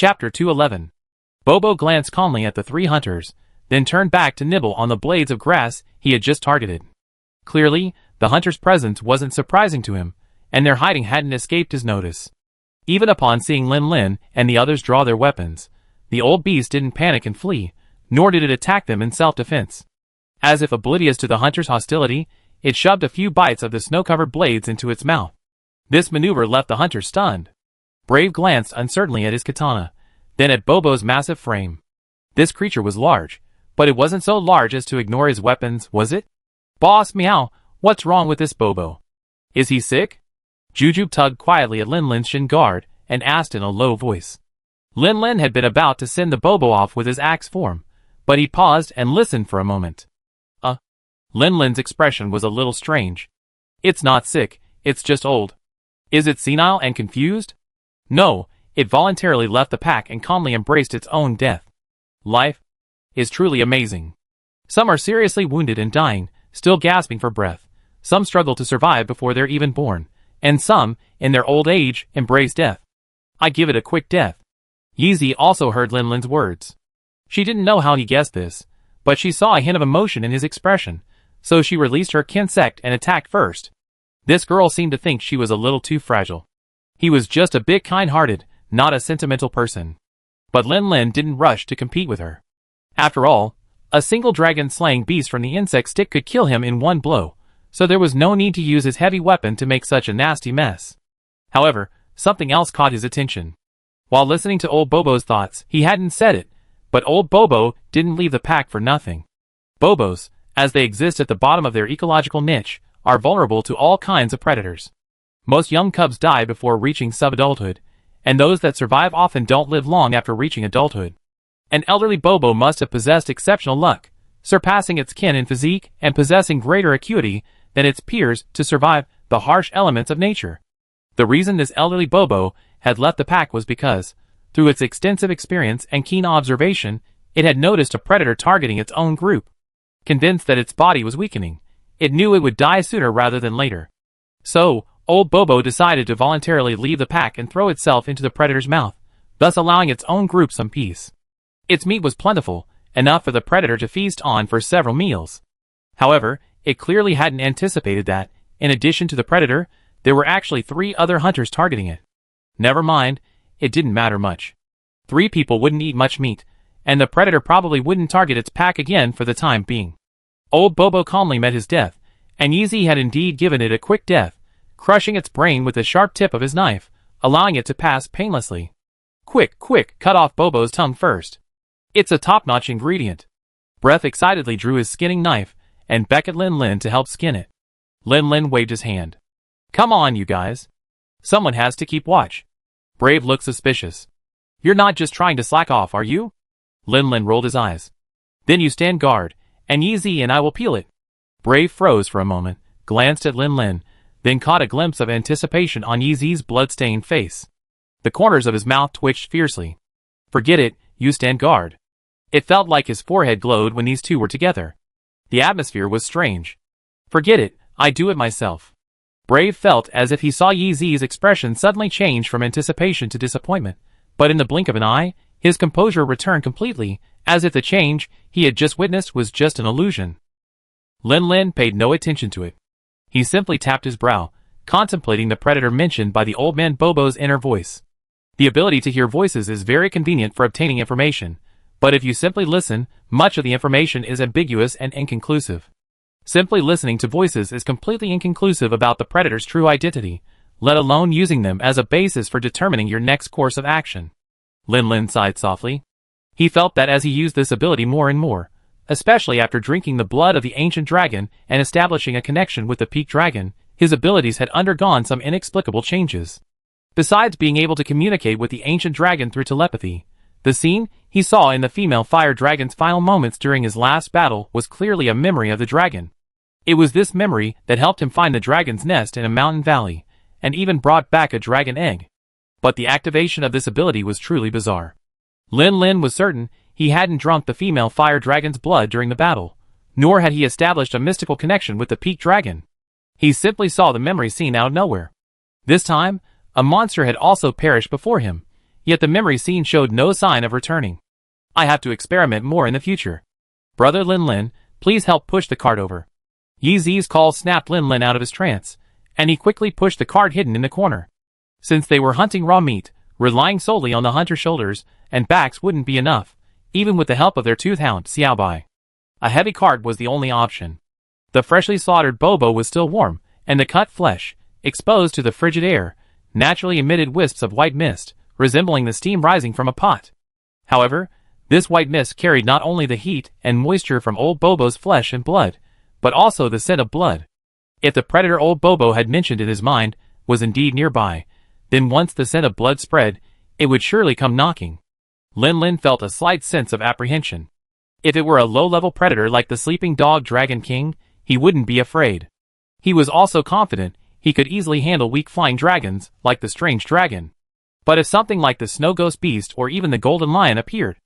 Chapter 211. Bobo glanced calmly at the three hunters, then turned back to nibble on the blades of grass he had just targeted. Clearly, the hunter's presence wasn't surprising to him, and their hiding hadn't escaped his notice. Even upon seeing Lin Lin and the others draw their weapons, the old beast didn't panic and flee, nor did it attack them in self-defense. As if oblivious to the hunter's hostility, it shoved a few bites of the snow-covered blades into its mouth. This maneuver left the hunter stunned. Brave glanced uncertainly at his katana, then at Bobo's massive frame. This creature was large, but it wasn't so large as to ignore his weapons, was it? Boss Meow, what's wrong with this Bobo? Is he sick? Jujube tugged quietly at Lin Lin's shin guard and asked in a low voice. Lin Lin had been about to send the Bobo off with his axe form, but he paused and listened for a moment. Lin Lin's expression was a little strange. It's not sick, it's just old. Is it senile and confused? No, it voluntarily left the pack and calmly embraced its own death. Life is truly amazing. Some are seriously wounded and dying, still gasping for breath. Some struggle to survive before they're even born, and some, in their old age, embrace death. I give it a quick death. Yeezy also heard Lin Lin's words. She didn't know how he guessed this, but she saw a hint of emotion in his expression, so she released her kinsect and attacked first. This girl seemed to think she was a little too fragile. He was just a bit kind-hearted, not a sentimental person. But Lin Lin didn't rush to compete with her. After all, a single dragon-slaying beast from the insect stick could kill him in one blow, so there was no need to use his heavy weapon to make such a nasty mess. However, something else caught his attention. While listening to old Bobo's thoughts, he hadn't said it, but old Bobo didn't leave the pack for nothing. Bobos, as they exist at the bottom of their ecological niche, are vulnerable to all kinds of predators. Most young cubs die before reaching sub-adulthood, and those that survive often don't live long after reaching adulthood. An elderly Bobo must have possessed exceptional luck, surpassing its kin in physique and possessing greater acuity than its peers to survive the harsh elements of nature. The reason this elderly Bobo had left the pack was because, through its extensive experience and keen observation, it had noticed a predator targeting its own group. Convinced that its body was weakening, it knew it would die sooner rather than later. So, old Bobo decided to voluntarily leave the pack and throw itself into the predator's mouth, thus allowing its own group some peace. Its meat was plentiful, enough for the predator to feast on for several meals. However, it clearly hadn't anticipated that, in addition to the predator, there were actually 3 other hunters targeting it. Never mind, it didn't matter much. 3 people wouldn't eat much meat, and the predator probably wouldn't target its pack again for the time being. Old Bobo calmly met his death, and Yeezy had indeed given it a quick death, crushing its brain with the sharp tip of his knife, allowing it to pass painlessly. Quick, cut off Bobo's tongue first. It's a top-notch ingredient. Breath excitedly drew his skinning knife, and beckoned Lin Lin to help skin it. Lin Lin waved his hand. Come on, you guys. Someone has to keep watch. Brave looked suspicious. You're not just trying to slack off, are you? Lin Lin rolled his eyes. Then you stand guard, and Yeezy and I will peel it. Brave froze for a moment, glanced at Lin Lin, then caught a glimpse of anticipation on Yeezy's blood-stained face. The corners of his mouth twitched fiercely. Forget it, you stand guard. It felt like his forehead glowed when these two were together. The atmosphere was strange. Forget it, I do it myself. Brave felt as if he saw Yeezy's expression suddenly change from anticipation to disappointment, but in the blink of an eye, his composure returned completely, as if the change he had just witnessed was just an illusion. Lin Lin paid no attention to it. He simply tapped his brow, contemplating the predator mentioned by the old man Bobo's inner voice. The ability to hear voices is very convenient for obtaining information, but if you simply listen, much of the information is ambiguous and inconclusive. Simply listening to voices is completely inconclusive about the predator's true identity, let alone using them as a basis for determining your next course of action. Lin Lin sighed softly. He felt that as he used this ability more and more, especially after drinking the blood of the ancient dragon and establishing a connection with the peak dragon, his abilities had undergone some inexplicable changes. Besides being able to communicate with the ancient dragon through telepathy, the scene he saw in the female fire dragon's final moments during his last battle was clearly a memory of the dragon. It was this memory that helped him find the dragon's nest in a mountain valley, and even brought back a dragon egg. But the activation of this ability was truly bizarre. Lin Lin was certain he hadn't drunk the female fire dragon's blood during the battle, nor had he established a mystical connection with the peak dragon. He simply saw the memory scene out of nowhere. This time, a monster had also perished before him, yet the memory scene showed no sign of returning. I have to experiment more in the future. Brother Lin Lin, please help push the cart over. Yi Zi's call snapped Lin Lin out of his trance, and he quickly pushed the cart hidden in the corner. Since they were hunting raw meat, relying solely on the hunter's shoulders and backs wouldn't be enough, even with the help of their tooth hound, Xiao Bai. A heavy cart was the only option. The freshly slaughtered Bobo was still warm, and the cut flesh, exposed to the frigid air, naturally emitted wisps of white mist, resembling the steam rising from a pot. However, this white mist carried not only the heat and moisture from old Bobo's flesh and blood, but also the scent of blood. If the predator old Bobo had mentioned in his mind was indeed nearby, then once the scent of blood spread, it would surely come knocking. Lin Lin felt a slight sense of apprehension. If it were a low-level predator like the sleeping dog Dragon King, he wouldn't be afraid. He was also confident he could easily handle weak flying dragons like the strange dragon. But if something like the snow ghost beast or even the golden lion appeared,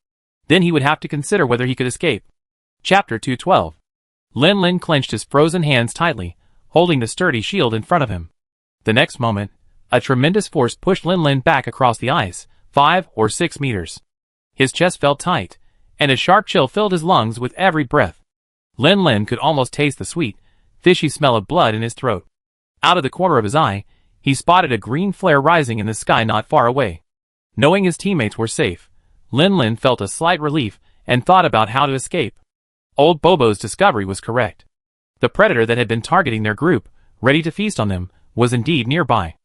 then he would have to consider whether he could escape. Chapter 212. Lin Lin clenched his frozen hands tightly, holding the sturdy shield in front of him. The next moment, a tremendous force pushed Lin Lin back across the ice, 5 or 6 meters. His chest felt tight, and a sharp chill filled his lungs with every breath. Lin Lin could almost taste the sweet, fishy smell of blood in his throat. Out of the corner of his eye, he spotted a green flare rising in the sky not far away. Knowing his teammates were safe, Lin Lin felt a slight relief and thought about how to escape. Old Bobo's discovery was correct. The predator that had been targeting their group, ready to feast on them, was indeed nearby.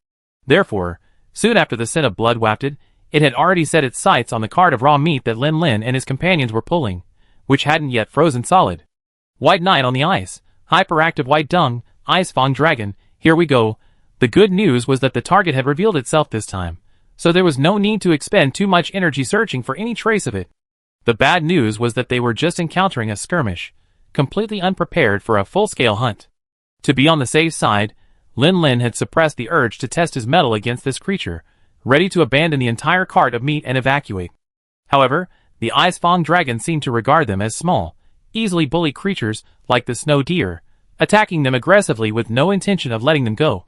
Therefore, soon after the scent of blood wafted, it had already set its sights on the cart of raw meat that Lin Lin and his companions were pulling, which hadn't yet frozen solid. White Knight on the ice, hyperactive white dung, Ice Fang Dragon, here we go. The good news was that the target had revealed itself this time, so there was no need to expend too much energy searching for any trace of it. The bad news was that they were just encountering a skirmish, completely unprepared for a full-scale hunt. To be on the safe side, Lin Lin had suppressed the urge to test his mettle against this creature, ready to abandon the entire cart of meat and evacuate. However, the Ice Fang Dragon seemed to regard them as small, easily bullied creatures like the snow deer, attacking them aggressively with no intention of letting them go.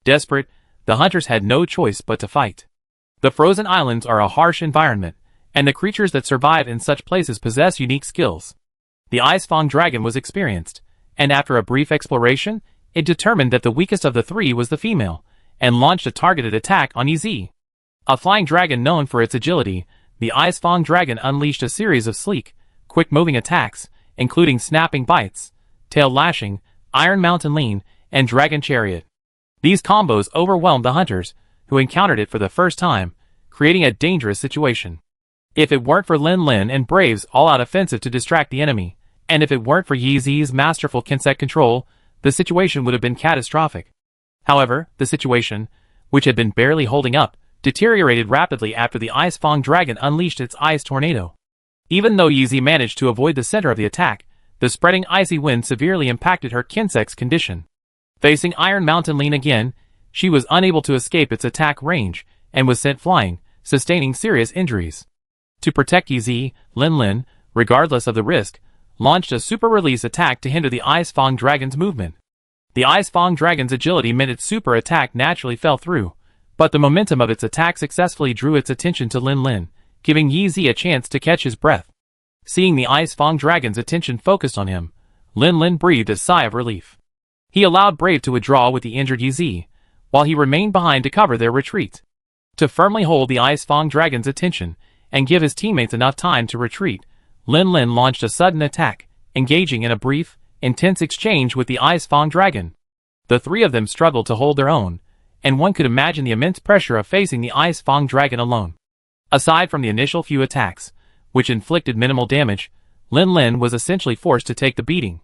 Desperate, the hunters had no choice but to fight. The frozen islands are a harsh environment, and the creatures that survive in such places possess unique skills. The Ice Fang Dragon was experienced, and after a brief exploration, it determined that the weakest of the three was the female, and launched a targeted attack on Yi Zi. A flying dragon known for its agility, the Ice Fang Dragon unleashed a series of sleek, quick-moving attacks, including snapping bites, tail lashing, Iron Mountain Lean, and Dragon Chariot. These combos overwhelmed the hunters, who encountered it for the first time, creating a dangerous situation. If it weren't for Lin Lin and Brave's all-out offensive to distract the enemy, and if it weren't for Yi Zi's masterful insect control, the situation would have been catastrophic. However, the situation, which had been barely holding up, deteriorated rapidly after the Ice Fang Dragon unleashed its ice tornado. Even though Yi Zi managed to avoid the center of the attack, the spreading icy wind severely impacted her insect's condition. Facing Iron Mountain Lean again, she was unable to escape its attack range, and was sent flying, sustaining serious injuries. To protect Yi Zi, Lin Lin, regardless of the risk, launched a super-release attack to hinder the Ice Fang Dragon's movement. The Ice Fang Dragon's agility meant its super attack naturally fell through, but the momentum of its attack successfully drew its attention to Lin Lin, giving Yi Zi a chance to catch his breath. Seeing the Ice Fang Dragon's attention focused on him, Lin Lin breathed a sigh of relief. He allowed Brave to withdraw with the injured Yi Zi, while he remained behind to cover their retreat. To firmly hold the Ice Fang Dragon's attention and give his teammates enough time to retreat, Lin Lin launched a sudden attack, engaging in a brief, intense exchange with the Ice Fang Dragon. The three of them struggled to hold their own, and one could imagine the immense pressure of facing the Ice Fang Dragon alone. Aside from the initial few attacks, which inflicted minimal damage, Lin Lin was essentially forced to take the beating.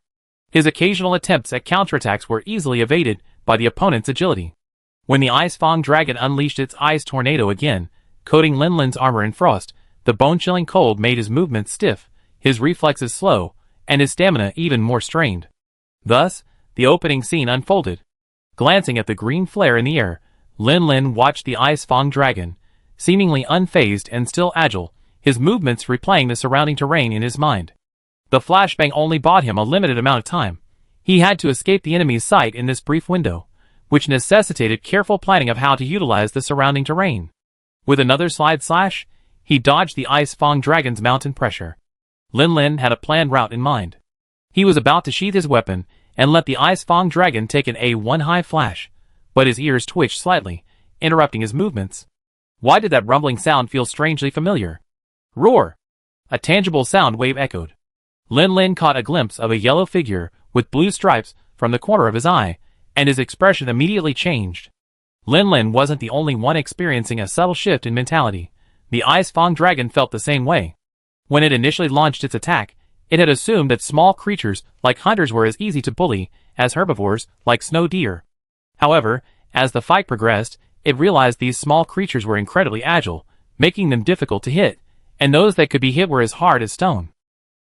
His occasional attempts at counterattacks were easily evaded by the opponent's agility. When the Ice Fang Dragon unleashed its ice tornado again, coating Lin Lin's armor in frost, the bone-chilling cold made his movements stiff, his reflexes slow, and his stamina even more strained. Thus, the opening scene unfolded. Glancing at the green flare in the air, Lin Lin watched the Ice Fang Dragon, seemingly unfazed and still agile, his movements replaying the surrounding terrain in his mind. The flashbang only bought him a limited amount of time. He had to escape the enemy's sight in this brief window, which necessitated careful planning of how to utilize the surrounding terrain. With another slide slash, he dodged the Ice Fang Dragon's mountain pressure. Lin Lin had a planned route in mind. He was about to sheath his weapon and let the Ice Fang Dragon take an A1 high flash, but his ears twitched slightly, interrupting his movements. Why did that rumbling sound feel strangely familiar? Roar! A tangible sound wave echoed. Lin Lin caught a glimpse of a yellow figure with blue stripes from the corner of his eye, and his expression immediately changed. Lin Lin wasn't the only one experiencing a subtle shift in mentality. The Ice Fang Dragon felt the same way. When it initially launched its attack, it had assumed that small creatures like hunters were as easy to bully as herbivores like snow deer. However, as the fight progressed, it realized these small creatures were incredibly agile, making them difficult to hit, and those that could be hit were as hard as stone.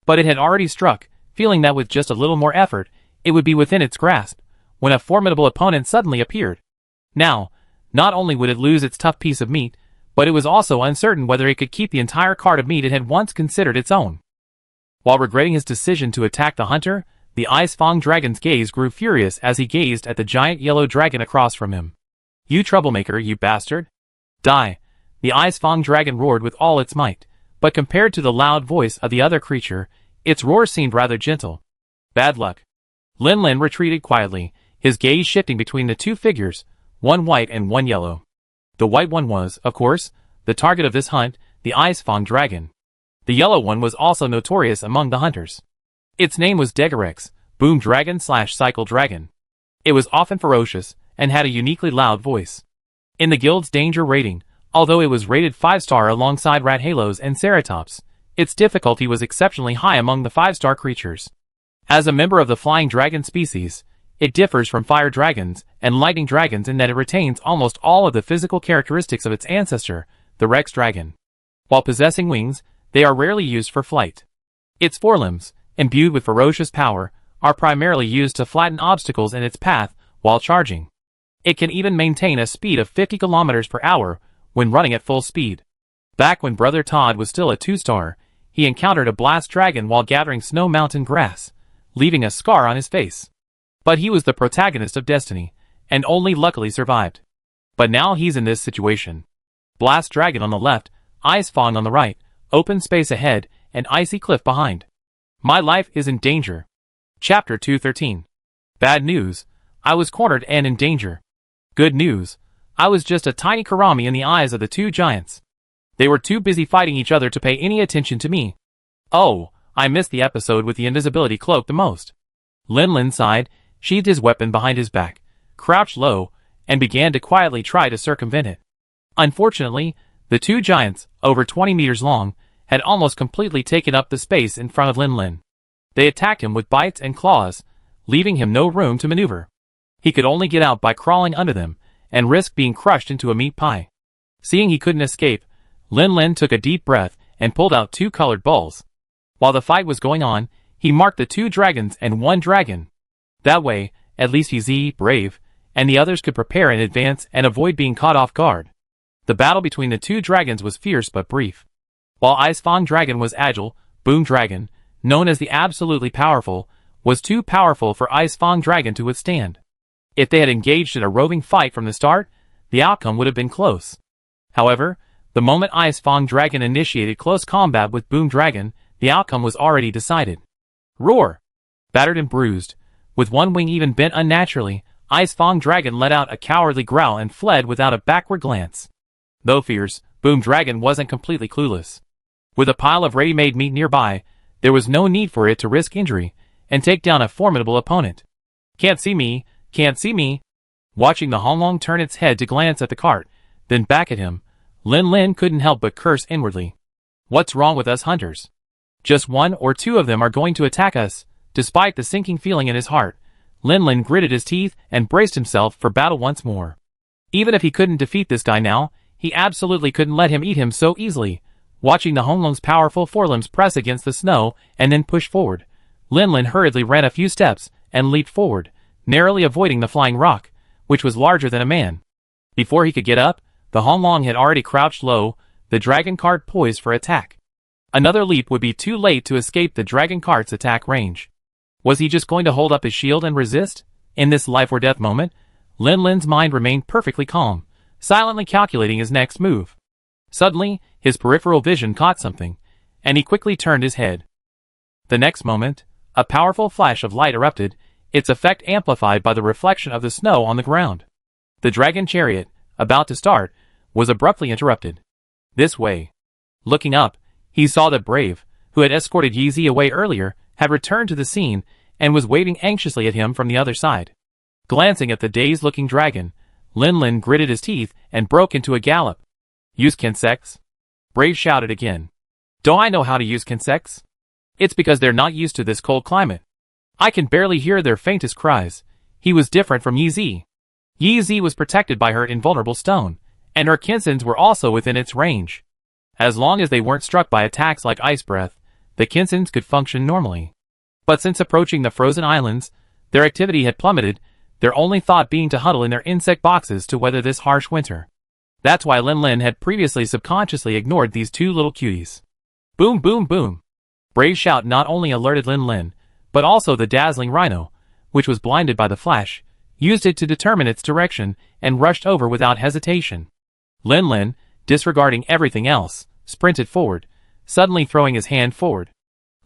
But it had already struck, feeling that with just a little more effort, it would be within its grasp, when a formidable opponent suddenly appeared. Now, not only would it lose its tough piece of meat, but it was also uncertain whether it could keep the entire cart of meat it had once considered its own. While regretting his decision to attack the hunter, the Ice Fang Dragon's gaze grew furious as he gazed at the giant yellow dragon across from him. "You troublemaker, you bastard! Die!" The Ice Fang Dragon roared with all its might, but compared to the loud voice of the other creature, its roar seemed rather gentle. Bad luck. Lin Lin retreated quietly, his gaze shifting between the two figures, one white and one yellow. The white one was, of course, the target of this hunt, the Ice Fang Dragon. The yellow one was also notorious among the hunters. Its name was Degarex, Boom Dragon / Cycle Dragon. It was often ferocious, and had a uniquely loud voice. In the guild's danger rating, although it was rated 5-star alongside Rat Halos and Ceratops, its difficulty was exceptionally high among the 5-star creatures. As a member of the flying dragon species, it differs from fire dragons and lightning dragons in that it retains almost all of the physical characteristics of its ancestor, the Rex dragon. While possessing wings, they are rarely used for flight. Its forelimbs, imbued with ferocious power, are primarily used to flatten obstacles in its path while charging. It can even maintain a speed of 50 kilometers per hour when running at full speed. Back when Brother Todd was still a 2-star, he encountered a blast dragon while gathering snow mountain grass, leaving a scar on his face. But he was the protagonist of Destiny, and only luckily survived. But now he's in this situation. Blast dragon on the left, Ice Fang on the right, open space ahead, and icy cliff behind. My life is in danger. Chapter 213. Bad news. I was cornered and in danger. Good news. I was just a tiny Karami in the eyes of the two giants. They were too busy fighting each other to pay any attention to me. Oh, I missed the episode with the invisibility cloak the most. Lin Lin sighed, sheathed his weapon behind his back, crouched low, and began to quietly try to circumvent it. Unfortunately, the two giants, over 20 meters long, had almost completely taken up the space in front of Lin Lin. They attacked him with bites and claws, leaving him no room to maneuver. He could only get out by crawling under them, and risk being crushed into a meat pie. Seeing he couldn't escape, Lin Lin took a deep breath and pulled out 2 colored balls. While the fight was going on, he marked the 2 dragons and 1 dragon. That way, at least he's brave, and the others could prepare in advance and avoid being caught off guard. The battle between the 2 dragons was fierce but brief. While Ice Fang Dragon was agile, Boom Dragon, known as the absolutely powerful, was too powerful for Ice Fang Dragon to withstand. If they had engaged in a roving fight from the start, the outcome would have been close. However, the moment Ice Fang Dragon initiated close combat with Boom Dragon, the outcome was already decided. Roar! Battered and bruised, with one wing even bent unnaturally, Ice Fang Dragon let out a cowardly growl and fled without a backward glance. Though fierce, Boom Dragon wasn't completely clueless. With a pile of ready-made meat nearby, there was no need for it to risk injury and take down a formidable opponent. Can't see me, can't see me. Watching the Honglong turn its head to glance at the cart, then back at him, Lin Lin couldn't help but curse inwardly. What's wrong with us hunters? Just 1 or 2 of them are going to attack us. Despite the sinking feeling in his heart, Lin Lin gritted his teeth and braced himself for battle once more. Even if he couldn't defeat this guy now, he absolutely couldn't let him eat him so easily. Watching the Honglong's powerful forelimbs press against the snow and then push forward, Lin Lin hurriedly ran a few steps and leaped forward, narrowly avoiding the flying rock, which was larger than a man. Before he could get up, the Honglong had already crouched low, the dragon cart poised for attack. Another leap would be too late to escape the dragon cart's attack range. Was he just going to hold up his shield and resist? In this life-or-death moment, Lin Lin's mind remained perfectly calm, silently calculating his next move. Suddenly, his peripheral vision caught something, and he quickly turned his head. The next moment, a powerful flash of light erupted, its effect amplified by the reflection of the snow on the ground. The dragon chariot, about to start, was abruptly interrupted. This way. Looking up, he saw that Brave, who had escorted Yeezy away earlier, had returned to the scene and was waving anxiously at him from the other side. Glancing at the dazed-looking dragon, Lin Lin gritted his teeth and broke into a gallop. Use Kinsex? Brave shouted again. Don't I know how to use Kinsex? It's because they're not used to this cold climate. I can barely hear their faintest cries. He was different from Yeezy. Yeezy was protected by her invulnerable stone, and her Kinsens were also within its range. As long as they weren't struck by attacks like ice breath, the Kinsens could function normally. But since approaching the frozen islands, their activity had plummeted, their only thought being to huddle in their insect boxes to weather this harsh winter. That's why Lin Lin had previously subconsciously ignored these two little cuties. Boom boom boom! Brave's shout not only alerted Lin Lin, but also the dazzling rhino, which was blinded by the flash, used it to determine its direction and rushed over without hesitation. Lin Lin, disregarding everything else, sprinted forward, suddenly throwing his hand forward.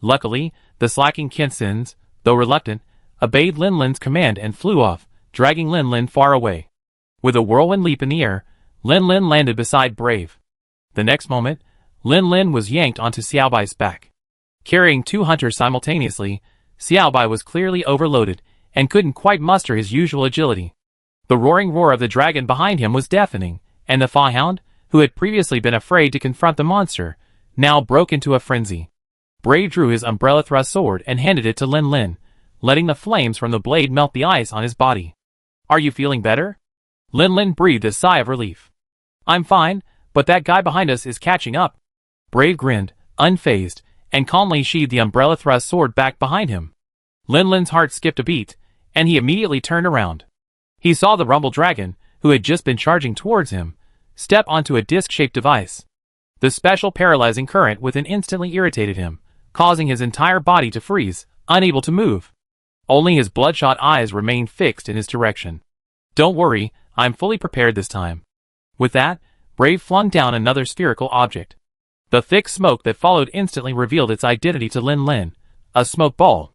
Luckily, the slacking Kinsens, though reluctant, obeyed Lin Lin's command and flew off, dragging Lin Lin far away. With a whirlwind leap in the air, Lin Lin landed beside Brave. The next moment, Lin Lin was yanked onto Xiaobai's back. Carrying two hunters simultaneously, Xiaobai was clearly overloaded and couldn't quite muster his usual agility. The roaring roar of the dragon behind him was deafening, and the Foxhound, who had previously been afraid to confront the monster, now broke into a frenzy. Brave drew his umbrella thrust sword and handed it to Lin Lin, letting the flames from the blade melt the ice on his body. Are you feeling better? Lin Lin breathed a sigh of relief. I'm fine, but that guy behind us is catching up. Brave grinned, unfazed, and calmly sheathed the umbrella thrust sword back behind him. Lin Lin's heart skipped a beat, and he immediately turned around. He saw the rumble dragon, who had just been charging towards him, step onto a disc-shaped device. The special paralyzing current within instantly irritated him, causing his entire body to freeze, unable to move. Only his bloodshot eyes remained fixed in his direction. Don't worry, I'm fully prepared this time. With that, Brave flung down another spherical object. The thick smoke that followed instantly revealed its identity to Lin Lin, a smoke ball.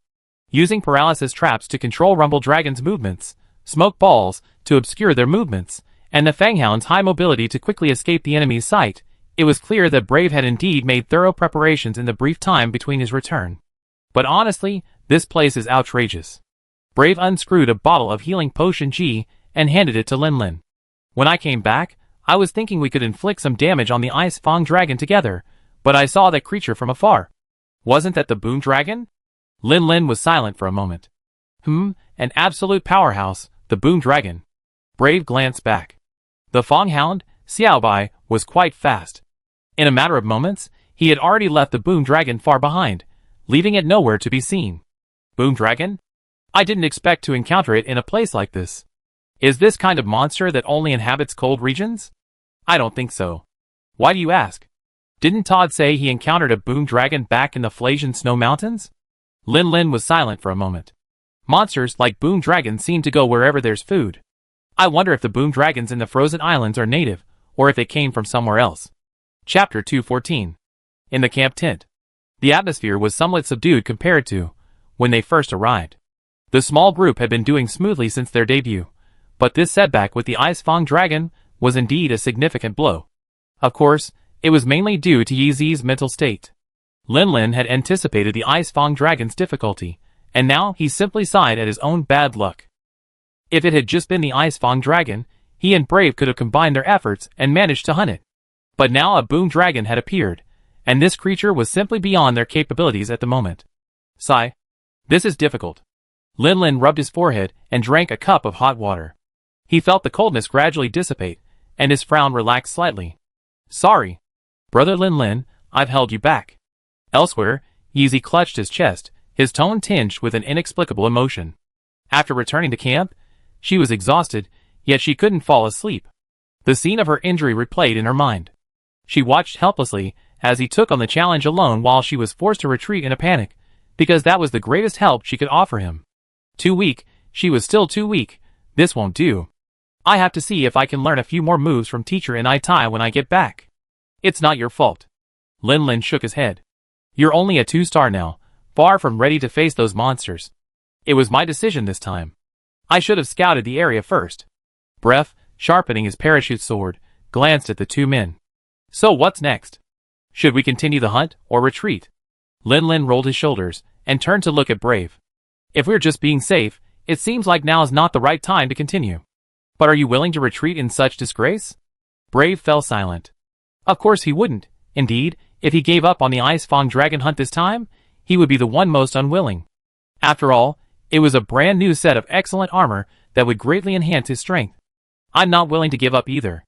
Using paralysis traps to control Rumble Dragon's movements, smoke balls to obscure their movements, and the Fanghound's high mobility to quickly escape the enemy's sight, it was clear that Brave had indeed made thorough preparations in the brief time between his return. But honestly, this place is outrageous. Brave unscrewed a bottle of healing potion G and handed it to Lin Lin. When I came back, I was thinking we could inflict some damage on the Ice Fang Dragon together, but I saw that creature from afar. Wasn't that the Boom Dragon? Lin Lin was silent for a moment. An absolute powerhouse, the Boom Dragon. Brave glanced back. The Fanghound, Xiaobai, was quite fast. In a matter of moments, he had already left the Boom Dragon far behind, leaving it nowhere to be seen. Boom Dragon? I didn't expect to encounter it in a place like this. Is this kind of monster that only inhabits cold regions? I don't think so. Why do you ask? Didn't Todd say he encountered a Boom Dragon back in the Flasian Snow Mountains? Lin Lin was silent for a moment. Monsters like Boom Dragons seem to go wherever there's food. I wonder if the Boom Dragons in the frozen islands are native, or if they came from somewhere else. Chapter 214. In the camp tent. The atmosphere was somewhat subdued compared to when they first arrived. The small group had been doing smoothly since their debut, but this setback with the Ice Fang Dragon was indeed a significant blow. Of course, it was mainly due to Yeezy's mental state. Lin Lin had anticipated the Ice Fang Dragon's difficulty, and now he simply sighed at his own bad luck. If it had just been the Ice Fang Dragon, he and Brave could have combined their efforts and managed to hunt it. But now a Boom Dragon had appeared, and this creature was simply beyond their capabilities at the moment. Sigh. This is difficult. Lin Lin rubbed his forehead and drank a cup of hot water. He felt the coldness gradually dissipate, and his frown relaxed slightly. Sorry. Brother Lin Lin, I've held you back. Elsewhere, Yeezy clutched his chest, his tone tinged with an inexplicable emotion. After returning to camp, she was exhausted, yet she couldn't fall asleep. The scene of her injury replayed in her mind. She watched helplessly as he took on the challenge alone while she was forced to retreat in a panic, because that was the greatest help she could offer him. Too weak, she was still too weak. This won't do. I have to see if I can learn a few more moves from teacher in Itai when I get back. It's not your fault. Lin Lin shook his head. You're only a 2-star now, far from ready to face those monsters. It was my decision this time. I should have scouted the area first. Bref, sharpening his parachute sword, glanced at the two men. So what's next? Should we continue the hunt or retreat? Lin Lin rolled his shoulders and turned to look at Brave. If we're just being safe, it seems like now is not the right time to continue. But are you willing to retreat in such disgrace? Brave fell silent. Of course he wouldn't. Indeed, if he gave up on the Ice Fang Dragon hunt this time, he would be the one most unwilling. After all, it was a brand new set of excellent armor that would greatly enhance his strength. I'm not willing to give up either.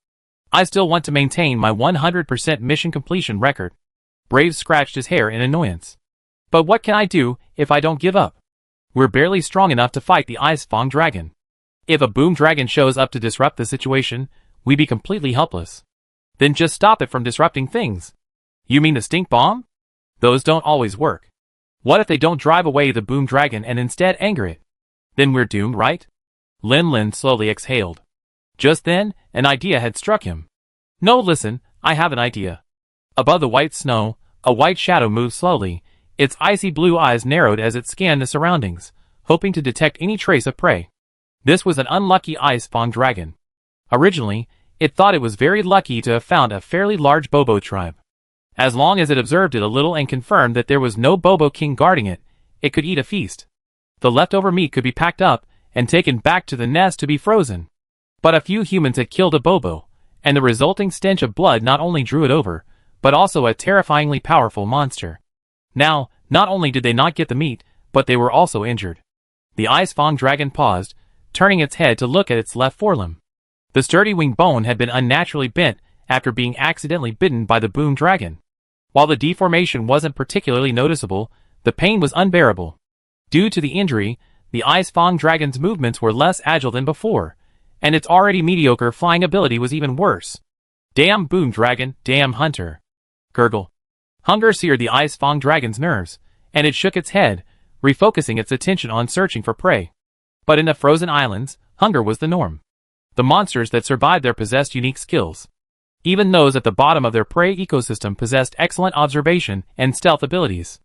I still want to maintain my 100% mission completion record. Brave scratched his hair in annoyance. But what can I do if I don't give up? We're barely strong enough to fight the Ice Fang Dragon. If a Boom Dragon shows up to disrupt the situation, we'd be completely helpless. Then just stop it from disrupting things. You mean the stink bomb? Those don't always work. What if they don't drive away the Boom Dragon and instead anger it? Then we're doomed, right? Lin Lin slowly exhaled. Just then, an idea had struck him. No, listen, I have an idea. Above the white snow, a white shadow moved slowly, its icy blue eyes narrowed as it scanned the surroundings, hoping to detect any trace of prey. This was an unlucky Ice Fang Dragon. Originally, it thought it was very lucky to have found a fairly large Bobo tribe. As long as it observed it a little and confirmed that there was no Bobo king guarding it, it could eat a feast. The leftover meat could be packed up and taken back to the nest to be frozen. But a few humans had killed a Bobo, and the resulting stench of blood not only drew it over, but also a terrifyingly powerful monster. Now, not only did they not get the meat, but they were also injured. The Ice Fang Dragon paused, turning its head to look at its left forelimb. The sturdy wing bone had been unnaturally bent after being accidentally bitten by the Boom Dragon. While the deformation wasn't particularly noticeable, the pain was unbearable. Due to the injury, the Ice Fang Dragon's movements were less agile than before, and its already mediocre flying ability was even worse. Damn Boom Dragon, damn Hunter. Gurgle. Hunger seared the Ice Fang Dragon's nerves, and it shook its head, refocusing its attention on searching for prey. But in the frozen islands, hunger was the norm. The monsters that survived there possessed unique skills. Even those at the bottom of their prey ecosystem possessed excellent observation and stealth abilities.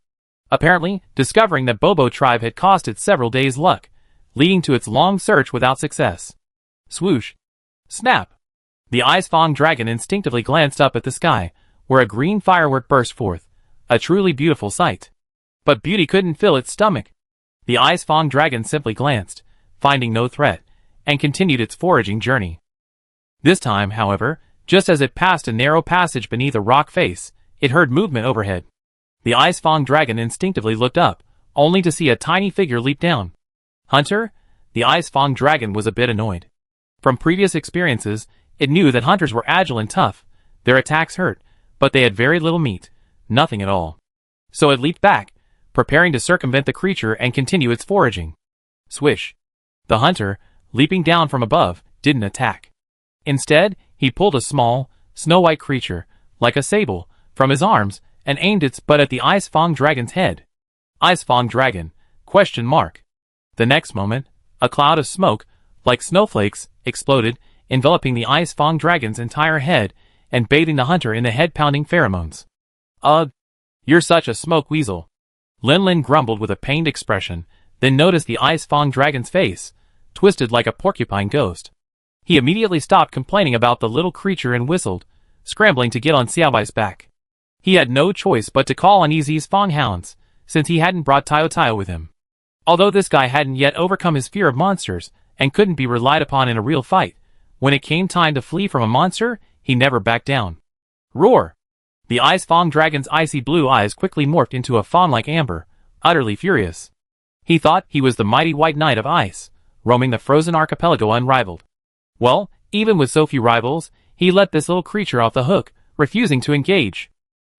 Apparently, discovering that Bobo tribe had cost it several days' luck, leading to its long search without success. Swoosh. Snap. The Ice Fang Dragon instinctively glanced up at the sky, where a green firework burst forth, a truly beautiful sight. But beauty couldn't fill its stomach. The Ice Fang Dragon simply glanced, finding no threat, and continued its foraging journey. This time, however, just as it passed a narrow passage beneath a rock face, it heard movement overhead. The Ice Fang Dragon instinctively looked up, only to see a tiny figure leap down. Hunter? The Ice Fang Dragon was a bit annoyed. From previous experiences, it knew that hunters were agile and tough, their attacks hurt, but they had very little meat, nothing at all. So it leaped back, preparing to circumvent the creature and continue its foraging. Swish. The hunter, leaping down from above, didn't attack. Instead, he pulled a small, snow-white creature, like a sable, from his arms and aimed its butt at the Ice Fang Dragon's head. Ice Fang Dragon? ? The next moment, a cloud of smoke, like snowflakes, exploded, enveloping the Ice Fang Dragon's entire head and bathing the hunter in the head-pounding pheromones. Ugh! You're such a smoke weasel. Lin Lin grumbled with a pained expression, then noticed the Ice Fang Dragon's face, twisted like a porcupine ghost. He immediately stopped complaining about the little creature and whistled, scrambling to get on Xiaobai's back. He had no choice but to call on Easy's Fang Hounds, since he hadn't brought Tayo Tayo with him. Although this guy hadn't yet overcome his fear of monsters, and couldn't be relied upon in a real fight, when it came time to flee from a monster, he never backed down. Roar! The Ice Fang Dragon's icy blue eyes quickly morphed into a fawn-like amber, utterly furious. He thought he was the mighty white knight of ice, roaming the frozen archipelago unrivaled. Well, even with so few rivals, he let this little creature off the hook, refusing to engage.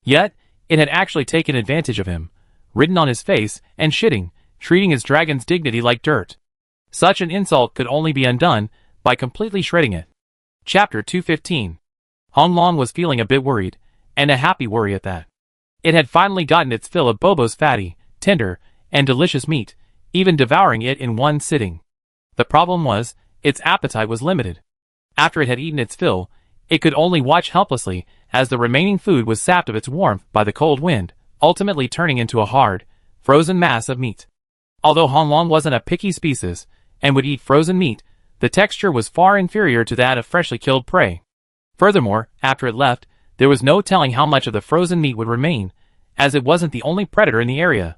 Yet, it had actually taken advantage of him, ridden on his face, and shitting, treating his dragon's dignity like dirt. Such an insult could only be undone by completely shredding it. Chapter 215. Hong Long was feeling a bit worried, and a happy worry at that. It had finally gotten its fill of Bobo's fatty, tender, and delicious meat, even devouring it in one sitting. The problem was, its appetite was limited. After it had eaten its fill, It could only watch helplessly as the remaining food was sapped of its warmth by the cold wind, ultimately turning into a hard, frozen mass of meat. Although Honglong wasn't a picky species and would eat frozen meat, the texture was far inferior to that of freshly killed prey. Furthermore, after it left, there was no telling how much of the frozen meat would remain, as it wasn't the only predator in the area.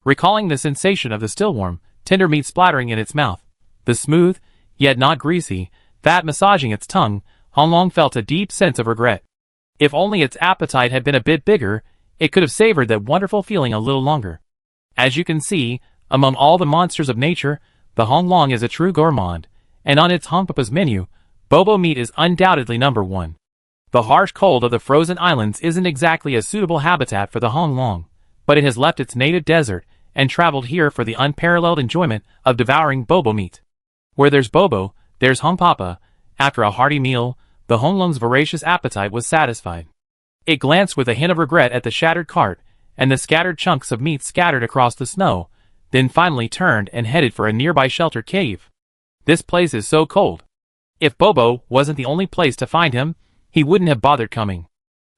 Recalling the sensation of the still warm, tender meat splattering in its mouth, the smooth, yet not greasy, fat massaging its tongue, Honglong felt a deep sense of regret. If only its appetite had been a bit bigger, it could have savored that wonderful feeling a little longer. As you can see, among all the monsters of nature, the Honglong is a true gourmand, and on its Hongpapa's menu, Bobo meat is undoubtedly number one. The harsh cold of the frozen islands isn't exactly a suitable habitat for the Honglong, but it has left its native desert and traveled here for the unparalleled enjoyment of devouring Bobo meat. Where there's Bobo, there's Hongpapa. After a hearty meal, the Honglong's voracious appetite was satisfied. It glanced with a hint of regret at the shattered cart and the scattered chunks of meat scattered across the snow, then finally turned and headed for a nearby sheltered cave. This place is so cold. If Bobo wasn't the only place to find him, he wouldn't have bothered coming.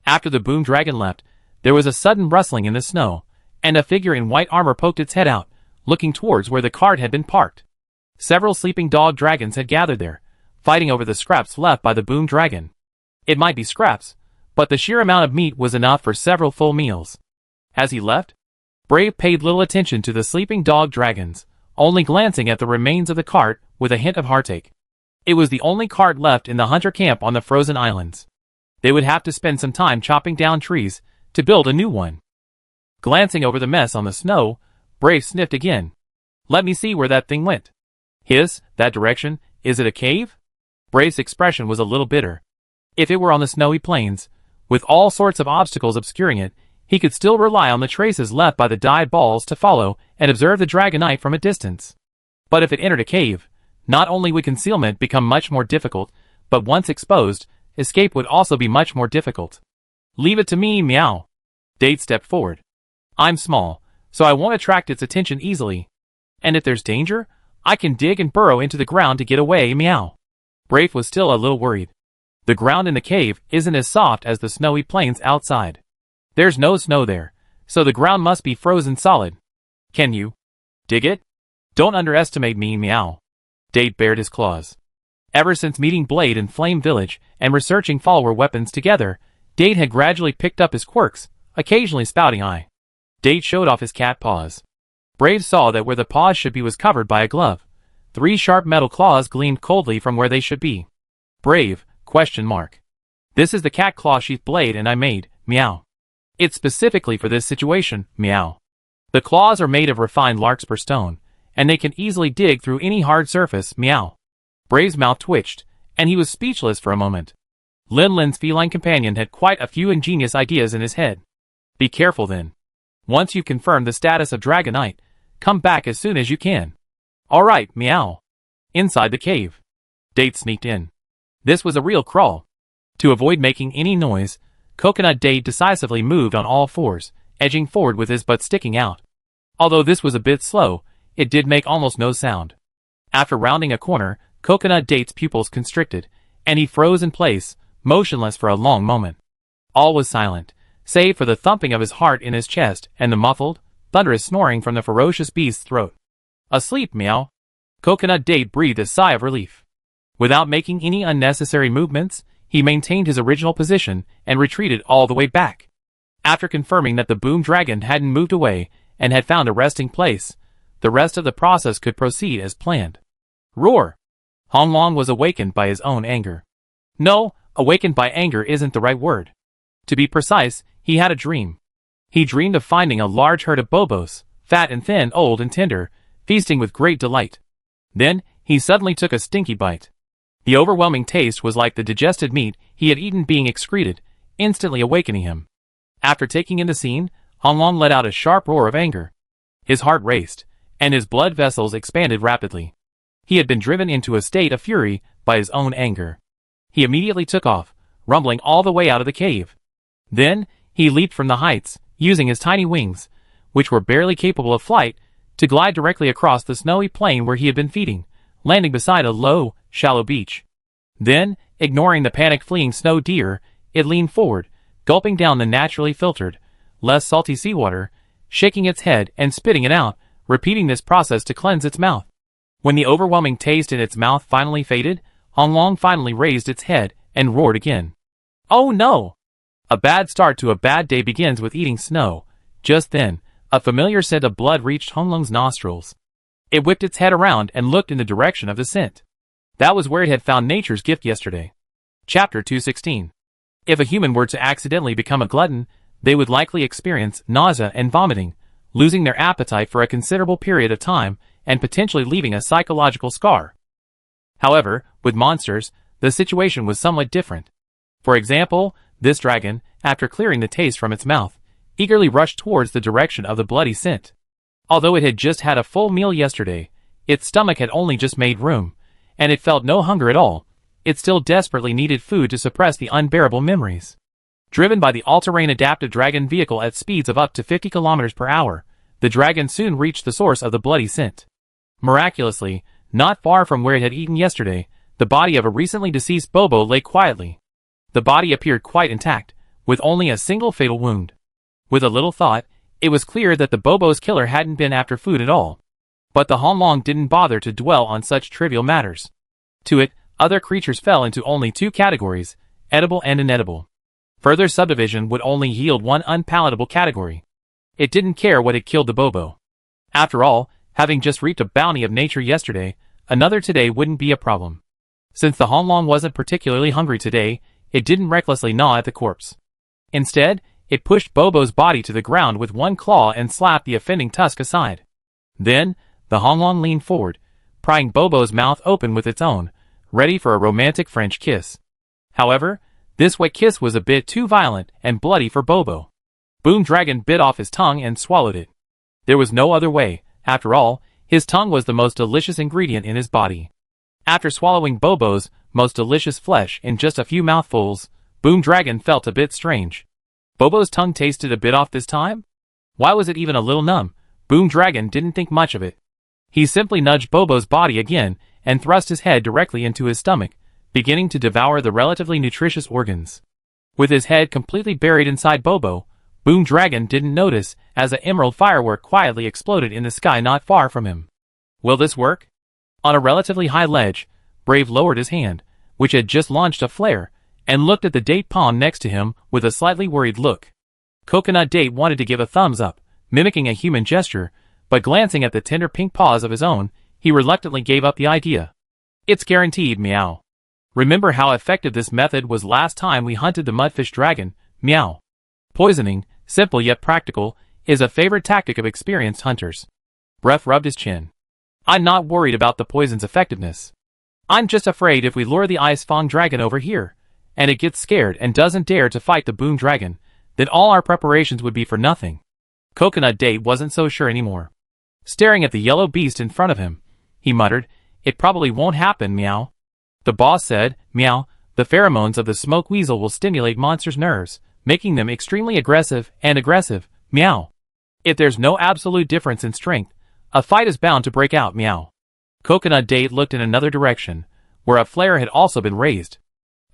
After the boom dragon left, there was a sudden rustling in the snow, and a figure in white armor poked its head out, looking towards where the cart had been parked. Several sleeping dog dragons had gathered there, fighting over the scraps left by the boom dragon. It might be scraps, but the sheer amount of meat was enough for several full meals. As he left, Brave paid little attention to the sleeping dog dragons, only glancing at the remains of the cart with a hint of heartache. It was the only cart left in the hunter camp on the frozen islands. They would have to spend some time chopping down trees to build a new one. Glancing over the mess on the snow, Brave sniffed again. Let me see where that thing went. That direction, is it a cave? Brave's expression was a little bitter. If it were on the snowy plains, with all sorts of obstacles obscuring it, he could still rely on the traces left by the dyed balls to follow and observe the dragonite from a distance. But if it entered a cave, not only would concealment become much more difficult, but once exposed, escape would also be much more difficult. Leave it to me, meow. Date stepped forward. I'm small, so I won't attract its attention easily. And if there's danger, I can dig and burrow into the ground to get away, meow. Brave was still a little worried. The ground in the cave isn't as soft as the snowy plains outside. There's no snow there, so the ground must be frozen solid. Can you dig it? Don't underestimate me, meow. Date bared his claws. Ever since meeting Blade in Flame Village and researching follower weapons together, Date had gradually picked up his quirks, occasionally spouting eye. Date showed off his cat paws. Brave saw that where the paws should be was covered by a glove. 3 sharp metal claws gleamed coldly from where they should be. Brave, ? This is the cat claw sheath blade and I made, meow. It's specifically for this situation, meow. The claws are made of refined larkspur stone, and they can easily dig through any hard surface, meow. Brave's mouth twitched, and he was speechless for a moment. Lin Lin's feline companion had quite a few ingenious ideas in his head. Be careful then. Once you've confirmed the status of Dragonite, come back as soon as you can. Alright, meow. Inside the cave, Date sneaked in. This was a real crawl. To avoid making any noise, Coconut Date decisively moved on all fours, edging forward with his butt sticking out. Although this was a bit slow, it did make almost no sound. After rounding a corner, Coconut Date's pupils constricted, and he froze in place, motionless for a long moment. All was silent, save for the thumping of his heart in his chest and the muffled, thunderous snoring from the ferocious beast's throat. Asleep, meow. Coconut Date breathed a sigh of relief. Without making any unnecessary movements, he maintained his original position and retreated all the way back. After confirming that the boom dragon hadn't moved away and had found a resting place, the rest of the process could proceed as planned. Roar! Honglong was awakened by his own anger. No, awakened by anger isn't the right word. To be precise, he had a dream. He dreamed of finding a large herd of Bobos, fat and thin, old and tender, feasting with great delight. Then, he suddenly took a stinky bite. The overwhelming taste was like the digested meat he had eaten being excreted, instantly awakening him. After taking in the scene, Honglong let out a sharp roar of anger. His heart raced, and his blood vessels expanded rapidly. He had been driven into a state of fury by his own anger. He immediately took off, rumbling all the way out of the cave. Then, he leaped from the heights, using his tiny wings, which were barely capable of flight, to glide directly across the snowy plain where he had been feeding, landing beside a low, shallow beach. Then, Ignoring the panic-fleeing snow deer, it leaned forward, gulping down the naturally filtered, less salty seawater, shaking its head and spitting it out, repeating this process to cleanse its mouth. When the overwhelming taste in its mouth finally faded, Honglong finally raised its head and roared again. Oh no! A bad start to a bad day begins with eating snow. Just then, a familiar scent of blood reached Honglong's nostrils. It whipped its head around and looked in the direction of the scent. That was where it had found nature's gift yesterday. Chapter 216. If a human were to accidentally become a glutton, they would likely experience nausea and vomiting, losing their appetite for a considerable period of time and potentially leaving a psychological scar. However, with monsters, the situation was somewhat different. For example, this dragon, after clearing the taste from its mouth, eagerly rushed towards the direction of the bloody scent. Although it had just had a full meal yesterday, its stomach had only just made room, and it felt no hunger at all. It still desperately needed food to suppress the unbearable memories. Driven by the all-terrain adaptive dragon vehicle at speeds of up to 50 kilometers per hour, the dragon soon reached the source of the bloody scent. Miraculously, not far from where it had eaten yesterday, the body of a recently deceased Bobo lay quietly. The body appeared quite intact, with only a single fatal wound. With a little thought, it was clear that the Bobo's killer hadn't been after food at all. But the Honglong didn't bother to dwell on such trivial matters. To it, other creatures fell into only two categories, edible and inedible. Further subdivision would only yield one unpalatable category. It didn't care what had killed the Bobo. After all, having just reaped a bounty of nature yesterday, another today wouldn't be a problem. Since the Honglong wasn't particularly hungry today, it didn't recklessly gnaw at the corpse. Instead, it pushed Bobo's body to the ground with one claw and slapped the offending tusk aside. Then, the Honglong leaned forward, prying Bobo's mouth open with its own, ready for a romantic French kiss. However, this wet kiss was a bit too violent and bloody for Bobo. Boom Dragon bit off his tongue and swallowed it. There was no other way. After all, his tongue was the most delicious ingredient in his body. After swallowing Bobo's most delicious flesh in just a few mouthfuls, Boom Dragon felt a bit strange. Bobo's tongue tasted a bit off this time? Why was it even a little numb? Boom Dragon didn't think much of it. He simply nudged Bobo's body again and thrust his head directly into his stomach, beginning to devour the relatively nutritious organs. With his head completely buried inside Bobo, Boom Dragon didn't notice as an emerald firework quietly exploded in the sky not far from him. Will this work? On a relatively high ledge, Brave lowered his hand, which had just launched a flare, and looked at the date palm next to him with a slightly worried look. Coconut Date wanted to give a thumbs up, mimicking a human gesture, but glancing at the tender pink paws of his own, he reluctantly gave up the idea. It's guaranteed, meow. Remember how effective this method was last time we hunted the mudfish dragon, meow. Poisoning, simple yet practical, is a favorite tactic of experienced hunters. Breath rubbed his chin. I'm not worried about the poison's effectiveness. I'm just afraid if we lure the Ice Fang dragon over here, and it gets scared and doesn't dare to fight the Boom Dragon, then all our preparations would be for nothing. Coconut Date wasn't so sure anymore. Staring at the yellow beast in front of him, he muttered, it probably won't happen, meow. The boss said, meow, the pheromones of the smoke weasel will stimulate monsters' nerves, making them extremely aggressive, meow. If there's no absolute difference in strength, a fight is bound to break out, meow. Coconut Date looked in another direction, where a flare had also been raised.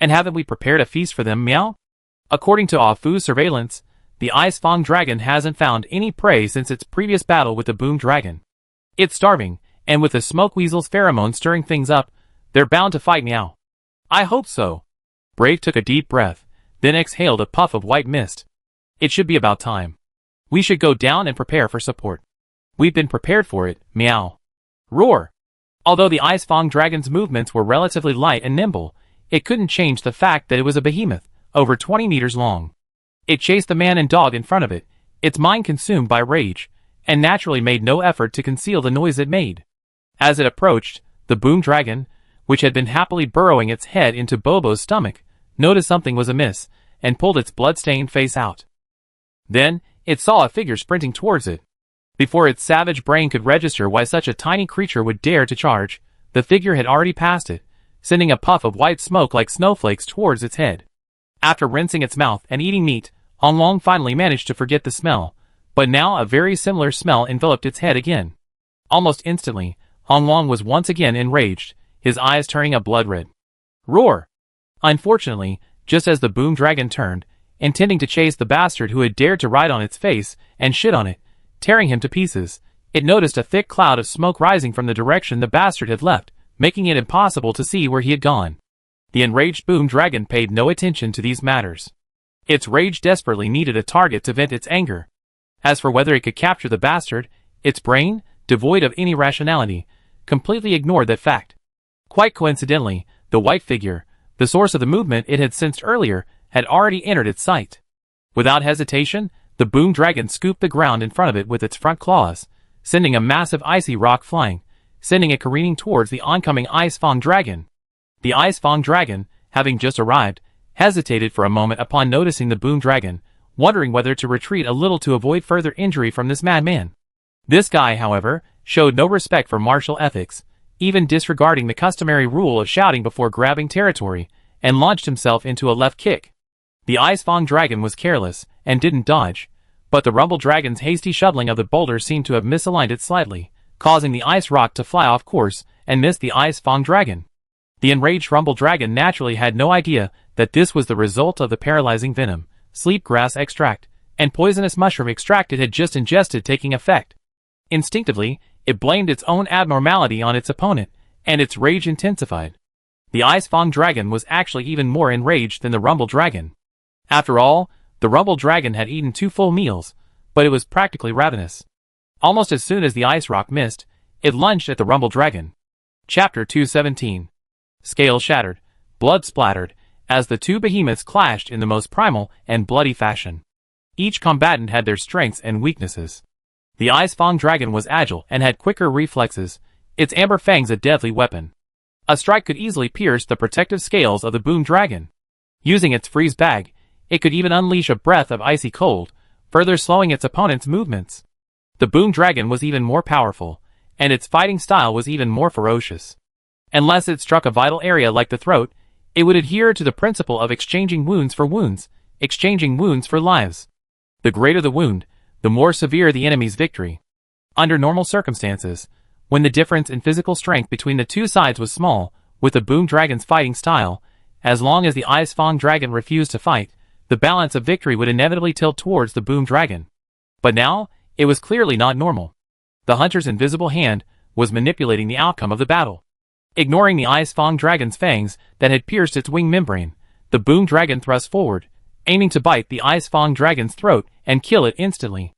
And haven't we prepared a feast for them, meow? According to Ah Fu's surveillance, the Ice Fang dragon hasn't found any prey since its previous battle with the Boom Dragon. It's starving, and with the smoke weasel's pheromones stirring things up, they're bound to fight, meow. I hope so. Brave took a deep breath, then exhaled a puff of white mist. It should be about time. We should go down and prepare for support. We've been prepared for it, meow. Roar! Although the Ice Fang dragon's movements were relatively light and nimble, it couldn't change the fact that it was a behemoth, over 20 meters long. It chased the man and dog in front of it, its mind consumed by rage, and naturally made no effort to conceal the noise it made. As it approached, the Boom Dragon, which had been happily burrowing its head into Bobo's stomach, noticed something was amiss, and pulled its blood-stained face out. Then, it saw a figure sprinting towards it. Before its savage brain could register why such a tiny creature would dare to charge, the figure had already passed it, sending a puff of white smoke like snowflakes towards its head. After rinsing its mouth and eating meat, Honglong finally managed to forget the smell, but now a very similar smell enveloped its head again. Almost instantly, Honglong was once again enraged, his eyes turning a blood red. Roar! Unfortunately, just as the boom dragon turned, intending to chase the bastard who had dared to ride on its face and shit on it, tearing him to pieces, it noticed a thick cloud of smoke rising from the direction the bastard had left, making it impossible to see where he had gone. The enraged boom dragon paid no attention to these matters. Its rage desperately needed a target to vent its anger. As for whether it could capture the bastard, its brain, devoid of any rationality, completely ignored that fact. Quite coincidentally, the white figure, the source of the movement it had sensed earlier, had already entered its sight. Without hesitation, the boom dragon scooped the ground in front of it with its front claws, sending a massive icy rock flying, sending it careening towards the oncoming Ice Fang dragon. The Ice Fang dragon, having just arrived, hesitated for a moment upon noticing the boom dragon, wondering whether to retreat a little to avoid further injury from this madman. This guy, however, showed no respect for martial ethics, even disregarding the customary rule of shouting before grabbing territory, and launched himself into a left kick. The Ice Fang dragon was careless, and didn't dodge, but the Rumble Dragon's hasty shoveling of the boulder seemed to have misaligned it slightly, causing the ice rock to fly off course and miss the Ice Fang dragon. The enraged Rumble Dragon naturally had no idea that this was the result of the paralyzing venom, sleep grass extract, and poisonous mushroom extract it had just ingested taking effect. Instinctively, it blamed its own abnormality on its opponent, and its rage intensified. The Ice Fang dragon was actually even more enraged than the Rumble Dragon. After all, the Rumble Dragon had eaten 2 full meals, but it was practically ravenous. Almost as soon as the ice rock missed, it lunged at the Rumble Dragon. Chapter 217. Scale shattered, blood splattered, as the two behemoths clashed in the most primal and bloody fashion. Each combatant had their strengths and weaknesses. The Ice Fang dragon was agile and had quicker reflexes, its amber fangs a deadly weapon. A strike could easily pierce the protective scales of the boom dragon. Using its freeze bag, it could even unleash a breath of icy cold, further slowing its opponent's movements. The boom dragon was even more powerful, and its fighting style was even more ferocious. Unless it struck a vital area like the throat, it would adhere to the principle of exchanging wounds for wounds, exchanging wounds for lives. The greater the wound, the more severe the enemy's victory. Under normal circumstances, when the difference in physical strength between the two sides was small, with the boom dragon's fighting style, as long as the Ice Fang dragon refused to fight, the balance of victory would inevitably tilt towards the boom dragon. But now, it was clearly not normal. The hunter's invisible hand was manipulating the outcome of the battle. Ignoring the Ice Fang dragon's fangs that had pierced its wing membrane, the boom dragon thrust forward, aiming to bite the Ice Fang dragon's throat and kill it instantly.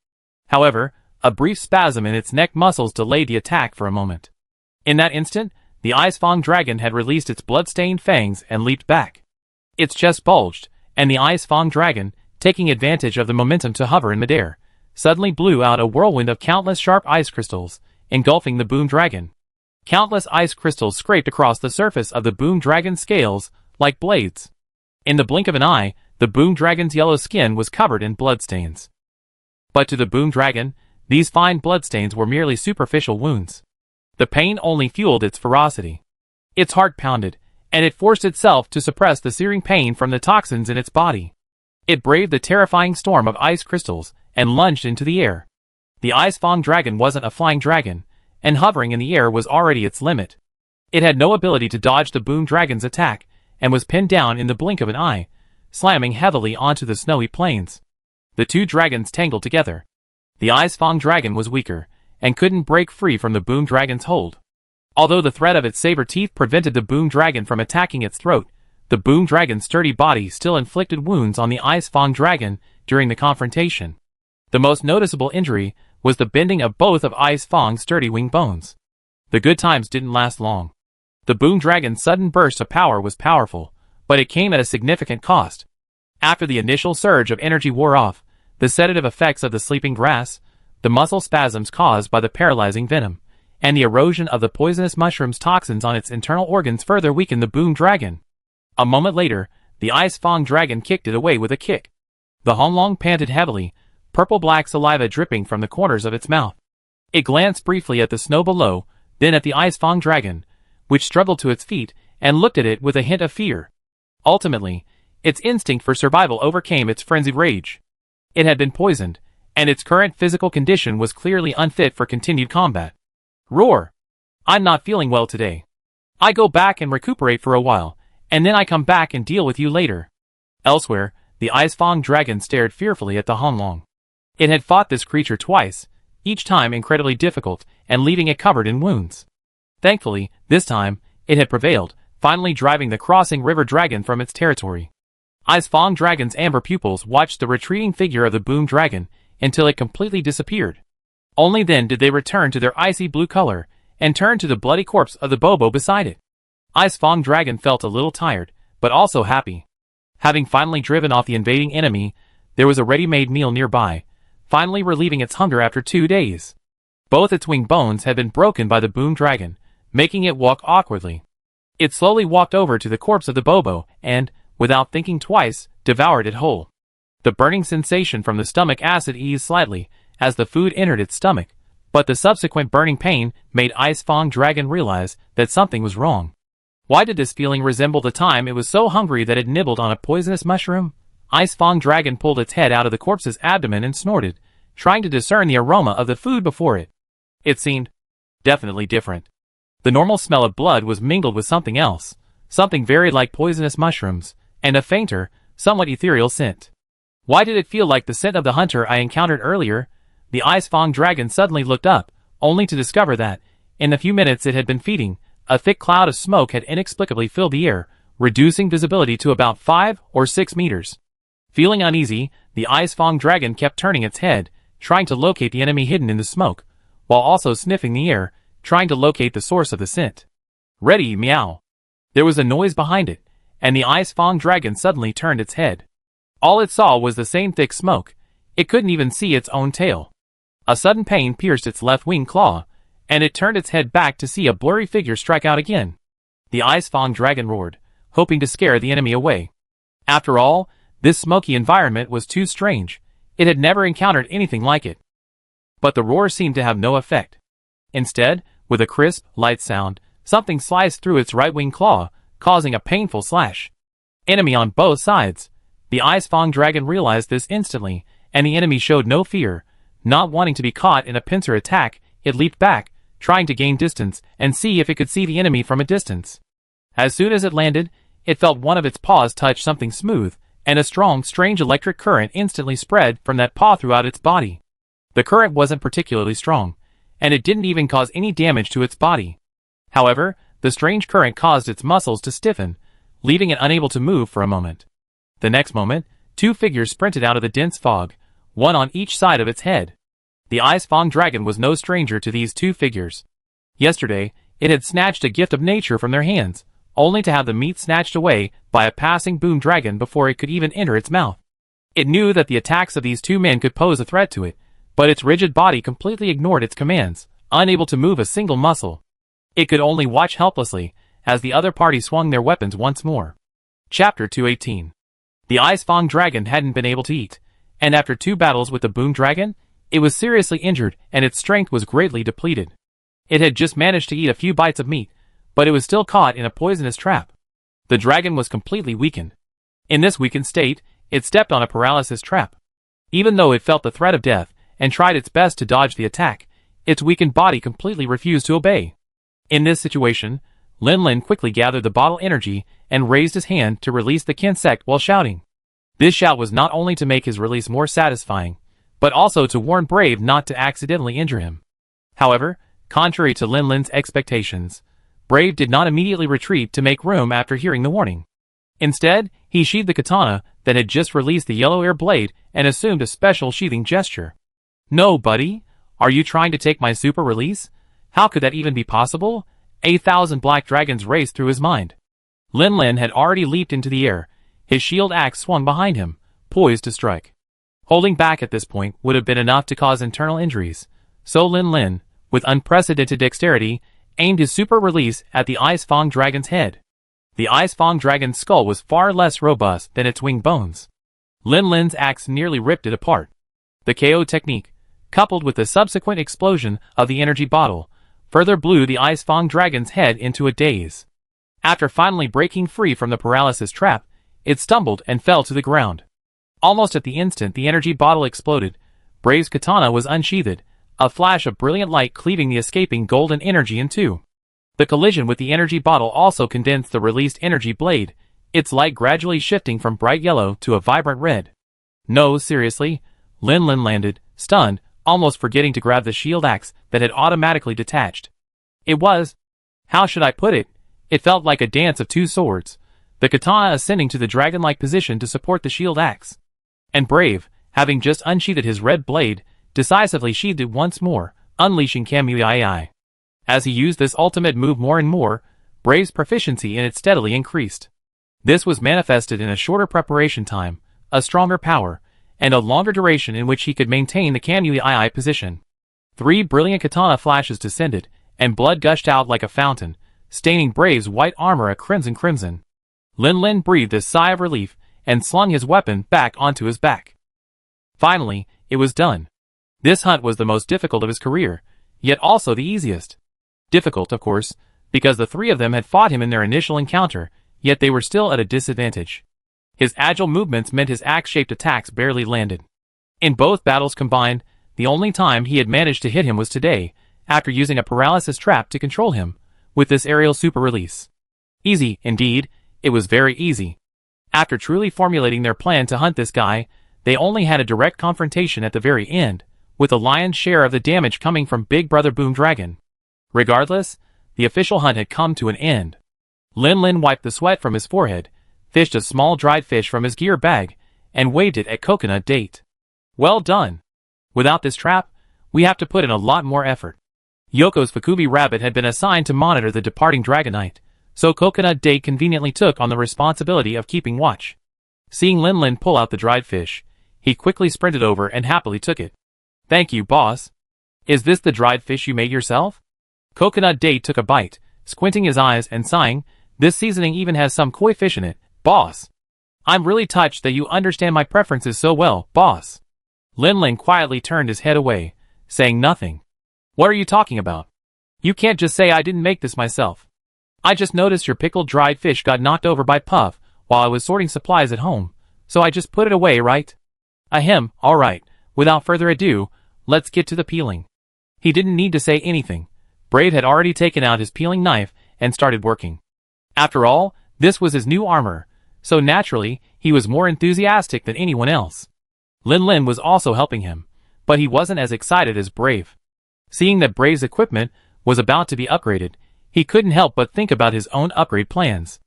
However, a brief spasm in its neck muscles delayed the attack for a moment. In that instant, the Ice Fang dragon had released its blood-stained fangs and leaped back. Its chest bulged, and the Ice Fang dragon, taking advantage of the momentum to hover in midair, suddenly blew out a whirlwind of countless sharp ice crystals, engulfing the boom dragon. Countless ice crystals scraped across the surface of the boom dragon's scales, like blades. In the blink of an eye, the boom dragon's yellow skin was covered in bloodstains. But to the boom dragon, these fine bloodstains were merely superficial wounds. The pain only fueled its ferocity. Its heart pounded, and it forced itself to suppress the searing pain from the toxins in its body. It braved the terrifying storm of ice crystals, and lunged into the air. The Ice Fang dragon wasn't a flying dragon, and hovering in the air was already its limit. It had no ability to dodge the boom dragon's attack, and was pinned down in the blink of an eye, slamming heavily onto the snowy plains. The two dragons tangled together. The Ice Fang dragon was weaker, and couldn't break free from the boom dragon's hold. Although the threat of its saber teeth prevented the boom dragon from attacking its throat, the boom dragon's sturdy body still inflicted wounds on the Ice Fang dragon during the confrontation. The most noticeable injury was the bending of both of Ice Fang's sturdy wing bones. The good times didn't last long. The boom dragon's sudden burst of power was powerful, but it came at a significant cost. After the initial surge of energy wore off, the sedative effects of the sleeping grass, the muscle spasms caused by the paralyzing venom, and the erosion of the poisonous mushroom's toxins on its internal organs further weakened the boom dragon. A moment later, the Ice Fang dragon kicked it away with a kick. The Honglong panted heavily, purple-black saliva dripping from the corners of its mouth. It glanced briefly at the snow below, then at the Ice Fang dragon, which struggled to its feet, and looked at it with a hint of fear. Ultimately, its instinct for survival overcame its frenzied rage. It had been poisoned, and its current physical condition was clearly unfit for continued combat. Roar! I'm not feeling well today. I go back and recuperate for a while, And then I come back and deal with you later. Elsewhere, the Ice Fang dragon stared fearfully at the Honglong. It had fought this creature twice, each time incredibly difficult and leaving it covered in wounds. Thankfully, this time, it had prevailed, finally driving the crossing river dragon from its territory. Ice Fang dragon's amber pupils watched the retreating figure of the boom dragon until it completely disappeared. Only then did they return to their icy blue color and turn to the bloody corpse of the Bobo beside it. Ice Fang dragon felt a little tired, but also happy. Having finally driven off the invading enemy, there was a ready-made meal nearby, finally relieving its hunger after 2 days. Both its wing bones had been broken by the boom dragon, making it walk awkwardly. It slowly walked over to the corpse of the Bobo and, without thinking twice, devoured it whole. The burning sensation from the stomach acid eased slightly as the food entered its stomach, but the subsequent burning pain made Ice Fang dragon realize that something was wrong. Why did this feeling resemble the time it was so hungry that it nibbled on a poisonous mushroom? Ice Fang dragon pulled its head out of the corpse's abdomen and snorted, trying to discern the aroma of the food before it. It seemed definitely different. The normal smell of blood was mingled with something else, something very like poisonous mushrooms, and a fainter, somewhat ethereal scent. Why did it feel like the scent of the hunter I encountered earlier? The Ice Fang dragon suddenly looked up, only to discover that, in the few minutes it had been feeding, a thick cloud of smoke had inexplicably filled the air, reducing visibility to about 5 or 6 meters. Feeling uneasy, the Ice Fang dragon kept turning its head, trying to locate the enemy hidden in the smoke, while also sniffing the air, trying to locate the source of the scent. Ready, meow. There was a noise behind it, and the Ice Fang dragon suddenly turned its head. All it saw was the same thick smoke. It couldn't even see its own tail. A sudden pain pierced its left wing claw, and it turned its head back to see a blurry figure strike out again. The Ice Fang dragon roared, hoping to scare the enemy away. After all, this smoky environment was too strange. It had never encountered anything like it. But the roar seemed to have no effect. Instead, with a crisp, light sound, something sliced through its right wing claw, causing a painful slash. Enemy on both sides. The Ice Fang dragon realized this instantly, and the enemy showed no fear. Not wanting to be caught in a pincer attack, it leaped back, trying to gain distance and see if it could see the enemy from a distance. As soon as it landed, it felt one of its paws touch something smooth, and a strong, strange electric current instantly spread from that paw throughout its body. The current wasn't particularly strong, and it didn't even cause any damage to its body. However, the strange current caused its muscles to stiffen, leaving it unable to move for a moment. The next moment, 2 figures sprinted out of the dense fog, one on each side of its head. The Ice Fang dragon was no stranger to these 2 figures. Yesterday, it had snatched a gift of nature from their hands, only to have the meat snatched away by a passing boom dragon before it could even enter its mouth. It knew that the attacks of these 2 men could pose a threat to it, but its rigid body completely ignored its commands, unable to move a single muscle. It could only watch helplessly, as the other party swung their weapons once more. Chapter 218. The Ice Fang dragon hadn't been able to eat, and after 2 battles with the boom dragon, it was seriously injured and its strength was greatly depleted. It had just managed to eat a few bites of meat, but it was still caught in a poisonous trap. The dragon was completely weakened. In this weakened state, it stepped on a paralysis trap. Even though it felt the threat of death and tried its best to dodge the attack, its weakened body completely refused to obey. In this situation, Lin Lin quickly gathered the bottle energy and raised his hand to release the insect while shouting. This shout was not only to make his release more satisfying, but also to warn Brave not to accidentally injure him. However, contrary to Lin Lin's expectations, Brave did not immediately retreat to make room after hearing the warning. Instead, he sheathed the katana that had just released the yellow air blade and assumed a special sheathing gesture. No, buddy. Are you trying to take my super release? How could that even be possible? 1,000 black dragons raced through his mind. Lin Lin had already leaped into the air. His shield axe swung behind him, poised to strike. Holding back at this point would have been enough to cause internal injuries, so Lin Lin, with unprecedented dexterity, aimed his super release at the Ice Fang dragon's head. The Ice Fang dragon's skull was far less robust than its wing bones. Lin Lin's axe nearly ripped it apart. The KO technique, coupled with the subsequent explosion of the energy bottle, further blew the Ice Fang dragon's head into a daze. After finally breaking free from the paralysis trap, it stumbled and fell to the ground. Almost at the instant the energy bottle exploded, Brave's katana was unsheathed, a flash of brilliant light cleaving the escaping golden energy in 2. The collision with the energy bottle also condensed the released energy blade, its light gradually shifting from bright yellow to a vibrant red. No, seriously, Lin Lin landed, stunned, almost forgetting to grab the shield axe that had automatically detached. It was, how should I put it? It felt like a dance of two swords, the katana ascending to the dragon-like position to support the shield axe. And Brave, having just unsheathed his red blade, decisively sheathed it once more, unleashing Kamui. As he used this ultimate move more and more, Brave's proficiency in it steadily increased. This was manifested in a shorter preparation time, a stronger power, and a longer duration in which he could maintain the Kamui position. 3 brilliant katana flashes descended, and blood gushed out like a fountain, staining Brave's white armor a crimson. Lin Lin breathed a sigh of relief, and slung his weapon back onto his back. Finally, it was done. This hunt was the most difficult of his career, yet also the easiest. Difficult, of course, because the 3 of them had fought him in their initial encounter, yet they were still at a disadvantage. His agile movements meant his axe-shaped attacks barely landed. In both battles combined, the only time he had managed to hit him was today, after using a paralysis trap to control him, with this aerial super release. Easy, indeed, it was very easy. After truly formulating their plan to hunt this guy, they only had a direct confrontation at the very end, with the lion's share of the damage coming from Big Brother Boom Dragon. Regardless, the official hunt had come to an end. Lin Lin wiped the sweat from his forehead, fished a small dried fish from his gear bag, and waved it at Coconut Date. Well done. Without this trap, we have to put in a lot more effort. Yoko's Fukubi rabbit had been assigned to monitor the departing Dragonite, so Coconut Date conveniently took on the responsibility of keeping watch. Seeing Lin Lin pull out the dried fish, he quickly sprinted over and happily took it. Thank you, boss. Is this the dried fish you made yourself? Coconut Date took a bite, squinting his eyes and sighing, this seasoning even has some koi fish in it, boss. I'm really touched that you understand my preferences so well, boss. Lin Lin quietly turned his head away, saying nothing. What are you talking about? You can't just say I didn't make this myself. I just noticed your pickled dried fish got knocked over by Puff while I was sorting supplies at home, so I just put it away, right? Ahem, alright, without further ado, let's get to the peeling. He didn't need to say anything. Brave had already taken out his peeling knife and started working. After all, this was his new armor, so naturally, he was more enthusiastic than anyone else. Lin Lin was also helping him, but he wasn't as excited as Brave. Seeing that Brave's equipment was about to be upgraded, he couldn't help but think about his own upgrade plans.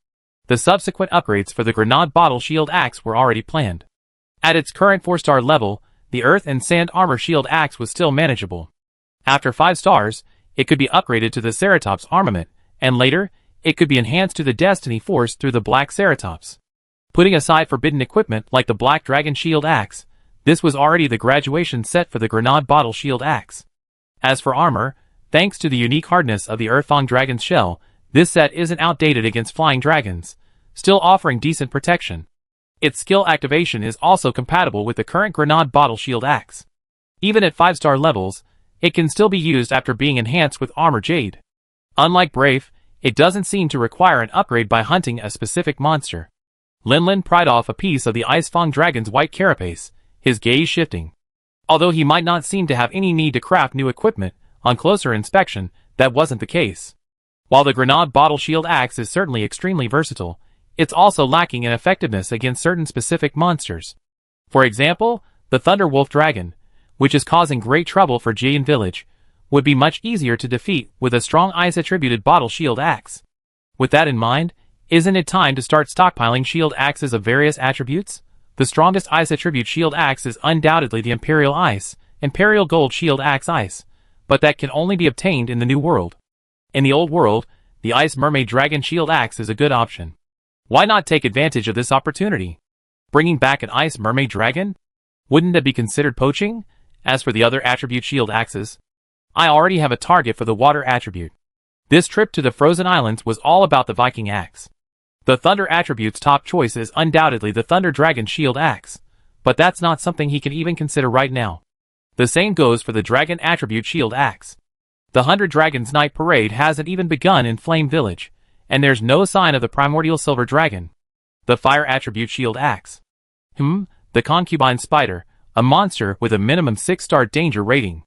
The subsequent upgrades for the Grenade Bottle Shield Axe were already planned. At its current 4-star level, the Earth and Sand Armor Shield Axe was still manageable. After 5 stars, it could be upgraded to the Ceratops armament, and later, it could be enhanced to the Destiny Force through the Black Ceratops. Putting aside forbidden equipment like the Black Dragon Shield Axe, this was already the graduation set for the Grenade Bottle Shield Axe. As for armor, thanks to the unique hardness of the Earthfang Dragon's shell, this set isn't outdated against flying dragons, still offering decent protection. Its skill activation is also compatible with the current Grenade Bottle Shield Axe. Even at 5-star levels, it can still be used after being enhanced with Armor Jade. Unlike Brave, it doesn't seem to require an upgrade by hunting a specific monster. Lin Lin pried off a piece of the Icefang Dragon's white carapace, his gaze shifting. Although he might not seem to have any need to craft new equipment, on closer inspection, that wasn't the case. While the Grenade Bottle Shield Axe is certainly extremely versatile, it's also lacking in effectiveness against certain specific monsters. For example, the Thunderwolf Dragon, which is causing great trouble for Jian Village, would be much easier to defeat with a strong ice-attributed Bottle Shield Axe. With that in mind, isn't it time to start stockpiling shield axes of various attributes? The strongest ice attribute shield axe is undoubtedly the Imperial Ice, Imperial Gold Shield Axe Ice, but that can only be obtained in the New World. In the Old World, the Ice Mermaid Dragon Shield Axe is a good option. Why not take advantage of this opportunity? Bringing back an Ice Mermaid Dragon? Wouldn't that be considered poaching? As for the other attribute shield axes, I already have a target for the water attribute. This trip to the Frozen Islands was all about the Viking Axe. The Thunder attribute's top choice is undoubtedly the Thunder Dragon Shield Axe, but that's not something he can even consider right now. The same goes for the Dragon attribute Shield Axe. The 100 Dragons Night Parade hasn't even begun in Flame Village, and there's no sign of the Primordial Silver Dragon. The Fire attribute Shield Axe. The Concubine Spider, a monster with a minimum 6-star danger rating.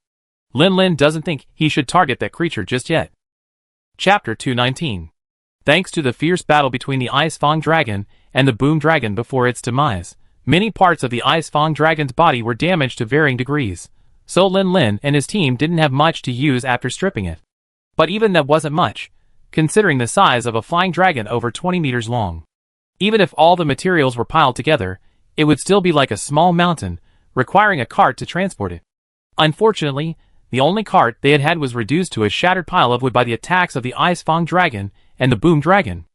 Lin Lin doesn't think he should target that creature just yet. Chapter 219. Thanks to the fierce battle between the Ice Fang Dragon and the Boom Dragon before its demise, many parts of the Ice Fang Dragon's body were damaged to varying degrees, so Lin Lin and his team didn't have much to use after stripping it. But even that wasn't much, considering the size of a flying dragon over 20 meters long. Even if all the materials were piled together, it would still be like a small mountain, requiring a cart to transport it. Unfortunately, the only cart they had was reduced to a shattered pile of wood by the attacks of the Ice Fang Dragon and the Boom Dragon.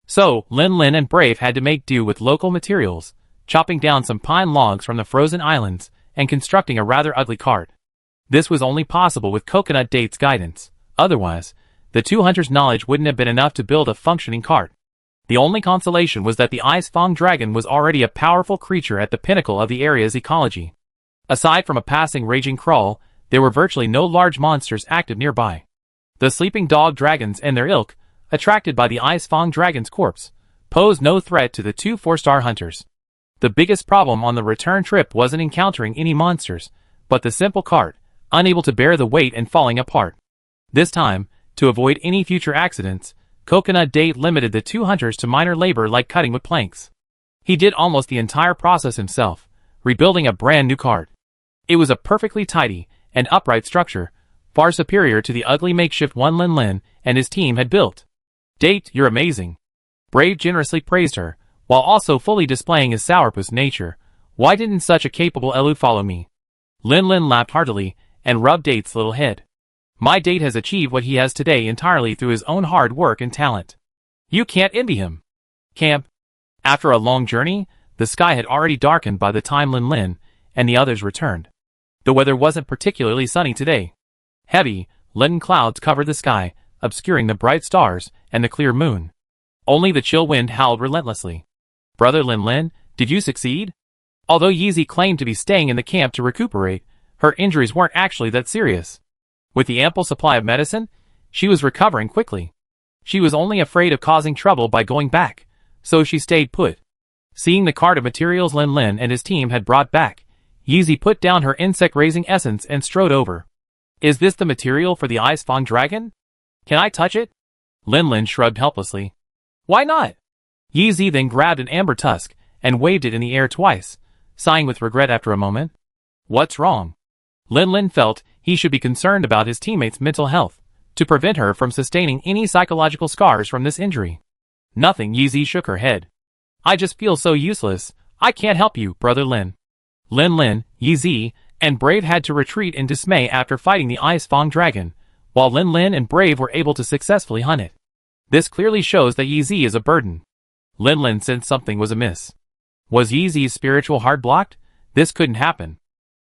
So, Lin Lin and Brave had to make do with local materials, chopping down some pine logs from the frozen islands and constructing a rather ugly cart. This was only possible with Coconut Date's guidance. Otherwise, the two hunters' knowledge wouldn't have been enough to build a functioning cart. The only consolation was that the Ice Fang Dragon was already a powerful creature at the pinnacle of the area's ecology. Aside from a passing raging crawl, there were virtually no large monsters active nearby. The sleeping dog dragons and their ilk, attracted by the Ice Fang Dragon's corpse, posed no threat to the two 4-star hunters. The biggest problem on the return trip wasn't encountering any monsters, but the simple cart, unable to bear the weight and falling apart. This time, to avoid any future accidents, Coconut Date limited the two hunters to minor labor like cutting wood planks. He did almost the entire process himself, rebuilding a brand new cart. It was a perfectly tidy and upright structure, far superior to the ugly makeshift one Lin Lin and his team had built. Date, you're amazing. Brave generously praised her, while also fully displaying his sourpuss nature. Why didn't such a capable Elu follow me? Lin Lin laughed heartily and rubbed Date's little head. My Date has achieved what he has today entirely through his own hard work and talent. You can't envy him. Camp. After a long journey, the sky had already darkened by the time Lin Lin and the others returned. The weather wasn't particularly sunny today. Heavy, leaden clouds covered the sky, obscuring the bright stars and the clear moon. Only the chill wind howled relentlessly. Brother Lin Lin, did you succeed? Although Yeezy claimed to be staying in the camp to recuperate, her injuries weren't actually that serious. With the ample supply of medicine, she was recovering quickly. She was only afraid of causing trouble by going back, so she stayed put. Seeing the cart of materials Lin Lin and his team had brought back, Yeezy put down her insect-raising essence and strode over. Is this the material for the Ice Fang Dragon? Can I touch it? Lin Lin shrugged helplessly. Why not? Yeezy then grabbed an amber tusk and waved it in the air twice, sighing with regret after a moment. What's wrong? Lin Lin felt he should be concerned about his teammate's mental health, to prevent her from sustaining any psychological scars from this injury. Nothing, Yeezy shook her head. I just feel so useless, I can't help you, Brother Lin. Lin Lin, Yeezy, and Brave had to retreat in dismay after fighting the Ice Fang Dragon, while Lin Lin and Brave were able to successfully hunt it. This clearly shows that Yeezy is a burden. Lin Lin sensed something was amiss. Was Yeezy's spiritual heart blocked? This couldn't happen.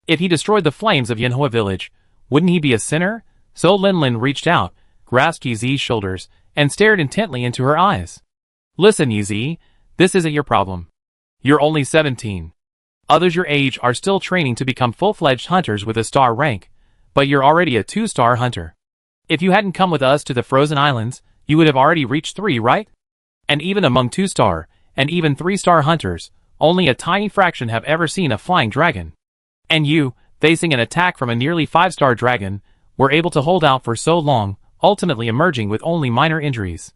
If he destroyed the flames of Yanhua village, wouldn't he be a sinner? So Lin Lin reached out, grasped Yeezy's shoulders, and stared intently into her eyes. Listen, Yeezy, this isn't your problem. You're only 17. Others your age are still training to become full-fledged hunters with a star rank, but you're already a 2-star hunter. If you hadn't come with us to the Frozen Islands, you would have already reached 3, right? And even among 2-star, and even 3-star hunters, only a tiny fraction have ever seen a flying dragon. And you, facing an attack from a nearly 5-star dragon, were able to hold out for so long, ultimately emerging with only minor injuries.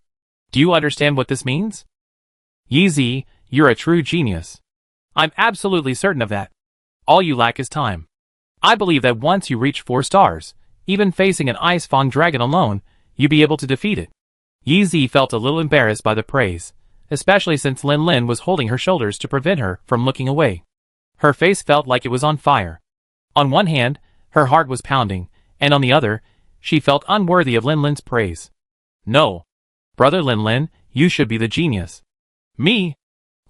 Do you understand what this means? Yeezy, you're a true genius. I'm absolutely certain of that. All you lack is time. I believe that once you reach 4 stars, even facing an Ice Fang Dragon alone, you'd be able to defeat it. Yeezy felt a little embarrassed by the praise, especially since Lin Lin was holding her shoulders to prevent her from looking away. Her face felt like it was on fire. On one hand, her heart was pounding, and on the other, she felt unworthy of Lin Lin's praise. No. Brother Lin Lin, you should be the genius. Me?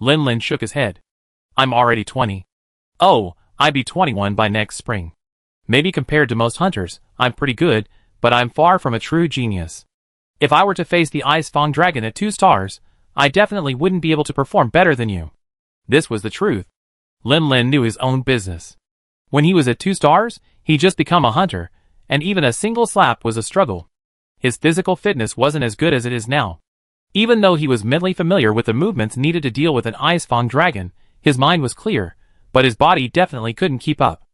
Lin Lin shook his head. I'm already 20. Oh, I'd be 21 by next spring. Maybe compared to most hunters, I'm pretty good, but I'm far from a true genius. If I were to face the Ice Fang Dragon at 2 stars, I definitely wouldn't be able to perform better than you. This was the truth. Lin Lin knew his own business. When he was at 2 stars, he'd just become a hunter, and even a single slap was a struggle. His physical fitness wasn't as good as it is now. Even though he was mentally familiar with the movements needed to deal with an Ice Fang Dragon, his mind was clear, but his body definitely couldn't keep up.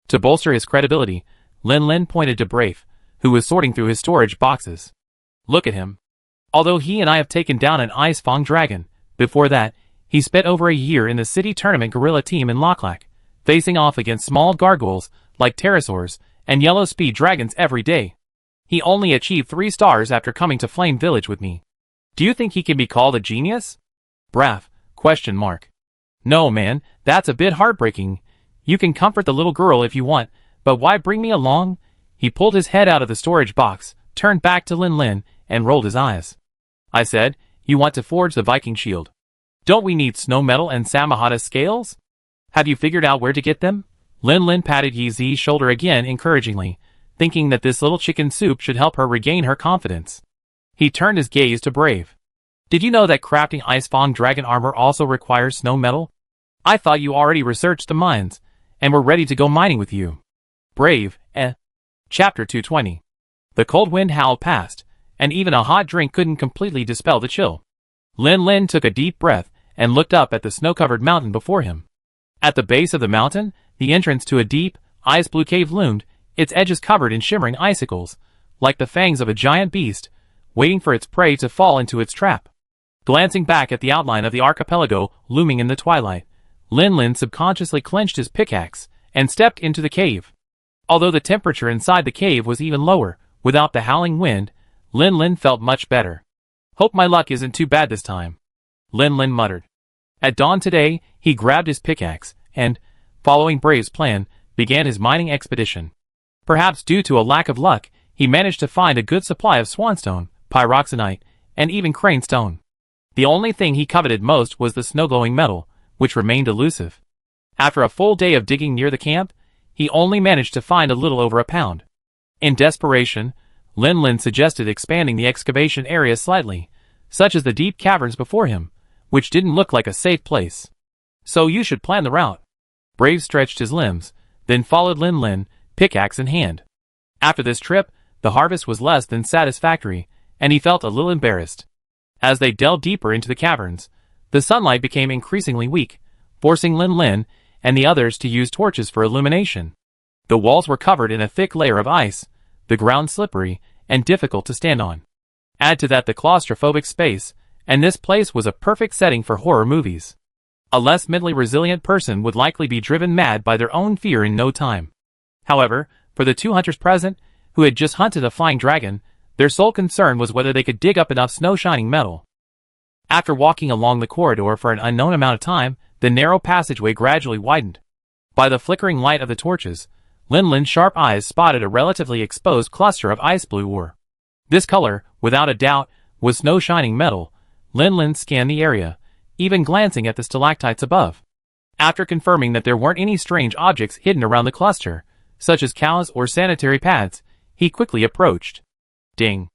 To bolster his credibility, Lin Lin pointed to Brave, who was sorting through his storage boxes. Look at him. Although he and I have taken down an Ice Fang dragon, before that, he spent over a year in the city tournament gorilla team in Loklak, facing off against small gargoyles like pterosaurs and yellow speed dragons every day. He only achieved 3 stars after coming to Flame Village with me. Do you think he can be called a genius? Braff, ? No man, that's a bit heartbreaking. You can comfort the little girl if you want, but why bring me along? He pulled his head out of the storage box, turned back to Lin Lin, and rolled his eyes. I said, you want to forge the Viking shield. Don't we need snow metal and Samahata scales? Have you figured out where to get them? Lin Lin patted Yi Zi's shoulder again encouragingly, thinking that this little chicken soup should help her regain her confidence. He turned his gaze to Brave. Did you know that crafting Ice Fang dragon armor also requires snow metal? I thought you already researched the mines, and were ready to go mining with you. Brave, Chapter 220. The cold wind howled past, and even a hot drink couldn't completely dispel the chill. Lin Lin took a deep breath and looked up at the snow-covered mountain before him. At the base of the mountain, the entrance to a deep, ice-blue cave loomed, its edges covered in shimmering icicles, like the fangs of a giant beast, waiting for its prey to fall into its trap. Glancing back at the outline of the archipelago looming in the twilight, Lin Lin subconsciously clenched his pickaxe and stepped into the cave. Although the temperature inside the cave was even lower, without the howling wind, Lin Lin felt much better. Hope my luck isn't too bad this time, Lin Lin muttered. At dawn today, he grabbed his pickaxe and, following Brave's plan, began his mining expedition. Perhaps due to a lack of luck, he managed to find a good supply of swanstone, pyroxenite, and even crane stone. The only thing he coveted most was the snow-glowing metal, which remained elusive. After a full day of digging near the camp, he only managed to find a little over a pound. In desperation, Lin Lin suggested expanding the excavation area slightly, such as the deep caverns before him, which didn't look like a safe place. So you should plan the route. Brave stretched his limbs, then followed Lin Lin, pickaxe in hand. After this trip, the harvest was less than satisfactory, and he felt a little embarrassed. As they delved deeper into the caverns, the sunlight became increasingly weak, forcing Lin Lin and the others to use torches for illumination. The walls were covered in a thick layer of ice, the ground slippery and difficult to stand on. Add to that the claustrophobic space, and this place was a perfect setting for horror movies. A less mentally resilient person would likely be driven mad by their own fear in no time. However, for the 2 hunters present, who had just hunted a flying dragon, their sole concern was whether they could dig up enough snow-shining metal. After walking along the corridor for an unknown amount of time, the narrow passageway gradually widened. By the flickering light of the torches, Lin Lin's sharp eyes spotted a relatively exposed cluster of ice-blue ore. This color, without a doubt, was snow-shining metal. Lin Lin scanned the area, even glancing at the stalactites above. After confirming that there weren't any strange objects hidden around the cluster, such as cows or sanitary pads, he quickly approached. Ding!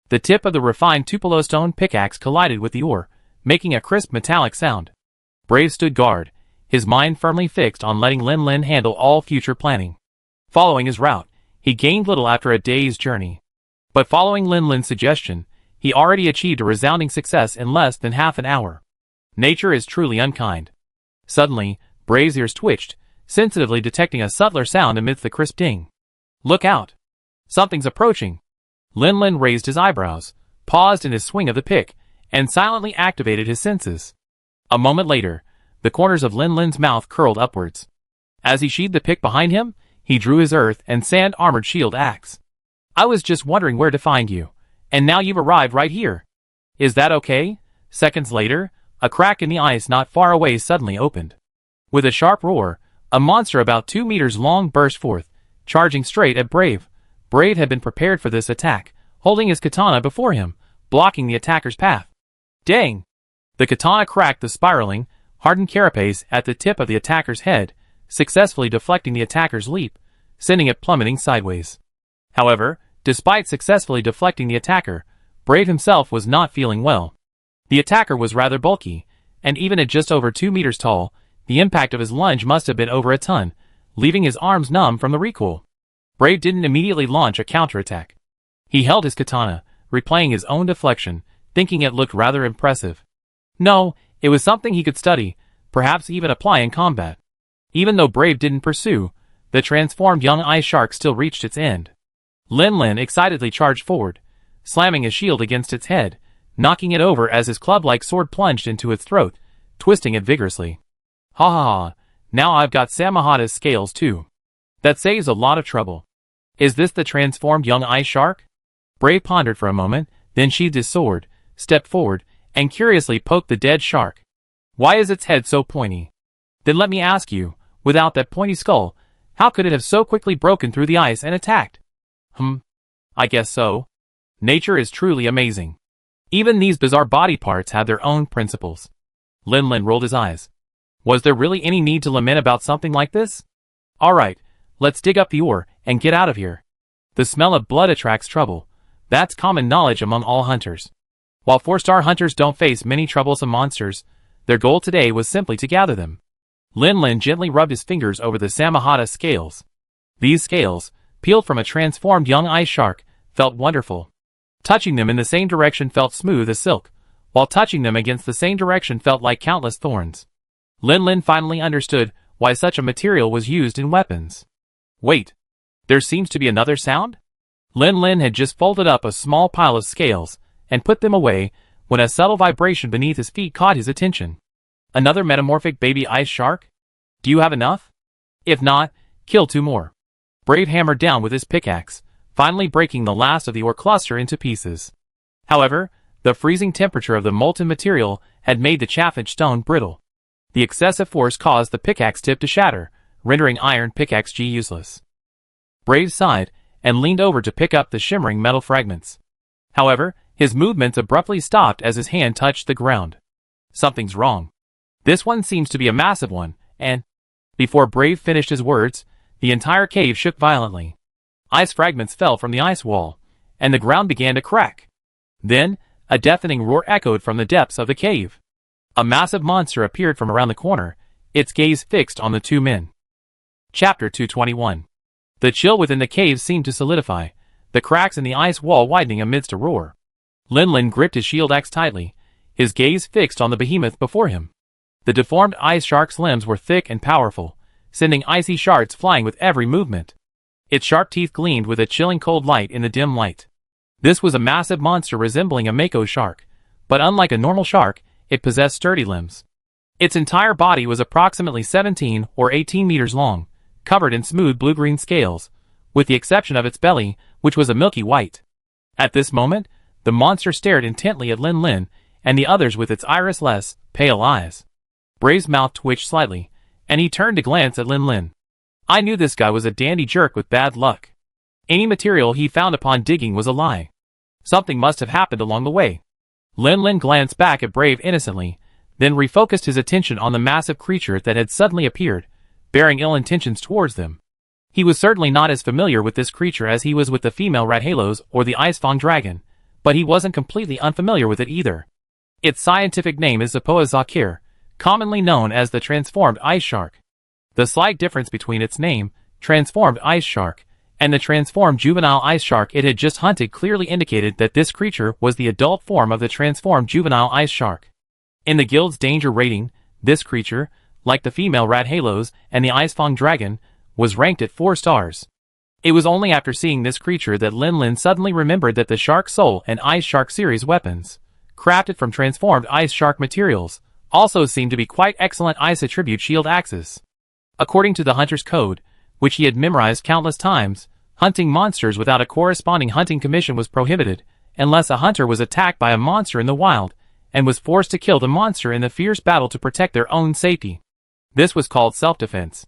The tip of the refined Tupelo stone pickaxe collided with the ore, making a crisp metallic sound. Brave stood guard, his mind firmly fixed on letting Lin Lin handle all future planning. Following his route, he gained little after a day's journey. But following Lin Lin's suggestion, he already achieved a resounding success in less than half an hour. Nature is truly unkind. Suddenly, Brave's ears twitched, sensitively detecting a subtler sound amidst the crisp ding. Look out! Something's approaching! Lin Lin raised his eyebrows, paused in his swing of the pick, and silently activated his senses. A moment later, the corners of Lin Lin's mouth curled upwards. As he sheathed the pick behind him, he drew his earth and sand armored shield axe. I was just wondering where to find you, and now you've arrived right here. Is that okay? Seconds later, a crack in the ice not far away suddenly opened. With a sharp roar, a monster about 2 meters long burst forth, charging straight at Brave. Brave had been prepared for this attack, holding his katana before him, blocking the attacker's path. Dang! The katana cracked the spiraling, hardened carapace at the tip of the attacker's head, successfully deflecting the attacker's leap, sending it plummeting sideways. However, despite successfully deflecting the attacker, Brave himself was not feeling well. The attacker was rather bulky, and even at just over 2 meters tall, the impact of his lunge must have been over a ton, leaving his arms numb from the recoil. Brave didn't immediately launch a counterattack. He held his katana, replaying his own deflection, thinking it looked rather impressive. No, it was something he could study, perhaps even apply in combat. Even though Brave didn't pursue, the transformed young ice shark still reached its end. Lin Lin excitedly charged forward, slamming his shield against its head, knocking it over as his club-like sword plunged into its throat, twisting it vigorously. Ha ha ha, now I've got Samahata's scales too. That saves a lot of trouble. Is this the transformed young ice shark? Brave pondered for a moment, then sheathed his sword, stepped forward, and curiously poked the dead shark. Why is its head so pointy? Then let me ask you, without that pointy skull, how could it have so quickly broken through the ice and attacked? I guess so. Nature is truly amazing. Even these bizarre body parts have their own principles. Lin Lin rolled his eyes. Was there really any need to lament about something like this? Alright, let's dig up the ore and get out of here. The smell of blood attracts trouble. That's common knowledge among all hunters. While 4-star hunters don't face many troublesome monsters, their goal today was simply to gather them. Lin Lin gently rubbed his fingers over the Samahata scales. These scales, peeled from a transformed young ice shark, felt wonderful. Touching them in the same direction felt smooth as silk, while touching them against the same direction felt like countless thorns. Lin Lin finally understood why such a material was used in weapons. Wait, there seems to be another sound? Lin Lin had just folded up a small pile of scales and put them away when a subtle vibration beneath his feet caught his attention. Another metamorphic baby ice shark? Do you have enough? If not, kill 2 more. Brave hammered down with his pickaxe, finally breaking the last of the ore cluster into pieces. However, the freezing temperature of the molten material had made the chaffinch stone brittle. The excessive force caused the pickaxe tip to shatter, rendering iron pickaxe useless. Brave sighed and leaned over to pick up the shimmering metal fragments. However, his movements abruptly stopped as his hand touched the ground. Something's wrong. This one seems to be a massive one, and... Before Brave finished his words, the entire cave shook violently. Ice fragments fell from the ice wall, and the ground began to crack. Then, a deafening roar echoed from the depths of the cave. A massive monster appeared from around the corner, its gaze fixed on the 2 men. Chapter 221. The chill within the cave seemed to solidify, the cracks in the ice wall widening amidst a roar. Lin Lin gripped his shield axe tightly, his gaze fixed on the behemoth before him. The deformed ice shark's limbs were thick and powerful, sending icy shards flying with every movement. Its sharp teeth gleamed with a chilling cold light in the dim light. This was a massive monster resembling a mako shark, but unlike a normal shark, it possessed sturdy limbs. Its entire body was approximately 17 or 18 meters long, covered in smooth blue-green scales, with the exception of its belly, which was a milky white. At this moment, the monster stared intently at Lin Lin and the others with its iris-less, pale eyes. Brave's mouth twitched slightly, and he turned to glance at Lin Lin. I knew this guy was a dandy jerk with bad luck. Any material he found upon digging was a lie. Something must have happened along the way. Lin Lin glanced back at Brave innocently, then refocused his attention on the massive creature that had suddenly appeared, bearing ill intentions towards them. He was certainly not as familiar with this creature as he was with the female rat halos or the ice fang dragon, but he wasn't completely unfamiliar with it either. Its scientific name is Zapoa Zakir, commonly known as the transformed ice shark. The slight difference between its name, transformed ice shark, and the transformed juvenile ice shark it had just hunted clearly indicated that this creature was the adult form of the transformed juvenile ice shark. In the guild's danger rating, this creature, like the female rat halos and the ice fang dragon, was ranked at 4 stars. It was only after seeing this creature that Lin Lin suddenly remembered that the Shark Soul and Ice Shark series weapons, crafted from transformed ice shark materials, also seemed to be quite excellent ice attribute shield axes. According to the hunter's code, which he had memorized countless times, hunting monsters without a corresponding hunting commission was prohibited, unless a hunter was attacked by a monster in the wild, and was forced to kill the monster in the fierce battle to protect their own safety. This was called self-defense.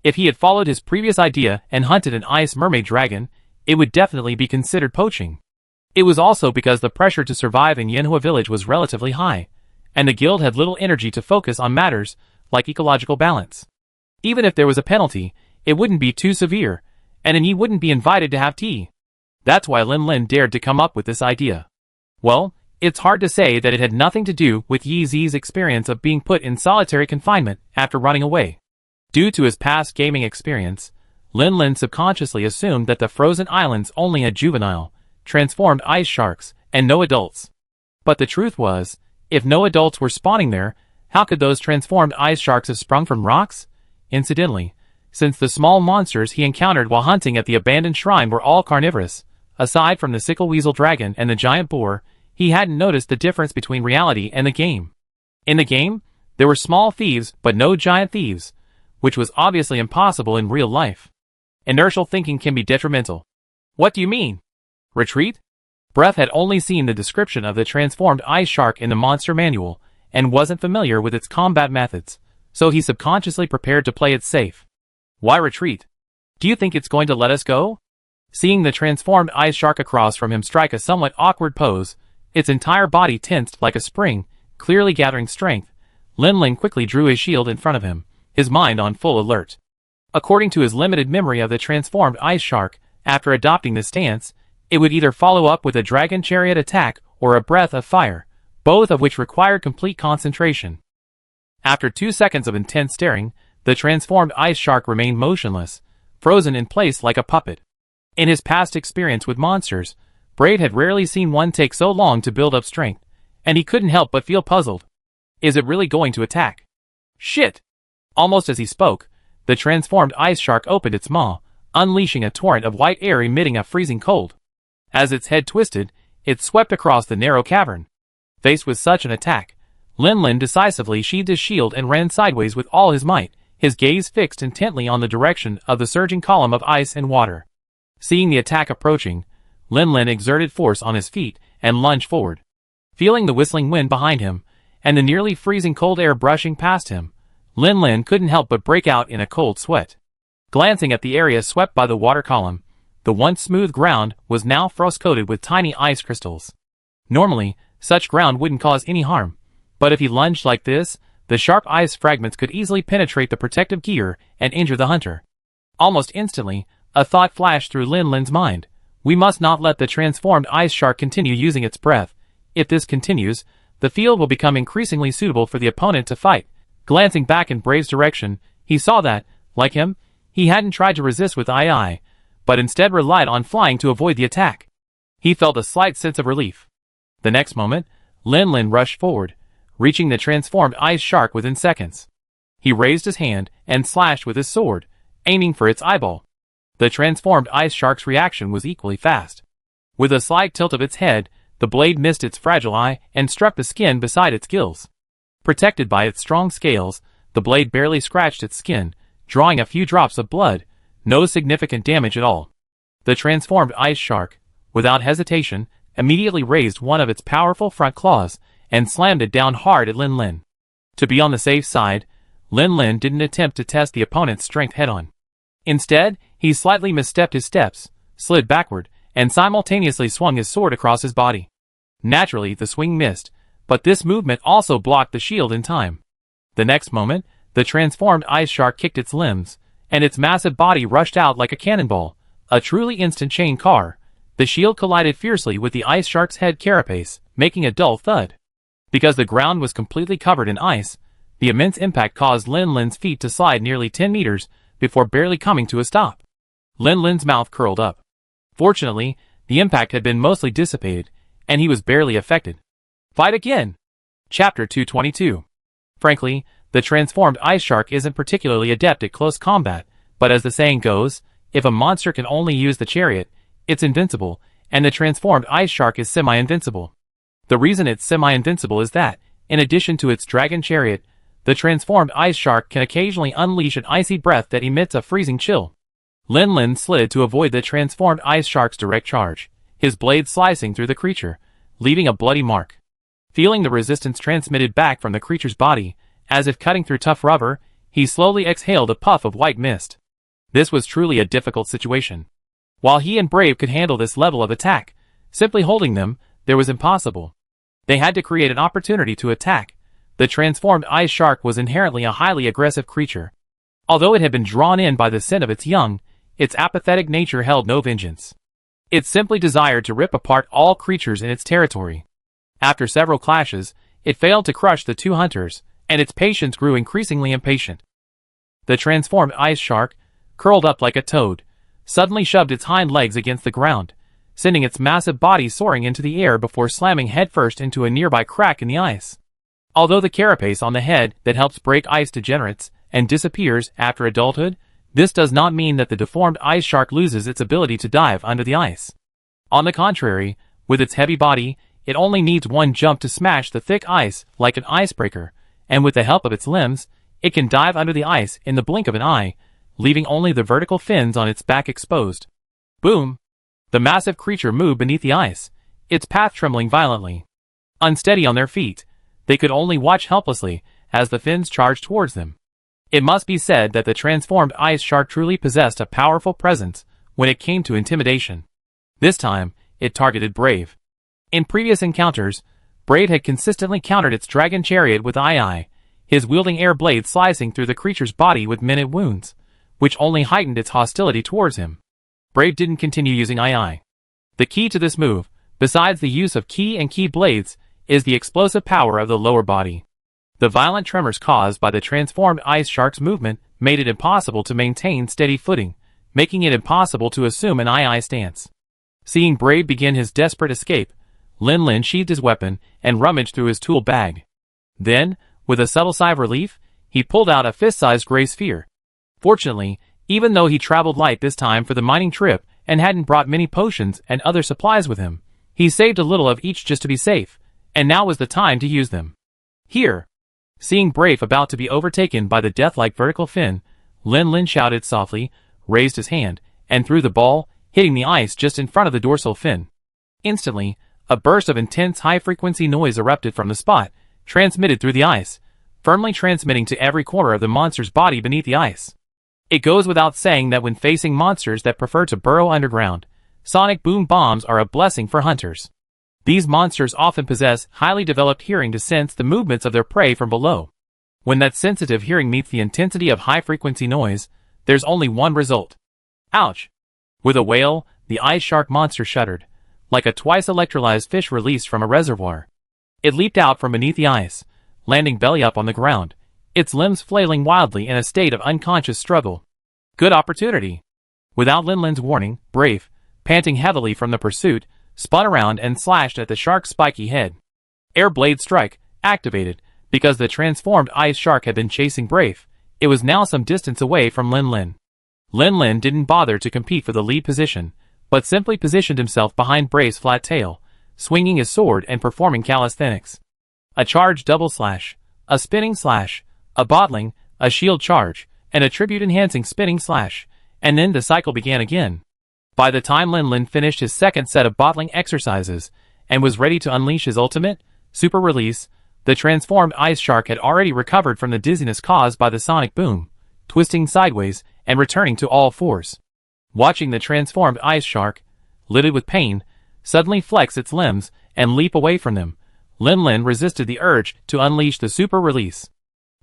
If he had followed his previous idea and hunted an ice mermaid dragon, it would definitely be considered poaching. It was also because the pressure to survive in Yenhua village was relatively high, and the guild had little energy to focus on matters like ecological balance. Even if there was a penalty, it wouldn't be too severe, and Yi wouldn't be invited to have tea. That's why Lin Lin dared to come up with this idea. Well, it's hard to say that it had nothing to do with Yi Zi's experience of being put in solitary confinement after running away. Due to his past gaming experience, Lin Lin subconsciously assumed that the frozen islands only had juvenile, transformed ice sharks, and no adults. But the truth was, if no adults were spawning there, how could those transformed ice sharks have sprung from rocks? Incidentally, since the small monsters he encountered while hunting at the abandoned shrine were all carnivorous, Aside from the sickle weasel dragon and the giant boar, he hadn't noticed the difference between reality and the game. In the game, there were small thieves but no giant thieves, which was obviously impossible in real life. Inertial thinking can be detrimental. What do you mean? Retreat? Breath had only seen the description of the transformed ice shark in the monster manual, and wasn't familiar with its combat methods, so he subconsciously prepared to play it safe. Why retreat? Do you think it's going to let us go? Seeing the transformed ice shark across from him strike a somewhat awkward pose, its entire body tensed like a spring, clearly gathering strength, Lin quickly drew his shield in front of him, his mind on full alert. According to his limited memory of the transformed ice shark, after adopting this stance, it would either follow up with a dragon chariot attack or a breath of fire, both of which required complete concentration. After 2 seconds of intense staring, the transformed ice shark remained motionless, frozen in place like a puppet. In his past experience with monsters, Braid had rarely seen one take so long to build up strength, and he couldn't help but feel puzzled. Is it really going to attack? Shit! Almost as he spoke, the transformed ice shark opened its maw, unleashing a torrent of white air emitting a freezing cold. As its head twisted, it swept across the narrow cavern. Faced with such an attack, Lin decisively sheathed his shield and ran sideways with all his might, his gaze fixed intently on the direction of the surging column of ice and water. Seeing the attack approaching, Lin exerted force on his feet and lunged forward. Feeling the whistling wind behind him, and the nearly freezing cold air brushing past him, Lin couldn't help but break out in a cold sweat. Glancing at the area swept by the water column, the once smooth ground was now frost-coated with tiny ice crystals. Normally, such ground wouldn't cause any harm, but if he lunged like this, the sharp ice fragments could easily penetrate the protective gear and injure the hunter. Almost instantly, a thought flashed through Lin's mind. We must not let the transformed ice shark continue using its breath. If this continues, the field will become increasingly suitable for the opponent to fight. Glancing back in Brave's direction, he saw that, like him, he hadn't tried to resist with II, but instead relied on flying to avoid the attack. He felt a slight sense of relief. The next moment, Lin rushed forward, reaching the transformed ice shark within seconds. He raised his hand and slashed with his sword, aiming for its eyeball. The transformed ice shark's reaction was equally fast. With a slight tilt of its head, the blade missed its fragile eye and struck the skin beside its gills. Protected by its strong scales, the blade barely scratched its skin, drawing a few drops of blood, no significant damage at all. The transformed ice shark, without hesitation, immediately raised one of its powerful front claws and slammed it down hard at Lin. To be on the safe side, Lin didn't attempt to test the opponent's strength head-on. Instead, he slightly misstepped his steps, slid backward, and simultaneously swung his sword across his body. Naturally, the swing missed, but this movement also blocked the shield in time. The next moment, the transformed ice shark kicked its limbs, and its massive body rushed out like a cannonball, a truly instant chain car. The shield collided fiercely with the ice shark's head carapace, making a dull thud. Because the ground was completely covered in ice, the immense impact caused Lin's feet to slide nearly 10 meters before barely coming to a stop. Lin's mouth curled up. Fortunately, the impact had been mostly dissipated, and he was barely affected. Fight again! Chapter 222. Frankly, the transformed ice shark isn't particularly adept at close combat, but as the saying goes, if a monster can only use the chariot, it's invincible, and the transformed ice shark is semi-invincible. The reason it's semi-invincible is that, in addition to its dragon chariot, the transformed ice shark can occasionally unleash an icy breath that emits a freezing chill. Lin slid to avoid the transformed ice shark's direct charge, his blade slicing through the creature, leaving a bloody mark. Feeling the resistance transmitted back from the creature's body, as if cutting through tough rubber, he slowly exhaled a puff of white mist. This was truly a difficult situation. While he and Brave could handle this level of attack, simply holding them, there was impossible. They had to create an opportunity to attack. The transformed ice shark was inherently a highly aggressive creature. Although it had been drawn in by the scent of its young, its apathetic nature held no vengeance. It simply desired to rip apart all creatures in its territory. After several clashes, it failed to crush the two hunters, and its patience grew increasingly impatient. The transformed ice shark, curled up like a toad, suddenly shoved its hind legs against the ground, sending its massive body soaring into the air before slamming headfirst into a nearby crack in the ice. Although the carapace on the head that helps break ice degenerates and disappears after adulthood, this does not mean that the deformed ice shark loses its ability to dive under the ice. On the contrary, with its heavy body, it only needs one jump to smash the thick ice like an icebreaker, and with the help of its limbs, it can dive under the ice in the blink of an eye, leaving only the vertical fins on its back exposed. Boom! The massive creature moved beneath the ice, its path trembling violently. Unsteady on their feet, they could only watch helplessly as the fins charged towards them. It must be said that the transformed ice shark truly possessed a powerful presence when it came to intimidation. This time, it targeted Brave. In previous encounters, Brave had consistently countered its dragon chariot with Eye, his wielding air blade slicing through the creature's body with minute wounds, which only heightened its hostility towards him. Brave didn't continue using Eye. The key to this move, besides the use of ki and ki blades, is the explosive power of the lower body. The violent tremors caused by the transformed ice shark's movement made it impossible to maintain steady footing, making it impossible to assume an Eye stance. Seeing Brave begin his desperate escape, Lin Lin sheathed his weapon and rummaged through his tool bag. Then, with a subtle sigh of relief, he pulled out a fist-sized gray sphere. Fortunately, even though he traveled light this time for the mining trip and hadn't brought many potions and other supplies with him, he saved a little of each just to be safe, and now was the time to use them. Here! Seeing Brave about to be overtaken by the death-like vertical fin, Lin Lin shouted softly, raised his hand, and threw the ball, hitting the ice just in front of the dorsal fin. Instantly, a burst of intense high-frequency noise erupted from the spot, transmitted through the ice, firmly transmitting to every corner of the monster's body beneath the ice. It goes without saying that when facing monsters that prefer to burrow underground, sonic boom bombs are a blessing for hunters. These monsters often possess highly developed hearing to sense the movements of their prey from below. When that sensitive hearing meets the intensity of high-frequency noise, there's only one result. Ouch! With a wail, the ice shark monster shuddered, like a twice-electrolyzed fish released from a reservoir. It leaped out from beneath the ice, landing belly up on the ground, its limbs flailing wildly in a state of unconscious struggle. Good opportunity! Without Lin Lin's warning, Brave, panting heavily from the pursuit, spun around and slashed at the shark's spiky head. Air Blade Strike, activated, because the transformed ice shark had been chasing Brave. It was now some distance away from Lin Lin. Lin Lin didn't bother to compete for the lead position, but simply positioned himself behind Brave's flat tail, swinging his sword and performing calisthenics. A charge double slash, a spinning slash, a bottling, a shield charge, and a tribute-enhancing spinning slash, and then the cycle began again. By the time Lin Lin finished his second set of bottling exercises, and was ready to unleash his ultimate, super release, the transformed ice shark had already recovered from the dizziness caused by the sonic boom, twisting sideways and returning to all fours. Watching the transformed ice shark, lidded with pain, suddenly flex its limbs and leap away from them, Lin Lin resisted the urge to unleash the super release.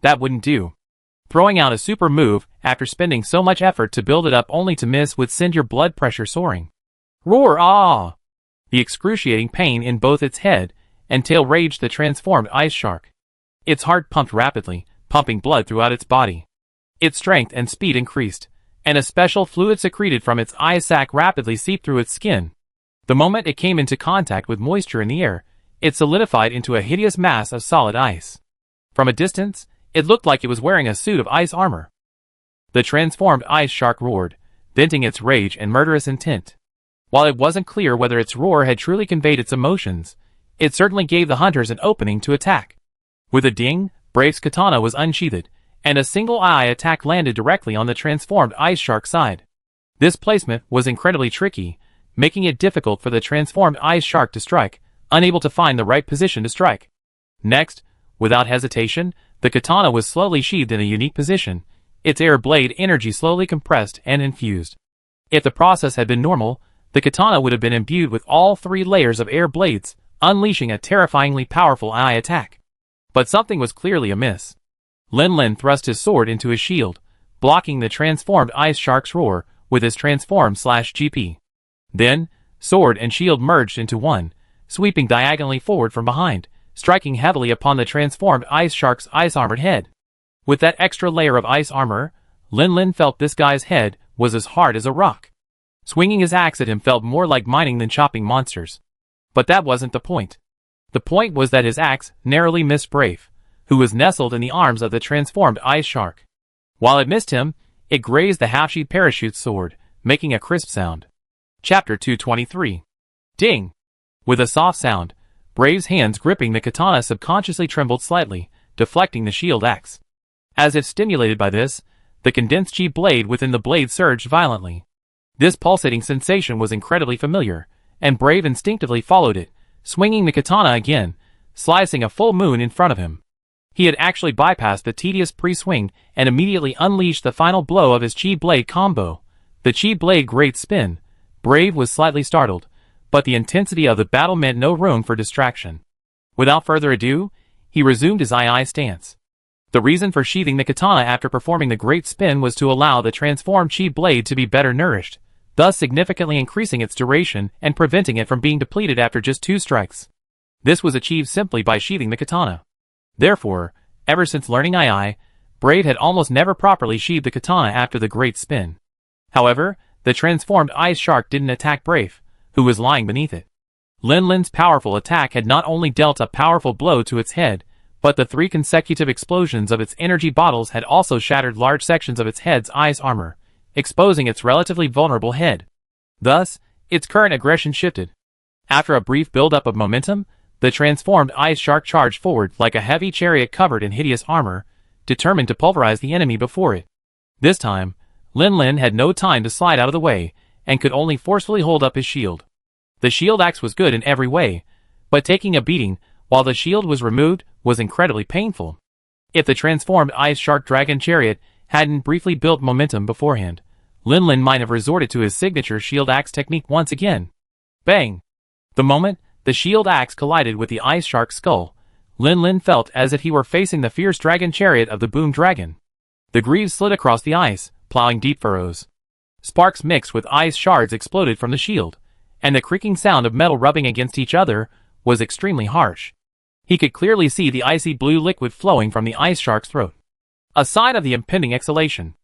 That wouldn't do. Throwing out a super move after spending so much effort to build it up only to miss would send your blood pressure soaring. Roar ah! The excruciating pain in both its head and tail raged the transformed ice shark. Its heart pumped rapidly, pumping blood throughout its body. Its strength and speed increased, and a special fluid secreted from its eye sac rapidly seeped through its skin. The moment it came into contact with moisture in the air, it solidified into a hideous mass of solid ice. From a distance, it looked like it was wearing a suit of ice armor. The transformed ice shark roared, venting its rage and murderous intent. While it wasn't clear whether its roar had truly conveyed its emotions, it certainly gave the hunters an opening to attack. With a ding, Brave's katana was unsheathed, and a single eye attack landed directly on the transformed ice shark's side. This placement was incredibly tricky, making it difficult for the transformed ice shark to strike, unable to find the right position to strike. Next, without hesitation, the katana was slowly sheathed in a unique position, its air blade energy slowly compressed and infused. If the process had been normal, the katana would have been imbued with all 3 layers of air blades, unleashing a terrifyingly powerful eye attack. But something was clearly amiss. Lin Lin thrust his sword into his shield, blocking the transformed ice shark's roar with his transform/GP. Then, sword and shield merged into one, sweeping diagonally forward from behind, striking heavily upon the transformed ice shark's ice-armored head. With that extra layer of ice armor, Lin Lin felt this guy's head was as hard as a rock. Swinging his axe at him felt more like mining than chopping monsters. But that wasn't the point. The point was that his axe narrowly missed Brave, who was nestled in the arms of the transformed ice shark. While it missed him, it grazed the half-sheet parachute sword, making a crisp sound. Chapter 223. Ding! With a soft sound, Brave's hands gripping the katana subconsciously trembled slightly, deflecting the shield axe. As if stimulated by this, the condensed chi blade within the blade surged violently. This pulsating sensation was incredibly familiar, and Brave instinctively followed it, swinging the katana again, slicing a full moon in front of him. He had actually bypassed the tedious pre-swing and immediately unleashed the final blow of his chi blade combo. The chi blade great spin. Brave was slightly startled, but the intensity of the battle meant no room for distraction. Without further ado, he resumed his II stance. The reason for sheathing the katana after performing the great spin was to allow the transformed chi blade to be better nourished, thus significantly increasing its duration and preventing it from being depleted after just 2 strikes. This was achieved simply by sheathing the katana. Therefore, ever since learning II, Brave had almost never properly sheathed the katana after the great spin. However, the transformed ice shark didn't attack Brave, who was lying beneath it. Lin Lin's powerful attack had not only dealt a powerful blow to its head, but the 3 consecutive explosions of its energy bottles had also shattered large sections of its head's ice armor, exposing its relatively vulnerable head. Thus, its current aggression shifted. After a brief buildup of momentum, the transformed ice shark charged forward like a heavy chariot covered in hideous armor, determined to pulverize the enemy before it. This time, Lin had no time to slide out of the way, and could only forcefully hold up his shield. The shield axe was good in every way, but taking a beating while the shield was removed was incredibly painful. If the transformed ice shark dragon chariot hadn't briefly built momentum beforehand, Lin might have resorted to his signature shield axe technique once again. Bang! The moment the shield axe collided with the ice shark's skull, Lin felt as if he were facing the fierce dragon chariot of the boom dragon. The greaves slid across the ice, plowing deep furrows. Sparks mixed with ice shards exploded from the shield, and the creaking sound of metal rubbing against each other was extremely harsh. He could clearly see the icy blue liquid flowing from the ice shark's throat, a sign of the impending exhalation.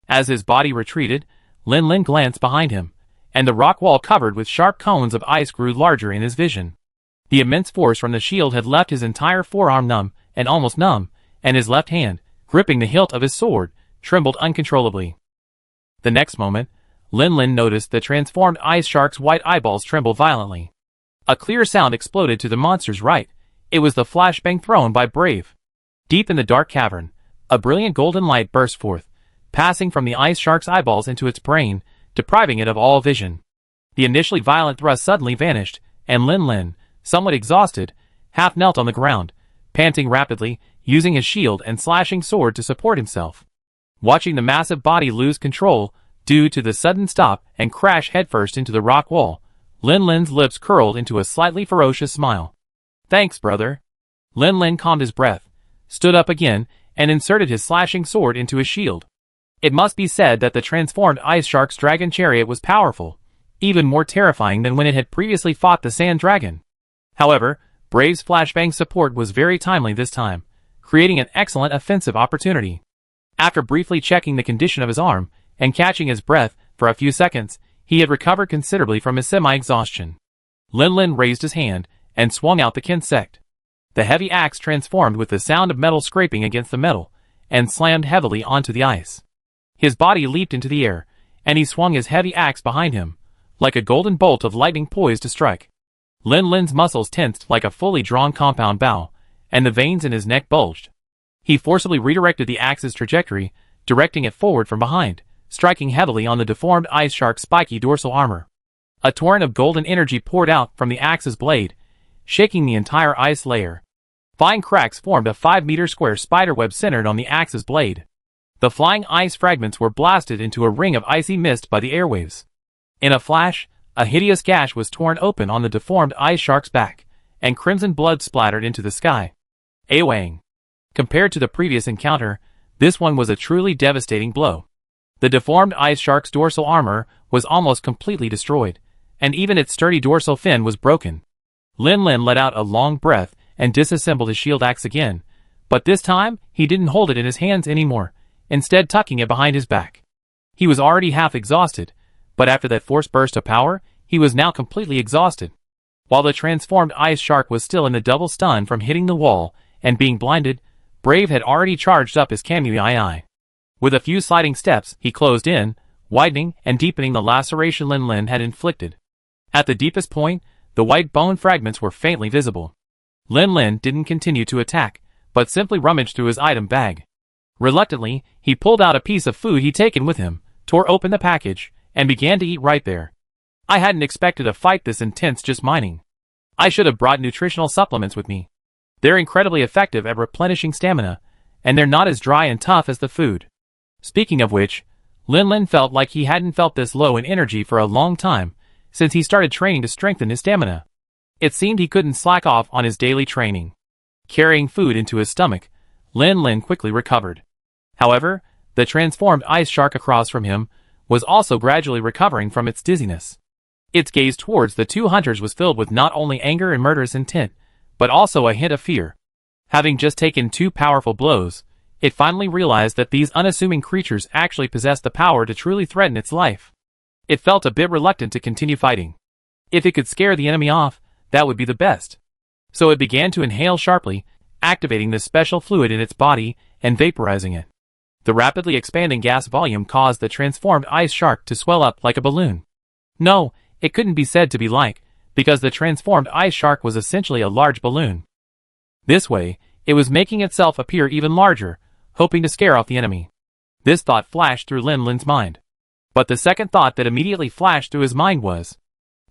As his body retreated, Lin glanced behind him, and the rock wall covered with sharp cones of ice grew larger in his vision. The immense force from the shield had left his entire forearm numb and almost numb, and his left hand, gripping the hilt of his sword, trembled uncontrollably. The next moment, Lin noticed the transformed ice shark's white eyeballs tremble violently. A clear sound exploded to the monster's right. It was the flashbang thrown by Brave. Deep in the dark cavern, a brilliant golden light burst forth, passing from the ice shark's eyeballs into its brain, depriving it of all vision. The initially violent thrust suddenly vanished, and Lin, somewhat exhausted, half knelt on the ground, panting rapidly, using his shield and slashing sword to support himself. Watching the massive body lose control due to the sudden stop and crash headfirst into the rock wall, Lin's lips curled into a slightly ferocious smile. "Thanks, brother." Lin calmed his breath, stood up again, and inserted his slashing sword into his shield. It must be said that the transformed ice shark's dragon chariot was powerful, even more terrifying than when it had previously fought the sand dragon. However, Brave's flashbang support was very timely this time, creating an excellent offensive opportunity. After briefly checking the condition of his arm and catching his breath for a few seconds, he had recovered considerably from his semi-exhaustion. Lin raised his hand and swung out the kinsect. The heavy axe transformed with the sound of metal scraping against the metal and slammed heavily onto the ice. His body leaped into the air, and he swung his heavy axe behind him, like a golden bolt of lightning poised to strike. Lin's muscles tensed like a fully drawn compound bow, and the veins in his neck bulged. He forcibly redirected the axe's trajectory, directing it forward from behind, striking heavily on the deformed ice shark's spiky dorsal armor. A torrent of golden energy poured out from the axe's blade, shaking the entire ice layer. Fine cracks formed a 5-meter square spiderweb centered on the axe's blade. The flying ice fragments were blasted into a ring of icy mist by the airwaves. In a flash, a hideous gash was torn open on the deformed ice shark's back, and crimson blood splattered into the sky. Awang. Compared to the previous encounter, this one was a truly devastating blow. The deformed ice shark's dorsal armor was almost completely destroyed, and even its sturdy dorsal fin was broken. Lin let out a long breath and disassembled his shield axe again, but this time he didn't hold it in his hands anymore, instead tucking it behind his back. He was already half exhausted, but after that forced burst of power, he was now completely exhausted. While the transformed ice shark was still in the double stun from hitting the wall and being blinded, Brave had already charged up his Kamui. With a few sliding steps, he closed in, widening and deepening the laceration Lin had inflicted. At the deepest point, The white bone fragments were faintly visible. Lin Lin didn't continue to attack, but simply rummaged through his item bag. Reluctantly, he pulled out a piece of food he'd taken with him, tore open the package, and began to eat right there. I hadn't expected a fight this intense just mining. I should have brought nutritional supplements with me. They're incredibly effective at replenishing stamina, and they're not as dry and tough as the food. Speaking of which, Lin Lin felt like he hadn't felt this low in energy for a long time, since he started training to strengthen his stamina. It seemed he couldn't slack off on his daily training. Carrying food into his stomach, Lin Lin quickly recovered. However, the transformed ice shark across from him was also gradually recovering from its dizziness. Its gaze towards the two hunters was filled with not only anger and murderous intent, but also a hint of fear. Having just taken two powerful blows, it finally realized that these unassuming creatures actually possessed the power to truly threaten its life. It felt a bit reluctant to continue fighting. If it could scare the enemy off, that would be the best. So it began to inhale sharply, activating the special fluid in its body and vaporizing it. The rapidly expanding gas volume caused the transformed ice shark to swell up like a balloon. No, it couldn't be said to be like, because the transformed ice shark was essentially a large balloon. This way, it was making itself appear even larger, hoping to scare off the enemy. This thought flashed through Lin Lin's mind. But the second thought that immediately flashed through his mind was,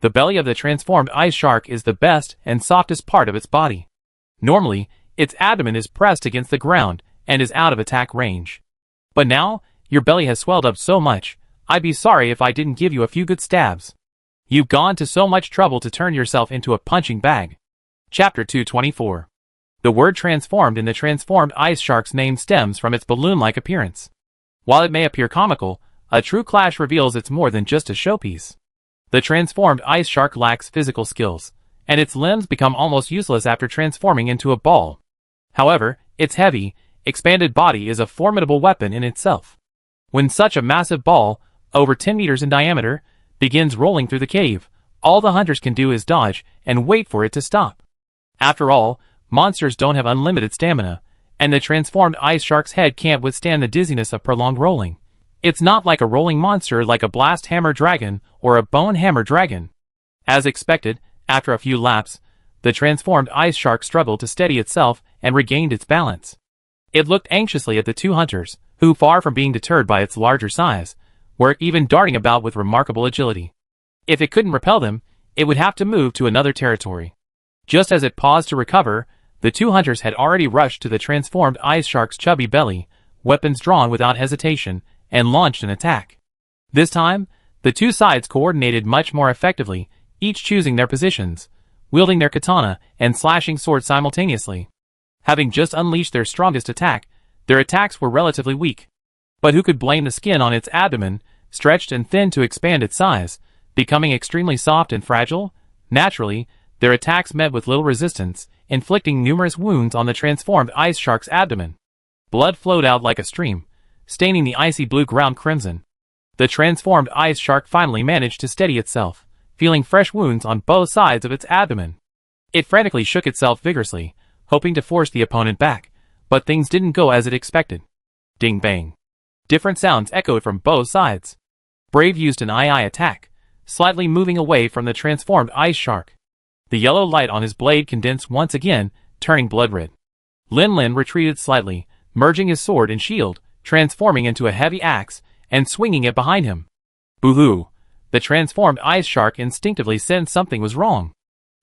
the belly of the transformed ice shark is the best and softest part of its body. Normally, its abdomen is pressed against the ground and is out of attack range. But now, your belly has swelled up so much, I'd be sorry if I didn't give you a few good stabs. You've gone to so much trouble to turn yourself into a punching bag. Chapter 224. The word transformed in the transformed ice shark's name stems from its balloon-like appearance. While it may appear comical, a true clash reveals it's more than just a showpiece. The transformed ice shark lacks physical skills, and its limbs become almost useless after transforming into a ball. However, its heavy, expanded body is a formidable weapon in itself. When such a massive ball, over 10 meters in diameter, begins rolling through the cave, all the hunters can do is dodge and wait for it to stop. After all, monsters don't have unlimited stamina, and the transformed ice shark's head can't withstand the dizziness of prolonged rolling. It's not like a rolling monster like a blast hammer dragon or a bone hammer dragon. As expected, after a few laps, the transformed ice shark struggled to steady itself and regained its balance. It looked anxiously at the two hunters, who, far from being deterred by its larger size, were even darting about with remarkable agility. If it couldn't repel them, it would have to move to another territory. Just as it paused to recover, the two hunters had already rushed to the transformed ice shark's chubby belly, weapons drawn without hesitation, and launched an attack. This time, the two sides coordinated much more effectively, each choosing their positions, wielding their katana, and slashing swords simultaneously. Having just unleashed their strongest attack, their attacks were relatively weak. But who could blame the skin on its abdomen, stretched and thinned to expand its size, becoming extremely soft and fragile? Naturally, their attacks met with little resistance, inflicting numerous wounds on the transformed ice shark's abdomen. Blood flowed out like a stream, staining the icy blue ground crimson. The transformed ice shark finally managed to steady itself, feeling fresh wounds on both sides of its abdomen. It frantically shook itself vigorously, hoping to force the opponent back, but things didn't go as it expected. Ding bang. Different sounds echoed from both sides. Brave used an II attack, slightly moving away from the transformed ice shark. The yellow light on his blade condensed once again, turning blood red. Lin Lin retreated slightly, merging his sword and shield, transforming into a heavy axe, and swinging it behind him. Boo-hoo! The transformed ice shark instinctively sensed something was wrong.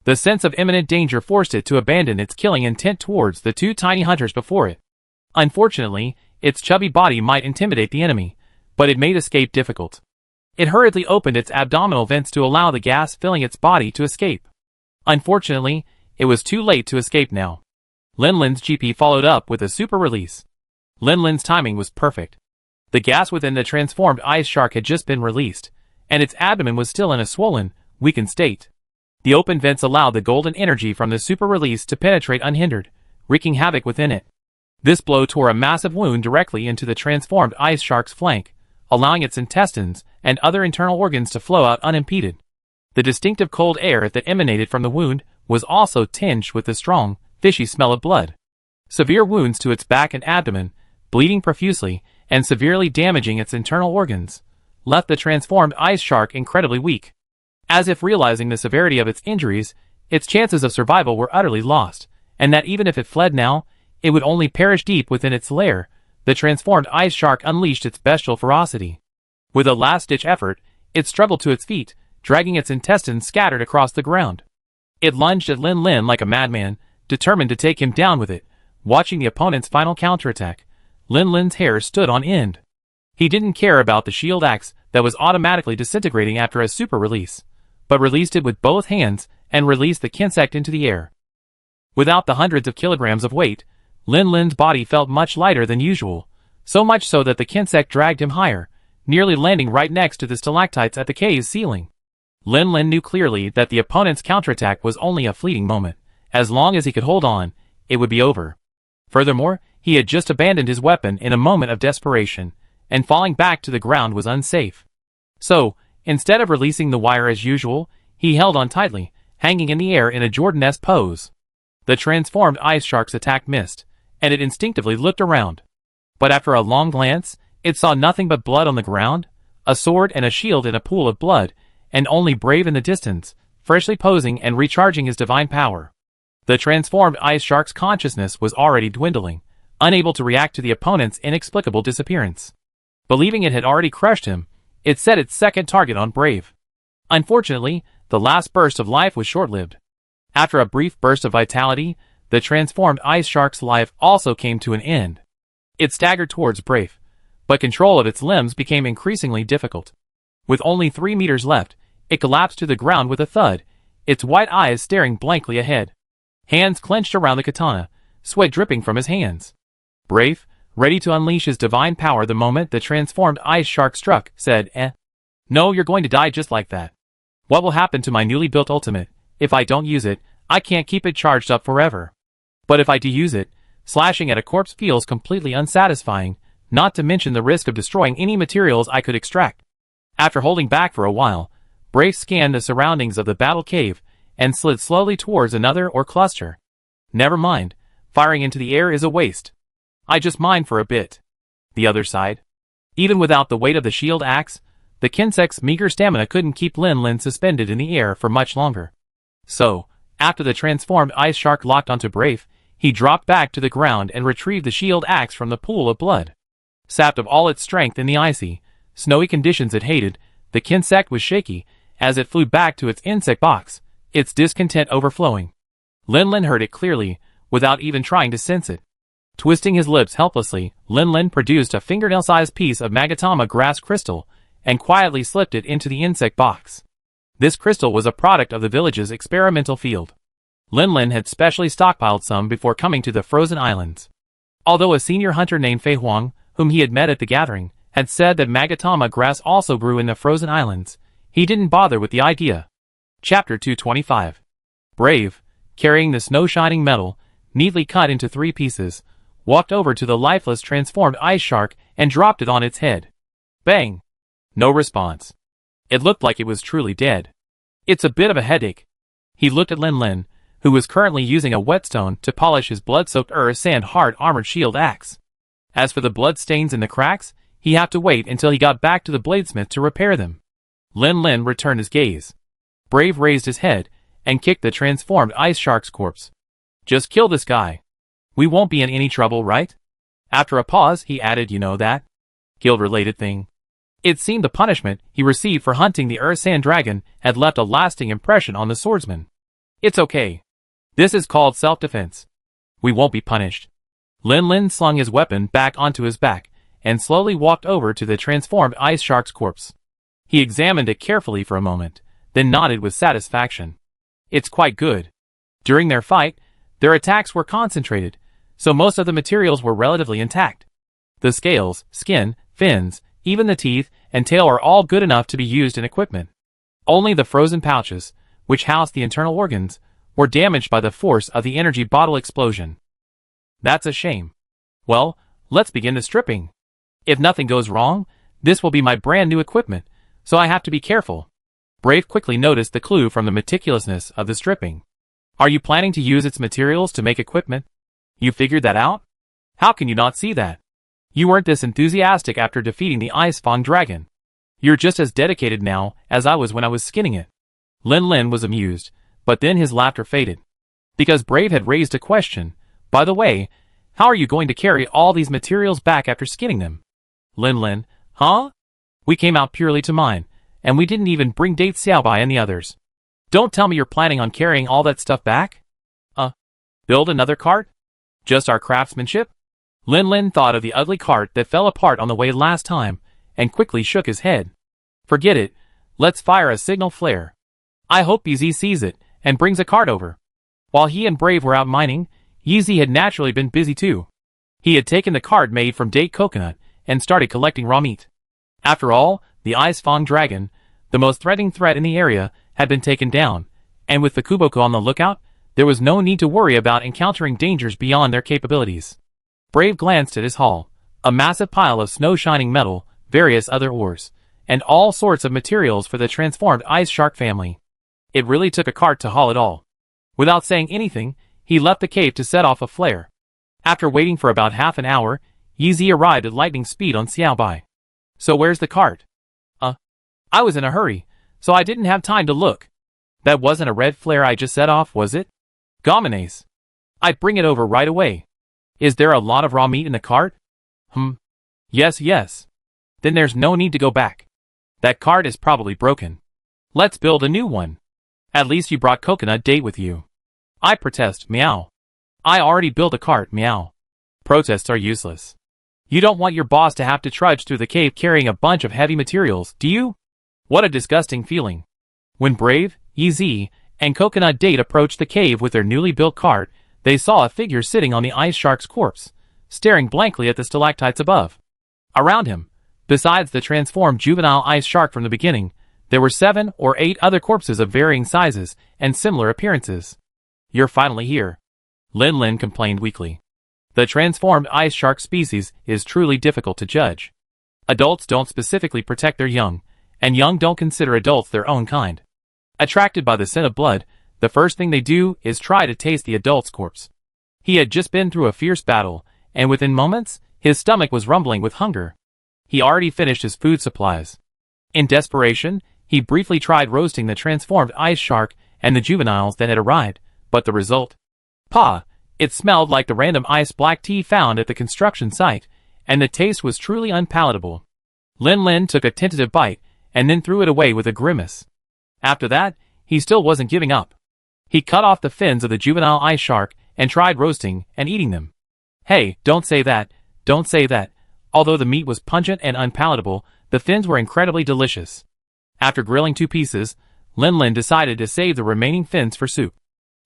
The sense of imminent danger forced it to abandon its killing intent towards the two tiny hunters before it. Unfortunately, its chubby body might intimidate the enemy, but it made escape difficult. It hurriedly opened its abdominal vents to allow the gas filling its body to escape. Unfortunately, it was too late to escape now. Lin Lin's GP followed up with a super release. Lin Lin's timing was perfect. The gas within the transformed ice shark had just been released, and its abdomen was still in a swollen, weakened state. The open vents allowed the golden energy from the super release to penetrate unhindered, wreaking havoc within it. This blow tore a massive wound directly into the transformed ice shark's flank, allowing its intestines and other internal organs to flow out unimpeded. The distinctive cold air that emanated from the wound was also tinged with the strong, fishy smell of blood. Severe wounds to its back and abdomen, bleeding profusely and severely damaging its internal organs, left the transformed ice shark incredibly weak. as if realizing the severity of its injuries, its chances of survival were utterly lost, and that even if it fled now, it would only perish deep within its lair. The transformed ice shark unleashed its bestial ferocity. With a last-ditch effort, it struggled to its feet, dragging its intestines scattered across the ground. It lunged at Lin Lin like a madman, determined to take him down with it. Watching the opponent's final counterattack, Lin Lin's hair stood on end. He didn't care about the shield axe that was automatically disintegrating after a super release, but released it with both hands and released the insect into the air. Without the hundreds of kilograms of weight, Lin Lin's body felt much lighter than usual, so much so that the insect dragged him higher, nearly landing right next to the stalactites at the cave's ceiling. Lin Lin knew clearly that the opponent's counterattack was only a fleeting moment. As long as he could hold on, it would be over. Furthermore, he had just abandoned his weapon in a moment of desperation, and falling back to the ground was unsafe. So, instead of releasing the wire as usual, he held on tightly, hanging in the air in a Jordan-esque pose. The transformed ice shark's attack missed, and it instinctively looked around. But after a long glance, it saw nothing but blood on the ground, a sword and a shield in a pool of blood, and only Brave in the distance, freshly posing and recharging his divine power. The transformed ice shark's consciousness was already dwindling, unable to react to the opponent's inexplicable disappearance. Believing it had already crushed him, it set its second target on Brave. Unfortunately, the last burst of life was short-lived. After a brief burst of vitality, the transformed ice shark's life also came to an end. It staggered towards Brave, but control of its limbs became increasingly difficult. With only 3 meters left, it collapsed to the ground with a thud, its white eyes staring blankly ahead. Hands clenched around the katana, sweat dripping from his hands. Brave, ready to unleash his divine power the moment the transformed ice shark struck, said, "No, you're going to die just like that. What will happen to my newly built ultimate? If I don't use it, I can't keep it charged up forever. But if I do use it, slashing at a corpse feels completely unsatisfying, not to mention the risk of destroying any materials I could extract." After holding back for a while, Brave scanned the surroundings of the battle cave and slid slowly towards another or cluster. "Never mind, firing into the air is a waste. I just mine for a bit." The other side. Even without the weight of the shield axe, the insect's meager stamina couldn't keep Lin Lin suspended in the air for much longer. So, after the transformed ice shark locked onto Brave, he dropped back to the ground and retrieved the shield axe from the pool of blood. Sapped of all its strength in the icy, snowy conditions it hated, the insect was shaky as it flew back to its insect box, its discontent overflowing. Lin Lin heard it clearly, without even trying to sense it. Twisting his lips helplessly, Lin Lin produced a fingernail-sized piece of Magatama grass crystal, and quietly slipped it into the insect box. This crystal was a product of the village's experimental field. Lin Lin had specially stockpiled some before coming to the frozen islands. Although a senior hunter named Fei Huang, whom he had met at the gathering, had said that Magatama grass also grew in the frozen islands, he didn't bother with the idea. Chapter 225. Brave, carrying the snow-shining metal, neatly cut into 3 pieces, walked over to the lifeless transformed ice shark and dropped it on its head. Bang! No response. It looked like it was truly dead. "It's a bit of a headache." He looked at Lin Lin, who was currently using a whetstone to polish his blood-soaked sand hard armored shield axe. As for the blood stains in the cracks, he had to wait until he got back to the bladesmith to repair them. Lin Lin returned his gaze. Brave raised his head and kicked the transformed ice shark's corpse. "Just kill this guy. We won't be in any trouble, right?" After a pause, he added, "You know that guild-related thing." It seemed the punishment he received for hunting the sand dragon had left a lasting impression on the swordsman. "It's okay. This is called self-defense. We won't be punished." Lin Lin slung his weapon back onto his back and slowly walked over to the transformed ice shark's corpse. He examined it carefully for a moment, then nodded with satisfaction. "It's quite good." During their fight, their attacks were concentrated, so most of the materials were relatively intact. The scales, skin, fins, even the teeth and tail are all good enough to be used in equipment. Only the frozen pouches, which housed the internal organs, were damaged by the force of the energy bottle explosion. "That's a shame. Well, let's begin the stripping. If nothing goes wrong, this will be my brand new equipment, so I have to be careful." Brave quickly noticed the clue from the meticulousness of the stripping. "Are you planning to use its materials to make equipment? You figured that out? How can you not see that? You weren't this enthusiastic after defeating the Ice Fang dragon. You're just as dedicated now as I was when I was skinning it." Lin Lin was amused, but then his laughter faded. Because Brave had raised a question. By the way, how are you going to carry all these materials back after skinning them? Lin Lin, huh? We came out purely to mine, and we didn't even bring Date Xiaobai and the others. Don't tell me you're planning on carrying all that stuff back? Build another cart? Just our craftsmanship? Lin Lin thought of the ugly cart that fell apart on the way last time, and quickly shook his head. Forget it, let's fire a signal flare. I hope BZ sees it, and brings a cart over. While he and Brave were out mining, Yeezy had naturally been busy too. He had taken the cart made from date coconut, and started collecting raw meat. After all, the Ice Fang Dragon, the most threatening threat in the area, had been taken down, and with the Kuboko on the lookout, there was no need to worry about encountering dangers beyond their capabilities. Brave glanced at his haul, a massive pile of snow-shining metal, various other ores, and all sorts of materials for the transformed ice shark family. It really took a cart to haul it all. Without saying anything, he left the cave to set off a flare. After waiting for about half an hour, Yeezy arrived at lightning speed on Xiaobai. So where's the cart? I was in a hurry, so I didn't have time to look. That wasn't a red flare I just set off, was it? Gomines. I'd bring it over right away. Is there a lot of raw meat in the cart? Yes. Then there's no need to go back. That cart is probably broken. Let's build a new one. At least you brought Coconut Date with you. I protest, meow. I already built a cart, meow. Protests are useless. You don't want your boss to have to trudge through the cave carrying a bunch of heavy materials, do you? What a disgusting feeling. When Brave, Yeezy, and Coconut Date approached the cave with their newly built cart, they saw a figure sitting on the ice shark's corpse, staring blankly at the stalactites above. Around him, besides the transformed juvenile ice shark from the beginning, there were 7 or 8 other corpses of varying sizes and similar appearances. You're finally here. Lin Lin complained weakly. The transformed ice shark species is truly difficult to judge. Adults don't specifically protect their young, and young don't consider adults their own kind. Attracted by the scent of blood, the first thing they do is try to taste the adult's corpse. He had just been through a fierce battle, and within moments, his stomach was rumbling with hunger. He already finished his food supplies. In desperation, he briefly tried roasting the transformed ice shark and the juveniles that had arrived, but the result? It smelled like the random ice black tea found at the construction site, and the taste was truly unpalatable. Lin Lin took a tentative bite, and then threw it away with a grimace. After that, he still wasn't giving up. He cut off the fins of the juvenile ice shark, and tried roasting and eating them. Hey, don't say that. Although the meat was pungent and unpalatable, the fins were incredibly delicious. After grilling 2 pieces, Lin Lin decided to save the remaining fins for soup.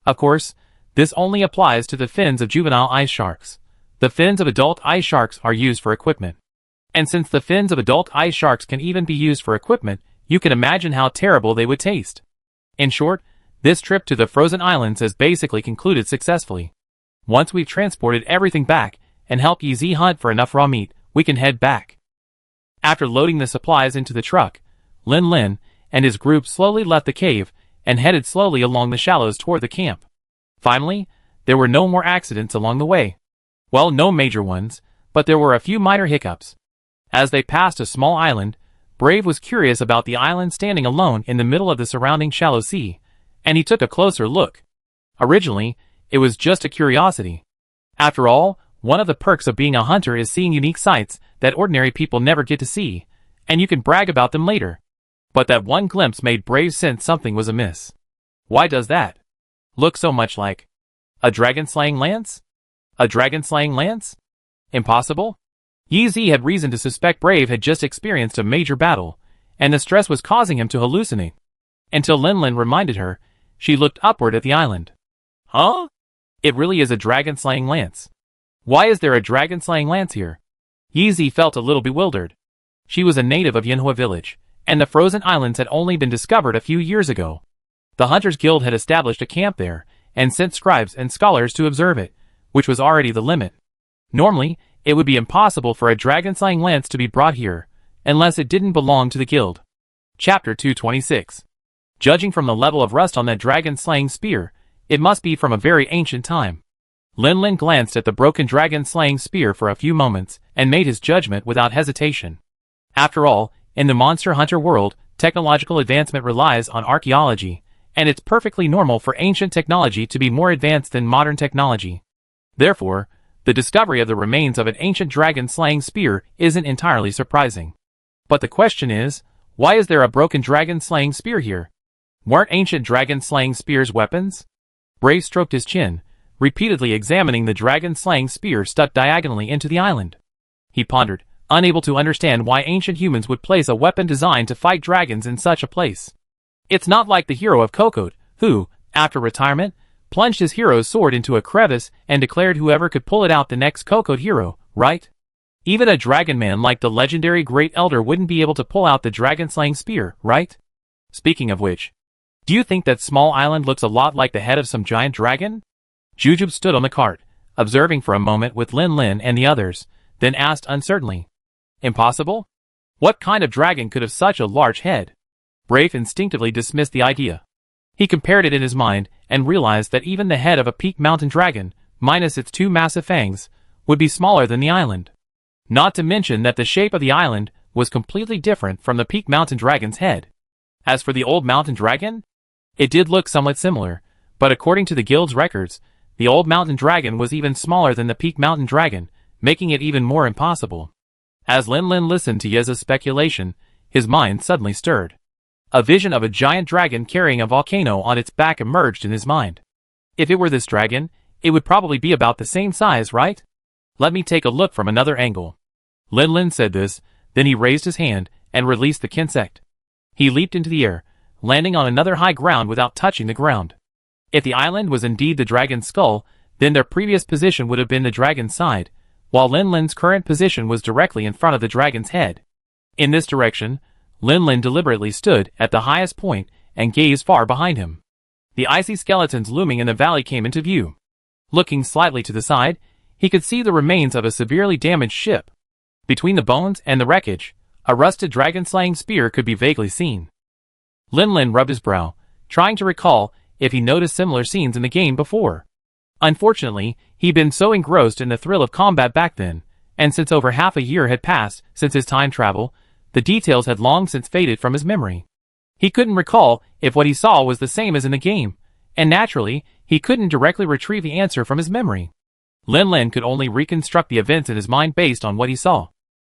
Of course, this only applies to the fins of juvenile ice sharks. The fins of adult ice sharks are used for equipment. And since the fins of adult ice sharks can even be used for equipment, you can imagine how terrible they would taste. In short, this trip to the frozen islands has basically concluded successfully. Once we've transported everything back and helped Yeezy hunt for enough raw meat, we can head back. After loading the supplies into the truck, Lin Lin and his group slowly left the cave and headed slowly along the shallows toward the camp. Finally, there were no more accidents along the way. Well, no major ones, but there were a few minor hiccups. As they passed a small island, Brave was curious about the island standing alone in the middle of the surrounding shallow sea, and he took a closer look. Originally, it was just a curiosity. After all, one of the perks of being a hunter is seeing unique sights that ordinary people never get to see, and you can brag about them later. But that one glimpse made Brave sense something was amiss. Why does that look so much like a dragon-slaying lance? A dragon-slaying lance? Impossible? Yeezy had reason to suspect Brave had just experienced a major battle, and the stress was causing him to hallucinate. Until Lin Lin reminded her, she looked upward at the island. Huh? It really is a dragon-slaying lance. Why is there a dragon-slaying lance here? Yeezy felt a little bewildered. She was a native of Yanhua village, and the frozen islands had only been discovered a few years ago. The Hunters Guild had established a camp there, and sent scribes and scholars to observe it, which was already the limit. Normally, it would be impossible for a dragon-slaying lance to be brought here, unless it didn't belong to the guild. Chapter 226. Judging from the level of rust on that dragon-slaying spear, it must be from a very ancient time. Lin Lin glanced at the broken dragon-slaying spear for a few moments, and made his judgment without hesitation. After all, in the monster hunter world, technological advancement relies on archaeology, and it's perfectly normal for ancient technology to be more advanced than modern technology. Therefore, the discovery of the remains of an ancient dragon-slaying spear isn't entirely surprising. But the question is, why is there a broken dragon-slaying spear here? Weren't ancient dragon-slaying spears weapons? Brave stroked his chin, repeatedly examining the dragon-slaying spear stuck diagonally into the island. He pondered, unable to understand why ancient humans would place a weapon designed to fight dragons in such a place. It's not like the hero of Kokot, who, after retirement, plunged his hero's sword into a crevice and declared whoever could pull it out the next Kokot hero, right? Even a dragon man like the legendary Great Elder wouldn't be able to pull out the dragon-slaying spear, right? Speaking of which, do you think that small island looks a lot like the head of some giant dragon? Jujube stood on the cart, observing for a moment with Lin Lin and the others, then asked uncertainly. Impossible? What kind of dragon could have such a large head? Brave instinctively dismissed the idea. He compared it in his mind and realized that even the head of a peak mountain dragon, minus its two massive fangs, would be smaller than the island. Not to mention that the shape of the island was completely different from the peak mountain dragon's head. As for the old mountain dragon, it did look somewhat similar, but according to the guild's records, the old mountain dragon was even smaller than the peak mountain dragon, making it even more impossible. As Lin Lin listened to Yeza's speculation, his mind suddenly stirred. A vision of a giant dragon carrying a volcano on its back emerged in his mind. If it were this dragon, it would probably be about the same size, right? Let me take a look from another angle. Lin Lin said this, then he raised his hand and released the insect. He leaped into the air, landing on another high ground without touching the ground. If the island was indeed the dragon's skull, then their previous position would have been the dragon's side, while Lin Lin's current position was directly in front of the dragon's head. In this direction, Lin Lin deliberately stood at the highest point and gazed far behind him. The icy skeletons looming in the valley came into view. Looking slightly to the side, he could see the remains of a severely damaged ship. Between the bones and the wreckage, a rusted dragon-slaying spear could be vaguely seen. Lin Lin rubbed his brow, trying to recall if he noticed similar scenes in the game before. Unfortunately, he'd been so engrossed in the thrill of combat back then, and since over half a year had passed since his time travel, the details had long since faded from his memory. He couldn't recall if what he saw was the same as in the game, and naturally, he couldn't directly retrieve the answer from his memory. Lin Lin could only reconstruct the events in his mind based on what he saw.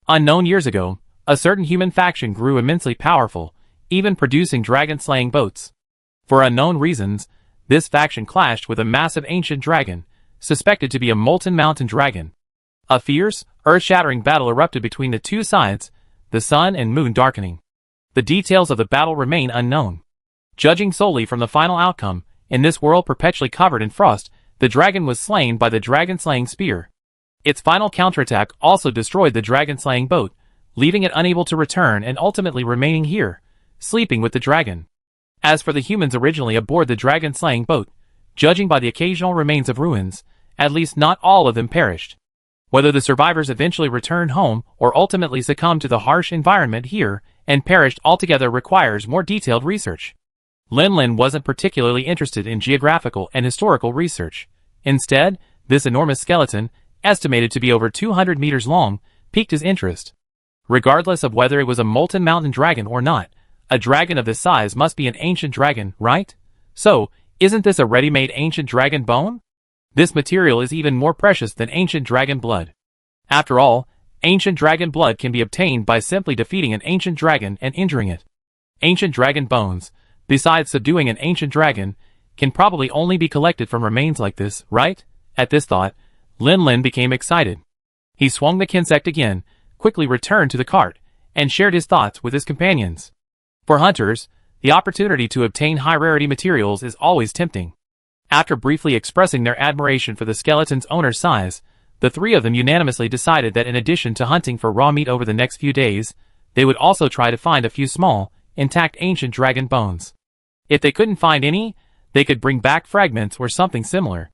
Unknown years ago, a certain human faction grew immensely powerful, even producing dragon-slaying boats. For unknown reasons, this faction clashed with a massive ancient dragon, suspected to be a molten mountain dragon. A fierce, earth-shattering battle erupted between the two sides, the sun and moon darkening. The details of the battle remain unknown. Judging solely from the final outcome, in this world perpetually covered in frost, the dragon was slain by the dragon-slaying spear. Its final counterattack also destroyed the dragon-slaying boat, leaving it unable to return and ultimately remaining here, sleeping with the dragon. As for the humans originally aboard the dragon-slaying boat, judging by the occasional remains of ruins, at least not all of them perished. Whether the survivors eventually returned home or ultimately succumbed to the harsh environment here and perished altogether requires more detailed research. Lin Lin wasn't particularly interested in geographical and historical research. Instead, this enormous skeleton, estimated to be over 200 meters long, piqued his interest. Regardless of whether it was a molten mountain dragon or not, a dragon of this size must be an ancient dragon, right? So, isn't this a ready-made ancient dragon bone? This material is even more precious than ancient dragon blood. After all, ancient dragon blood can be obtained by simply defeating an ancient dragon and injuring it. Ancient dragon bones, besides subduing an ancient dragon, can probably only be collected from remains like this, right? At this thought, Lin Lin became excited. He swung the insect again, quickly returned to the cart, and shared his thoughts with his companions. For hunters, the opportunity to obtain high-rarity materials is always tempting. After briefly expressing their admiration for the skeleton's owner's size, the three of them unanimously decided that in addition to hunting for raw meat over the next few days, they would also try to find a few small, intact ancient dragon bones. If they couldn't find any, they could bring back fragments or something similar.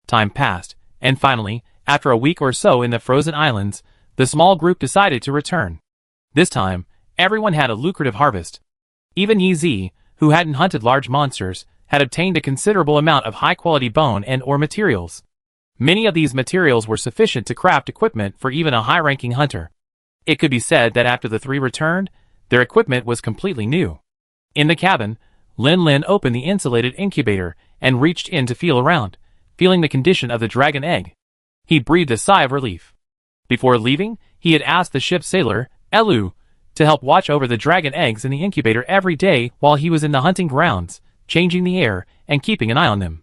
Time passed, and finally, after a week or so in the frozen islands, the small group decided to return. This time, everyone had a lucrative harvest. Even Yi Zi, who hadn't hunted large monsters, had obtained a considerable amount of high-quality bone and or materials. Many of these materials were sufficient to craft equipment for even a high-ranking hunter. It could be said that after the three returned, their equipment was completely new. In the cabin, Lin Lin opened the insulated incubator and reached in to feel around, feeling the condition of the dragon egg. He breathed a sigh of relief. Before leaving, he had asked the ship's sailor, Elu, to help watch over the dragon eggs in the incubator every day while he was in the hunting grounds, changing the air and keeping an eye on them.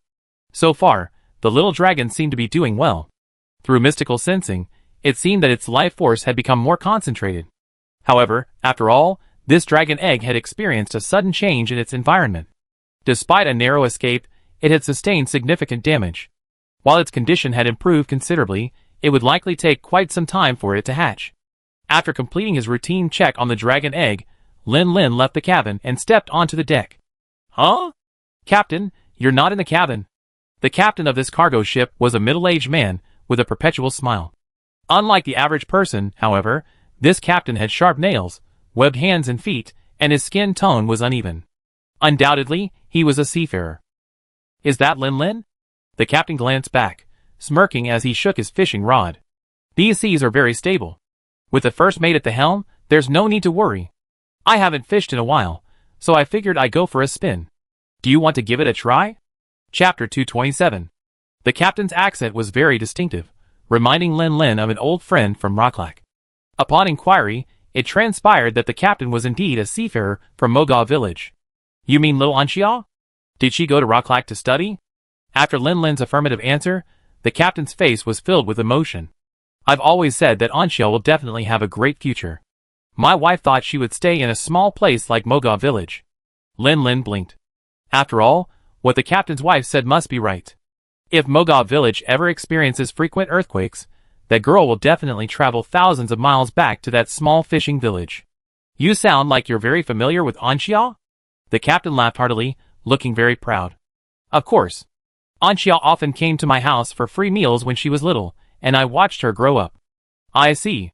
So far, the little dragon seemed to be doing well. Through mystical sensing, it seemed that its life force had become more concentrated. However, after all, this dragon egg had experienced a sudden change in its environment. Despite a narrow escape, it had sustained significant damage. While its condition had improved considerably, it would likely take quite some time for it to hatch. After completing his routine check on the dragon egg, Lin Lin left the cabin and stepped onto the deck. Huh? Captain, you're not in the cabin. The captain of this cargo ship was a middle-aged man with a perpetual smile. Unlike the average person, however, this captain had sharp nails, webbed hands and feet, and his skin tone was uneven. Undoubtedly, he was a seafarer. Is that Lin Lin? The captain glanced back, smirking as he shook his fishing rod. These seas are very stable. With the first mate at the helm, there's no need to worry. I haven't fished in a while, so I figured I'd go for a spin. Do you want to give it a try? Chapter 227. The captain's accent was very distinctive, reminding Lin Lin of an old friend from Rocklac. Upon inquiry, it transpired that the captain was indeed a seafarer from Moga village. You mean little Anxia? Did she go to Rocklac to study? After Lin Lin's affirmative answer, the captain's face was filled with emotion. I've always said that Anxia will definitely have a great future. My wife thought she would stay in a small place like Moga village. Lin Lin blinked. After all, what the captain's wife said must be right. If Moga village ever experiences frequent earthquakes, that girl will definitely travel thousands of miles back to that small fishing village. You sound like you're very familiar with Anxia? The captain laughed heartily, looking very proud. Of course. Anxia often came to my house for free meals when she was little, and I watched her grow up. I see.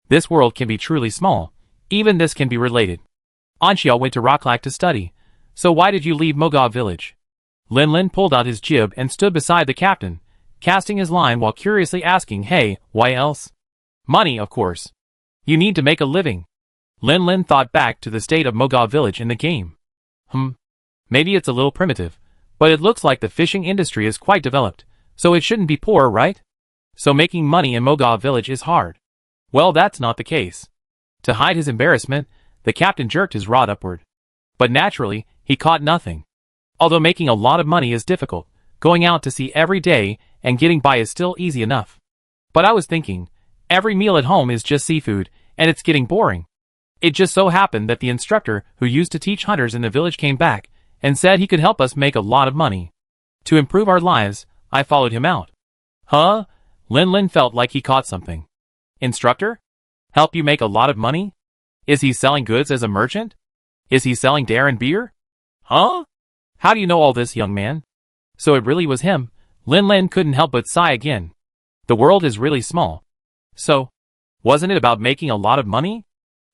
This world can be truly small. Even this can be related. Anxia went to Rocklac to study. So why did you leave Moga village? Lin Lin pulled out his jib and stood beside the captain, casting his line while curiously asking, hey, why else? Money, of course. You need to make a living. Lin Lin thought back to the state of Moga village in the game. Maybe it's a little primitive, but it looks like the fishing industry is quite developed, so it shouldn't be poor, right? So making money in Moga village is hard. Well, that's not the case. To hide his embarrassment, the captain jerked his rod upward. But naturally, he caught nothing. Although making a lot of money is difficult, going out to sea every day and getting by is still easy enough. But I was thinking, every meal at home is just seafood, and it's getting boring. It just so happened that the instructor who used to teach hunters in the village came back and said he could help us make a lot of money. To improve our lives, I followed him out. Huh? Lin Lin felt like he caught something. Instructor? Help you make a lot of money? Is he selling goods as a merchant? Is he selling dare and beer? Huh? How do you know all this, young man? So it really was him. Lin Lin couldn't help but sigh again. The world is really small. So, wasn't it about making a lot of money?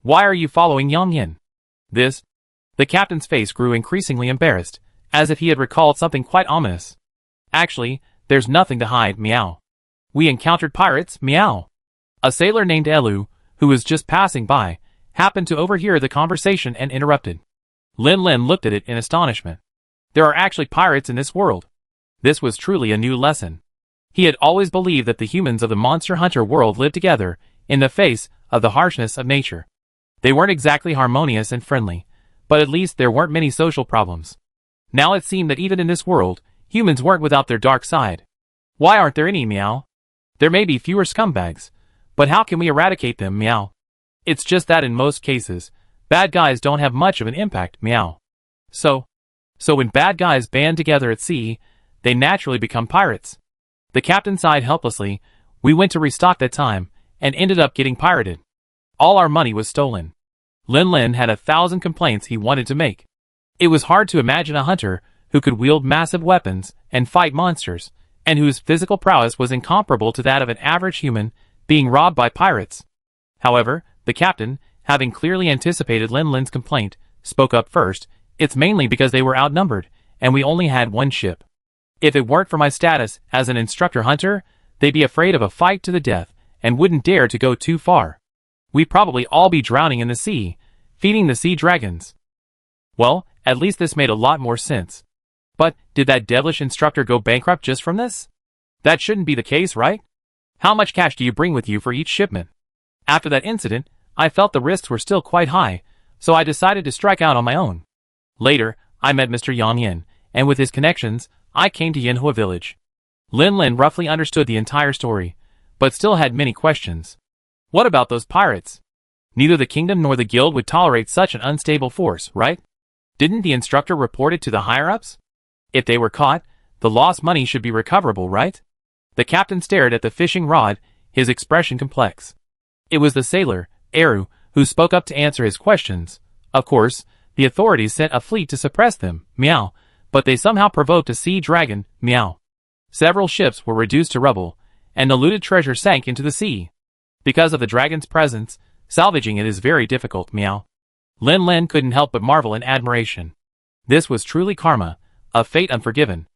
Why are you following Yang Yin? This? The captain's face grew increasingly embarrassed, as if he had recalled something quite ominous. Actually, there's nothing to hide, meow. We encountered pirates, meow. A sailor named Elu, who was just passing by, happened to overhear the conversation and interrupted. Lin Lin looked at it in astonishment. There are actually pirates in this world. This was truly a new lesson. He had always believed that the humans of the Monster Hunter world lived together, in the face of the harshness of nature. They weren't exactly harmonious and friendly, but at least there weren't many social problems. Now it seemed that even in this world, humans weren't without their dark side. Why aren't there any, meow? There may be fewer scumbags, but how can we eradicate them, meow? It's just that in most cases, bad guys don't have much of an impact, meow. So when bad guys band together at sea, they naturally become pirates. The captain sighed helplessly. We went to restock that time, and ended up getting pirated. All our money was stolen. Lin Lin had 1,000 complaints he wanted to make. It was hard to imagine a hunter who could wield massive weapons and fight monsters, and whose physical prowess was incomparable to that of an average human, being robbed by pirates. However, the captain, having clearly anticipated Lin Lin's complaint, spoke up first. It's mainly because they were outnumbered, and we only had one ship. If it weren't for my status as an instructor hunter, they'd be afraid of a fight to the death, and wouldn't dare to go too far. We'd probably all be drowning in the sea, feeding the sea dragons. Well, at least this made a lot more sense. But, did that devilish instructor go bankrupt just from this? That shouldn't be the case, right? How much cash do you bring with you for each shipment? After that incident, I felt the risks were still quite high, so I decided to strike out on my own. Later, I met Mr. Yang Yin, and with his connections, I came to Yanhua village. Lin Lin roughly understood the entire story, but still had many questions. What about those pirates? Neither the kingdom nor the guild would tolerate such an unstable force, right? Didn't the instructor report it to the higher-ups? If they were caught, the lost money should be recoverable, right? The captain stared at the fishing rod, his expression complex. It was the sailor, Eru, who spoke up to answer his questions. Of course, the authorities sent a fleet to suppress them, meow, but they somehow provoked a sea dragon, meow. Several ships were reduced to rubble, and the looted treasure sank into the sea. Because of the dragon's presence, salvaging it is very difficult, meow. Lin Lin couldn't help but marvel in admiration. This was truly karma, a fate unforgiven.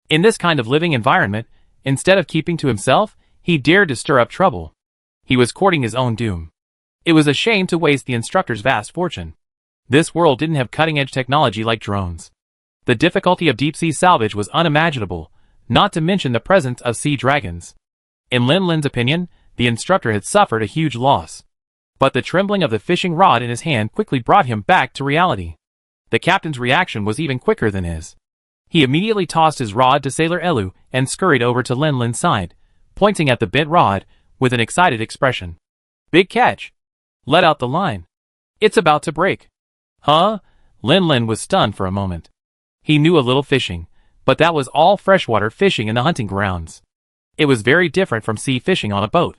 In this kind of living environment, instead of keeping to himself, he dared to stir up trouble. He was courting his own doom. It was a shame to waste the instructor's vast fortune. This world didn't have cutting-edge technology like drones. The difficulty of deep-sea salvage was unimaginable, not to mention the presence of sea dragons. In Lin Lin's opinion, the instructor had suffered a huge loss. But the trembling of the fishing rod in his hand quickly brought him back to reality. The captain's reaction was even quicker than his. He immediately tossed his rod to Sailor Elu and scurried over to Lin Lin's side, pointing at the bent rod with an excited expression. Big catch! Let out the line. It's about to break. Huh? Lin Lin was stunned for a moment. He knew a little fishing, but that was all freshwater fishing in the hunting grounds. It was very different from sea fishing on a boat.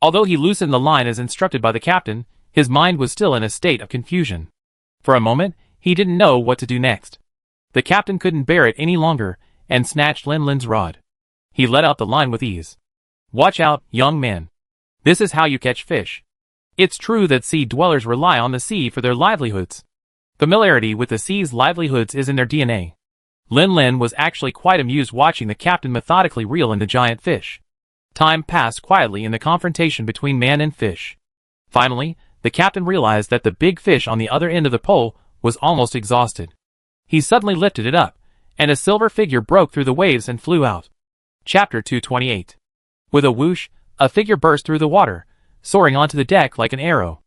Although he loosened the line as instructed by the captain, his mind was still in a state of confusion. For a moment, he didn't know what to do next. The captain couldn't bear it any longer, and snatched Lin Lin's rod. He let out the line with ease. Watch out, young man. This is how you catch fish. It's true that sea dwellers rely on the sea for their livelihoods. Familiarity with the sea's livelihoods is in their DNA. Lin Lin was actually quite amused watching the captain methodically reel in the giant fish. Time passed quietly in the confrontation between man and fish. Finally, the captain realized that the big fish on the other end of the pole was almost exhausted. He suddenly lifted it up, and a silver figure broke through the waves and flew out. Chapter 228. With a whoosh, a figure burst through the water, soaring onto the deck like an arrow.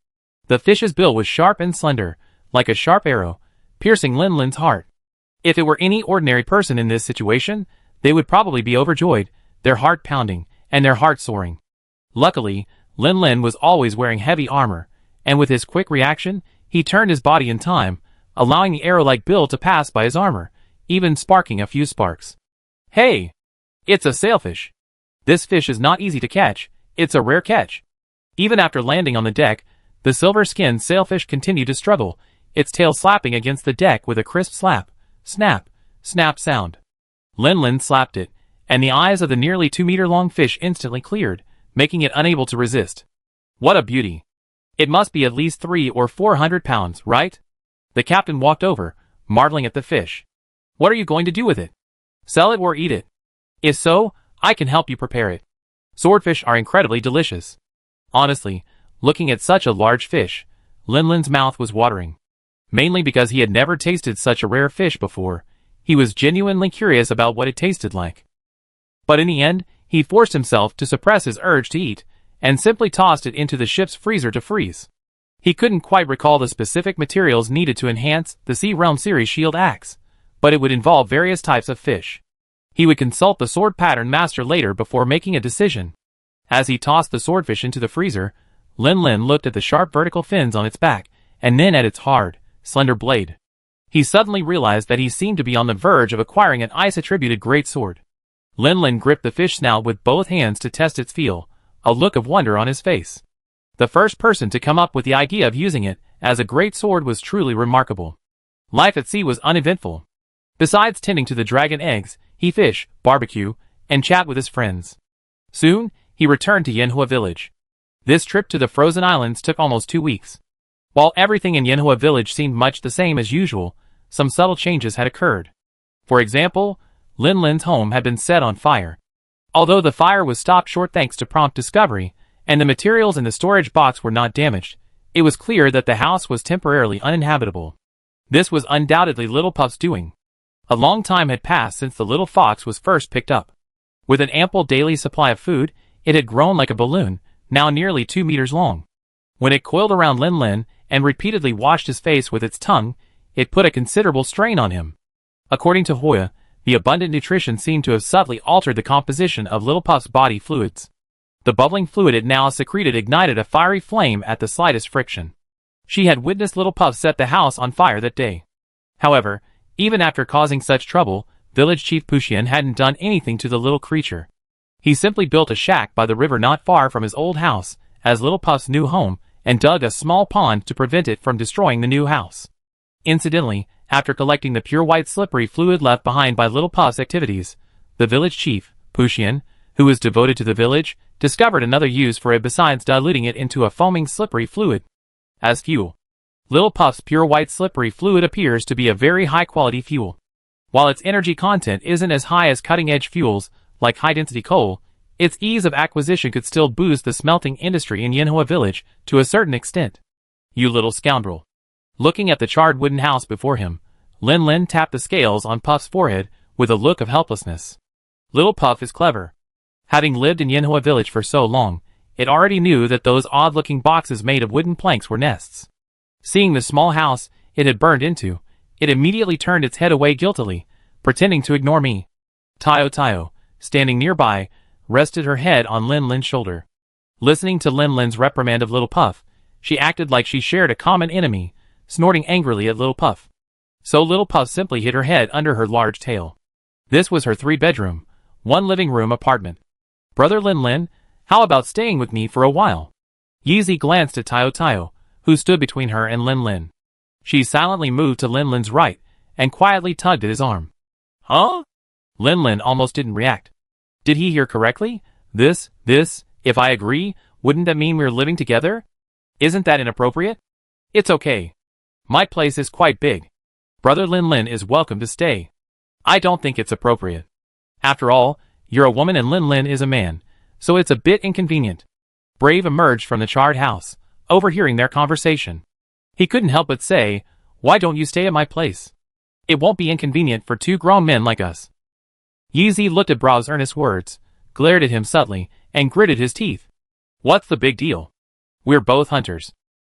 The fish's bill was sharp and slender, like a sharp arrow, piercing Lin Lin's heart. If it were any ordinary person in this situation, they would probably be overjoyed, their heart pounding, and their heart soaring. Luckily, Lin Lin was always wearing heavy armor, and with his quick reaction, he turned his body in time, allowing the arrow-like bill to pass by his armor, even sparking a few sparks. Hey! It's a sailfish. This fish is not easy to catch, it's a rare catch. Even after landing on the deck, the silver-skinned sailfish continued to struggle, its tail slapping against the deck with a crisp slap, snap, snap sound. Lin Lin slapped it, and the eyes of the nearly 2-meter-long fish instantly cleared, making it unable to resist. What a beauty. It must be at least 300 or 400 pounds, right? The captain walked over, marveling at the fish. What are you going to do with it? Sell it or eat it? If so, I can help you prepare it. Swordfish are incredibly delicious. Honestly, looking at such a large fish, Lin Lin's mouth was watering. Mainly because he had never tasted such a rare fish before, he was genuinely curious about what it tasted like. But in the end, he forced himself to suppress his urge to eat, and simply tossed it into the ship's freezer to freeze. He couldn't quite recall the specific materials needed to enhance the Sea Realm series shield axe, but it would involve various types of fish. He would consult the sword pattern master later before making a decision. As he tossed the swordfish into the freezer, Lin Lin looked at the sharp vertical fins on its back, and then at its hard, slender blade. He suddenly realized that he seemed to be on the verge of acquiring an ice-attributed great sword. Lin Lin gripped the fish snout with both hands to test its feel, a look of wonder on his face. The first person to come up with the idea of using it as a great sword was truly remarkable. Life at sea was uneventful. Besides tending to the dragon eggs, he fish, barbecue, and chat with his friends. Soon, he returned to Yanhua village. This trip to the frozen islands took almost 2 weeks. While everything in Yanhua village seemed much the same as usual, some subtle changes had occurred. For example, Lin Lin's home had been set on fire. Although the fire was stopped short thanks to prompt discovery, and the materials in the storage box were not damaged, it was clear that the house was temporarily uninhabitable. This was undoubtedly Little Puff's doing. A long time had passed since the little fox was first picked up. With an ample daily supply of food, it had grown like a balloon, now nearly 2 meters long. When it coiled around Lin Lin and repeatedly washed his face with its tongue, it put a considerable strain on him. According to Hoya, the abundant nutrition seemed to have subtly altered the composition of Little Puff's body fluids. The bubbling fluid it now secreted ignited a fiery flame at the slightest friction. She had witnessed Little Puff set the house on fire that day. However, even after causing such trouble, village chief Pushian hadn't done anything to the little creature. He simply built a shack by the river not far from his old house, as Little Puff's new home, and dug a small pond to prevent it from destroying the new house. Incidentally, after collecting the pure white slippery fluid left behind by Little Puff's activities, the village chief, Pushian, who was devoted to the village, discovered another use for it besides diluting it into a foaming slippery fluid. As fuel. Little Puff's pure white slippery fluid appears to be a very high-quality fuel. While its energy content isn't as high as cutting-edge fuels, like high-density coal, its ease of acquisition could still boost the smelting industry in Yanhua village to a certain extent. You little scoundrel. Looking at the charred wooden house before him, Lin Lin tapped the scales on Puff's forehead with a look of helplessness. Little Puff is clever. Having lived in Yanhua village for so long, it already knew that those odd-looking boxes made of wooden planks were nests. Seeing the small house it had burned into, it immediately turned its head away guiltily, pretending to ignore me. Tayo, standing nearby, rested her head on Lin Lin's shoulder. Listening to Lin Lin's reprimand of Little Puff, she acted like she shared a common enemy, snorting angrily at Little Puff. So Little Puff simply hid her head under her large tail. This was her 3-bedroom, 1 living room apartment. Brother Lin Lin, how about staying with me for a while? Yeezy glanced at Tayo, who stood between her and Lin Lin. She silently moved to Lin Lin's right, and quietly tugged at his arm. Huh? Lin Lin almost didn't react. Did he hear correctly? This, if I agree, wouldn't that mean we're living together? Isn't that inappropriate? It's okay. My place is quite big. Brother Lin Lin is welcome to stay. I don't think it's appropriate. After all, you're a woman and Lin Lin is a man, so it's a bit inconvenient. Brave emerged from the charred house, overhearing their conversation. He couldn't help but say, why don't you stay at my place? It won't be inconvenient for 2 grown men like us. Yeezy looked at Brao's earnest words, glared at him subtly, and gritted his teeth. What's the big deal? We're both hunters.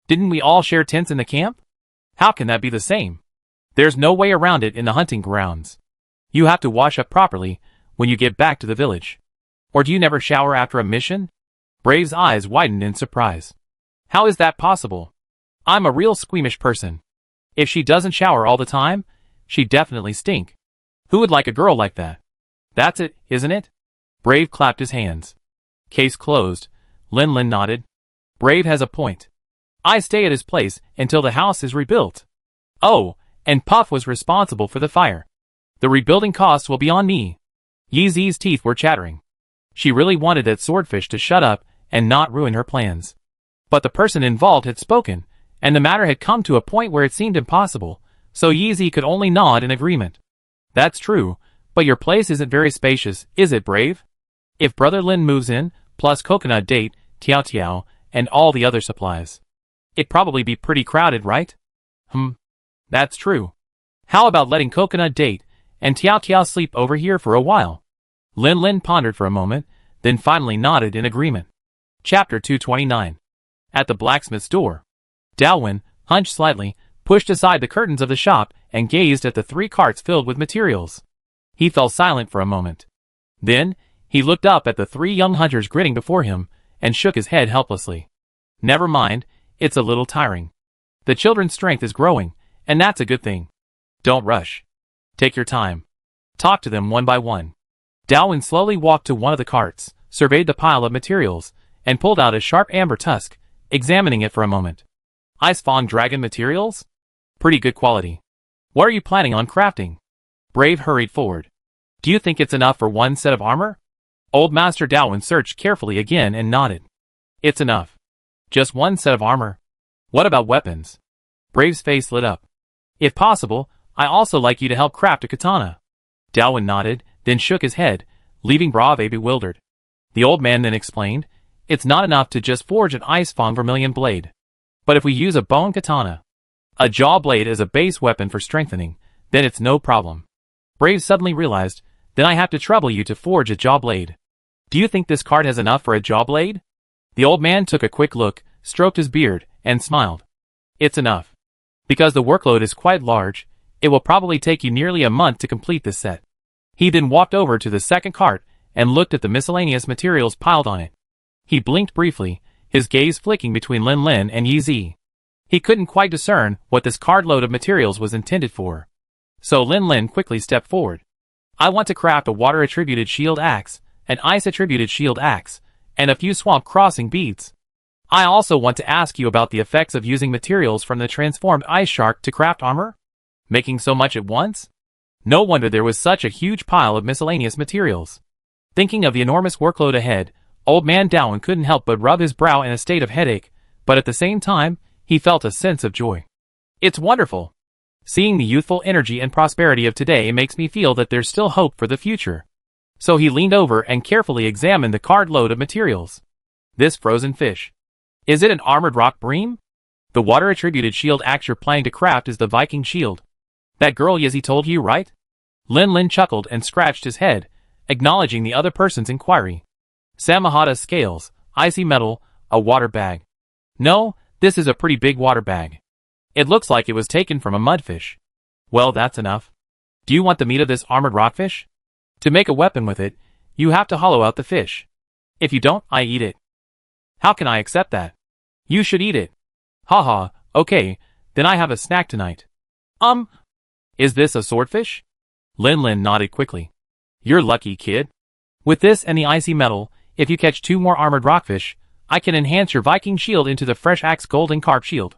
Didn't we all share tents in the camp? How can that be the same? There's no way around it in the hunting grounds. You have to wash up properly when you get back to the village. Or do you never shower after a mission? Brave's eyes widened in surprise. How is that possible? I'm a real squeamish person. If she doesn't shower all the time, she'd definitely stink. Who would like a girl like that? That's it, isn't it? Brave clapped his hands. Case closed. Lin Lin nodded. Brave has a point. I stay at his place until the house is rebuilt. Oh, and Puff was responsible for the fire. The rebuilding costs will be on me. Yeezy's teeth were chattering. She really wanted that swordfish to shut up and not ruin her plans. But the person involved had spoken, and the matter had come to a point where it seemed impossible, so Yeezy could only nod in agreement. That's true, but your place isn't very spacious, is it, Brave? If Brother Lin moves in, plus coconut date, Tiao, and all the other supplies, it'd probably be pretty crowded, right? That's true. How about letting coconut date and Tiao sleep over here for a while? Lin Lin pondered for a moment, then finally nodded in agreement. Chapter 229. At the blacksmith's door. Daowin, hunched slightly, pushed aside the curtains of the shop and gazed at the 3 carts filled with materials. He fell silent for a moment. Then, he looked up at the 3 young hunters grinning before him and shook his head helplessly. Never mind, it's a little tiring. The children's strength is growing, and that's a good thing. Don't rush. Take your time. Talk to them one by one. Daowin slowly walked to one of the carts, surveyed the pile of materials, and pulled out a sharp amber tusk, examining it for a moment. Ice Fang Dragon materials? Pretty good quality. What are you planning on crafting? Brave hurried forward. Do you think it's enough for 1 set of armor? Old Master Daowin searched carefully again and nodded. It's enough. Just 1 set of armor. What about weapons? Brave's face lit up. If possible, I also like you to help craft a katana. Daowin nodded, then shook his head, leaving Brave bewildered. The old man then explained, it's not enough to just forge an Ice Fang Vermilion blade. But if we use a bone katana, A jaw blade is a base weapon for strengthening, then it's no problem. Brave suddenly realized, then I have to trouble you to forge a jaw blade. Do you think this card has enough for a jaw blade? The old man took a quick look, stroked his beard, and smiled. It's enough. Because the workload is quite large, it will probably take you nearly a month to complete this set. He then walked over to the second cart and looked at the miscellaneous materials piled on it. He blinked briefly, his gaze flicking between Lin Lin and Yi Zi. He couldn't quite discern what this cartload of materials was intended for. So Lin Lin quickly stepped forward. I want to craft a water-attributed shield axe, an ice-attributed shield axe, and a few swamp crossing beads. I also want to ask you about the effects of using materials from the transformed ice shark to craft armor? Making so much at once? No wonder there was such a huge pile of miscellaneous materials. Thinking of the enormous workload ahead, Old Man Dowen couldn't help but rub his brow in a state of headache, but at the same time, he felt a sense of joy. It's wonderful. Seeing the youthful energy and prosperity of today makes me feel that there's still hope for the future. So he leaned over and carefully examined the cartload of materials. This frozen fish. Is it an armored rock bream? The water-attributed shield axe you're planning to craft is the Viking shield. That girl Yizzy told you, right? Lin Lin chuckled and scratched his head, acknowledging the other person's inquiry. Samahata scales, icy metal, a water bag. No, this is a pretty big water bag. It looks like it was taken from a mudfish. Well, that's enough. Do you want the meat of this armored rockfish? To make a weapon with it, you have to hollow out the fish. If you don't, I eat it. How can I accept that? You should eat it. Haha, okay, then I have a snack tonight. Is this a swordfish? Lin Lin nodded quickly. You're lucky, kid. With this and the icy metal, if you catch 2 more armored rockfish, I can enhance your Viking shield into the fresh axe golden carp shield.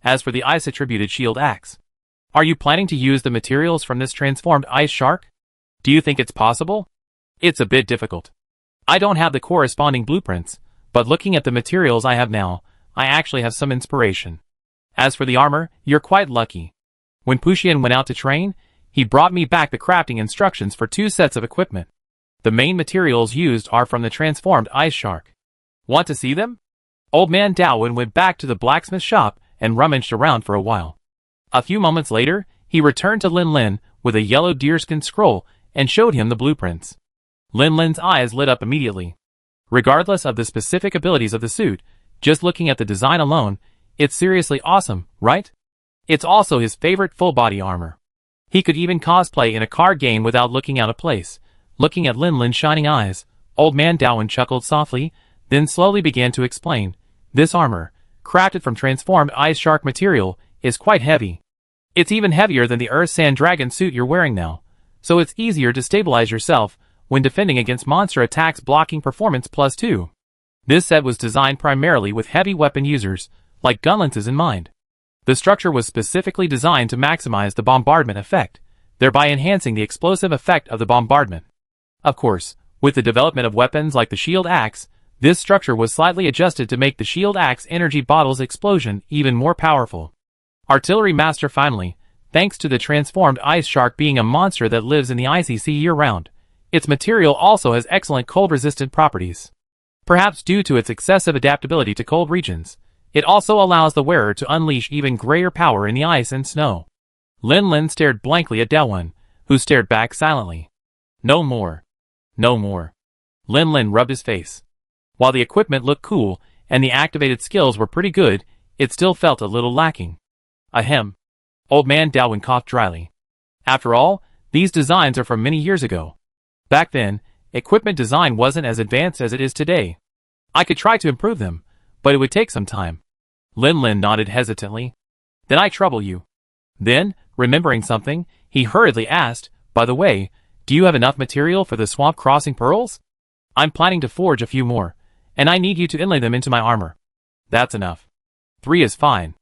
As for the ice-attributed shield axe, are you planning to use the materials from this transformed ice shark? Do you think it's possible? It's a bit difficult. I don't have the corresponding blueprints, but looking at the materials I have now, I actually have some inspiration. As for the armor, you're quite lucky. When Puxian went out to train, he brought me back the crafting instructions for 2 sets of equipment. The main materials used are from the transformed ice shark. Want to see them? Old Man Dowen went back to the blacksmith shop and rummaged around for a while. A few moments later, he returned to Lin Lin with a yellow deerskin scroll and showed him the blueprints. Lin Lin's eyes lit up immediately. Regardless of the specific abilities of the suit, just looking at the design alone, it's seriously awesome, right? It's also his favorite full-body armor. He could even cosplay in a card game without looking out of place. Looking at Lin Lin's shining eyes, Old Man Dowen chuckled softly, then slowly began to explain. This armor, crafted from transformed ice shark material, is quite heavy. It's even heavier than the Earth Sand Dragon suit you're wearing now, so it's easier to stabilize yourself when defending against monster attacks. Blocking performance +2. This set was designed primarily with heavy weapon users, like gunlances, in mind. The structure was specifically designed to maximize the bombardment effect, thereby enhancing the explosive effect of the bombardment. Of course, with the development of weapons like the shield axe, this structure was slightly adjusted to make the shield axe energy bottle's explosion even more powerful. Artillery Master finally, thanks to the transformed ice shark being a monster that lives in the icy sea year-round, its material also has excellent cold-resistant properties. Perhaps due to its excessive adaptability to cold regions, it also allows the wearer to unleash even greater power in the ice and snow. Lin Lin stared blankly at Dowen, who stared back silently. No more. No more. Lin Lin rubbed his face. While the equipment looked cool, and the activated skills were pretty good, it still felt a little lacking. Ahem. Old Man Dowen coughed dryly. After all, these designs are from many years ago. Back then, equipment design wasn't as advanced as it is today. I could try to improve them, but it would take some time. Lin Lin nodded hesitantly. Then I trouble you. Then, remembering something, he hurriedly asked, by the way, do you have enough material for the swamp crossing pearls? I'm planning to forge a few more, and I need you to inlay them into my armor. That's enough. 3 is fine.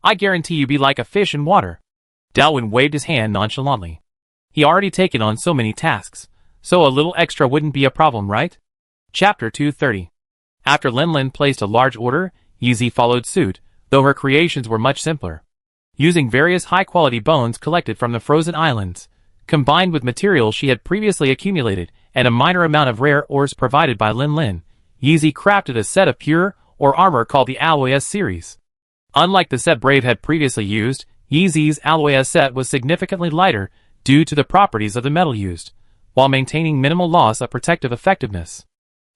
I guarantee you be like a fish in water. Dowen waved his hand nonchalantly. He already taken on so many tasks, so a little extra wouldn't be a problem, right? Chapter 230. After Lin Lin placed a large order, Yizi followed suit, though her creations were much simpler. Using various high-quality bones collected from the frozen islands, combined with materials she had previously accumulated, and a minor amount of rare ores provided by Lin Lin, Yizi crafted a set of pure, or armor called the Alloy S series. Unlike the set Brave had previously used, Yeezy's Alloy set was significantly lighter due to the properties of the metal used, while maintaining minimal loss of protective effectiveness.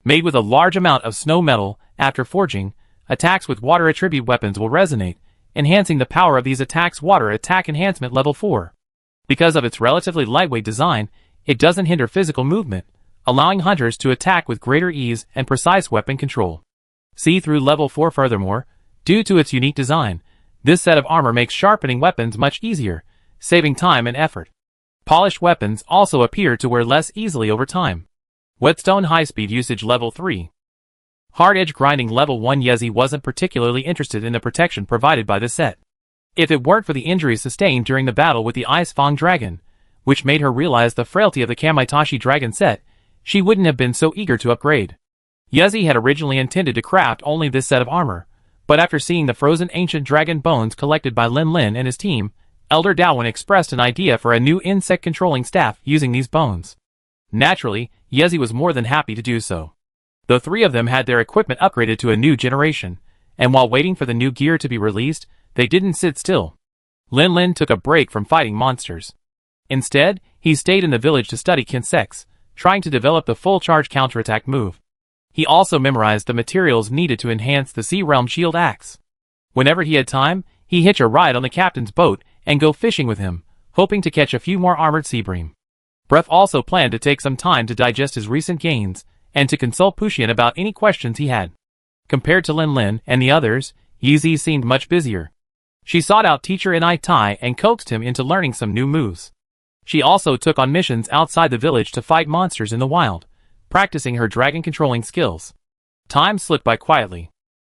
Made with a large amount of snow metal, after forging, attacks with water attribute weapons will resonate, enhancing the power of these attacks. Water Attack Enhancement Level 4. Because of its relatively lightweight design, it doesn't hinder physical movement, allowing hunters to attack with greater ease and precise weapon control. See through Level 4. Furthermore, due to its unique design, this set of armor makes sharpening weapons much easier, saving time and effort. Polished weapons also appear to wear less easily over time. Whetstone High-Speed Usage Level 3. Hard Edge Grinding Level 1. Yeezy wasn't particularly interested in the protection provided by this set. If it weren't for the injuries sustained during the battle with the Ice Fang Dragon, which made her realize the frailty of the Kamaitachi Dragon set, she wouldn't have been so eager to upgrade. Yeezy had originally intended to craft only this set of armor, but after seeing the frozen ancient dragon bones collected by Lin Lin and his team, Elder Daowin expressed an idea for a new insect-controlling staff using these bones. Naturally, Yeezy was more than happy to do so. The three of them had their equipment upgraded to a new generation, and while waiting for the new gear to be released, they didn't sit still. Lin Lin took a break from fighting monsters. Instead, he stayed in the village to study Kinsex, trying to develop the full-charge counterattack move. He also memorized the materials needed to enhance the Sea Realm Shield Axe. Whenever he had time, he hitch a ride on the captain's boat and go fishing with him, hoping to catch a few more armored sea bream. Bref also planned to take some time to digest his recent gains, and to consult Pushian about any questions he had. Compared to Lin Lin and the others, Yeezy seemed much busier. She sought out teacher Inai Tai and coaxed him into learning some new moves. She also took on missions outside the village to fight monsters in the wild, practicing her dragon-controlling skills. Time slipped by quietly.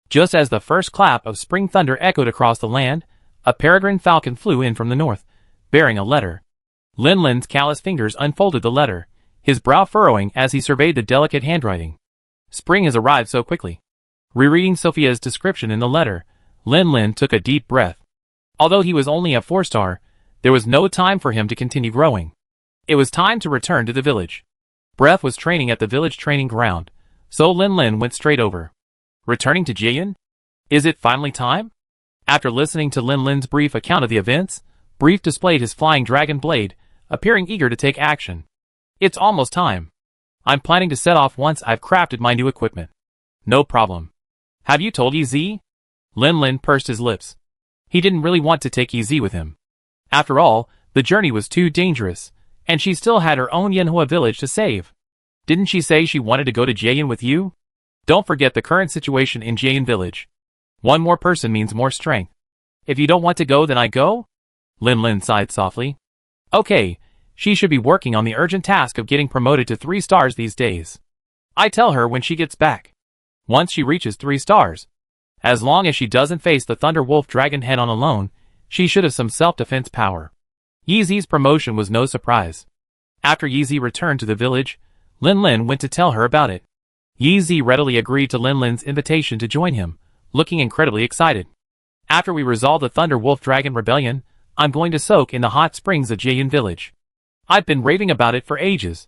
Just as the first clap of spring thunder echoed across the land, a peregrine falcon flew in from the north, bearing a letter. Lin Lin's callous fingers unfolded the letter, his brow furrowing as he surveyed the delicate handwriting. Spring has arrived so quickly. Rereading Sophia's description in the letter, Lin Lin took a deep breath. Although he was only a 4-star, there was no time for him to continue growing. It was time to return to the village. Breath was training at the village training ground, so Lin Lin went straight over. Returning to Jian? Is it finally time? After listening to Lin Lin's brief account of the events, Brief displayed his flying dragon blade, appearing eager to take action. It's almost time. I'm planning to set off once I've crafted my new equipment. No problem. Have you told EZ? Lin Lin pursed his lips. He didn't really want to take EZ with him. After all, the journey was too dangerous, and she still had her own Yanhua village to save. Didn't she say she wanted to go to Jian with you? Don't forget the current situation in Jian village. One more person means more strength. If you don't want to go, then I go? Lin Lin sighed softly. Okay, she should be working on the urgent task of getting promoted to 3 stars these days. I tell her when she gets back. Once she reaches 3 stars. As long as she doesn't face the Thunder Wolf Dragon head on alone, she should have some self-defense power. Yeezy's promotion was no surprise. After Yeezy returned to the village, Lin Lin went to tell her about it. Yeezy readily agreed to Lin Lin's invitation to join him, looking incredibly excited. After we resolve the Thunder Wolf Dragon rebellion, I'm going to soak in the hot springs of Jian village. I've been raving about it for ages.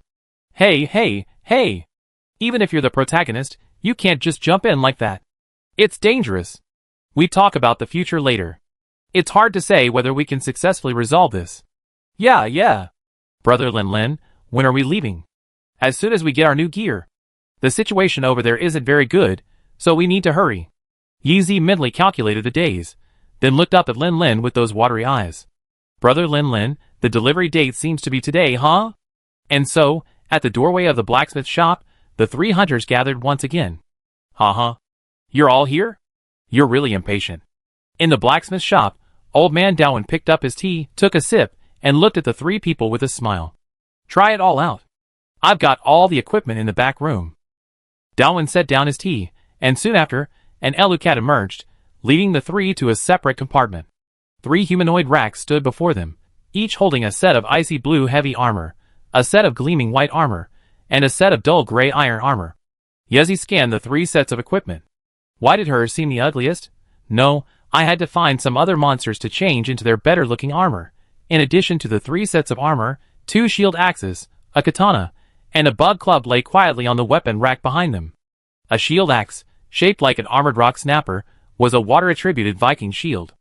Hey! Even if you're the protagonist, you can't just jump in like that. It's dangerous. We talk about the future later. It's hard to say whether we can successfully resolve this. Yeah. Brother Lin Lin, when are we leaving? As soon as we get our new gear. The situation over there isn't very good, so we need to hurry. Yeezy mentally calculated the days, then looked up at Lin Lin with those watery eyes. Brother Lin Lin, the delivery date seems to be today, huh? And so, at the doorway of the blacksmith shop, the 3 hunters gathered once again. You're all here? You're really impatient. In the blacksmith shop, old man Daowin picked up his tea, took a sip, and looked at the 3 people with a smile. Try it all out. I've got all the equipment in the back room. Daowin set down his tea, and soon after, an Elucat emerged, leading the 3 to a separate compartment. 3 humanoid racks stood before them, each holding a set of icy blue heavy armor, a set of gleaming white armor, and a set of dull gray iron armor. Yeezy scanned the 3 sets of equipment. Why did hers seem the ugliest? No, I had to find some other monsters to change into their better-looking armor. In addition to the 3 sets of armor, 2 shield axes, a katana, and a bug club lay quietly on the weapon rack behind them. A shield axe, shaped like an armored rock snapper, was a water-attributed Viking shield.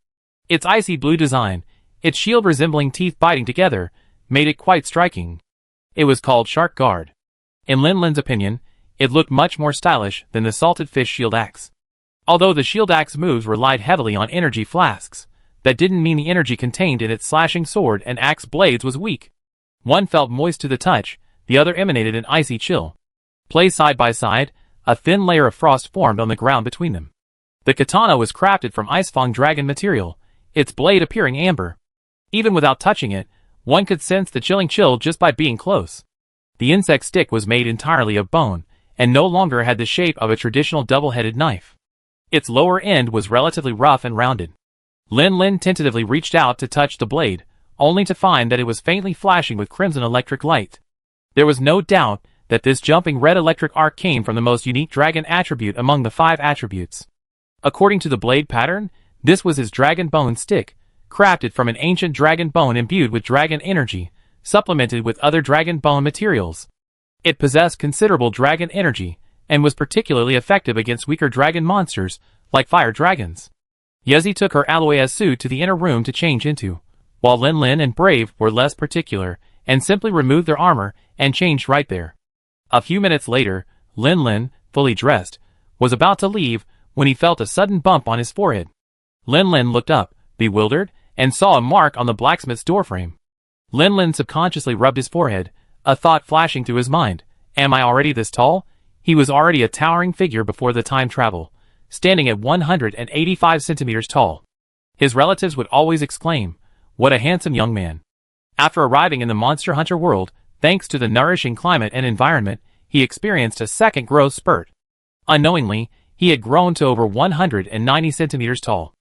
Its icy blue design, its shield resembling teeth biting together, made it quite striking. It was called Shark Guard. In Lin Lin's opinion, it looked much more stylish than the Salted Fish Shield Axe. Although the Shield Axe moves relied heavily on energy flasks, that didn't mean the energy contained in its slashing sword and axe blades was weak. One felt moist to the touch, the other emanated an icy chill. Placed side by side, a thin layer of frost formed on the ground between them. The katana was crafted from Icefang dragon material, its blade appearing amber. Even without touching it, one could sense the chilling chill just by being close. The insect stick was made entirely of bone, and no longer had the shape of a traditional double-headed knife. Its lower end was relatively rough and rounded. Lin Lin tentatively reached out to touch the blade, only to find that it was faintly flashing with crimson electric light. There was no doubt that this jumping red electric arc came from the most unique dragon attribute among the 5 attributes. According to the blade pattern, this was his dragon bone stick, crafted from an ancient dragon bone imbued with dragon energy, supplemented with other dragon bone materials. It possessed considerable dragon energy, and was particularly effective against weaker dragon monsters, like fire dragons. Yezi took her Aloe's suit to the inner room to change into, while Lin Lin and Brave were less particular, and simply removed their armor and changed right there. A few minutes later, Lin Lin, fully dressed, was about to leave when he felt a sudden bump on his forehead. Lin Lin looked up, bewildered, and saw a mark on the blacksmith's doorframe. Lin Lin subconsciously rubbed his forehead, a thought flashing through his mind. Am I already this tall? He was already a towering figure before the time travel, standing at 185 centimeters tall. His relatives would always exclaim, "What a handsome young man." After arriving in the Monster Hunter world, thanks to the nourishing climate and environment, he experienced a second growth spurt. Unknowingly, he had grown to over 190 centimeters tall.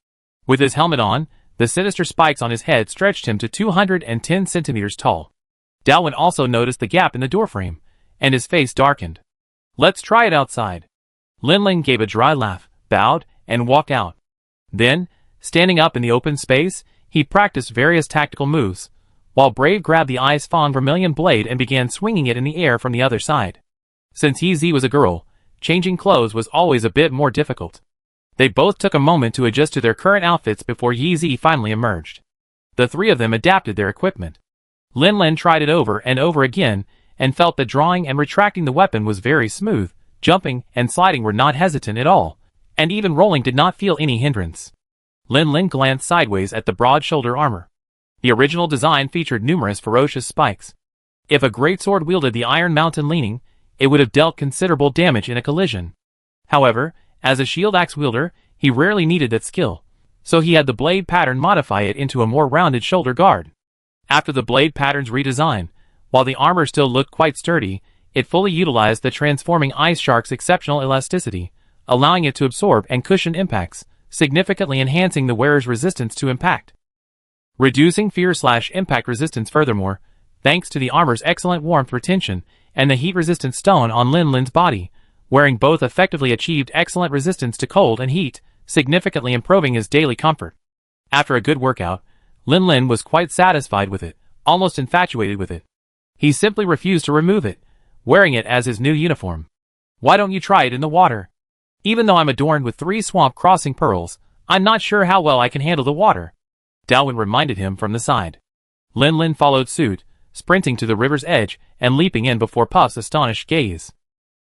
With his helmet on, the sinister spikes on his head stretched him to 210 centimeters tall. Dalwin also noticed the gap in the doorframe, and his face darkened. "Let's try it outside." Lin Lin gave a dry laugh, bowed, and walked out. Then, standing up in the open space, he practiced various tactical moves, while Brave grabbed the Icefang vermilion blade and began swinging it in the air from the other side. Since Yezi was a girl, changing clothes was always a bit more difficult. They both took a moment to adjust to their current outfits before Yezi finally emerged. The 3 of them adapted their equipment. Lin Lin tried it over and over again, and felt that drawing and retracting the weapon was very smooth. Jumping and sliding were not hesitant at all, and even rolling did not feel any hindrance. Lin Lin glanced sideways at the broad shoulder armor. The original design featured numerous ferocious spikes. If a greatsword wielded the Iron Mountain leaning, it would have dealt considerable damage in a collision. However, as a shield axe wielder, he rarely needed that skill, so he had the blade pattern modify it into a more rounded shoulder guard. After the blade pattern's redesign, while the armor still looked quite sturdy, it fully utilized the transforming ice shark's exceptional elasticity, allowing it to absorb and cushion impacts, significantly enhancing the wearer's resistance to impact. Reducing fear/impact resistance furthermore, thanks to the armor's excellent warmth retention and the heat-resistant stone on Lin Lin's body, wearing both effectively achieved excellent resistance to cold and heat, significantly improving his daily comfort. After a good workout, Lin Lin was quite satisfied with it, almost infatuated with it. He simply refused to remove it, wearing it as his new uniform. "Why don't you try it in the water? Even though I'm adorned with 3 swamp crossing pearls, I'm not sure how well I can handle the water," Dalwin reminded him from the side. Lin Lin followed suit, sprinting to the river's edge and leaping in before Puff's astonished gaze.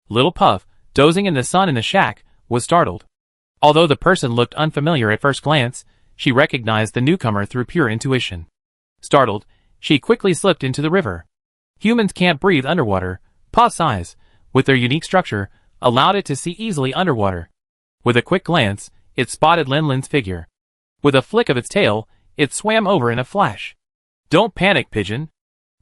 Little Puff, dozing in the sun in the shack, was startled. Although the person looked unfamiliar at first glance, she recognized the newcomer through pure intuition. Startled, she quickly slipped into the river. Humans can't breathe underwater. Puff's eyes, with their unique structure, allowed it to see easily underwater. With a quick glance, it spotted Lin Lin's figure. With a flick of its tail, it swam over in a flash. "Don't panic, Pigeon.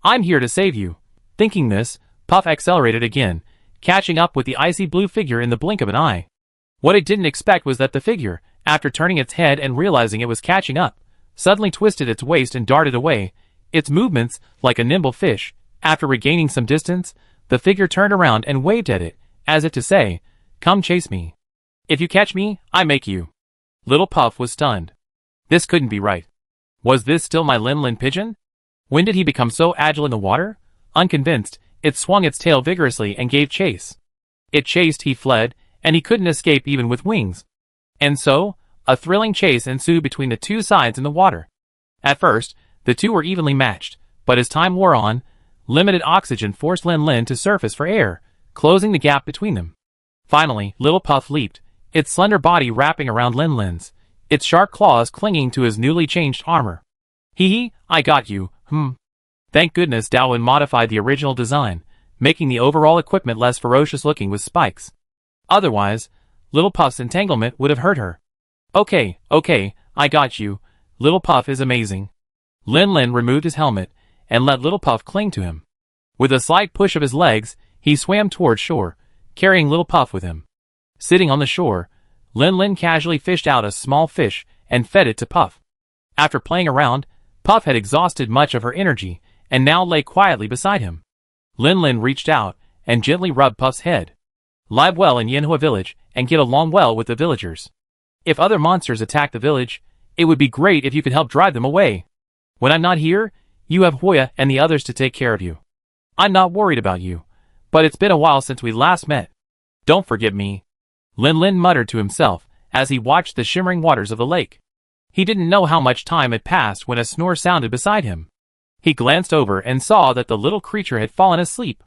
I'm here to save you." Thinking this, Puff accelerated again, catching up with the icy blue figure in the blink of an eye. What it didn't expect was that the figure, after turning its head and realizing it was catching up, suddenly twisted its waist and darted away, its movements like a nimble fish. After regaining some distance, the figure turned around and waved at it, as if to say, "Come chase me. If you catch me, I make you." Little Puff was stunned. This couldn't be right. Was this still my Lin Lin pigeon? When did he become so agile in the water? Unconvinced, it swung its tail vigorously and gave chase. It chased, he fled, and he couldn't escape even with wings. And so, A thrilling chase ensued between the two sides in the water. At first, the two were evenly matched, but as time wore on, limited oxygen forced Lin Lin to surface for air, closing the gap between them. Finally, Little Puff leaped, its slender body wrapping around Lin Lin's, its sharp claws clinging to his newly changed armor. Hee hee, I got you, Thank goodness Daowin modified the original design, making the overall equipment less ferocious looking with spikes. Otherwise, Little Puff's entanglement would have hurt her. Okay, I got you. Little Puff is amazing. Lin Lin removed his helmet and let Little Puff cling to him. With a slight push of his legs, he swam toward shore, carrying Little Puff with him. Sitting on the shore, Lin Lin casually fished out a small fish and fed it to Puff. After playing around, Puff had exhausted much of her energy and now lay quietly beside him. Lin Lin reached out and gently rubbed Puff's head. Live well in Yanhua village and get along well with the villagers. If other monsters attack the village, it would be great if you could help drive them away. When I'm not here, you have Hoya and the others to take care of you. I'm not worried about you, but it's been a while since we last met. Don't forget me. Lin Lin muttered to himself as he watched the shimmering waters of the lake. He didn't know how much time had passed when a snore sounded beside him. He glanced over and saw that the little creature had fallen asleep.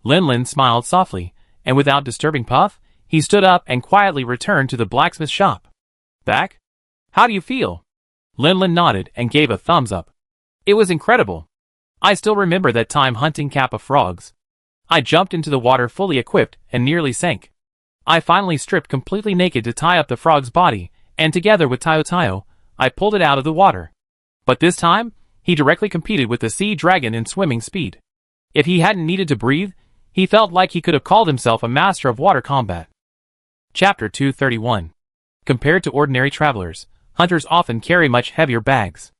Lin Lin smiled softly, and without disturbing Puff, he stood up and quietly returned to the blacksmith shop. Back? How do you feel? Lin Lin nodded and gave a thumbs up. It was incredible. I still remember that time hunting Kappa frogs. I jumped into the water fully equipped and nearly sank. I finally stripped completely naked to tie up the frog's body, and together with Tayo Tayo, I pulled it out of the water. But this time, he directly competed with the sea dragon in swimming speed. If he hadn't needed to breathe, he felt like he could have called himself a master of water combat. Chapter 231. Compared to ordinary travelers, hunters often carry much heavier bags.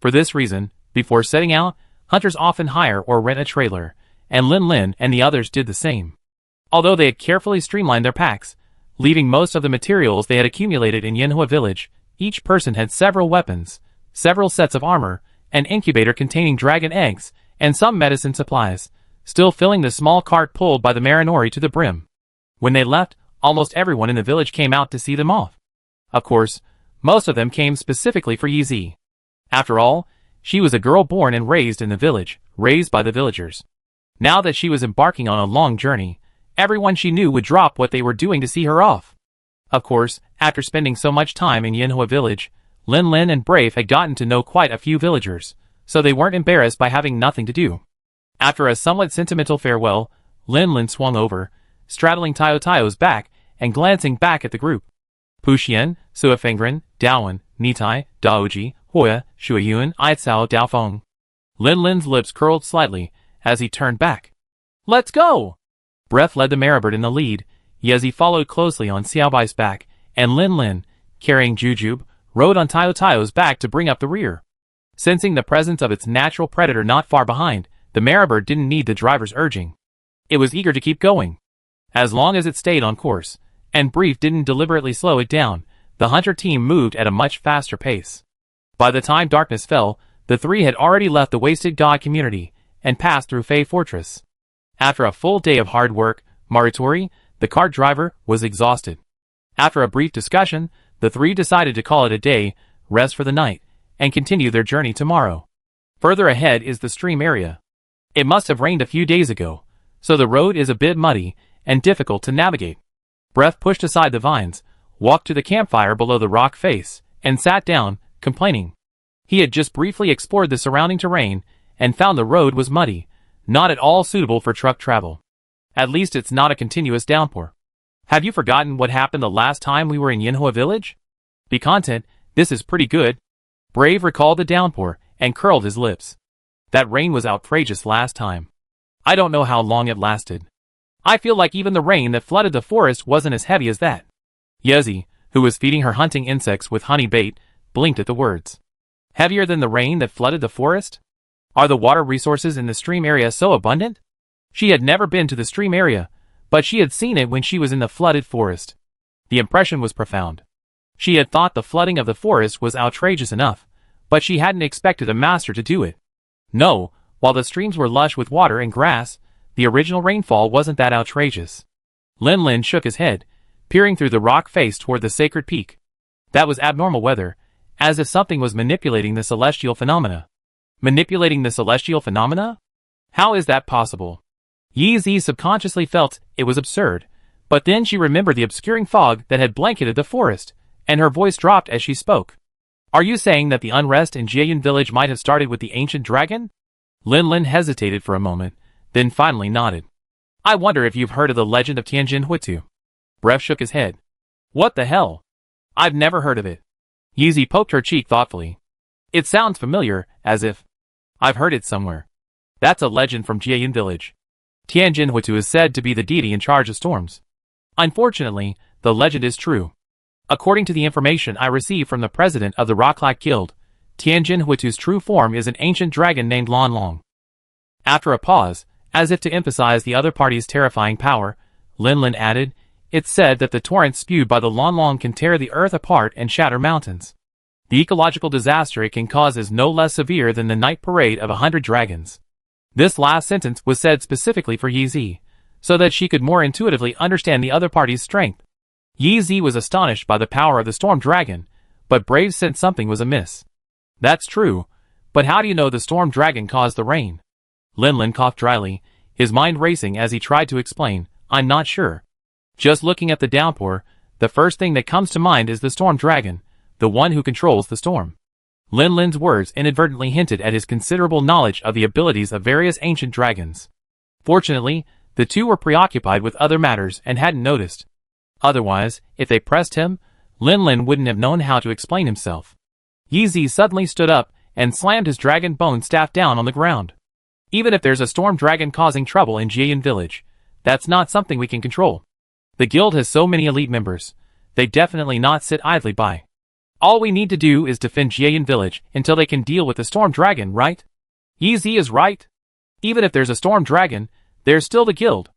For this reason, before setting out, hunters often hire or rent a trailer, and Lin Lin and the others did the same. Although they had carefully streamlined their packs, leaving most of the materials they had accumulated in Yanhua village, each person had several weapons, several sets of armor, an incubator containing dragon eggs, and some medicine supplies, still filling the small cart pulled by the Marinori to the brim. When they left, almost everyone in the village came out to see them off. Of course, most of them came specifically for Yi. After all, she was a girl born and raised in the village, raised by the villagers. Now that she was embarking on a long journey, everyone she knew would drop what they were doing to see her off. Of course, after spending so much time in Yanhua village, Lin Lin and Brave had gotten to know quite a few villagers, so they weren't embarrassed by having nothing to do. After a somewhat sentimental farewell, Lin Lin swung over, straddling Tayo Tayo's back and glancing back at the group. Puxian, Suifengren, Daowin, Nitai, Daoji, Hoya, Shuiyuan, Aicao, Daofeng. Lin Lin's lips curled slightly as he turned back. Let's go! Breath led the Maribird in the lead, Yezi followed closely on Xiaobai's back, and Lin Lin, carrying Jujube, rode on Tayo Tayo's back to bring up the rear. Sensing the presence of its natural predator not far behind, the Maribird didn't need the driver's urging. It was eager to keep going. As long as it stayed on course, and Brief didn't deliberately slow it down, the hunter team moved at a much faster pace. By the time darkness fell, the three had already left the Wasted God community and passed through Fei Fortress. After a full day of hard work, Maritori, the cart driver, was exhausted. After a brief discussion, the three decided to call it a day, rest for the night, and continue their journey tomorrow. Further ahead is the stream area. It must have rained a few days ago, so the road is a bit muddy and difficult to navigate. Breath pushed aside the vines, walked to the campfire below the rock face, and sat down, complaining. He had just briefly explored the surrounding terrain and found the road was muddy, not at all suitable for truck travel. At least it's not a continuous downpour. Have you forgotten what happened the last time we were in Yanhua village? Be content, this is pretty good. Brave recalled the downpour and curled his lips. That rain was outrageous last time. I don't know how long it lasted. I feel like even the rain that flooded the forest wasn't as heavy as that. Yezi, who was feeding her hunting insects with honey bait, blinked at the words. Heavier than the rain that flooded the forest? Are the water resources in the stream area so abundant? She had never been to the stream area, but she had seen it when she was in the flooded forest. The impression was profound. She had thought the flooding of the forest was outrageous enough, but she hadn't expected a master to do it. No, while the streams were lush with water and grass, the original rainfall wasn't that outrageous. Lin Lin shook his head, peering through the rock face toward the sacred peak. That was abnormal weather, as if something was manipulating the celestial phenomena. Manipulating the celestial phenomena? How is that possible? Yi subconsciously felt it was absurd, but then she remembered the obscuring fog that had blanketed the forest, and her voice dropped as she spoke. Are you saying that the unrest in Jieyun village might have started with the ancient dragon? Lin hesitated for a moment, then finally nodded. I wonder if you've heard of the legend of Tianjin Huitu. Brev shook his head. What the hell? I've never heard of it. Yi poked her cheek thoughtfully. It sounds familiar, as if I've heard it somewhere. That's a legend from Jieyun village. Tianjin Huitu is said to be the deity in charge of storms. Unfortunately, the legend is true. According to the information I received from the president of the Rocklak Guild, Tianjin Huitu's true form is an ancient dragon named Lan Long. After a pause, as if to emphasize the other party's terrifying power, Lin added, it's said that the torrent spewed by the Lan Long can tear the earth apart and shatter mountains. The ecological disaster it can cause is no less severe than the night parade of 100 dragons. This last sentence was said specifically for Yi, so that she could more intuitively understand the other party's strength. Yi was astonished by the power of the storm dragon, but Brave sensed something was amiss. That's true, but how do you know the storm dragon caused the rain? Lin coughed dryly, his mind racing as he tried to explain, I'm not sure. Just looking at the downpour, the first thing that comes to mind is the storm dragon, the one who controls the storm. Lin's words inadvertently hinted at his considerable knowledge of the abilities of various ancient dragons. Fortunately, the two were preoccupied with other matters and hadn't noticed. Otherwise, if they pressed him, Lin wouldn't have known how to explain himself. Yi suddenly stood up and slammed his dragon bone staff down on the ground. Even if there's a storm dragon causing trouble in Jieyun village, that's not something we can control. The guild has so many elite members, they definitely not sit idly by. All we need to do is defend Jieyun village until they can deal with the storm dragon, right? Yi is right. Even if there's a storm dragon, there's still the guild.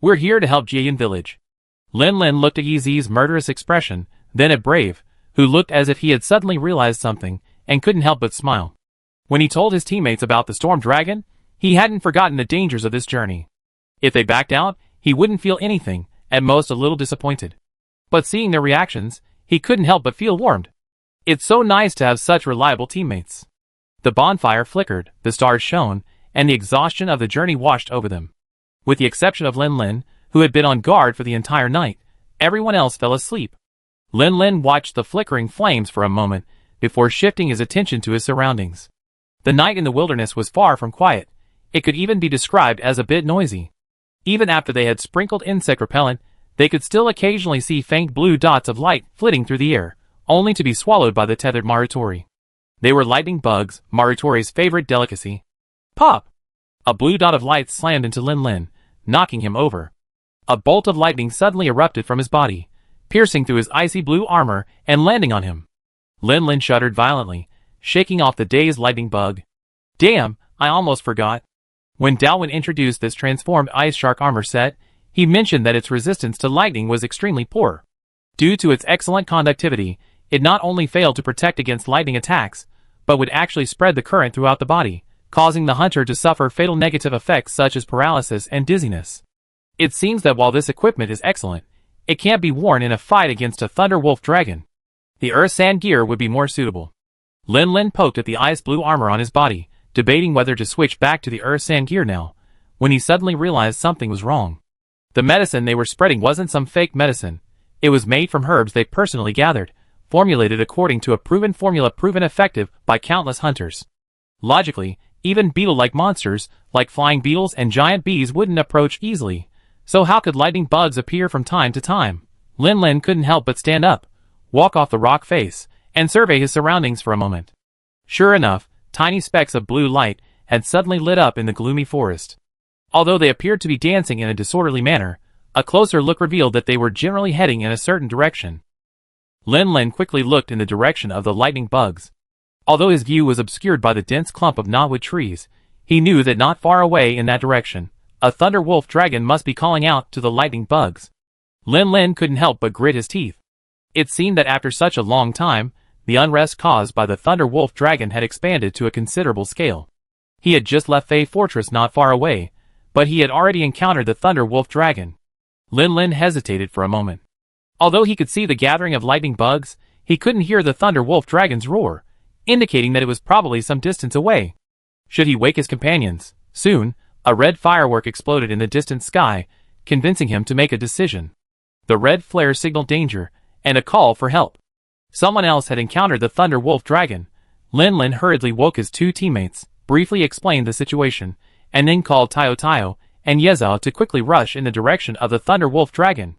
We're here to help Jieyun village. Lin looked at Yi's murderous expression, then at Brave, who looked as if he had suddenly realized something, and couldn't help but smile. When he told his teammates about the storm dragon, he hadn't forgotten the dangers of this journey. If they backed out, he wouldn't feel anything, at most a little disappointed. But seeing their reactions, he couldn't help but feel warmed. It's so nice to have such reliable teammates. The bonfire flickered, the stars shone, and the exhaustion of the journey washed over them. With the exception of Lin, who had been on guard for the entire night, everyone else fell asleep. Lin watched the flickering flames for a moment, before shifting his attention to his surroundings. The night in the wilderness was far from quiet. It could even be described as a bit noisy. Even after they had sprinkled insect repellent, they could still occasionally see faint blue dots of light flitting through the air, only to be swallowed by the tethered Marutori. They were lightning bugs, Marutori's favorite delicacy. Pop! A blue dot of light slammed into Lin, knocking him over. A bolt of lightning suddenly erupted from his body, piercing through his icy blue armor and landing on him. Lin shuddered violently, shaking off the dazed lightning bug. Damn, I almost forgot. When Dalwin introduced this transformed ice shark armor set, he mentioned that its resistance to lightning was extremely poor. Due to its excellent conductivity, it not only failed to protect against lightning attacks, but would actually spread the current throughout the body, causing the hunter to suffer fatal negative effects such as paralysis and dizziness. It seems that while this equipment is excellent, it can't be worn in a fight against a Thunder Wolf dragon. The Earth Sand gear would be more suitable. Lin poked at the ice blue armor on his body, debating whether to switch back to the Earth Sand gear now, when he suddenly realized something was wrong. The medicine they were spreading wasn't some fake medicine. It was made from herbs they personally gathered, formulated according to a proven formula proven effective by countless hunters. Logically, even beetle-like monsters, like flying beetles and giant bees wouldn't approach easily. So how could lightning bugs appear from time to time? Lin couldn't help but stand up, walk off the rock face, and survey his surroundings for a moment. Sure enough, tiny specks of blue light had suddenly lit up in the gloomy forest. Although they appeared to be dancing in a disorderly manner, a closer look revealed that they were generally heading in a certain direction. Lin quickly looked in the direction of the lightning bugs. Although his view was obscured by the dense clump of knotwood trees, he knew that not far away in that direction, a thunder wolf dragon must be calling out to the lightning bugs. Lin couldn't help but grit his teeth. It seemed that after such a long time, the unrest caused by the thunder wolf dragon had expanded to a considerable scale. He had just left Fey Fortress not far away, but he had already encountered the thunder wolf dragon. Lin hesitated for a moment. Although he could see the gathering of lightning bugs, He couldn't hear the thunder wolf dragon's roar, indicating that it was probably some distance away. Should he wake his companions? Soon, a red firework exploded in the distant sky, convincing him to make a decision. The red flare signaled danger, and a call for help. Someone else had encountered the thunder wolf dragon. Lin hurriedly woke his two teammates, briefly explained the situation, and then called Tayo and Yezao to quickly rush in the direction of the thunder wolf dragon.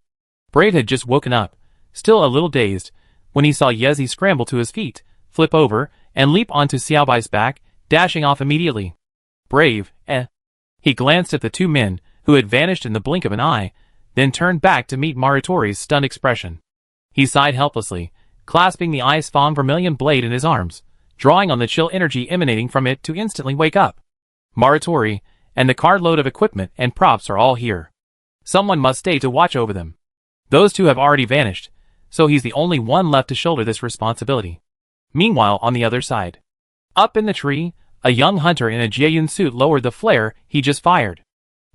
Brave had just woken up, still a little dazed, when he saw Yezi scramble to his feet, flip over, and leap onto Xiaobai's back, dashing off immediately. Brave, eh? He glanced at the two men, who had vanished in the blink of an eye, then turned back to meet Maratori's stunned expression. He sighed helplessly, clasping the ice fawn vermilion blade in his arms, drawing on the chill energy emanating from it to instantly wake up. Maratori, and the carload of equipment and props are all here. Someone must stay to watch over them. Those two have already vanished, so he's the only one left to shoulder this responsibility. Meanwhile, on the other side, up in the tree, a young hunter in a Jieyun suit lowered the flare he just fired.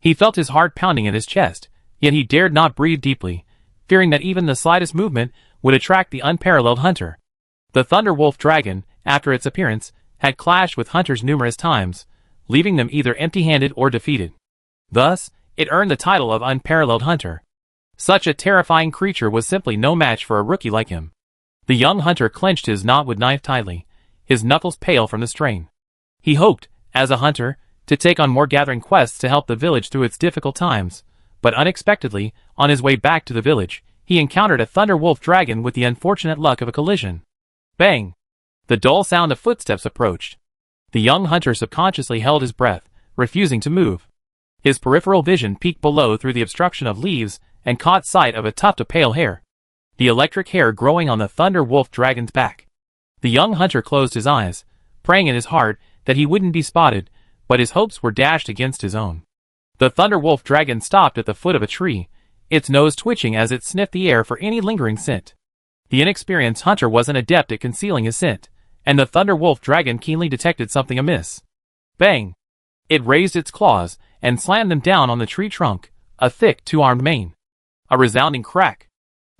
He felt his heart pounding in his chest, yet he dared not breathe deeply, fearing that even the slightest movement would attract the unparalleled hunter. The thunder wolf dragon, after its appearance, had clashed with hunters numerous times, leaving them either empty-handed or defeated. Thus, it earned the title of unparalleled hunter. Such a terrifying creature was simply no match for a rookie like him. The young hunter clenched his knotwood knife tightly, his knuckles pale from the strain. He hoped, as a hunter, to take on more gathering quests to help the village through its difficult times, but unexpectedly, on his way back to the village, he encountered a thunder wolf dragon with the unfortunate luck of a collision. Bang! The dull sound of footsteps approached. The young hunter subconsciously held his breath, refusing to move. His peripheral vision peeked below through the obstruction of leaves and caught sight of a tuft of pale hair. The electric hair growing on the thunder wolf dragon's back. The young hunter closed his eyes, praying in his heart that he wouldn't be spotted, but his hopes were dashed against his own. The thunder wolf dragon stopped at the foot of a tree, its nose twitching as it sniffed the air for any lingering scent. The inexperienced hunter was an adept at concealing his scent, and the thunder wolf dragon keenly detected something amiss. Bang! It raised its claws and slammed them down on the tree trunk, a thick two-armed mane. A resounding crack.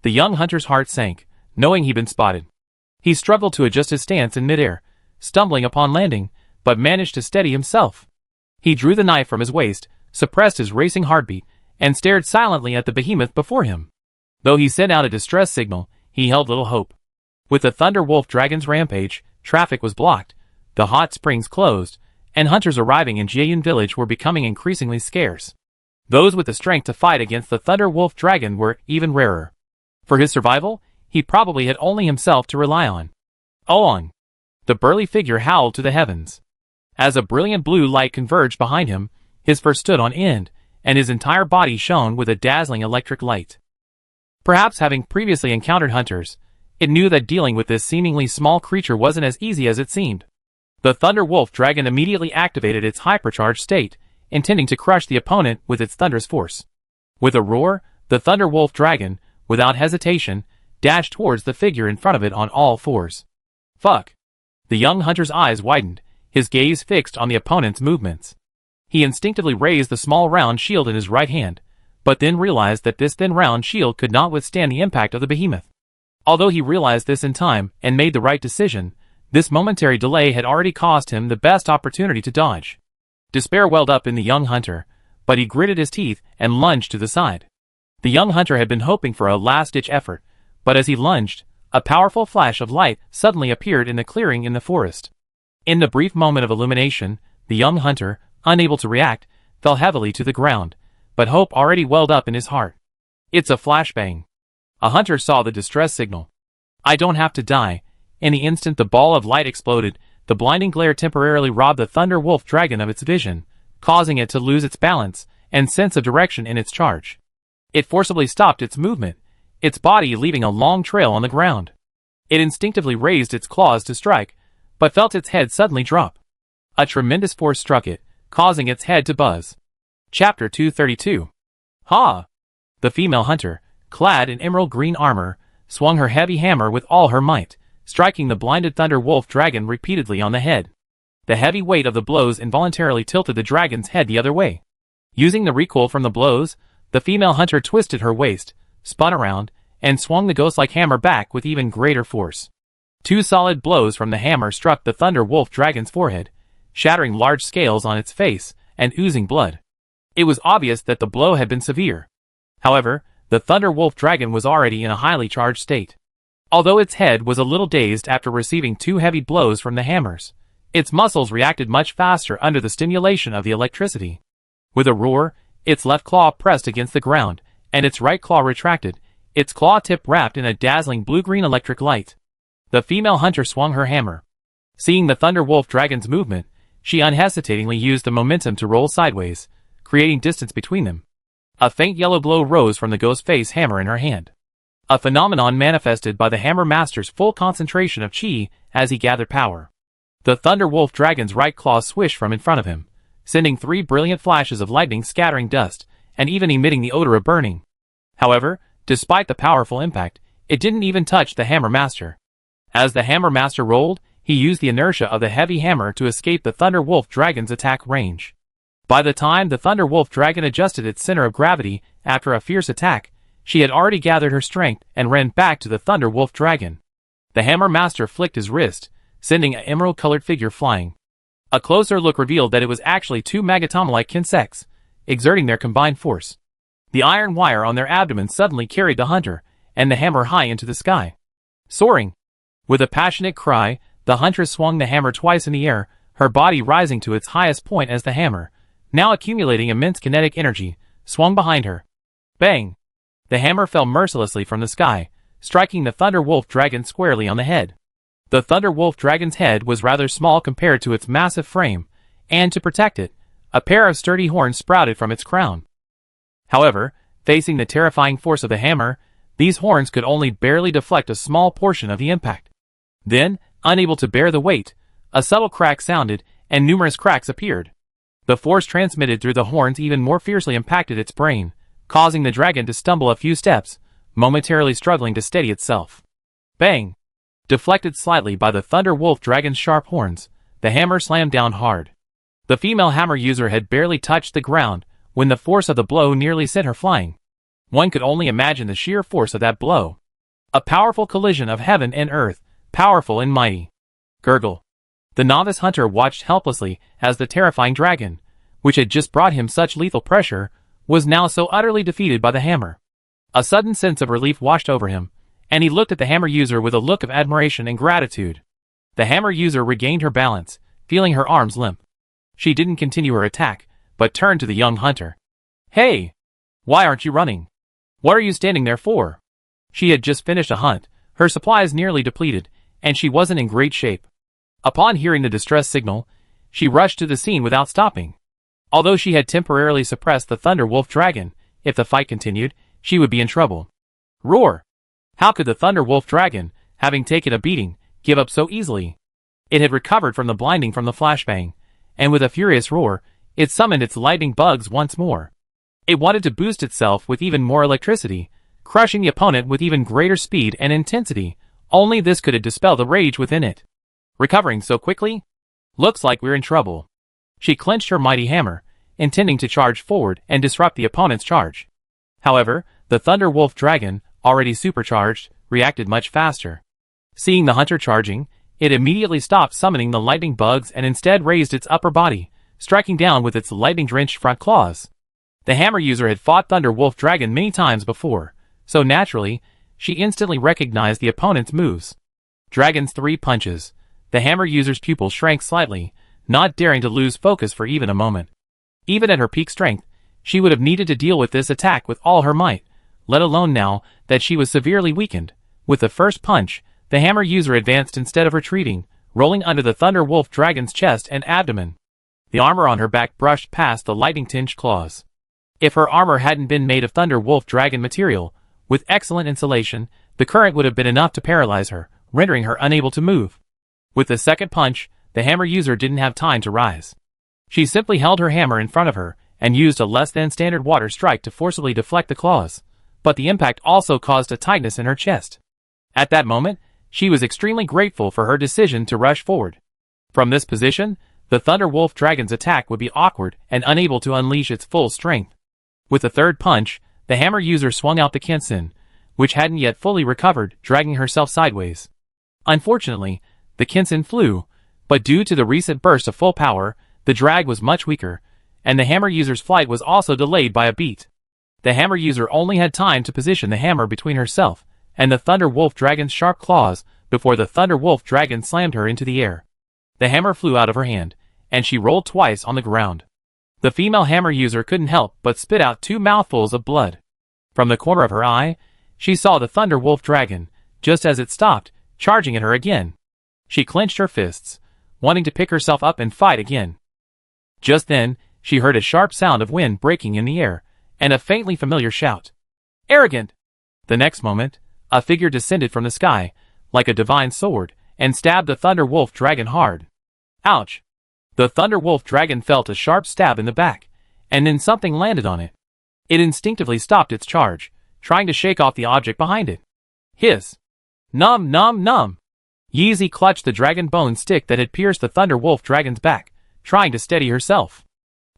The young hunter's heart sank, knowing he'd been spotted. He struggled to adjust his stance in midair, stumbling upon landing, but managed to steady himself. He drew the knife from his waist, suppressed his racing heartbeat, and stared silently at the behemoth before him. Though he sent out a distress signal, he held little hope. With the thunder wolf dragon's rampage, traffic was blocked, the hot springs closed, and hunters arriving in Jieyun village were becoming increasingly scarce. Those with the strength to fight against the thunder wolf dragon were even rarer. For his survival, he probably had only himself to rely on. Oong! The burly figure howled to the heavens. As a brilliant blue light converged behind him, his fur stood on end, and his entire body shone with a dazzling electric light. Perhaps having previously encountered hunters, it knew that dealing with this seemingly small creature wasn't as easy as it seemed. The thunder wolf dragon immediately activated its hypercharged state, intending to crush the opponent with its thunderous force. With a roar, the thunder wolf dragon, without hesitation, dashed towards the figure in front of it on all fours. Fuck! The young hunter's eyes widened, his gaze fixed on the opponent's movements. He instinctively raised the small round shield in his right hand, but then realized that this thin round shield could not withstand the impact of the behemoth. Although he realized this in time and made the right decision, this momentary delay had already cost him the best opportunity to dodge. Despair welled up in the young hunter, but he gritted his teeth and lunged to the side. The young hunter had been hoping for a last-ditch effort, but as he lunged, a powerful flash of light suddenly appeared in the clearing in the forest. In the brief moment of illumination, the young hunter, unable to react, fell heavily to the ground, but hope already welled up in his heart. It's a flashbang. A hunter saw the distress signal. I don't have to die. In the instant the ball of light exploded, the blinding glare temporarily robbed the thunder wolf dragon of its vision, causing it to lose its balance and sense of direction in its charge. It forcibly stopped its movement, its body leaving a long trail on the ground. It instinctively raised its claws to strike, but felt its head suddenly drop. A tremendous force struck it, causing its head to buzz. Chapter 232. Ha! The female hunter, clad in emerald green armor, swung her heavy hammer with all her might, striking the blinded thunder wolf dragon repeatedly on the head. The heavy weight of the blows involuntarily tilted the dragon's head the other way. Using the recoil from the blows, the female hunter twisted her waist, spun around, and swung the ghost-like hammer back with even greater force. 2 solid blows from the hammer struck the Thunder Wolf Dragon's forehead, shattering large scales on its face and oozing blood. It was obvious that the blow had been severe. However, the Thunder Wolf Dragon was already in a highly charged state. Although its head was a little dazed after receiving 2 heavy blows from the hammers, its muscles reacted much faster under the stimulation of the electricity. With a roar, its left claw pressed against the ground, and its right claw retracted, its claw tip wrapped in a dazzling blue-green electric light. The female hunter swung her hammer. Seeing the Thunder Wolf Dragon's movement, she unhesitatingly used the momentum to roll sideways, creating distance between them. A faint yellow glow rose from the ghost face hammer in her hand. A phenomenon manifested by the Hammer Master's full concentration of chi as he gathered power. The Thunder Wolf Dragon's right claw swished from in front of him, sending 3 brilliant flashes of lightning scattering dust, and even emitting the odor of burning. However, despite the powerful impact, it didn't even touch the Hammer Master. As the Hammer Master rolled, he used the inertia of the heavy hammer to escape the Thunder Wolf Dragon's attack range. By the time the Thunder Wolf Dragon adjusted its center of gravity after a fierce attack, she had already gathered her strength and ran back to the Thunder Wolf Dragon. The Hammer Master flicked his wrist, sending an emerald-colored figure flying. A closer look revealed that it was actually 2 Magatama-like insects, exerting their combined force. The iron wire on their abdomen suddenly carried the hunter and the hammer high into the sky. Soaring! With a passionate cry, the huntress swung the hammer twice in the air, her body rising to its highest point as the hammer, now accumulating immense kinetic energy, swung behind her. Bang! The hammer fell mercilessly from the sky, striking the Thunder Wolf Dragon squarely on the head. The Thunder Wolf Dragon's head was rather small compared to its massive frame, and to protect it, a pair of sturdy horns sprouted from its crown. However, facing the terrifying force of the hammer, these horns could only barely deflect a small portion of the impact. Then, unable to bear the weight, a subtle crack sounded, and numerous cracks appeared. The force transmitted through the horns even more fiercely impacted its brain, causing the dragon to stumble a few steps, momentarily struggling to steady itself. Bang! Deflected slightly by the Thunder Wolf Dragon's sharp horns, the hammer slammed down hard. The female hammer user had barely touched the ground when the force of the blow nearly sent her flying. One could only imagine the sheer force of that blow. A powerful collision of heaven and earth, powerful and mighty. Gurgle. The novice hunter watched helplessly as the terrifying dragon, which had just brought him such lethal pressure, was now so utterly defeated by the hammer. A sudden sense of relief washed over him, and he looked at the hammer user with a look of admiration and gratitude. The hammer user regained her balance, feeling her arms limp. She didn't continue her attack, but turned to the young hunter. Hey! Why aren't you running? What are you standing there for? She had just finished a hunt, her supplies nearly depleted, and she wasn't in great shape. Upon hearing the distress signal, she rushed to the scene without stopping. Although she had temporarily suppressed the Thunder Wolf Dragon, if the fight continued, she would be in trouble. Roar! How could the Thunder Wolf Dragon, having taken a beating, give up so easily? It had recovered from the blinding from the flashbang, and with a furious roar, it summoned its lightning bugs once more. It wanted to boost itself with even more electricity, crushing the opponent with even greater speed and intensity. Only this could dispel the rage within it. Recovering so quickly? Looks like we're in trouble. She clenched her mighty hammer, intending to charge forward and disrupt the opponent's charge. However, the Thunder Wolf Dragon, already supercharged, reacted much faster. Seeing the hunter charging, it immediately stopped summoning the lightning bugs and instead raised its upper body, striking down with its lightning-drenched front claws. The hammer user had fought Thunder Wolf Dragon many times before, so naturally, she instantly recognized the opponent's moves. Dragon's 3 punches. The hammer user's pupil shrank slightly, not daring to lose focus for even a moment. Even at her peak strength, she would have needed to deal with this attack with all her might, let alone now that she was severely weakened. With the first punch, the hammer user advanced instead of retreating, rolling under the Thunder Wolf Dragon's chest and abdomen. The armor on her back brushed past the lightning-tinged claws. If her armor hadn't been made of Thunder Wolf Dragon material, with excellent insulation, the current would have been enough to paralyze her, rendering her unable to move. With the second punch, the hammer user didn't have time to rise. She simply held her hammer in front of her, and used a less-than-standard water strike to forcibly deflect the claws, but the impact also caused a tightness in her chest. At that moment, she was extremely grateful for her decision to rush forward. From this position, the Thunder Wolf Dragon's attack would be awkward and unable to unleash its full strength. With the third punch, the hammer user swung out the Kensen, which hadn't yet fully recovered, dragging herself sideways. Unfortunately, the Kinsen flew, but due to the recent burst of full power, the drag was much weaker, and the hammer user's flight was also delayed by a beat. The hammer user only had time to position the hammer between herself and the Thunder Wolf Dragon's sharp claws before the Thunder Wolf Dragon slammed her into the air. The hammer flew out of her hand, and she rolled twice on the ground. The female hammer user couldn't help but spit out 2 mouthfuls of blood. From the corner of her eye, she saw the Thunder Wolf Dragon, just as it stopped, charging at her again. She clenched her fists, wanting to pick herself up and fight again. Just then, she heard a sharp sound of wind breaking in the air, and a faintly familiar shout. "Arrogant!" The next moment, a figure descended from the sky, like a divine sword, and stabbed the Thunder Wolf Dragon hard. Ouch! The Thunder Wolf Dragon felt a sharp stab in the back, and then something landed on it. It instinctively stopped its charge, trying to shake off the object behind it. Hiss! Num num num! Yeezy clutched the dragon bone stick that had pierced the Thunder Wolf Dragon's back, trying to steady herself.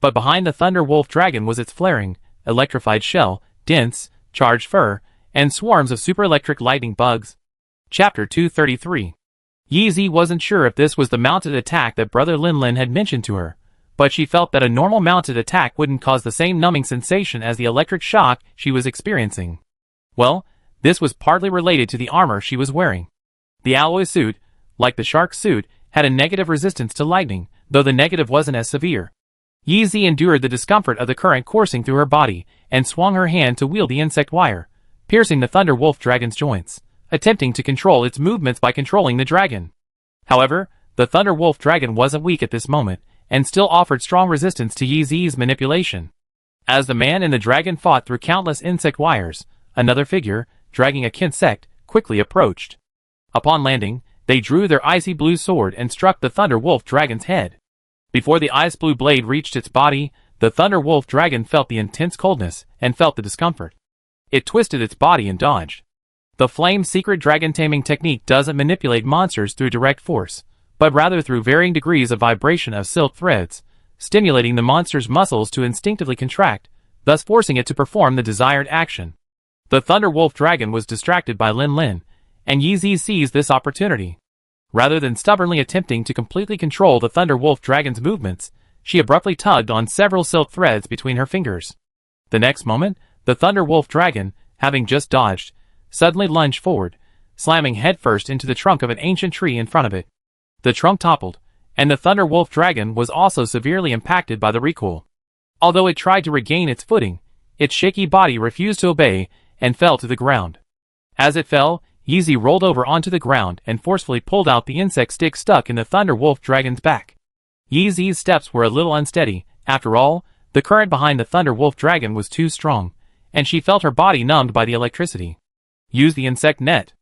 But behind the Thunder Wolf Dragon was its flaring, electrified shell, dense, charged fur, and swarms of super-electric lightning bugs. Chapter 233. Yeezy wasn't sure if this was the mounted attack that Brother Lin Lin had mentioned to her, but she felt that a normal mounted attack wouldn't cause the same numbing sensation as the electric shock she was experiencing. Well, this was partly related to the armor she was wearing. The alloy suit, like the shark suit, had a negative resistance to lightning, though the negative wasn't as severe. Yeezy endured the discomfort of the current coursing through her body, and swung her hand to wield the insect wire, piercing the Thunder Wolf Dragon's joints, attempting to control its movements by controlling the dragon. However, the Thunder Wolf Dragon wasn't weak at this moment, and still offered strong resistance to Yeezy's manipulation. As the man and the dragon fought through countless insect wires, another figure, dragging a kinsect, quickly approached. Upon landing, they drew their icy blue sword and struck the Thunder Wolf Dragon's head. Before the ice blue blade reached its body, the Thunder Wolf Dragon felt the intense coldness and felt the discomfort. It twisted its body and dodged. The Flame's secret dragon taming technique doesn't manipulate monsters through direct force, but rather through varying degrees of vibration of silk threads, stimulating the monster's muscles to instinctively contract, thus forcing it to perform the desired action. The Thunder Wolf Dragon was distracted by Lin Lin, and Yeezy seized this opportunity. Rather than stubbornly attempting to completely control the Thunder Wolf Dragon's movements, she abruptly tugged on several silk threads between her fingers. The next moment, the Thunder Wolf Dragon, having just dodged, suddenly lunged forward, slamming headfirst into the trunk of an ancient tree in front of it. The trunk toppled, and the Thunder Wolf Dragon was also severely impacted by the recoil. Although it tried to regain its footing, its shaky body refused to obey and fell to the ground. As it fell, Yeezy rolled over onto the ground and forcefully pulled out the insect stick stuck in the Thunder Wolf Dragon's back. Yeezy's steps were a little unsteady. After all, the current behind the Thunder Wolf Dragon was too strong, and she felt her body numbed by the electricity. Use the insect net.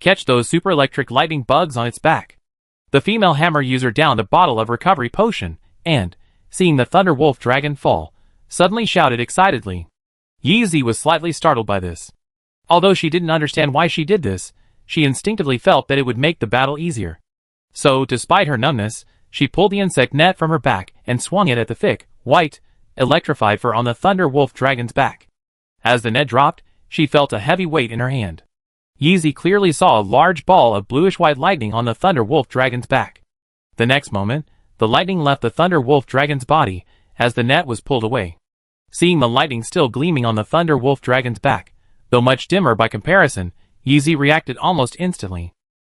Catch those super electric lightning bugs on its back. The female hammer user downed a bottle of recovery potion, and, seeing the Thunder Wolf Dragon fall, suddenly shouted excitedly. Yeezy was slightly startled by this. Although she didn't understand why she did this, she instinctively felt that it would make the battle easier. So, despite her numbness, she pulled the insect net from her back and swung it at the thick, white, electrified fur on the Thunder Wolf Dragon's back. As the net dropped, she felt a heavy weight in her hand. Yeezy clearly saw a large ball of bluish-white lightning on the Thunder Wolf Dragon's back. The next moment, the lightning left the Thunder Wolf Dragon's body as the net was pulled away. Seeing the lightning still gleaming on the Thunder Wolf Dragon's back, though much dimmer by comparison, Yeezy reacted almost instantly.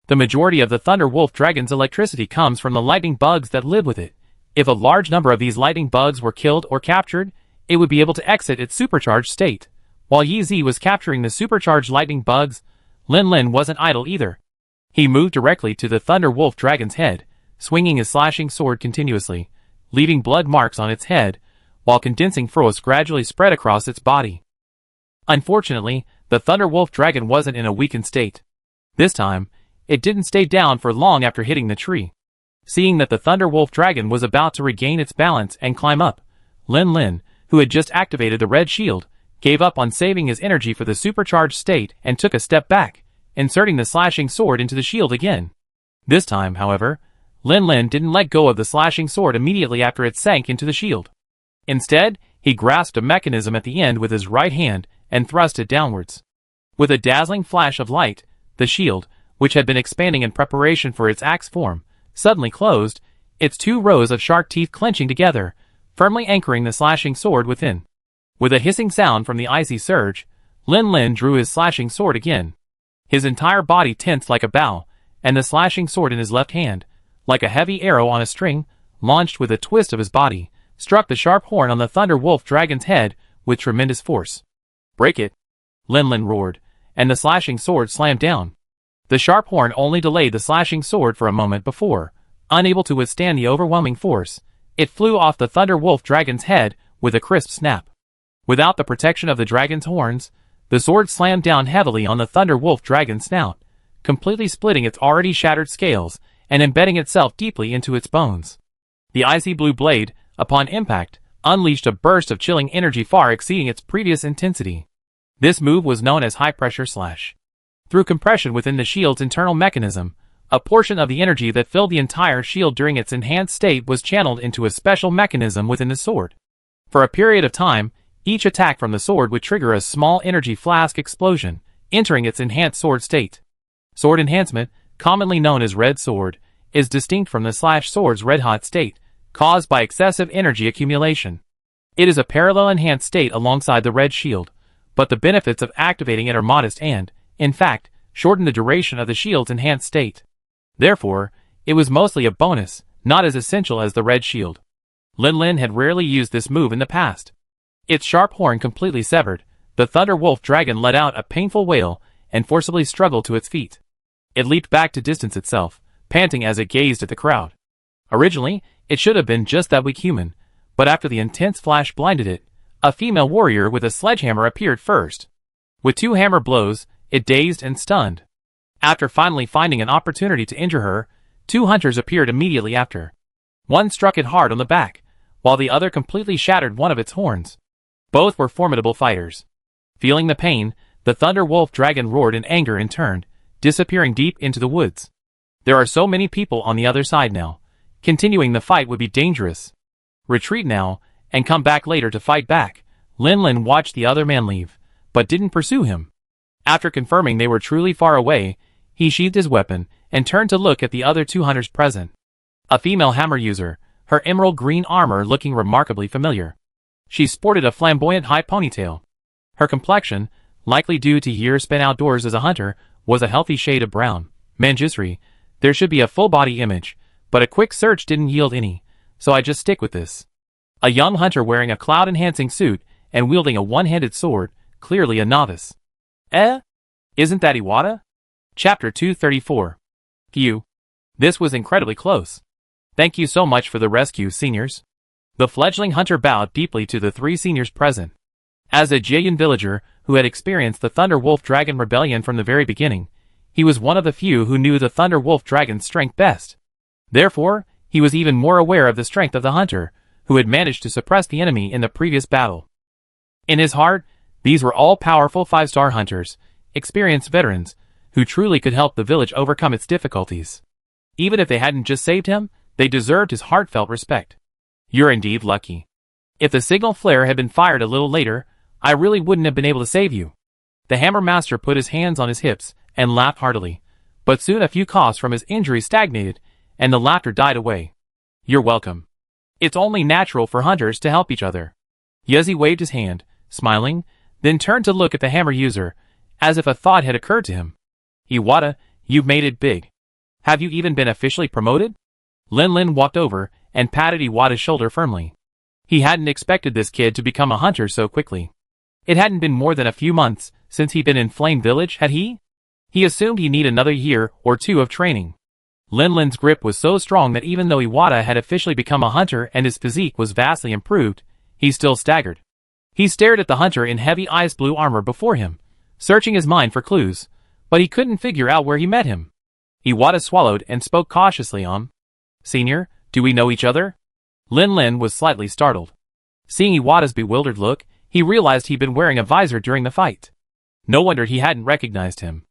The majority of the Thunder Wolf Dragon's electricity comes from the lightning bugs that live with it. If a large number of these lightning bugs were killed or captured, it would be able to exit its supercharged state. While Yeezy was capturing the supercharged lightning bugs, Lin Lin wasn't idle either. He moved directly to the Thunder Wolf Dragon's head, swinging his slashing sword continuously, leaving blood marks on its head, while condensing frost gradually spread across its body. Unfortunately, the Thunder Wolf Dragon wasn't in a weakened state. This time, it didn't stay down for long after hitting the tree. Seeing that the Thunder Wolf Dragon was about to regain its balance and climb up, Lin Lin, who had just activated the red shield, gave up on saving his energy for the supercharged state and took a step back, inserting the slashing sword into the shield again. This time, however, Lin Lin didn't let go of the slashing sword immediately after it sank into the shield. Instead, he grasped a mechanism at the end with his right hand and thrust it downwards. With a dazzling flash of light, the shield, which had been expanding in preparation for its axe form, suddenly closed, its two rows of sharp teeth clenching together, firmly anchoring the slashing sword within. With a hissing sound from the icy surge, Lin Lin drew his slashing sword again. His entire body tensed like a bow, and the slashing sword in his left hand, like a heavy arrow on a string, launched with a twist of his body, struck the sharp horn on the Thunder Wolf Dragon's head with tremendous force. "Break it!" Lin Lin roared, and the slashing sword slammed down. The sharp horn only delayed the slashing sword for a moment before, unable to withstand the overwhelming force, it flew off the Thunder Wolf Dragon's head with a crisp snap. Without the protection of the dragon's horns, the sword slammed down heavily on the Thunder Wolf Dragon's snout, completely splitting its already shattered scales and embedding itself deeply into its bones. The icy blue blade, upon impact, unleashed a burst of chilling energy far exceeding its previous intensity. This move was known as high-pressure slash. Through compression within the shield's internal mechanism, a portion of the energy that filled the entire shield during its enhanced state was channeled into a special mechanism within the sword. For a period of time, each attack from the sword would trigger a small energy flask explosion, entering its enhanced sword state. Sword enhancement, commonly known as red sword, is distinct from the slash sword's red-hot state, caused by excessive energy accumulation. It is a parallel enhanced state alongside the red shield, but the benefits of activating it are modest and, in fact, shorten the duration of the shield's enhanced state. Therefore, it was mostly a bonus, not as essential as the red shield. Lin Lin had rarely used this move in the past. Its sharp horn completely severed, the Thunder Wolf Dragon let out a painful wail and forcibly struggled to its feet. It leaped back to distance itself, panting as it gazed at the crowd. Originally, it should have been just that weak human, but after the intense flash blinded it, a female warrior with a sledgehammer appeared first. With 2 hammer blows, it dazed and stunned. After finally finding an opportunity to injure her, 2 hunters appeared immediately after. One struck it hard on the back, while the other completely shattered one of its horns. Both were formidable fighters. Feeling the pain, the Thunder Wolf Dragon roared in anger and turned, disappearing deep into the woods. There are so many people on the other side now. Continuing the fight would be dangerous. Retreat now, and come back later to fight back. Lin Lin watched the other man leave, but didn't pursue him. After confirming they were truly far away, he sheathed his weapon and turned to look at the other 2 hunters present. A female hammer user, her emerald green armor looking remarkably familiar. She sported a flamboyant high ponytail. Her complexion, likely due to years spent outdoors as a hunter, was a healthy shade of brown. Manjusri, there should be a full body image, but a quick search didn't yield any, so I just stick with this. A young hunter wearing a cloud-enhancing suit and wielding a one-handed sword, clearly a novice. Isn't that Iwata? Chapter 234. Phew. This was incredibly close. Thank you so much for the rescue, seniors. The fledgling hunter bowed deeply to the 3 seniors present. As a Jillian villager who had experienced the Thunder Wolf Dragon rebellion from the very beginning, he was one of the few who knew the Thunder Wolf Dragon's strength best. Therefore, he was even more aware of the strength of the hunter, who had managed to suppress the enemy in the previous battle. In his heart, these were all powerful 5-star hunters, experienced veterans, who truly could help the village overcome its difficulties. Even if they hadn't just saved him, they deserved his heartfelt respect. You're indeed lucky. If the signal flare had been fired a little later, I really wouldn't have been able to save you. The Hammer Master put his hands on his hips and laughed heartily, but soon a few coughs from his injury stagnated, and the laughter died away. You're welcome. It's only natural for hunters to help each other. Yezi waved his hand, smiling, then turned to look at the hammer user, as if a thought had occurred to him. Iwata, you've made it big. Have you even been officially promoted? Lin Lin walked over and patted Iwata's shoulder firmly. He hadn't expected this kid to become a hunter so quickly. It hadn't been more than a few months since he'd been in Flame Village, had he? He assumed he'd need another year or 2 of training. Lin Lin's grip was so strong that even though Iwata had officially become a hunter and his physique was vastly improved, he still staggered. He stared at the hunter in heavy ice blue armor before him, searching his mind for clues, but he couldn't figure out where he met him. Iwata swallowed and spoke cautiously. Senior, do we know each other? Lin Lin was slightly startled. Seeing Iwata's bewildered look, he realized he'd been wearing a visor during the fight. No wonder he hadn't recognized him.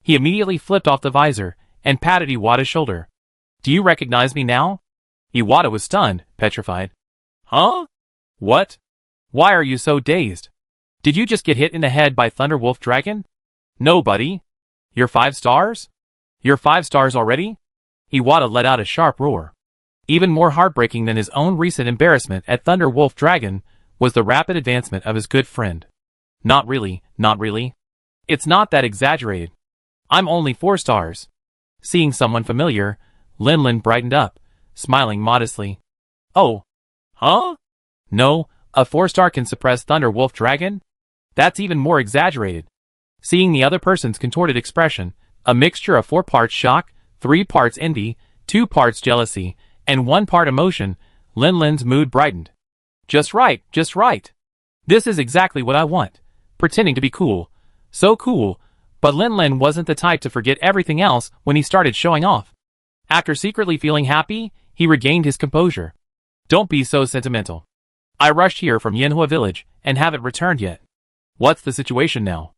He immediately flipped off the visor and patted Iwata's shoulder. Do you recognize me now? Iwata was stunned, petrified. Huh? What? Why are you so dazed? Did you just get hit in the head by Thunder Wolf Dragon? No, buddy. You're 5 stars? You're 5 stars already? Iwata let out a sharp roar. Even more heartbreaking than his own recent embarrassment at Thunder Wolf Dragon was the rapid advancement of his good friend. Not really, not really. It's not that exaggerated. I'm only 4 stars. Seeing someone familiar, Lin brightened up, smiling modestly. Oh. Huh? No, a 4-star can suppress Thunder Wolf Dragon? That's even more exaggerated. Seeing the other person's contorted expression, a mixture of 4 parts shock, 3 parts envy, 2 parts jealousy, and 1 part emotion, Lin's mood brightened. Just right, just right. This is exactly what I want. Pretending to be cool. So cool, but Lin wasn't the type to forget everything else when he started showing off. After secretly feeling happy, he regained his composure. Don't be so sentimental. I rushed here from Yanhua village and haven't returned yet. What's the situation now?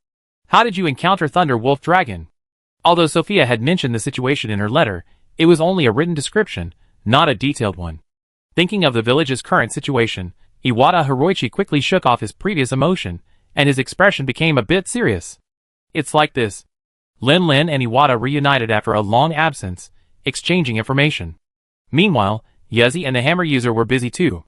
How did you encounter Thunder Wolf Dragon? Although Sophia had mentioned the situation in her letter, it was only a written description, not a detailed one. Thinking of the village's current situation, Iwata Hiroichi quickly shook off his previous emotion, and his expression became a bit serious. It's like this. Lin and Iwata reunited after a long absence, exchanging information. Meanwhile, Yezi and the hammer user were busy too.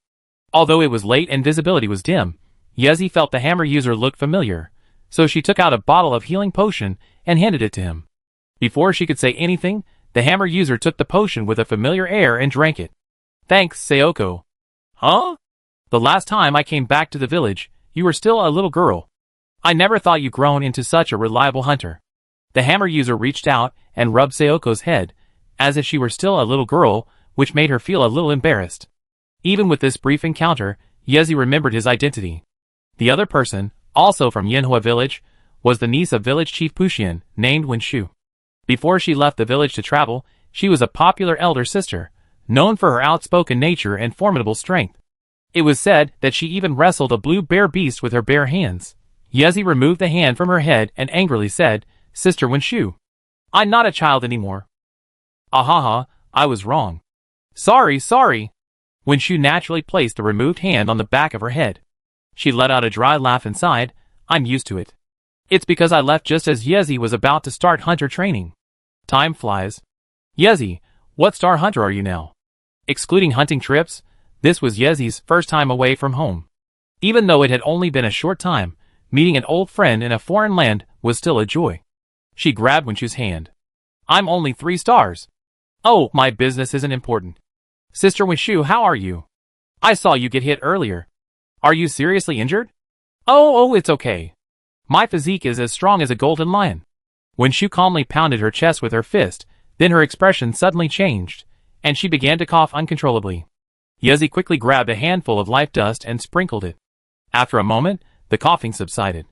Although it was late and visibility was dim, Yezi felt the hammer user looked familiar, so she took out a bottle of healing potion and handed it to him. Before she could say anything, the hammer user took the potion with a familiar air and drank it. Thanks, Sayoko. Huh? The last time I came back to the village, you were still a little girl. I never thought you grown into such a reliable hunter. The hammer user reached out and rubbed Sayoko's head, as if she were still a little girl, which made her feel a little embarrassed. Even with this brief encounter, Yezi remembered his identity. The other person, also from Yanhua village, was the niece of village chief Pushian, named Wenshu. Before she left the village to travel, she was a popular elder sister, known for her outspoken nature and formidable strength. It was said that she even wrestled a blue bear beast with her bare hands. Yezi removed the hand from her head and angrily said, Sister Wenshu, I'm not a child anymore. Ahaha, I was wrong. Sorry. Wenshu naturally placed the removed hand on the back of her head. She let out a dry laugh and sighed, I'm used to it. It's because I left just as Yezi was about to start hunter training. Time flies. Yezi, what star hunter are you now? Excluding hunting trips, this was Yezi's first time away from home. Even though it had only been a short time, meeting an old friend in a foreign land was still a joy. She grabbed Wenshu's hand. I'm only 3 stars. Oh, my business isn't important. Sister Wenshu, how are you? I saw you get hit earlier. Are you seriously injured? Oh, it's okay. My physique is as strong as a golden lion. Wenshu calmly pounded her chest with her fist, then her expression suddenly changed, and she began to cough uncontrollably. Yezi quickly grabbed a handful of life dust and sprinkled it. After a moment, the coughing subsided.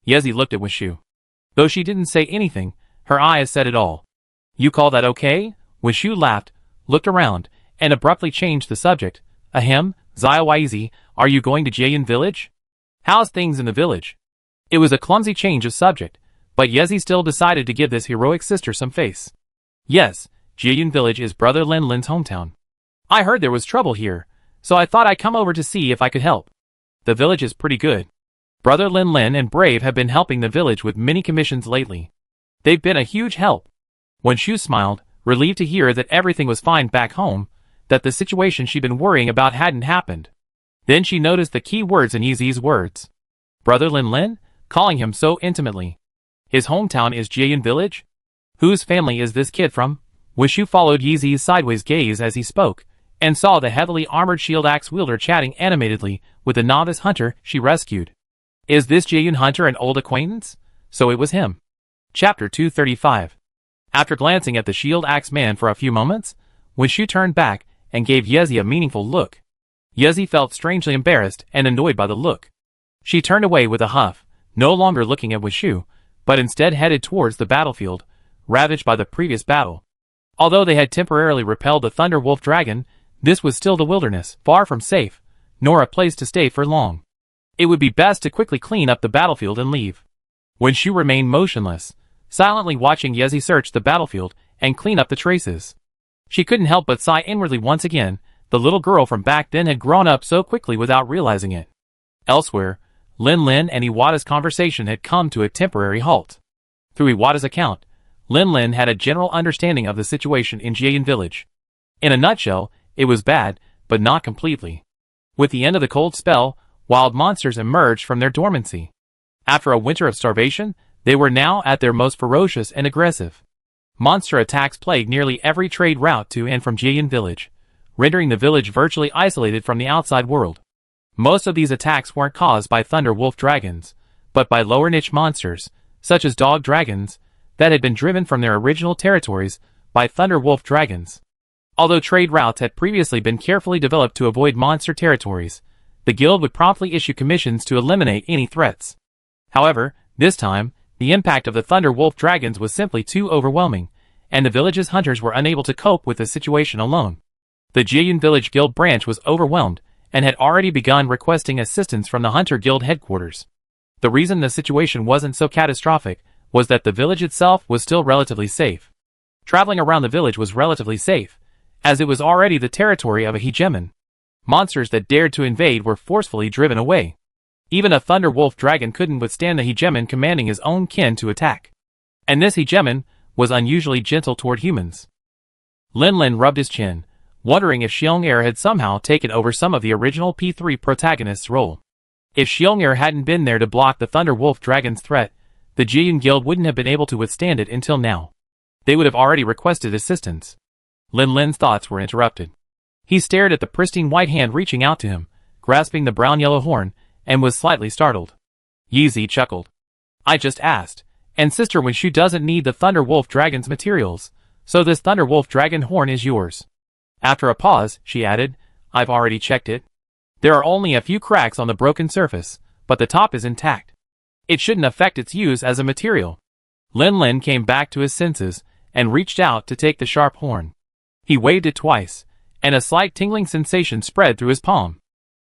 Yezi looked at Wenshu. Though she didn't say anything, her eyes said it all. You call that okay? Wenshu laughed, looked around, and abruptly changed the subject. Ahem, Zayawaizi, are you going to Jayan village? How's things in the village? It was a clumsy change of subject, but Yezi still decided to give this heroic sister some face. Yes, Jayan village is Brother Lin's hometown. I heard there was trouble here, so I thought I'd come over to see if I could help. The village is pretty good. Brother Lin and Brave have been helping the village with many commissions lately. They've been a huge help. Wenshu smiled, relieved to hear that everything was fine back home, that the situation she'd been worrying about hadn't happened. Then she noticed the key words in Yezi's words. Brother Lin? Calling him so intimately. His hometown is Jayan village? Whose family is this kid from? Wenshu followed Yezi's sideways gaze as he spoke, and saw the heavily armored shield axe wielder chatting animatedly with the novice hunter she rescued. Is this Jayan hunter an old acquaintance? So it was him. Chapter 235. After glancing at the shield axe man for a few moments, Wenshu turned back and gave Yezi a meaningful look. Yezi felt strangely embarrassed and annoyed by the look. She turned away with a huff, no longer looking at Wenshu, but instead headed towards the battlefield, ravaged by the previous battle. Although they had temporarily repelled the Thunder Wolf Dragon, this was still the wilderness, far from safe, nor a place to stay for long. It would be best to quickly clean up the battlefield and leave. Wenshu remained motionless, silently watching Yezi search the battlefield and clean up the traces. She couldn't help but sigh inwardly once again. The little girl from back then had grown up so quickly without realizing it. Elsewhere, Lin and Iwata's conversation had come to a temporary halt. Through Iwata's account, Lin Lin had a general understanding of the situation in Jian village. In a nutshell, it was bad, but not completely. With the end of the cold spell, wild monsters emerged from their dormancy. After a winter of starvation, they were now at their most ferocious and aggressive. Monster attacks plagued nearly every trade route to and from Jian village, rendering the village virtually isolated from the outside world. Most of these attacks weren't caused by thunder wolf dragons, but by lower niche monsters, such as dog dragons, that had been driven from their original territories by thunder wolf dragons. Although trade routes had previously been carefully developed to avoid monster territories, the guild would promptly issue commissions to eliminate any threats. However, this time, the impact of the thunder wolf dragons was simply too overwhelming, and the village's hunters were unable to cope with the situation alone. The Jian Village Guild branch was overwhelmed, and had already begun requesting assistance from the Hunter Guild headquarters. The reason the situation wasn't so catastrophic was that the village itself was still relatively safe. Traveling around the village was relatively safe, as it was already the territory of a hegemon. Monsters that dared to invade were forcefully driven away. Even a thunder wolf dragon couldn't withstand the hegemon commanding his own kin to attack. And this hegemon was unusually gentle toward humans. Lin Lin rubbed his chin, wondering if Xiong'er had somehow taken over some of the original P3 protagonist's role. If Xiong'er hadn't been there to block the thunder wolf dragon's threat, the Jian Guild wouldn't have been able to withstand it until now. They would have already requested assistance. Lin Lin's thoughts were interrupted. He stared at the pristine white hand reaching out to him, grasping the brown-yellow horn, and was slightly startled. Yeezy chuckled. I just asked, and Sister Wenshu doesn't need the Thunder Wolf Dragon's materials, so this Thunder Wolf Dragon horn is yours. After a pause, she added, I've already checked it. There are only a few cracks on the broken surface, but the top is intact. It shouldn't affect its use as a material. Lin Lin came back to his senses, and reached out to take the sharp horn. He waved it twice, and a slight tingling sensation spread through his palm.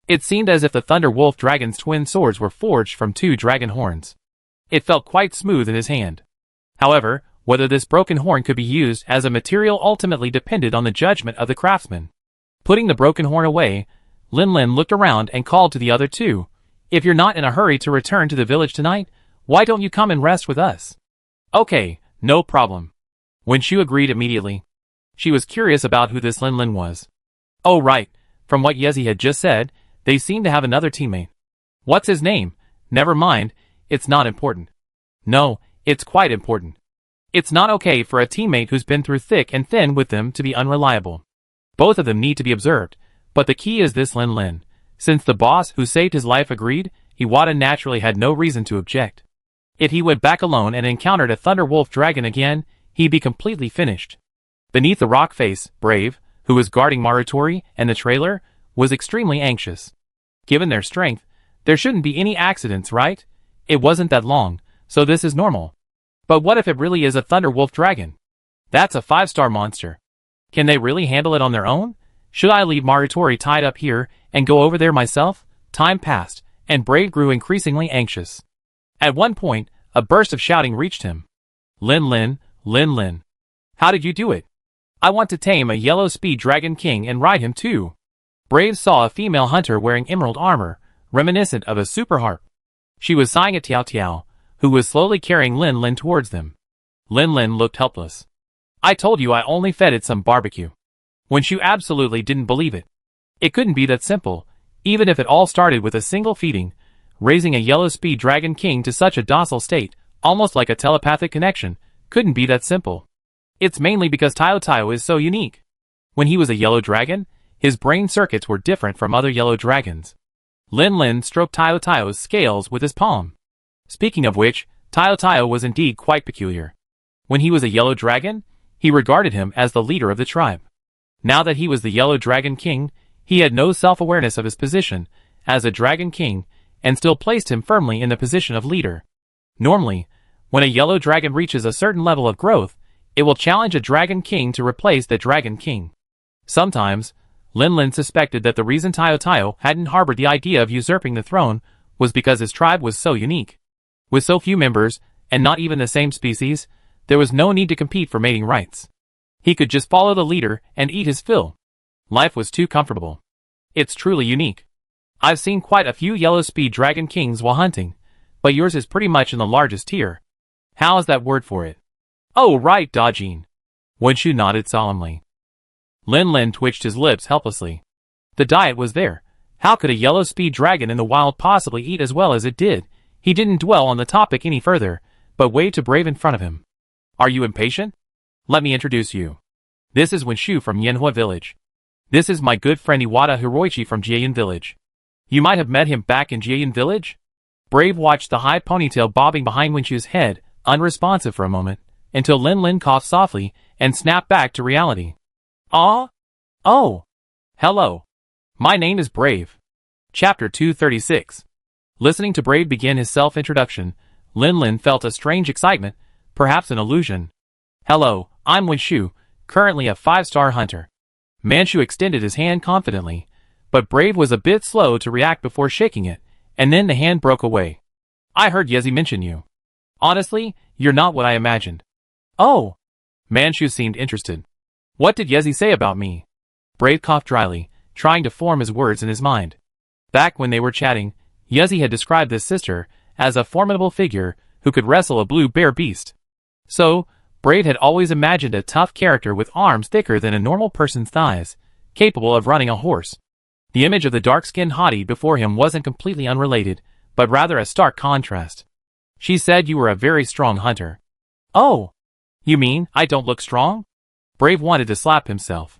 It seemed as if the Thunder Wolf Dragon's twin swords were forged from two dragon horns. It felt quite smooth in his hand. However, whether this broken horn could be used as a material ultimately depended on the judgment of the craftsman. Putting the broken horn away, Lin Lin looked around and called to the other two. If you're not in a hurry to return to the village tonight, why don't you come and rest with us? Okay, no problem. Wenshu agreed immediately. She was curious about who this Lin Lin was. Oh right, from what Yezi had just said, they seem to have another teammate. What's his name? Never mind, it's not important. No, it's quite important. It's not okay for a teammate who's been through thick and thin with them to be unreliable. Both of them need to be observed, but the key is this Lin Lin. Since the boss who saved his life agreed, Iwata naturally had no reason to object. If he went back alone and encountered a Thunder Wolf Dragon again, he'd be completely finished. Beneath the rock face, Brave, who was guarding Marutori and the trailer, was extremely anxious. Given their strength, there shouldn't be any accidents, right? It wasn't that long, so this is normal. But what if it really is a Thunder Wolf Dragon? That's a 5-star monster. Can they really handle it on their own? Should I leave Marutori tied up here and go over there myself? Time passed, and Brave grew increasingly anxious. At one point, a burst of shouting reached him. Lin Lin, Lin Lin. How did you do it? I want to tame a yellow speed dragon king and ride him too. Brave saw a female hunter wearing emerald armor, reminiscent of a super harp. She was sighing at Tiao Tiao, who was slowly carrying Lin Lin towards them. Lin Lin looked helpless. I told you I only fed it some barbecue. Wenshu absolutely didn't believe it. It couldn't be that simple, even if it all started with a single feeding. Raising a yellow speed dragon king to such a docile state, almost like a telepathic connection, couldn't be that simple. It's mainly because Tio Tio is so unique. When he was a yellow dragon, his brain circuits were different from other yellow dragons. Lin Lin stroked Tio Tio's scales with his palm. Speaking of which, Tio Tio was indeed quite peculiar. When he was a yellow dragon, he regarded him as the leader of the tribe. Now that he was the yellow dragon king, he had no self-awareness of his position as a dragon king, and still placed him firmly in the position of leader. Normally, when a yellow dragon reaches a certain level of growth, it will challenge a dragon king to replace the dragon king. Sometimes, Lin Lin suspected that the reason Tio Tio hadn't harbored the idea of usurping the throne was because his tribe was so unique. With so few members, and not even the same species, there was no need to compete for mating rights. He could just follow the leader and eat his fill. Life was too comfortable. It's truly unique. I've seen quite a few yellow speed dragon kings while hunting, but yours is pretty much in the largest tier. How is that word for it? Oh, right, dodging. Wenshu nodded solemnly. Lin Lin twitched his lips helplessly. The diet was there. How could a yellow speed dragon in the wild possibly eat as well as it did? He didn't dwell on the topic any further, but waved to Brave in front of him. Are you impatient? Let me introduce you. This is Wenshu from Yanhua Village. This is my good friend Iwata Hiroichi from Jiayan Village. You might have met him back in Jiayan Village? Brave watched the high ponytail bobbing behind Wenshu's head, unresponsive for a moment, until Lin Lin coughed softly and snapped back to reality. Ah? Oh. Hello. My name is Brave. Chapter 236. Listening to Brave begin his self-introduction, Lin Lin felt a strange excitement, perhaps an illusion. Hello, I'm Wenshu, currently a 5-star hunter. Manchu extended his hand confidently, but Brave was a bit slow to react before shaking it, and then the hand broke away. I heard Yezi mention you. Honestly, you're not what I imagined. Oh. Manchu seemed interested. What did Yezi say about me? Brave coughed dryly, trying to form his words in his mind. Back when they were chatting, Yezi had described this sister as a formidable figure who could wrestle a blue bear beast. So, Brave had always imagined a tough character with arms thicker than a normal person's thighs, capable of running a horse. The image of the dark-skinned hottie before him wasn't completely unrelated, but rather a stark contrast. She said you were a very strong hunter. Oh! You mean I don't look strong? Brave wanted to slap himself.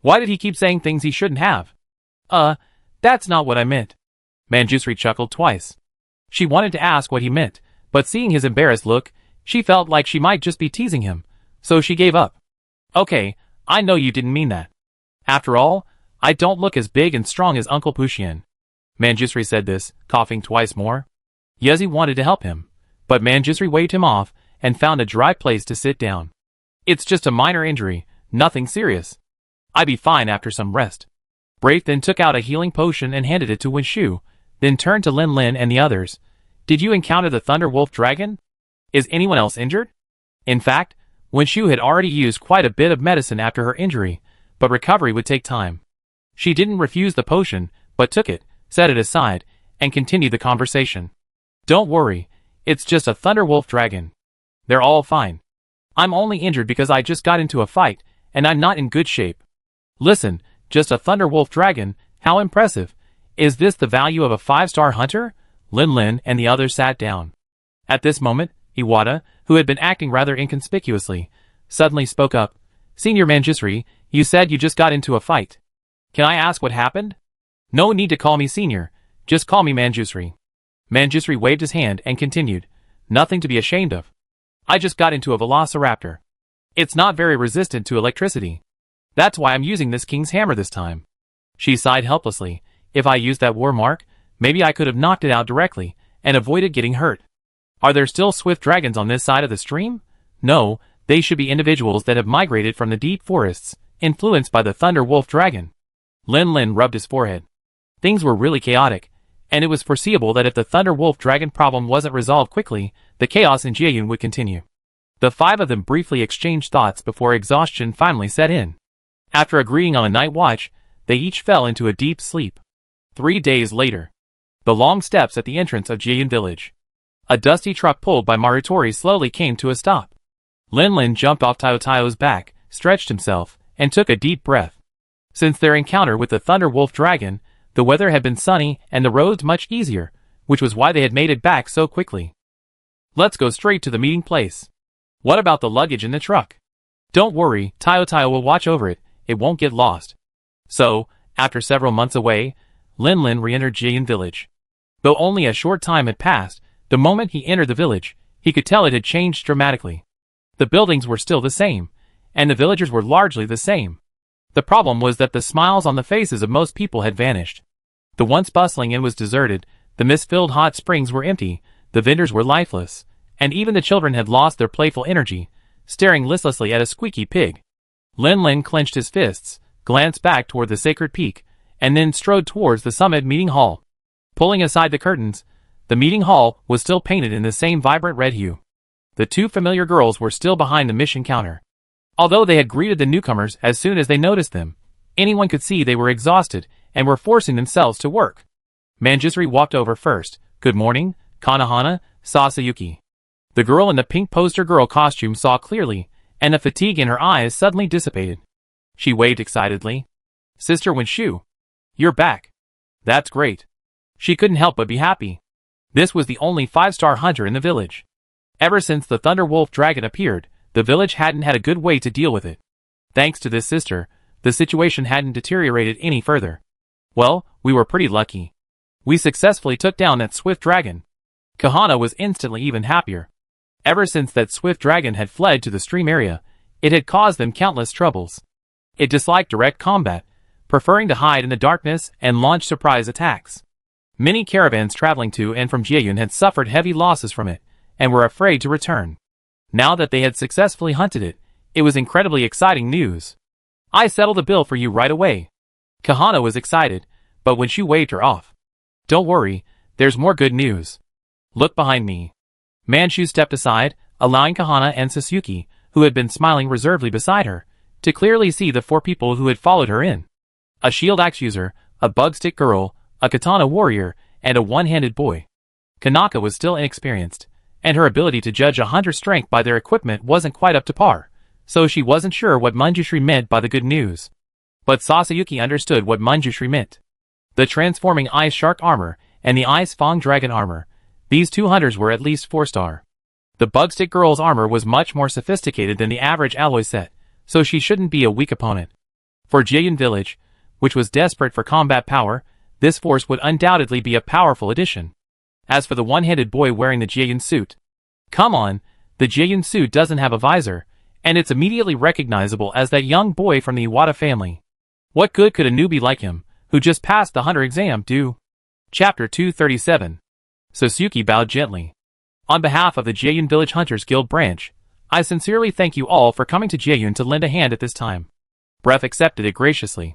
Why did he keep saying things he shouldn't have? That's not what I meant. Manjusri chuckled twice. She wanted to ask what he meant, but seeing his embarrassed look, she felt like she might just be teasing him, so she gave up. Okay, I know you didn't mean that. After all, I don't look as big and strong as Uncle Puxian. Manjusri said this, coughing twice more. Yezi wanted to help him, but Manjusri waved him off and found a dry place to sit down. It's just a minor injury, nothing serious. I'd be fine after some rest. Brave then took out a healing potion and handed it to Wenshu, then turned to Lin Lin and the others. Did you encounter the Thunder Wolf Dragon? Is anyone else injured? In fact, Wenshu had already used quite a bit of medicine after her injury, but recovery would take time. She didn't refuse the potion, but took it, set it aside, and continued the conversation. Don't worry, it's just a Thunder Wolf Dragon. They're all fine. I'm only injured because I just got into a fight, and I'm not in good shape. Listen, just a Thunder Wolf Dragon, how impressive. Is this the value of a 5-star hunter? Lin Lin and the others sat down. At this moment, Iwata, who had been acting rather inconspicuously, suddenly spoke up. Senior Manjusri, you said you just got into a fight. Can I ask what happened? No need to call me senior, just call me Manjusri. Manjusri waved his hand and continued. Nothing to be ashamed of. I just got into a velociraptor. It's not very resistant to electricity. That's why I'm using this king's hammer this time. She sighed helplessly. If I used that war mark, maybe I could have knocked it out directly, and avoided getting hurt. Are there still swift dragons on this side of the stream? No, they should be individuals that have migrated from the deep forests, influenced by the Thunder Wolf Dragon. Lin Lin rubbed his forehead. Things were really chaotic, and it was foreseeable that if the Thunder Wolf Dragon problem wasn't resolved quickly, the chaos in Jiayan would continue. The 5 of them briefly exchanged thoughts before exhaustion finally set in. After agreeing on a night watch, they each fell into a deep sleep. 3 days later. The long steps at the entrance of Jiayan Village. A dusty truck pulled by Marutori slowly came to a stop. Lin Lin jumped off Taiotaio's back, stretched himself, and took a deep breath. Since their encounter with the Thunder Wolf Dragon, the weather had been sunny and the roads much easier, which was why they had made it back so quickly. Let's go straight to the meeting place. What about the luggage in the truck? Don't worry, Taiotaio will watch over it, it won't get lost. So, after several months away, Lin Lin re-entered Jiayan Village. Though only a short time had passed, the moment he entered the village, he could tell it had changed dramatically. The buildings were still the same, and the villagers were largely the same. The problem was that the smiles on the faces of most people had vanished. The once bustling inn was deserted, the mist-filled hot springs were empty, the vendors were lifeless, and even the children had lost their playful energy, staring listlessly at a squeaky pig. Lin Lin clenched his fists, glanced back toward the sacred peak, and then strode towards the summit meeting hall. Pulling aside the curtains, the meeting hall was still painted in the same vibrant red hue. The 2 familiar girls were still behind the mission counter. Although they had greeted the newcomers as soon as they noticed them, anyone could see they were exhausted and were forcing themselves to work. Manjusri walked over first. Good morning, Kanahana, Sasayuki. The girl in the pink poster girl costume saw clearly, and the fatigue in her eyes suddenly dissipated. She waved excitedly. Sister Winshu, you're back. That's great. She couldn't help but be happy. This was the only 5-star hunter in the village. Ever since the Thunder Wolf Dragon appeared, the village hadn't had a good way to deal with it. Thanks to this sister, the situation hadn't deteriorated any further. Well, we were pretty lucky. We successfully took down that swift dragon. Kahana was instantly even happier. Ever since that swift dragon had fled to the stream area, it had caused them countless troubles. It disliked direct combat, preferring to hide in the darkness and launch surprise attacks. Many caravans traveling to and from Jieyun had suffered heavy losses from it, and were afraid to return. Now that they had successfully hunted it, it was incredibly exciting news. I settled the bill for you right away. Kahana was excited, but when she waved her off. Don't worry, there's more good news. Look behind me. Manchu stepped aside, allowing Kahana and Sasuke, who had been smiling reservedly beside her, to clearly see the 4 people who had followed her in. A shield axe user, a bug stick girl, a katana warrior, and a one-handed boy. Kanaka was still inexperienced, and her ability to judge a hunter's strength by their equipment wasn't quite up to par, so she wasn't sure what Manjushri meant by the good news. But Sasayuki understood what Manjushri meant. The transforming ice shark armor, and the ice fang dragon armor, these 2 hunters were at least 4-star. The bug stick girl's armor was much more sophisticated than the average alloy set, so she shouldn't be a weak opponent. For Jieyun Village, which was desperate for combat power, this force would undoubtedly be a powerful addition. As for the one-handed boy wearing the Jieyun suit, come on, the Jieyun suit doesn't have a visor, and it's immediately recognizable as that young boy from the Iwata family. What good could a newbie like him, who just passed the hunter exam, do? Chapter 237. Sasuke bowed gently. On behalf of the Jieyun Village Hunters Guild branch, I sincerely thank you all for coming to Jieyun to lend a hand at this time. Bref accepted it graciously.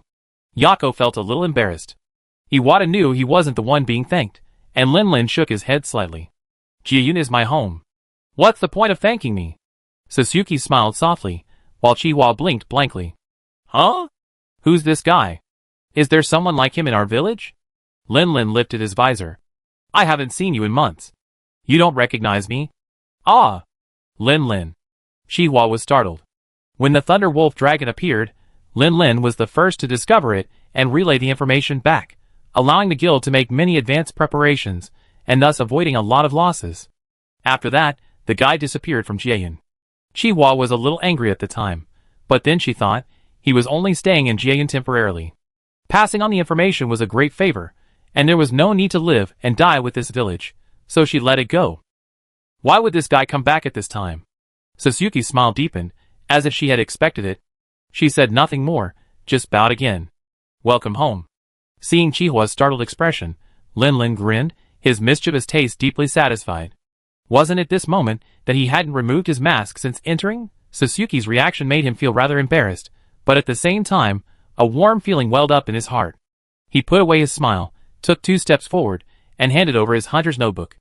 Yako felt a little embarrassed. Iwata knew he wasn't the one being thanked, and Linlin shook his head slightly. Jieyun is my home. What's the point of thanking me? Sasuke smiled softly, while Chihua blinked blankly. Huh? Who's this guy? Is there someone like him in our village? Linlin lifted his visor. I haven't seen you in months. You don't recognize me? Ah! Linlin. Chihua was startled. When the Thunder Wolf Dragon appeared, Linlin was the first to discover it and relay the information back, allowing the guild to make many advanced preparations, and thus avoiding a lot of losses. After that, the guy disappeared from Jieyun. Chihua was a little angry at the time, but then she thought he was only staying in Jieyun temporarily. Passing on the information was a great favor, and there was no need to live and die with this village, so she let it go. Why would this guy come back at this time? Sasuke's smile deepened, as if she had expected it. She said nothing more, just bowed again. Welcome home. Seeing Chihua's startled expression, Linlin grinned, his mischievous taste deeply satisfied. Wasn't it this moment that he hadn't removed his mask since entering? Sasuke's reaction made him feel rather embarrassed, but at the same time, a warm feeling welled up in his heart. He put away his smile, took 2 steps forward, and handed over his hunter's notebook.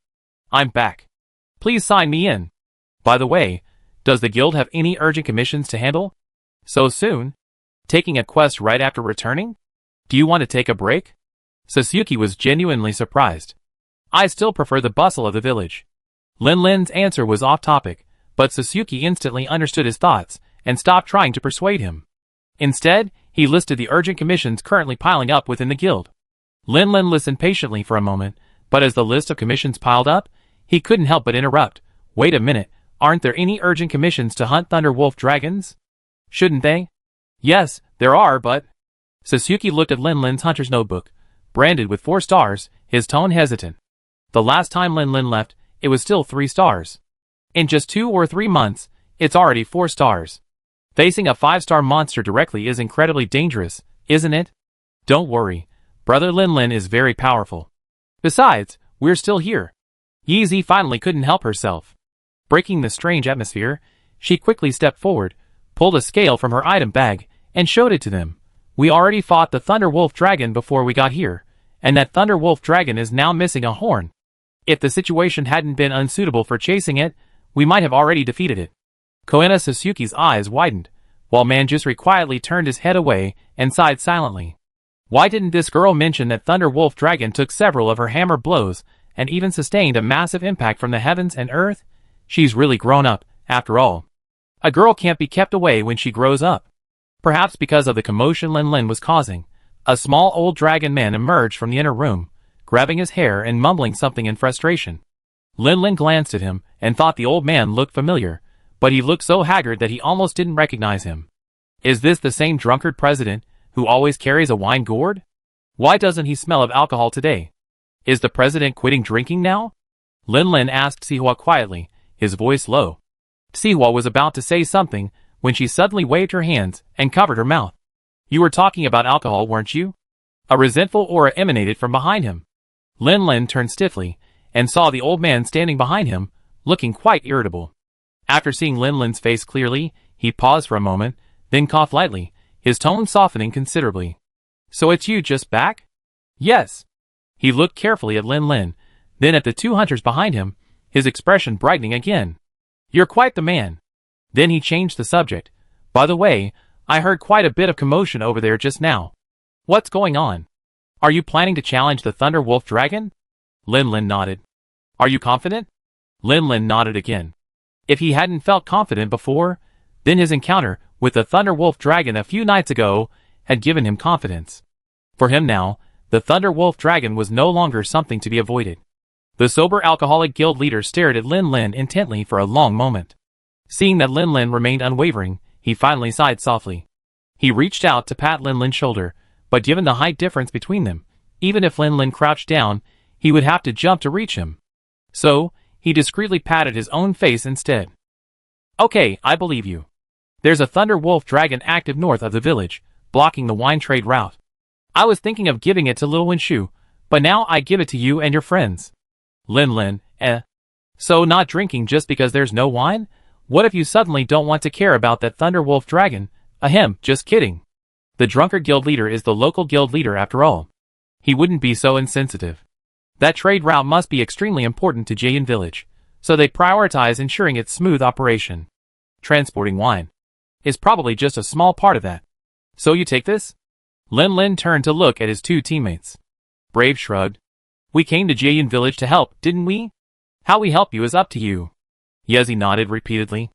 I'm back. Please sign me in. By the way, does the guild have any urgent commissions to handle? So soon? Taking a quest right after returning? Do you want to take a break? Sasuke was genuinely surprised. I still prefer the bustle of the village. Linlin's answer was off topic, but Sasuke instantly understood his thoughts and stopped trying to persuade him. Instead, he listed the urgent commissions currently piling up within the guild. Linlin listened patiently for a moment, but as the list of commissions piled up, he couldn't help but interrupt. Wait a minute, aren't there any urgent commissions to hunt Thunder Wolf dragons? Shouldn't they? Yes, there are, but... Sasuke looked at Linlin's hunter's notebook, branded with 4 stars, his tone hesitant. The last time Linlin left, it was still 3 stars. In just 2 or 3 months, it's already 4 stars. Facing a 5-star monster directly is incredibly dangerous, isn't it? Don't worry, Brother Linlin is very powerful. Besides, we're still here. Yeezy finally couldn't help herself. Breaking the strange atmosphere, she quickly stepped forward, pulled a scale from her item bag, and showed it to them. We already fought the Thunder Wolf Dragon before we got here, and that Thunder Wolf Dragon is now missing a horn. If the situation hadn't been unsuitable for chasing it, we might have already defeated it. Koena Sasuke's eyes widened, while Manjusri quietly turned his head away and sighed silently. Why didn't this girl mention that Thunder Wolf Dragon took several of her hammer blows and even sustained a massive impact from the heavens and earth? She's really grown up, after all. A girl can't be kept away when she grows up. Perhaps because of the commotion Lin Lin was causing, a small old dragon man emerged from the inner room, grabbing his hair and mumbling something in frustration. Lin Lin glanced at him and thought the old man looked familiar, but he looked so haggard that he almost didn't recognize him. Is this the same drunkard president who always carries a wine gourd? Why doesn't he smell of alcohol today? Is the president quitting drinking now? Lin Lin asked Sihua quietly, his voice low. Sihua was about to say something when she suddenly waved her hands and covered her mouth. You were talking about alcohol, weren't you? A resentful aura emanated from behind him. Lin Lin turned stiffly and saw the old man standing behind him, looking quite irritable. After seeing Lin Lin's face clearly, he paused for a moment, then coughed lightly, his tone softening considerably. So it's you just back? Yes. He looked carefully at Lin Lin, then at the two hunters behind him, his expression brightening again. You're quite the man. Then he changed the subject. By the way, I heard quite a bit of commotion over there just now. What's going on? Are you planning to challenge the Thunder Wolf Dragon? Lin Lin nodded. Are you confident? Lin Lin nodded again. If he hadn't felt confident before, then his encounter with the Thunder Wolf Dragon a few nights ago had given him confidence. For him now, the Thunder Wolf Dragon was no longer something to be avoided. The sober alcoholic guild leader stared at Lin Lin intently for a long moment. Seeing that Lin Lin remained unwavering, he finally sighed softly. He reached out to pat Lin Lin's shoulder, but given the height difference between them, even if Lin Lin crouched down, he would have to jump to reach him. So, he discreetly patted his own face instead. Okay, I believe you. There's a Thunder Wolf Dragon active north of the village, blocking the wine trade route. I was thinking of giving it to Lil Winshu, but now I give it to you and your friends. Lin Lin, So not drinking just because there's no wine? What if you suddenly don't want to care about that Thunder Wolf Dragon? Ahem, just kidding. The drunkard guild leader is the local guild leader after all. He wouldn't be so insensitive. That trade route must be extremely important to Jayan village, so they prioritize ensuring its smooth operation. Transporting wine is probably just a small part of that. So you take this? Lin Lin turned to look at his two teammates. Brave shrugged. We came to Jayan village to help, didn't we? How we help you is up to you. Yezi nodded repeatedly.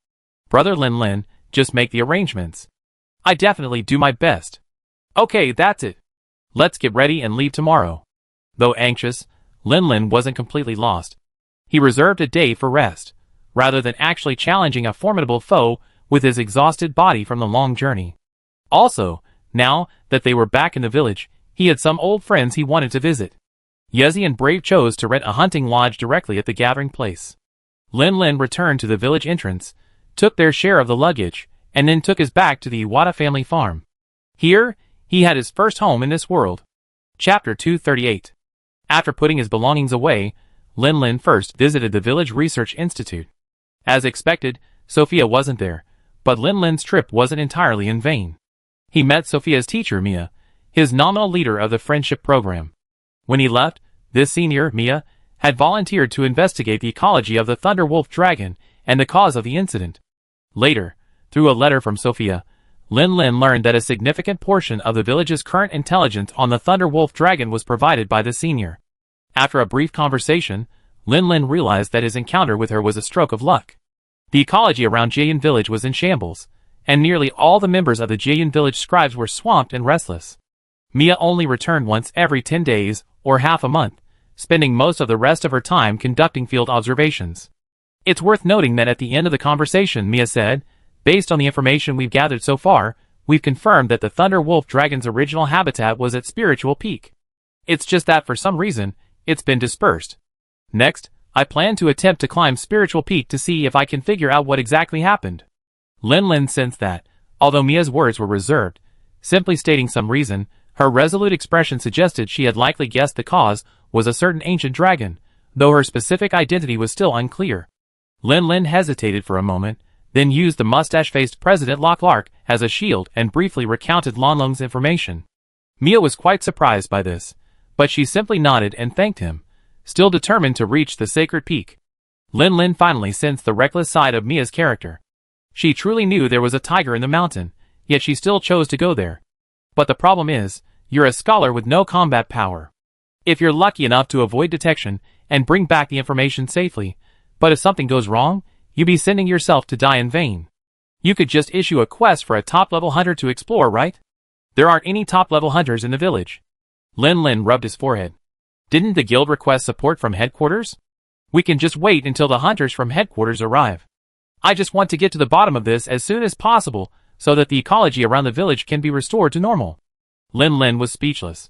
Brother Lin Lin, just make the arrangements. I definitely do my best. Okay, that's it. Let's get ready and leave tomorrow. Though anxious, Lin Lin wasn't completely lost. He reserved a day for rest, rather than actually challenging a formidable foe with his exhausted body from the long journey. Also, now that they were back in the village, he had some old friends he wanted to visit. Yezi and Brave chose to rent a hunting lodge directly at the gathering place. Lin Lin returned to the village entrance, took their share of the luggage, and then took his back to the Iwata family farm. Here, he had his first home in this world. Chapter 238. After putting his belongings away, Lin Lin first visited the village research institute. As expected, Sophia wasn't there, but Lin Lin's trip wasn't entirely in vain. He met Sophia's teacher Mia, his nominal leader of the friendship program. When he left, this senior, Mia, had volunteered to investigate the ecology of the Thunder Wolf Dragon and the cause of the incident. Later, through a letter from Sophia, Lin Lin learned that a significant portion of the village's current intelligence on the Thunder Wolf Dragon was provided by the senior. After a brief conversation, Lin Lin realized that his encounter with her was a stroke of luck. The ecology around Jayan village was in shambles, and nearly all the members of the Jayan village scribes were swamped and restless. Mia only returned once every 10 days, or half a month, spending most of the rest of her time conducting field observations. It's worth noting that at the end of the conversation Mia said, based on the information we've gathered so far, we've confirmed that the Thunder Wolf Dragon's original habitat was at Spiritual Peak. It's just that for some reason, it's been dispersed. Next, I plan to attempt to climb Spiritual Peak to see if I can figure out what exactly happened. Lin Lin sensed that, although Mia's words were reserved, simply stating some reason, her resolute expression suggested she had likely guessed the cause was a certain ancient dragon, though her specific identity was still unclear. Lin Lin hesitated for a moment, then used the mustache-faced President Lok Lark as a shield and briefly recounted Lon Lung's information. Mia was quite surprised by this, but she simply nodded and thanked him, still determined to reach the sacred peak. Lin Lin finally sensed the reckless side of Mia's character. She truly knew there was a tiger in the mountain, yet she still chose to go there. But the problem is, you're a scholar with no combat power. If you're lucky enough to avoid detection and bring back the information safely, but if something goes wrong, you'd be sending yourself to die in vain. You could just issue a quest for a top-level hunter to explore, right? There aren't any top-level hunters in the village. Lin Lin rubbed his forehead. Didn't the guild request support from headquarters? We can just wait until the hunters from headquarters arrive. I just want to get to the bottom of this as soon as possible so that the ecology around the village can be restored to normal. Lin Lin was speechless.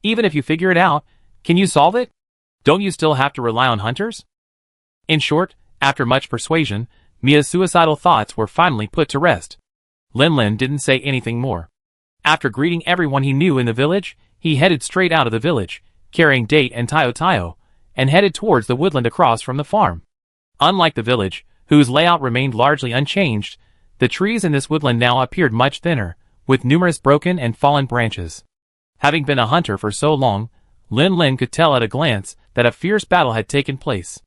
Even if you figure it out, can you solve it? Don't you still have to rely on hunters? In short, after much persuasion, Mia's suicidal thoughts were finally put to rest. Lin Lin didn't say anything more. After greeting everyone he knew in the village, he headed straight out of the village, carrying Date and Tayo Tayo, and headed towards the woodland across from the farm. Unlike the village, whose layout remained largely unchanged, the trees in this woodland now appeared much thinner, with numerous broken and fallen branches. Having been a hunter for so long, Lin Lin could tell at a glance that a fierce battle had taken place.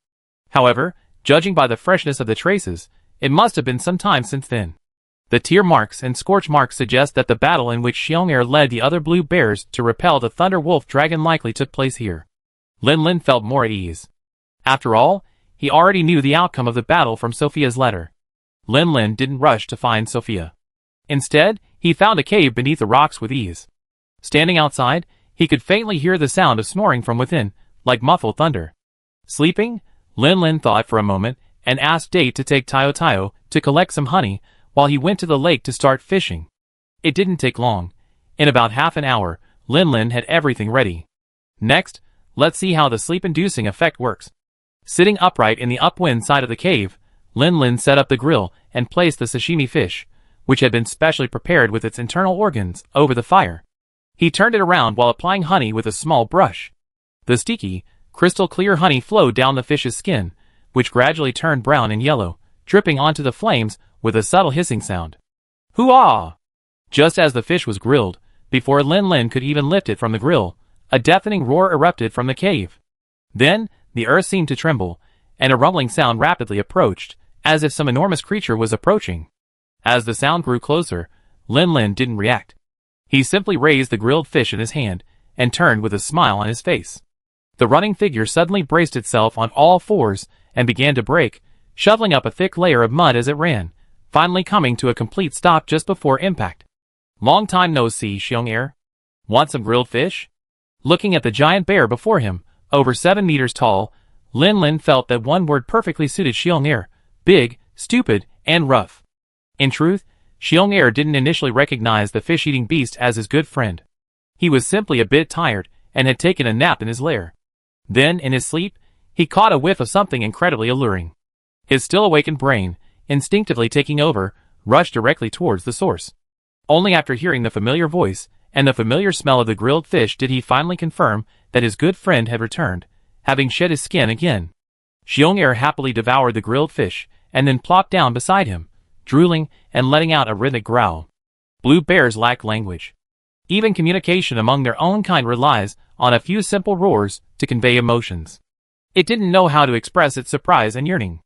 However, judging by the freshness of the traces, it must have been some time since then. The tear marks and scorch marks suggest that the battle in which Xiong'er led the other blue bears to repel the Thunder Wolf dragon likely took place here. Lin Lin felt more at ease. After all, he already knew the outcome of the battle from Sophia's letter. Lin Lin didn't rush to find Sophia. Instead, he found a cave beneath the rocks with ease. Standing outside, he could faintly hear the sound of snoring from within, like muffled thunder. Sleeping? Lin Lin thought for a moment, and asked Date to take Tayo Tayo to collect some honey, while he went to the lake to start fishing. It didn't take long. In about half an hour, Lin Lin had everything ready. Next, let's see how the sleep-inducing effect works. Sitting upright in the upwind side of the cave, Lin Lin set up the grill and placed the sashimi fish, which had been specially prepared with its internal organs, over the fire. He turned it around while applying honey with a small brush. The sticky, crystal-clear honey flowed down the fish's skin, which gradually turned brown and yellow, dripping onto the flames with a subtle hissing sound. Hoo-ah! Just as the fish was grilled, before Lin Lin could even lift it from the grill, a deafening roar erupted from the cave. Then, the earth seemed to tremble, and a rumbling sound rapidly approached, as if some enormous creature was approaching. As the sound grew closer, Lin Lin didn't react. He simply raised the grilled fish in his hand, and turned with a smile on his face. The running figure suddenly braced itself on all fours, and began to break, shoveling up a thick layer of mud as it ran, finally coming to a complete stop just before impact. Long time no see, Xiong'er. Want some grilled fish? Looking at the giant bear before him, over 7 meters tall, Lin Lin felt that one word perfectly suited Xiong'er: big, stupid, and rough. In truth, Xiong'er didn't initially recognize the fish-eating beast as his good friend. He was simply a bit tired, and had taken a nap in his lair. Then, in his sleep, he caught a whiff of something incredibly alluring. His still-awakened brain, instinctively taking over, rushed directly towards the source. Only after hearing the familiar voice, and the familiar smell of the grilled fish did he finally confirm that his good friend had returned, having shed his skin again. Xiong'er happily devoured the grilled fish, and then plopped down beside him, drooling and letting out a rhythmic growl. Blue bears lack language. Even communication among their own kind relies on a few simple roars to convey emotions. It didn't know how to express its surprise and yearning.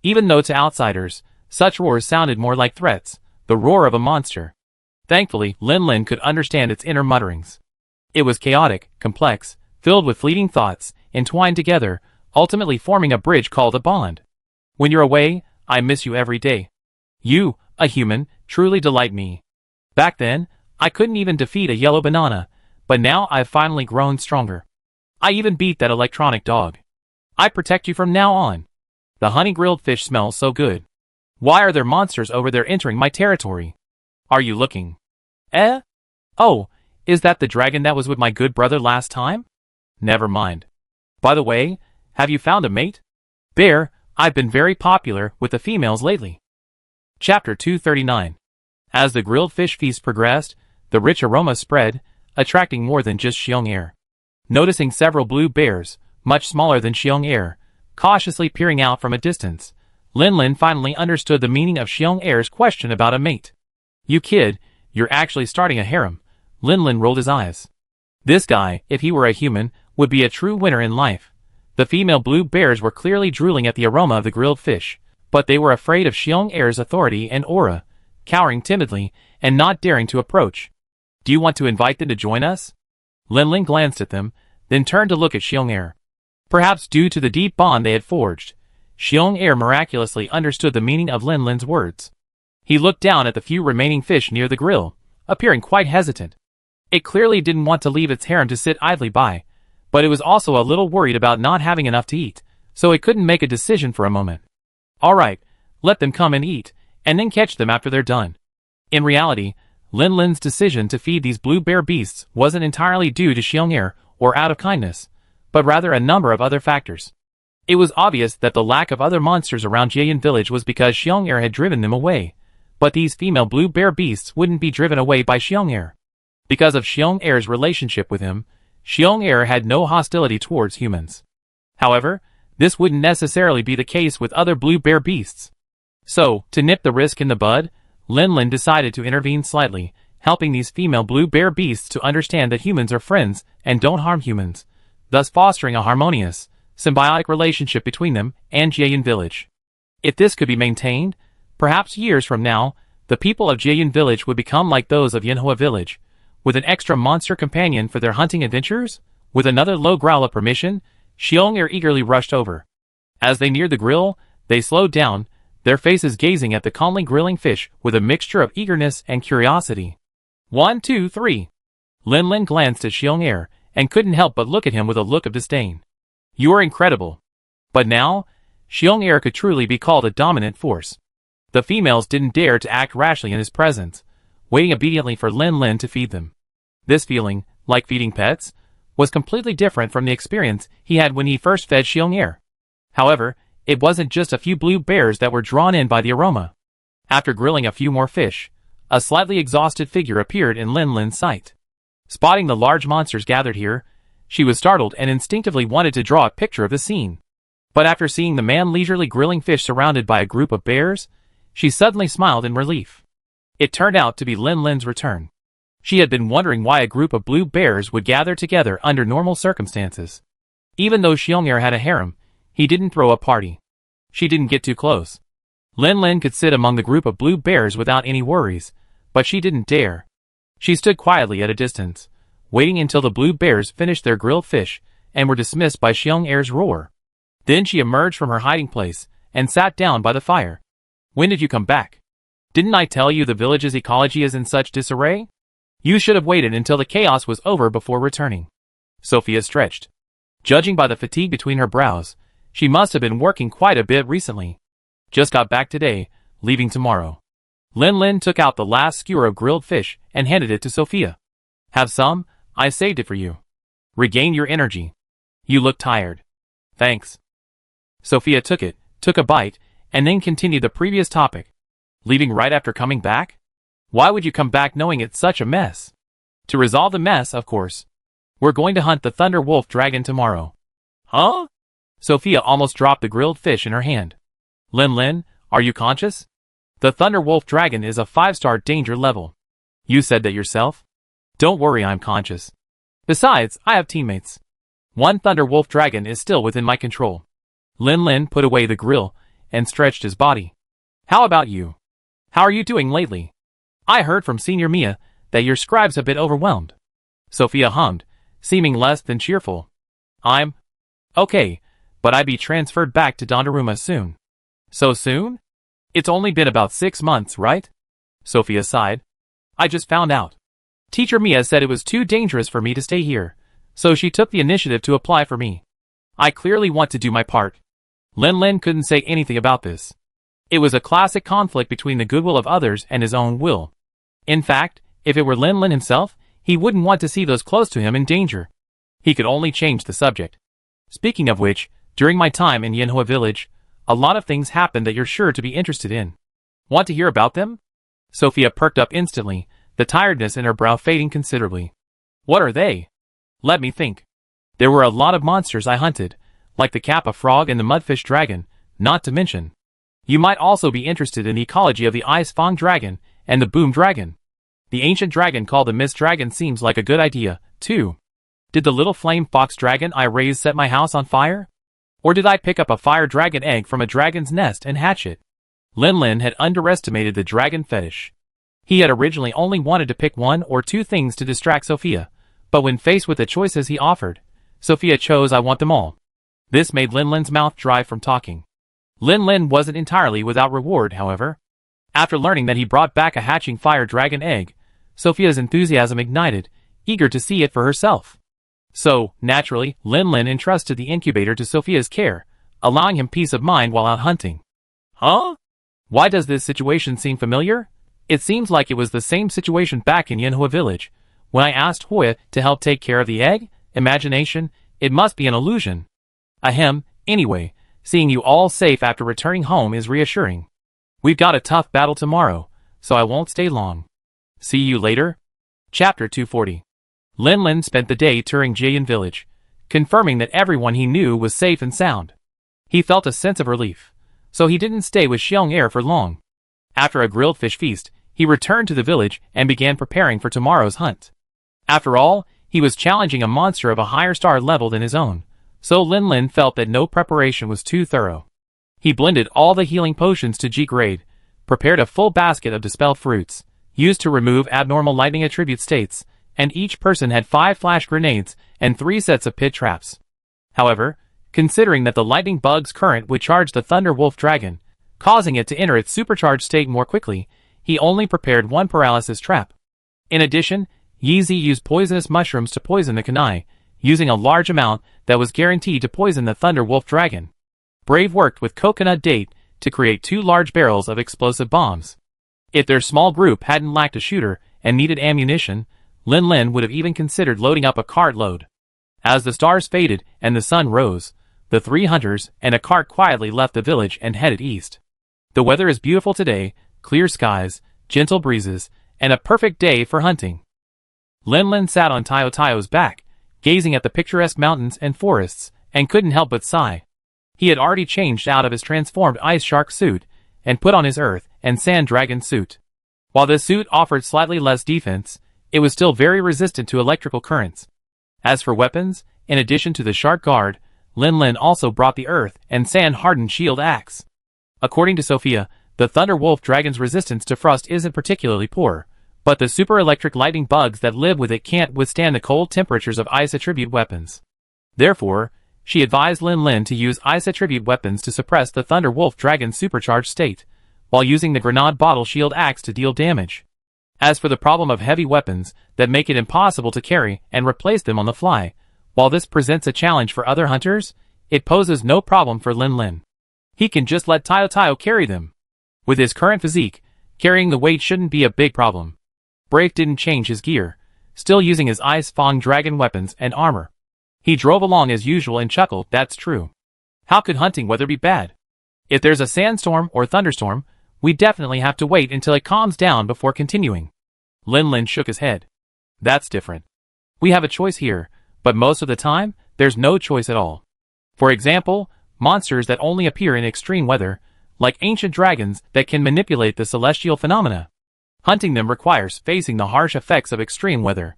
Even though to outsiders, such roars sounded more like threats, the roar of a monster. Thankfully, Lin Lin could understand its inner mutterings. It was chaotic, complex, filled with fleeting thoughts, entwined together, ultimately forming a bridge called a bond. When you're away, I miss you every day. You, a human, truly delight me. Back then, I couldn't even defeat a yellow banana, but now I've finally grown stronger. I even beat that electronic dog. I protect you from now on. The honey-grilled fish smells so good. Why are there monsters over there entering my territory? Are you looking? Eh? Oh, is that the dragon that was with my good brother last time? Never mind. By the way, have you found a mate? Bear, I've been very popular with the females lately. Chapter 239. As the grilled fish feast progressed, the rich aroma spread, attracting more than just Xiong'er. Noticing several blue bears, much smaller than Xiong'er, cautiously peering out from a distance, Lin Lin finally understood the meaning of Xiong'er's question about a mate. You kid, you're actually starting a harem. Lin Lin rolled his eyes. This guy, if he were a human, would be a true winner in life. The female blue bears were clearly drooling at the aroma of the grilled fish, but they were afraid of Xiong'er's authority and aura, cowering timidly and not daring to approach. Do you want to invite them to join us? Lin Lin glanced at them, then turned to look at Xiong'er. Perhaps due to the deep bond they had forged, Xiong Er miraculously understood the meaning of Lin Lin's words. He looked down at the few remaining fish near the grill, appearing quite hesitant. It clearly didn't want to leave its harem to sit idly by, but it was also a little worried about not having enough to eat, so it couldn't make a decision for a moment. Alright, let them come and eat, and then catch them after they're done. In reality, Lin Lin's decision to feed these blue bear beasts wasn't entirely due to Xiong Er or out of kindness, but rather a number of other factors. It was obvious that the lack of other monsters around Jiayan village was because Xiong Er had driven them away, but these female blue bear beasts wouldn't be driven away by Xiong Er. Because of Xiong Er's relationship with him, Xiong Er had no hostility towards humans. However, this wouldn't necessarily be the case with other blue bear beasts. So, to nip the risk in the bud, Lin Lin decided to intervene slightly, helping these female blue bear beasts to understand that humans are friends and don't harm humans, thus fostering a harmonious, symbiotic relationship between them and Jiayan village. If this could be maintained, perhaps years from now, the people of Jiayan village would become like those of Yanhua village, with an extra monster companion for their hunting adventures. With another low growl of permission, Xiong Er eagerly rushed over. As they neared the grill, they slowed down, their faces gazing at the calmly grilling fish with a mixture of eagerness and curiosity. 1, 2, 3. Lin Lin glanced at Xiong Er and couldn't help but look at him with a look of disdain. You are incredible. But now, Xiong Er could truly be called a dominant force. The females didn't dare to act rashly in his presence, waiting obediently for Lin Lin to feed them. This feeling, like feeding pets, was completely different from the experience he had when he first fed Xiong Er. However, it wasn't just a few blue bears that were drawn in by the aroma. After grilling a few more fish, a slightly exhausted figure appeared in Lin Lin's sight. Spotting the large monsters gathered here, she was startled and instinctively wanted to draw a picture of the scene. But after seeing the man leisurely grilling fish surrounded by a group of bears, she suddenly smiled in relief. It turned out to be Lin Lin's return. She had been wondering why a group of blue bears would gather together under normal circumstances. Even though Xiong Er had a harem, he didn't throw a party. She didn't get too close. Lin Lin could sit among the group of blue bears without any worries, but she didn't dare. She stood quietly at a distance, waiting until the blue bears finished their grilled fish and were dismissed by Xiong Er's roar. Then she emerged from her hiding place and sat down by the fire. When did you come back? Didn't I tell you the village's ecology is in such disarray? You should have waited until the chaos was over before returning. Sophia stretched. Judging by the fatigue between her brows, she must have been working quite a bit recently. Just got back today, leaving tomorrow. Lin Lin took out the last skewer of grilled fish and handed it to Sophia. Have some, I saved it for you. Regain your energy. You look tired. Thanks. Sophia took it, took a bite, and then continued the previous topic. Leaving right after coming back? Why would you come back knowing it's such a mess? To resolve the mess, of course. We're going to hunt the Thunder Wolf Dragon tomorrow. Huh? Sophia almost dropped the grilled fish in her hand. Lin Lin, are you conscious? The Thunder Wolf Dragon is a 5-star danger level. You said that yourself? Don't worry, I'm conscious. Besides, I have teammates. One Thunder Wolf Dragon is still within my control. Lin Lin put away the grill and stretched his body. How about you? How are you doing lately? I heard from Senior Mia that your scribe's a bit overwhelmed. Sophia hummed, seeming less than cheerful. I'm okay, but I'd be transferred back to Donnarumma soon. So soon? It's only been about 6 months, right? Sophia sighed. I just found out. Teacher Mia said it was too dangerous for me to stay here, so she took the initiative to apply for me. I clearly want to do my part. Lin Lin couldn't say anything about this. It was a classic conflict between the goodwill of others and his own will. In fact, if it were Lin Lin himself, he wouldn't want to see those close to him in danger. He could only change the subject. Speaking of which, during my time in Yanhua village, a lot of things happened that you're sure to be interested in. Want to hear about them? Sophia perked up instantly, the tiredness in her brow fading considerably. What are they? Let me think. There were a lot of monsters I hunted, like the Kappa frog and the mudfish dragon, not to mention. You might also be interested in the ecology of the Ice Fang dragon and the Boom dragon. The ancient dragon called the Mist dragon seems like a good idea, too. Did the little flame fox dragon I raised set my house on fire? Or did I pick up a fire dragon egg from a dragon's nest and hatch it? Lin Lin had underestimated the dragon fetish. He had originally only wanted to pick 1 or 2 things to distract Sophia, but when faced with the choices he offered, Sophia chose I want them all. This made Lin Lin's mouth dry from talking. Lin Lin wasn't entirely without reward, however. After learning that he brought back a hatching fire dragon egg, Sophia's enthusiasm ignited, eager to see it for herself. So, naturally, Lin Lin entrusted the incubator to Sophia's care, allowing him peace of mind while out hunting. Huh? Why does this situation seem familiar? It seems like it was the same situation back in Yanhua village. When I asked Hoya to help take care of the egg, imagination, it must be an illusion. Ahem, anyway, seeing you all safe after returning home is reassuring. We've got a tough battle tomorrow, so I won't stay long. See you later? Chapter 240. Lin Lin spent the day touring Jiyan village, confirming that everyone he knew was safe and sound. He felt a sense of relief, so he didn't stay with Xiong Er for long. After a grilled fish feast, he returned to the village and began preparing for tomorrow's hunt. After all, he was challenging a monster of a higher star level than his own, so Lin Lin felt that no preparation was too thorough. He blended all the healing potions to G grade, prepared a full basket of dispelled fruits, used to remove abnormal lightning attribute states, and each person had 5 flash grenades and 3 sets of pit traps. However, considering that the lightning bug's current would charge the Thunder Wolf Dragon, causing it to enter its supercharged state more quickly, he only prepared 1 paralysis trap. In addition, Yeezy used poisonous mushrooms to poison the kunai, using a large amount that was guaranteed to poison the Thunder Wolf Dragon. Brave worked with coconut date to create 2 large barrels of explosive bombs. If their small group hadn't lacked a shooter and needed ammunition, Lin Lin would have even considered loading up a cart load. As the stars faded and the sun rose, the 3 hunters and a cart quietly left the village and headed east. The weather is beautiful today, clear skies, gentle breezes, and a perfect day for hunting. Lin Lin sat on Taio Taio's back, gazing at the picturesque mountains and forests, and couldn't help but sigh. He had already changed out of his transformed ice shark suit, and put on his earth and sand dragon suit. While this suit offered slightly less defense, it was still very resistant to electrical currents. As for weapons, in addition to the shark guard, Lin Lin also brought the earth and sand hardened shield axe. According to Sophia, the Thunder Wolf Dragon's resistance to frost isn't particularly poor, but the super electric lightning bugs that live with it can't withstand the cold temperatures of ice attribute weapons. Therefore, she advised Lin Lin to use ice attribute weapons to suppress the Thunder Wolf Dragon's supercharged state, while using the grenade bottle shield axe to deal damage. As for the problem of heavy weapons that make it impossible to carry and replace them on the fly, while this presents a challenge for other hunters, it poses no problem for Lin Lin. He can just let Taio Taio carry them. With his current physique, carrying the weight shouldn't be a big problem. Brave didn't change his gear, still using his Ice Fang Dragon weapons and armor. He drove along as usual and chuckled, that's true. How could hunting weather be bad? If there's a sandstorm or thunderstorm, we definitely have to wait until it calms down before continuing. Lin Lin shook his head. That's different. We have a choice here, but most of the time, there's no choice at all. For example, monsters that only appear in extreme weather, like ancient dragons that can manipulate the celestial phenomena. Hunting them requires facing the harsh effects of extreme weather.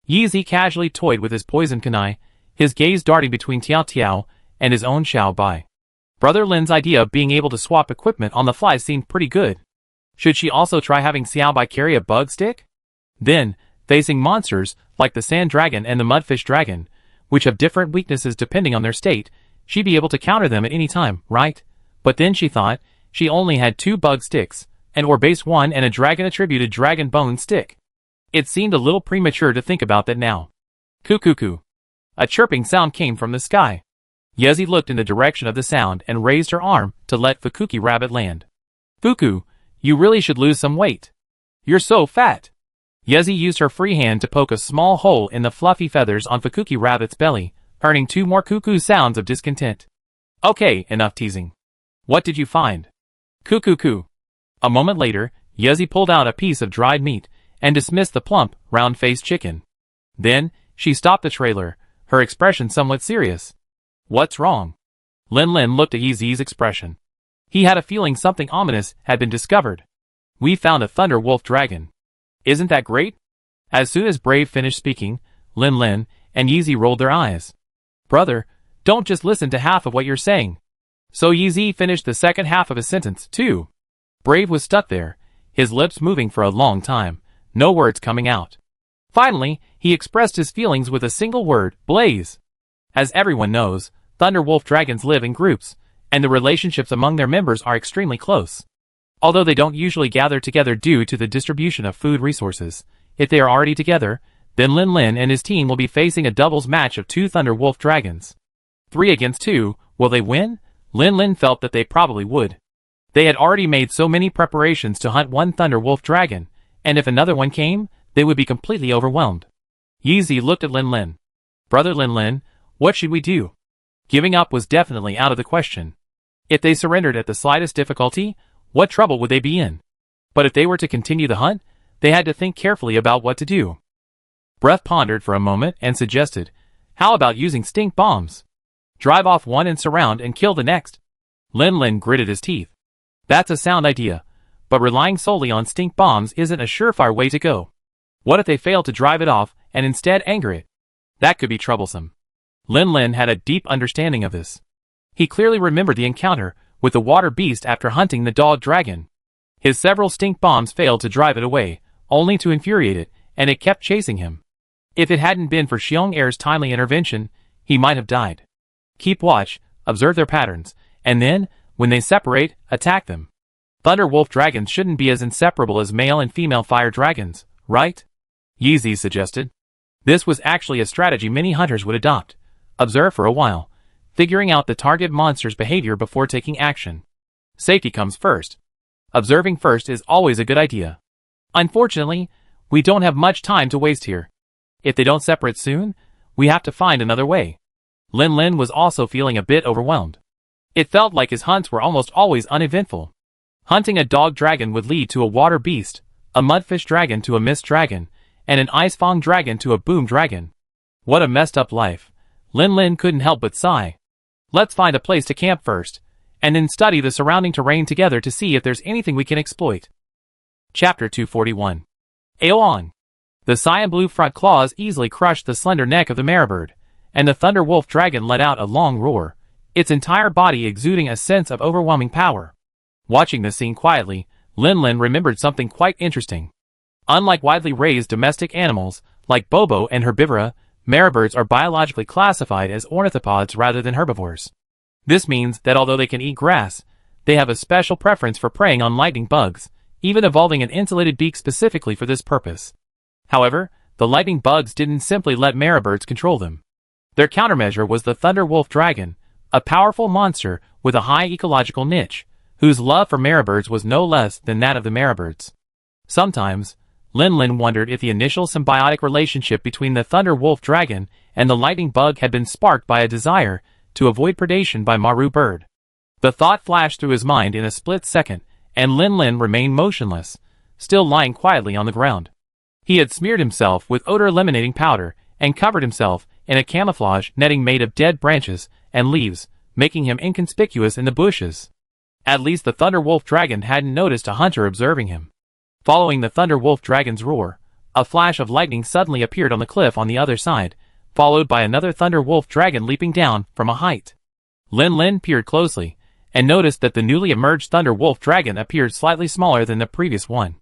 Yeezy casually toyed with his poison kunai, his gaze darting between Tiao Tiao and his own Xiao Bai. Brother Lin's idea of being able to swap equipment on the fly seemed pretty good. Should she also try having Xiao Bai carry a bug stick? Then, facing monsters like the Sand Dragon and the Mudfish Dragon, which have different weaknesses depending on their state, she'd be able to counter them at any time, right? But then she thought, she only had 2 bug sticks, an ore base one and a dragon-attributed dragon bone stick. It seemed a little premature to think about that now. Coo-coo-coo. A chirping sound came from the sky. Yezi looked in the direction of the sound and raised her arm to let Fukuki Rabbit land. Fuku, you really should lose some weight. You're so fat. Yezi used her free hand to poke a small hole in the fluffy feathers on Fukuki Rabbit's belly, earning 2 more cuckoo sounds of discontent. Okay, enough teasing. What did you find? Coo-coo-coo. A moment later, Yezi pulled out a piece of dried meat and dismissed the plump, round-faced chicken. Then, she stopped the trailer, her expression somewhat serious. What's wrong? Lin Lin looked at Yezi's expression. He had a feeling something ominous had been discovered. We found a Thunder Wolf Dragon. Isn't that great? As soon as Brave finished speaking, Lin Lin and Yeezy rolled their eyes. Brother, don't just listen to half of what you're saying. So Yeezy finished the second half of his sentence, too. Brave was stuck there, his lips moving for a long time, no words coming out. Finally, he expressed his feelings with a single word, blaze. As everyone knows, Thunder Wolf Dragons live in groups, and the relationships among their members are extremely close. Although they don't usually gather together due to the distribution of food resources, if they are already together, then Lin Lin and his team will be facing a doubles match of 2 Thunder Wolf Dragons. 3 against 2, will they win? Lin Lin felt that they probably would. They had already made so many preparations to hunt 1 Thunder Wolf Dragon, and if another one came, they would be completely overwhelmed. Yeezy looked at Lin Lin. Brother Lin Lin, what should we do? Giving up was definitely out of the question. If they surrendered at the slightest difficulty, what trouble would they be in? But if they were to continue the hunt, they had to think carefully about what to do. Breath pondered for a moment and suggested, how about using stink bombs? Drive off one and surround and kill the next. Lin Lin gritted his teeth. That's a sound idea, but relying solely on stink bombs isn't a surefire way to go. What if they fail to drive it off and instead anger it? That could be troublesome. Lin Lin had a deep understanding of this. He clearly remembered the encounter with the water beast after hunting the dog dragon. His several stink bombs failed to drive it away, only to infuriate it, and it kept chasing him. If it hadn't been for Xiong Er's timely intervention, he might have died. Keep watch, observe their patterns, and then, when they separate, attack them. Thunder Wolf Dragons shouldn't be as inseparable as male and female fire dragons, right? Yeezy suggested. This was actually a strategy many hunters would adopt. Observe for a while, figuring out the target monster's behavior before taking action. Safety comes first. Observing first is always a good idea. Unfortunately, we don't have much time to waste here. If they don't separate soon, we have to find another way. Lin Lin was also feeling a bit overwhelmed. It felt like his hunts were almost always uneventful. Hunting a dog dragon would lead to a water beast, a mudfish dragon to a mist dragon, and an icefang dragon to a boom dragon. What a messed up life. Lin Lin couldn't help but sigh. Let's find a place to camp first, and then study the surrounding terrain together to see if there's anything we can exploit. Chapter 241. Aoang. The cyan blue front claws easily crushed the slender neck of the marabird, and the Thunder Wolf Dragon let out a long roar, its entire body exuding a sense of overwhelming power. Watching the scene quietly, Lin Lin remembered something quite interesting. Unlike widely raised domestic animals, like Bobo and Herbivora, marabirds are biologically classified as ornithopods rather than herbivores. This means that although they can eat grass, they have a special preference for preying on lightning bugs, even evolving an insulated beak specifically for this purpose. However, the lightning bugs didn't simply let marabirds control them. Their countermeasure was the Thunder Wolf Dragon, a powerful monster with a high ecological niche, whose love for marabirds was no less than that of the marabirds. Sometimes, Lin Lin wondered if the initial symbiotic relationship between the Thunder Wolf Dragon and the lightning bug had been sparked by a desire to avoid predation by Maru bird. The thought flashed through his mind in a split second, and Lin Lin remained motionless, still lying quietly on the ground. He had smeared himself with odor-eliminating powder and covered himself in a camouflage netting made of dead branches and leaves, making him inconspicuous in the bushes. At least the Thunder Wolf Dragon hadn't noticed a hunter observing him. Following the Thunder Wolf Dragon's roar, a flash of lightning suddenly appeared on the cliff on the other side, followed by another Thunder Wolf Dragon leaping down from a height. Lin Lin peered closely, and noticed that the newly emerged Thunder Wolf Dragon appeared slightly smaller than the previous one.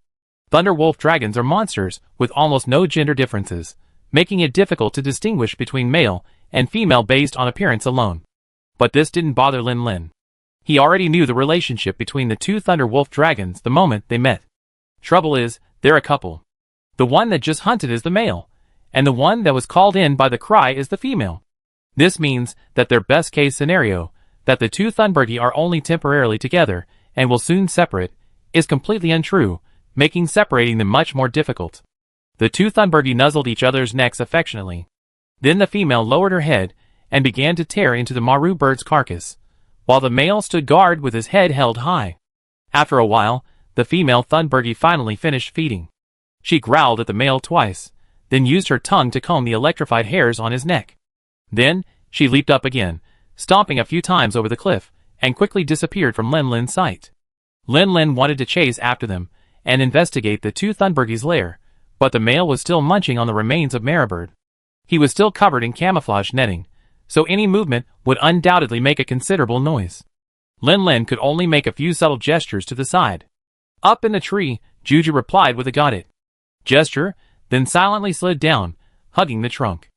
Thunder Wolf Dragons are monsters with almost no gender differences, making it difficult to distinguish between male and female based on appearance alone. But this didn't bother Lin Lin. He already knew the relationship between the two Thunder Wolf Dragons the moment they met. Trouble is, they're a couple. The one that just hunted is the male, and the one that was called in by the cry is the female. This means that their best-case scenario, that the two Thunbergi are only temporarily together and will soon separate, is completely untrue, making separating them much more difficult. The two Thunbergi nuzzled each other's necks affectionately. Then the female lowered her head and began to tear into the Maru bird's carcass, while the male stood guard with his head held high. After a while, the female Thunbergi finally finished feeding. She growled at the male twice, then used her tongue to comb the electrified hairs on his neck. Then, she leaped up again, stomping a few times over the cliff, and quickly disappeared from Lin Lin's sight. Lin Lin wanted to chase after them and investigate the two Thunbergi's lair, but the male was still munching on the remains of marabird. He was still covered in camouflage netting, so any movement would undoubtedly make a considerable noise. Lin Lin could only make a few subtle gestures to the side. Up in the tree, Juju replied with a got it gesture, then silently slid down, hugging the trunk.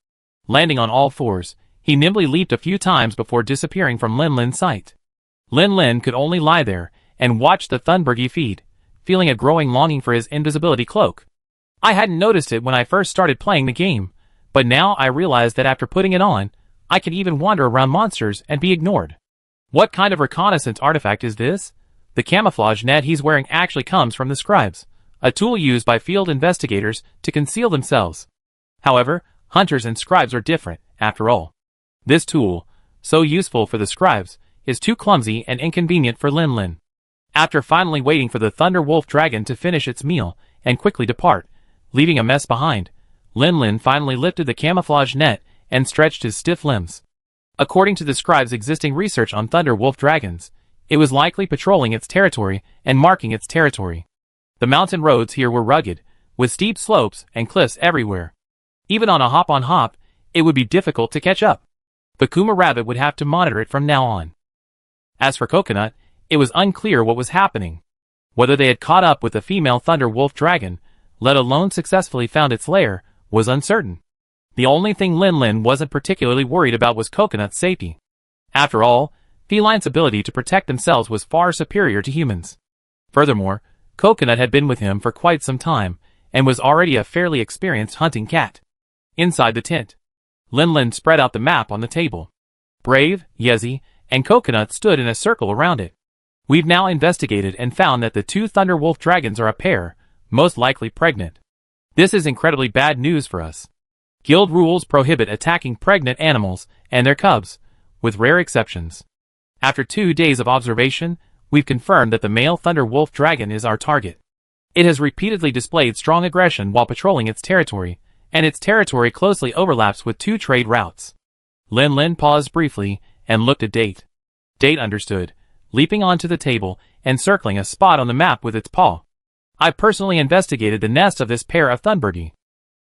Landing on all fours, he nimbly leaped a few times before disappearing from Lin Lin's sight. Lin Lin could only lie there and watch the Thunbergy feed, feeling a growing longing for his invisibility cloak. I hadn't noticed it when I first started playing the game, but now I realized that after putting it on, I can even wander around monsters and be ignored. What kind of reconnaissance artifact is this? The camouflage net he's wearing actually comes from the scribes, a tool used by field investigators to conceal themselves. However, hunters and scribes are different, after all. This tool, so useful for the scribes, is too clumsy and inconvenient for Lin Lin. After finally waiting for the Thunder Wolf Dragon to finish its meal and quickly depart, leaving a mess behind, Lin Lin finally lifted the camouflage net and stretched his stiff limbs. According to the scribe's existing research on Thunder Wolf Dragons, it was likely patrolling its territory and marking its territory. The mountain roads here were rugged, with steep slopes and cliffs everywhere. Even on a hop-on-hop, it would be difficult to catch up. The Kuma rabbit would have to monitor it from now on. As for Coconut, it was unclear what was happening. Whether they had caught up with the female Thunder Wolf Dragon, let alone successfully found its lair, was uncertain. The only thing Lin Lin wasn't particularly worried about was Coconut's safety. After all, felines' ability to protect themselves was far superior to humans. Furthermore, Coconut had been with him for quite some time, and was already a fairly experienced hunting cat. Inside the tent, Lin Lin spread out the map on the table. Brave, Yezi, and Coconut stood in a circle around it. We've now investigated and found that the two Thunder Wolf Dragons are a pair, most likely pregnant. This is incredibly bad news for us. Guild rules prohibit attacking pregnant animals and their cubs, with rare exceptions. After 2 days of observation, we've confirmed that the male Thunder Wolf Dragon is our target. It has repeatedly displayed strong aggression while patrolling its territory, and its territory closely overlaps with 2 trade routes. Lin Lin paused briefly and looked at Date. Date understood, leaping onto the table and circling a spot on the map with its paw. I personally investigated the nest of this pair of Thunbergy.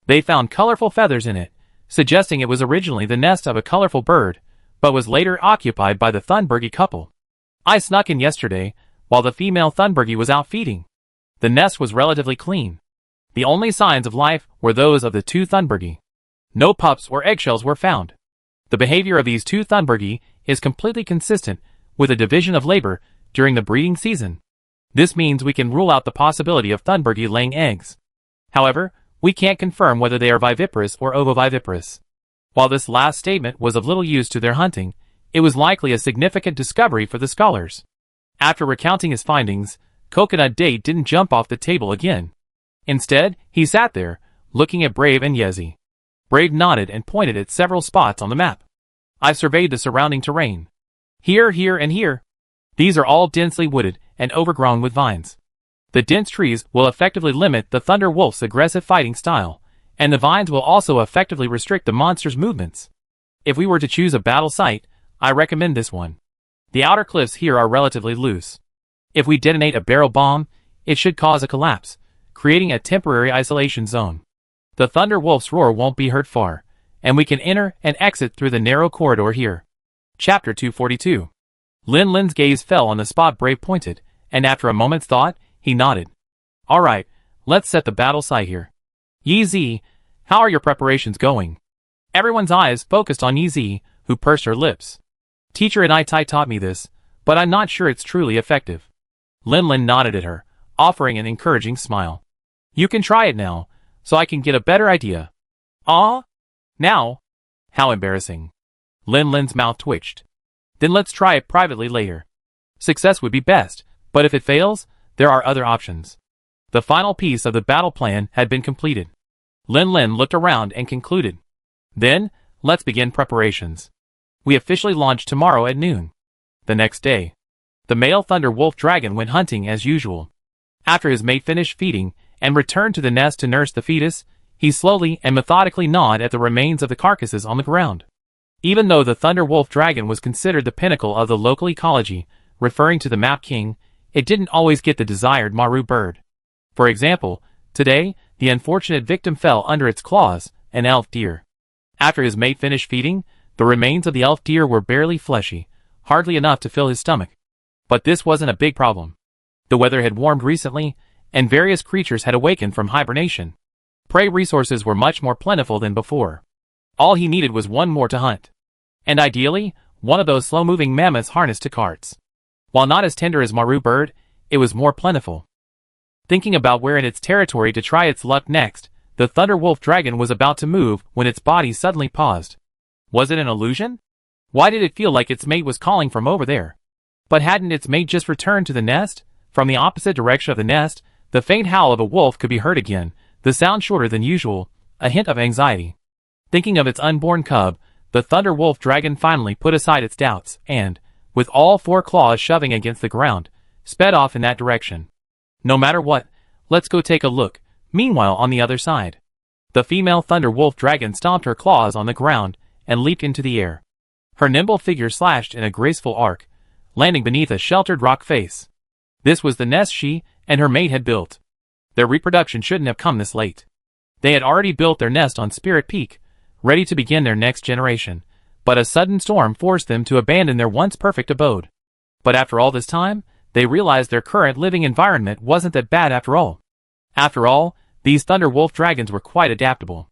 They found colorful feathers in it, suggesting it was originally the nest of a colorful bird, but was later occupied by the Thunbergy couple. I snuck in yesterday, while the female Thunbergy was out feeding. The nest was relatively clean. The only signs of life were those of the 2 Thunbergy. No pups or eggshells were found. The behavior of these 2 Thunbergy is completely consistent with a division of labor during the breeding season. This means we can rule out the possibility of Thunbergy laying eggs. However, we can't confirm whether they are viviparous or ovoviviparous. While this last statement was of little use to their hunting, it was likely a significant discovery for the scholars. After recounting his findings, Coconut Date didn't jump off the table again. Instead, he sat there, looking at Brave and Yezi. Brave nodded and pointed at several spots on the map. I've surveyed the surrounding terrain. Here, here, and here. These are all densely wooded and overgrown with vines. The dense trees will effectively limit the Thunder Wolf's aggressive fighting style, and the vines will also effectively restrict the monster's movements. If we were to choose a battle site, I recommend this one. The outer cliffs here are relatively loose. If we detonate a barrel bomb, it should cause a collapse, creating a temporary isolation zone. The Thunder Wolf's roar won't be heard far, and we can enter and exit through the narrow corridor here. Chapter 242. Lin Lin's gaze fell on the spot Brave pointed, and after a moment's thought, he nodded. Alright, let's set the battle site here. Yi Zi, how are your preparations going? Everyone's eyes focused on Yi Zi, who pursed her lips. Teacher and I taught me this, but I'm not sure it's truly effective. Lin Lin nodded at her, offering an encouraging smile. You can try it now, so I can get a better idea. Ah? Now? How embarrassing. Lin Lin's mouth twitched. Then let's try it privately later. Success would be best, but if it fails, there are other options. The final piece of the battle plan had been completed. Lin Lin looked around and concluded. Then, let's begin preparations. We officially launch tomorrow at noon. The next day, the male Thunder Wolf Dragon went hunting as usual. After his mate finished feeding and returned to the nest to nurse the fetus, he slowly and methodically gnawed at the remains of the carcasses on the ground. Even though the Thunder Wolf Dragon was considered the pinnacle of the local ecology, referring to the Map King, it didn't always get the desired Maru bird. For example, today, the unfortunate victim fell under its claws, an elf deer. After his mate finished feeding, the remains of the elf deer were barely fleshy, hardly enough to fill his stomach. But this wasn't a big problem. The weather had warmed recently, and various creatures had awakened from hibernation. Prey resources were much more plentiful than before. All he needed was one more to hunt. And ideally, one of those slow-moving mammoths harnessed to carts. While not as tender as Maru bird, it was more plentiful. Thinking about where in its territory to try its luck next, the thunder wolf dragon was about to move when its body suddenly paused. Was it an illusion? Why did it feel like its mate was calling from over there? But hadn't its mate just returned to the nest? From the opposite direction of the nest, the faint howl of a wolf could be heard again, the sound shorter than usual, a hint of anxiety. Thinking of its unborn cub, the thunder wolf dragon finally put aside its doubts and, with all four claws shoving against the ground, sped off in that direction. No matter what, let's go take a look. Meanwhile, on the other side, the female thunder wolf dragon stomped her claws on the ground and leaped into the air. Her nimble figure slashed in a graceful arc, landing beneath a sheltered rock face. This was the nest she and her mate had built. Their reproduction shouldn't have come this late. They had already built their nest on Spirit Peak, ready to begin their next generation, but a sudden storm forced them to abandon their once perfect abode. But after all this time, they realized their current living environment wasn't that bad after all. After all, these thunder wolf dragons were quite adaptable.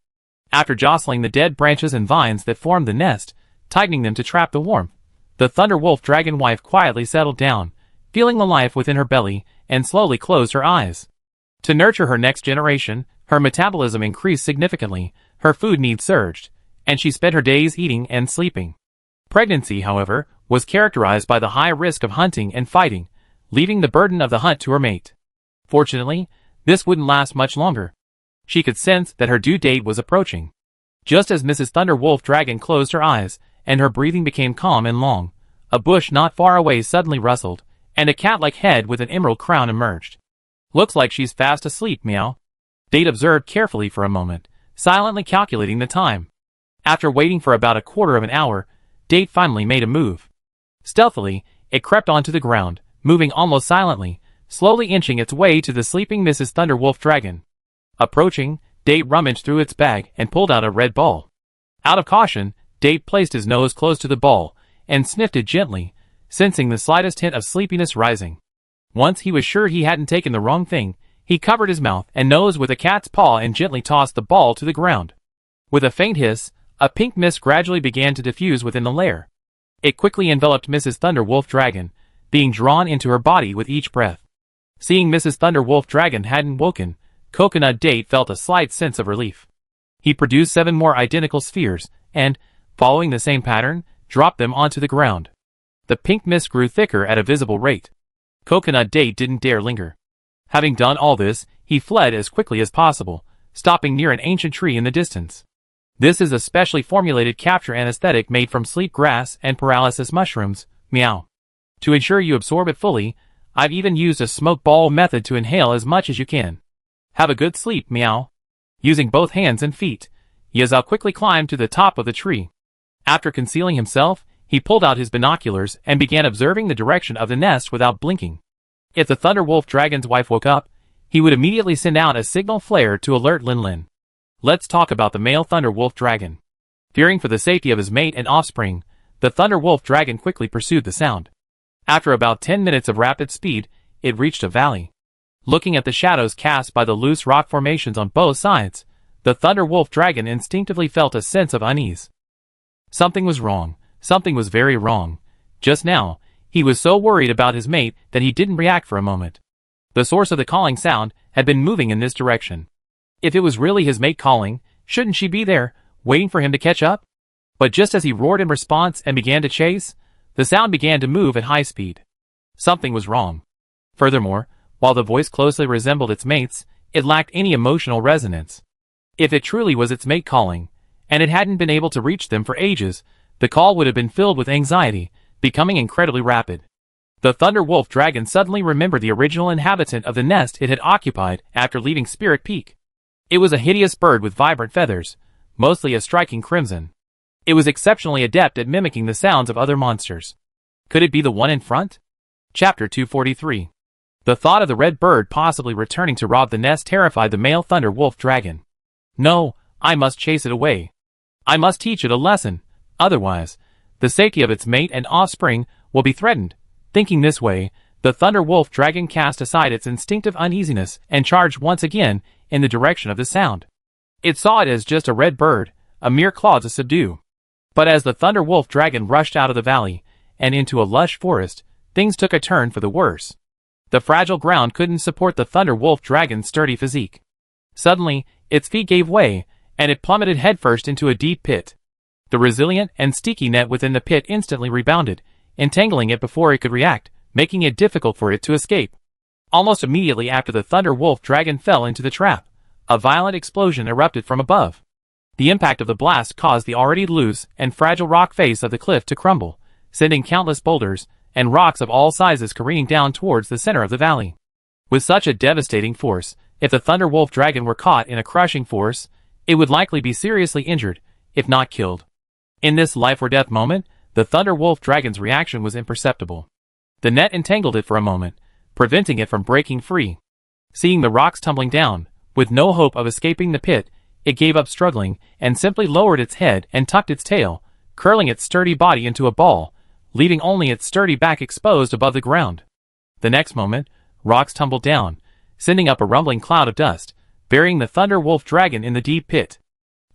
After jostling the dead branches and vines that formed the nest, tightening them to trap the warmth, the thunder wolf dragon wife quietly settled down, feeling the life within her belly, and slowly closed her eyes. To nurture her next generation, her metabolism increased significantly, her food needs surged, and she spent her days eating and sleeping. Pregnancy, however, was characterized by the high risk of hunting and fighting, leaving the burden of the hunt to her mate. Fortunately, this wouldn't last much longer. She could sense that her due date was approaching. Just as Mrs. Thunder Wolf Dragon closed her eyes, and her breathing became calm and long, a bush not far away suddenly rustled, and a cat-like head with an emerald crown emerged. "Looks like she's fast asleep, meow." Date observed carefully for a moment, silently calculating the time. After waiting for about a quarter of an hour, Date finally made a move. Stealthily, it crept onto the ground, moving almost silently, slowly inching its way to the sleeping Mrs. Thunder Wolf Dragon. Approaching, Date rummaged through its bag and pulled out a red ball. Out of caution, Date placed his nose close to the ball and sniffed it gently, sensing the slightest hint of sleepiness rising. Once he was sure he hadn't taken the wrong thing, he covered his mouth and nose with a cat's paw and gently tossed the ball to the ground. With a faint hiss, a pink mist gradually began to diffuse within the lair. It quickly enveloped Mrs. Thunder Wolf Dragon, being drawn into her body with each breath. Seeing Mrs. Thunder Wolf Dragon hadn't woken, Coconut Date felt a slight sense of relief. He produced 7 more identical spheres, and, following the same pattern, dropped them onto the ground. The pink mist grew thicker at a visible rate. Coconut Date didn't dare linger. Having done all this, he fled as quickly as possible, stopping near an ancient tree in the distance. This is a specially formulated capture anesthetic made from sleep grass and paralysis mushrooms, meow. To ensure you absorb it fully, I've even used a smoke ball method to inhale as much as you can. Have a good sleep, meow. Using both hands and feet, Yazao quickly climbed to the top of the tree. After concealing himself, he pulled out his binoculars and began observing the direction of the nest without blinking. If the Thunder Wolf Dragon's wife woke up, he would immediately send out a signal flare to alert Lin Lin. Let's talk about the male Thunder Wolf Dragon. Fearing for the safety of his mate and offspring, the Thunder Wolf Dragon quickly pursued the sound. After about 10 minutes of rapid speed, it reached a valley. Looking at the shadows cast by the loose rock formations on both sides, the Thunder Wolf Dragon instinctively felt a sense of unease. Something was wrong. Something was very wrong. Just now, he was so worried about his mate that he didn't react for a moment. The source of the calling sound had been moving in this direction. If it was really his mate calling, shouldn't she be there, waiting for him to catch up? But just as he roared in response and began to chase, the sound began to move at high speed. Something was wrong. Furthermore, while the voice closely resembled its mate's, it lacked any emotional resonance. If it truly was its mate calling, and it hadn't been able to reach them for ages, the call would have been filled with anxiety, becoming incredibly rapid. The Thunder Wolf Dragon suddenly remembered the original inhabitant of the nest it had occupied after leaving Spirit Peak. It was a hideous bird with vibrant feathers, mostly a striking crimson. It was exceptionally adept at mimicking the sounds of other monsters. Could it be the one in front? Chapter 243. The thought of the red bird possibly returning to rob the nest terrified the male Thunder Wolf Dragon. No, I must chase it away. I must teach it a lesson, otherwise, the safety of its mate and offspring will be threatened. Thinking this way, the Thunder Wolf Dragon cast aside its instinctive uneasiness and charged once again in the direction of the sound. It saw it as just a red bird, a mere claw to subdue. But as the Thunder Wolf Dragon rushed out of the valley and into a lush forest, things took a turn for the worse. The fragile ground couldn't support the Thunder Wolf Dragon's sturdy physique. Suddenly, its feet gave way, and it plummeted headfirst into a deep pit. The resilient and sticky net within the pit instantly rebounded, entangling it before it could react, making it difficult for it to escape. Almost immediately after the Thunder Wolf Dragon fell into the trap, a violent explosion erupted from above. The impact of the blast caused the already loose and fragile rock face of the cliff to crumble, sending countless boulders and rocks of all sizes careening down towards the center of the valley. With such a devastating force, if the Thunder Wolf Dragon were caught in a crushing force, it would likely be seriously injured, if not killed. In this life-or-death moment, the Thunder Wolf Dragon's reaction was imperceptible. The net entangled it for a moment, preventing it from breaking free. Seeing the rocks tumbling down, with no hope of escaping the pit, it gave up struggling and simply lowered its head and tucked its tail, curling its sturdy body into a ball, leaving only its sturdy back exposed above the ground. The next moment, rocks tumbled down, sending up a rumbling cloud of dust, burying the Thunder Wolf Dragon in the deep pit.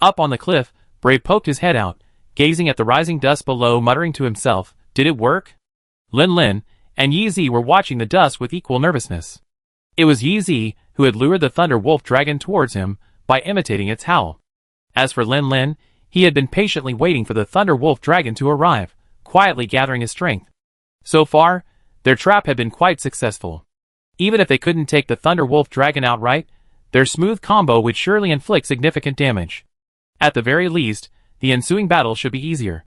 Up on the cliff, Brave poked his head out, gazing at the rising dust below, muttering to himself, "Did it work?" Lin Lin and Yi Zi were watching the dust with equal nervousness. It was Yi Zi who had lured the Thunder Wolf Dragon towards him by imitating its howl. As for Lin Lin, he had been patiently waiting for the Thunder Wolf Dragon to arrive, quietly gathering his strength. So far, their trap had been quite successful. Even if they couldn't take the Thunder Wolf Dragon outright, their smooth combo would surely inflict significant damage. At the very least, the ensuing battle should be easier.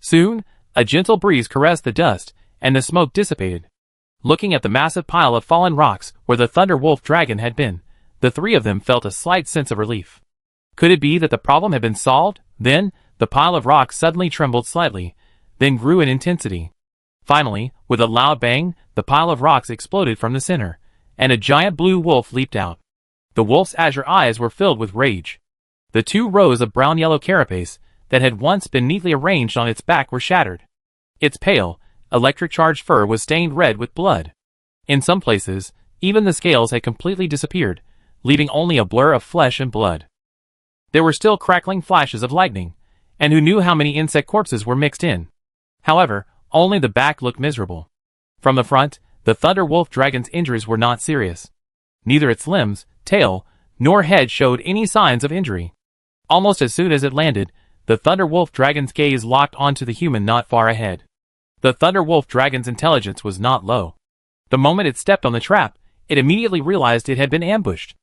Soon, a gentle breeze caressed the dust, and the smoke dissipated. Looking at the massive pile of fallen rocks where the Thunder Wolf Dragon had been, the three of them felt a slight sense of relief. Could it be that the problem had been solved? Then, the pile of rocks suddenly trembled slightly, then grew in intensity. Finally, with a loud bang, the pile of rocks exploded from the center, and a giant blue wolf leaped out. The wolf's azure eyes were filled with rage. The 2 rows of brown-yellow carapace that had once been neatly arranged on its back were shattered. Its pale, electric-charged fur was stained red with blood. In some places, even the scales had completely disappeared, leaving only a blur of flesh and blood. There were still crackling flashes of lightning, and who knew how many insect corpses were mixed in. However, only the back looked miserable. From the front, the Thunder Wolf Dragon's injuries were not serious. Neither its limbs, tail, nor head showed any signs of injury. Almost as soon as it landed, the Thunder Wolf Dragon's gaze locked onto the human not far ahead. The Thunder Wolf Dragon's intelligence was not low. The moment it stepped on the trap, it immediately realized it had been ambushed.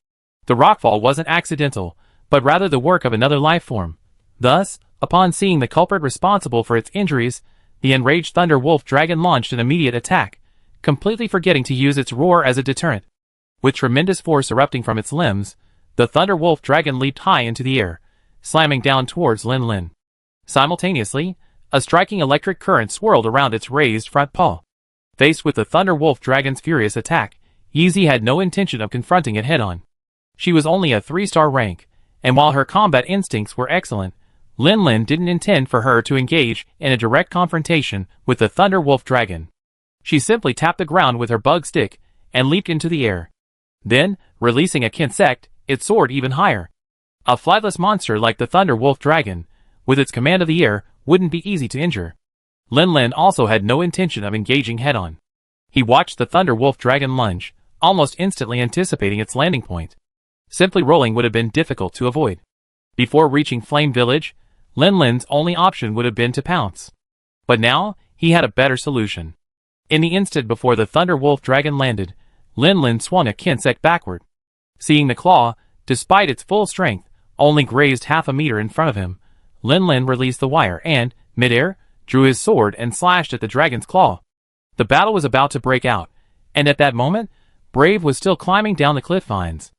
The rockfall wasn't accidental, but rather the work of another life form. Thus, upon seeing the culprit responsible for its injuries, the enraged Thunder Wolf Dragon launched an immediate attack, completely forgetting to use its roar as a deterrent. With tremendous force erupting from its limbs, the Thunder Wolf Dragon leaped high into the air, slamming down towards Lin Lin. Simultaneously, a striking electric current swirled around its raised front paw. Faced with the Thunder Wolf Dragon's furious attack, Yi Zi had no intention of confronting it head-on. She was only a 3-star rank, and while her combat instincts were excellent, Lin Lin didn't intend for her to engage in a direct confrontation with the Thunder Wolf Dragon. She simply tapped the ground with her bug stick and leaped into the air. Then, releasing a kinsect, it soared even higher. A flightless monster like the Thunder Wolf Dragon, with its command of the air, wouldn't be easy to injure. Lin Lin also had no intention of engaging head-on. He watched the Thunder Wolf Dragon lunge, almost instantly anticipating its landing point. Simply rolling would have been difficult to avoid. Before reaching Flame Village, Lin Lin's only option would have been to pounce. But now, he had a better solution. In the instant before the Thunder Wolf Dragon landed, Lin Lin swung a kinsect backward. Seeing the claw, despite its full strength, only grazed half a meter in front of him, Lin Lin released the wire and, mid-air, drew his sword and slashed at the dragon's claw. The battle was about to break out, and at that moment, Brave was still climbing down the cliff vines.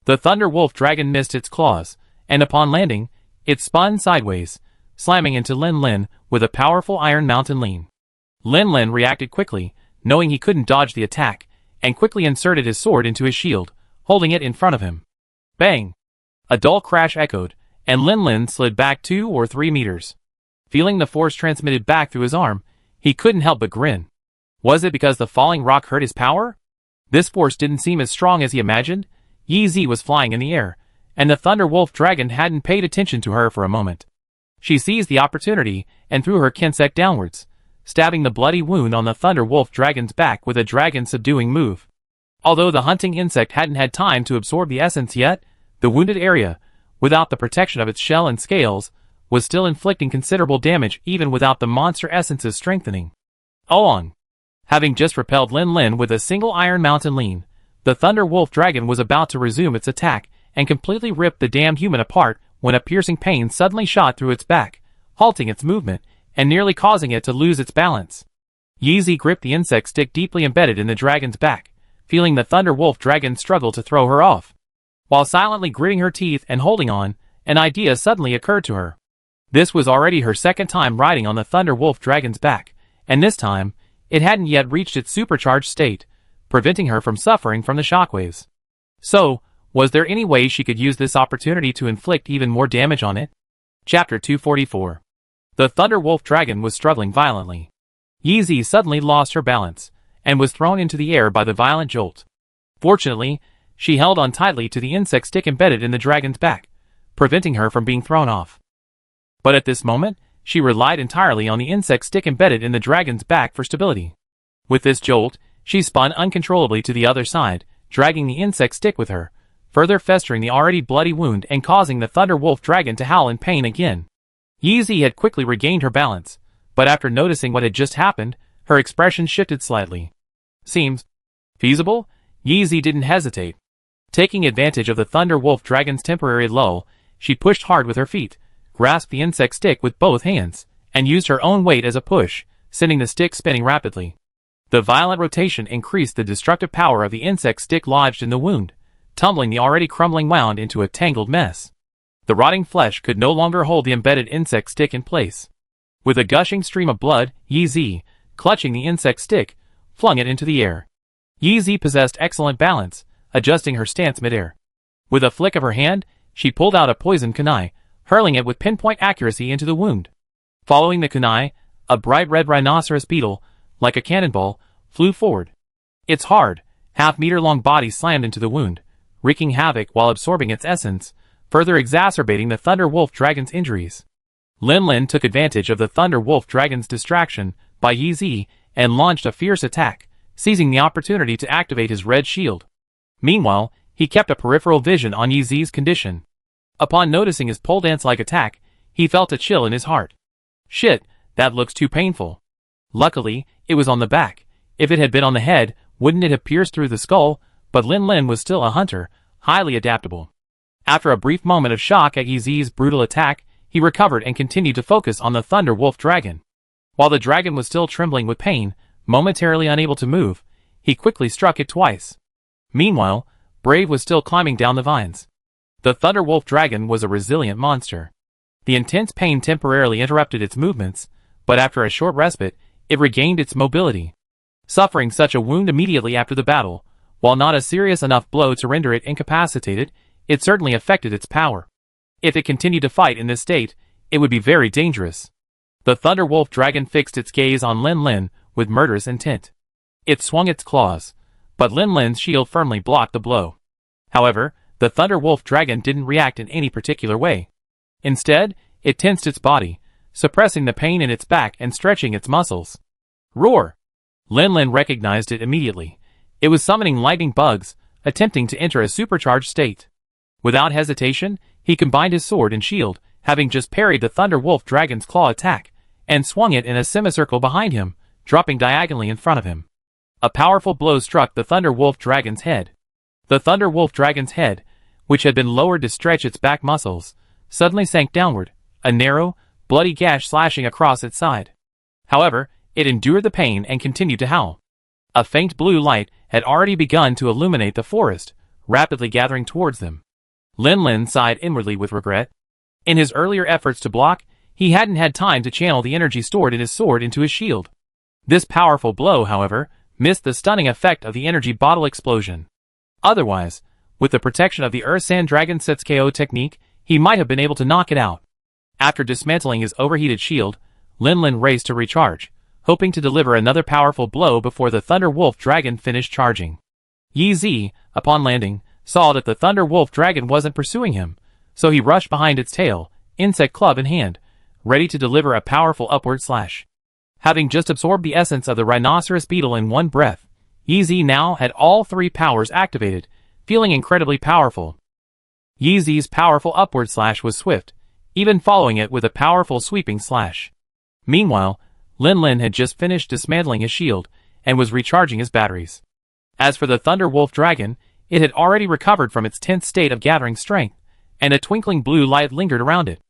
The Thunder Wolf Dragon missed its claws, and upon landing, it spun sideways, slamming into Lin Lin with a powerful Iron Mountain lean. Lin Lin reacted quickly, knowing he couldn't dodge the attack, and quickly inserted his sword into his shield, holding it in front of him. Bang! A dull crash echoed, and Lin Lin slid back 2 or 3 meters. Feeling the force transmitted back through his arm, he couldn't help but grin. Was it because the falling rock hurt his power? This force didn't seem as strong as he imagined. Yi Zi was flying in the air, and the Thunder Wolf Dragon hadn't paid attention to her for a moment. She seized the opportunity and threw her kinsect downwards, stabbing the bloody wound on the Thunder Wolf Dragon's back with a dragon-subduing move. Although the hunting insect hadn't had time to absorb the essence yet, the wounded area, without the protection of its shell and scales, was still inflicting considerable damage even without the monster essence's strengthening. On. Having just repelled Lin Lin with a single Iron Mountain lean, the Thunder Wolf Dragon was about to resume its attack and completely rip the damned human apart when a piercing pain suddenly shot through its back, halting its movement and nearly causing it to lose its balance. Yeezy gripped the insect stick deeply embedded in the dragon's back, feeling the Thunder Wolf Dragon struggle to throw her off. While silently gritting her teeth and holding on, an idea suddenly occurred to her. This was already her second time riding on the Thunder Wolf Dragon's back, and this time, it hadn't yet reached its supercharged state, preventing her from suffering from the shockwaves. So, was there any way she could use this opportunity to inflict even more damage on it? Chapter 244. The Thunder Wolf Dragon was struggling violently. Yeezy suddenly lost her balance, and was thrown into the air by the violent jolt. Fortunately, she held on tightly to the insect stick embedded in the dragon's back, preventing her from being thrown off. But at this moment, she relied entirely on the insect stick embedded in the dragon's back for stability. With this jolt, she spun uncontrollably to the other side, dragging the insect stick with her, further festering the already bloody wound and causing the Thunder Wolf Dragon to howl in pain again. Yeezy had quickly regained her balance, but after noticing what had just happened, her expression shifted slightly. Seems feasible? Yeezy didn't hesitate. Taking advantage of the Thunder Wolf Dragon's temporary lull, she pushed hard with her feet, grasped the insect stick with both hands, and used her own weight as a push, sending the stick spinning rapidly. The violent rotation increased the destructive power of the insect stick lodged in the wound, tumbling the already crumbling wound into a tangled mess. The rotting flesh could no longer hold the embedded insect stick in place. With a gushing stream of blood, Yeezy, clutching the insect stick, flung it into the air. Yeezy possessed excellent balance, adjusting her stance midair. With a flick of her hand, she pulled out a poison kunai, hurling it with pinpoint accuracy into the wound. Following the kunai, a bright red rhinoceros beetle, like a cannonball, flew forward. Its hard, half-meter-long body slammed into the wound, wreaking havoc while absorbing its essence, further exacerbating the Thunder Wolf Dragon's injuries. Lin Lin took advantage of the Thunder Wolf Dragon's distraction by Yeezy and launched a fierce attack, seizing the opportunity to activate his red shield. Meanwhile, he kept a peripheral vision on Yeezy's condition. Upon noticing his pole dance-like attack, he felt a chill in his heart. Shit, that looks too painful. Luckily, it was on the back. If it had been on the head, wouldn't it have pierced through the skull? But Lin Lin was still a hunter, highly adaptable. After a brief moment of shock at Yeezy's brutal attack, he recovered and continued to focus on the Thunder Wolf Dragon. While the dragon was still trembling with pain, momentarily unable to move, he quickly struck it twice. Meanwhile, Brave was still climbing down the vines. The Thunder Wolf Dragon was a resilient monster. The intense pain temporarily interrupted its movements, but after a short respite, it regained its mobility. Suffering such a wound immediately after the battle, while not a serious enough blow to render it incapacitated, it certainly affected its power. If it continued to fight in this state, it would be very dangerous. The Thunder Wolf Dragon fixed its gaze on Lin Lin with murderous intent. It swung its claws, but Lin Lin's shield firmly blocked the blow. However, the Thunder Wolf Dragon didn't react in any particular way. Instead, it tensed its body, suppressing the pain in its back and stretching its muscles. Roar! Lin Lin recognized it immediately. It was summoning lightning bugs, attempting to enter a supercharged state. Without hesitation, he combined his sword and shield, having just parried the Thunder Wolf Dragon's claw attack, and swung it in a semicircle behind him, dropping diagonally in front of him. A powerful blow struck the Thunder Wolf Dragon's head. The Thunder Wolf Dragon's head, which had been lowered to stretch its back muscles, suddenly sank downward, a narrow, bloody gash slashing across its side. However, it endured the pain and continued to howl. A faint blue light had already begun to illuminate the forest, rapidly gathering towards them. Lin Lin sighed inwardly with regret. In his earlier efforts to block, he hadn't had time to channel the energy stored in his sword into his shield. This powerful blow, however, missed the stunning effect of the energy bottle explosion. Otherwise, with the protection of the Ur-San Dragon Setsuko technique, he might have been able to knock it out. After dismantling his overheated shield, Lin Lin raced to recharge, hoping to deliver another powerful blow before the Thunder Wolf Dragon finished charging. Yeezy, upon landing, saw that the Thunder Wolf Dragon wasn't pursuing him, so he rushed behind its tail, insect club in hand, ready to deliver a powerful upward slash. Having just absorbed the essence of the rhinoceros beetle in one breath, Yeezy now had all three powers activated, feeling incredibly powerful. Yeezy's powerful upward slash was swift, even following it with a powerful sweeping slash. Meanwhile, Lin Lin had just finished dismantling his shield and was recharging his batteries. As for the Thunder Wolf Dragon, it had already recovered from its tense state of gathering strength, and a twinkling blue light lingered around it.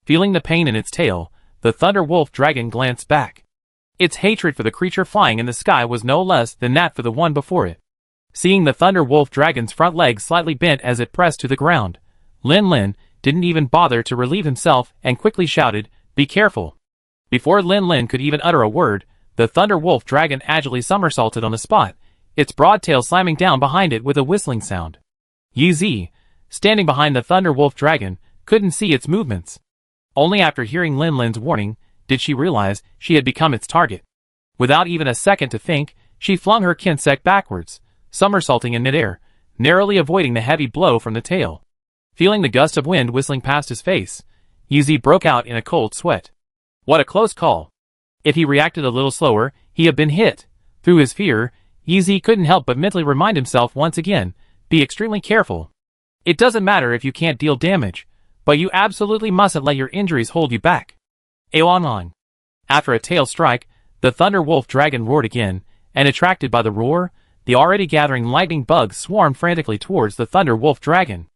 Feeling the pain in its tail, the Thunder Wolf Dragon glanced back. Its hatred for the creature flying in the sky was no less than that for the one before it. Seeing the Thunder Wolf Dragon's front legs slightly bent as it pressed to the ground, Lin Lin didn't even bother to relieve himself and quickly shouted, "Be careful." Before Lin Lin could even utter a word, the Thunder Wolf Dragon agilely somersaulted on the spot, its broad tail slamming down behind it with a whistling sound. Yeezy, standing behind the Thunder Wolf Dragon, couldn't see its movements. Only after hearing Lin Lin's warning did she realize she had become its target. Without even a second to think, she flung her kinsek backwards, somersaulting in midair, narrowly avoiding the heavy blow from the tail. Feeling the gust of wind whistling past his face, Yeezy broke out in a cold sweat. What a close call. If he reacted a little slower, he had been hit. Through his fear, Yeezy couldn't help but mentally remind himself once again, be extremely careful. It doesn't matter if you can't deal damage, but you absolutely mustn't let your injuries hold you back. Aonon. After a tail strike, the Thunder Wolf Dragon roared again, and attracted by the roar, the already gathering lightning bugs swarmed frantically towards the Thunder Wolf Dragon.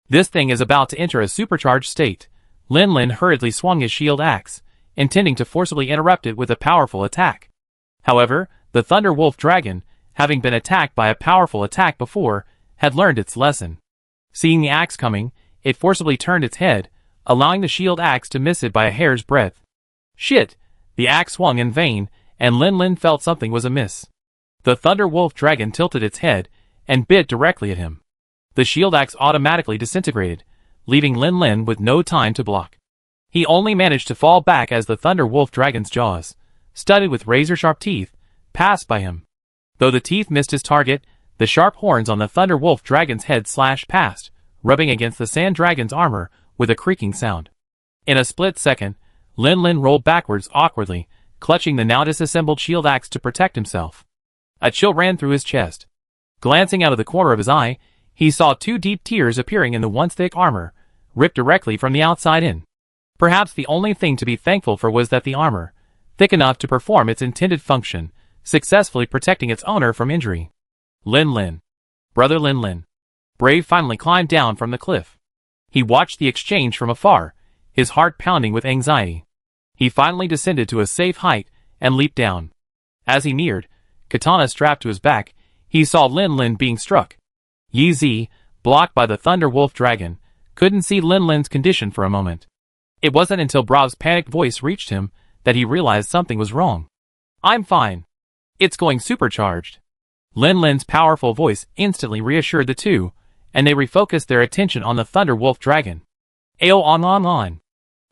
This thing is about to enter a supercharged state. Lin Lin hurriedly swung his shield axe, intending to forcibly interrupt it with a powerful attack. However, the Thunder Wolf Dragon, having been attacked by a powerful attack before, had learned its lesson. Seeing the axe coming, it forcibly turned its head, allowing the shield axe to miss it by a hair's breadth. Shit! The axe swung in vain, and Lin Lin felt something was amiss. The Thunder Wolf Dragon tilted its head, and bit directly at him. The shield axe automatically disintegrated, leaving Lin Lin with no time to block. He only managed to fall back as the Thunder Wolf Dragon's jaws, studded with razor-sharp teeth, passed by him. Though the teeth missed his target, the sharp horns on the Thunder Wolf Dragon's head slashed past, rubbing against the Sand Dragon's armor with a creaking sound. In a split second, Lin Lin rolled backwards awkwardly, clutching the now disassembled shield axe to protect himself. A chill ran through his chest. Glancing out of the corner of his eye, he saw two deep tears appearing in the once thick armor, ripped directly from the outside in. Perhaps the only thing to be thankful for was that the armor, thick enough to perform its intended function, successfully protecting its owner from injury. Lin Lin. Brother Lin Lin. Brave finally climbed down from the cliff. He watched the exchange from afar, his heart pounding with anxiety. He finally descended to a safe height and leaped down. As he neared, katana strapped to his back, he saw Lin Lin being struck. Yeezy, blocked by the Thunder Wolf Dragon, couldn't see Lin Lin's condition for a moment. It wasn't until Brav's panicked voice reached him that he realized something was wrong. "I'm fine. It's going supercharged." Lin Lin's powerful voice instantly reassured the two, and they refocused their attention on the Thunder Wolf Dragon. On.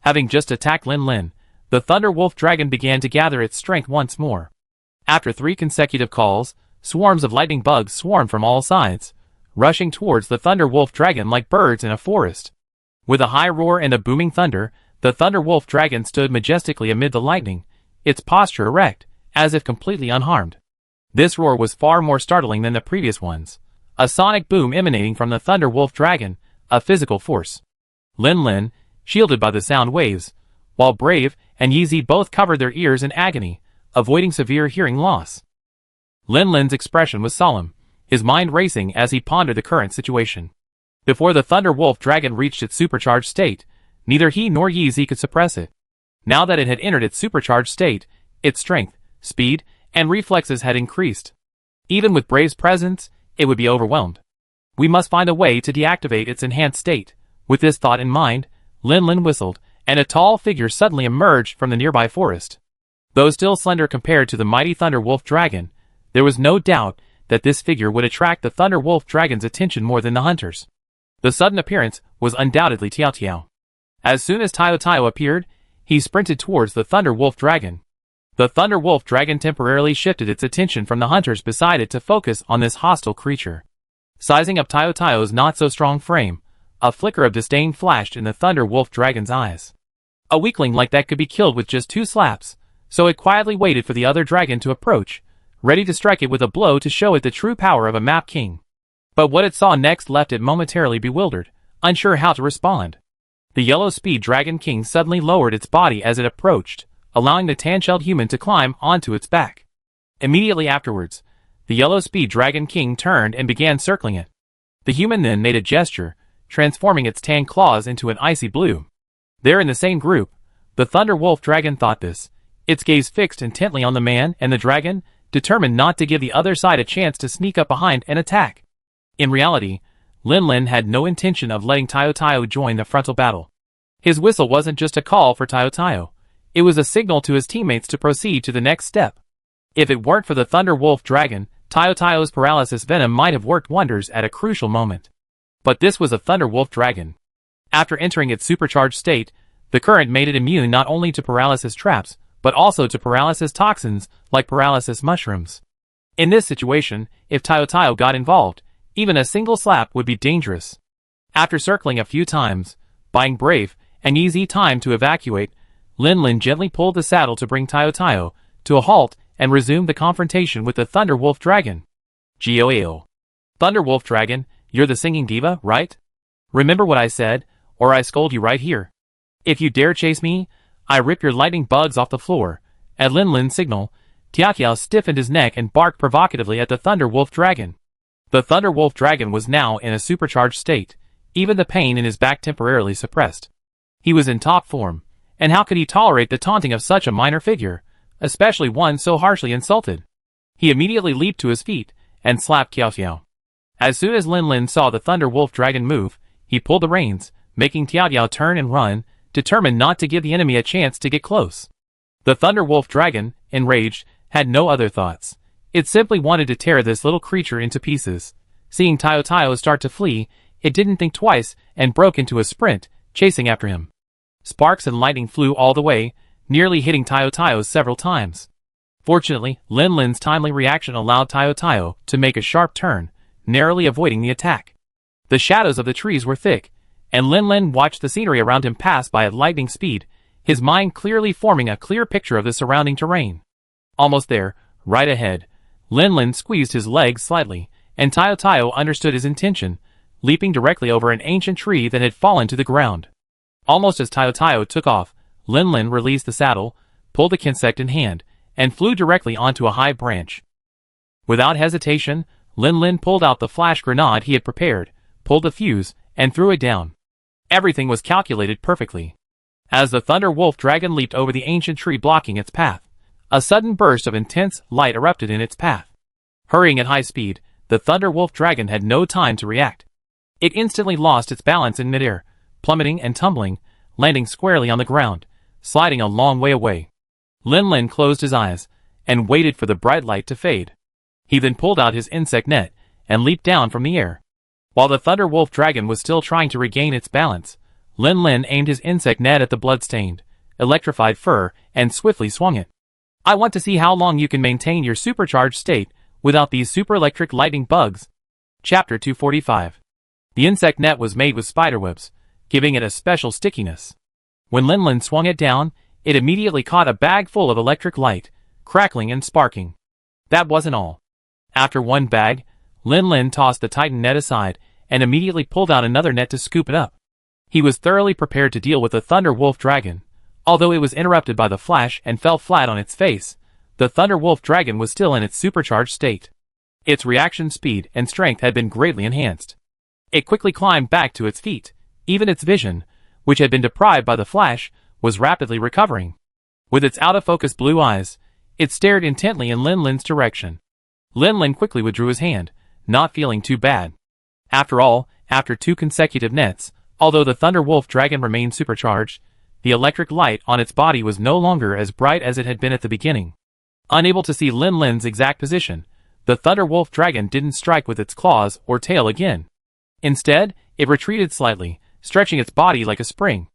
Having just attacked Lin Lin, the Thunder Wolf Dragon began to gather its strength once more. After 3 consecutive calls, swarms of lightning bugs swarmed from all sides, rushing towards the Thunder Wolf Dragon like birds in a forest. With a high roar and a booming thunder, the Thunder Wolf Dragon stood majestically amid the lightning, its posture erect, as if completely unharmed. This roar was far more startling than the previous ones, a sonic boom emanating from the Thunder Wolf Dragon, a physical force. Lin Lin, shielded by the sound waves, while Brave and Yeezy both covered their ears in agony, avoiding severe hearing loss. Lin Lin's expression was solemn, his mind racing as he pondered the current situation. Before the Thunder Wolf Dragon reached its supercharged state, neither he nor Yeezy could suppress it. Now that it had entered its supercharged state, its strength, speed, and reflexes had increased. Even with Brave's presence, it would be overwhelmed. We must find a way to deactivate its enhanced state. With this thought in mind, Lin Lin whistled, and a tall figure suddenly emerged from the nearby forest. Though still slender compared to the mighty Thunder Wolf Dragon, there was no doubt that this figure would attract the Thunder Wolf Dragon's attention more than the hunters. The sudden appearance was undoubtedly Tiao Tiao. As soon as Tiao Tiao appeared, he sprinted towards the Thunder Wolf Dragon. The Thunder Wolf Dragon temporarily shifted its attention from the hunters beside it to focus on this hostile creature. Sizing up Tiao Tiao's not-so-strong frame, a flicker of disdain flashed in the Thunder Wolf Dragon's eyes. A weakling like that could be killed with just 2 slaps, so it quietly waited for the other dragon to approach, ready to strike it with a blow to show it the true power of a map king. But what it saw next left it momentarily bewildered, unsure how to respond. The yellow speed dragon king suddenly lowered its body as it approached, allowing the tan-shelled human to climb onto its back. Immediately afterwards, the yellow speed dragon king turned and began circling it. The human then made a gesture, transforming its tan claws into an icy blue. There in the same group, the Thunder Wolf dragon thought this, its gaze fixed intently on the man and the dragon, determined not to give the other side a chance to sneak up behind and attack. In reality, Lin Lin had no intention of letting Tayo Tayo join the frontal battle. His whistle wasn't just a call for Tayo Tayo, it was a signal to his teammates to proceed to the next step. If it weren't for the Thunder Wolf dragon, Tayo Tayo's paralysis venom might have worked wonders at a crucial moment. But this was a Thunder Wolf dragon. After entering its supercharged state, the current made it immune not only to paralysis traps, but also to paralysis toxins like paralysis mushrooms. In this situation, if Tayo Tayo got involved, even a single slap would be dangerous. After circling a few times, buying brave and easy time to evacuate, Lin Lin gently pulled the saddle to bring Tayo Tayo to a halt and resumed the confrontation with the Thunder Wolf dragon. Goao. Thunder Wolf dragon, you're the singing diva, right? Remember what I said, or I scold you right here. If you dare chase me, I rip your lightning bugs off the floor. At Lin Lin's signal, Tiaqiao stiffened his neck and barked provocatively at the Thunder Wolf dragon. The Thunder Wolf dragon was now in a supercharged state, even the pain in his back temporarily suppressed. He was in top form, and how could he tolerate the taunting of such a minor figure, especially one so harshly insulted? He immediately leaped to his feet and slapped Tiaqiao. As soon as Lin Lin saw the Thunder Wolf dragon move, he pulled the reins, making Tiaqiao turn and run, determined not to give the enemy a chance to get close. The Thunder Wolf dragon, enraged, had no other thoughts. It simply wanted to tear this little creature into pieces. Seeing Tayo Tayo start to flee, it didn't think twice and broke into a sprint, chasing after him. Sparks and lightning flew all the way, nearly hitting Tayo Tayo several times. Fortunately, Lin Lin's timely reaction allowed Tayo Tayo to make a sharp turn, narrowly avoiding the attack. The shadows of the trees were thick, and Lin Lin watched the scenery around him pass by at lightning speed, his mind clearly forming a clear picture of the surrounding terrain. Almost there, right ahead, Lin Lin squeezed his legs slightly, and Tayo Tayo understood his intention, leaping directly over an ancient tree that had fallen to the ground. Almost as Tayo Tayo took off, Lin Lin released the saddle, pulled the insect in hand, and flew directly onto a high branch. Without hesitation, Lin Lin pulled out the flash grenade he had prepared, pulled the fuse, and threw it down. Everything was calculated perfectly. As the Thunder Wolf dragon leaped over the ancient tree blocking its path, a sudden burst of intense light erupted in its path. Hurrying at high speed, the Thunder Wolf dragon had no time to react. It instantly lost its balance in midair, plummeting and tumbling, landing squarely on the ground, sliding a long way away. Lin Lin closed his eyes and waited for the bright light to fade. He then pulled out his insect net and leaped down from the air. While the Thunder Wolf dragon was still trying to regain its balance, Lin Lin aimed his insect net at the blood-stained, electrified fur and swiftly swung it. I want to see how long you can maintain your supercharged state without these super-electric lightning bugs. Chapter 245. The insect net was made with spiderwebs, giving it a special stickiness. When Lin Lin swung it down, it immediately caught a bag full of electric light, crackling and sparking. That wasn't all. After one bag, Lin Lin tossed the Titan net aside and immediately pulled out another net to scoop it up. He was thoroughly prepared to deal with the Thunder Wolf dragon. Although it was interrupted by the flash and fell flat on its face, the Thunder Wolf dragon was still in its supercharged state. Its reaction speed and strength had been greatly enhanced. It quickly climbed back to its feet. Even its vision, which had been deprived by the flash, was rapidly recovering. With its out-of-focus blue eyes, it stared intently in Lin Lin's direction. Lin Lin quickly withdrew his hand, not feeling too bad. After all, after 2 consecutive nets, although the Thunder Wolf dragon remained supercharged, the electric light on its body was no longer as bright as it had been at the beginning. Unable to see Lin Lin's exact position, the Thunder Wolf dragon didn't strike with its claws or tail again. Instead, it retreated slightly, stretching its body like a spring.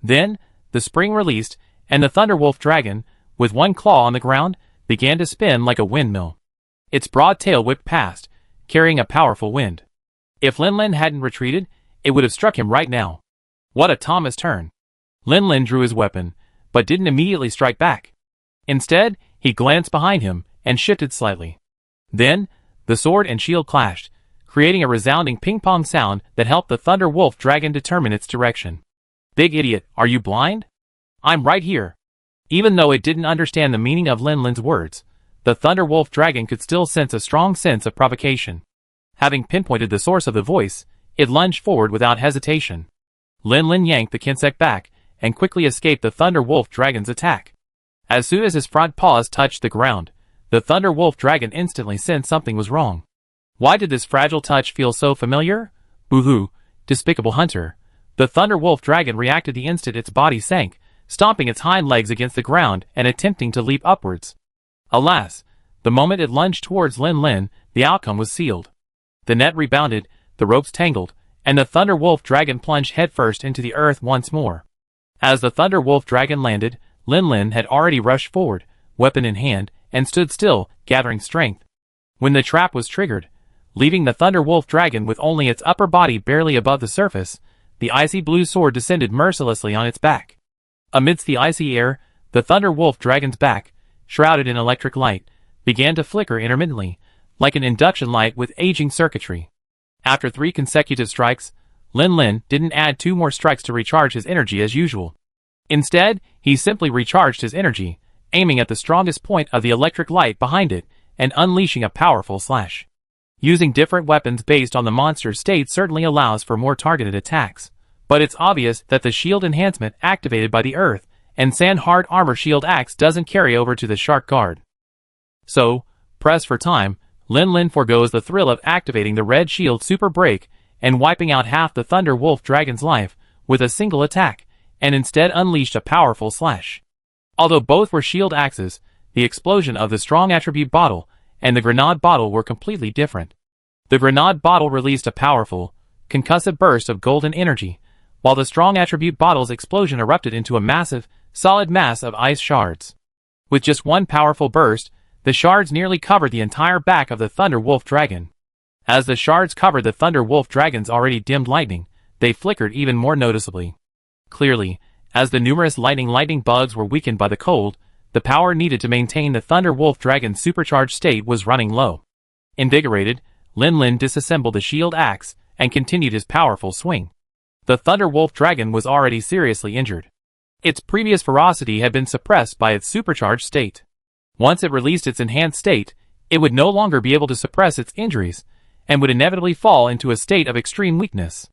Then, the spring released, and the Thunder Wolf dragon, with one claw on the ground, began to spin like a windmill. Its broad tail whipped past, carrying a powerful wind. If Lin Lin hadn't retreated, it would have struck him right now. What a Thomas turn! Lin Lin drew his weapon, but didn't immediately strike back. Instead, he glanced behind him and shifted slightly. Then, the sword and shield clashed, creating a resounding ping-pong sound that helped the Thunder Wolf Dragon determine its direction. Big idiot, are you blind? I'm right here. Even though it didn't understand the meaning of Lin Lin's words, the Thunder Wolf Dragon could still sense a strong sense of provocation. Having pinpointed the source of the voice, it lunged forward without hesitation. Lin Lin yanked the Kinsek back and quickly escaped the Thunder Wolf Dragon's attack. As soon as his front paws touched the ground, the Thunder Wolf Dragon instantly sensed something was wrong. Why did this fragile touch feel so familiar? Boo-hoo, despicable hunter. The Thunder Wolf Dragon reacted the instant its body sank, stomping its hind legs against the ground and attempting to leap upwards. Alas, the moment it lunged towards Lin Lin, the outcome was sealed. The net rebounded, the ropes tangled, and the Thunder Wolf Dragon plunged headfirst into the earth once more. As the Thunder Wolf Dragon landed, Lin Lin had already rushed forward, weapon in hand, and stood still, gathering strength. When the trap was triggered, leaving the Thunder Wolf Dragon with only its upper body barely above the surface, the icy blue sword descended mercilessly on its back. Amidst the icy air, the Thunder Wolf Dragon's back, shrouded in electric light, began to flicker intermittently, like an induction light with aging circuitry. After 3 consecutive strikes, Lin Lin didn't add 2 more strikes to recharge his energy as usual. Instead, he simply recharged his energy, aiming at the strongest point of the electric light behind it, and unleashing a powerful slash. Using different weapons based on the monster's state certainly allows for more targeted attacks, but it's obvious that the shield enhancement activated by the Earth and Sand Hard Armor Shield Axe doesn't carry over to the Shark Guard. So, pressed for time, Lin Lin forgoes the thrill of activating the Red Shield Super Break and wiping out half the Thunder Wolf Dragon's life with a single attack, and instead unleashed a powerful slash. Although both were shield axes, the explosion of the strong attribute bottle and the grenade bottle were completely different. The grenade bottle released a powerful, concussive burst of golden energy, while the strong attribute bottle's explosion erupted into a massive, solid mass of ice shards. With just one powerful burst, the shards nearly covered the entire back of the Thunder Wolf Dragon. As the shards covered the Thunder Wolf Dragon's already dimmed lightning, they flickered even more noticeably. Clearly, as the numerous lightning bugs were weakened by the cold, the power needed to maintain the Thunder Wolf Dragon's supercharged state was running low. Invigorated, Lin Lin disassembled the shield axe and continued his powerful swing. The Thunder Wolf Dragon was already seriously injured. Its previous ferocity had been suppressed by its supercharged state. Once it released its enhanced state, it would no longer be able to suppress its injuries, and would inevitably fall into a state of extreme weakness.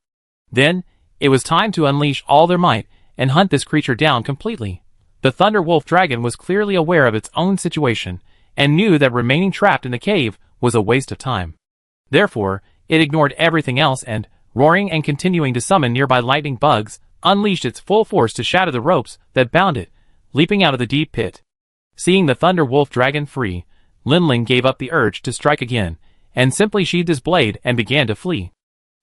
Then, it was time to unleash all their might and hunt this creature down completely. The Thunder Wolf Dragon was clearly aware of its own situation, and knew that remaining trapped in the cave was a waste of time. Therefore, it ignored everything else and, roaring and continuing to summon nearby lightning bugs, unleashed its full force to shatter the ropes that bound it, leaping out of the deep pit. Seeing the Thunder Wolf Dragon free, Lin Lin gave up the urge to strike again, and simply sheathed his blade and began to flee.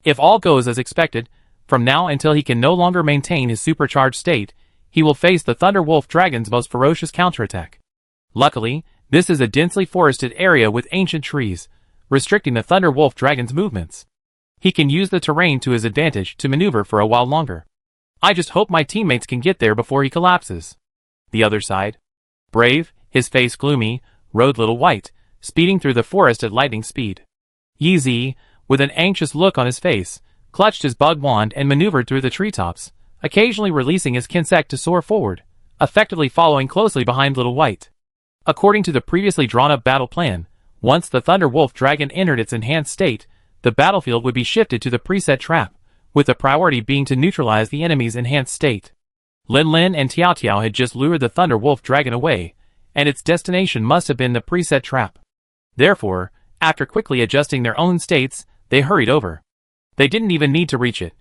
If all goes as expected, from now until he can no longer maintain his supercharged state, he will face the Thunder Wolf Dragon's most ferocious counterattack. Luckily, this is a densely forested area with ancient trees, restricting the Thunder Wolf Dragon's movements. He can use the terrain to his advantage to maneuver for a while longer. I just hope my teammates can get there before he collapses. The other side. Brave, his face gloomy, rode Little White, speeding through the forest at lightning speed. Yeezy, with an anxious look on his face, clutched his bug wand and maneuvered through the treetops, occasionally releasing his Kinsek to soar forward, effectively following closely behind Little White. According to the previously drawn-up battle plan, once the Thunder Wolf Dragon entered its enhanced state, the battlefield would be shifted to the preset trap, with the priority being to neutralize the enemy's enhanced state. Lin Lin and Tiao Tiao had just lured the Thunder Wolf Dragon away, and its destination must have been the preset trap. Therefore, after quickly adjusting their own states, they hurried over. They didn't even need to reach it.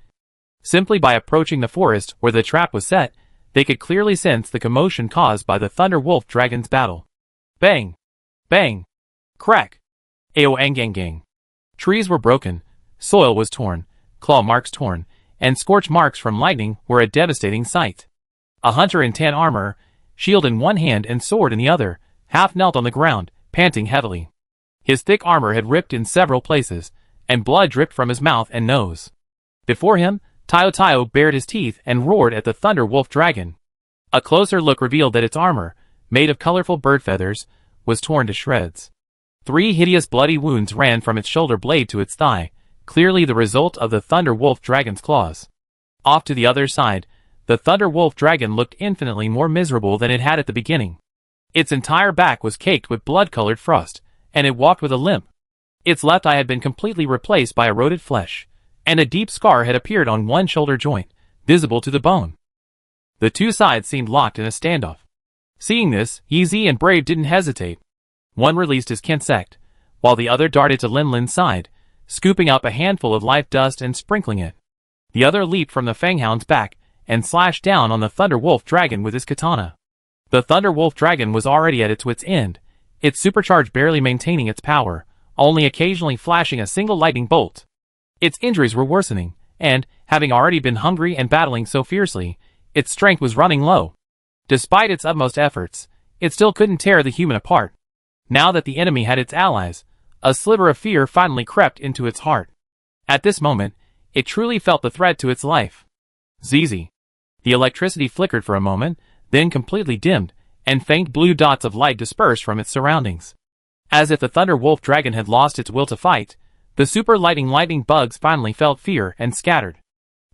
Simply by approaching the forest where the trap was set, they could clearly sense the commotion caused by the Thunder Wolf Dragon's battle. Bang! Bang! Crack! Ao ang gang. Trees were broken, soil was torn, claw marks torn, and scorch marks from lightning were a devastating sight. A hunter in tan armor, shield in one hand and sword in the other, half knelt on the ground, panting heavily. His thick armor had ripped in several places, and blood dripped from his mouth and nose. Before him, Tiao Tiao bared his teeth and roared at the Thunder Wolf Dragon. A closer look revealed that its armor, made of colorful bird feathers, was torn to shreds. 3 hideous bloody wounds ran from its shoulder blade to its thigh, clearly the result of the Thunder Wolf Dragon's claws. Off to the other side, the Thunder Wolf Dragon looked infinitely more miserable than it had at the beginning. Its entire back was caked with blood-colored frost, and it walked with a limp. Its left eye had been completely replaced by eroded flesh, and a deep scar had appeared on one shoulder joint, visible to the bone. The two sides seemed locked in a standoff. Seeing this, Yeezy and Brave didn't hesitate. One released his Kinsect, while the other darted to Lin Lin's side, scooping up a handful of life dust and sprinkling it. The other leaped from the Fanghound's back and slashed down on the Thunder Wolf Dragon with his katana. The Thunder Wolf Dragon was already at its wit's end, its supercharge barely maintaining its power, only occasionally flashing a single lightning bolt. Its injuries were worsening, and, having already been hungry and battling so fiercely, its strength was running low. Despite its utmost efforts, it still couldn't tear the human apart. Now that the enemy had its allies, a sliver of fear finally crept into its heart. At this moment, it truly felt the threat to its life. ZZ. The electricity flickered for a moment, then completely dimmed, and faint blue dots of light dispersed from its surroundings. As if the Thunder Wolf Dragon had lost its will to fight, the super lightning bugs finally felt fear and scattered.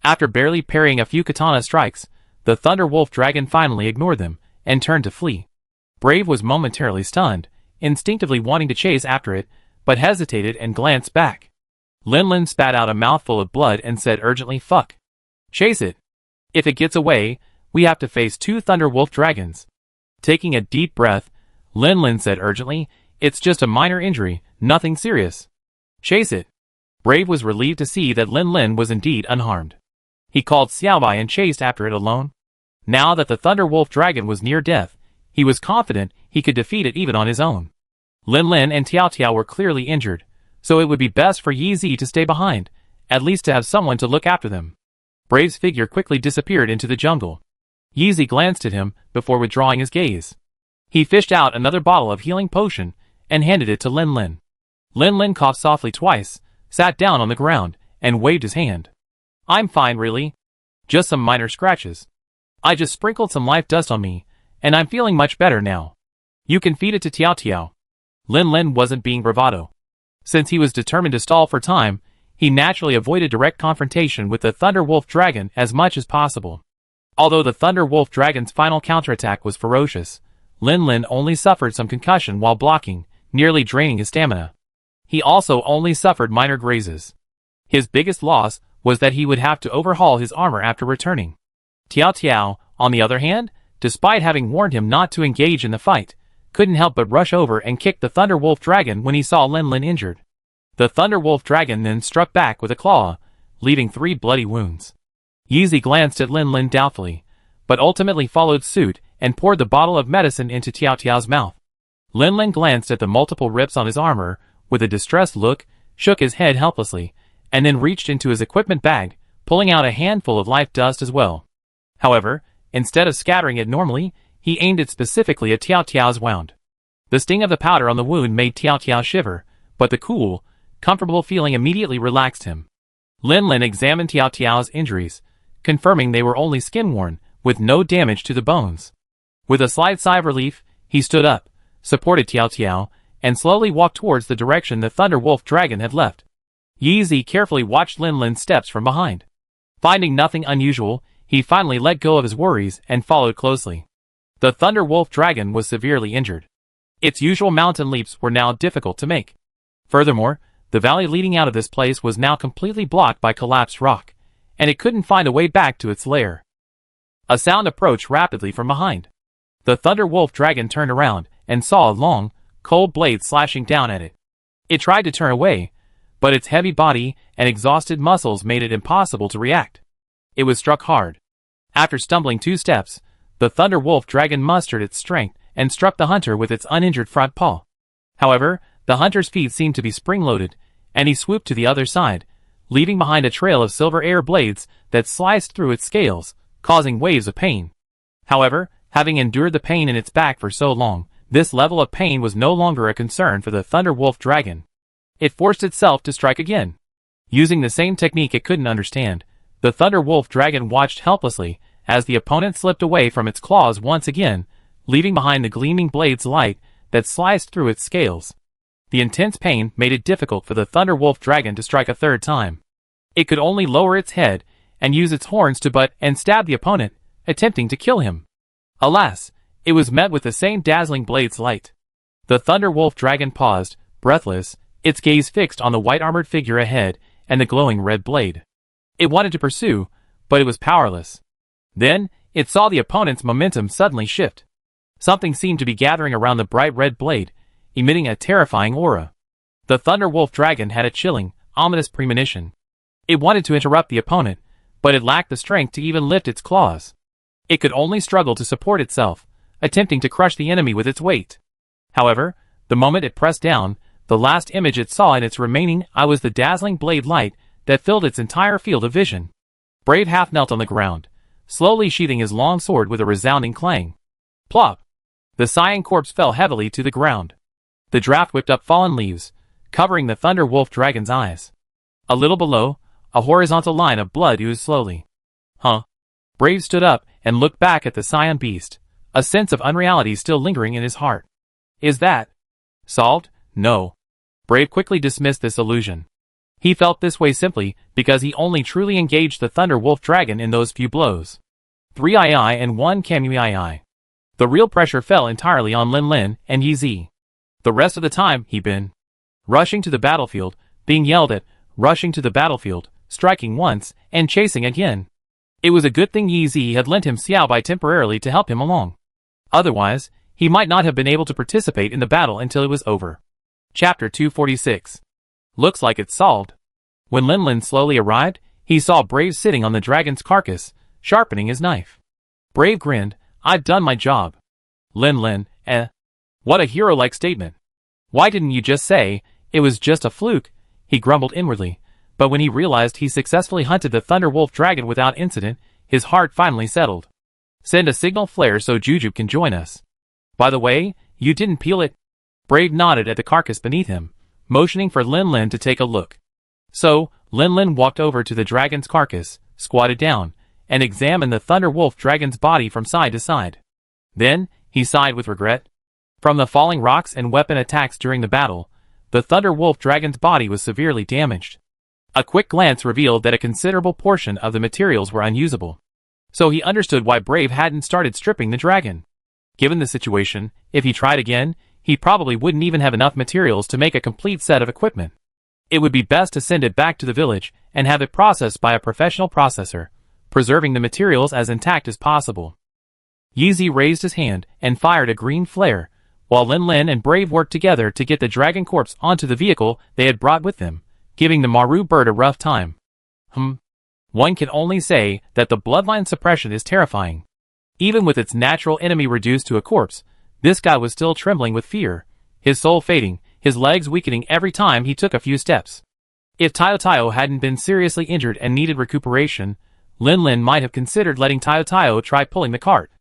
After barely parrying a few katana strikes, the Thunder Wolf Dragon finally ignored them, and turned to flee. Brave was momentarily stunned, instinctively wanting to chase after it, but hesitated and glanced back. Lin Lin spat out a mouthful of blood and said urgently, "Fuck. Chase it. If it gets away, we have to face 2 Thunder Wolf Dragons." Taking a deep breath, Lin Lin said urgently, "It's just a minor injury, nothing serious. Chase it." Brave was relieved to see that Lin Lin was indeed unharmed. He called Xiaobai and chased after it alone. Now that the Thunder Wolf Dragon was near death, he was confident he could defeat it even on his own. Lin Lin and Tiao Tiao were clearly injured, so it would be best for Yeezy to stay behind, at least to have someone to look after them. Brave's figure quickly disappeared into the jungle. Yeezy glanced at him before withdrawing his gaze. He fished out another bottle of healing potion and handed it to Lin Lin. Lin Lin coughed softly twice, sat down on the ground, and waved his hand. "I'm fine, really. Just some minor scratches. I just sprinkled some life dust on me, and I'm feeling much better now. You can feed it to Tiao Tiao." Lin Lin wasn't being bravado. Since he was determined to stall for time, he naturally avoided direct confrontation with the Thunder Wolf Dragon as much as possible. Although the Thunder Wolf Dragon's final counterattack was ferocious, Lin Lin only suffered some concussion while blocking, nearly draining his stamina. He also only suffered minor grazes. His biggest loss was that he would have to overhaul his armor after returning. Tiao Tiao, on the other hand, despite having warned him not to engage in the fight, couldn't help but rush over and kick the Thunder Wolf Dragon when he saw Lin Lin injured. The Thunder Wolf Dragon then struck back with a claw, leaving 3 bloody wounds. Yeezy glanced at Lin Lin doubtfully, but ultimately followed suit and poured the bottle of medicine into Tiao Tiao's mouth. Lin Lin glanced at the multiple rips on his armor with a distressed look, shook his head helplessly, and then reached into his equipment bag, pulling out a handful of life dust as well. However, instead of scattering it normally, he aimed it specifically at Tiao Tiao's wound. The sting of the powder on the wound made Tiao Tiao shiver, but the cool, comfortable feeling immediately relaxed him. Lin Lin examined Tiao Tiao's injuries, confirming they were only skin-worn, with no damage to the bones. With a slight sigh of relief, he stood up, supported Tiao Tiao, and slowly walked towards the direction the Thunder Wolf Dragon had left. Yeezy carefully watched Lin Lin's steps from behind. Finding nothing unusual, he finally let go of his worries and followed closely. The Thunder Wolf Dragon was severely injured. Its usual mountain leaps were now difficult to make. Furthermore, the valley leading out of this place was now completely blocked by collapsed rock, and it couldn't find a way back to its lair. A sound approached rapidly from behind. The Thunder Wolf Dragon turned around and saw a long, cold blade slashing down at it. It tried to turn away, but its heavy body and exhausted muscles made it impossible to react. It was struck hard. After stumbling 2 steps, the Thunder Wolf Dragon mustered its strength and struck the hunter with its uninjured front paw. However, the hunter's feet seemed to be spring-loaded, and he swooped to the other side, leaving behind a trail of silver air blades that sliced through its scales, causing waves of pain. However, having endured the pain in its back for so long, this level of pain was no longer a concern for the Thunder Wolf Dragon. It forced itself to strike again. Using the same technique it couldn't understand, the Thunder Wolf Dragon watched helplessly as the opponent slipped away from its claws once again, leaving behind the gleaming blade's light that sliced through its scales. The intense pain made it difficult for the Thunder Wolf Dragon to strike a third time. It could only lower its head and use its horns to butt and stab the opponent, attempting to kill him. Alas, it was met with the same dazzling blade's light. The Thunder Wolf Dragon paused, breathless, its gaze fixed on the white-armored figure ahead and the glowing red blade. It wanted to pursue, but it was powerless. Then, it saw the opponent's momentum suddenly shift. Something seemed to be gathering around the bright red blade, emitting a terrifying aura. The Thunder Wolf Dragon had a chilling, ominous premonition. It wanted to interrupt the opponent, but it lacked the strength to even lift its claws. It could only struggle to support itself, attempting to crush the enemy with its weight. However, the moment it pressed down, the last image it saw in its remaining eye was the dazzling blade light that filled its entire field of vision. Brave half knelt on the ground, slowly sheathing his long sword with a resounding clang. Plop! The sighing corpse fell heavily to the ground. The draft whipped up fallen leaves, covering the Thunder Wolf Dragon's eyes. A little below, a horizontal line of blood oozed slowly. Huh? Brave stood up and looked back at the scion beast, a sense of unreality still lingering in his heart. Is that solved? No. Brave quickly dismissed this illusion. He felt this way simply because he only truly engaged the Thunder Wolf Dragon in those few blows. 3 II and 1 Kamui. The real pressure fell entirely on Lin Lin and Yi Zi. The rest of the time he'd been rushing to the battlefield, being yelled at, rushing to the battlefield, striking once, and chasing again. It was a good thing Yi Zi had lent him Xiao Bai temporarily to help him along. Otherwise, he might not have been able to participate in the battle until it was over. Chapter 246. Looks like it's solved. When Lin Lin slowly arrived, he saw Brave sitting on the dragon's carcass, sharpening his knife. Brave grinned. I've done my job. Lin Lin, what a hero-like statement. Why didn't you just say, it was just a fluke? He grumbled inwardly, but when he realized he successfully hunted the Thunder Wolf Dragon without incident, his heart finally settled. Send a signal flare so Jujube can join us. By the way, you didn't peel it? Brave nodded at the carcass beneath him, motioning for Lin Lin to take a look. So, Lin Lin walked over to the dragon's carcass, squatted down, and examined the Thunder Wolf Dragon's body from side to side. Then, he sighed with regret. From the falling rocks and weapon attacks during the battle, the Thunder Wolf Dragon's body was severely damaged. A quick glance revealed that a considerable portion of the materials were unusable. So he understood why Brave hadn't started stripping the dragon. Given the situation, if he tried again, he probably wouldn't even have enough materials to make a complete set of equipment. It would be best to send it back to the village and have it processed by a professional processor, preserving the materials as intact as possible. Yi Zi raised his hand and fired a green flare, while Lin Lin and Brave worked together to get the dragon corpse onto the vehicle they had brought with them, giving the Maru bird a rough time. One can only say that the bloodline suppression is terrifying. Even with its natural enemy reduced to a corpse, this guy was still trembling with fear, his soul fading, his legs weakening every time he took a few steps. If Tayo hadn't been seriously injured and needed recuperation, Lin Lin might have considered letting Tayo try pulling the cart.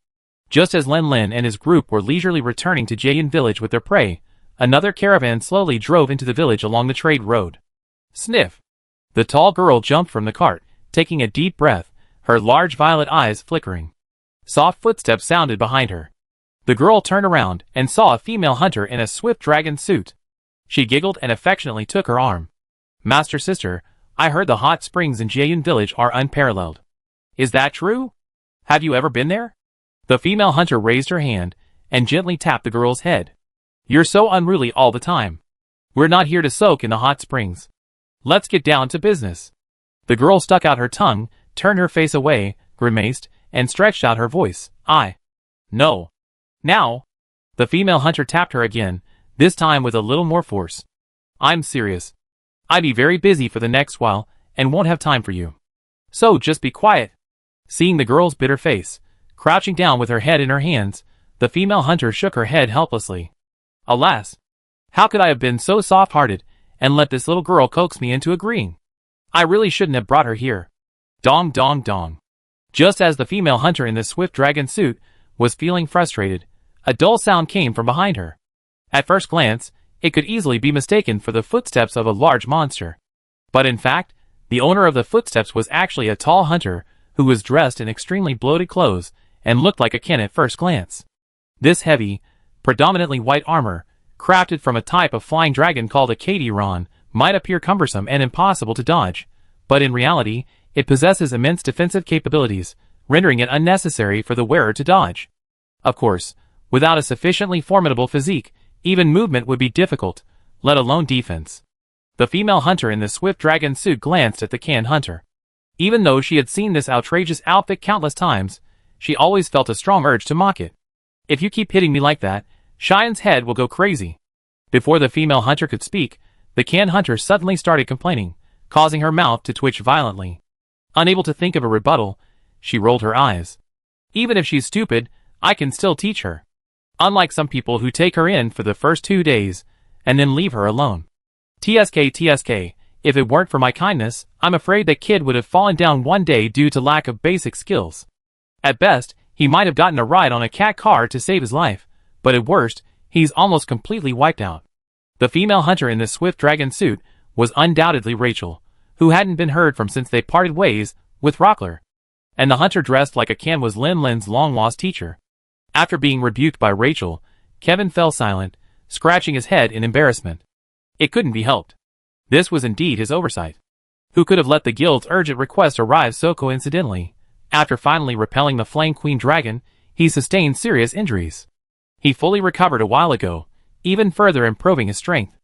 Just as Lin Lin and his group were leisurely returning to Jayan village with their prey, another caravan slowly drove into the village along the trade road. Sniff! The tall girl jumped from the cart, taking a deep breath, her large violet eyes flickering. Soft footsteps sounded behind her. The girl turned around and saw a female hunter in a swift dragon suit. She giggled and affectionately took her arm. Master Sister, I heard the hot springs in Jayan village are unparalleled. Is that true? Have you ever been there? The female hunter raised her hand and gently tapped the girl's head. You're so unruly all the time. We're not here to soak in the hot springs. Let's get down to business. The girl stuck out her tongue, turned her face away, grimaced, and stretched out her voice. No. Now. The female hunter tapped her again, this time with a little more force. I'm serious. I'd be very busy for the next while, and won't have time for you. So just be quiet. Seeing the girl's bitter face, crouching down with her head in her hands, the female hunter shook her head helplessly. Alas! How could I have been so soft-hearted, and let this little girl coax me into agreeing? I really shouldn't have brought her here. Dong dong dong. Just as the female hunter in the swift dragon suit was feeling frustrated, a dull sound came from behind her. At first glance, it could easily be mistaken for the footsteps of a large monster. But in fact, the owner of the footsteps was actually a tall hunter who was dressed in extremely bloated clothes and looked like a kin at first glance. This heavy, predominantly white armor, crafted from a type of flying dragon called a Kadiron, might appear cumbersome and impossible to dodge, but in reality, it possesses immense defensive capabilities, rendering it unnecessary for the wearer to dodge. Of course, without a sufficiently formidable physique, even movement would be difficult, let alone defense. The female hunter in the swift dragon suit glanced at the canned hunter. Even though she had seen this outrageous outfit countless times, she always felt a strong urge to mock it. If you keep hitting me like that, Cheyenne's head will go crazy. Before the female hunter could speak, the canned hunter suddenly started complaining, causing her mouth to twitch violently. Unable to think of a rebuttal, she rolled her eyes. Even if she's stupid, I can still teach her. Unlike some people who take her in for the first 2 days, and then leave her alone. TSK, if it weren't for my kindness, I'm afraid that kid would have fallen down one day due to lack of basic skills. At best, he might have gotten a ride on a cat car to save his life, but at worst, he's almost completely wiped out. The female hunter in the swift dragon suit was undoubtedly Rachel, who hadn't been heard from since they parted ways with Rockler. And the hunter dressed like a can was Lin's long-lost teacher. After being rebuked by Rachel, Kevin fell silent, scratching his head in embarrassment. It couldn't be helped. This was indeed his oversight. Who could have let the guild's urgent request arrive so coincidentally? After finally repelling the Flame Queen Dragon, he sustained serious injuries. He fully recovered a while ago, even further improving his strength.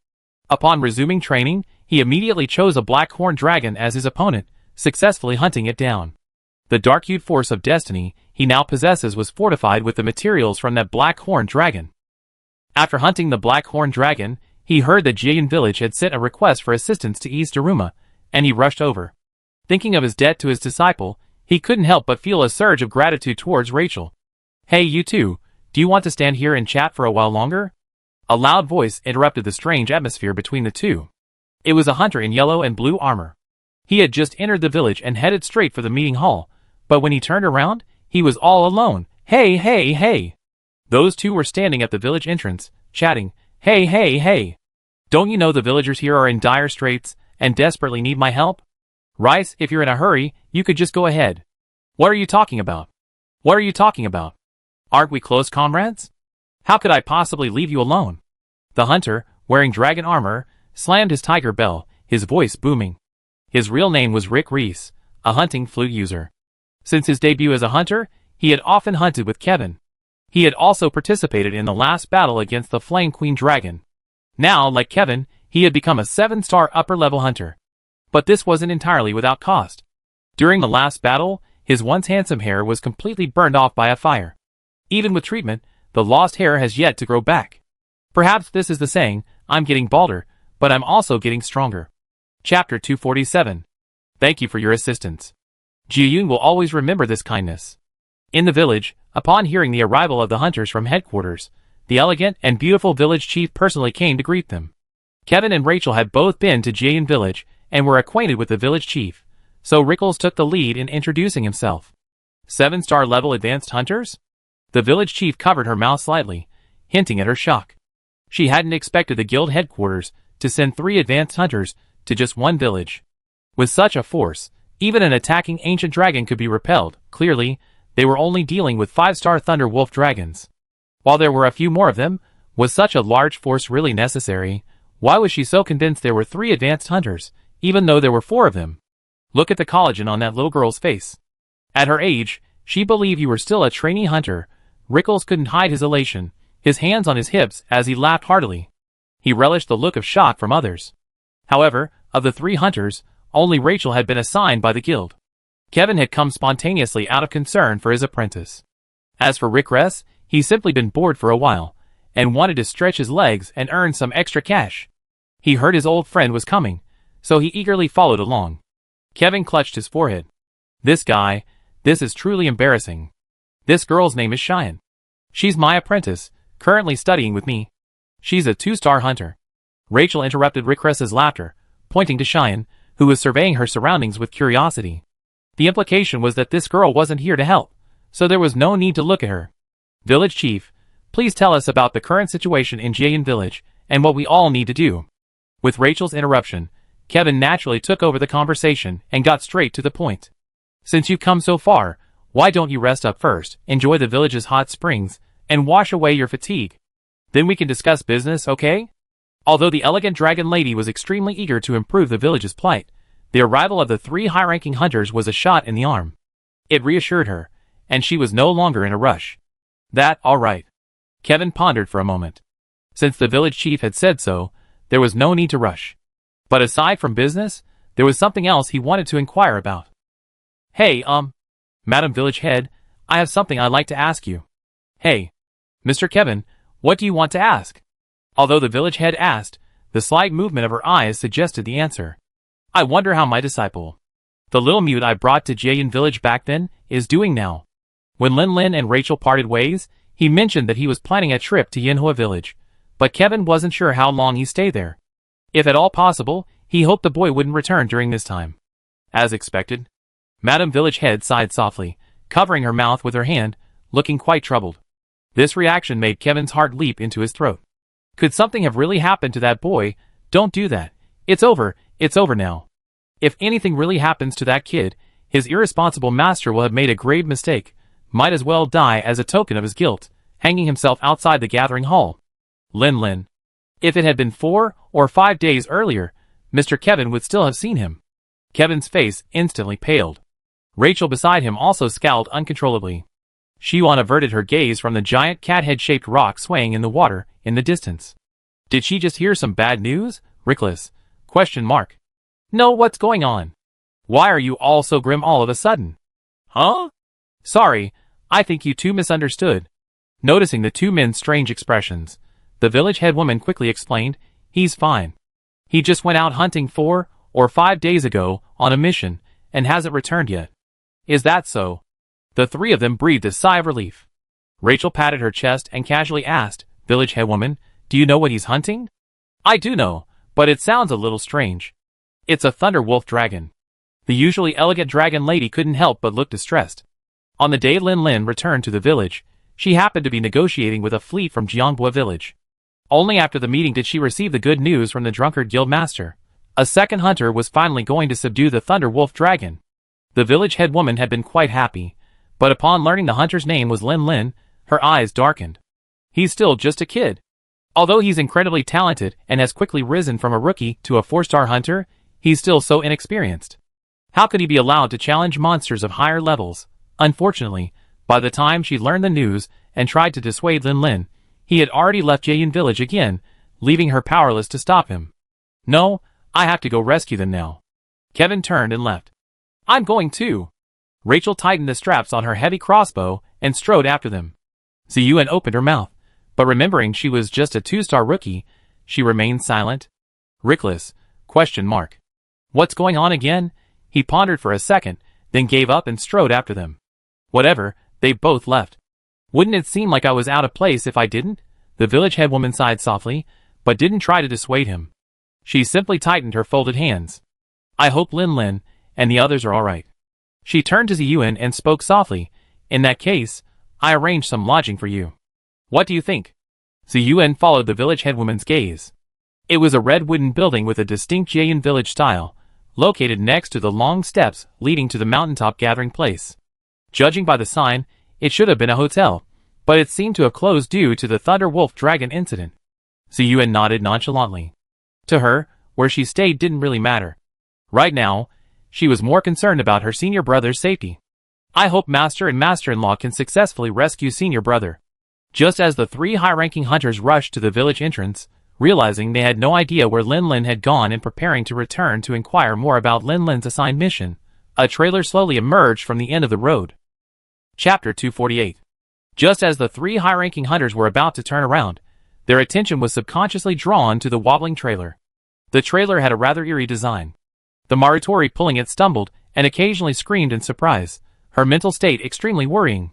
Upon resuming training, he immediately chose a Black Horn Dragon as his opponent, successfully hunting it down. The dark-hued force of destiny he now possesses was fortified with the materials from that Black Horn Dragon. After hunting the Black Horn Dragon, he heard that Jian village had sent a request for assistance to East Daruma, and he rushed over. Thinking of his debt to his disciple, he couldn't help but feel a surge of gratitude towards Rachel. Hey you two, do you want to stand here and chat for a while longer? A loud voice interrupted the strange atmosphere between the two. It was a hunter in yellow and blue armor. He had just entered the village and headed straight for the meeting hall, but when he turned around, he was all alone. Hey! Those two were standing at the village entrance, chatting. Hey! Don't you know the villagers here are in dire straits and desperately need my help? Rice, if you're in a hurry, you could just go ahead. What are you talking about? Aren't we close comrades? How could I possibly leave you alone? The hunter, wearing dragon armor, slammed his tiger bell, his voice booming. His real name was Rick Reese, a hunting flute user. Since his debut as a hunter, he had often hunted with Kevin. He had also participated in the last battle against the Flame Queen Dragon. Now, like Kevin, he had become a 7-star upper-level hunter. But this wasn't entirely without cost. During the last battle, his once handsome hair was completely burned off by a fire. Even with treatment, the lost hair has yet to grow back. Perhaps this is the saying, I'm getting balder, but I'm also getting stronger. Chapter 247. Thank you for your assistance. Ji-Yun will always remember this kindness. In the village, upon hearing the arrival of the hunters from headquarters, the elegant and beautiful village chief personally came to greet them. Kevin and Rachel had both been to Ji-Yun village and were acquainted with the village chief, so Rickles took the lead in introducing himself. 7-star level advanced hunters? The village chief covered her mouth slightly, hinting at her shock. She hadn't expected the guild headquarters to send 3 advanced hunters to just one village. With such a force, even an attacking ancient dragon could be repelled. Clearly, they were only dealing with 5-star Thunder Wolf dragons. While there were a few more of them, was such a large force really necessary? Why was she so convinced there were 3 advanced hunters, even though there were 4 of them? Look at the collagen on that little girl's face. At her age, she believed you were still a trainee hunter. Rickles couldn't hide his elation, his hands on his hips as he laughed heartily. He relished the look of shock from others. However, of the 3 hunters, only Rachel had been assigned by the guild. Kevin had come spontaneously out of concern for his apprentice. As for Rick Ress, he'd simply been bored for a while, and wanted to stretch his legs and earn some extra cash. He heard his old friend was coming, so he eagerly followed along. Kevin clutched his forehead. This is truly embarrassing. This girl's name is Cheyenne. She's my apprentice, currently studying with me. She's a 2-star hunter. Rachel interrupted Rick Ress's laughter, pointing to Cheyenne, who was surveying her surroundings with curiosity. The implication was that this girl wasn't here to help, so there was no need to look at her. Village Chief, please tell us about the current situation in Jian Village, and what we all need to do. With Rachel's interruption, Kevin naturally took over the conversation and got straight to the point. Since you've come so far, why don't you rest up first, enjoy the village's hot springs, and wash away your fatigue. Then we can discuss business, okay? Although the elegant dragon lady was extremely eager to improve the village's plight, the arrival of the 3 high-ranking hunters was a shot in the arm. It reassured her, and she was no longer in a rush. That, all right. Kevin pondered for a moment. Since the village chief had said so, there was no need to rush. But aside from business, there was something else he wanted to inquire about. Hey, Madam Village Head, I have something I'd like to ask you. Hey, Mr. Kevin, what do you want to ask? Although the village head asked, the slight movement of her eyes suggested the answer. I wonder how my disciple, the little mute I brought to Jayan village back then, is doing now. When Lin and Rachel parted ways, he mentioned that he was planning a trip to Yinhua village, but Kevin wasn't sure how long he'd stay there. If at all possible, he hoped the boy wouldn't return during this time. As expected, Madam Village Head sighed softly, covering her mouth with her hand, looking quite troubled. This reaction made Kevin's heart leap into his throat. Could something have really happened to that boy? Don't do that. It's over now. If anything really happens to that kid, his irresponsible master will have made a grave mistake, might as well die as a token of his guilt, hanging himself outside the gathering hall. Lin. If it had been 4 or 5 days earlier, Mr. Kevin would still have seen him. Kevin's face instantly paled. Rachel beside him also scowled uncontrollably. Shiwan averted her gaze from the giant cat-head-shaped rock swaying in the water in the distance. Did she just hear some bad news? Rickless? ? No, what's going on? Why are you all so grim all of a sudden? Huh? Sorry, I think you two misunderstood. Noticing the two men's strange expressions, the village head woman quickly explained, he's fine. He just went out hunting 4 or 5 days ago on a mission and hasn't returned yet. Is that so? The 3 of them breathed a sigh of relief. Rachel patted her chest and casually asked, Village head woman, do you know what he's hunting? I do know, but it sounds a little strange. It's a thunder wolf dragon. The usually elegant dragon lady couldn't help but look distressed. On the day Lin returned to the village, she happened to be negotiating with a fleet from Jianghua village. Only after the meeting did she receive the good news from the drunkard guild master. A second hunter was finally going to subdue the thunder wolf dragon. The village head woman had been quite happy, but upon learning the hunter's name was Lin, her eyes darkened. He's still just a kid. Although he's incredibly talented and has quickly risen from a rookie to a 4-star hunter, he's still so inexperienced. How could he be allowed to challenge monsters of higher levels? Unfortunately, by the time she learned the news and tried to dissuade Lin, he had already left Jayan village again, leaving her powerless to stop him. No, I have to go rescue them now. Kevin turned and left. I'm going too. Rachel tightened the straps on her heavy crossbow and strode after them. Ziyuan opened her mouth, but remembering she was just a 2-star rookie, she remained silent. Rickless? ? What's going on again? He pondered for a second, then gave up and strode after them. Whatever, they both left. Wouldn't it seem like I was out of place if I didn't? The village head woman sighed softly, but didn't try to dissuade him. She simply tightened her folded hands. I hope Lin and the others are all right. She turned to Ziyuan and spoke softly. In that case, I arranged some lodging for you. What do you think? Ziyuan followed the village headwoman's gaze. It was a red wooden building with a distinct Jayan village style, located next to the long steps leading to the mountaintop gathering place. Judging by the sign, it should have been a hotel, but it seemed to have closed due to the Thunder Wolf Dragon incident. Ziyuan nodded nonchalantly. To her, where she stayed didn't really matter. Right now, she was more concerned about her senior brother's safety. I hope Master and Master-in-law can successfully rescue senior brother. Just as the 3 high-ranking hunters rushed to the village entrance, realizing they had no idea where Lin had gone and preparing to return to inquire more about Lin's assigned mission, a trailer slowly emerged from the end of the road. Chapter 248. Just as the 3 high-ranking hunters were about to turn around, their attention was subconsciously drawn to the wobbling trailer. The trailer had a rather eerie design. The Marutori pulling it stumbled and occasionally screamed in surprise, her mental state extremely worrying.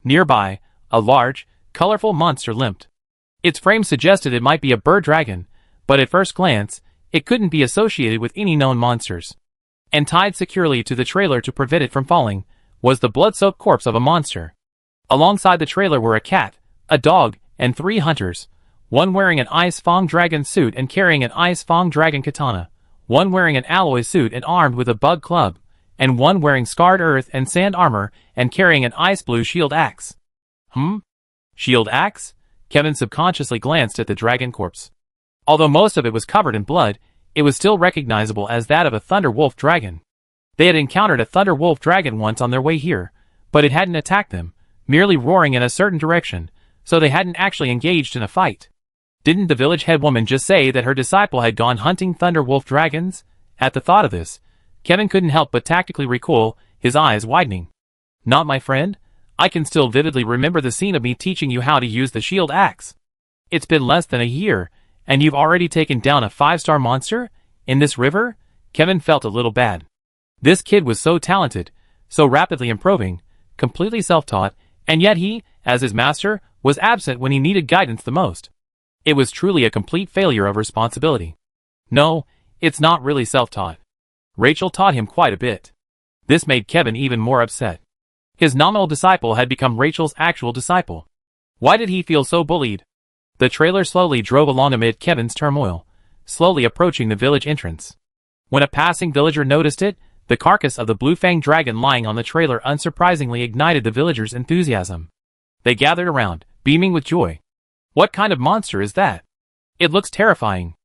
Nearby, a large, colorful monster limped. Its frame suggested it might be a bird dragon, but at first glance, it couldn't be associated with any known monsters. And tied securely to the trailer to prevent it from falling, was the blood-soaked corpse of a monster. Alongside the trailer were a cat, a dog, and 3 hunters, one wearing an Ice Fang Dragon suit and carrying an Ice Fang Dragon katana, one wearing an alloy suit and armed with a bug club, and one wearing scarred earth and sand armor and carrying an ice blue shield axe. Shield axe? Kevin subconsciously glanced at the dragon corpse. Although most of it was covered in blood, it was still recognizable as that of a thunder wolf dragon. They had encountered a thunder wolf dragon once on their way here, but it hadn't attacked them, merely roaring in a certain direction, so they hadn't actually engaged in a fight. Didn't the village head woman just say that her disciple had gone hunting thunder wolf dragons? At the thought of this, Kevin couldn't help but tactically recoil, his eyes widening. Not my friend? I can still vividly remember the scene of me teaching you how to use the shield axe. It's been less than a year, and you've already taken down a 5-star monster? In this river? Kevin felt a little bad. This kid was so talented, so rapidly improving, completely self-taught, and yet he, as his master, was absent when he needed guidance the most. It was truly a complete failure of responsibility. No, it's not really self-taught. Rachel taught him quite a bit. This made Kevin even more upset. His nominal disciple had become Rachel's actual disciple. Why did he feel so bullied? The trailer slowly drove along amid Kevin's turmoil, slowly approaching the village entrance. When a passing villager noticed it, the carcass of the blue-fanged dragon lying on the trailer unsurprisingly ignited the villagers' enthusiasm. They gathered around, beaming with joy. What kind of monster is that? It looks terrifying.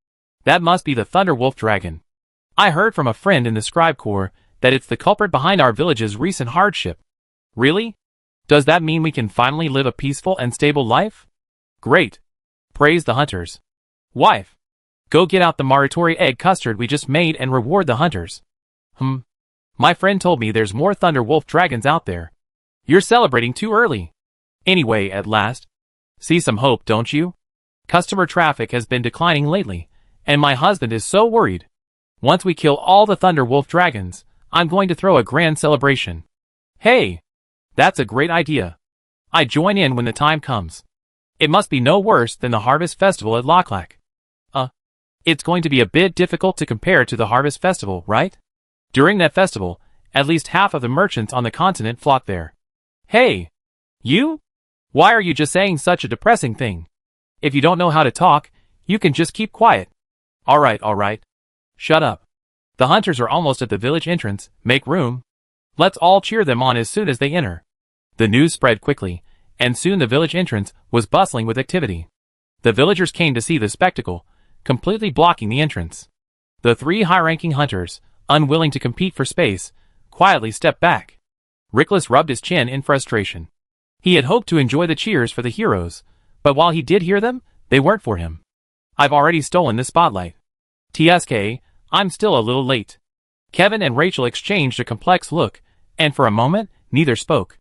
That must be the Thunder Wolf Dragon. I heard from a friend in the Scribe Corps that it's the culprit behind our village's recent hardship. Really? Does that mean we can finally live a peaceful and stable life? Great. Praise the hunters. Wife, go get out the Maritori egg custard we just made and reward the hunters. My friend told me there's more Thunder Wolf dragons out there. You're celebrating too early. Anyway, at last. See some hope, don't you? Customer traffic has been declining lately, and my husband is so worried. Once we kill all the Thunder Wolf dragons, I'm going to throw a grand celebration. Hey! That's a great idea. I join in when the time comes. It must be no worse than the Harvest Festival at Lochlac. It's going to be a bit difficult to compare to the Harvest Festival, right? During that festival, at least half of the merchants on the continent flock there. Hey! You? Why are you just saying such a depressing thing? If you don't know how to talk, you can just keep quiet. Alright. Shut up. The hunters are almost at the village entrance, make room. Let's all cheer them on as soon as they enter. The news spread quickly, and soon the village entrance was bustling with activity. The villagers came to see the spectacle, completely blocking the entrance. The 3 high-ranking hunters, unwilling to compete for space, quietly stepped back. Rickless rubbed his chin in frustration. He had hoped to enjoy the cheers for the heroes, but while he did hear them, they weren't for him. I've already stolen the spotlight. TSK, I'm still a little late. Kevin and Rachel exchanged a complex look, and for a moment, neither spoke.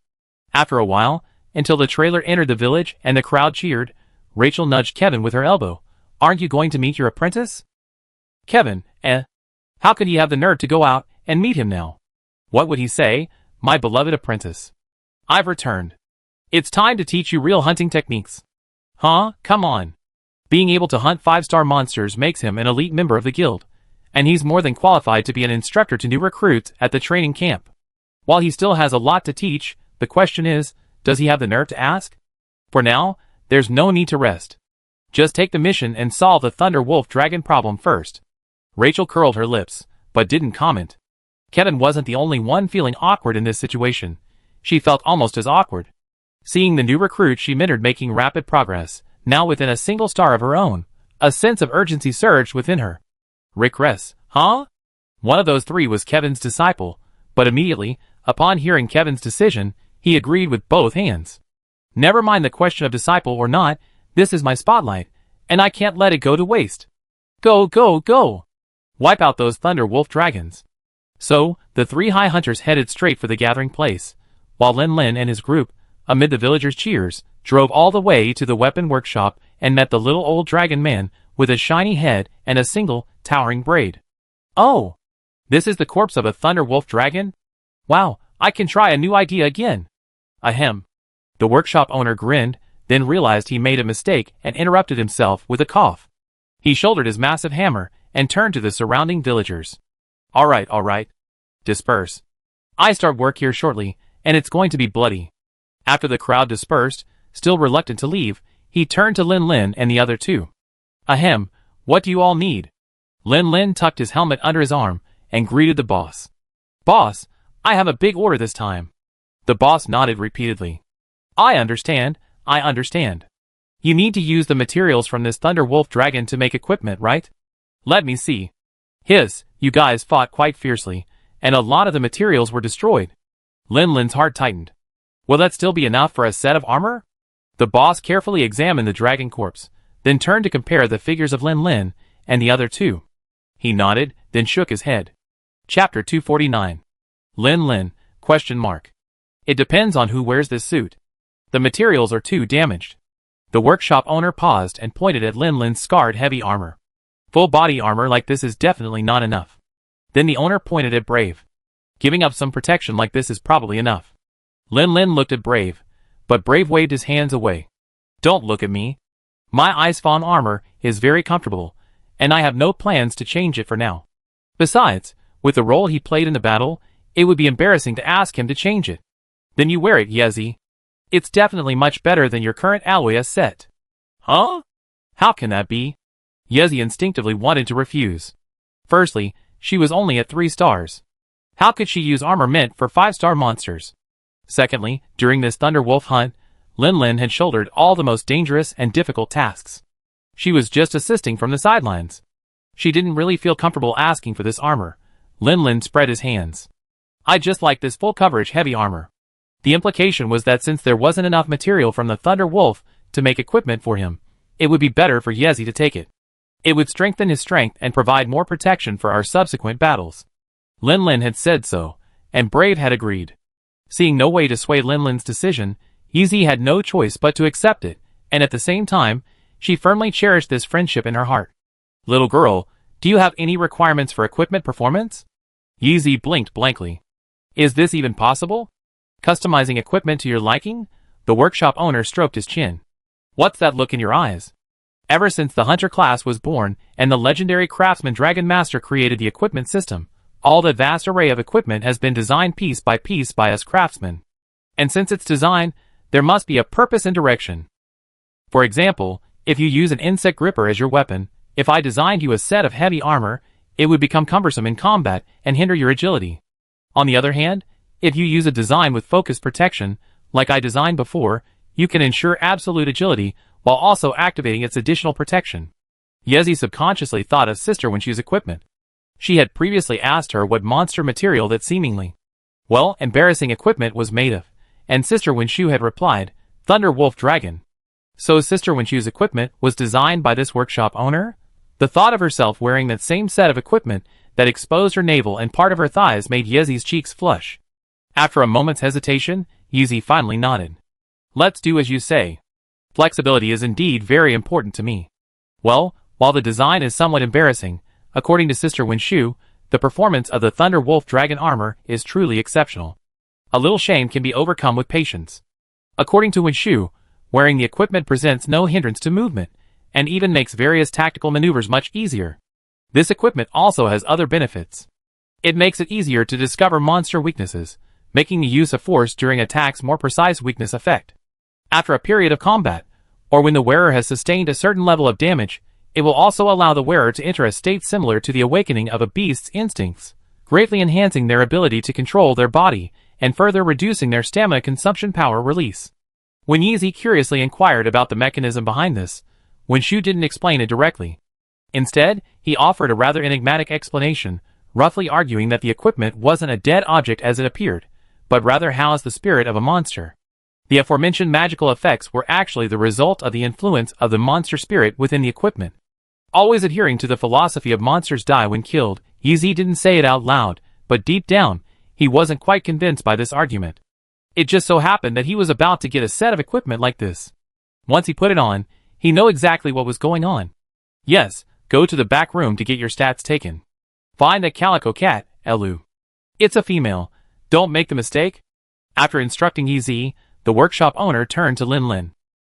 After a while, until the trailer entered the village and the crowd cheered, Rachel nudged Kevin with her elbow. Aren't you going to meet your apprentice? Kevin, how could he have the nerve to go out and meet him now? What would he say, my beloved apprentice? I've returned. It's time to teach you real hunting techniques. Huh? Come on. Being able to hunt 5-star monsters makes him an elite member of the guild, and he's more than qualified to be an instructor to new recruits at the training camp. While he still has a lot to teach, the question is, does he have the nerve to ask? For now, there's no need to rest. Just take the mission and solve the Thunder Wolf Dragon problem first. Rachel curled her lips, but didn't comment. Kevin wasn't the only one feeling awkward in this situation. She felt almost as awkward. Seeing the new recruit, she mentored making rapid progress, now within a single star of her own. A sense of urgency surged within her. Rick Ress, huh? One of those 3 was Kevin's disciple, but immediately, upon hearing Kevin's decision, he agreed with both hands. Never mind the question of disciple or not, this is my spotlight, and I can't let it go to waste. Go! Wipe out those Thunder Wolf dragons. So, the 3 high hunters headed straight for the gathering place, while Lin and his group, amid the villagers' cheers, drove all the way to the weapon workshop and met the little old dragon man with a shiny head and a single, towering braid. Oh! This is the corpse of a Thunder Wolf dragon? Wow, I can try a new idea again. Ahem. The workshop owner grinned, then realized he made a mistake and interrupted himself with a cough. He shouldered his massive hammer and turned to the surrounding villagers. Alright. Disperse. I start work here shortly, and it's going to be bloody. After the crowd dispersed, still reluctant to leave, he turned to Lin and the other 2. Ahem, what do you all need? Lin tucked his helmet under his arm and greeted the boss. Boss, I have a big order this time. The boss nodded repeatedly. I understand, I understand. You need to use the materials from this Thunder Wolf dragon to make equipment, right? Let me see. You guys fought quite fiercely, and a lot of the materials were destroyed. Lin's heart tightened. Will that still be enough for a set of armor? The boss carefully examined the dragon corpse, then turned to compare the figures of Lin and the other two. He nodded, then shook his head. Chapter 249. Lin, ? It depends on who wears this suit. The materials are too damaged. The workshop owner paused and pointed at Lin's scarred heavy armor. Full body armor like this is definitely not enough. Then the owner pointed at Brave. Giving up some protection like this is probably enough. Lin looked at Brave, but Brave waved his hands away. Don't look at me. My Ice Fawn armor is very comfortable, and I have no plans to change it for now. Besides, with the role he played in the battle, it would be embarrassing to ask him to change it. Then you wear it, Yezi. It's definitely much better than your current alloy set. Huh? How can that be? Yezi instinctively wanted to refuse. Firstly, she was only at 3 stars. How could she use armor meant for 5-star monsters? Secondly, during this Thunder Wolf hunt, Lin had shouldered all the most dangerous and difficult tasks. She was just assisting from the sidelines. She didn't really feel comfortable asking for this armor. Lin spread his hands. I just like this full coverage heavy armor. The implication was that since there wasn't enough material from the Thunder Wolf to make equipment for him, it would be better for Yezi to take it. It would strengthen his strength and provide more protection for our subsequent battles. Lin had said so, and Brave had agreed. Seeing no way to sway Lin's decision, Yezi had no choice but to accept it, and at the same time, she firmly cherished this friendship in her heart. Little girl, do you have any requirements for equipment performance? Yezi blinked blankly. Is this even possible? Customizing equipment to your liking? The workshop owner stroked his chin. What's that look in your eyes? Ever since the Hunter class was born and the legendary craftsman Dragon Master created the equipment system, all that vast array of equipment has been designed piece by us craftsmen. And since its design, there must be a purpose and direction. For example, if you use an insect gripper as your weapon, if I designed you a set of heavy armor, it would become cumbersome in combat and hinder your agility. On the other hand, if you use a design with focused protection, like I designed before, you can ensure absolute agility while also activating its additional protection. Yezi subconsciously thought of Sister Winshu's equipment. She had previously asked her what monster material that seemingly, embarrassing equipment was made of, and Sister Winshu had replied, Thunder Wolf Dragon. So Sister Winshu's equipment was designed by this workshop owner? The thought of herself wearing that same set of equipment that exposed her navel and part of her thighs made Yezi's cheeks flush. After a moment's hesitation, Yezi finally nodded. Let's do as you say. Flexibility is indeed very important to me. Well, while the design is somewhat embarrassing, according to Sister Winshu, the performance of the Thunder Wolf Dragon armor is truly exceptional. A little shame can be overcome with patience. According to Winshu, wearing the equipment presents no hindrance to movement, and even makes various tactical maneuvers much easier. This equipment also has other benefits. It makes it easier to discover monster weaknesses, making the use of force during attacks more precise weakness effect. After a period of combat, or when the wearer has sustained a certain level of damage, it will also allow the wearer to enter a state similar to the awakening of a beast's instincts, greatly enhancing their ability to control their body and further reducing their stamina consumption power release. When Yezi curiously inquired about the mechanism behind this, Winshu didn't explain it directly. Instead, he offered a rather enigmatic explanation, roughly arguing that the equipment wasn't a dead object as it appeared, but rather housed the spirit of a monster. The aforementioned magical effects were actually the result of the influence of the monster spirit within the equipment. Always adhering to the philosophy of monsters die when killed, Yezi didn't say it out loud, but deep down, he wasn't quite convinced by this argument. It just so happened that he was about to get a set of equipment like this. Once he put it on, he knew exactly what was going on. Yes, go to the back room to get your stats taken. Find that calico cat, Elu. It's a female. Don't make the mistake. After instructing Yezi, the workshop owner turned to Lin.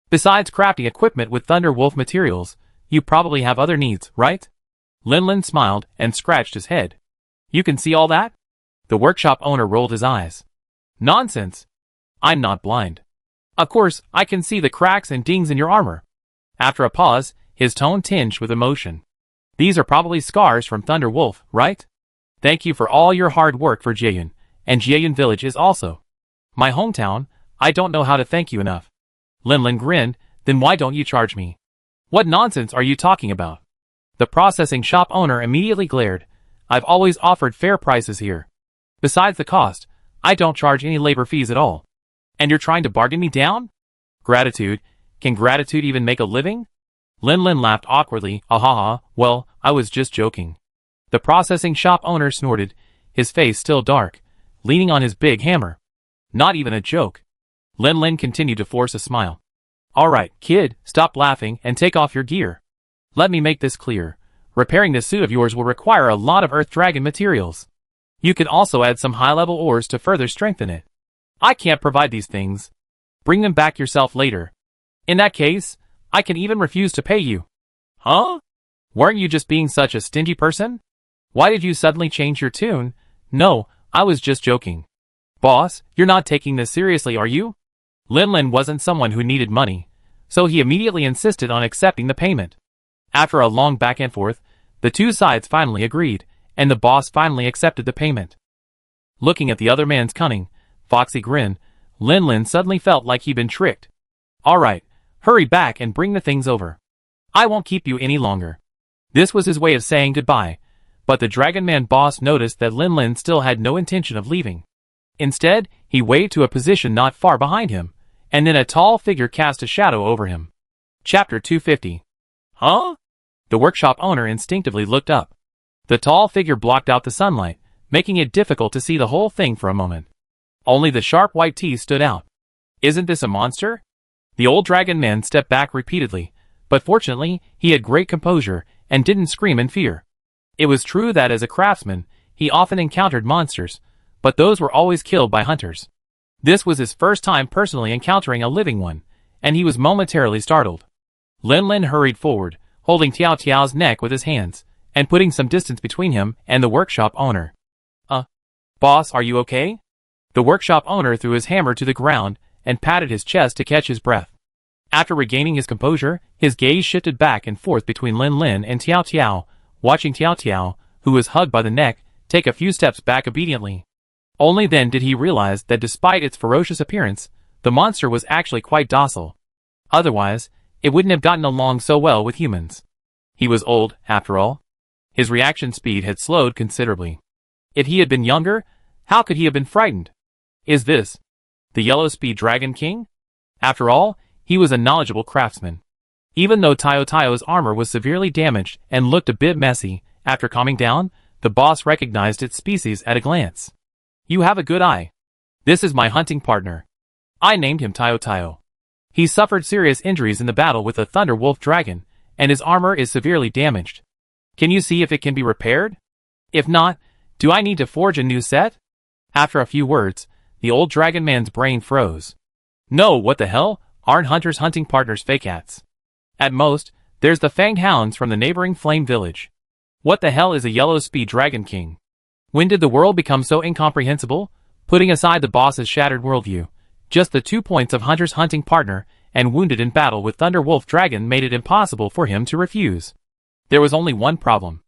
Besides crafting equipment with Thunder Wolf materials, you probably have other needs, right? Lin smiled and scratched his head. You can see all that? The workshop owner rolled his eyes. Nonsense. I'm not blind. Of course, I can see the cracks and dings in your armor. After a pause, his tone tinged with emotion. These are probably scars from Thunder Wolf, right? Thank you for all your hard work for Jieyun, and Jieyun Village is also my hometown. I don't know how to thank you enough. Lin Lin grinned. Then why don't you charge me? What nonsense are you talking about? The processing shop owner immediately glared. I've always offered fair prices here. Besides the cost, I don't charge any labor fees at all. And you're trying to bargain me down? Gratitude? Can gratitude even make a living? Lin Lin laughed awkwardly. Ahaha, well, I was just joking. The processing shop owner snorted, his face still dark, leaning on his big hammer. Not even a joke. Lin Lin continued to force a smile. Alright, kid, stop laughing and take off your gear. Let me make this clear. Repairing this suit of yours will require a lot of Earth Dragon materials. You can also add some high-level ores to further strengthen it. I can't provide these things. Bring them back yourself later. In that case, I can even refuse to pay you. Huh? Weren't you just being such a stingy person? Why did you suddenly change your tune? No, I was just joking. Boss, you're not taking this seriously, are you? Lin Lin wasn't someone who needed money, so he immediately insisted on accepting the payment. After a long back and forth, the two sides finally agreed, and the boss finally accepted the payment. Looking at the other man's cunning, foxy grin, Lin Lin suddenly felt like he'd been tricked. Alright, hurry back and bring the things over. I won't keep you any longer. This was his way of saying goodbye, but the Dragon Man boss noticed that Lin Lin still had no intention of leaving. Instead, he waved to a position not far behind him, and then a tall figure cast a shadow over him. Chapter 250. Huh? The workshop owner instinctively looked up. The tall figure blocked out the sunlight, making it difficult to see the whole thing for a moment. Only the sharp white teeth stood out. Isn't this a monster? The old dragon man stepped back repeatedly, but fortunately, he had great composure and didn't scream in fear. It was true that as a craftsman, he often encountered monsters, but those were always killed by hunters. This was his first time personally encountering a living one, and he was momentarily startled. Lin Lin hurried forward, holding Tiao Tiao's neck with his hands, and putting some distance between him and the workshop owner. Boss, are you okay? The workshop owner threw his hammer to the ground and patted his chest to catch his breath. After regaining his composure, his gaze shifted back and forth between Lin Lin and Tiao Tiao, watching Tiao Tiao, who was hugged by the neck, take a few steps back obediently. Only then did he realize that despite its ferocious appearance, the monster was actually quite docile. Otherwise, it wouldn't have gotten along so well with humans. He was old, after all. His reaction speed had slowed considerably. If he had been younger, how could he have been frightened? Is this the Yellow Speed Dragon King? After all, he was a knowledgeable craftsman. Even though Tio Tio's armor was severely damaged and looked a bit messy, after calming down, the boss recognized its species at a glance. You have a good eye. This is my hunting partner. I named him Tio Tio. He suffered serious injuries in the battle with the Thunder Wolf Dragon, and his armor is severely damaged. Can you see if it can be repaired? If not, do I need to forge a new set? After a few words, the old dragon man's brain froze. No, what the hell? Aren't hunters hunting partners fake cats? At most, there's the fanged hounds from the neighboring Flame Village. What the hell is a Yellow Speed Dragon King? When did the world become so incomprehensible? Putting aside the boss's shattered worldview, just the 2 points of hunter's hunting partner and wounded in battle with Thunder Wolf Dragon made it impossible for him to refuse. There was only one problem.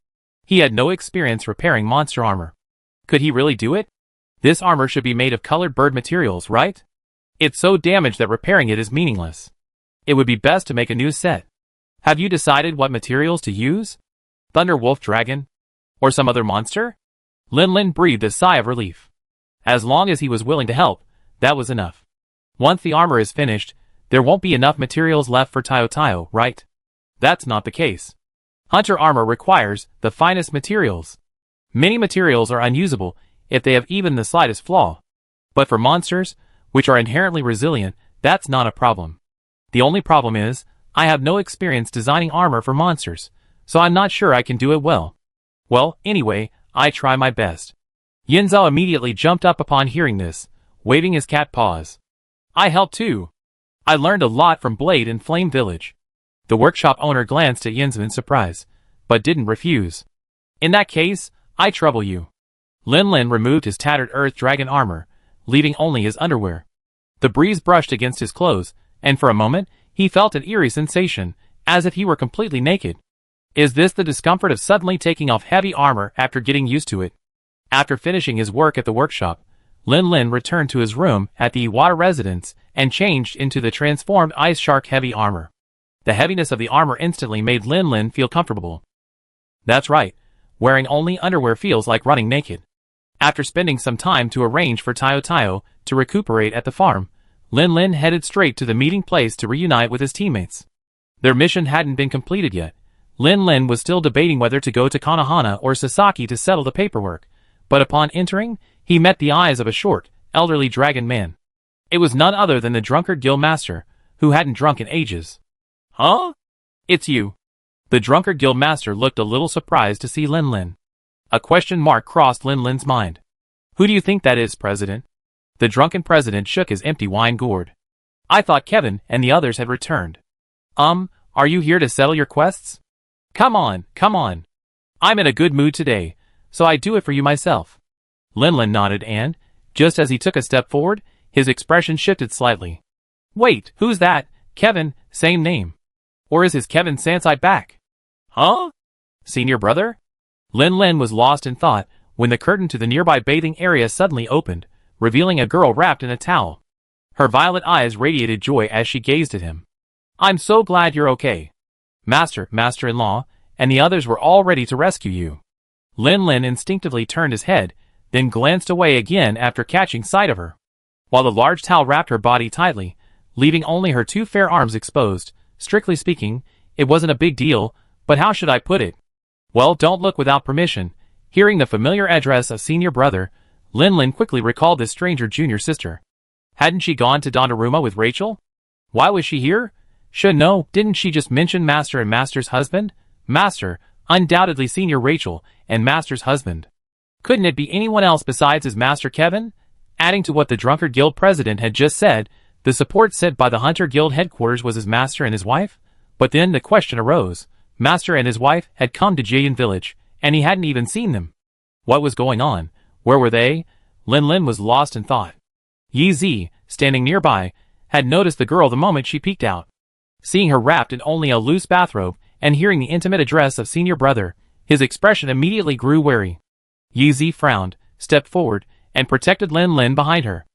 He had no experience repairing monster armor. Could he really do it? This armor should be made of colored bird materials, right? It's so damaged that repairing it is meaningless. It would be best to make a new set. Have you decided what materials to use? Thunder Wolf Dragon? Or some other monster? Lin Lin breathed a sigh of relief. As long as he was willing to help, that was enough. Once the armor is finished, there won't be enough materials left for Tio Tio, right? That's not the case. Hunter armor requires the finest materials. Many materials are unusable if they have even the slightest flaw. But for monsters, which are inherently resilient, that's not a problem. The only problem is, I have no experience designing armor for monsters, so I'm not sure I can do it well. Well, anyway, I try my best. Yinzhao immediately jumped up upon hearing this, waving his cat paws. I helped too. I learned a lot from Blade in Flame Village. The workshop owner glanced at Yinzhao in surprise, but didn't refuse. In that case, I trouble you. Lin Lin removed his tattered earth dragon armor, leaving only his underwear. The breeze brushed against his clothes, and for a moment, he felt an eerie sensation, as if he were completely naked. Is this the discomfort of suddenly taking off heavy armor after getting used to it? After finishing his work at the workshop, Lin Lin returned to his room at the Iwata residence and changed into the transformed Ice Shark heavy armor. The heaviness of the armor instantly made Lin Lin feel comfortable. That's right, wearing only underwear feels like running naked. After spending some time to arrange for Tayo Tayo to recuperate at the farm, Lin Lin headed straight to the meeting place to reunite with his teammates. Their mission hadn't been completed yet. Lin Lin was still debating whether to go to Konohana or Sasaki to settle the paperwork, but upon entering, he met the eyes of a short, elderly dragon man. It was none other than the drunkard guild master, who hadn't drunk in ages. Huh? It's you. The drunkard guild master looked a little surprised to see Lin Lin. A question mark crossed Lin Lin's mind. Who do you think that is, President? The drunken president shook his empty wine gourd. I thought Kevin and the others had returned. Are you here to settle your quests? Come on, come on. I'm in a good mood today, so I do it for you myself. Lin Lin nodded and, just as he took a step forward, his expression shifted slightly. Wait, who's that? Kevin, same name. Or is his Kevin Sansai back? Huh? Senior brother? Lin Lin was lost in thought when the curtain to the nearby bathing area suddenly opened, revealing a girl wrapped in a towel. Her violet eyes radiated joy as she gazed at him. I'm so glad you're okay. Master-in-law, and the others were all ready to rescue you. Lin Lin instinctively turned his head, then glanced away again after catching sight of her. While the large towel wrapped her body tightly, leaving only her two fair arms exposed, strictly speaking, it wasn't a big deal, but how should I put it? Well, don't look without permission. Hearing the familiar address of senior brother, Lin Lin quickly recalled this stranger junior sister. Hadn't she gone to Donnarumma with Rachel? Why was she here? Didn't she just mention Master and Master's husband? Master, undoubtedly senior Rachel, and Master's husband. Couldn't it be anyone else besides his Master Kevin? Adding to what the Drunkard Guild president had just said, the support sent by the Hunter Guild headquarters was his master and his wife? But then the question arose. Master and his wife had come to Jayan village, and he hadn't even seen them. What was going on? Where were they? Lin Lin was lost in thought. Yi Zi, standing nearby, had noticed the girl the moment she peeked out. Seeing her wrapped in only a loose bathrobe, and hearing the intimate address of senior brother, his expression immediately grew wary. Yi Zi frowned, stepped forward, and protected Lin Lin behind her.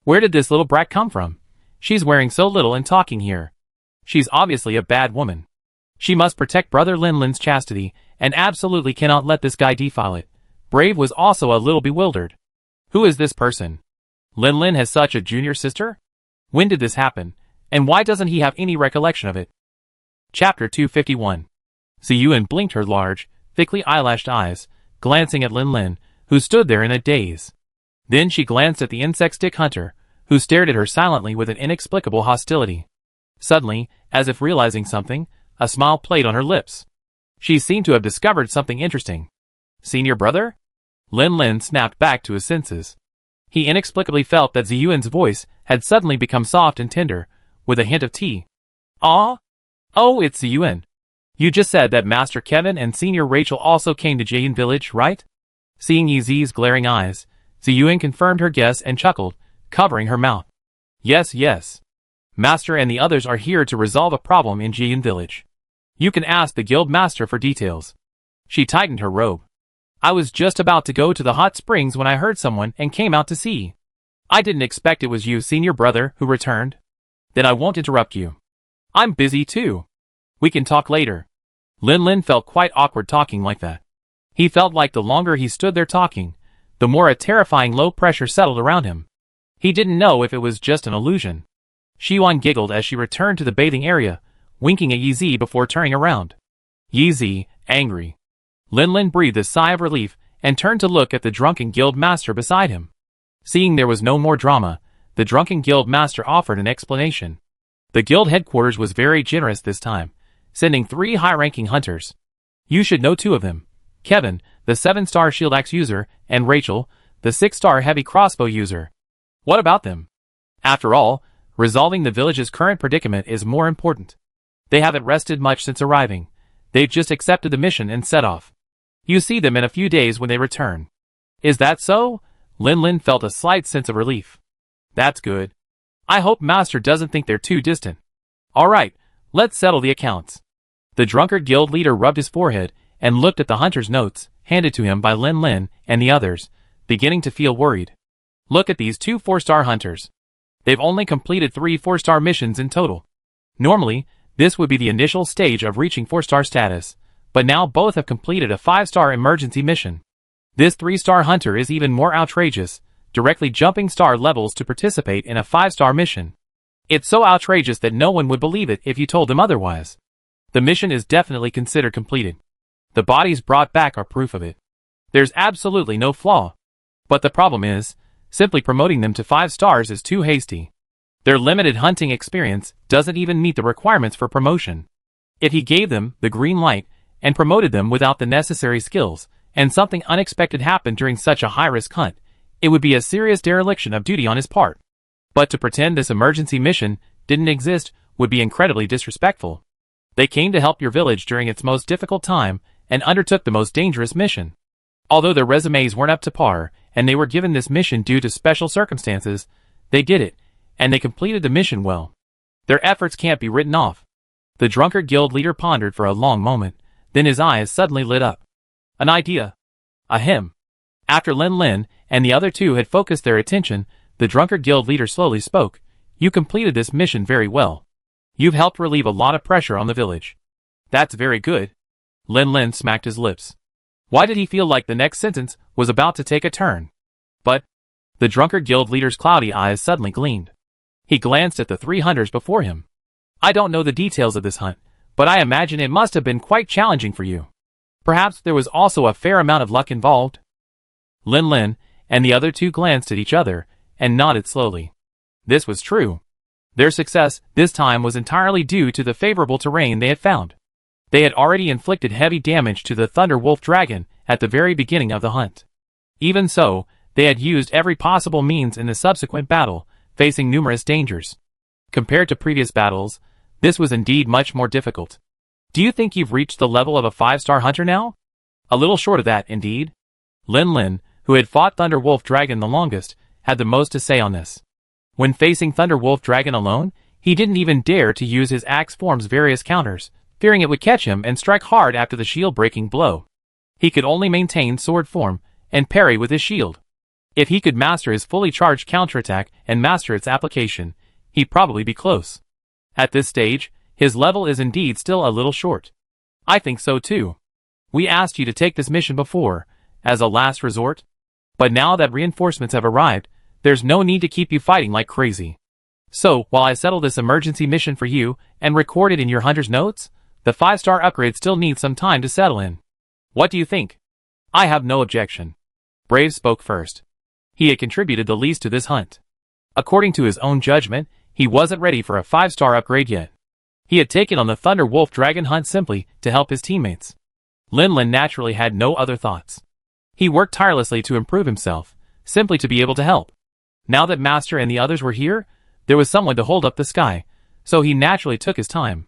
Where did this little brat come from? She's wearing so little and talking here. She's obviously a bad woman. She must protect brother Lin Lin's chastity, and absolutely cannot let this guy defile it. Brave was also a little bewildered. Who is this person? Lin Lin has such a junior sister? When did this happen? And why doesn't he have any recollection of it? Chapter 251. Ziyuan blinked her large, thickly eyelashed eyes, glancing at Lin Lin, who stood there in a daze. Then she glanced at the insect stick hunter, who stared at her silently with an inexplicable hostility. Suddenly, as if realizing something, a smile played on her lips. She seemed to have discovered something interesting. Senior brother? Lin Lin snapped back to his senses. He inexplicably felt that Ziyuan's voice had suddenly become soft and tender, with a hint of tea. Ah? Oh, it's Ziyuan. You just said that Master Kevin and Senior Rachel also came to Jayan village, right? Seeing Yi Zi's glaring eyes, Ziyuan confirmed her guess and chuckled, covering her mouth. Yes. Master and the others are here to resolve a problem in Jayan village. You can ask the guild master for details. She tightened her robe. I was just about to go to the hot springs when I heard someone and came out to see. I didn't expect it was you, senior brother, who returned. Then I won't interrupt you. I'm busy too. We can talk later. Lin Lin felt quite awkward talking like that. He felt like the longer he stood there talking, the more a terrifying low pressure settled around him. He didn't know if it was just an illusion. Xiwan giggled as she returned to the bathing area, winking at Yi Zi before turning around. Yi Zi, angry. Lin Lin breathed a sigh of relief and turned to look at the drunken guild master beside him. Seeing there was no more drama, the drunken guild master offered an explanation. The guild headquarters was very generous this time, sending 3 high-ranking hunters. You should know 2 of them. Kevin, the 7-star shield axe user, and Rachel, the 6-star heavy crossbow user. What about them? After all, resolving the village's current predicament is more important. They haven't rested much since arriving. They've just accepted the mission and set off. You see them in a few days when they return. Is that so? Lin Lin felt a slight sense of relief. That's good. I hope Master doesn't think they're too distant. All right, let's settle the accounts. The drunkard guild leader rubbed his forehead and looked at the hunter's notes, handed to him by Lin Lin and the others, beginning to feel worried. Look at these two 4-star hunters. They've only completed 3 4-star missions in total. Normally, this would be the initial stage of reaching 4-star status, but now both have completed a 5-star emergency mission. This 3-star hunter is even more outrageous, directly jumping star levels to participate in a 5-star mission. It's so outrageous that no one would believe it if you told them otherwise. The mission is definitely considered completed. The bodies brought back are proof of it. There's absolutely no flaw. But the problem is, simply promoting them to 5 stars is too hasty. Their limited hunting experience doesn't even meet the requirements for promotion. If he gave them the green light and promoted them without the necessary skills, and something unexpected happened during such a high-risk hunt, it would be a serious dereliction of duty on his part. But to pretend this emergency mission didn't exist would be incredibly disrespectful. They came to help your village during its most difficult time and undertook the most dangerous mission. Although their resumes weren't up to par, and they were given this mission due to special circumstances, they did it, and they completed the mission well. Their efforts can't be written off. The drunkard guild leader pondered for a long moment, then his eyes suddenly lit up. An idea. A hymn. After Lin Lin and the other two had focused their attention, the drunkard guild leader slowly spoke. You completed this mission very well. You've helped relieve a lot of pressure on the village. That's very good. Lin Lin smacked his lips. Why did he feel like the next sentence was about to take a turn? But the drunkard guild leader's cloudy eyes suddenly gleamed. He glanced at the 3 hunters before him. I don't know the details of this hunt, but I imagine it must have been quite challenging for you. Perhaps there was also a fair amount of luck involved. Lin Lin and the other two glanced at each other and nodded slowly. This was true. Their success this time was entirely due to the favorable terrain they had found. They had already inflicted heavy damage to the Thunder Wolf Dragon at the very beginning of the hunt. Even so, they had used every possible means in the subsequent battle, facing numerous dangers. Compared to previous battles, this was indeed much more difficult. Do you think you've reached the level of a 5-star hunter now? A little short of that, indeed. Lin Lin, who had fought Thunder Wolf Dragon the longest, had the most to say on this. When facing Thunder Wolf Dragon alone, he didn't even dare to use his axe form's various counters, fearing it would catch him and strike hard after the shield-breaking blow. He could only maintain sword form and parry with his shield. If he could master his fully charged counterattack and master its application, he'd probably be close. At this stage, his level is indeed still a little short. I think so too. We asked you to take this mission before, as a last resort. But now that reinforcements have arrived, there's no need to keep you fighting like crazy. So, while I settle this emergency mission for you and record it in your hunter's notes, the 5-star upgrade still needs some time to settle in. What do you think? I have no objection. Brave spoke first. He had contributed the least to this hunt. According to his own judgment, he wasn't ready for a 5-star upgrade yet. He had taken on the Thunder Wolf Dragon hunt simply to help his teammates. Lin Lin naturally had no other thoughts. He worked tirelessly to improve himself, simply to be able to help. Now that Master and the others were here, there was someone to hold up the sky, so he naturally took his time.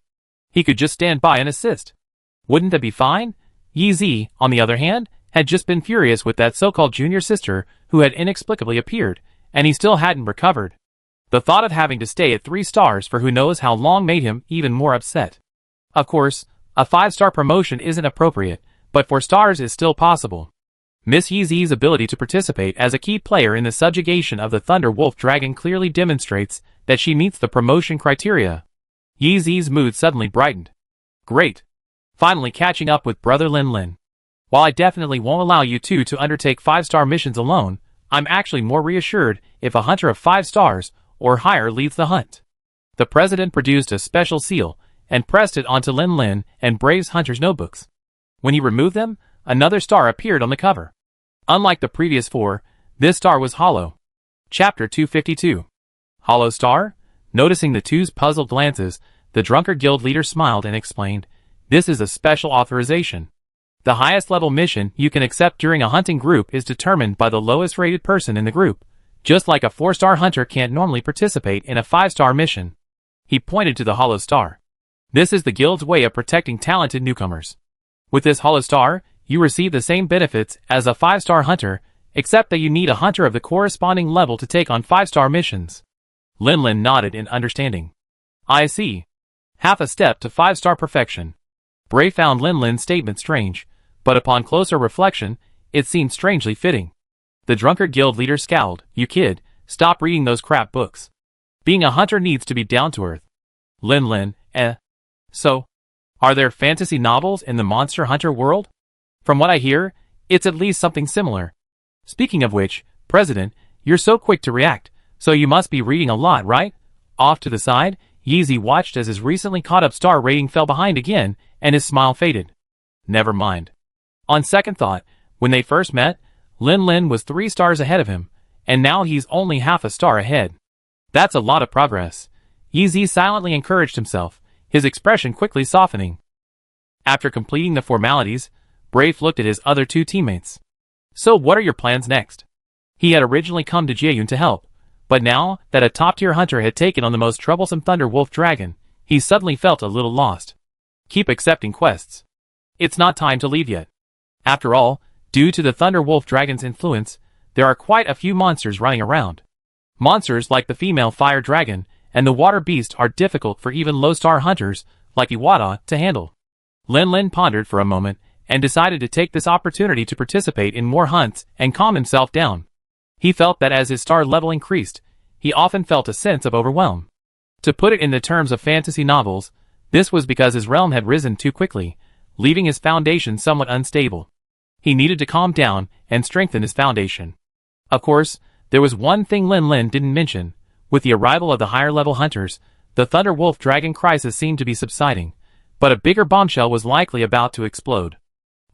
He could just stand by and assist. Wouldn't that be fine? Yi Zi, on the other hand, had just been furious with that so-called junior sister who had inexplicably appeared, and he still hadn't recovered. The thought of having to stay at 3 stars for who knows how long made him even more upset. Of course, a 5-star promotion isn't appropriate, but 4 stars is still possible. Miss Yi Zi's ability to participate as a key player in the subjugation of the Thunder Wolf Dragon clearly demonstrates that she meets the promotion criteria. Yi Zi's mood suddenly brightened. Great. Finally catching up with Brother Lin Lin. While I definitely won't allow you two to undertake 5-star missions alone, I'm actually more reassured if a hunter of 5 stars or higher leads the hunt. The president produced a special seal and pressed it onto Lin Lin and Brave's hunter's notebooks. When he removed them, another star appeared on the cover. Unlike the previous 4, this star was hollow. Chapter 252. Hollow star? Noticing the two's puzzled glances, the drunkard guild leader smiled and explained, this is a special authorization. The highest level mission you can accept during a hunting group is determined by the lowest rated person in the group, just like a 4-star hunter can't normally participate in a 5-star mission. He pointed to the hollow star. This is the guild's way of protecting talented newcomers. With this hollow star, you receive the same benefits as a 5-star hunter, except that you need a hunter of the corresponding level to take on 5-star missions. Lin Lin nodded in understanding. I see. Half a step to 5-star perfection. Bray found Lin Lin's statement strange, but upon closer reflection, it seemed strangely fitting. The drunkard guild leader scowled. You kid, stop reading those crap books. Being a hunter needs to be down to earth. Lin, So? Are there fantasy novels in the Monster Hunter world? From what I hear, it's at least something similar. Speaking of which, President, you're so quick to react, so you must be reading a lot, right? Off to the side, Yeezy watched as his recently caught-up star rating fell behind again, and his smile faded. Never mind. On second thought, when they first met, Lin was 3 stars ahead of him, and now he's only half a star ahead. That's a lot of progress. Yeezy silently encouraged himself, his expression quickly softening. After completing the formalities, Brave looked at his other 2 teammates. So what are your plans next? He had originally come to Jaeyun to help, but now that a top-tier hunter had taken on the most troublesome Thunder Wolf dragon, he suddenly felt a little lost. Keep accepting quests. It's not time to leave yet. After all, due to the Thunder Wolf dragon's influence, there are quite a few monsters running around. Monsters like the female fire dragon and the water beast are difficult for even low-star hunters like Iwata to handle. Lin pondered for a moment and decided to take this opportunity to participate in more hunts and calm himself down. He felt that as his star level increased, he often felt a sense of overwhelm. To put it in the terms of fantasy novels, this was because his realm had risen too quickly, leaving his foundation somewhat unstable. He needed to calm down and strengthen his foundation. Of course, there was one thing Lin didn't mention. With the arrival of the higher-level hunters, the Thunder Wolf dragon crisis seemed to be subsiding, but a bigger bombshell was likely about to explode.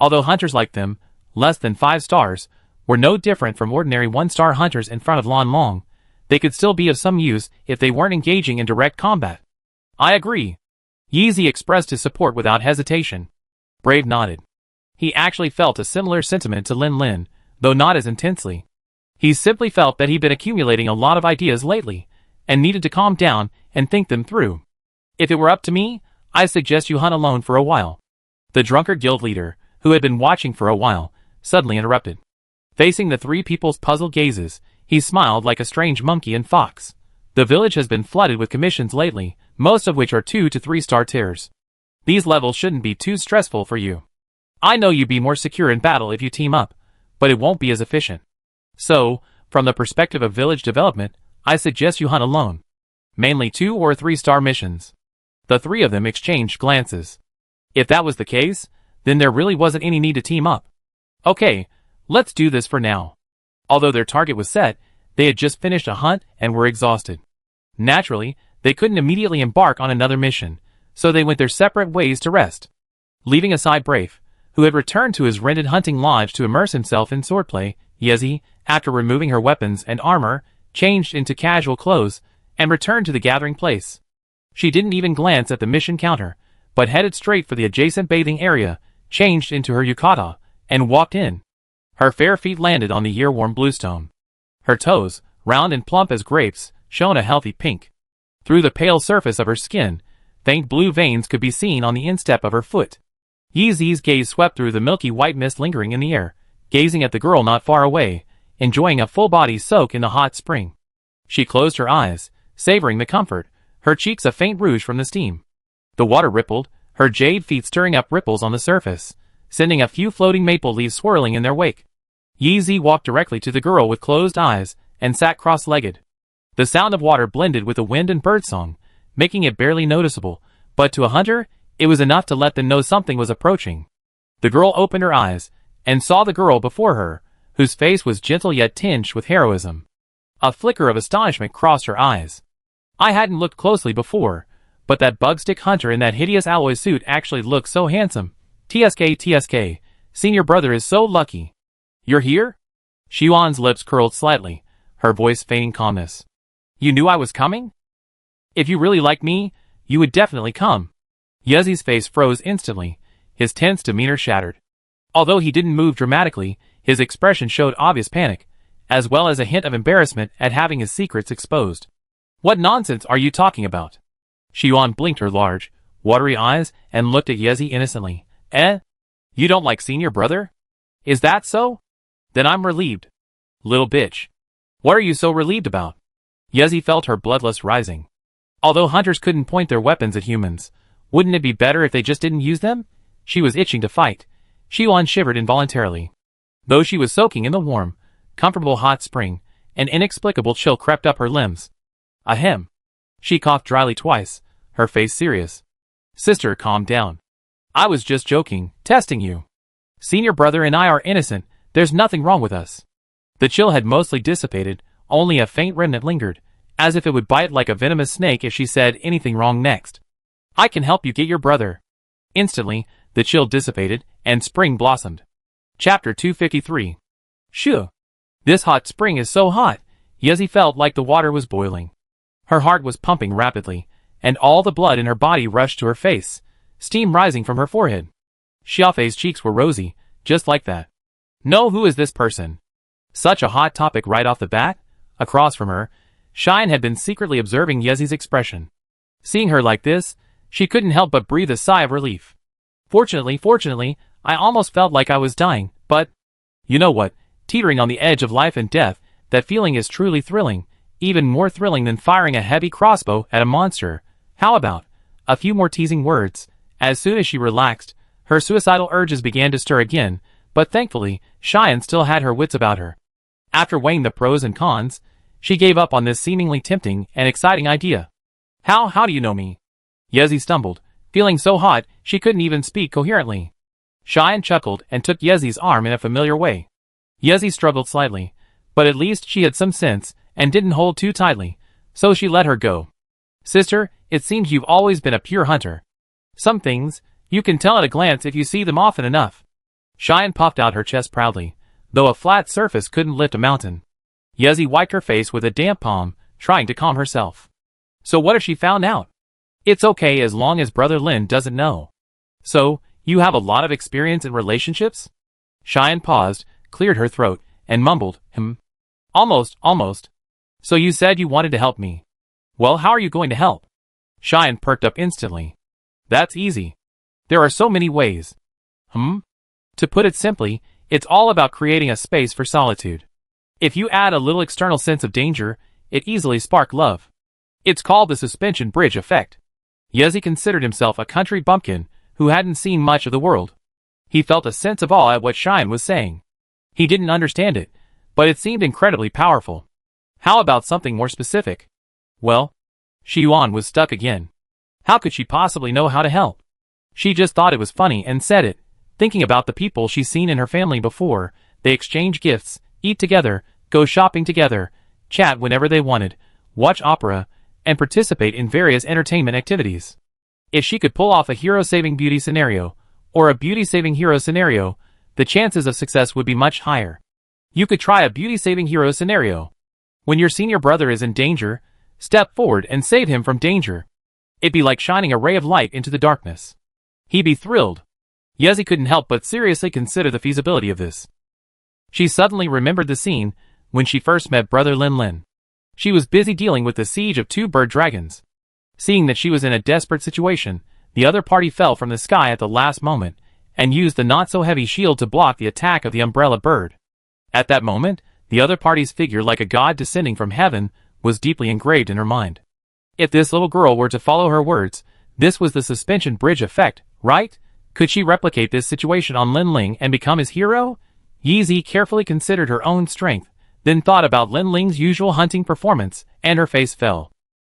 Although hunters like them, less than 5 stars, were no different from ordinary 1-star hunters in front of Lan Long, they could still be of some use if they weren't engaging in direct combat. I agree. Yeezy expressed his support without hesitation. Brave nodded. He actually felt a similar sentiment to Lin, though not as intensely. He simply felt that he'd been accumulating a lot of ideas lately, and needed to calm down and think them through. If it were up to me, I suggest you hunt alone for a while. The drunkard guild leader, who had been watching for a while, suddenly interrupted. Facing the 3 people's puzzled gazes, he smiled like a strange monkey and fox. The village has been flooded with commissions lately, most of which are 2 to 3-star tiers. These levels shouldn't be too stressful for you. I know you'd be more secure in battle if you team up, but it won't be as efficient. So, from the perspective of village development, I suggest you hunt alone. Mainly 2 or 3-star missions. The 3 of them exchanged glances. If that was the case, then there really wasn't any need to team up. Okay, let's do this for now. Although their target was set, they had just finished a hunt and were exhausted. Naturally, they couldn't immediately embark on another mission, so they went their separate ways to rest. Leaving aside Brave, who had returned to his rented hunting lodge to immerse himself in swordplay, Yeezy, after removing her weapons and armor, changed into casual clothes and returned to the gathering place. She didn't even glance at the mission counter, but headed straight for the adjacent bathing area, changed into her yukata, and walked in. Her fair feet landed on the year-worn bluestone. Her toes, round and plump as grapes, shone a healthy pink. Through the pale surface of her skin, faint blue veins could be seen on the instep of her foot. Yeezy's gaze swept through the milky white mist lingering in the air, gazing at the girl not far away, enjoying a full-body soak in the hot spring. She closed her eyes, savoring the comfort, her cheeks a faint rouge from the steam. The water rippled, her jade feet stirring up ripples on the surface, sending a few floating maple leaves swirling in their wake. Yeezy walked directly to the girl with closed eyes and sat cross-legged. The sound of water blended with the wind and birdsong, making it barely noticeable, but to a hunter, it was enough to let them know something was approaching. The girl opened her eyes and saw the girl before her, whose face was gentle yet tinged with heroism. A flicker of astonishment crossed her eyes. I hadn't looked closely before, but that bugstick hunter in that hideous alloy suit actually looked so handsome. TSK, senior brother is so lucky. You're here? Xiuan's lips curled slightly, her voice feigning calmness. You knew I was coming? If you really like me, you would definitely come. Yeezy's face froze instantly, his tense demeanor shattered. Although he didn't move dramatically, his expression showed obvious panic, as well as a hint of embarrassment at having his secrets exposed. What nonsense are you talking about? Xiuan blinked her large, watery eyes and looked at Yeezy innocently. You don't like senior brother? Is that so? Then I'm relieved. Little bitch. What are you so relieved about? Yeezy felt her bloodlust rising. Although hunters couldn't point their weapons at humans, wouldn't it be better if they just didn't use them? She was itching to fight. Xiuan shivered involuntarily. Though she was soaking in the warm, comfortable hot spring, an inexplicable chill crept up her limbs. Ahem. She coughed dryly twice, her face serious. Sister, calm down. I was just joking, testing you. Senior brother and I are innocent, there's nothing wrong with us. The chill had mostly dissipated, only a faint remnant lingered, as if it would bite like a venomous snake if she said anything wrong next. I can help you get your brother. Instantly, the chill dissipated, and spring blossomed. Chapter 253. Shoo! This hot spring is so hot, Yezi felt like the water was boiling. Her heart was pumping rapidly, and all the blood in her body rushed to her face, steam rising from her forehead. Xiaofei's cheeks were rosy, just like that. No, who is this person? Such a hot topic right off the bat? Across from her, Shine had been secretly observing Yezi's expression. Seeing her like this, she couldn't help but breathe a sigh of relief. Fortunately, I almost felt like I was dying, but... You know what, teetering on the edge of life and death, that feeling is truly thrilling, even more thrilling than firing a heavy crossbow at a monster. How about a few more teasing words? As soon as she relaxed, her suicidal urges began to stir again, but thankfully, Cheyenne still had her wits about her. After weighing the pros and cons, she gave up on this seemingly tempting and exciting idea. How do you know me? Yezi stumbled, feeling so hot she couldn't even speak coherently. Cheyenne chuckled and took Yezi's arm in a familiar way. Yezi struggled slightly, but at least she had some sense and didn't hold too tightly, so she let her go. Sister, it seems you've always been a pure hunter. Some things, you can tell at a glance if you see them often enough. Cheyenne puffed out her chest proudly, though a flat surface couldn't lift a mountain. Yezi wiped her face with a damp palm, trying to calm herself. So what if she found out? It's okay as long as Brother Lin doesn't know. So, you have a lot of experience in relationships? Cheyenne paused, cleared her throat, and mumbled, Almost. So you said you wanted to help me. Well, how are you going to help? Cheyenne perked up instantly. That's easy. There are so many ways. To put it simply, it's all about creating a space for solitude. If you add a little external sense of danger, it easily sparks love. It's called the suspension bridge effect. Yezi considered himself a country bumpkin who hadn't seen much of the world. He felt a sense of awe at what Cheyenne was saying. He didn't understand it, but it seemed incredibly powerful. How about something more specific? Well, Yuan was stuck again. How could she possibly know how to help? She just thought it was funny and said it, thinking about the people she's seen in her family before. They exchange gifts, eat together, go shopping together, chat whenever they wanted, watch opera, and participate in various entertainment activities. If she could pull off a hero-saving beauty scenario, or a beauty-saving hero scenario, the chances of success would be much higher. You could try a beauty-saving hero scenario. When your senior brother is in danger, step forward and save him from danger. It'd be like shining a ray of light into the darkness. He'd be thrilled. Yezi couldn't help but seriously consider the feasibility of this. She suddenly remembered the scene when she first met Brother Lin. She was busy dealing with the siege of 2 bird dragons. Seeing that she was in a desperate situation, the other party fell from the sky at the last moment, and used the not-so-heavy shield to block the attack of the umbrella bird. At that moment, the other party's figure, like a god descending from heaven, was deeply engraved in her mind. If this little girl were to follow her words, this was the suspension bridge effect, right? Could she replicate this situation on Lin Ling and become his hero? Yezi carefully considered her own strength, then thought about Lin Ling's usual hunting performance, and her face fell.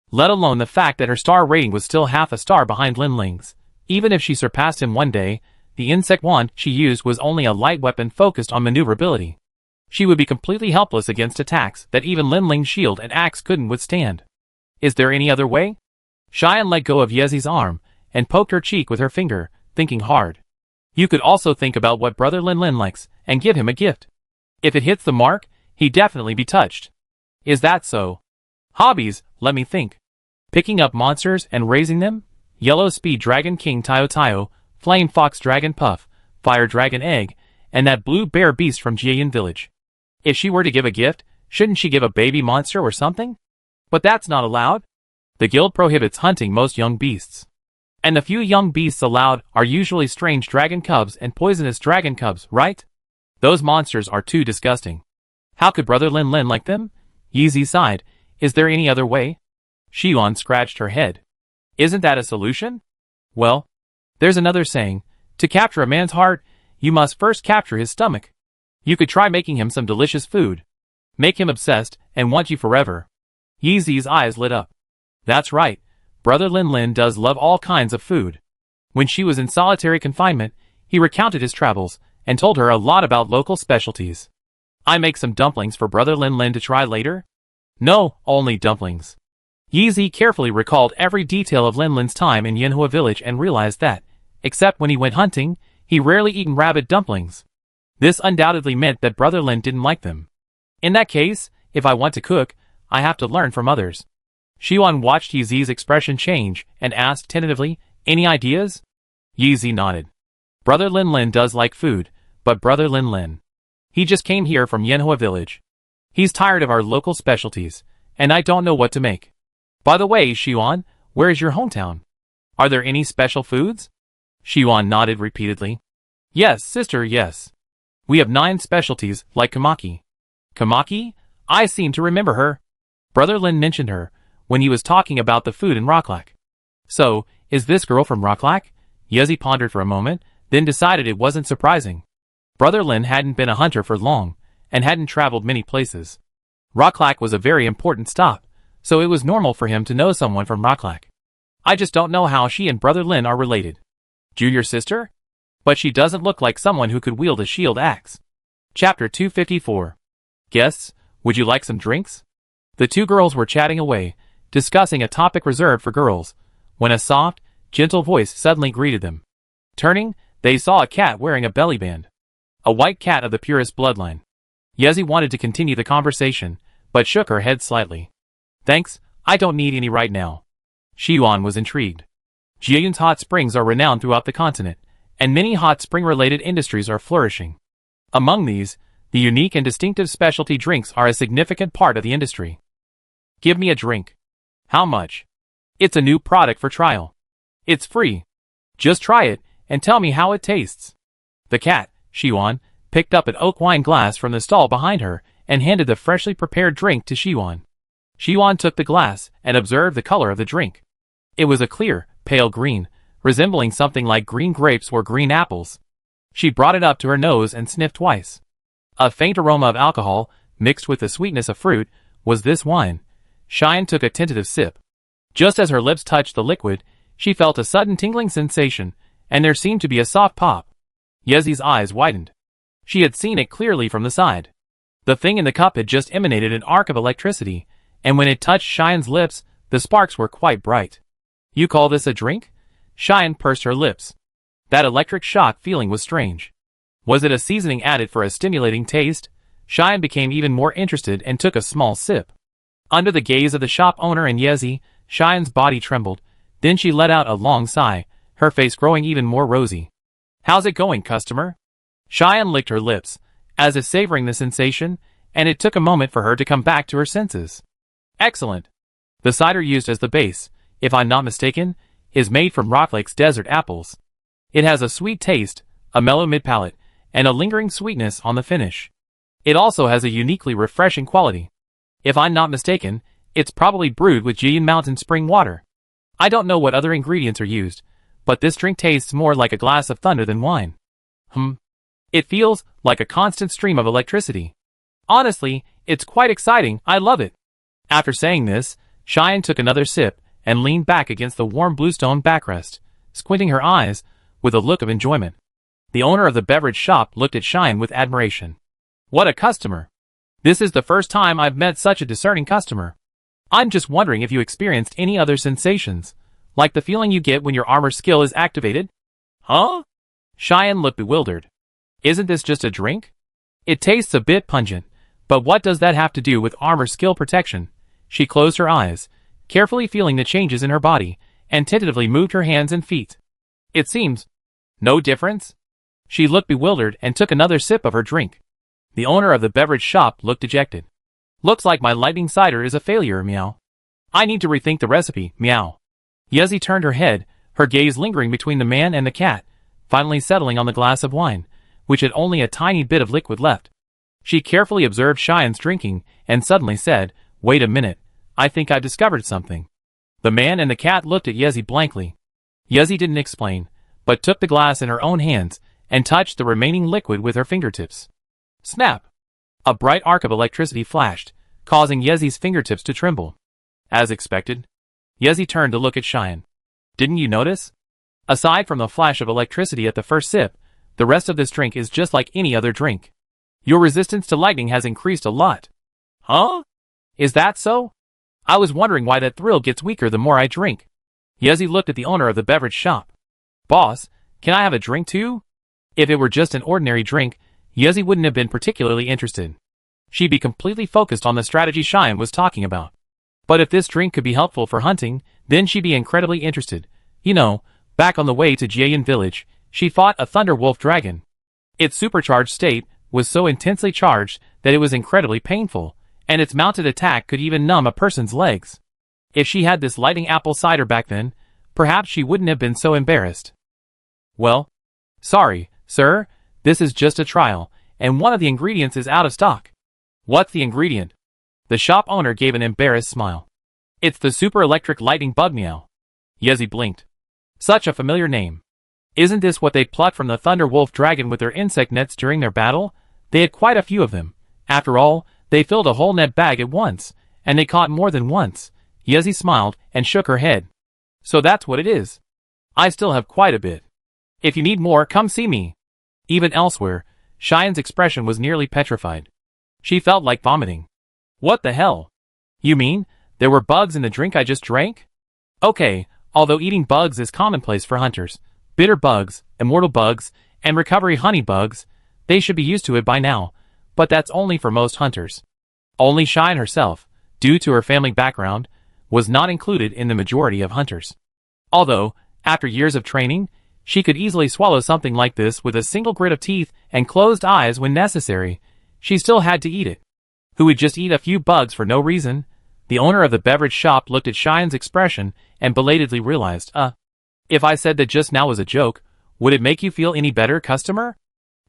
Let alone the fact that her star rating was still half a star behind Lin Ling's. Even if she surpassed him one day, the insect wand she used was only a light weapon focused on maneuverability. She would be completely helpless against attacks that even Lin Ling's shield and axe couldn't withstand. Is there any other way? Cheyenne let go of Yezi's arm, and poked her cheek with her finger, thinking hard. You could also think about what Brother Lin likes, and give him a gift. If it hits the mark, he'd definitely be touched. Is that so? Hobbies, let me think. Picking up monsters and raising them? Yellow Speed Dragon King Tayo, Flame Fox Dragon Puff, Fire Dragon Egg, and that blue bear beast from Jiayan Village. If she were to give a gift, shouldn't she give a baby monster or something? But that's not allowed. The guild prohibits hunting most young beasts. And the few young beasts allowed are usually strange dragon cubs and poisonous dragon cubs, right? Those monsters are too disgusting. How could Brother Lin like them? Yezi sighed. Is there any other way? Yuan scratched her head. Isn't that a solution? Well, there's another saying. To capture a man's heart, you must first capture his stomach. You could try making him some delicious food, Make him obsessed and want you forever. Yeezy's eyes lit up. That's right. Brother Lin Lin does love all kinds of food. When she was in solitary confinement, he recounted his travels and told her a lot about local specialties. I make some dumplings for Brother Lin Lin to try later? No, only dumplings. Yeezy carefully recalled every detail of Lin Lin's time in Yanhua village and realized that, except when he went hunting, he rarely eaten rabbit dumplings. This undoubtedly meant that Brother Lin didn't like them. In that case, if I want to cook, I have to learn from others. Xiwan watched Yeezy's expression change and asked tentatively, any ideas? Yeezy nodded. Brother Lin Lin does like food, but Brother Lin Lin. He just came here from Yanhua village. He's tired of our local specialties, and I don't know what to make. By the way, Xiwan, where is your hometown? Are there any special foods? Xiwan nodded repeatedly. Yes, sister, yes. We have 9 specialties, like Kamaki. Kamaki? I seem to remember her. Brother Lin mentioned her, when he was talking about the food in Rocklack. So, is this girl from Rocklack? Yeezy pondered for a moment, then decided it wasn't surprising. Brother Lin hadn't been a hunter for long, and hadn't traveled many places. Rocklack was a very important stop, so it was normal for him to know someone from Rocklack. I just don't know how she and Brother Lin are related. Junior sister? But she doesn't look like someone who could wield a shield axe. Chapter 254. Guests, would you like some drinks? The two girls were chatting away, discussing a topic reserved for girls, when a soft, gentle voice suddenly greeted them. Turning, they saw a cat wearing a belly band. A white cat of the purest bloodline. Yeezy wanted to continue the conversation, but shook her head slightly. Thanks, I don't need any right now. Xiwan was intrigued. Jieyun's hot springs are renowned throughout the continent, and many hot spring-related industries are flourishing. Among these, the unique and distinctive specialty drinks are a significant part of the industry. Give me a drink. How much? It's a new product for trial. It's free. Just try it, and tell me how it tastes. The cat, Xiwan, picked up an oak wine glass from the stall behind her, and handed the freshly prepared drink to Xiwan. Xiwan took the glass, and observed the color of the drink. It was a clear, pale green, resembling something like green grapes or green apples. She brought it up to her nose and sniffed twice. A faint aroma of alcohol, mixed with the sweetness of fruit, was this wine. Cheyenne took a tentative sip. Just as her lips touched the liquid, she felt a sudden tingling sensation, and there seemed to be a soft pop. Yeezy's eyes widened. She had seen it clearly from the side. The thing in the cup had just emanated an arc of electricity, and when it touched Cheyenne's lips, the sparks were quite bright. You call this a drink? Cheyenne pursed her lips. That electric shock feeling was strange. Was it a seasoning added for a stimulating taste? Cheyenne became even more interested and took a small sip. Under the gaze of the shop owner and Yeezy, Cheyenne's body trembled. Then she let out a long sigh, her face growing even more rosy. How's it going, customer? Cheyenne licked her lips, as if savoring the sensation, and it took a moment for her to come back to her senses. Excellent. The cider used as the base, if I'm not mistaken, is made from Rock Lake's desert apples. It has a sweet taste, a mellow mid-palate, and a lingering sweetness on the finish. It also has a uniquely refreshing quality. If I'm not mistaken, it's probably brewed with Jiyan Mountain spring water. I don't know what other ingredients are used, but this drink tastes more like a glass of thunder than wine. It feels like a constant stream of electricity. Honestly, it's quite exciting, I love it. After saying this, Cheyenne took another sip and leaned back against the warm bluestone backrest, squinting her eyes with a look of enjoyment. The owner of the beverage shop looked at Cheyenne with admiration. What a customer! This is the first time I've met such a discerning customer. I'm just wondering if you experienced any other sensations, like the feeling you get when your armor skill is activated? Huh? Cheyenne looked bewildered. Isn't this just a drink? It tastes a bit pungent, but what does that have to do with armor skill protection? She closed her eyes, carefully feeling the changes in her body, and tentatively moved her hands and feet. It seems no difference? She looked bewildered and took another sip of her drink. The owner of the beverage shop looked dejected. Looks like my lightning cider is a failure, meow. I need to rethink the recipe, meow. Yeezy turned her head, her gaze lingering between the man and the cat, finally settling on the glass of wine, which had only a tiny bit of liquid left. She carefully observed Cheyenne's drinking, and suddenly said, Wait a minute, I think I've discovered something. The man and the cat looked at Yeezy blankly. Yeezy didn't explain, but took the glass in her own hands, and touched the remaining liquid with her fingertips. Snap! A bright arc of electricity flashed, causing Yezi's fingertips to tremble. As expected, Yezi turned to look at Cheyenne. Didn't you notice? Aside from the flash of electricity at the first sip, the rest of this drink is just like any other drink. Your resistance to lightning has increased a lot. Huh? Is that so? I was wondering why that thrill gets weaker the more I drink. Yezi looked at the owner of the beverage shop. Boss, can I have a drink too? If it were just an ordinary drink, Yezi wouldn't have been particularly interested. She'd be completely focused on the strategy Cheyenne was talking about. But if this drink could be helpful for hunting, then she'd be incredibly interested. You know, back on the way to Jiayan village, she fought a thunder wolf dragon. Its supercharged state was so intensely charged that it was incredibly painful, and its mounted attack could even numb a person's legs. If she had this lightning apple cider back then, perhaps she wouldn't have been so embarrassed. Well, sorry, sir, this is just a trial, and one of the ingredients is out of stock. What's the ingredient? The shop owner gave an embarrassed smile. It's the super electric lightning bug meow. Yezi blinked. Such a familiar name. Isn't this what they plucked from the thunder wolf dragon with their insect nets during their battle? They had quite a few of them. After all, they filled a whole net bag at once, and they caught more than once. Yezi smiled and shook her head. So that's what it is. I still have quite a bit. If you need more, come see me. Even elsewhere, Cheyenne's expression was nearly petrified. She felt like vomiting. What the hell? You mean, there were bugs in the drink I just drank? Okay, although eating bugs is commonplace for hunters, bitter bugs, immortal bugs, and recovery honey bugs, they should be used to it by now, but that's only for most hunters. Only Cheyenne herself, due to her family background, was not included in the majority of hunters. Although, after years of training, she could easily swallow something like this with a single grit of teeth and closed eyes when necessary, she still had to eat it. Who would just eat a few bugs for no reason? The owner of the beverage shop looked at Cheyenne's expression and belatedly realized, if I said that just now was a joke, would it make you feel any better, customer?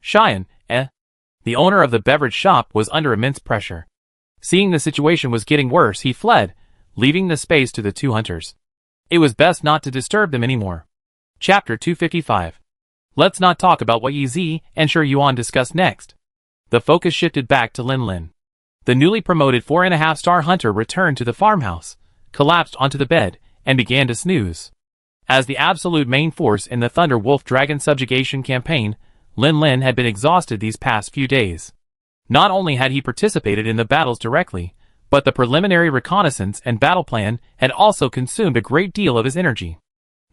Cheyenne, The owner of the beverage shop was under immense pressure. Seeing the situation was getting worse, he fled, leaving the space to the two hunters. It was best not to disturb them anymore. Chapter 255. Let's not talk about what Yi Zi and Shi Yuan discussed next. The focus shifted back to Lin Lin. The newly promoted 4.5-star hunter returned to the farmhouse, collapsed onto the bed, and began to snooze. As the absolute main force in the Thunder Wolf Dragon subjugation campaign, Lin Lin had been exhausted these past few days. Not only had he participated in the battles directly, but the preliminary reconnaissance and battle plan had also consumed a great deal of his energy.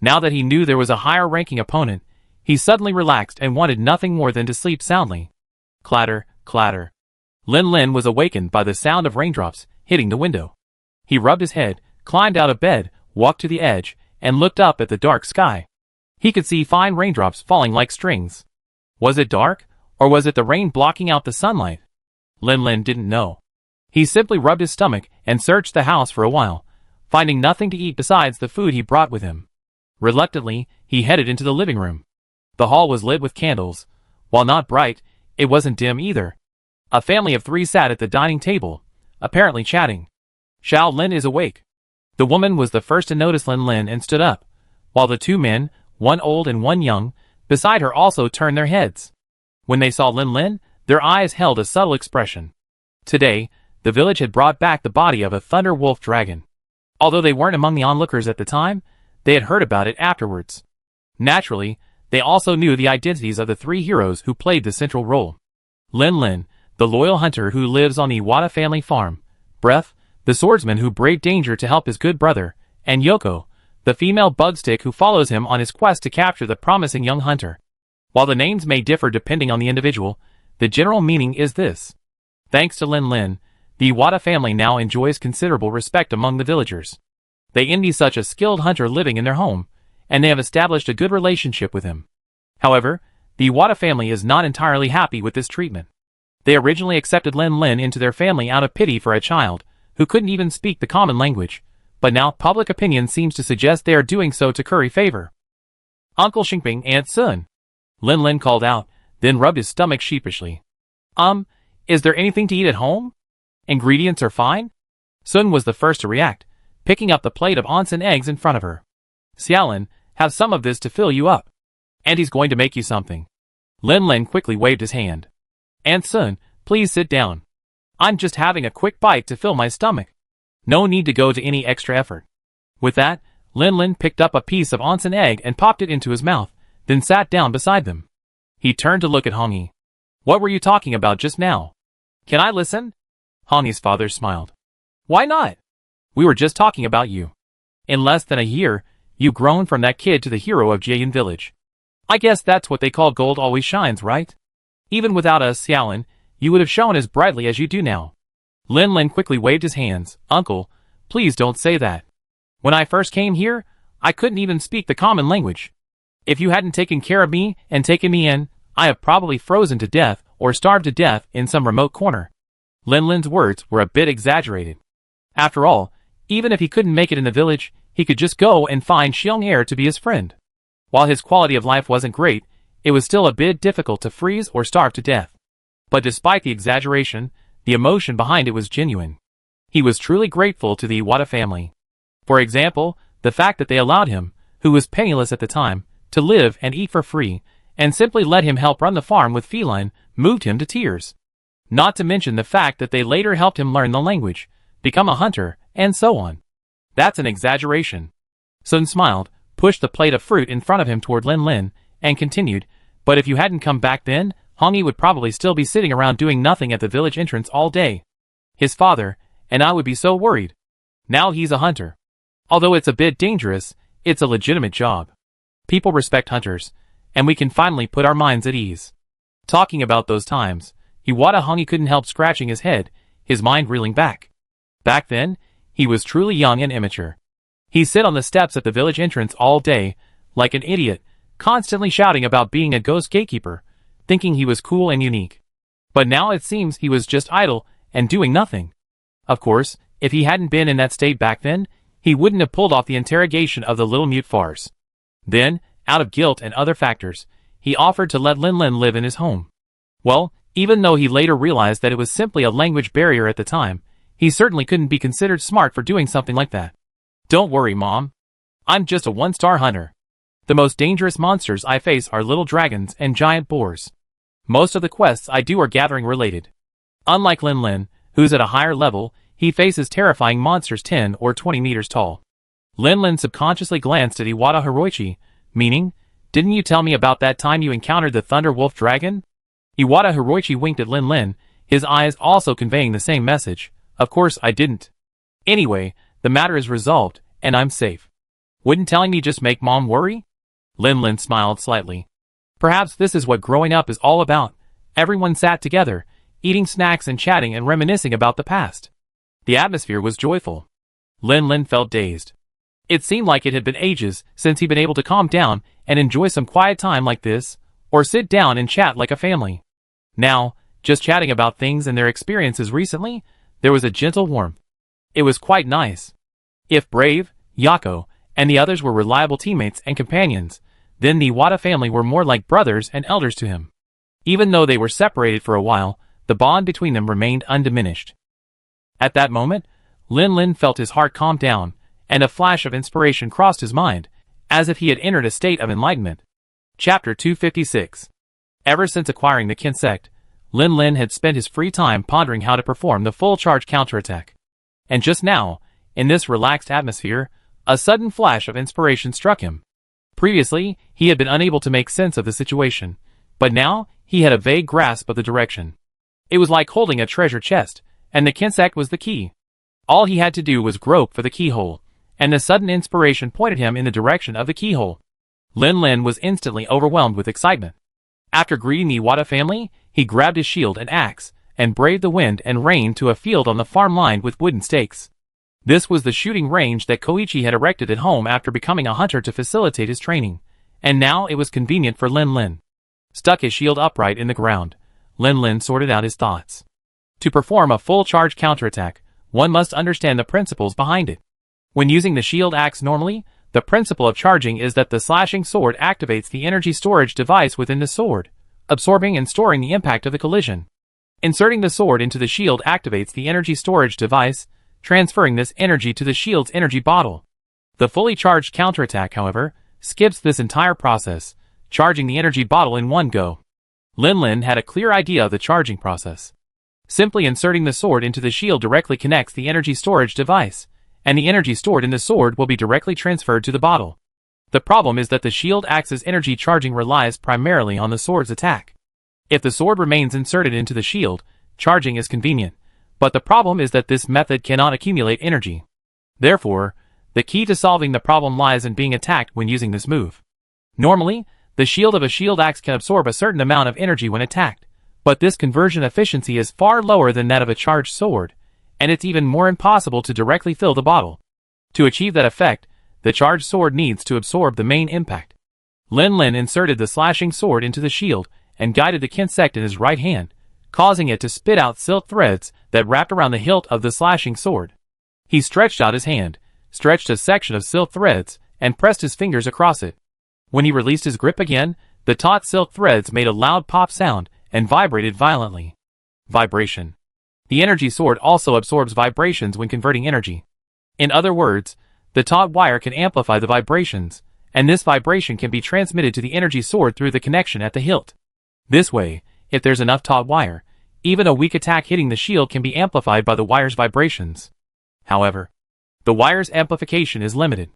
Now that he knew there was a higher-ranking opponent, he suddenly relaxed and wanted nothing more than to sleep soundly. Clatter, clatter. Lin Lin was awakened by the sound of raindrops hitting the window. He rubbed his head, climbed out of bed, walked to the edge, and looked up at the dark sky. He could see fine raindrops falling like strings. Was it dark, or was it the rain blocking out the sunlight? Lin Lin didn't know. He simply rubbed his stomach and searched the house for a while, finding nothing to eat besides the food he brought with him. Reluctantly, he headed into the living room. The hall was lit with candles. While not bright, it wasn't dim either. A family of 3 sat at the dining table, apparently chatting. Xiao Lin is awake. The woman was the first to notice Lin Lin and stood up, while the 2 men, one old and one young, beside her also turned their heads. When they saw Lin Lin, their eyes held a subtle expression. Today, the village had brought back the body of a thunder wolf dragon. Although they weren't among the onlookers at the time, they had heard about it afterwards. Naturally, they also knew the identities of the 3 heroes who played the central role. Lin Lin, the loyal hunter who lives on the Iwata family farm, Breath, the swordsman who braved danger to help his good brother, and Yoko, the female bugstick who follows him on his quest to capture the promising young hunter. While the names may differ depending on the individual, the general meaning is this. Thanks to Lin Lin, the Iwata family now enjoys considerable respect among the villagers. They envy such a skilled hunter living in their home, and they have established a good relationship with him. However, the Iwata family is not entirely happy with this treatment. They originally accepted Lin Lin into their family out of pity for a child who couldn't even speak the common language, but now public opinion seems to suggest they are doing so to curry favor. Uncle Xingping, Aunt Sun. Lin Lin called out, then rubbed his stomach sheepishly. Is there anything to eat at home? Ingredients are fine? Sun was the first to react, picking up the plate of onsen eggs in front of her. Xiaolin, have some of this to fill you up. Auntie's going to make you something. Lin Lin quickly waved his hand. Aunt Sun, please sit down. I'm just having a quick bite to fill my stomach. No need to go to any extra effort. With that, Lin Lin picked up a piece of onsen egg and popped it into his mouth, then sat down beside them. He turned to look at Hongyi. What were you talking about just now? Can I listen? Hongyi's father smiled. Why not? We were just talking about you. In less than a year, you've grown from that kid to the hero of Jiayan village. I guess that's what they call gold always shines, right? Even without us, Xiaolin, you would have shone as brightly as you do now. Lin Lin quickly waved his hands. Uncle, please don't say that. When I first came here, I couldn't even speak the common language. If you hadn't taken care of me and taken me in, I have probably frozen to death or starved to death in some remote corner. Lin Lin's words were a bit exaggerated. After all, even if he couldn't make it in the village, he could just go and find Xiong Er to be his friend. While his quality of life wasn't great, it was still a bit difficult to freeze or starve to death. But despite the exaggeration, the emotion behind it was genuine. He was truly grateful to the Iwata family. For example, the fact that they allowed him, who was penniless at the time, to live and eat for free, and simply let him help run the farm with feline, moved him to tears. Not to mention the fact that they later helped him learn the language, become a hunter, and so on. That's an exaggeration. Sun smiled, pushed the plate of fruit in front of him toward Lin Lin, and continued, but if you hadn't come back then, Hongyi would probably still be sitting around doing nothing at the village entrance all day. His father, and I would be so worried. Now he's a hunter. Although it's a bit dangerous, it's a legitimate job. People respect hunters, and we can finally put our minds at ease. Talking about those times, Iwata Hongyi couldn't help scratching his head, his mind reeling back. Back then, he was truly young and immature. He'd sit on the steps at the village entrance all day, like an idiot, constantly shouting about being a ghost gatekeeper, thinking he was cool and unique. But now it seems he was just idle and doing nothing. Of course, if he hadn't been in that state back then, he wouldn't have pulled off the interrogation of the little mute farce. Then, out of guilt and other factors, he offered to let Lin Lin live in his home. Well, even though he later realized that it was simply a language barrier at the time, he certainly couldn't be considered smart for doing something like that. Don't worry, Mom. I'm just a one-star hunter. The most dangerous monsters I face are little dragons and giant boars. Most of the quests I do are gathering related. Unlike Lin Lin, who's at a higher level, he faces terrifying monsters 10 or 20 meters tall. Lin Lin subconsciously glanced at Iwata Hiroichi, meaning, didn't you tell me about that time you encountered the Thunder Wolf Dragon? Iwata Hiroichi winked at Lin Lin, his eyes also conveying the same message. Of course I didn't. Anyway, the matter is resolved, and I'm safe. Wouldn't telling me just make Mom worry? Lin Lin smiled slightly. Perhaps this is what growing up is all about. Everyone sat together, eating snacks and chatting and reminiscing about the past. The atmosphere was joyful. Lin Lin felt dazed. It seemed like it had been ages since he'd been able to calm down and enjoy some quiet time like this, or sit down and chat like a family. Now, just chatting about things and their experiences recently, there was a gentle warmth. It was quite nice. If Brave, Yako, and the others were reliable teammates and companions, then the Iwata family were more like brothers and elders to him. Even though they were separated for a while, the bond between them remained undiminished. At that moment, Lin Lin felt his heart calm down, and a flash of inspiration crossed his mind, as if he had entered a state of enlightenment. Chapter 256. Ever since acquiring the Kinsect, Lin Lin had spent his free time pondering how to perform the full-charge counterattack. And just now, in this relaxed atmosphere, a sudden flash of inspiration struck him. Previously, he had been unable to make sense of the situation, but now he had a vague grasp of the direction. It was like holding a treasure chest, and the Kinsect was the key. All he had to do was grope for the keyhole, and the sudden inspiration pointed him in the direction of the keyhole. Lin Lin was instantly overwhelmed with excitement. After greeting the Iwata family, he grabbed his shield and axe, and braved the wind and rain to a field on the farm lined with wooden stakes. This was the shooting range that Koichi had erected at home after becoming a hunter to facilitate his training, and now it was convenient for Lin Lin. Stuck his shield upright in the ground, Lin Lin sorted out his thoughts. To perform a full-charge counterattack, one must understand the principles behind it. When using the shield axe normally, the principle of charging is that the slashing sword activates the energy storage device within the sword, absorbing and storing the impact of the collision. Inserting the sword into the shield activates the energy storage device, transferring this energy to the shield's energy bottle. The fully charged counterattack, however, skips this entire process, charging the energy bottle in one go. Lin Lin had a clear idea of the charging process. Simply inserting the sword into the shield directly connects the energy storage device, and the energy stored in the sword will be directly transferred to the bottle. The problem is that the shield axe's energy charging relies primarily on the sword's attack. If the sword remains inserted into the shield, charging is convenient, but the problem is that this method cannot accumulate energy. Therefore, the key to solving the problem lies in being attacked when using this move. Normally, the shield of a shield axe can absorb a certain amount of energy when attacked, but this conversion efficiency is far lower than that of a charged sword, and it's even more impossible to directly fill the bottle. To achieve that effect, the charged sword needs to absorb the main impact. Lin Lin inserted the slashing sword into the shield and guided the kinsect in his right hand, causing it to spit out silk threads that wrapped around the hilt of the slashing sword. He stretched out his hand, stretched a section of silk threads, and pressed his fingers across it. When he released his grip again, the taut silk threads made a loud pop sound and vibrated violently. Vibration. The energy sword also absorbs vibrations when converting energy. In other words, the taut wire can amplify the vibrations, and this vibration can be transmitted to the energy sword through the connection at the hilt. This way, if there's enough taut wire, even a weak attack hitting the shield can be amplified by the wire's vibrations. However, the wire's amplification is limited.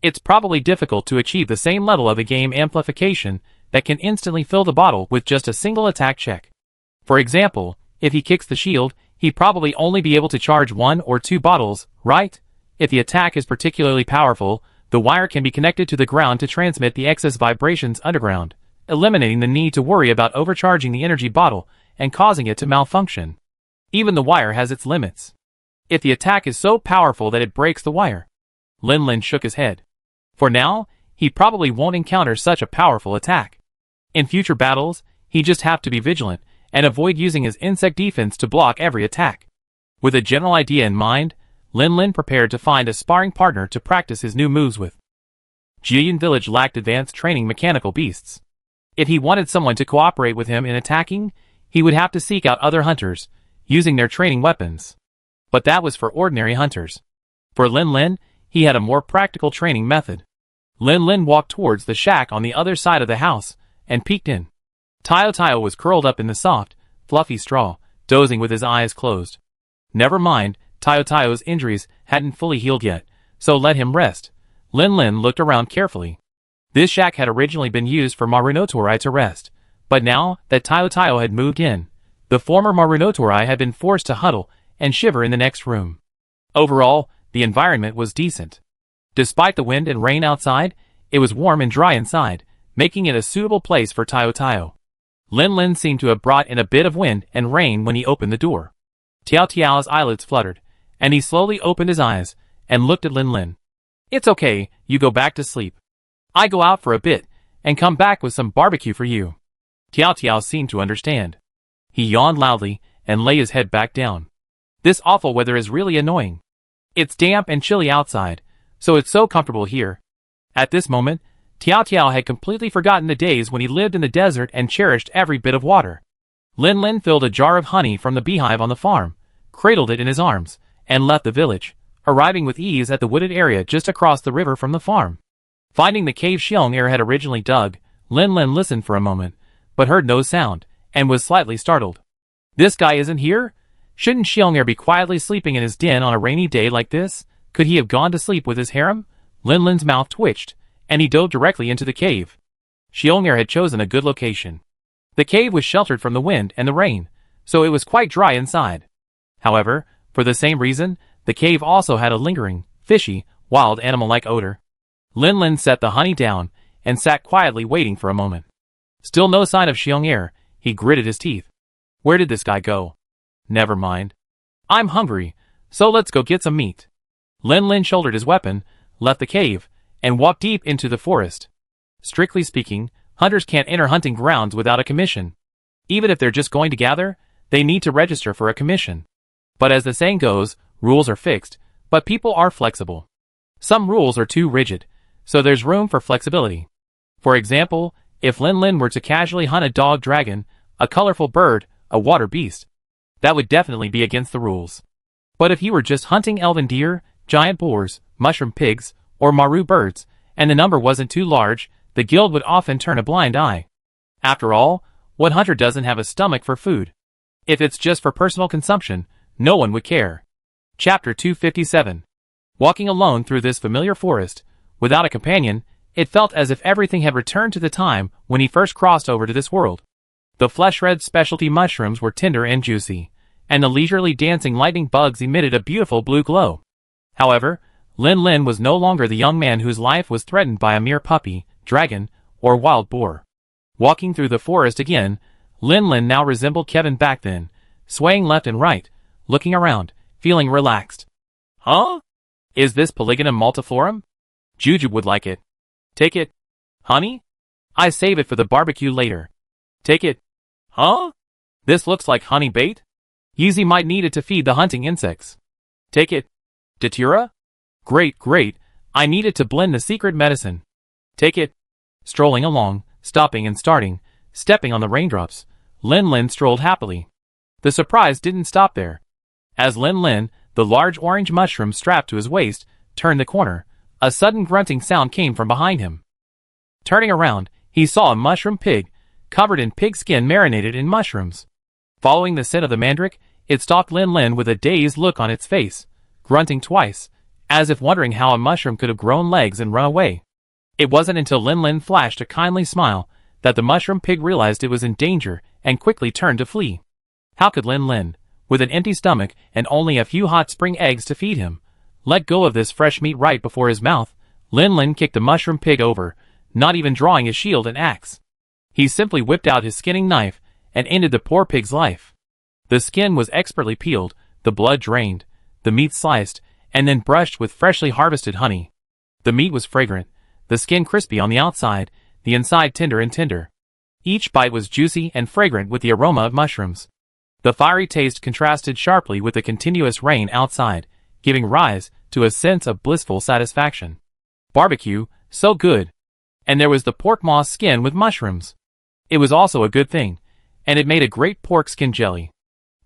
It's probably difficult to achieve the same level of a game amplification that can instantly fill the bottle with just a single attack check. For example, if he kicks the shield, he'd probably only be able to charge 1 or 2 bottles, right? If the attack is particularly powerful, the wire can be connected to the ground to transmit the excess vibrations underground, eliminating the need to worry about overcharging the energy bottle and causing it to malfunction. Even the wire has its limits. If the attack is so powerful that it breaks the wire. Lin Lin shook his head. For now, he probably won't encounter such a powerful attack. In future battles, he just have to be vigilant and avoid using his insect defense to block every attack. With a general idea in mind, Lin Lin prepared to find a sparring partner to practice his new moves with. Jilin Village lacked advanced training mechanical beasts. If he wanted someone to cooperate with him in attacking, he would have to seek out other hunters, using their training weapons. But that was for ordinary hunters. For Lin Lin, he had a more practical training method. Lin Lin walked towards the shack on the other side of the house and peeked in. Tayo Tayo was curled up in the soft, fluffy straw, dozing with his eyes closed. Never mind, Tayo Tayo's injuries hadn't fully healed yet, so let him rest. Lin Lin looked around carefully. This shack had originally been used for Marunotorai to rest, but now that Tayo Tayo had moved in, the former Marunotorai had been forced to huddle and shiver in the next room. Overall, the environment was decent. Despite the wind and rain outside, it was warm and dry inside, making it a suitable place for Tayo Tayo. Lin Lin seemed to have brought in a bit of wind and rain when he opened the door. Tiao Tiao's eyelids fluttered, and he slowly opened his eyes and looked at Lin Lin. "It's okay, you go back to sleep. I go out for a bit and come back with some barbecue for you." Tiao Tiao seemed to understand. He yawned loudly and lay his head back down. This awful weather is really annoying. It's damp and chilly outside, so it's so comfortable here. At this moment, Tiao Tiao had completely forgotten the days when he lived in the desert and cherished every bit of water. Lin Lin filled a jar of honey from the beehive on the farm, cradled it in his arms, and left the village, arriving with ease at the wooded area just across the river from the farm. Finding the cave Xiong Er had originally dug, Lin Lin listened for a moment, but heard no sound, and was slightly startled. This guy isn't here? Shouldn't Xiong Er be quietly sleeping in his den on a rainy day like this? Could he have gone to sleep with his harem? Lin Lin's mouth twitched, and he dove directly into the cave. Xiong Er had chosen a good location. The cave was sheltered from the wind and the rain, so it was quite dry inside. However, for the same reason, the cave also had a lingering, fishy, wild animal-like odor. Lin Lin set the honey down and sat quietly waiting for a moment. Still no sign of Xiong Er, he gritted his teeth. Where did this guy go? Never mind. I'm hungry, so let's go get some meat. Lin Lin shouldered his weapon, left the cave, and walked deep into the forest. Strictly speaking, hunters can't enter hunting grounds without a commission. Even if they're just going to gather, they need to register for a commission. But as the saying goes, rules are fixed, but people are flexible. Some rules are too rigid, so there's room for flexibility. For example, if Lin Lin were to casually hunt a dog dragon, a colorful bird, a water beast, that would definitely be against the rules. But if he were just hunting elven deer, giant boars, mushroom pigs, or maru birds, and the number wasn't too large, the guild would often turn a blind eye. After all, what hunter doesn't have a stomach for food? If it's just for personal consumption, no one would care. Chapter 257. Walking alone through this familiar forest, without a companion, it felt as if everything had returned to the time when he first crossed over to this world. The flesh-red specialty mushrooms were tender and juicy, and the leisurely dancing lightning bugs emitted a beautiful blue glow. However, Lin Lin was no longer the young man whose life was threatened by a mere puppy, dragon, or wild boar. Walking through the forest again, Lin Lin now resembled Kevin back then, swaying left and right, looking around, feeling relaxed. Huh? Is this Polygonum multiflorum? Jujube would like it. Take it. Honey? I save it for the barbecue later. Take it. Huh? This looks like honey bait? Yeezy might need it to feed the hunting insects. Take it. Datura? Great, great. I need it to blend the secret medicine. Take it. Strolling along, stopping and starting, stepping on the raindrops, Lin Lin strolled happily. The surprise didn't stop there. As Lin Lin, the large orange mushroom strapped to his waist, turned the corner, a sudden grunting sound came from behind him. Turning around, he saw a mushroom pig, covered in pig skin marinated in mushrooms. Following the scent of the mandrake, it stalked Lin Lin with a dazed look on its face, grunting twice, as if wondering how a mushroom could have grown legs and run away. It wasn't until Lin Lin flashed a kindly smile that the mushroom pig realized it was in danger and quickly turned to flee. How could Lin Lin, with an empty stomach and only a few hot spring eggs to feed him, let go of this fresh meat right before his mouth? Lin Lin kicked the mushroom pig over, not even drawing his shield and axe. He simply whipped out his skinning knife and ended the poor pig's life. The skin was expertly peeled, the blood drained, the meat sliced, and then brushed with freshly harvested honey. The meat was fragrant, the skin crispy on the outside, the inside tender and tender. Each bite was juicy and fragrant with the aroma of mushrooms. The fiery taste contrasted sharply with the continuous rain outside, giving rise to a sense of blissful satisfaction. Barbecue, so good. And there was the pork moss skin with mushrooms. It was also a good thing, and it made a great pork skin jelly.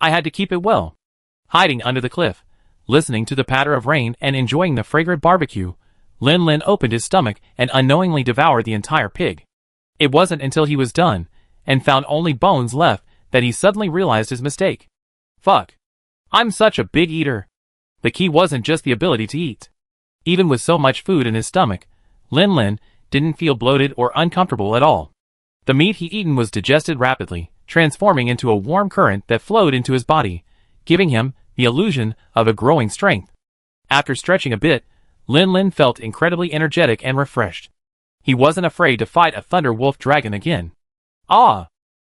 I had to keep it well. Hiding under the cliff, listening to the patter of rain and enjoying the fragrant barbecue, Lin Lin opened his stomach and unknowingly devoured the entire pig. It wasn't until he was done, and found only bones left, that he suddenly realized his mistake. Fuck. I'm such a big eater. The key wasn't just the ability to eat. Even with so much food in his stomach, Lin Lin didn't feel bloated or uncomfortable at all. The meat he eaten was digested rapidly, transforming into a warm current that flowed into his body, giving him the illusion of a growing strength. After stretching a bit, Lin Lin felt incredibly energetic and refreshed. He wasn't afraid to fight a thunder wolf dragon again. Ah!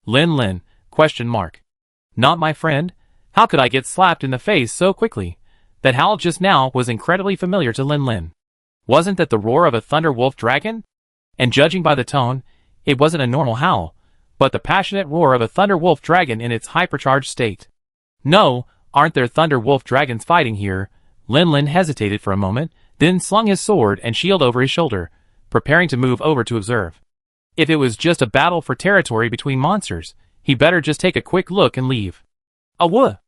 Lin Lin, ? Not my friend? How could I get slapped in the face so quickly? That howl just now was incredibly familiar to Lin Lin. Wasn't that the roar of a thunder wolf dragon? And judging by the tone, it wasn't a normal howl, but the passionate roar of a thunder wolf dragon in its hypercharged state. No, aren't there thunder wolf dragons fighting here? Lin Lin hesitated for a moment, then slung his sword and shield over his shoulder, preparing to move over to observe. If it was just a battle for territory between monsters, he better just take a quick look and leave. Awooh!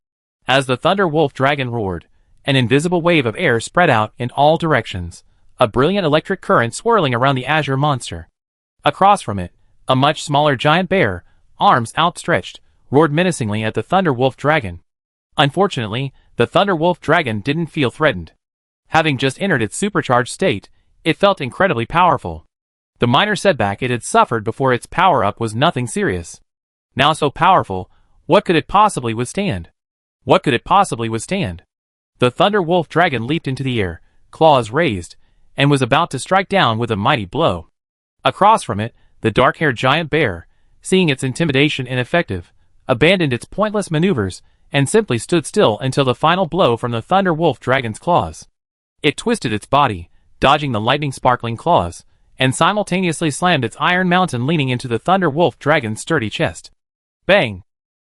As the thunder wolf dragon roared, an invisible wave of air spread out in all directions, a brilliant electric current swirling around the azure monster. Across from it, a much smaller giant bear, arms outstretched, roared menacingly at the thunder wolf dragon. Unfortunately, the thunder wolf dragon didn't feel threatened. Having just entered its supercharged state, it felt incredibly powerful. The minor setback it had suffered before its power-up was nothing serious. Now so powerful, what could it possibly withstand? What could it possibly withstand? The thunder wolf dragon leaped into the air, claws raised, and was about to strike down with a mighty blow. Across from it, the dark-haired giant bear, seeing its intimidation ineffective, abandoned its pointless maneuvers and simply stood still until the final blow from the thunder wolf dragon's claws. It twisted its body, dodging the lightning-sparkling claws, and simultaneously slammed its iron mountain leaning into the thunder wolf dragon's sturdy chest. Bang!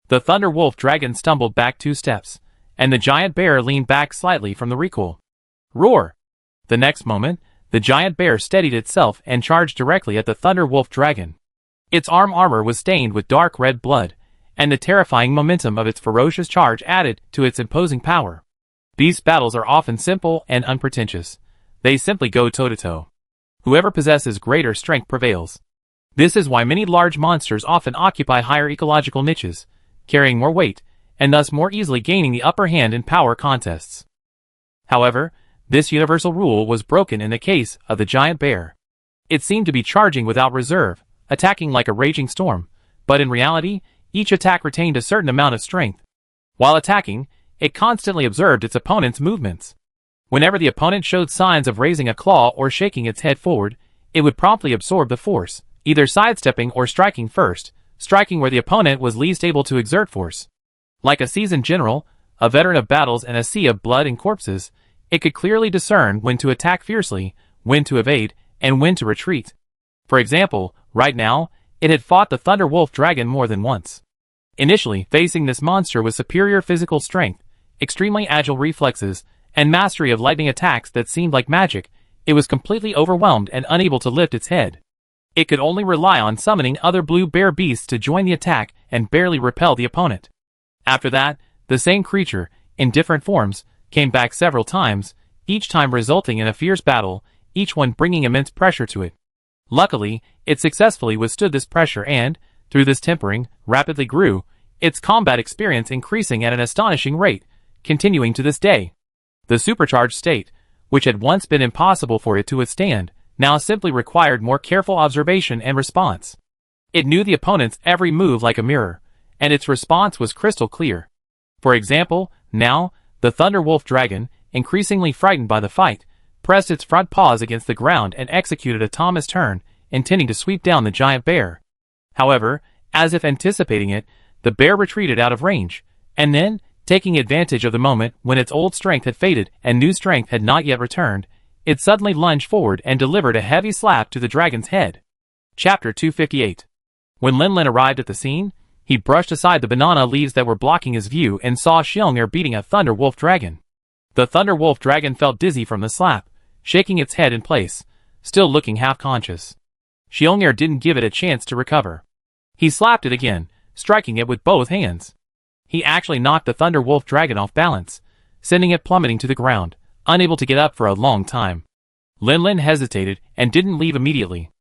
The thunder wolf dragon stumbled back 2 steps, and the giant bear leaned back slightly from the recoil. Roar! The next moment, the giant bear steadied itself and charged directly at the thunder wolf dragon. Its armor was stained with dark red blood, and the terrifying momentum of its ferocious charge added to its imposing power. Beast battles are often simple and unpretentious. They simply go toe-to-toe. Whoever possesses greater strength prevails. This is why many large monsters often occupy higher ecological niches, carrying more weight, and thus more easily gaining the upper hand in power contests. However, this universal rule was broken in the case of the giant bear. It seemed to be charging without reserve, attacking like a raging storm, but in reality, each attack retained a certain amount of strength. While attacking, it constantly observed its opponent's movements. Whenever the opponent showed signs of raising a claw or shaking its head forward, it would promptly absorb the force, either sidestepping or striking first, striking where the opponent was least able to exert force. Like a seasoned general, a veteran of battles and a sea of blood and corpses, it could clearly discern when to attack fiercely, when to evade, and when to retreat. For example, right now, it had fought the Thunder Wolf Dragon more than once. Initially, facing this monster with superior physical strength, extremely agile reflexes, and mastery of lightning attacks that seemed like magic, it was completely overwhelmed and unable to lift its head. It could only rely on summoning other blue bear beasts to join the attack and barely repel the opponent. After that, the same creature, in different forms, came back several times, each time resulting in a fierce battle, each one bringing immense pressure to it. Luckily, it successfully withstood this pressure and, through this tempering, rapidly grew, its combat experience increasing at an astonishing rate, continuing to this day. The supercharged state, which had once been impossible for it to withstand, now simply required more careful observation and response. It knew the opponent's every move like a mirror, and its response was crystal clear. For example, now, the Thunder Wolf Dragon, increasingly frightened by the fight, pressed its front paws against the ground and executed a Thomas turn, intending to sweep down the giant bear. However, as if anticipating it, the bear retreated out of range, and then, taking advantage of the moment when its old strength had faded and new strength had not yet returned, it suddenly lunged forward and delivered a heavy slap to the dragon's head. Chapter 258. When Lin Lin arrived at the scene, he brushed aside the banana leaves that were blocking his view and saw Xiong'er beating a Thunder Wolf Dragon. The Thunder Wolf Dragon felt dizzy from the slap, shaking its head in place, still looking half-conscious. Xiong'er didn't give it a chance to recover. He slapped it again, striking it with both hands. He actually knocked the Thunder Wolf Dragon off balance, sending it plummeting to the ground, unable to get up for a long time. Lin Lin hesitated and didn't leave immediately.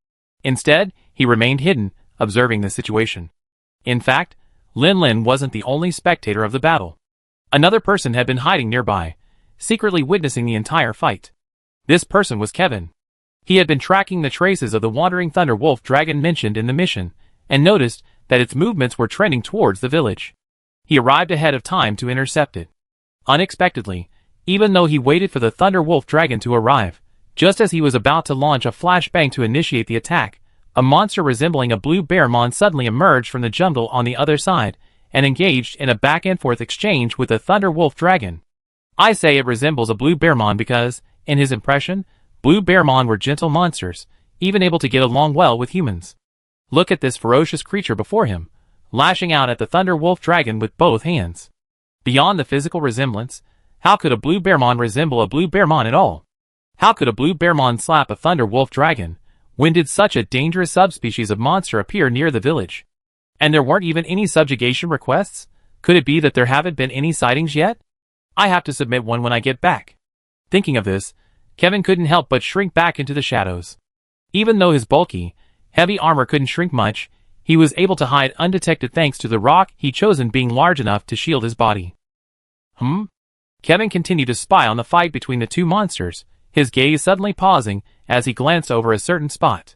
Instead, he remained hidden, observing the situation. In fact, Lin Lin wasn't the only spectator of the battle. Another person had been hiding nearby, secretly witnessing the entire fight. This person was Kevin. He had been tracking the traces of the wandering Thunder Wolf Dragon mentioned in the mission, and noticed that its movements were trending towards the village. He arrived ahead of time to intercept it. Unexpectedly, even though he waited for the Thunder Wolf Dragon to arrive, just as he was about to launch a flashbang to initiate the attack, a monster resembling a blue bear mon suddenly emerged from the jungle on the other side, and engaged in a back-and-forth exchange with the Thunder Wolf Dragon. I say it resembles a blue bear mon because, in his impression, blue bear mon were gentle monsters, even able to get along well with humans. Look at this ferocious creature before him, lashing out at the Thunder Wolf Dragon with both hands. Beyond the physical resemblance, how could a blue bear mon resemble a blue bear mon at all? How could a blue bear mon slap a Thunder Wolf Dragon? When did such a dangerous subspecies of monster appear near the village? And there weren't even any subjugation requests? Could it be that there haven't been any sightings yet? I have to submit one when I get back. Thinking of this, Kevin couldn't help but shrink back into the shadows. Even though his bulky, heavy armor couldn't shrink much, he was able to hide undetected thanks to the rock he'd chosen being large enough to shield his body. Kevin continued to spy on the fight between the two monsters, his gaze suddenly pausing as he glanced over a certain spot.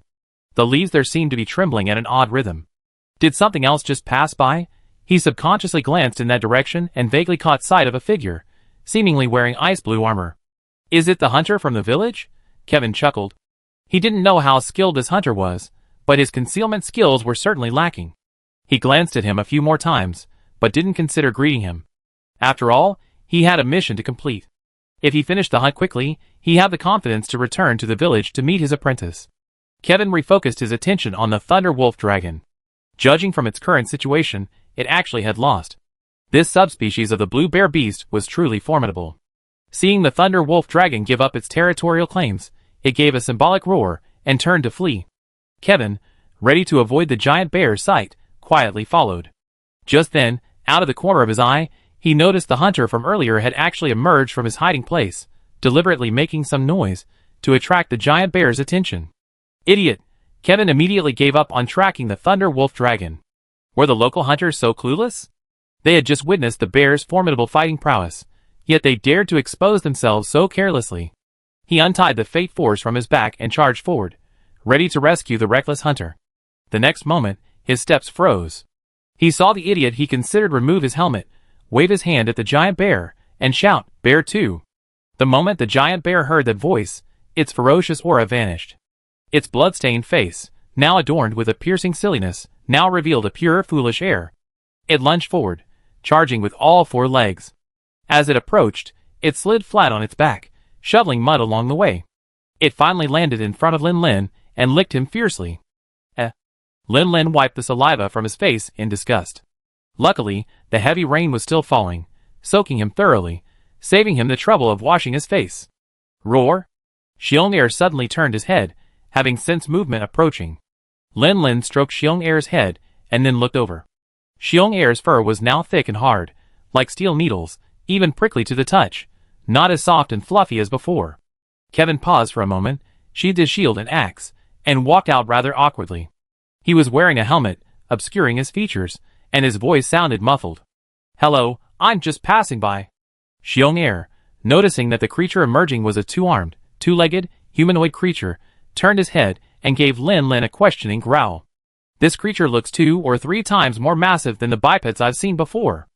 The leaves there seemed to be trembling at an odd rhythm. Did something else just pass by? He subconsciously glanced in that direction and vaguely caught sight of a figure, seemingly wearing ice blue armor. Is it the hunter from the village? Kevin chuckled. He didn't know how skilled this hunter was, but his concealment skills were certainly lacking. He glanced at him a few more times, but didn't consider greeting him. After all, he had a mission to complete. If he finished the hunt quickly, he had the confidence to return to the village to meet his apprentice. Kevin refocused his attention on the Thunder Wolf Dragon. Judging from its current situation, it actually had lost. This subspecies of the blue bear beast was truly formidable. Seeing the Thunder Wolf Dragon give up its territorial claims, it gave a symbolic roar and turned to flee. Kevin, ready to avoid the giant bear's sight, quietly followed. Just then, out of the corner of his eye, he noticed the hunter from earlier had actually emerged from his hiding place, deliberately making some noise, to attract the giant bear's attention. Idiot! Kevin immediately gave up on tracking the Thunder Wolf Dragon. Were the local hunters so clueless? They had just witnessed the bear's formidable fighting prowess, yet they dared to expose themselves so carelessly. He untied the fate force from his back and charged forward, ready to rescue the reckless hunter. The next moment, his steps froze. He saw the idiot he considered remove his helmet, wave his hand at the giant bear, and shout, "Bear 2!" The moment the giant bear heard that voice, its ferocious aura vanished. Its blood-stained face, now adorned with a piercing silliness, now revealed a pure, foolish air. It lunged forward, charging with all 4 legs. As it approached, it slid flat on its back, shoveling mud along the way. It finally landed in front of Lin Lin and licked him fiercely. Lin Lin wiped the saliva from his face in disgust. Luckily, the heavy rain was still falling, soaking him thoroughly, saving him the trouble of washing his face. Roar! Xiong Er suddenly turned his head, having sensed movement approaching. Lin Lin stroked Xiong Er's head and then looked over. Xiong Er's fur was now thick and hard, like steel needles, even prickly to the touch, not as soft and fluffy as before. Kevin paused for a moment, sheathed his shield and axe, and walked out rather awkwardly. He was wearing a helmet, obscuring his features, and his voice sounded muffled. "Hello, I'm just passing by." Xiong Er, noticing that the creature emerging was a 2-armed, 2-legged, humanoid creature, turned his head and gave Lin Lin a questioning growl. "This creature looks 2 or 3 times more massive than the bipeds I've seen before.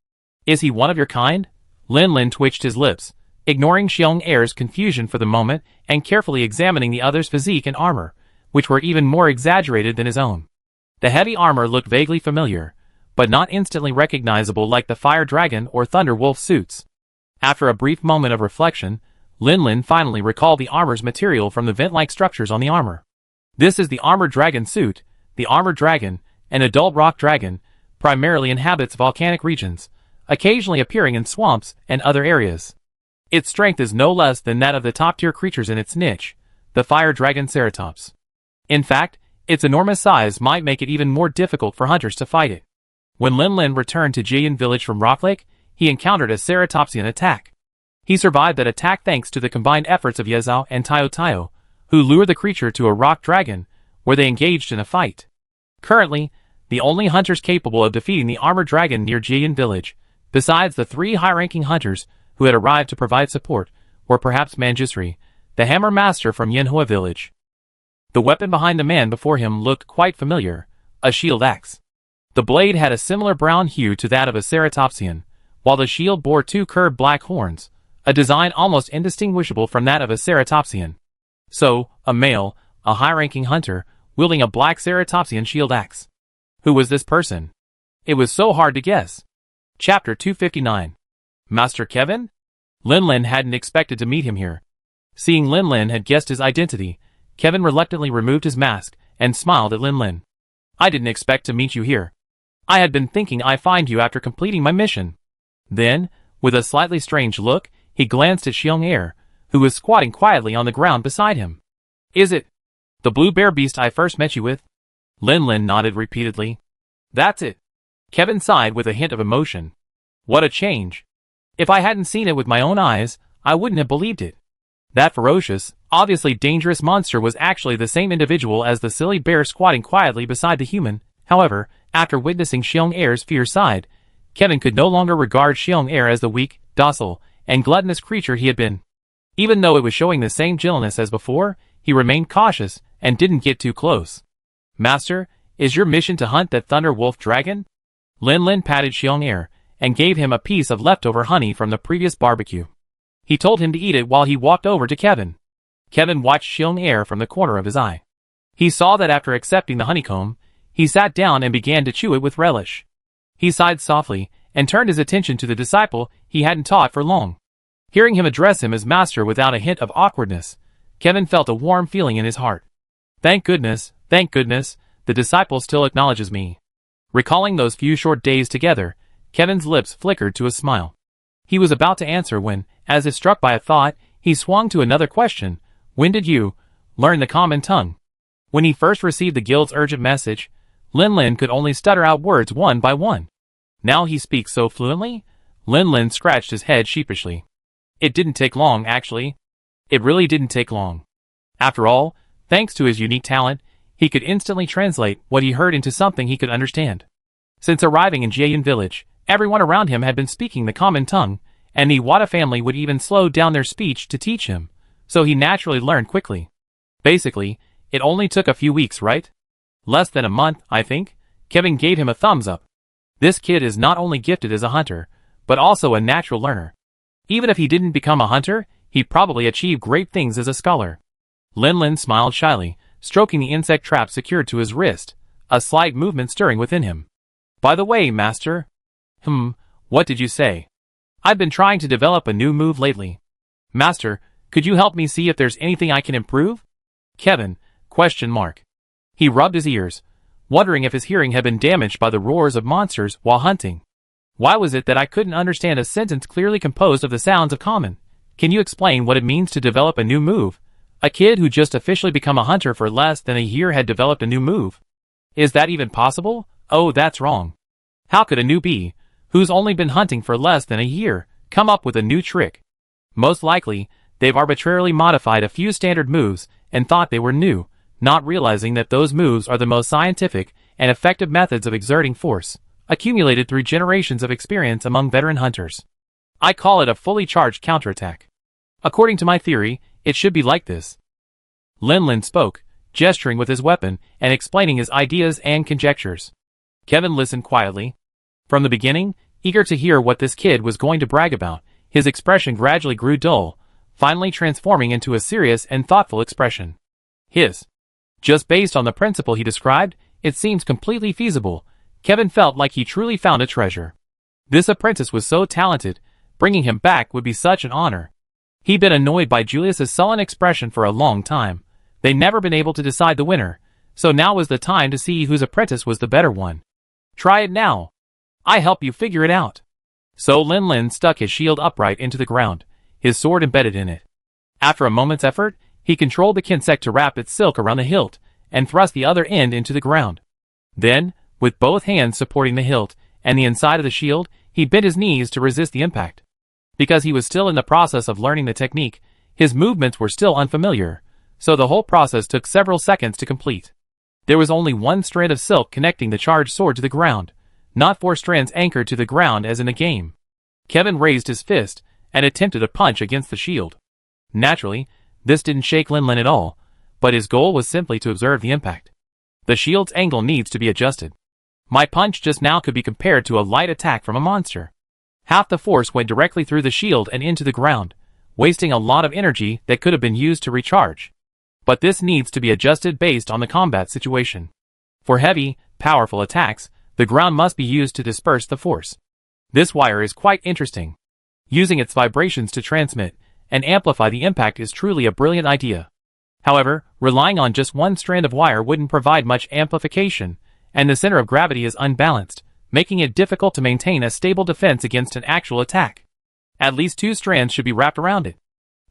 Is he one of your kind?" Lin Lin twitched his lips, ignoring Xiong Er's confusion for the moment and carefully examining the other's physique and armor, which were even more exaggerated than his own. The heavy armor looked vaguely familiar, but not instantly recognizable like the Fire Dragon or Thunder Wolf suits. After a brief moment of reflection, Lin Lin finally recalled the armor's material from the vent-like structures on the armor. This is the Armored Dragon suit. The Armored Dragon, an adult rock dragon, primarily inhabits volcanic regions, occasionally appearing in swamps and other areas. Its strength is no less than that of the top-tier creatures in its niche, the Fire Dragon Ceratops. In fact, its enormous size might make it even more difficult for hunters to fight it. When Lin Lin returned to Jian Village from Rock Lake, he encountered a Ceratopsian attack. He survived that attack thanks to the combined efforts of Yezhao and Taio Taio, who lured the creature to a rock dragon, where they engaged in a fight. Currently, the only hunters capable of defeating the armored dragon near Jian Village, besides the 3 high-ranking hunters who had arrived to provide support, were perhaps Manjusri, the hammer master from Yanhua Village. The weapon behind the man before him looked quite familiar, a shield axe. The blade had a similar brown hue to that of a Ceratopsian, while the shield bore 2 curved black horns, a design almost indistinguishable from that of a Ceratopsian. So, a male, a high-ranking hunter, wielding a black Ceratopsian shield axe. Who was this person? It was so hard to guess. Chapter 259. Master Kevin? Lin Lin hadn't expected to meet him here. Seeing Lin Lin had guessed his identity, Kevin reluctantly removed his mask and smiled at Lin Lin. "I didn't expect to meet you here. I had been thinking I'd find you after completing my mission." Then, with a slightly strange look, he glanced at Xiong Er, who was squatting quietly on the ground beside him. "Is it the blue bear beast I first met you with?" Lin Lin nodded repeatedly. "That's it." Kevin sighed with a hint of emotion. What a change. If I hadn't seen it with my own eyes, I wouldn't have believed it. That ferocious, obviously dangerous monster was actually the same individual as the silly bear squatting quietly beside the human. However, after witnessing Xiong Er's fierce side, Kevin could no longer regard Xiong Er as the weak, docile, and gluttonous creature he had been. Even though it was showing the same gentleness as before, he remained cautious and didn't get too close. "Master, is your mission to hunt that Thunder Wolf dragon?" Lin Lin patted Xiong Er and gave him a piece of leftover honey from the previous barbecue. He told him to eat it while he walked over to Kevin. Kevin watched Xiong Er from the corner of his eye. He saw that after accepting the honeycomb, he sat down and began to chew it with relish. He sighed softly and turned his attention to the disciple he hadn't taught for long. Hearing him address him as master without a hint of awkwardness, Kevin felt a warm feeling in his heart. Thank goodness, the disciple still acknowledges me. Recalling those few short days together, Kevin's lips flickered to a smile. He was about to answer when, as if struck by a thought, he swung to another question. When did you learn the common tongue? When he first received the guild's urgent message, Lin Lin could only stutter out words one by one. Now he speaks so fluently? Lin Lin scratched his head sheepishly. It didn't take long, actually. It really didn't take long. After all, thanks to his unique talent, he could instantly translate what he heard into something he could understand. Since arriving in Jian Village, Everyone around him had been speaking the common tongue, and the Iwata family would even slow down their speech to teach him, so he naturally learned quickly. Basically, it only took a few weeks, right? Less than a month, I think. Kevin gave him a thumbs up. This kid is not only gifted as a hunter, but also a natural learner. Even if he didn't become a hunter, he'd probably achieve great things as a scholar. Lin smiled shyly, stroking the insect trap secured to his wrist, a slight movement stirring within him. By the way, master. What did you say? I've been trying to develop a new move lately. Master, could you help me see if there's anything I can improve? Kevin, ? He rubbed his ears, wondering if his hearing had been damaged by the roars of monsters while hunting. Why was it that I couldn't understand a sentence clearly composed of the sounds of common? Can you explain what it means to develop a new move? A kid who just officially become a hunter for less than a year had developed a new move. Is that even possible? Oh, that's wrong. How could a newbie, who's only been hunting for less than a year, come up with a new trick? Most likely, they've arbitrarily modified a few standard moves and thought they were new, not realizing that those moves are the most scientific and effective methods of exerting force, accumulated through generations of experience among veteran hunters. I call it a fully charged counterattack. According to my theory, it should be like this. Lin spoke, gesturing with his weapon and explaining his ideas and conjectures. Kevin listened quietly. From the beginning, eager to hear what this kid was going to brag about, his expression gradually grew dull, finally transforming into a serious and thoughtful expression. Just based on the principle he described, it seems completely feasible. Kevin felt like he truly found a treasure. This apprentice was so talented, bringing him back would be such an honor. He'd been annoyed by Julius's sullen expression for a long time. They'd never been able to decide the winner, so now was the time to see whose apprentice was the better one. Try it now. I help you figure it out. So Lin stuck his shield upright into the ground, his sword embedded in it. After a moment's effort, he controlled the kinsect to wrap its silk around the hilt, and thrust the other end into the ground. Then, with both hands supporting the hilt and the inside of the shield, he bent his knees to resist the impact. Because he was still in the process of learning the technique, his movements were still unfamiliar, so the whole process took several seconds to complete. There was only one strand of silk connecting the charged sword to the ground, not 4 strands anchored to the ground as in a game. Kevin raised his fist and attempted a punch against the shield. Naturally, this didn't shake Lin at all, but his goal was simply to observe the impact. The shield's angle needs to be adjusted. My punch just now could be compared to a light attack from a monster. Half the force went directly through the shield and into the ground, wasting a lot of energy that could have been used to recharge. But this needs to be adjusted based on the combat situation. For heavy, powerful attacks, the ground must be used to disperse the force. This wire is quite interesting. Using its vibrations to transmit and amplify the impact is truly a brilliant idea. However, relying on just one strand of wire wouldn't provide much amplification, and the center of gravity is unbalanced, making it difficult to maintain a stable defense against an actual attack. At least 2 strands should be wrapped around it.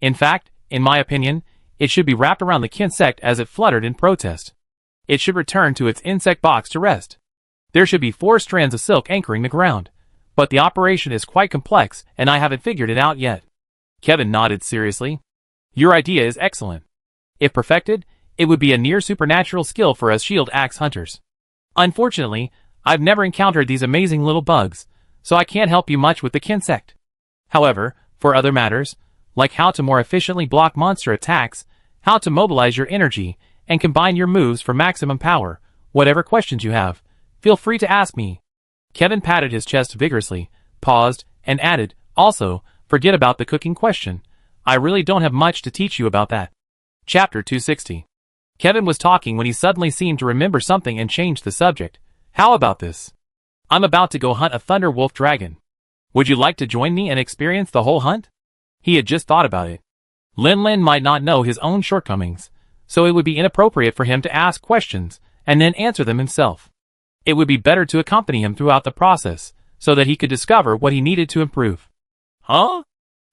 In fact, in my opinion, it should be wrapped around the kinsect as it fluttered in protest. It should return to its insect box to rest. There should be 4 strands of silk anchoring the ground, but the operation is quite complex and I haven't figured it out yet. Kevin nodded seriously. Your idea is excellent. If perfected, it would be a near supernatural skill for us shield axe hunters. Unfortunately, I've never encountered these amazing little bugs, so I can't help you much with the kinsect. However, for other matters, like how to more efficiently block monster attacks, how to mobilize your energy, and combine your moves for maximum power, whatever questions you have, feel free to ask me. Kevin patted his chest vigorously, paused, and added, also, forget about the cooking question. I really don't have much to teach you about that. Chapter 260. Kevin was talking when he suddenly seemed to remember something and changed the subject. How about this? I'm about to go hunt a thunder wolf dragon. Would you like to join me and experience the whole hunt? He had just thought about it. Lin might not know his own shortcomings, so it would be inappropriate for him to ask questions and then answer them himself. It would be better to accompany him throughout the process, so that he could discover what he needed to improve. Huh?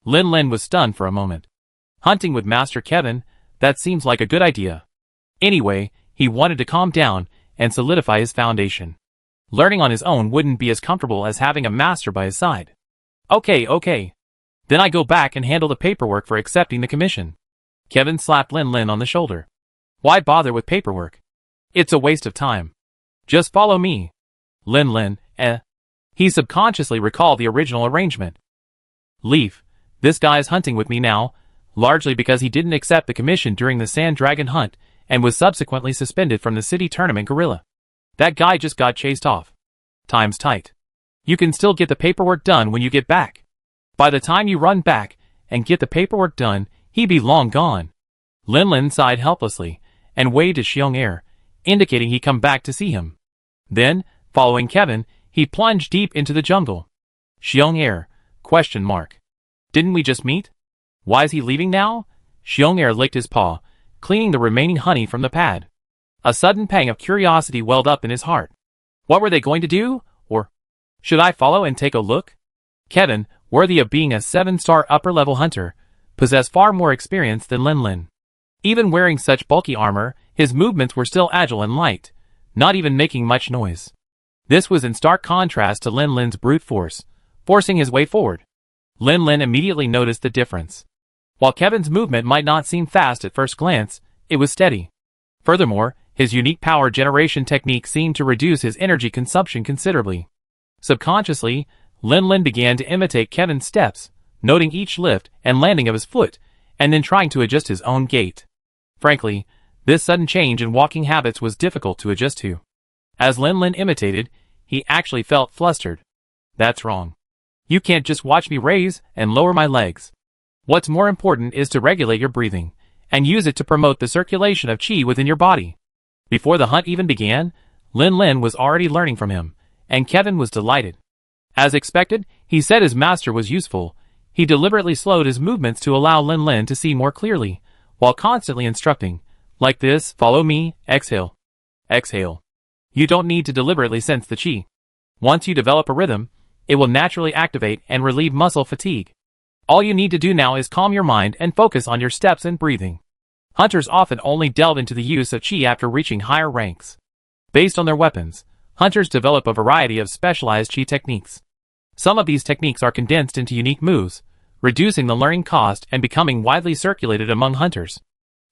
Lin was stunned for a moment. Hunting with Master Kevin, that seems like a good idea. Anyway, he wanted to calm down and solidify his foundation. Learning on his own wouldn't be as comfortable as having a master by his side. Okay. Then I go back and handle the paperwork for accepting the commission. Kevin slapped Lin on the shoulder. Why bother with paperwork? It's a waste of time. Just follow me. Lin, He subconsciously recalled the original arrangement. Leaf, this guy's hunting with me now, largely because he didn't accept the commission during the Sand Dragon hunt and was subsequently suspended from the city tournament gorilla. That guy just got chased off. Time's tight. You can still get the paperwork done when you get back. By the time you run back and get the paperwork done, he'd be long gone. Lin Lin sighed helplessly and waved at Xiong Air, indicating he'd come back to see him. Then, following Kevin, he plunged deep into the jungle. Xiong Air? ? Didn't we just meet? Why is he leaving now? Xiong Air licked his paw, cleaning the remaining honey from the pad. A sudden pang of curiosity welled up in his heart. What were they going to do? Or should I follow and take a look? Kevin, worthy of being a 7-star upper-level hunter, possessed far more experience than Lin Lin. Even wearing such bulky armor, his movements were still agile and light, not even making much noise. This was in stark contrast to Lin Lin's brute force, forcing his way forward. Lin Lin immediately noticed the difference. While Kevin's movement might not seem fast at first glance, it was steady. Furthermore, his unique power generation technique seemed to reduce his energy consumption considerably. Subconsciously, Lin Lin began to imitate Kevin's steps, noting each lift and landing of his foot, and then trying to adjust his own gait. Frankly, this sudden change in walking habits was difficult to adjust to. As Lin Lin imitated, he actually felt flustered. That's wrong. You can't just watch me raise and lower my legs. What's more important is to regulate your breathing, and use it to promote the circulation of qi within your body. Before the hunt even began, Lin Lin was already learning from him, and Kevin was delighted. As expected, he said his master was useful. He deliberately slowed his movements to allow Lin Lin to see more clearly, while constantly instructing, like this, follow me, exhale. Exhale. You don't need to deliberately sense the qi. Once you develop a rhythm, it will naturally activate and relieve muscle fatigue. All you need to do now is calm your mind and focus on your steps and breathing. Hunters often only delve into the use of qi after reaching higher ranks. Based on their weapons, hunters develop a variety of specialized qi techniques. Some of these techniques are condensed into unique moves, reducing the learning cost and becoming widely circulated among hunters.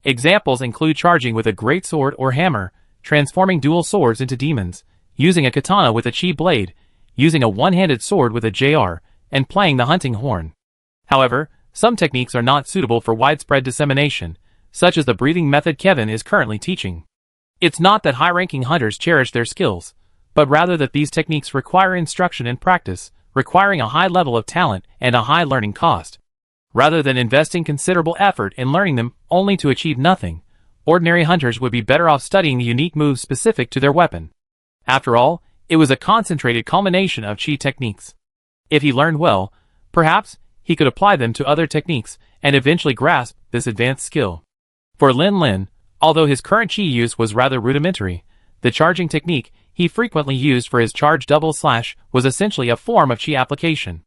Examples include charging with a great sword or hammer, transforming dual swords into demons, using a katana with a qi blade, using a one-handed sword with a JR, and playing the hunting horn. However, some techniques are not suitable for widespread dissemination, such as the breathing method Kevin is currently teaching. It's not that high-ranking hunters cherish their skills, but rather that these techniques require instruction and practice, requiring a high level of talent and a high learning cost. Rather than investing considerable effort in learning them only to achieve nothing, ordinary hunters would be better off studying the unique moves specific to their weapon. After all, it was a concentrated culmination of qi techniques. If he learned well, perhaps he could apply them to other techniques and eventually grasp this advanced skill. For Lin Lin, although his current qi use was rather rudimentary, the charging technique he frequently used for his charge double slash was essentially a form of qi application.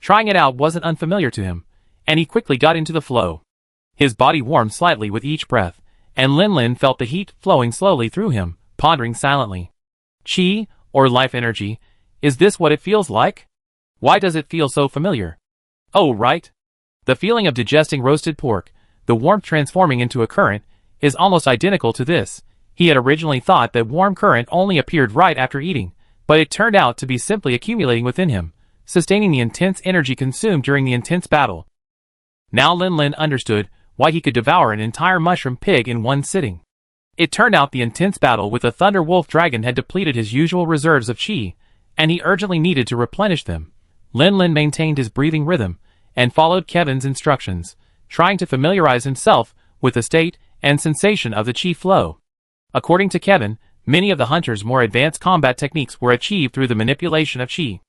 Trying it out wasn't unfamiliar to him, and he quickly got into the flow. His body warmed slightly with each breath, and Lin Lin felt the heat flowing slowly through him, pondering silently. Qi, or life energy, is this what it feels like? Why does it feel so familiar? Oh, right. The feeling of digesting roasted pork, the warmth transforming into a current, is almost identical to this. He had originally thought that warm current only appeared right after eating, but it turned out to be simply accumulating within him, sustaining the intense energy consumed during the intense battle. Now Lin Lin understood why he could devour an entire mushroom pig in one sitting. It turned out the intense battle with the Thunder Wolf Dragon had depleted his usual reserves of qi, and he urgently needed to replenish them. Lin Lin maintained his breathing rhythm, and followed Kevin's instructions, trying to familiarize himself with the state and sensation of the qi flow. According to Kevin, many of the hunters' more advanced combat techniques were achieved through the manipulation of qi.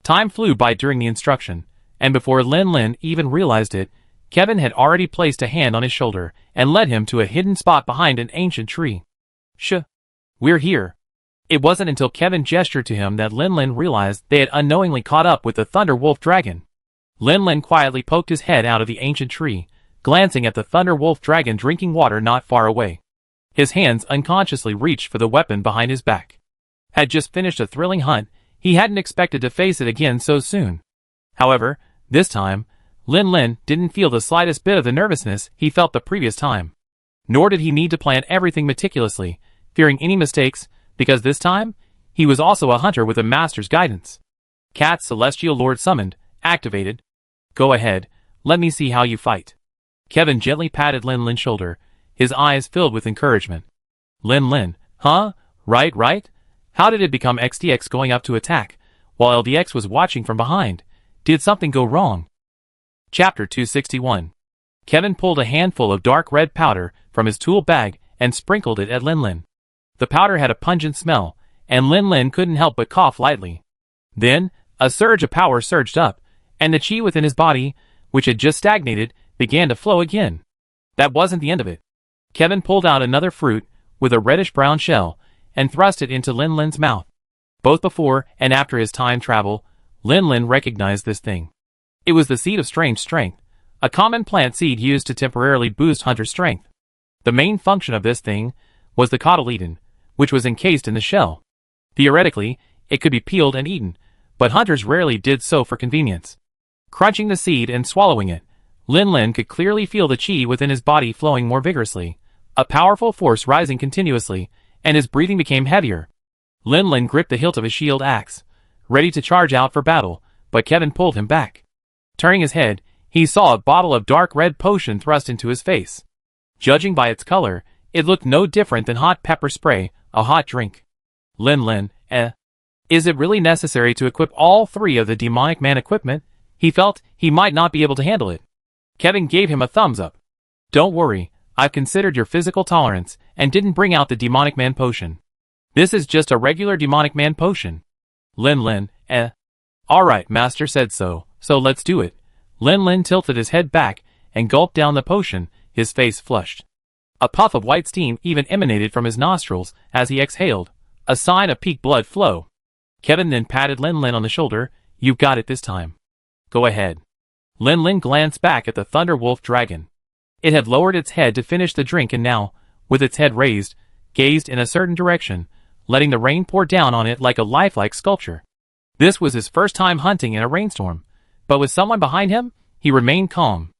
Time flew by during the instruction, and before Lin Lin even realized it, Kevin had already placed a hand on his shoulder and led him to a hidden spot behind an ancient tree. We're here. It wasn't until Kevin gestured to him that Lin Lin realized they had unknowingly caught up with the Thunder Wolf Dragon. Lin Lin quietly poked his head out of the ancient tree, glancing at the Thunder Wolf Dragon drinking water not far away. His hands unconsciously reached for the weapon behind his back. Had just finished a thrilling hunt, he hadn't expected to face it again so soon. However, this time, Lin Lin didn't feel the slightest bit of the nervousness he felt the previous time. Nor did he need to plan everything meticulously, fearing any mistakes, because this time, he was also a hunter with a master's guidance. Cat's Celestial Lord summoned, activated. Go ahead, let me see how you fight. Kevin gently patted Lin Lin's shoulder, his eyes filled with encouragement. Lin, huh? Right? How did it become XDX going up to attack, while LDX was watching from behind? Did something go wrong? Chapter 261. Kevin pulled a handful of dark red powder from his tool bag and sprinkled it at Lin. The powder had a pungent smell, and Lin couldn't help but cough lightly. Then, a surge of power surged up, and the chi within his body, which had just stagnated, began to flow again. That wasn't the end of it. Kevin pulled out another fruit with a reddish-brown shell and thrust it into Lin's mouth. Both before and after his time travel, Lin recognized this thing. It was the Seed of Strange Strength, a common plant seed used to temporarily boost hunter strength. The main function of this thing was the cotyledon, which was encased in the shell. Theoretically, it could be peeled and eaten, but hunters rarely did so for convenience. Crunching the seed and swallowing it, Lin could clearly feel the chi within his body flowing more vigorously, a powerful force rising continuously, and his breathing became heavier. Lin gripped the hilt of his shield axe, ready to charge out for battle, but Kevin pulled him back. Turning his head, he saw a bottle of dark red potion thrust into his face. Judging by its color, it looked no different than hot pepper spray, a hot drink. Lin, is it really necessary to equip all three of the demonic man equipment? He felt he might not be able to handle it. Kevin gave him a thumbs up. Don't worry, I've considered your physical tolerance and didn't bring out the demonic man potion. This is just a regular demonic man potion. Lin, Alright, master said so let's do it. Lin tilted his head back and gulped down the potion, his face flushed. A puff of white steam even emanated from his nostrils as he exhaled, a sign of peak blood flow. Kevin then patted Lin on the shoulder. You've got it this time. Go ahead. Lin glanced back at the Thunder Wolf dragon. It had lowered its head to finish the drink and now, with its head raised, gazed in a certain direction, letting the rain pour down on it like a lifelike sculpture. This was his first time hunting in a rainstorm, but with someone behind him, he remained calm.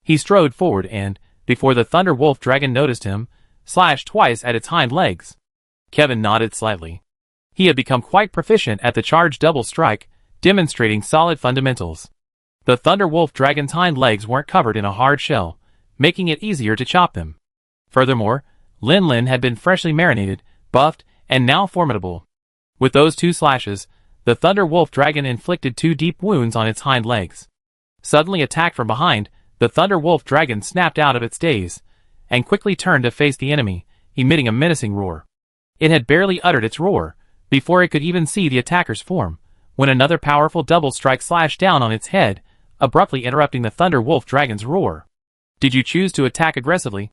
He strode forward and, before the Thunder Wolf dragon noticed him, slashed twice at its hind legs. Kevin nodded slightly. He had become quite proficient at the charge double strike, demonstrating solid fundamentals. The Thunder Wolf dragon's hind legs weren't covered in a hard shell, making it easier to chop them. Furthermore, Lin had been freshly marinated, buffed, and now formidable. With those two slashes, the Thunder Wolf dragon inflicted 2 deep wounds on its hind legs. Suddenly attacked from behind, the Thunder Wolf dragon snapped out of its daze, and quickly turned to face the enemy, emitting a menacing roar. It had barely uttered its roar, before it could even see the attacker's form, when another powerful double strike slashed down on its head, abruptly interrupting the Thunder Wolf dragon's roar. Did you choose to attack aggressively?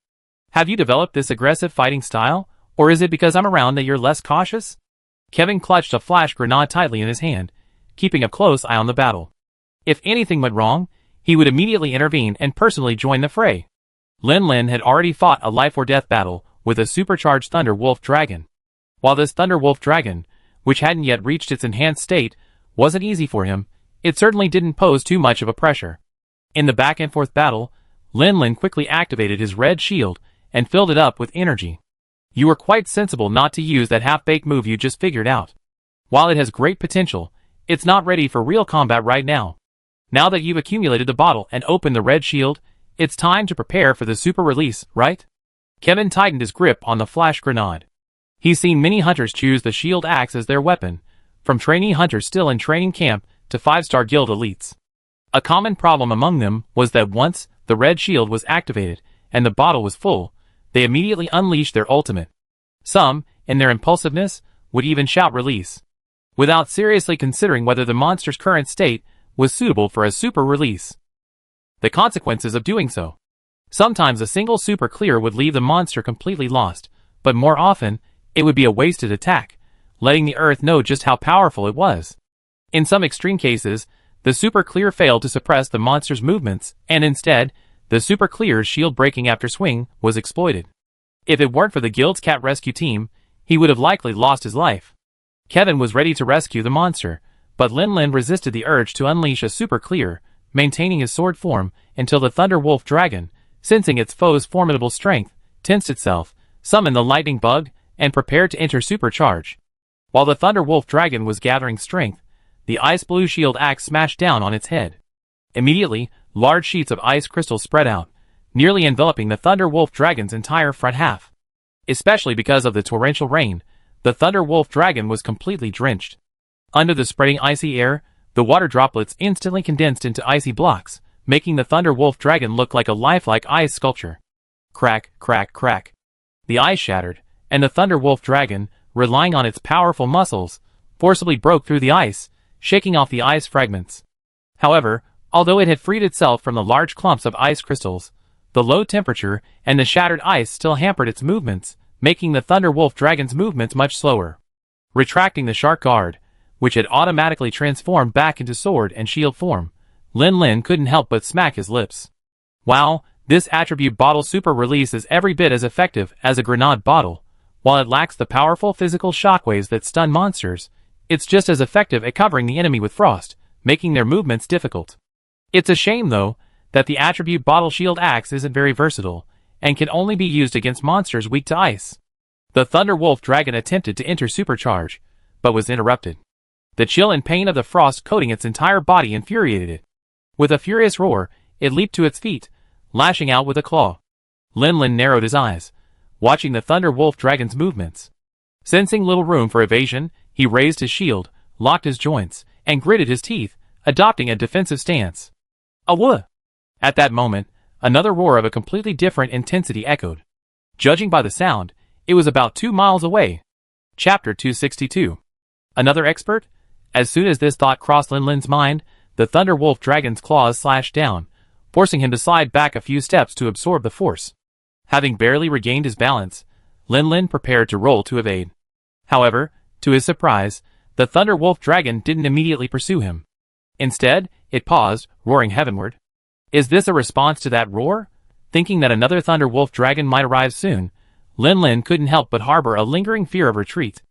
Have you developed this aggressive fighting style, or is it because I'm around that you're less cautious? Kevin clutched a flash grenade tightly in his hand, keeping a close eye on the battle. If anything went wrong, he would immediately intervene and personally join the fray. Lin had already fought a life-or-death battle with a supercharged Thunder Wolf dragon. While this Thunder Wolf dragon, which hadn't yet reached its enhanced state, wasn't easy for him, it certainly didn't pose too much of a pressure. In the back-and-forth battle, Lin quickly activated his red shield and filled it up with energy. You were quite sensible not to use that half-baked move you just figured out. While it has great potential, it's not ready for real combat right now. Now that you've accumulated the bottle and opened the red shield, it's time to prepare for the super release, right? Kevin tightened his grip on the flash grenade. He's seen many hunters choose the shield axe as their weapon, from trainee hunters still in training camp to 5-star guild elites. A common problem among them was that once the red shield was activated and the bottle was full, they immediately unleashed their ultimate. Some, in their impulsiveness, would even shout release, without seriously considering whether the monster's current state was suitable for a super release. The consequences of doing so. Sometimes a single super clear would leave the monster completely lost, but more often, it would be a wasted attack, letting the earth know just how powerful it was. In some extreme cases, the super clear failed to suppress the monster's movements, and instead, the super clear's shield breaking after swing was exploited. If it weren't for the guild's cat rescue team, he would have likely lost his life. Kevin was ready to rescue the monster, but Lin resisted the urge to unleash a super clear, maintaining his sword form until the Thunder Wolf dragon, sensing its foe's formidable strength, tensed itself, summoned the lightning bug, and prepared to enter supercharge. While the Thunder Wolf dragon was gathering strength, the ice blue shield axe smashed down on its head. Immediately, large sheets of ice crystals spread out, nearly enveloping the Thunder Wolf Dragon's entire front half. Especially because of the torrential rain, the Thunder Wolf Dragon was completely drenched. Under the spreading icy air, the water droplets instantly condensed into icy blocks, making the Thunder Wolf Dragon look like a lifelike ice sculpture. Crack, crack, crack. The ice shattered, and the Thunder Wolf Dragon, relying on its powerful muscles, forcibly broke through the ice, shaking off the ice fragments. However, although it had freed itself from the large clumps of ice crystals, the low temperature and the shattered ice still hampered its movements, making the Thunder Wolf Dragon's movements much slower. Retracting the shark guard, which had automatically transformed back into sword and shield form, Lin Lin couldn't help but smack his lips. Wow, this attribute bottle super release is every bit as effective as a grenade bottle. While it lacks the powerful physical shockwaves that stun monsters, it's just as effective at covering the enemy with frost, making their movements difficult. It's a shame, though, that the attribute bottle shield axe isn't very versatile, and can only be used against monsters weak to ice. The Thunder Wolf Dragon attempted to enter supercharge, but was interrupted. The chill and pain of the frost coating its entire body infuriated it. With a furious roar, it leaped to its feet, lashing out with a claw. Lin Lin narrowed his eyes, watching the Thunder Wolf Dragon's movements. Sensing little room for evasion, he raised his shield, locked his joints, and gritted his teeth, adopting a defensive stance. Awooh! At that moment, another roar of a completely different intensity echoed. Judging by the sound, it was about 2 miles away. Chapter 262. Another expert? As soon as this thought crossed Lin Lin's mind, the Thunder Wolf Dragon's claws slashed down, forcing him to slide back a few steps to absorb the force. Having barely regained his balance, Lin Lin prepared to roll to evade. However, to his surprise, the Thunder Wolf Dragon didn't immediately pursue him. Instead, it paused, roaring heavenward. Is this a response to that roar? Thinking that another Thunder Wolf Dragon might arrive soon, Lin Lin couldn't help but harbor a lingering fear of retreat.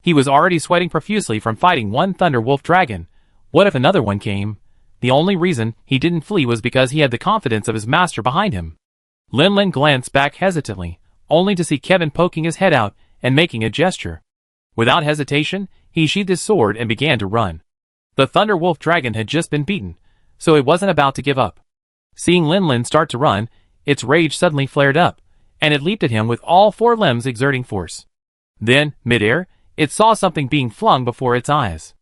He was already sweating profusely from fighting one Thunder Wolf Dragon. What if another one came? The only reason he didn't flee was because he had the confidence of his master behind him. Lin Lin glanced back hesitantly, only to see Kevin poking his head out and making a gesture. Without hesitation, he sheathed his sword and began to run. The Thunder Wolf Dragon had just been beaten, so it wasn't about to give up. Seeing Lin Lin start to run, its rage suddenly flared up, and it leaped at him with all 4 limbs exerting force. Then, mid-air, it saw something being flung before its eyes.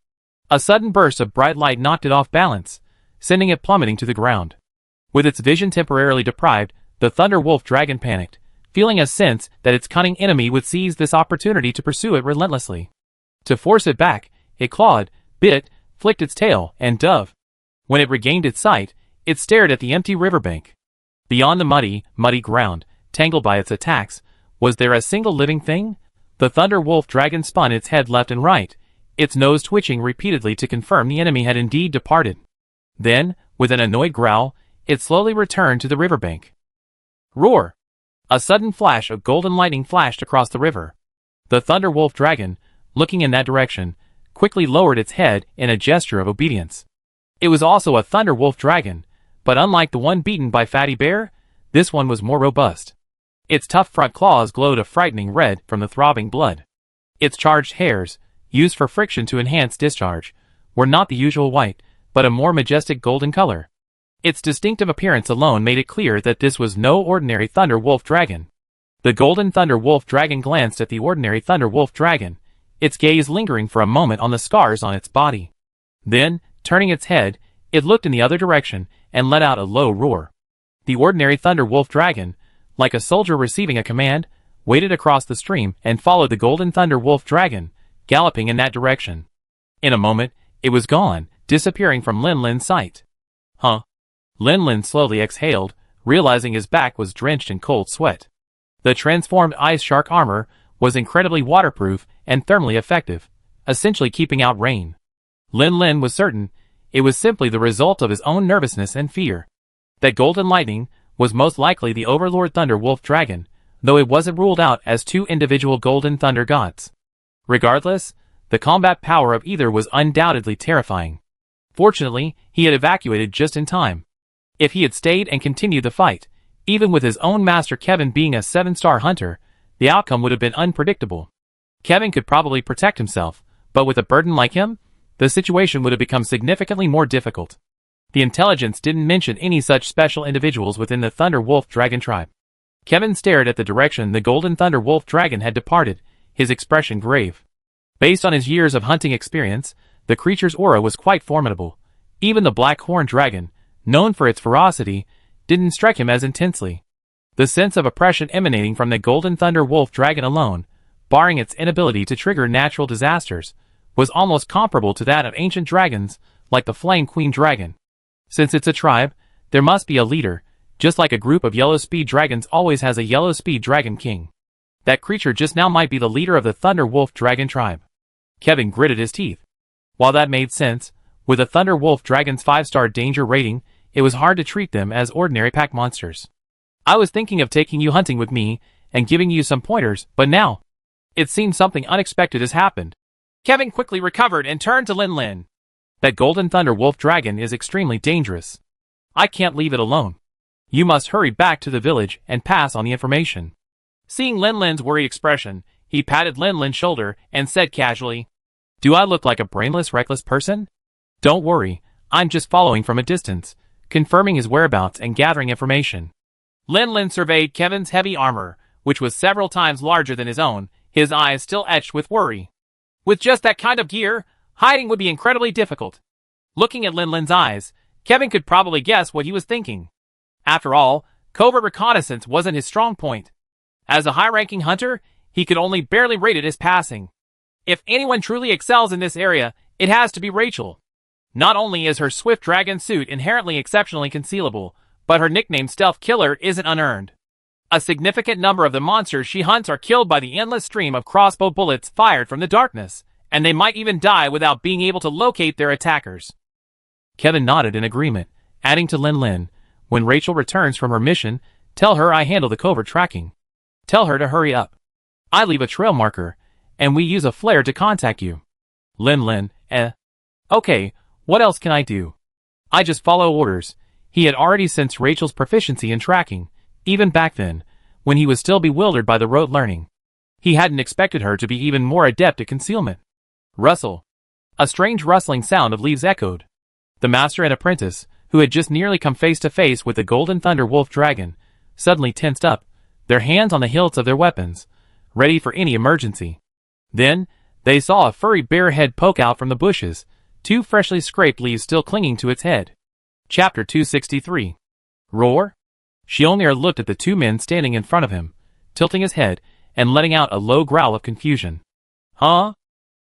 A sudden burst of bright light knocked it off balance, sending it plummeting to the ground. With its vision temporarily deprived, the Thunder Wolf Dragon panicked, feeling a sense that its cunning enemy would seize this opportunity to pursue it relentlessly. To force it back, it clawed, bit, flicked its tail, and dove. When it regained its sight, it stared at the empty riverbank. Beyond the muddy ground, tangled by its attacks, was there a single living thing? The Thunder Wolf Dragon spun its head left and right, its nose twitching repeatedly to confirm the enemy had indeed departed. Then, with an annoyed growl, it slowly returned to the riverbank. Roar! A sudden flash of golden lightning flashed across the river. The Thunder Wolf Dragon, looking in that direction, quickly lowered its head in a gesture of obedience. It was also a Thunder Wolf Dragon, but unlike the one beaten by Fatty Bear, this one was more robust. Its tough front claws glowed a frightening red from the throbbing blood. Its charged hairs, used for friction to enhance discharge, were not the usual white, but a more majestic golden color. Its distinctive appearance alone made it clear that this was no ordinary Thunder Wolf Dragon. The golden Thunder Wolf Dragon glanced at the ordinary Thunder Wolf Dragon, its gaze lingering for a moment on the scars on its body. Then, turning its head, it looked in the other direction and let out a low roar. The ordinary Thunder Wolf Dragon, like a soldier receiving a command, waded across the stream and followed the golden Thunder Wolf Dragon, galloping in that direction. In a moment, it was gone, disappearing from Lin Lin's sight. Huh? Lin Lin slowly exhaled, realizing his back was drenched in cold sweat. The transformed ice shark armor was incredibly waterproof and thermally effective, essentially keeping out rain. Lin Lin was certain it was simply the result of his own nervousness and fear. That golden lightning was most likely the Overlord Thunder Wolf Dragon, though it wasn't ruled out as 2 individual golden thunder gods. Regardless, the combat power of either was undoubtedly terrifying. Fortunately, he had evacuated just in time. If he had stayed and continued the fight, even with his own master Kevin being a 7-star hunter, the outcome would have been unpredictable. Kevin could probably protect himself, but with a burden like him, the situation would have become significantly more difficult. The intelligence didn't mention any such special individuals within the Thunder Wolf Dragon tribe. Kevin stared at the direction the Golden Thunder Wolf Dragon had departed, his expression grave. Based on his years of hunting experience, the creature's aura was quite formidable. Even the Black Horned Dragon, known for its ferocity, didn't strike him as intensely. The sense of oppression emanating from the Golden Thunder Wolf Dragon alone, barring its inability to trigger natural disasters, was almost comparable to that of ancient dragons, like the Flame Queen Dragon. Since it's a tribe, there must be a leader, just like a group of yellow speed dragons always has a yellow speed dragon king. That creature just now might be the leader of the Thunder Wolf Dragon tribe. Kevin gritted his teeth. While that made sense, with a Thunder Wolf Dragon's 5-star danger rating, it was hard to treat them as ordinary pack monsters. I was thinking of taking you hunting with me and giving you some pointers, but now, it seems something unexpected has happened. Kevin quickly recovered and turned to Lin Lin. That Golden Thunder Wolf Dragon is extremely dangerous. I can't leave it alone. You must hurry back to the village and pass on the information. Seeing Lin Lin's worried expression, he patted Lin Lin's shoulder and said casually, Do I look like a brainless, reckless person? Don't worry, I'm just following from a distance, confirming his whereabouts and gathering information. Lin Lin surveyed Kevin's heavy armor, which was several times larger than his own, his eyes still etched with worry. With just that kind of gear, hiding would be incredibly difficult. Looking at Lin Lin's eyes, Kevin could probably guess what he was thinking. After all, covert reconnaissance wasn't his strong point. As a high-ranking hunter, he could only barely rate it as passing. If anyone truly excels in this area, it has to be Rachel. Not only is her swift dragon suit inherently exceptionally concealable, but her nickname Stealth Killer isn't unearned. A significant number of the monsters she hunts are killed by the endless stream of crossbow bullets fired from the darkness, and they might even die without being able to locate their attackers. Kevin nodded in agreement, adding to Lin Lin, When Rachel returns from her mission, tell her I handle the covert tracking. Tell her to hurry up. I leave a trail marker, and we use a flare to contact you. Lin Lin, Okay, what else can I do? I just follow orders. He had already sensed Rachel's proficiency in tracking, even back then, when he was still bewildered by the rote learning. He hadn't expected her to be even more adept at concealment. Rustle. A strange rustling sound of leaves echoed. The master and apprentice, who had just nearly come face to face with the Golden Thunder Wolf Dragon, suddenly tensed up, their hands on the hilts of their weapons, ready for any emergency. Then, they saw a furry bear head poke out from the bushes, 2 freshly scraped leaves still clinging to its head. Chapter 263. Roar? Xiong'er looked at the 2 men standing in front of him, tilting his head and letting out a low growl of confusion. Huh?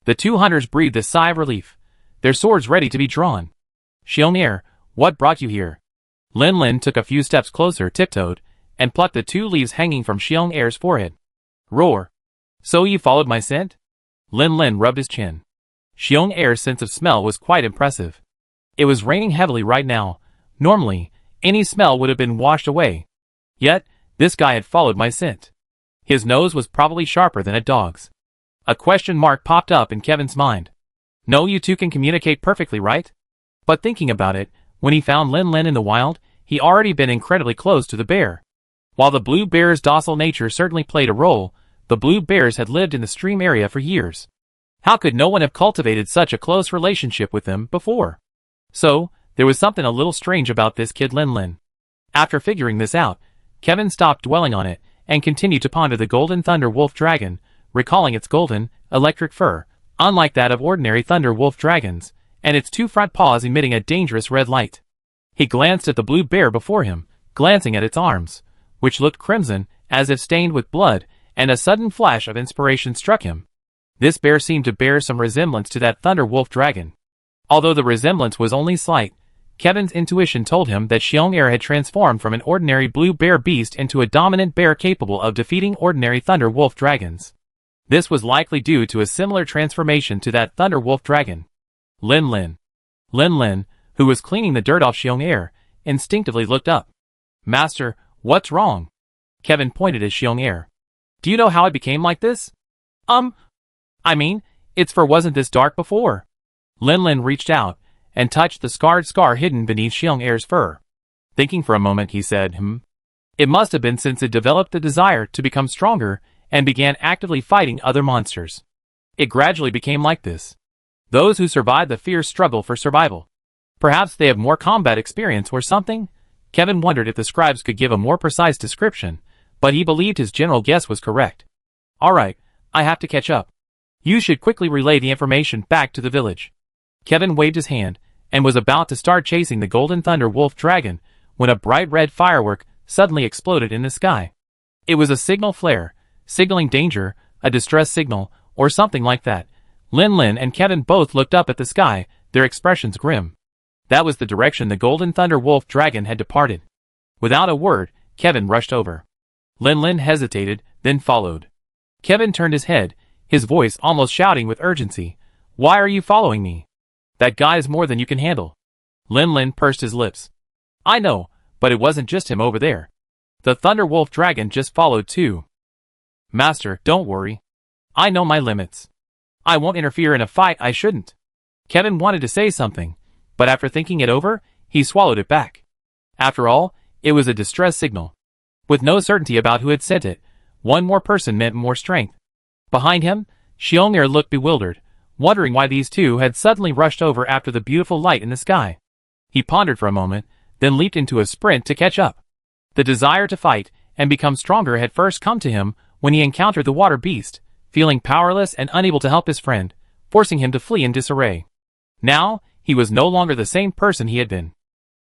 The 2 hunters breathed a sigh of relief, their swords ready to be drawn. Xiong'er, what brought you here? Lin Lin took a few steps closer, tiptoed, and plucked the 2 leaves hanging from Xiong'er's forehead. Roar. So you followed my scent? Lin Lin rubbed his chin. Xiong'er's sense of smell was quite impressive. It was raining heavily right now. Normally, any smell would have been washed away. Yet, this guy had followed my scent. His nose was probably sharper than a dog's. A question mark popped up in Kevin's mind. No, you 2 can communicate perfectly, right? But thinking about it, when he found Lin Lin in the wild, he already been incredibly close to the bear. While the blue bear's docile nature certainly played a role, the blue bears had lived in the stream area for years. How could no one have cultivated such a close relationship with them before? So, there was something a little strange about this kid Lin Lin. After figuring this out, Kevin stopped dwelling on it and continued to ponder the Golden Thunder Wolf Dragon, recalling its golden, electric fur, unlike that of ordinary Thunder Wolf Dragons, and its 2 front paws emitting a dangerous red light. He glanced at the blue bear before him, glancing at its arms, which looked crimson, as if stained with blood, and a sudden flash of inspiration struck him. This bear seemed to bear some resemblance to that Thunder Wolf Dragon. Although the resemblance was only slight, Kevin's intuition told him that Xiong'er had transformed from an ordinary blue bear beast into a dominant bear capable of defeating ordinary Thunder Wolf Dragons. This was likely due to a similar transformation to that Thunder Wolf Dragon. Lin Lin, who was cleaning the dirt off Xiong'er, instinctively looked up. Master, what's wrong? Kevin pointed at Xiong'er. Do you know how I became like this? I mean, its fur wasn't this dark before. Lin Lin reached out and touched the scarred scar hidden beneath Xiong'er's fur. Thinking for a moment, he said, It must have been since it developed the desire to become stronger and began actively fighting other monsters. It gradually became like this. Those who survive the fierce struggle for survival. Perhaps they have more combat experience or something? Kevin wondered if the scribes could give a more precise description, but he believed his general guess was correct. Alright, I have to catch up. You should quickly relay the information back to the village. Kevin waved his hand, and was about to start chasing the Golden Thunder Wolf Dragon, when a bright red firework suddenly exploded in the sky. It was a signal flare, signaling danger, a distress signal, or something like that. Lin and Kevin both looked up at the sky, their expressions grim. That was the direction the Golden Thunder Wolf Dragon had departed. Without a word, Kevin rushed over. Lin hesitated, then followed. Kevin turned his head, his voice almost shouting with urgency. Why are you following me? That guy is more than you can handle. Lin pursed his lips. I know, but it wasn't just him over there. The Thunder Wolf Dragon just followed too. Master, don't worry. I know my limits. I won't interfere in a fight I shouldn't. Kevin wanted to say something, but after thinking it over, he swallowed it back. After all, it was a distress signal. With no certainty about who had sent it, one more person meant more strength. Behind him, Xiong'er looked bewildered, wondering why these two had suddenly rushed over after the beautiful light in the sky. He pondered for a moment, then leaped into a sprint to catch up. The desire to fight and become stronger had first come to him when he encountered the water beast, feeling powerless and unable to help his friend, forcing him to flee in disarray. Now, he was no longer the same person he had been.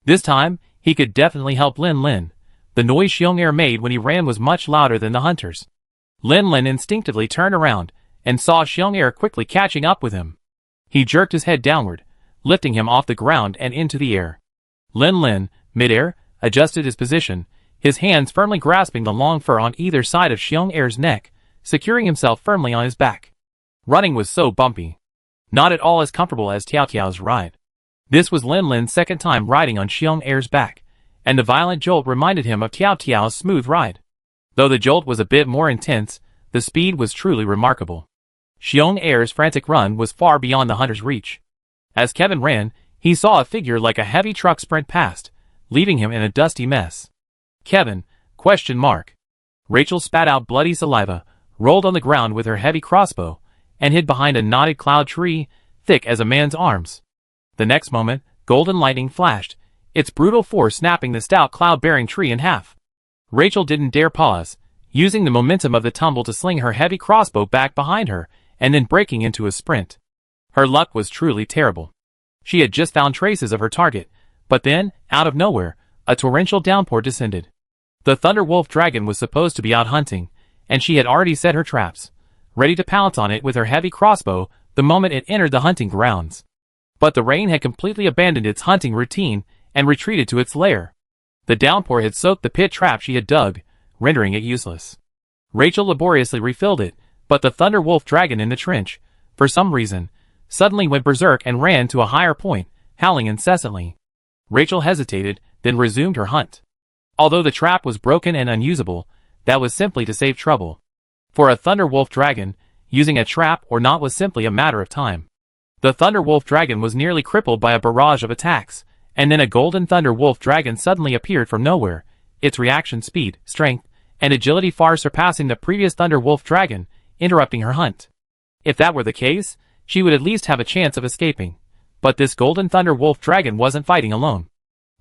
This time, he could definitely help Lin. The noise Xiong'er made when he ran was much louder than the hunters. Lin instinctively turned around and saw Xiong'er quickly catching up with him. He jerked his head downward, lifting him off the ground and into the air. Lin, mid-air, adjusted his position, his hands firmly grasping the long fur on either side of Xiong'er's neck, securing himself firmly on his back. Running was so bumpy. Not at all as comfortable as Tiao's ride. This was Lin's second time riding on Xiong'er's back, and the violent jolt reminded him of Tiao's smooth ride. Though the jolt was a bit more intense, the speed was truly remarkable. Xiong'er's frantic run was far beyond the hunter's reach. As Kevin ran, he saw a figure like a heavy truck sprint past, leaving him in a dusty mess. Kevin? Rachel spat out bloody saliva, rolled on the ground with her heavy crossbow, and hid behind a knotted cloud tree, thick as a man's arms. The next moment, golden lightning flashed, its brutal force snapping the stout cloud-bearing tree in half. Rachel didn't dare pause, using the momentum of the tumble to sling her heavy crossbow back behind her, and then breaking into a sprint. Her luck was truly terrible. She had just found traces of her target, but then, out of nowhere, a torrential downpour descended. The Thunder Wolf Dragon was supposed to be out hunting, and she had already set her traps, ready to pounce on it with her heavy crossbow the moment it entered the hunting grounds. But the rain had completely abandoned its hunting routine and retreated to its lair. The downpour had soaked the pit trap she had dug, rendering it useless. Rachel laboriously refilled it, but the Thunder Wolf Dragon in the trench, for some reason, suddenly went berserk and ran to a higher point, howling incessantly. Rachel hesitated, then resumed her hunt. Although the trap was broken and unusable, that was simply to save trouble. For a Thunder Wolf Dragon, using a trap or not was simply a matter of time. The Thunder Wolf Dragon was nearly crippled by a barrage of attacks, and then a Golden Thunder Wolf Dragon suddenly appeared from nowhere, its reaction speed, strength, and agility far surpassing the previous Thunder Wolf Dragon, interrupting her hunt. If that were the case, she would at least have a chance of escaping. But this Golden Thunder Wolf Dragon wasn't fighting alone.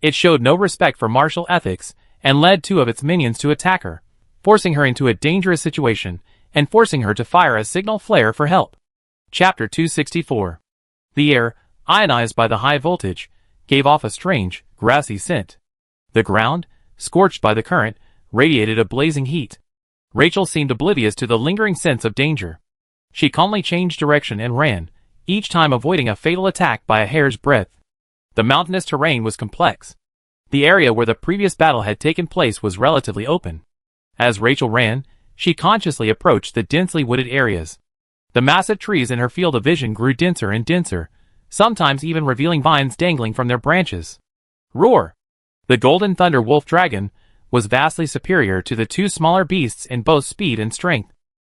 It showed no respect for martial ethics, and led two of its minions to attack her, forcing her into a dangerous situation, and forcing her to fire a signal flare for help. Chapter 264. The air, ionized by the high voltage, gave off a strange, grassy scent. The ground, scorched by the current, radiated a blazing heat. Rachel seemed oblivious to the lingering sense of danger. She calmly changed direction and ran, each time avoiding a fatal attack by a hair's breadth. The mountainous terrain was complex. The area where the previous battle had taken place was relatively open. As Rachel ran, she consciously approached the densely wooded areas. The massive trees in her field of vision grew denser and denser, sometimes even revealing vines dangling from their branches. Roar! The Golden Thunder Wolf Dragon was vastly superior to the two smaller beasts in both speed and strength.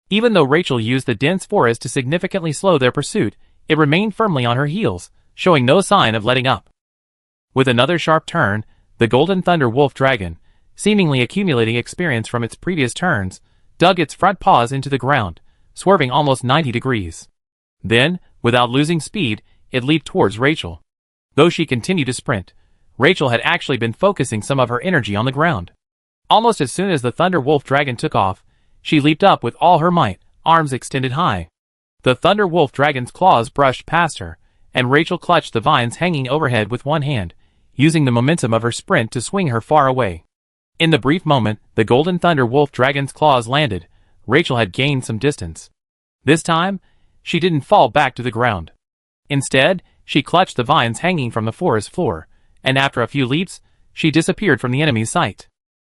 Even though Rachel used the dense forest to significantly slow their pursuit, it remained firmly on her heels, showing no sign of letting up. With another sharp turn, the Golden Thunder Wolf Dragon, seemingly accumulating experience from its previous turns, dug its front paws into the ground, swerving almost 90 degrees. Then, Without losing speed, it leaped towards Rachel. Though she continued to sprint, Rachel had actually been focusing some of her energy on the ground. Almost as soon as the Thunder Wolf Dragon took off, she leaped up with all her might, arms extended high. The Thunder Wolf Dragon's claws brushed past her, and Rachel clutched the vines hanging overhead with one hand, using the momentum of her sprint to swing her far away. In the brief moment the Golden Thunder Wolf Dragon's claws landed, Rachel had gained some distance. This time, she didn't fall back to the ground. Instead, she clutched the vines hanging from the forest floor, and after a few leaps, she disappeared from the enemy's sight.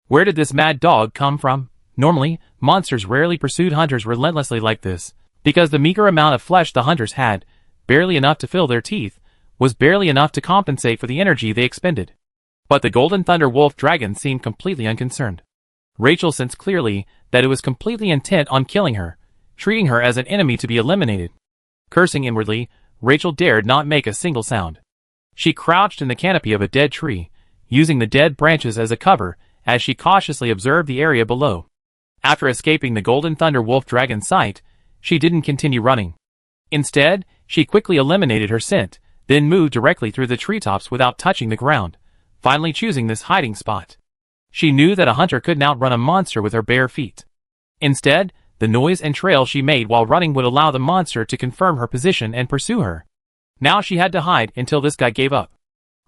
Where did this mad dog come from? Normally, monsters rarely pursued hunters relentlessly like this, because the meager amount of flesh the hunters had, barely enough to fill their teeth, was barely enough to compensate for the energy they expended. But the Golden Thunder Wolf Dragon seemed completely unconcerned. Rachel sensed clearly that it was completely intent on killing her, treating her as an enemy to be eliminated. Cursing inwardly, Rachel dared not make a single sound. She crouched in the canopy of a dead tree, using the dead branches as a cover as she cautiously observed the area below. After escaping the Golden Thunder Wolf Dragon's sight, she didn't continue running. Instead, she quickly eliminated her scent, then moved directly through the treetops without touching the ground, finally choosing this hiding spot. She knew that a hunter couldn't outrun a monster with her bare feet. Instead, the noise and trail she made while running would allow the monster to confirm her position and pursue her. Now she had to hide until this guy gave up.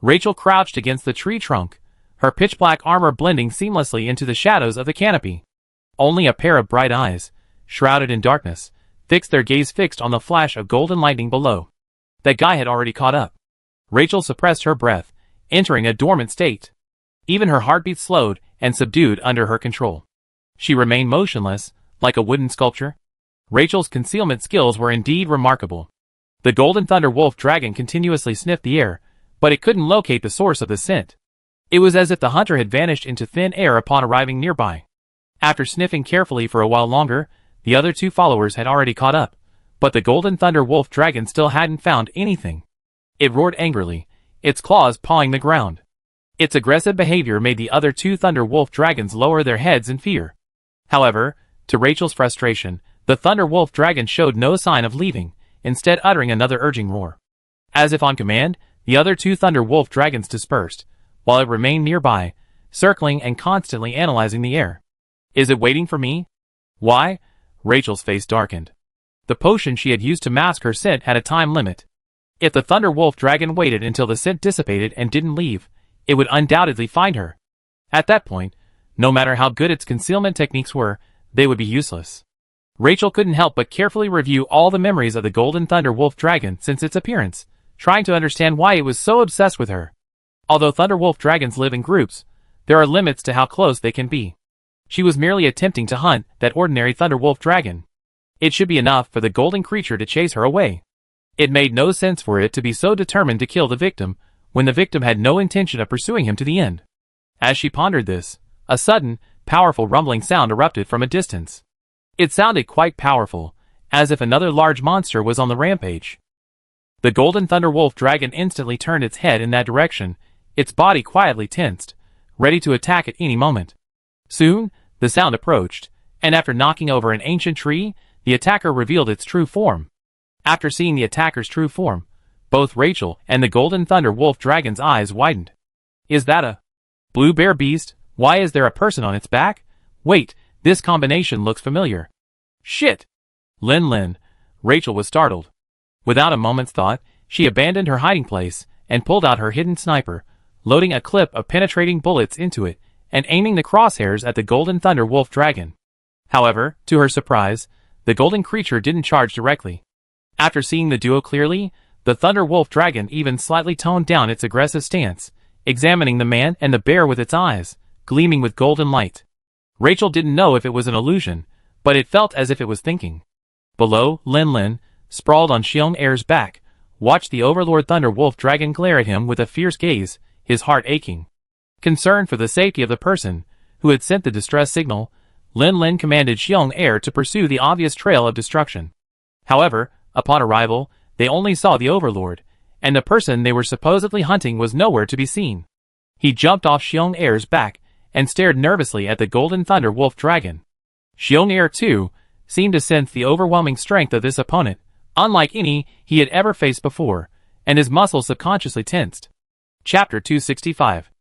Rachel crouched against the tree trunk, her pitch-black armor blending seamlessly into the shadows of the canopy. Only a pair of bright eyes, shrouded in darkness, fixed their gaze fixed on the flash of golden lightning below. That guy had already caught up. Rachel suppressed her breath, entering a dormant state. Even her heartbeat slowed and subdued under her control. She remained motionless, like a wooden sculpture. Rachel's concealment skills were indeed remarkable. The Golden Thunder Wolf Dragon continuously sniffed the air, but it couldn't locate the source of the scent. It was as if the hunter had vanished into thin air upon arriving nearby. After sniffing carefully for a while longer, the other two followers had already caught up, but the Golden Thunder Wolf Dragon still hadn't found anything. It roared angrily, its claws pawing the ground. Its aggressive behavior made the other two Thunder Wolf Dragons lower their heads in fear. However, to Rachel's frustration, the Thunder Wolf Dragon showed no sign of leaving, instead uttering another urging roar. As if on command, the other two Thunder Wolf Dragons dispersed, while it remained nearby, circling and constantly analyzing the air. Is it waiting for me? Why? Rachel's face darkened. The potion she had used to mask her scent had a time limit. If the Thunder Wolf Dragon waited until the scent dissipated and didn't leave, it would undoubtedly find her. At that point, no matter how good its concealment techniques were, they would be useless. Rachel couldn't help but carefully review all the memories of the Golden Thunder Wolf Dragon since its appearance, trying to understand why it was so obsessed with her. Although Thunder Wolf Dragons live in groups, there are limits to how close they can be. She was merely attempting to hunt that ordinary Thunder Wolf Dragon. It should be enough for the golden creature to chase her away. It made no sense for it to be so determined to kill the victim, when the victim had no intention of pursuing him to the end. As she pondered this, a sudden, powerful rumbling sound erupted from a distance. It sounded quite powerful, as if another large monster was on the rampage. The Golden Thunder Wolf Dragon instantly turned its head in that direction, its body quietly tensed, ready to attack at any moment. Soon, the sound approached, and after knocking over an ancient tree, the attacker revealed its true form. After seeing the attacker's true form, both Rachel and the Golden Thunder Wolf Dragon's eyes widened. Is that a blue bear beast? Why is there a person on its back? Wait, this combination looks familiar. Shit! Lin. Rachel was startled. Without a moment's thought, she abandoned her hiding place and pulled out her hidden sniper, loading a clip of penetrating bullets into it and aiming the crosshairs at the Golden Thunder Wolf Dragon. However, to her surprise, the golden creature didn't charge directly. After seeing the duo clearly, the Thunder Wolf Dragon even slightly toned down its aggressive stance, examining the man and the bear with its eyes, gleaming with golden light. Rachel didn't know if it was an illusion, but it felt as if it was thinking. Below, Lin, sprawled on Xiong Air's back, watched the Overlord Thunder Wolf Dragon glare at him with a fierce gaze, his heart aching. Concerned for the safety of the person who had sent the distress signal, Lin commanded Xiong Air to pursue the obvious trail of destruction. However, upon arrival, they only saw the Overlord, and the person they were supposedly hunting was nowhere to be seen. He jumped off Xiong Air's back and stared nervously at the Golden Thunder Wolf Dragon. Xiong Air, too, seemed to sense the overwhelming strength of this opponent, unlike any he had ever faced before, and his muscles subconsciously tensed. Chapter 265.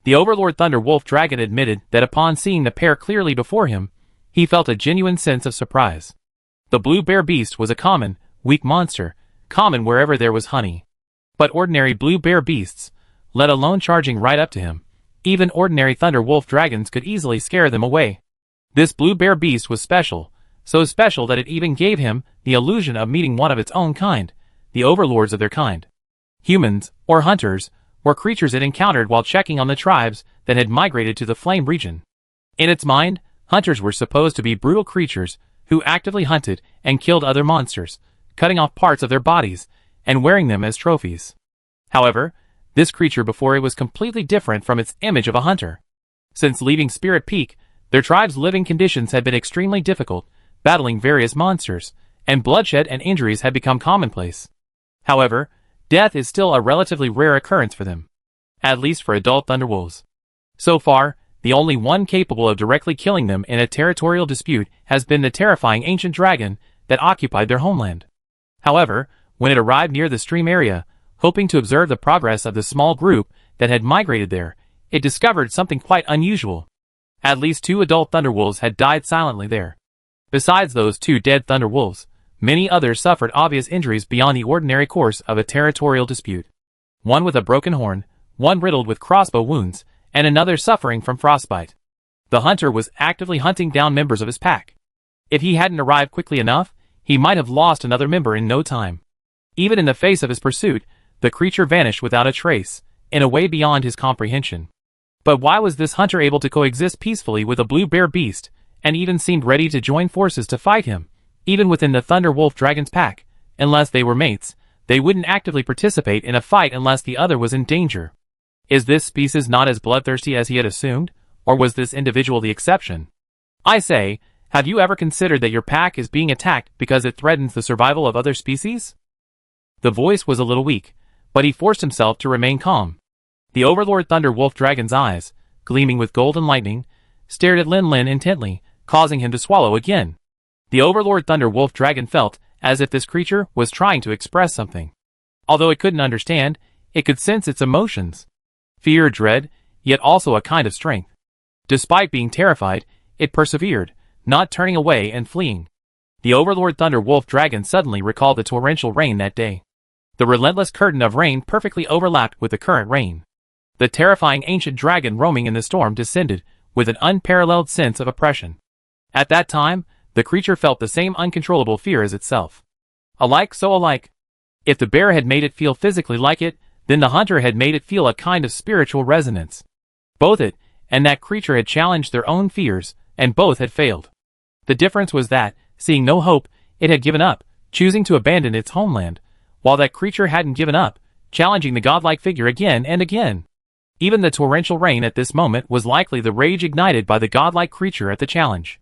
The Overlord Thunder Wolf Dragon admitted that upon seeing the pair clearly before him, he felt a genuine sense of surprise. The blue bear beast was a common, weak monster, common wherever there was honey. But ordinary blue bear beasts, let alone charging right up to him, even ordinary thunder wolf dragons could easily scare them away. This blue bear beast was special, so special that it even gave him the illusion of meeting one of its own kind, the overlords of their kind. Humans, or hunters, were creatures it encountered while checking on the tribes that had migrated to the Flame region. In its mind, hunters were supposed to be brutal creatures who actively hunted and killed other monsters, cutting off parts of their bodies and wearing them as trophies. However, this creature before it was completely different from its image of a hunter. Since leaving Spirit Peak, their tribe's living conditions had been extremely difficult, battling various monsters, and bloodshed and injuries had become commonplace. However, death is still a relatively rare occurrence for them, at least for adult thunderwolves. So far, the only one capable of directly killing them in a territorial dispute has been the terrifying ancient dragon that occupied their homeland. However, when it arrived near the stream area, hoping to observe the progress of the small group that had migrated there, it discovered something quite unusual. At least 2 adult thunderwolves had died silently there. Besides those 2 dead thunderwolves, many others suffered obvious injuries beyond the ordinary course of a territorial dispute. One with a broken horn, one riddled with crossbow wounds, and another suffering from frostbite. The hunter was actively hunting down members of his pack. If he hadn't arrived quickly enough, he might have lost another member in no time. Even in the face of his pursuit, the creature vanished without a trace, in a way beyond his comprehension. But why was this hunter able to coexist peacefully with a blue bear beast, and even seemed ready to join forces to fight him, even within the Thunder Wolf Dragon's pack? Unless they were mates, they wouldn't actively participate in a fight unless the other was in danger. Is this species not as bloodthirsty as he had assumed, or was this individual the exception? I say, have you ever considered that your pack is being attacked because it threatens the survival of other species? The voice was a little weak, but he forced himself to remain calm. The Overlord Thunder Wolf Dragon's eyes, gleaming with golden lightning, stared at Lin Lin intently, causing him to swallow again. The Overlord Thunder Wolf Dragon felt as if this creature was trying to express something. Although it couldn't understand, it could sense its emotions. Fear, dread, yet also a kind of strength. Despite being terrified, it persevered, not turning away and fleeing. The Overlord Thunder Wolf Dragon suddenly recalled the torrential rain that day. The relentless curtain of rain perfectly overlapped with the current rain. The terrifying ancient dragon roaming in the storm descended with an unparalleled sense of oppression. At that time, the creature felt the same uncontrollable fear as itself. Alike so alike. If the bear had made it feel physically like it, then the hunter had made it feel a kind of spiritual resonance. Both it and that creature had challenged their own fears, and both had failed. The difference was that, seeing no hope, it had given up, choosing to abandon its homeland, while that creature hadn't given up, challenging the godlike figure again and again. Even the torrential rain at this moment was likely the rage ignited by the godlike creature at the challenge.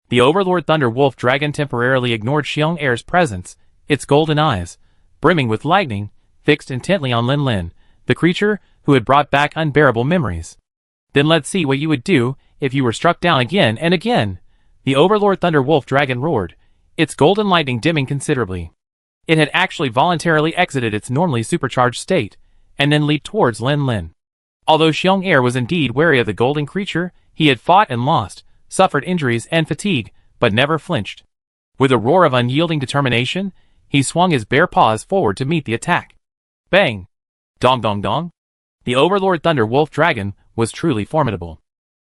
The Overlord Thunder Wolf Dragon temporarily ignored Xiong Air's presence, its golden eyes, brimming with lightning, fixed intently on Lin Lin, the creature who had brought back unbearable memories. Then let's see what you would do if you were struck down again and again. The Overlord Thunder Wolf Dragon roared, its golden lightning dimming considerably. It had actually voluntarily exited its normally supercharged state, and then leaped towards Lin Lin. Although Xiong Air was indeed wary of the golden creature, he had fought and lost, suffered injuries and fatigue, but never flinched. With a roar of unyielding determination, he swung his bare paws forward to meet the attack. Bang! Dong dong dong! The Overlord Thunder Wolf Dragon was truly formidable.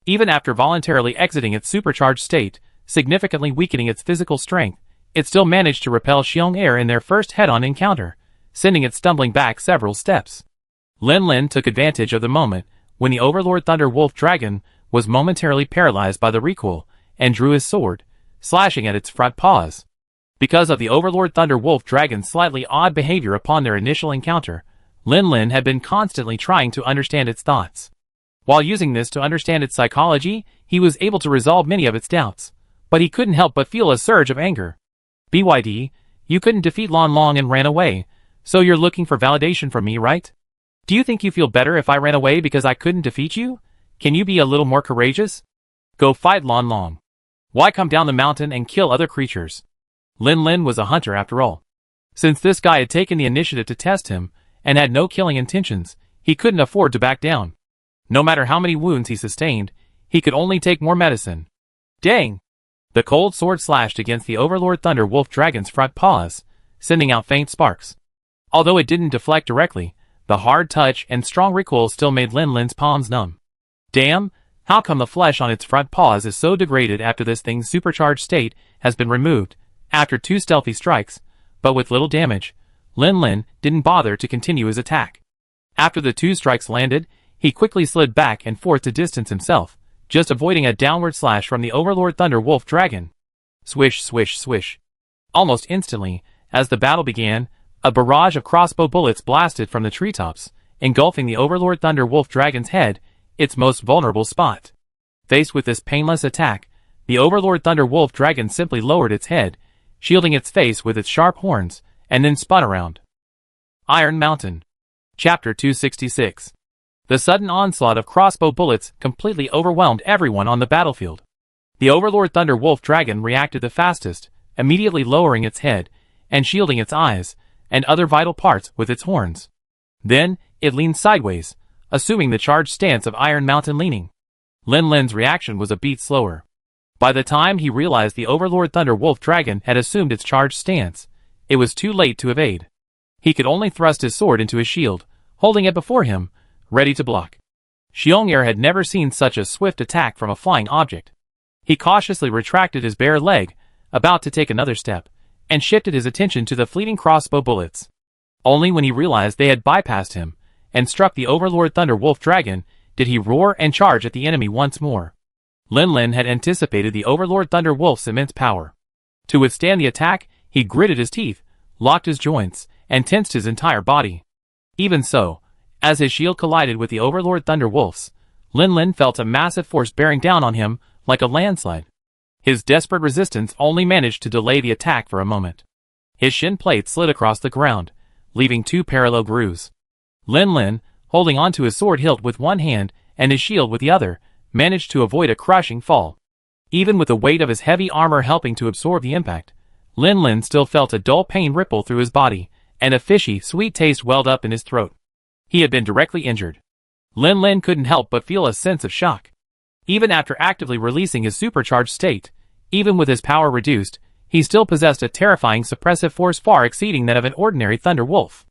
Even after voluntarily exiting its supercharged state, significantly weakening its physical strength, it still managed to repel Xiong Air in their first head-on encounter, sending it stumbling back several steps. Lin Lin took advantage of the moment when the Overlord Thunder Wolf Dragon was momentarily paralyzed by the recoil, and drew his sword, slashing at its front paws. Because of the Overlord Thunder Wolf Dragon's slightly odd behavior upon their initial encounter, Lin Lin had been constantly trying to understand its thoughts. While using this to understand its psychology, he was able to resolve many of its doubts, but he couldn't help but feel a surge of anger. BYD, you couldn't defeat Lan Long and ran away, so you're looking for validation from me, right? Do you think you feel better if I ran away because I couldn't defeat you? Can you be a little more courageous? Go fight Lan Long. Why come down the mountain and kill other creatures? Lin Lin was a hunter after all. Since this guy had taken the initiative to test him, and had no killing intentions, he couldn't afford to back down. No matter how many wounds he sustained, he could only take more medicine. Dang! The cold sword slashed against the Overlord Thunder Wolf Dragon's front paws, sending out faint sparks. Although it didn't deflect directly, the hard touch and strong recoil still made Lin Lin's palms numb. Damn, how come the flesh on its front paws is so degraded after this thing's supercharged state has been removed, after 2 stealthy strikes, but with little damage. Lin Lin didn't bother to continue his attack. After the 2 strikes landed, he quickly slid back and forth to distance himself, just avoiding a downward slash from the Overlord Thunder Wolf Dragon. Swish, swish, swish. Almost instantly, as the battle began, a barrage of crossbow bullets blasted from the treetops, engulfing the Overlord Thunder Wolf Dragon's head, its most vulnerable spot. Faced with this painless attack, the Overlord Thunder Wolf Dragon simply lowered its head, shielding its face with its sharp horns, and then spun around. Iron Mountain. Chapter 266. The sudden onslaught of crossbow bullets completely overwhelmed everyone on the battlefield. The Overlord Thunder Wolf Dragon reacted the fastest, immediately lowering its head, and shielding its eyes, and other vital parts with its horns. Then, it leaned sideways, assuming the charged stance of Iron Mountain leaning. Lin Lin's reaction was a beat slower. By the time he realized the Overlord Thunder Wolf Dragon had assumed its charged stance, it was too late to evade. He could only thrust his sword into his shield, holding it before him, ready to block. Xiong'er had never seen such a swift attack from a flying object. He cautiously retracted his bare leg, about to take another step, and shifted his attention to the fleeting crossbow bullets. Only when he realized they had bypassed him, and struck the Overlord Thunder Wolf Dragon, did he roar and charge at the enemy once more. Lin Lin had anticipated the Overlord Thunder Wolf's immense power. To withstand the attack, he gritted his teeth, locked his joints, and tensed his entire body. Even so, as his shield collided with the Overlord Thunder Wolf's, Lin Lin felt a massive force bearing down on him, like a landslide. His desperate resistance only managed to delay the attack for a moment. His shin plate slid across the ground, leaving 2 parallel grooves. Lin Lin, holding onto his sword hilt with one hand and his shield with the other, managed to avoid a crushing fall. Even with the weight of his heavy armor helping to absorb the impact, Lin Lin still felt a dull pain ripple through his body, and a fishy, sweet taste welled up in his throat. He had been directly injured. Lin Lin couldn't help but feel a sense of shock. Even after actively releasing his supercharged state, even with his power reduced, he still possessed a terrifying suppressive force far exceeding that of an ordinary thunder wolf.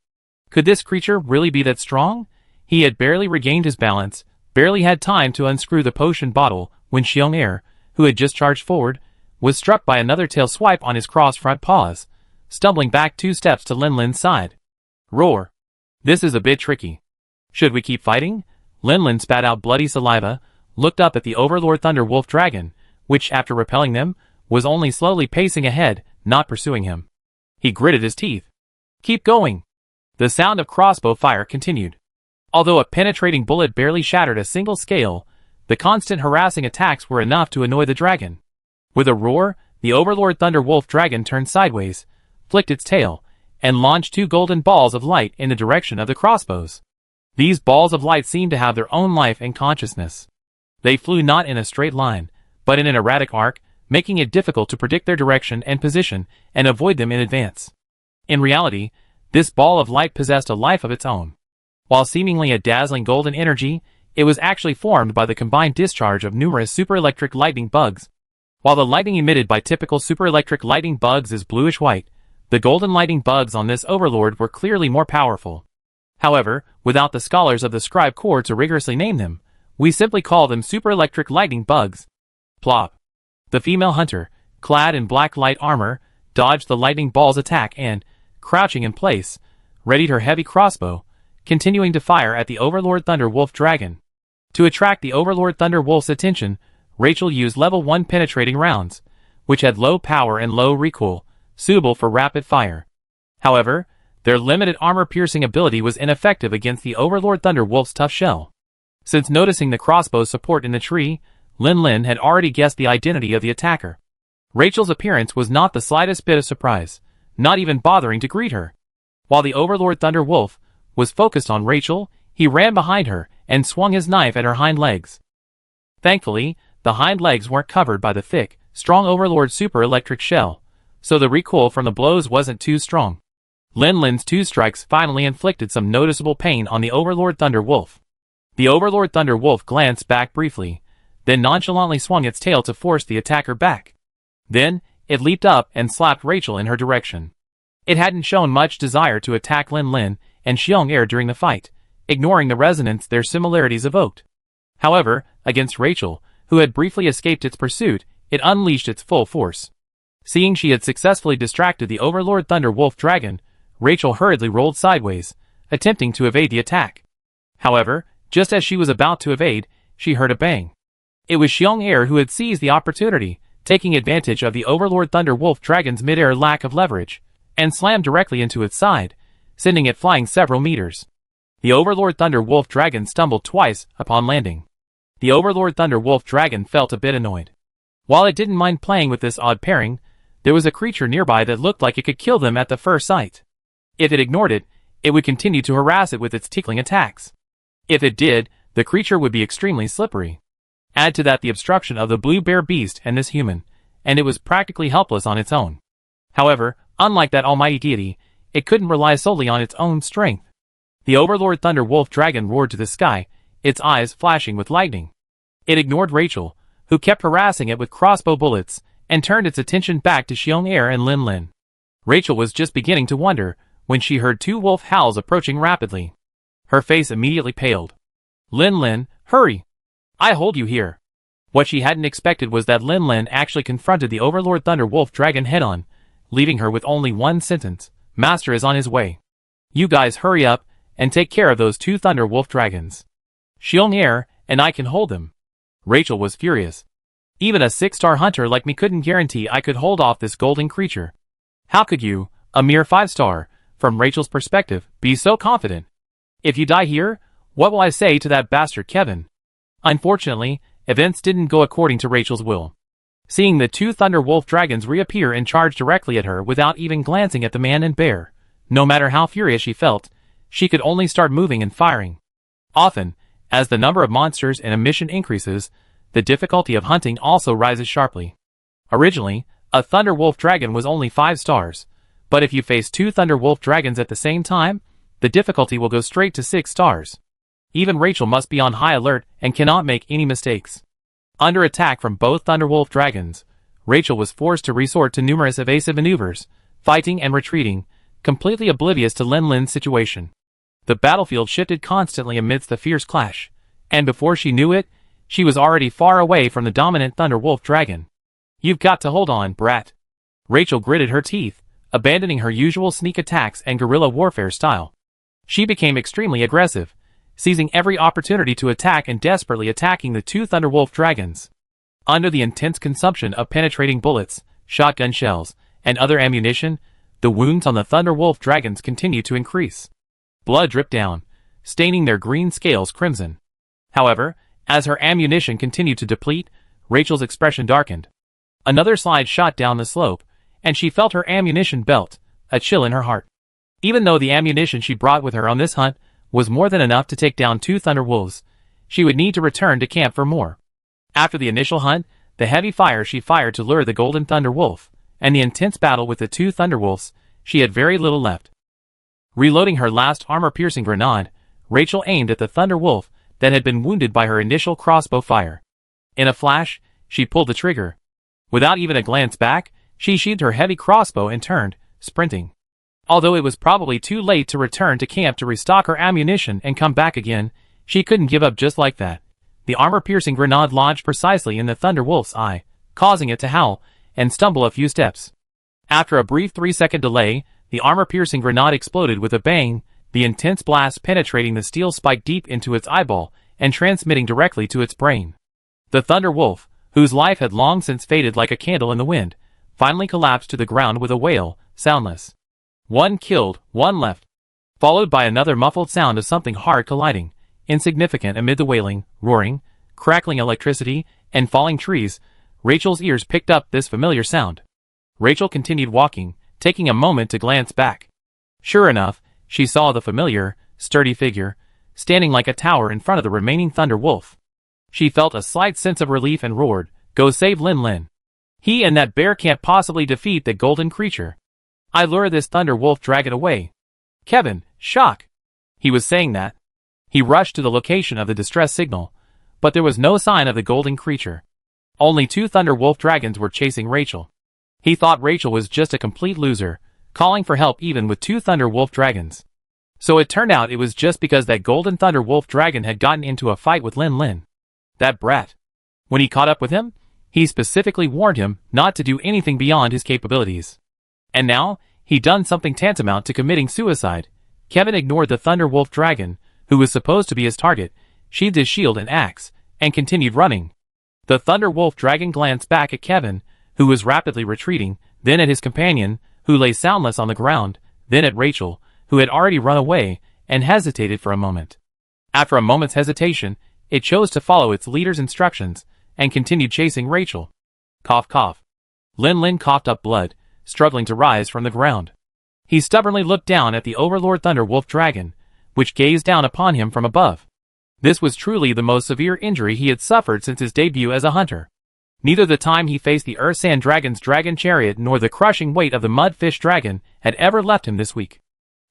Could this creature really be that strong? He had barely regained his balance, barely had time to unscrew the potion bottle, when Xiong'er, who had just charged forward, was struck by another tail swipe on his crossed front paws, stumbling back 2 steps to Lin Lin's side. Roar. This is a bit tricky. Should we keep fighting? Lin Lin spat out bloody saliva, looked up at the Overlord Thunder Wolf Dragon, which, after repelling them, was only slowly pacing ahead, not pursuing him. He gritted his teeth. Keep going. The sound of crossbow fire continued. Although a penetrating bullet barely shattered a single scale, the constant harassing attacks were enough to annoy the dragon. With a roar, the Overlord Thunder Wolf Dragon turned sideways, flicked its tail, and launched 2 golden balls of light in the direction of the crossbows. These balls of light seemed to have their own life and consciousness. They flew not in a straight line, but in an erratic arc, making it difficult to predict their direction and position and avoid them in advance. In reality, this ball of light possessed a life of its own. While seemingly a dazzling golden energy, it was actually formed by the combined discharge of numerous superelectric lightning bugs. While the lightning emitted by typical superelectric lightning bugs is bluish-white, the golden lightning bugs on this overlord were clearly more powerful. However, without the scholars of the scribe corps to rigorously name them, we simply call them superelectric lightning bugs. Plop. The female hunter, clad in black light armor, dodged the lightning ball's attack and, crouching in place, readied her heavy crossbow, continuing to fire at the Overlord Thunder Wolf Dragon. To attract the Overlord Thunder Wolf's attention, Rachel used level 1 penetrating rounds, which had low power and low recoil, suitable for rapid fire. However, their limited armor-piercing ability was ineffective against the Overlord Thunder Wolf's tough shell. Since noticing the crossbow's support in the tree, Lin Lin had already guessed the identity of the attacker. Rachel's appearance was not the slightest bit of surprise, not even bothering to greet her. While the Overlord Thunder Wolf was focused on Rachel, he ran behind her and swung his knife at her hind legs. Thankfully, the hind legs weren't covered by the thick, strong Overlord super electric shell, so the recoil from the blows wasn't too strong. Lin Lin's 2 strikes finally inflicted some noticeable pain on the Overlord Thunder Wolf. The Overlord Thunder Wolf glanced back briefly, then nonchalantly swung its tail to force the attacker back. Then, it leaped up and slapped Rachel in her direction. It hadn't shown much desire to attack Lin Lin and Xiong during the fight, ignoring the resonance their similarities evoked. However, against Rachel, who had briefly escaped its pursuit, it unleashed its full force. Seeing she had successfully distracted the Overlord Thunder Wolf Dragon, Rachel hurriedly rolled sideways, attempting to evade the attack. However, just as she was about to evade, she heard a bang. It was Xiong who had seized the opportunity, taking advantage of the Overlord Thunder Wolf Dragon's mid-air lack of leverage, and slammed directly into its side, sending it flying several meters. The Overlord Thunder Wolf Dragon stumbled twice upon landing. The Overlord Thunder Wolf Dragon felt a bit annoyed. While it didn't mind playing with this odd pairing, there was a creature nearby that looked like it could kill them at the first sight. If it ignored it, it would continue to harass it with its tickling attacks. If it did, the creature would be extremely slippery. Add to that the obstruction of the blue bear beast and this human, and it was practically helpless on its own. However, unlike that almighty deity, it couldn't rely solely on its own strength. The Overlord Thunder Wolf Dragon roared to the sky, its eyes flashing with lightning. It ignored Rachel, who kept harassing it with crossbow bullets, and turned its attention back to Xiong and Lin Lin. Rachel was just beginning to wonder when she heard 2 wolf howls approaching rapidly. Her face immediately paled. Lin Lin, hurry! I hold you here. What she hadn't expected was that Lin Lin actually confronted the Overlord Thunder Wolf Dragon head-on, leaving her with only one sentence: Master is on his way. You guys hurry up and take care of those 2 Thunder Wolf Dragons. Xiong and I can hold them. Rachel was furious. Even a 6-star hunter like me couldn't guarantee I could hold off this golden creature. How could you, a mere 5-star, from Rachel's perspective, be so confident? If you die here, what will I say to that bastard Kevin? Unfortunately, events didn't go according to Rachel's will. Seeing the 2 Thunder Wolf Dragons reappear and charge directly at her without even glancing at the man and bear, no matter how furious she felt, she could only start moving and firing. Often, as the number of monsters in a mission increases, the difficulty of hunting also rises sharply. Originally, a Thunder Wolf Dragon was only 5 stars, but if you face 2 Thunder Wolf Dragons at the same time, the difficulty will go straight to 6 stars. Even Rachel must be on high alert and cannot make any mistakes. Under attack from both Thunderwolf Dragons, Rachel was forced to resort to numerous evasive maneuvers, fighting and retreating, completely oblivious to Lin Lin's situation. The battlefield shifted constantly amidst the fierce clash, and before she knew it, she was already far away from the dominant Thunderwolf Dragon. You've got to hold on, brat. Rachel gritted her teeth, abandoning her usual sneak attacks and guerrilla warfare style. She became extremely aggressive, seizing every opportunity to attack and desperately attacking the 2 Thunderwolf Dragons. Under the intense consumption of penetrating bullets, shotgun shells, and other ammunition, the wounds on the Thunderwolf Dragons continued to increase. Blood dripped down, staining their green scales crimson. However, as her ammunition continued to deplete, Rachel's expression darkened. Another slide shot down the slope, and she felt her ammunition belt, a chill in her heart. Even though the ammunition she brought with her on this hunt was more than enough to take down 2 Thunderwolves, she would need to return to camp for more. After the initial hunt, the heavy fire she fired to lure the Golden Thunderwolf, and the intense battle with the 2 Thunderwolves, she had very little left. Reloading her last armor-piercing grenade, Rachel aimed at the Thunderwolf that had been wounded by her initial crossbow fire. In a flash, she pulled the trigger. Without even a glance back, she sheathed her heavy crossbow and turned, sprinting. Although it was probably too late to return to camp to restock her ammunition and come back again, she couldn't give up just like that. The armor-piercing grenade lodged precisely in the Thunderwolf's eye, causing it to howl and stumble a few steps. After a brief 3-second delay, the armor-piercing grenade exploded with a bang, the intense blast penetrating the steel spike deep into its eyeball and transmitting directly to its brain. The Thunderwolf, whose life had long since faded like a candle in the wind, finally collapsed to the ground with a wail, soundless. 1 killed, 1 left. Followed by another muffled sound of something hard colliding, insignificant amid the wailing, roaring, crackling electricity, and falling trees. Rachel's ears picked up this familiar sound. Rachel continued walking, taking a moment to glance back. Sure enough, she saw the familiar, sturdy figure, standing like a tower in front of the remaining Thunderwolf. She felt a slight sense of relief and roared, "Go save Lin Lin. He and that bear can't possibly defeat the golden creature." I lure this Thunder Wolf Dragon away. Kevin, shock. He was saying that. He rushed to the location of the distress signal, but there was no sign of the golden creature. Only 2 Thunder Wolf Dragons were chasing Rachel. He thought Rachel was just a complete loser, calling for help even with 2 Thunder Wolf Dragons. So it turned out it was just because that golden Thunder Wolf Dragon had gotten into a fight with Lin Lin. That brat. When he caught up with him, he specifically warned him not to do anything beyond his capabilities. And now, he'd done something tantamount to committing suicide. Kevin ignored the Thunder Wolf Dragon, who was supposed to be his target, sheathed his shield and axe, and continued running. The Thunder Wolf Dragon glanced back at Kevin, who was rapidly retreating, then at his companion, who lay soundless on the ground, then at Rachel, who had already run away, and hesitated for a moment. After a moment's hesitation, it chose to follow its leader's instructions, and continued chasing Rachel. Cough cough. Lin Lin coughed up blood, struggling to rise from the ground. He stubbornly looked down at the Overlord Thunder Wolf Dragon, which gazed down upon him from above. This was truly the most severe injury he had suffered since his debut as a hunter. Neither the time he faced the Earth Sand Dragon's dragon chariot nor the crushing weight of the Mudfish Dragon had ever left him this weak.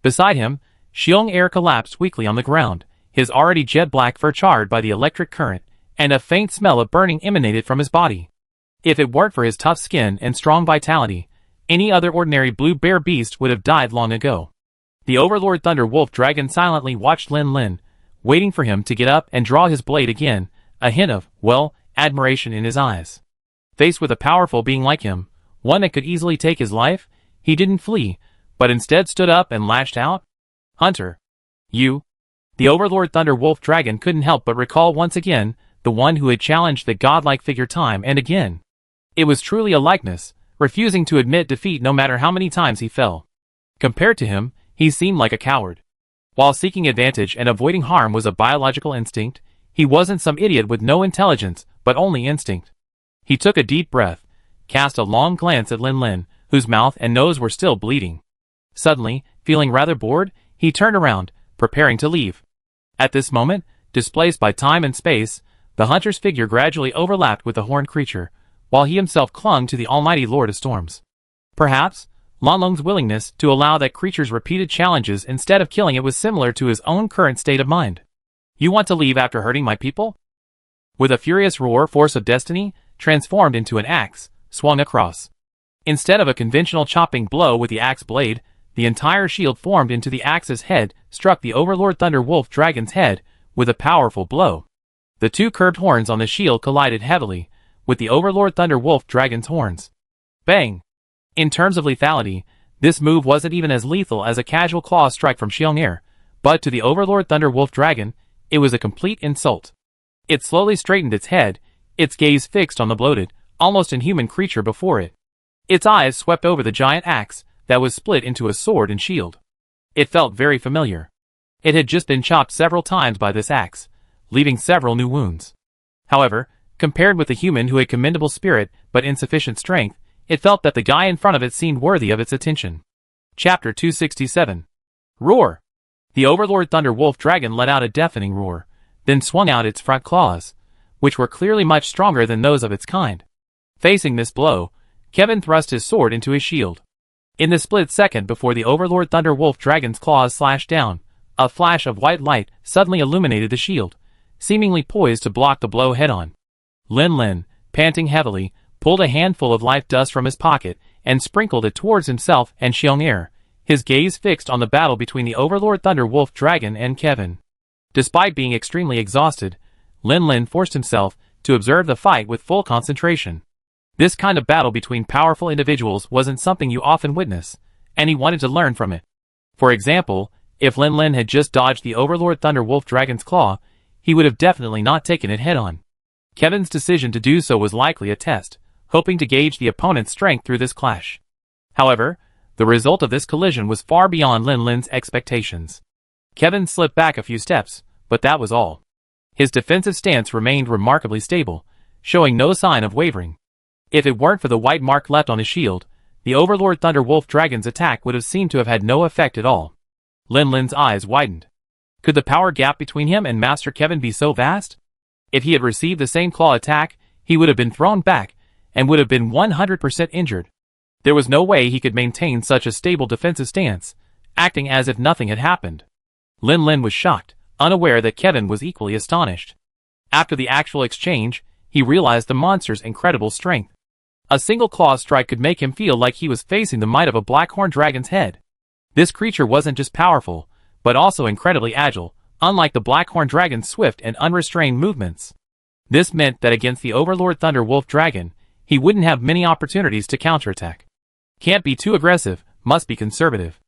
Beside him, Xiong Air collapsed weakly on the ground, his already jet-black fur charred by the electric current, and a faint smell of burning emanated from his body. If it weren't for his tough skin and strong vitality, any other ordinary blue bear beast would have died long ago. The Overlord Thunder Wolf Dragon silently watched Lin Lin, waiting for him to get up and draw his blade again, a hint of, well, admiration in his eyes. Faced with a powerful being like him, one that could easily take his life, he didn't flee, but instead stood up and lashed out. Hunter. You. The Overlord Thunder Wolf Dragon couldn't help but recall once again the one who had challenged the godlike figure time and again. It was truly a likeness, refusing to admit defeat no matter how many times he fell. Compared to him, he seemed like a coward. While seeking advantage and avoiding harm was a biological instinct, he wasn't some idiot with no intelligence, but only instinct. He took a deep breath, cast a long glance at Lin Lin, whose mouth and nose were still bleeding. Suddenly, feeling rather bored, he turned around, preparing to leave. At this moment, displaced by time and space, the hunter's figure gradually overlapped with the horned creature, while he himself clung to the almighty Lord of Storms. Perhaps, Lan Long's willingness to allow that creature's repeated challenges instead of killing it was similar to his own current state of mind. You want to leave after hurting my people? With a furious roar, Force of Destiny, transformed into an axe, swung across. Instead of a conventional chopping blow with the axe blade, the entire shield formed into the axe's head, struck the Overlord Thunder Wolf Dragon's head with a powerful blow. The 2 curved horns on the shield collided heavily with the Overlord Thunder Wolf Dragon's horns. Bang! In terms of lethality, this move wasn't even as lethal as a casual claw strike from Xiong Air, but to the Overlord Thunder Wolf Dragon, it was a complete insult. It slowly straightened its head, its gaze fixed on the bloated, almost inhuman creature before it. Its eyes swept over the giant axe that was split into a sword and shield. It felt very familiar. It had just been chopped several times by this axe, leaving several new wounds. However, compared with the human who had commendable spirit but insufficient strength, it felt that the guy in front of it seemed worthy of its attention. Chapter 267. Roar! The Overlord Thunder Wolf Dragon let out a deafening roar, then swung out its front claws, which were clearly much stronger than those of its kind. Facing this blow, Kevin thrust his sword into his shield. In the split second before the Overlord Thunder Wolf Dragon's claws slashed down, a flash of white light suddenly illuminated the shield, seemingly poised to block the blow head-on. Lin Lin, panting heavily, pulled a handful of life dust from his pocket and sprinkled it towards himself and Xiong Air, his gaze fixed on the battle between the Overlord Thunder Wolf Dragon and Kevin. Despite being extremely exhausted, Lin Lin forced himself to observe the fight with full concentration. This kind of battle between powerful individuals wasn't something you often witness, and he wanted to learn from it. For example, if Lin Lin had just dodged the Overlord Thunder Wolf Dragon's claw, he would have definitely not taken it head-on. Kevin's decision to do so was likely a test, hoping to gauge the opponent's strength through this clash. However, the result of this collision was far beyond Lin Lin's expectations. Kevin slipped back a few steps, but that was all. His defensive stance remained remarkably stable, showing no sign of wavering. If it weren't for the white mark left on his shield, the Overlord Thunder Wolf Dragon's attack would have seemed to have had no effect at all. Lin Lin's eyes widened. Could the power gap between him and Master Kevin be so vast? If he had received the same claw attack, he would have been thrown back, and would have been 100% injured. There was no way he could maintain such a stable defensive stance, acting as if nothing had happened. Lin Lin was shocked, unaware that Kevin was equally astonished. After the actual exchange, he realized the monster's incredible strength. A single claw strike could make him feel like he was facing the might of a blackhorn dragon's head. This creature wasn't just powerful, but also incredibly agile, unlike the blackhorn dragon's swift and unrestrained movements. This meant that against the Overlord Thunder Wolf Dragon, he wouldn't have many opportunities to counterattack. Can't be too aggressive, must be conservative.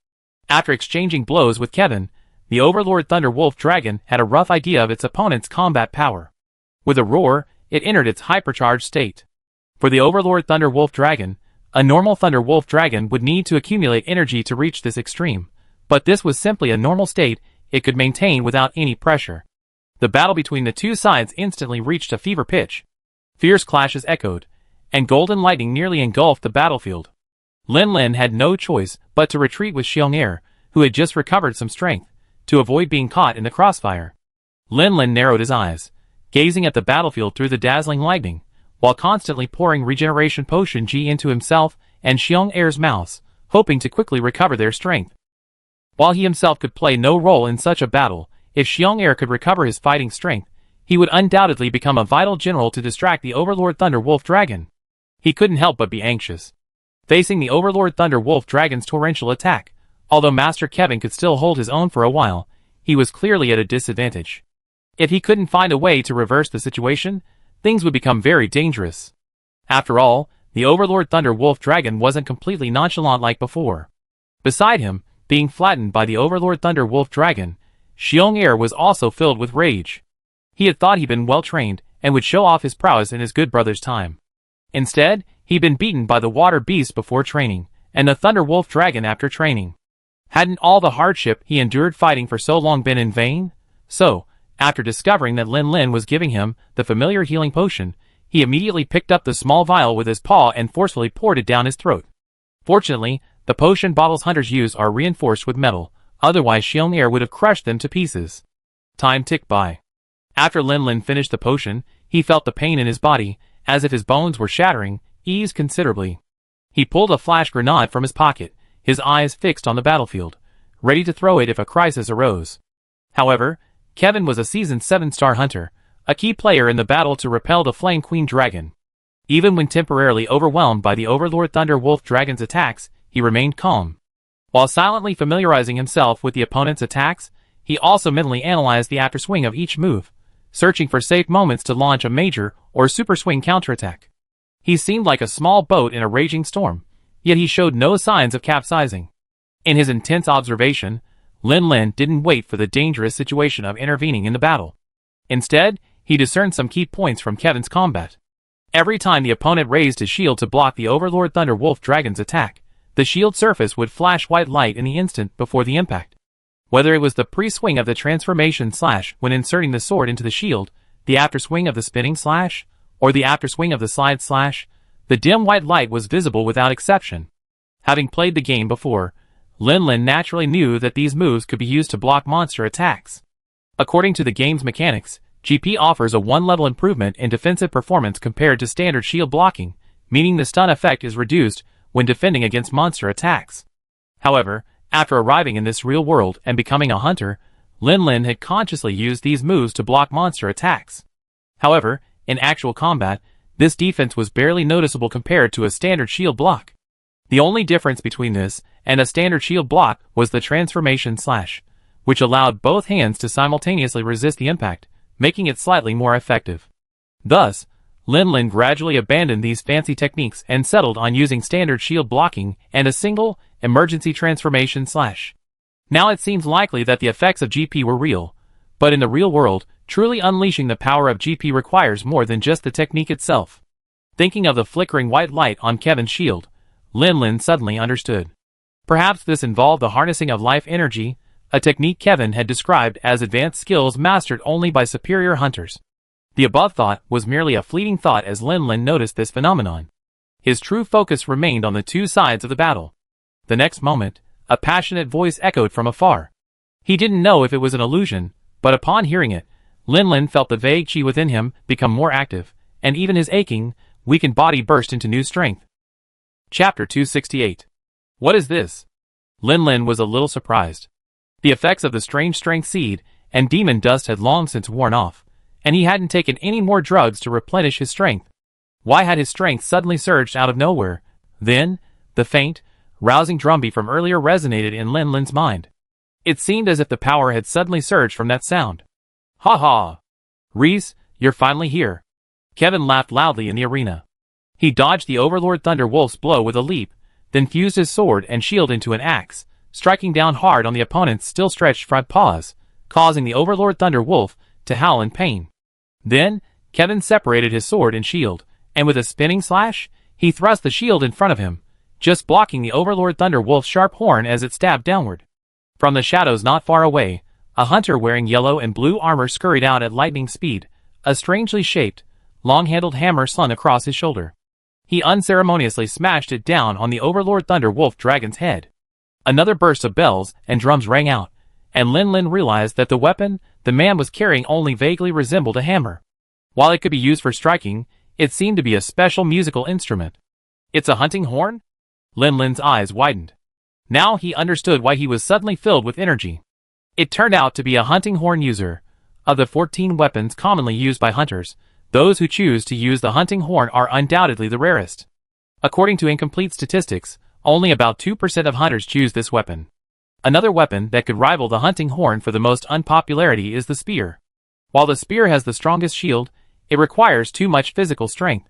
After exchanging blows with Kevin, the Overlord Thunder Wolf Dragon had a rough idea of its opponent's combat power. With a roar, it entered its hypercharged state. For the Overlord Thunder Wolf Dragon, a normal Thunder Wolf Dragon would need to accumulate energy to reach this extreme, but this was simply a normal state it could maintain without any pressure. The battle between the two sides instantly reached a fever pitch. Fierce clashes echoed, and golden lightning nearly engulfed the battlefield. Lin Lin had no choice but to retreat with Xiong Er, who had just recovered some strength, to avoid being caught in the crossfire. Lin Lin narrowed his eyes, gazing at the battlefield through the dazzling lightning, while constantly pouring regeneration potion G into himself and Xiong Er's mouths, hoping to quickly recover their strength. While he himself could play no role in such a battle, if Xiong Er could recover his fighting strength, he would undoubtedly become a vital general to distract the Overlord Thunder Wolf Dragon. He couldn't help but be anxious. Facing the Overlord Thunder Wolf Dragon's torrential attack, although Master Kevin could still hold his own for a while, he was clearly at a disadvantage. If he couldn't find a way to reverse the situation, things would become very dangerous. After all, the Overlord Thunder Wolf Dragon wasn't completely nonchalant like before. Beside him, being flattened by the Overlord Thunder Wolf Dragon, Xiong Er was also filled with rage. He had thought he'd been well trained and would show off his prowess in his good brother's time. Instead, he'd been beaten by the water beast before training, and the Thunder Wolf Dragon after training. Hadn't all the hardship he endured fighting for so long been in vain? So, after discovering that Lin Lin was giving him the familiar healing potion, he immediately picked up the small vial with his paw and forcefully poured it down his throat. Fortunately, the potion bottles hunters use are reinforced with metal, otherwise Xiong Er would have crushed them to pieces. Time ticked by. After Lin Lin finished the potion, he felt the pain in his body, as if his bones were shattering, eased considerably. He pulled a flash grenade from his pocket, his eyes fixed on the battlefield, ready to throw it if a crisis arose. However, Kevin was a seasoned 7-star hunter, a key player in the battle to repel the Flame Queen Dragon. Even when temporarily overwhelmed by the Overlord Thunder Wolf Dragon's attacks, he remained calm. While silently familiarizing himself with the opponent's attacks, he also mentally analyzed the afterswing of each move, searching for safe moments to launch a major or super swing counterattack. He seemed like a small boat in a raging storm, yet he showed no signs of capsizing. In his intense observation, Lin Lin didn't wait for the dangerous situation of intervening in the battle. Instead, he discerned some key points from Kevin's combat. Every time the opponent raised his shield to block the Overlord Thunder Wolf Dragon's attack, the shield surface would flash white light in the instant before the impact. Whether it was the pre-swing of the transformation slash when inserting the sword into the shield, the after-swing of the spinning slash, or the after-swing of the slide slash, the dim white light was visible without exception. Having played the game before, Lin Lin naturally knew that these moves could be used to block monster attacks. According to the game's mechanics, GP offers a 1-level improvement in defensive performance compared to standard shield blocking, meaning the stun effect is reduced when defending against monster attacks. However, after arriving in this real world and becoming a hunter, Lin Lin had consciously used these moves to block monster attacks. However, in actual combat, this defense was barely noticeable compared to a standard shield block. The only difference between this and a standard shield block was the transformation slash, which allowed both hands to simultaneously resist the impact, making it slightly more effective. Thus, Lin Lin gradually abandoned these fancy techniques and settled on using standard shield blocking and a single, emergency transformation slash. Now it seems likely that the effects of GP were real, but in the real world, truly unleashing the power of GP requires more than just the technique itself. Thinking of the flickering white light on Kevin's shield, Lin Lin suddenly understood. Perhaps this involved the harnessing of life energy, a technique Kevin had described as advanced skills mastered only by superior hunters. The above thought was merely a fleeting thought as Lin Lin noticed this phenomenon. His true focus remained on the two sides of the battle. The next moment, a passionate voice echoed from afar. He didn't know if it was an illusion, but upon hearing it, Lin Lin felt the vague chi within him become more active, and even his aching, weakened body burst into new strength. Chapter 268. What is this? Lin was a little surprised. The effects of the strange strength seed and demon dust had long since worn off, and he hadn't taken any more drugs to replenish his strength. Why had his strength suddenly surged out of nowhere? Then, the faint, rousing drumbeat from earlier resonated in Lin's mind. It seemed as if the power had suddenly surged from that sound. Ha ha! Reese, you're finally here. Kevin laughed loudly in the arena. He dodged the Overlord Thunder Wolf's blow with a leap, then fused his sword and shield into an axe, striking down hard on the opponent's still stretched front paws, causing the Overlord Thunder Wolf to howl in pain. Then, Kevin separated his sword and shield, and with a spinning slash, he thrust the shield in front of him, just blocking the Overlord Thunder Wolf's sharp horn as it stabbed downward. From the shadows not far away, a hunter wearing yellow and blue armor scurried out at lightning speed, a strangely shaped, long-handled hammer slung across his shoulder. He unceremoniously smashed it down on the Overlord Thunder Wolf Dragon's head. Another burst of bells and drums rang out, and Lin realized that the weapon the man was carrying only vaguely resembled a hammer. While it could be used for striking, it seemed to be a special musical instrument. It's a hunting horn? Lin's eyes widened. Now he understood why he was suddenly filled with energy. It turned out to be a hunting horn user. Of the 14 weapons commonly used by hunters, those who choose to use the hunting horn are undoubtedly the rarest. According to incomplete statistics, only about 2% of hunters choose this weapon. Another weapon that could rival the hunting horn for the most unpopularity is the spear. While the spear has the strongest shield, it requires too much physical strength.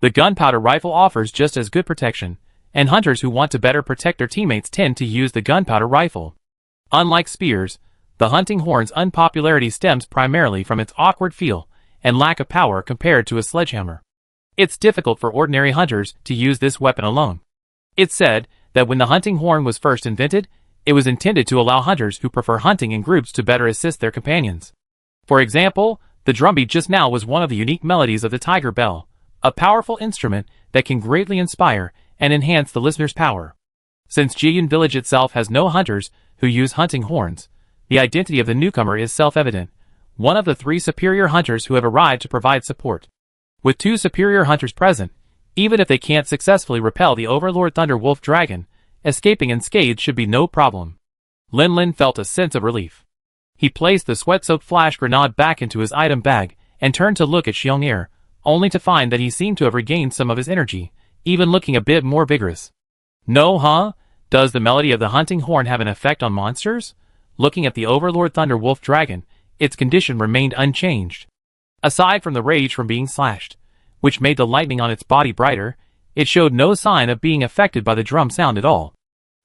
The gunpowder rifle offers just as good protection, and hunters who want to better protect their teammates tend to use the gunpowder rifle. Unlike spears, the hunting horn's unpopularity stems primarily from its awkward feel and lack of power compared to a sledgehammer. It's difficult for ordinary hunters to use this weapon alone. It's said that when the hunting horn was first invented, it was intended to allow hunters who prefer hunting in groups to better assist their companions. For example, the drumbeat just now was one of the unique melodies of the tiger bell, a powerful instrument that can greatly inspire and enhance the listener's power. Since Jiyun Village itself has no hunters who use hunting horns, the identity of the newcomer is self-evident, one of the 3 superior hunters who have arrived to provide support. With 2 superior hunters present, even if they can't successfully repel the Overlord Thunder Wolf Dragon, escaping unscathed should be no problem. Lin felt a sense of relief. He placed the sweat-soaked flash grenade back into his item bag and turned to look at Xiong'er, only to find that he seemed to have regained some of his energy, even looking a bit more vigorous. No, huh? Does the melody of the hunting horn have an effect on monsters? Looking at the Overlord Thunder Wolf Dragon, its condition remained unchanged. Aside from the rage from being slashed, which made the lightning on its body brighter, it showed no sign of being affected by the drum sound at all.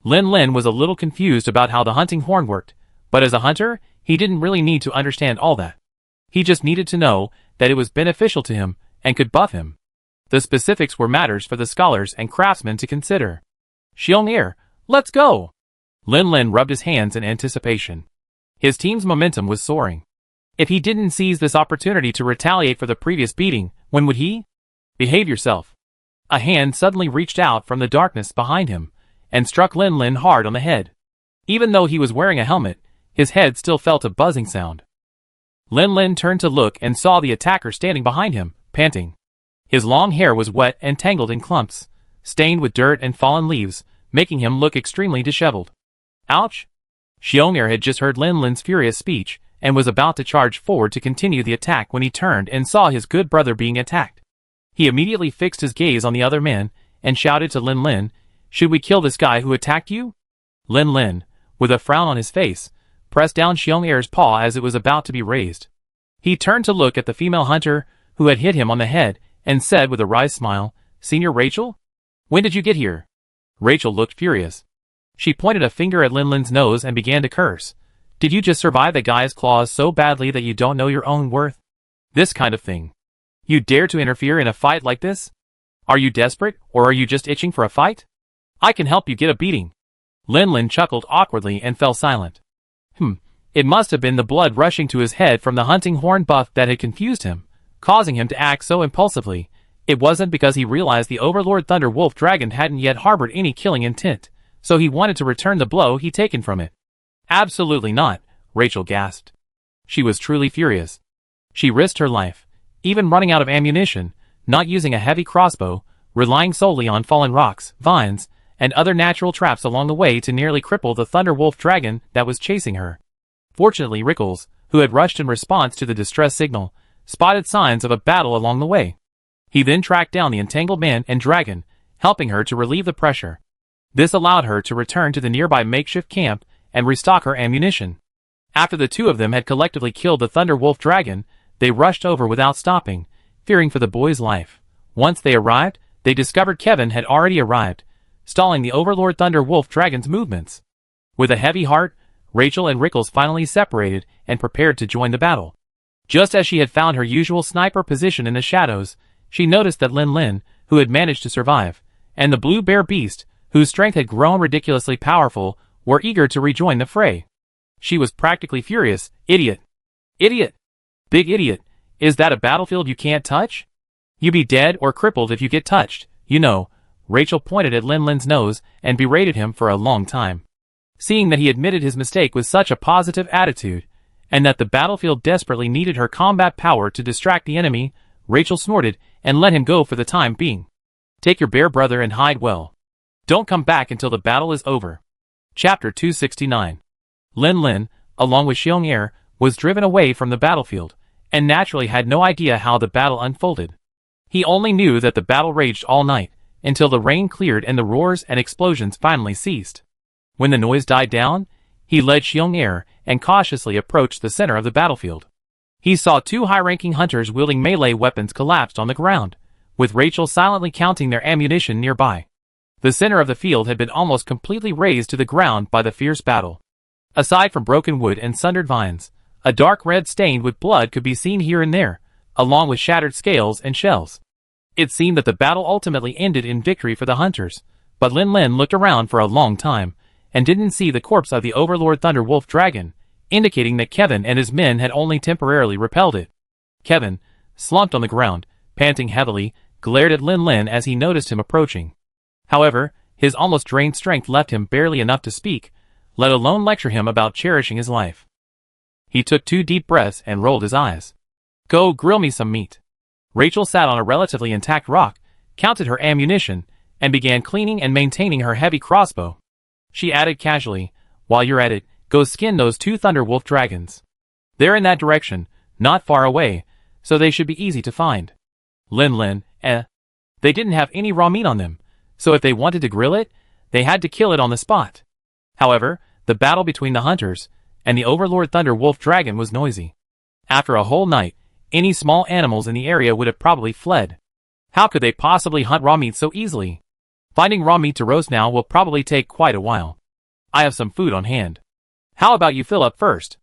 Lin was a little confused about how the hunting horn worked, but as a hunter, he didn't really need to understand all that. He just needed to know that it was beneficial to him and could buff him. The specifics were matters for the scholars and craftsmen to consider. Xiong'er, let's go! Lin rubbed his hands in anticipation. His team's momentum was soaring. If he didn't seize this opportunity to retaliate for the previous beating, when would he? Behave yourself. A hand suddenly reached out from the darkness behind him and struck Lin hard on the head. Even though he was wearing a helmet, his head still felt a buzzing sound. Lin turned to look and saw the attacker standing behind him, panting. His long hair was wet and tangled in clumps, stained with dirt and fallen leaves, making him look extremely disheveled. Ouch! Xiong'er had just heard Lin's furious speech and was about to charge forward to continue the attack when he turned and saw his good brother being attacked. He immediately fixed his gaze on the other man and shouted to Lin, "Should we kill this guy who attacked you?" Lin, with a frown on his face, pressed down Xiong'er's paw as it was about to be raised. He turned to look at the female hunter who had hit him on the head and said with a wry smile, "Senior Rachel? When did you get here?" Rachel looked furious. She pointed a finger at Lin's nose and began to curse. "Did you just survive the guy's claws so badly that you don't know your own worth? This kind of thing. You dare to interfere in a fight like this? Are you desperate, or are you just itching for a fight? I can help you get a beating." Lin chuckled awkwardly and fell silent. It must have been the blood rushing to his head from the hunting horn buff that had confused him, causing him to act so impulsively. It wasn't because he realized the Overlord Thunder Wolf Dragon hadn't yet harbored any killing intent, so he wanted to return the blow he'd taken from it. Absolutely not, Rachel gasped. She was truly furious. She risked her life, even running out of ammunition, not using a heavy crossbow, relying solely on fallen rocks, vines, and other natural traps along the way to nearly cripple the Thunder Wolf dragon that was chasing her. Fortunately, Rickles, who had rushed in response to the distress signal, spotted signs of a battle along the way. He then tracked down the entangled man and dragon, helping her to relieve the pressure. This allowed her to return to the nearby makeshift camp and restock her ammunition. After the two of them had collectively killed the Thunder Wolf dragon, they rushed over without stopping, fearing for the boy's life. Once they arrived, they discovered Kevin had already arrived, stalling the Overlord Thunder Wolf dragon's movements. With a heavy heart, Rachel and Rickles finally separated and prepared to join the battle. Just as she had found her usual sniper position in the shadows, she noticed that Lin Lin, who had managed to survive, and the blue bear beast, whose strength had grown ridiculously powerful, were eager to rejoin the fray. She was practically furious. Idiot! Idiot! Big idiot! Is that a battlefield you can't touch? You be dead or crippled if you get touched, you know. Rachel pointed at Lin Lin's nose and berated him for a long time. Seeing that he admitted his mistake with such a positive attitude, and that the battlefield desperately needed her combat power to distract the enemy, Rachel snorted and let him go for the time being. Take your bear brother and hide well. Don't come back until the battle is over. Chapter 269. Lin Lin, along with Xiong Er, was driven away from the battlefield, and naturally had no idea how the battle unfolded. He only knew that the battle raged all night, until the rain cleared and the roars and explosions finally ceased. When the noise died down, he led Xiong Er and cautiously approached the center of the battlefield. He saw two high-ranking hunters wielding melee weapons collapsed on the ground, with Rachel silently counting their ammunition nearby. The center of the field had been almost completely razed to the ground by the fierce battle. Aside from broken wood and sundered vines, a dark red stained with blood could be seen here and there, along with shattered scales and shells. It seemed that the battle ultimately ended in victory for the hunters, but Lin Lin looked around for a long time, and didn't see the corpse of the Overlord Thunder Wolf dragon, indicating that Kevin and his men had only temporarily repelled it. Kevin, slumped on the ground, panting heavily, glared at Lin Lin as he noticed him approaching. However, his almost drained strength left him barely enough to speak, let alone lecture him about cherishing his life. He took 2 deep breaths and rolled his eyes. Go grill me some meat. Rachel sat on a relatively intact rock, counted her ammunition, and began cleaning and maintaining her heavy crossbow. She added casually, while you're at it, go skin those 2 Thunder Wolf dragons. They're in that direction, not far away, so they should be easy to find. Lin Lin, They didn't have any raw meat on them, so if they wanted to grill it, they had to kill it on the spot. However, the battle between the hunters and the Overlord Thunder Wolf dragon was noisy. After a whole night, any small animals in the area would have probably fled. How could they possibly hunt raw meat so easily? Finding raw meat to roast now will probably take quite a while. I have some food on hand. How about you fill up first?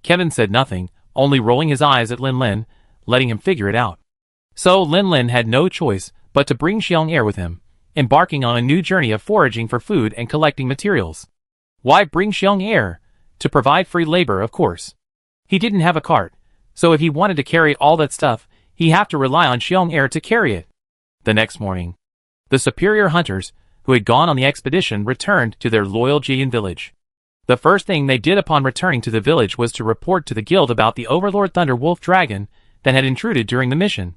Kevin said nothing, only rolling his eyes at Lin Lin, letting him figure it out. So Lin Lin had no choice but to bring Xiong Er with him, embarking on a new journey of foraging for food and collecting materials. Why bring Xiong Er? To provide free labor, of course. He didn't have a cart, so if he wanted to carry all that stuff, he'd have to rely on Xiong Er to carry it. The next morning, the superior hunters, who had gone on the expedition, returned to their loyal Jian village. The first thing they did upon returning to the village was to report to the guild about the Overlord Thunder Wolf dragon that had intruded during the mission.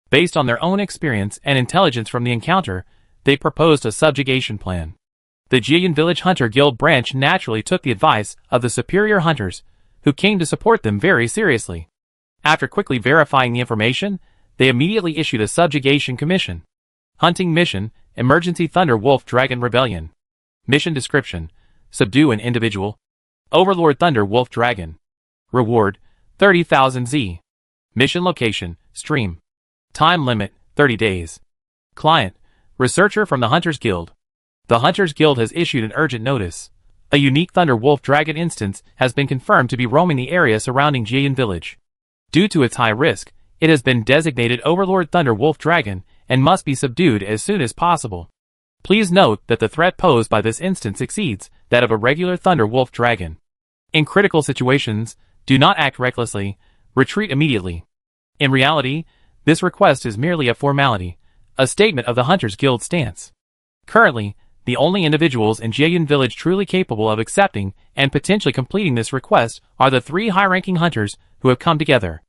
Based on their own experience and intelligence from the encounter, they proposed a subjugation plan. The Jian Village Hunter Guild branch naturally took the advice of the superior hunters, who came to support them very seriously. After quickly verifying the information, they immediately issued a subjugation commission. Hunting mission, Emergency Thunder Wolf Dragon Rebellion. Mission description, subdue an individual. Overlord Thunder Wolf Dragon. Reward, 30,000 Z. Mission location, stream. Time limit, 30 days. Client, researcher from the Hunters Guild. The Hunters Guild has issued an urgent notice. A unique Thunder Wolf Dragon instance has been confirmed to be roaming the area surrounding Jian Village. Due to its high risk, it has been designated Overlord Thunder Wolf Dragon and must be subdued as soon as possible. Please note that the threat posed by this instance exceeds that of a regular Thunder Wolf Dragon. In critical situations, do not act recklessly, retreat immediately. In reality, this request is merely a formality, a statement of the Hunters Guild stance. Currently, the only individuals in Jian Village truly capable of accepting and potentially completing this request are the 3 high-ranking hunters who have come together.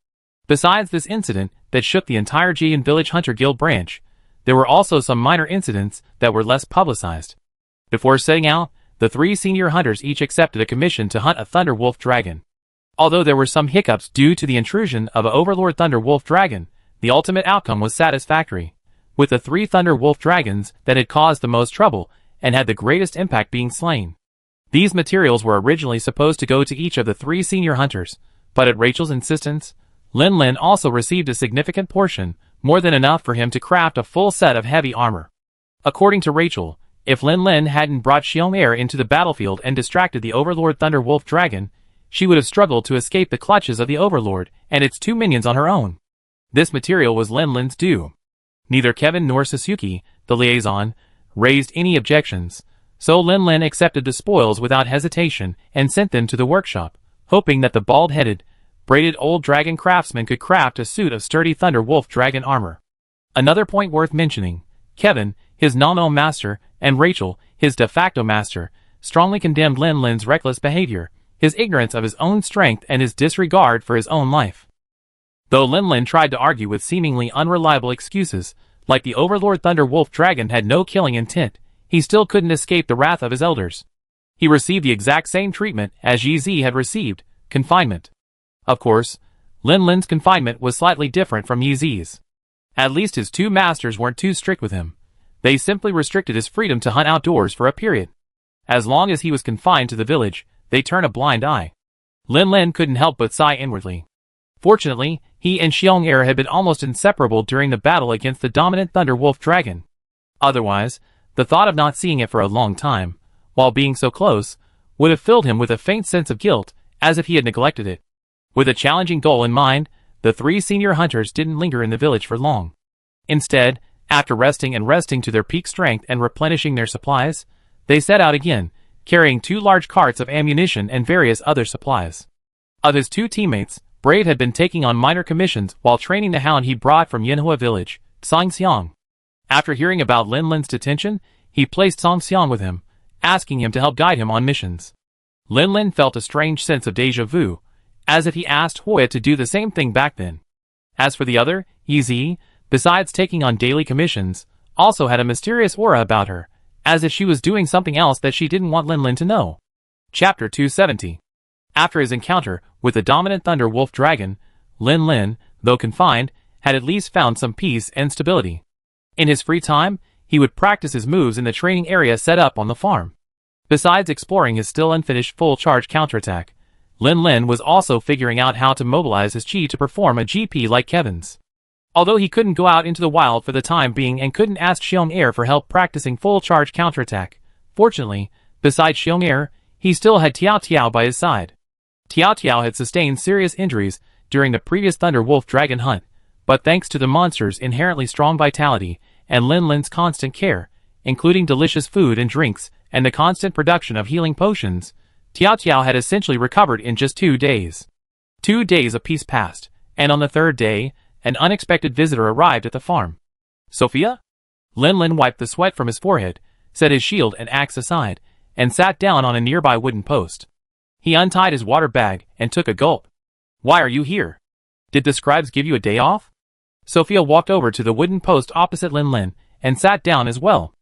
Besides this incident that shook the entire Jian Village Hunter Guild branch, there were also some minor incidents that were less publicized. Before setting out, the 3 senior hunters each accepted a commission to hunt a Thunder Wolf dragon. Although there were some hiccups due to the intrusion of an Overlord Thunder Wolf dragon, the ultimate outcome was satisfactory, with the 3 Thunder Wolf dragons that had caused the most trouble and had the greatest impact being slain. These materials were originally supposed to go to each of the 3 senior hunters, but at Rachel's insistence, Lin Lin also received a significant portion, more than enough for him to craft a full set of heavy armor. According to Rachel, if Lin Lin hadn't brought Xiong'er into the battlefield and distracted the Overlord Thunder Wolf dragon, she would have struggled to escape the clutches of the Overlord and its 2 minions on her own. This material was Lin Lin's due. Neither Kevin nor Sasuke, the liaison, raised any objections, so Lin Lin accepted the spoils without hesitation and sent them to the workshop, hoping that the bald-headed, braided old dragon craftsman could craft a suit of sturdy Thunder Wolf dragon armor. Another point worth mentioning, Kevin, his nominal master, and Rachel, his de facto master, strongly condemned Lin Lin's reckless behavior, his ignorance of his own strength and his disregard for his own life. Though Lin Lin tried to argue with seemingly unreliable excuses, like the Overlord Thunder Wolf dragon had no killing intent, he still couldn't escape the wrath of his elders. He received the exact same treatment as Yi Zi had received, confinement. Of course, Lin Lin's confinement was slightly different from Yi Zi's. At least his 2 masters weren't too strict with him. They simply restricted his freedom to hunt outdoors for a period. As long as he was confined to the village, they turned a blind eye. Lin Lin couldn't help but sigh inwardly. Fortunately, he and Xiong'er had been almost inseparable during the battle against the dominant Thunder Wolf dragon. Otherwise, the thought of not seeing it for a long time, while being so close, would have filled him with a faint sense of guilt, as if he had neglected it. With a challenging goal in mind, the 3 senior hunters didn't linger in the village for long. Instead, after resting to their peak strength and replenishing their supplies, they set out again, carrying 2 large carts of ammunition and various other supplies. Of his 2 teammates, Braid had been taking on minor commissions while training the hound he brought from Yanhua village, Song Xiang. After hearing about Lin Lin's detention, he placed Song Xiang with him, asking him to help guide him on missions. Lin Lin felt a strange sense of déjà vu, as if he asked Hoya to do the same thing back then. As for the other, Yi Zi, besides taking on daily commissions, also had a mysterious aura about her, as if she was doing something else that she didn't want Lin Lin to know. Chapter 270. After his encounter with the dominant Thunder Wolf dragon, Lin Lin, though confined, had at least found some peace and stability. In his free time, he would practice his moves in the training area set up on the farm. Besides exploring his still unfinished full-charge counterattack, Lin Lin was also figuring out how to mobilize his chi to perform a GP like Kevin's. Although he couldn't go out into the wild for the time being and couldn't ask Xiong'er for help practicing full-charge counterattack, fortunately, besides Xiong'er, he still had Tiao Tiao by his side. Tiao Tiao had sustained serious injuries during the previous Thunder Wolf dragon hunt, but thanks to the monster's inherently strong vitality and Lin Lin's constant care, including delicious food and drinks and the constant production of healing potions, Tiao Tiao had essentially recovered in just 2 days. 2 days of peace passed, and on the 3rd day, an unexpected visitor arrived at the farm. Sophia? Lin Lin wiped the sweat from his forehead, set his shield and axe aside, and sat down on a nearby wooden post. He untied his water bag and took a gulp. Why are you here? Did the scribes give you a day off? Sophia walked over to the wooden post opposite Lin Lin and sat down as well.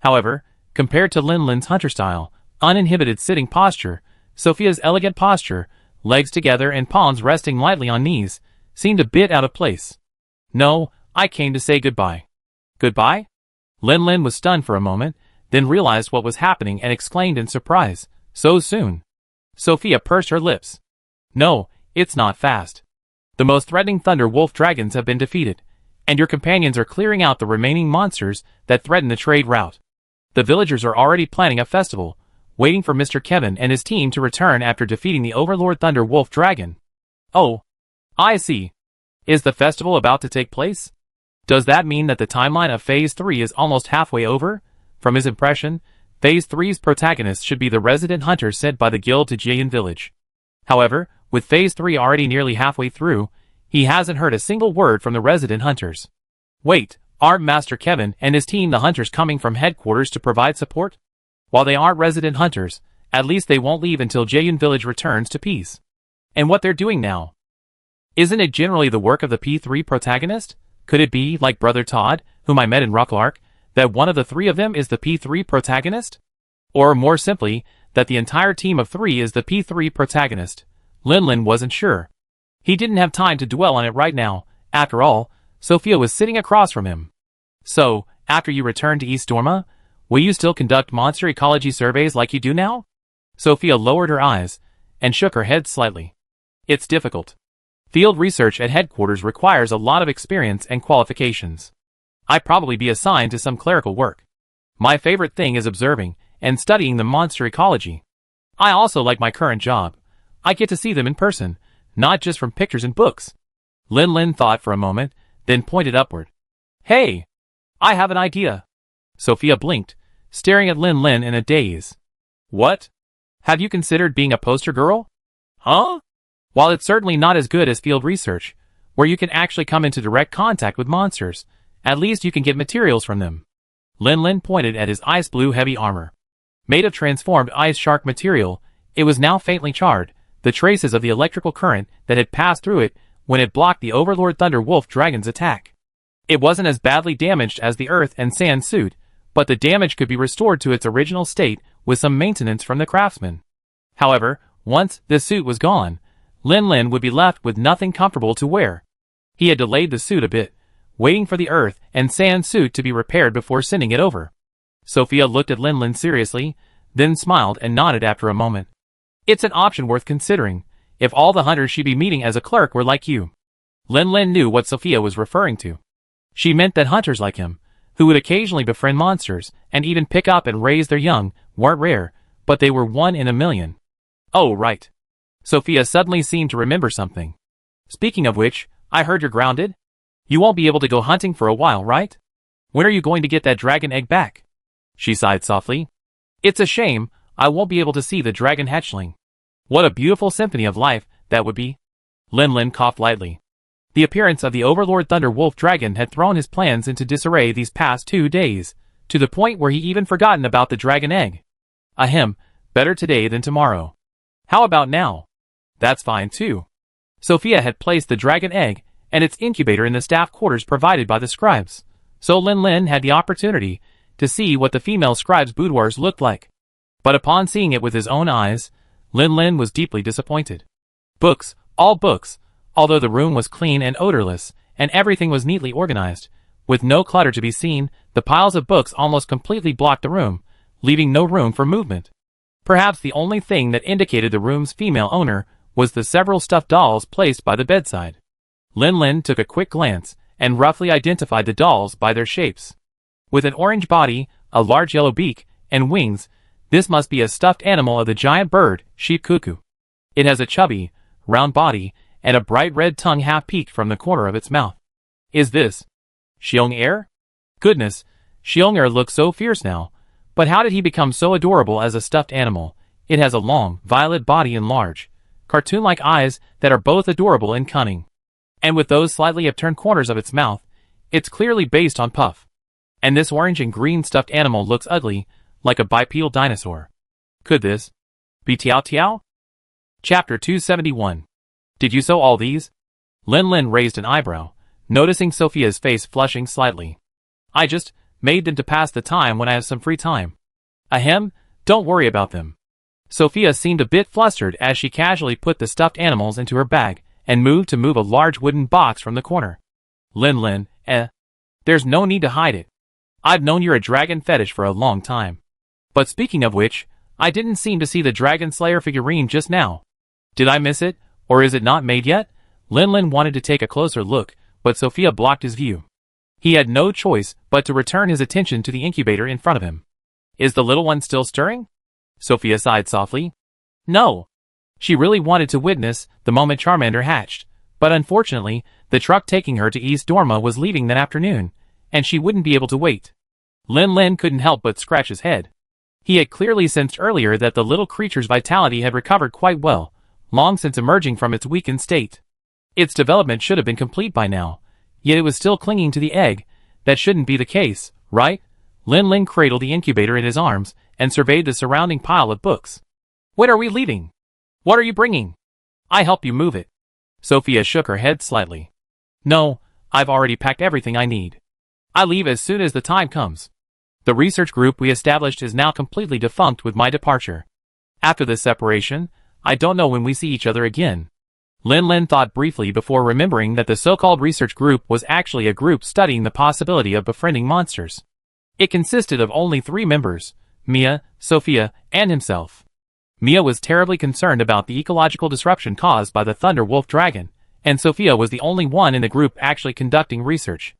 However, compared to Lin Lin's hunter style, uninhibited sitting posture, Sophia's elegant posture, legs together and palms resting lightly on knees, seemed a bit out of place. No, I came to say goodbye. Goodbye? Lin Lin was stunned for a moment, then realized what was happening and exclaimed in surprise, so soon. Sophia pursed her lips. No, it's not fast. The most threatening Thunder Wolf dragons have been defeated, and your companions are clearing out the remaining monsters that threaten the trade route. The villagers are already planning a festival, waiting for Mr. Kevin and his team to return after defeating the Overlord Thunder Wolf dragon. Oh, I see. Is the festival about to take place? Does that mean that the timeline of Phase 3 is almost halfway over? From his impression, Phase 3's protagonist should be the resident hunter sent by the guild to Jian village. However, with Phase 3 already nearly halfway through, he hasn't heard a single word from the resident hunters. Wait, aren't Master Kevin and his team the hunters coming from headquarters to provide support? While they aren't resident hunters, at least they won't leave until Jian village returns to peace. And what they're doing now? Isn't it generally the work of the P3 protagonist? Could it be, like Brother Todd, whom I met in Rocklark, that one of the three of them is the P3 protagonist? Or more simply, that the entire team of three is the P3 protagonist? Lin wasn't sure. He didn't have time to dwell on it right now. After all, Sophia was sitting across from him. So, after you return to East Dorma, will you still conduct monster ecology surveys like you do now? Sophia lowered her eyes and shook her head slightly. It's difficult. Field research at headquarters requires a lot of experience and qualifications. I'd probably be assigned to some clerical work. My favorite thing is observing and studying the monster ecology. I also like my current job. I get to see them in person, not just from pictures and books. Lin thought for a moment, then pointed upward. Hey! I have an idea. Sophia blinked, staring at Lin in a daze. What? Have you considered being a poster girl? Huh? While it's certainly not as good as field research, where you can actually come into direct contact with monsters, at least you can get materials from them. Lin pointed at his ice blue heavy armor. Made of transformed ice shark material, it was now faintly charred, the traces of the electrical current that had passed through it when it blocked the Overlord Thunder Wolf Dragon's attack. It wasn't as badly damaged as the earth and sand suit, but the damage could be restored to its original state with some maintenance from the craftsman. However, once the suit was gone, Lin would be left with nothing comfortable to wear. He had delayed the suit a bit, waiting for the earth and sand suit to be repaired before sending it over. Sophia looked at Lin seriously, then smiled and nodded after a moment. It's an option worth considering, if all the hunters she'd be meeting as a clerk were like you. Lin knew what Sophia was referring to. She meant that hunters like him, who would occasionally befriend monsters and even pick up and raise their young, weren't rare, but they were 1 in a million. Oh, right. Sophia suddenly seemed to remember something. Speaking of which, I heard you're grounded? You won't be able to go hunting for a while, right? When are you going to get that dragon egg back? She sighed softly. It's a shame, I won't be able to see the dragon hatchling. What a beautiful symphony of life that would be. Lin coughed lightly. The appearance of the Overlord Thunder Wolf Dragon had thrown his plans into disarray these past 2 days, to the point where he even forgotten about the dragon egg. Ahem, better today than tomorrow. How about now? That's fine too. Sophia had placed the dragon egg and its incubator in the staff quarters provided by the scribes, so Lin had the opportunity to see what the female scribes' boudoirs looked like. But upon seeing it with his own eyes, Lin was deeply disappointed. Books, all books, although the room was clean and odorless, and everything was neatly organized. With no clutter to be seen, the piles of books almost completely blocked the room, leaving no room for movement. Perhaps the only thing that indicated the room's female owner was the several stuffed dolls placed by the bedside. Lin took a quick glance, and roughly identified the dolls by their shapes. With an orange body, a large yellow beak, and wings, this must be a stuffed animal of the giant bird, sheep cuckoo. It has a chubby, round body, and a bright red tongue half-peeked from the corner of its mouth. Is this Xiong-Er? Goodness, Xiong-Er looks so fierce now, but how did he become so adorable as a stuffed animal? It has a long, violet body and large, cartoon-like eyes that are both adorable and cunning. And with those slightly upturned corners of its mouth, it's clearly based on Puff. And this orange and green stuffed animal looks ugly, like a bipedal dinosaur. Could this be Tiao Tiao? Chapter 271. Did you sew all these? Lin raised an eyebrow, noticing Sophia's face flushing slightly. I just made them to pass the time when I have some free time. Ahem, don't worry about them. Sophia seemed a bit flustered as she casually put the stuffed animals into her bag and moved to move a large wooden box from the corner. Lin, there's no need to hide it. I've known you're a dragon fetish for a long time. But speaking of which, I didn't seem to see the Dragon Slayer figurine just now. Did I miss it, or is it not made yet? Lin wanted to take a closer look, but Sophia blocked his view. He had no choice but to return his attention to the incubator in front of him. Is the little one still stirring? Sophia sighed softly. No. She really wanted to witness the moment Charmander hatched, but unfortunately, the truck taking her to East Dorma was leaving that afternoon, and she wouldn't be able to wait. Lin couldn't help but scratch his head. He had clearly sensed earlier that the little creature's vitality had recovered quite well, long since emerging from its weakened state. Its development should have been complete by now, yet it was still clinging to the egg. That shouldn't be the case, right? Lin cradled the incubator in his arms and surveyed the surrounding pile of books. When are we leaving? What are you bringing? I help you move it. Sophia shook her head slightly. No, I've already packed everything I need. I leave as soon as the time comes. The research group we established is now completely defunct with my departure. After this separation, I don't know when we see each other again. Lin Lin thought briefly before remembering that the so-called research group was actually a group studying the possibility of befriending monsters. It consisted of only 3 members, Mia, Sophia, and himself. Mia was terribly concerned about the ecological disruption caused by the Thunder Wolf Dragon, and Sophia was the only one in the group actually conducting research.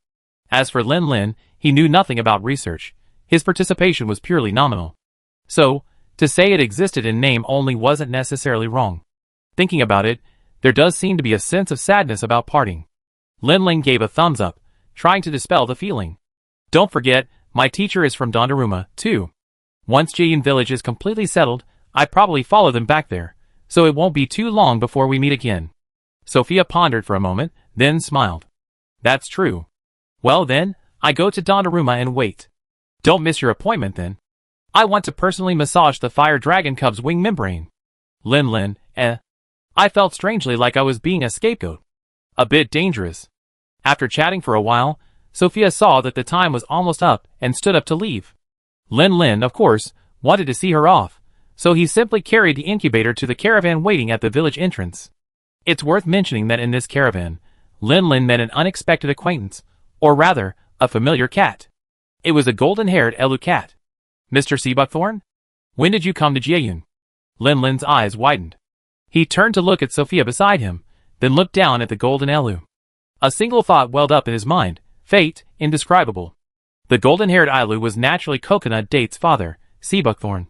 As for Lin Lin, he knew nothing about research. His participation was purely nominal. So, to say it existed in name only wasn't necessarily wrong. Thinking about it, there does seem to be a sense of sadness about parting. Lin Lin gave a thumbs up, trying to dispel the feeling. Don't forget, my teacher is from Donnarumma, too. Once Jian Village is completely settled, I probably follow them back there, so it won't be too long before we meet again. Sophia pondered for a moment, then smiled. That's true. Well then, I go to Donnarumma and wait. Don't miss your appointment then. I want to personally massage the fire dragon cub's wing membrane. Lin Lin, I felt strangely like I was being a scapegoat. A bit dangerous. After chatting for a while, Sophia saw that the time was almost up and stood up to leave. Lin Lin, of course, wanted to see her off, so he simply carried the incubator to the caravan waiting at the village entrance. It's worth mentioning that in this caravan, Lin Lin met an unexpected acquaintance, or rather, a familiar cat. It was a golden-haired Elu cat. Mr. Seabuckthorn? When did you come to Jieyun? Lin Lin's eyes widened. He turned to look at Sophia beside him, then looked down at the golden Elu. A single thought welled up in his mind, fate, indescribable. The golden-haired Elu was naturally Coconut Date's father, Seabuckthorn.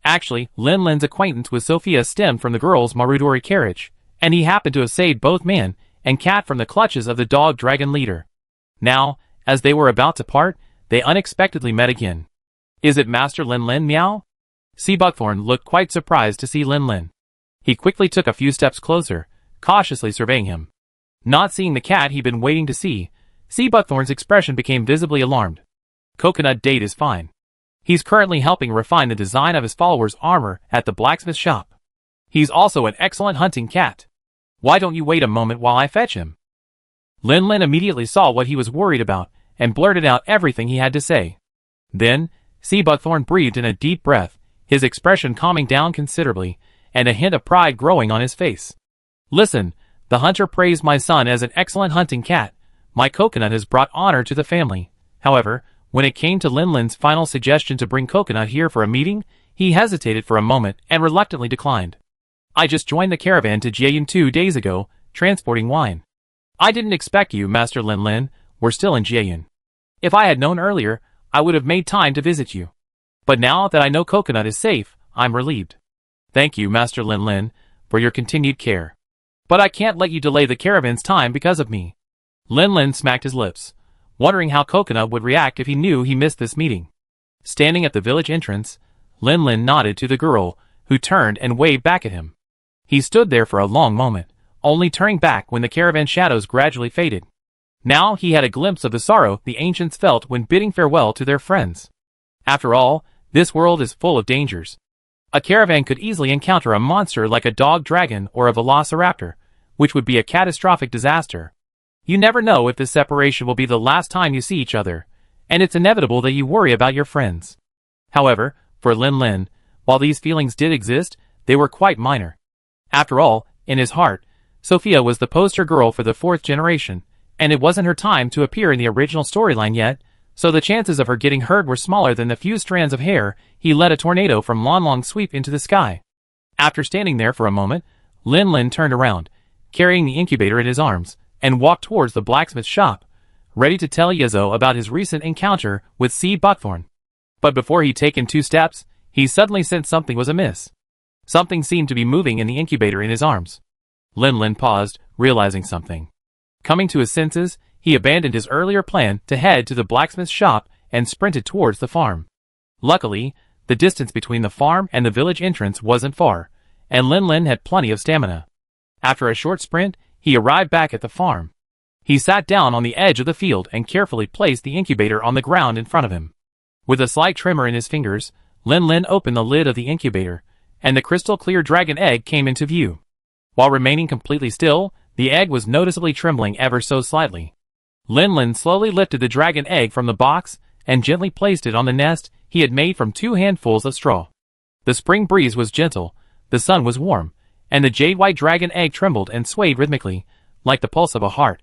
Actually, Lin Lin's acquaintance with Sophia stemmed from the girl's Marudori carriage, and he happened to have saved both man and cat from the clutches of the dog dragon leader. Now, as they were about to part, they unexpectedly met again. Is it Master Lin Lin, meow? Seabuckthorn looked quite surprised to see Lin Lin. He quickly took a few steps closer, cautiously surveying him. Not seeing the cat he'd been waiting to see, Seabuckthorn's expression became visibly alarmed. Coconut Date is fine. He's currently helping refine the design of his followers' armor at the blacksmith shop. He's also an excellent hunting cat. Why don't you wait a moment while I fetch him? Lin Lin immediately saw what he was worried about and blurted out everything he had to say. Then, Seabuckthorn breathed in a deep breath, his expression calming down considerably, and a hint of pride growing on his face. Listen, the hunter praised my son as an excellent hunting cat. My Coconut has brought honor to the family. However, when it came to Lin Lin's final suggestion to bring Coconut here for a meeting, he hesitated for a moment and reluctantly declined. I just joined the caravan to Jieyun 2 days ago, transporting wine. I didn't expect you, Master Lin Lin. We're still in Jieyun. If I had known earlier, I would have made time to visit you. But now that I know Coconut is safe, I'm relieved. Thank you, Master Lin Lin, for your continued care. But I can't let you delay the caravan's time because of me. Lin Lin smacked his lips, wondering how Coconut would react if he knew he missed this meeting. Standing at the village entrance, Lin Lin nodded to the girl, who turned and waved back at him. He stood there for a long moment, only turning back when the caravan shadows gradually faded. Now he had a glimpse of the sorrow the ancients felt when bidding farewell to their friends. After all, this world is full of dangers. A caravan could easily encounter a monster like a dog dragon or a velociraptor, which would be a catastrophic disaster. You never know if this separation will be the last time you see each other, and it's inevitable that you worry about your friends. However, for Lin Lin, while these feelings did exist, they were quite minor. After all, in his heart, Sophia was the poster girl for the 4th generation, and it wasn't her time to appear in the original storyline yet, so the chances of her getting hurt were smaller than the few strands of hair he let a tornado from Lon Long sweep into the sky. After standing there for a moment, Lin Lin turned around, carrying the incubator in his arms, and walked towards the blacksmith shop, ready to tell Yezo about his recent encounter with Seabuckthorn. But before he'd taken 2 steps, he suddenly sensed something was amiss. Something seemed to be moving in the incubator in his arms. Lin Lin paused, realizing something. Coming to his senses, he abandoned his earlier plan to head to the blacksmith's shop and sprinted towards the farm. Luckily, the distance between the farm and the village entrance wasn't far, and Lin Lin had plenty of stamina. After a short sprint, he arrived back at the farm. He sat down on the edge of the field and carefully placed the incubator on the ground in front of him. With a slight tremor in his fingers, Lin Lin opened the lid of the incubator, and the crystal-clear dragon egg came into view. While remaining completely still, the egg was noticeably trembling ever so slightly. Lin Lin slowly lifted the dragon egg from the box and gently placed it on the nest he had made from 2 handfuls of straw. The spring breeze was gentle, the sun was warm, and the jade-white dragon egg trembled and swayed rhythmically, like the pulse of a heart.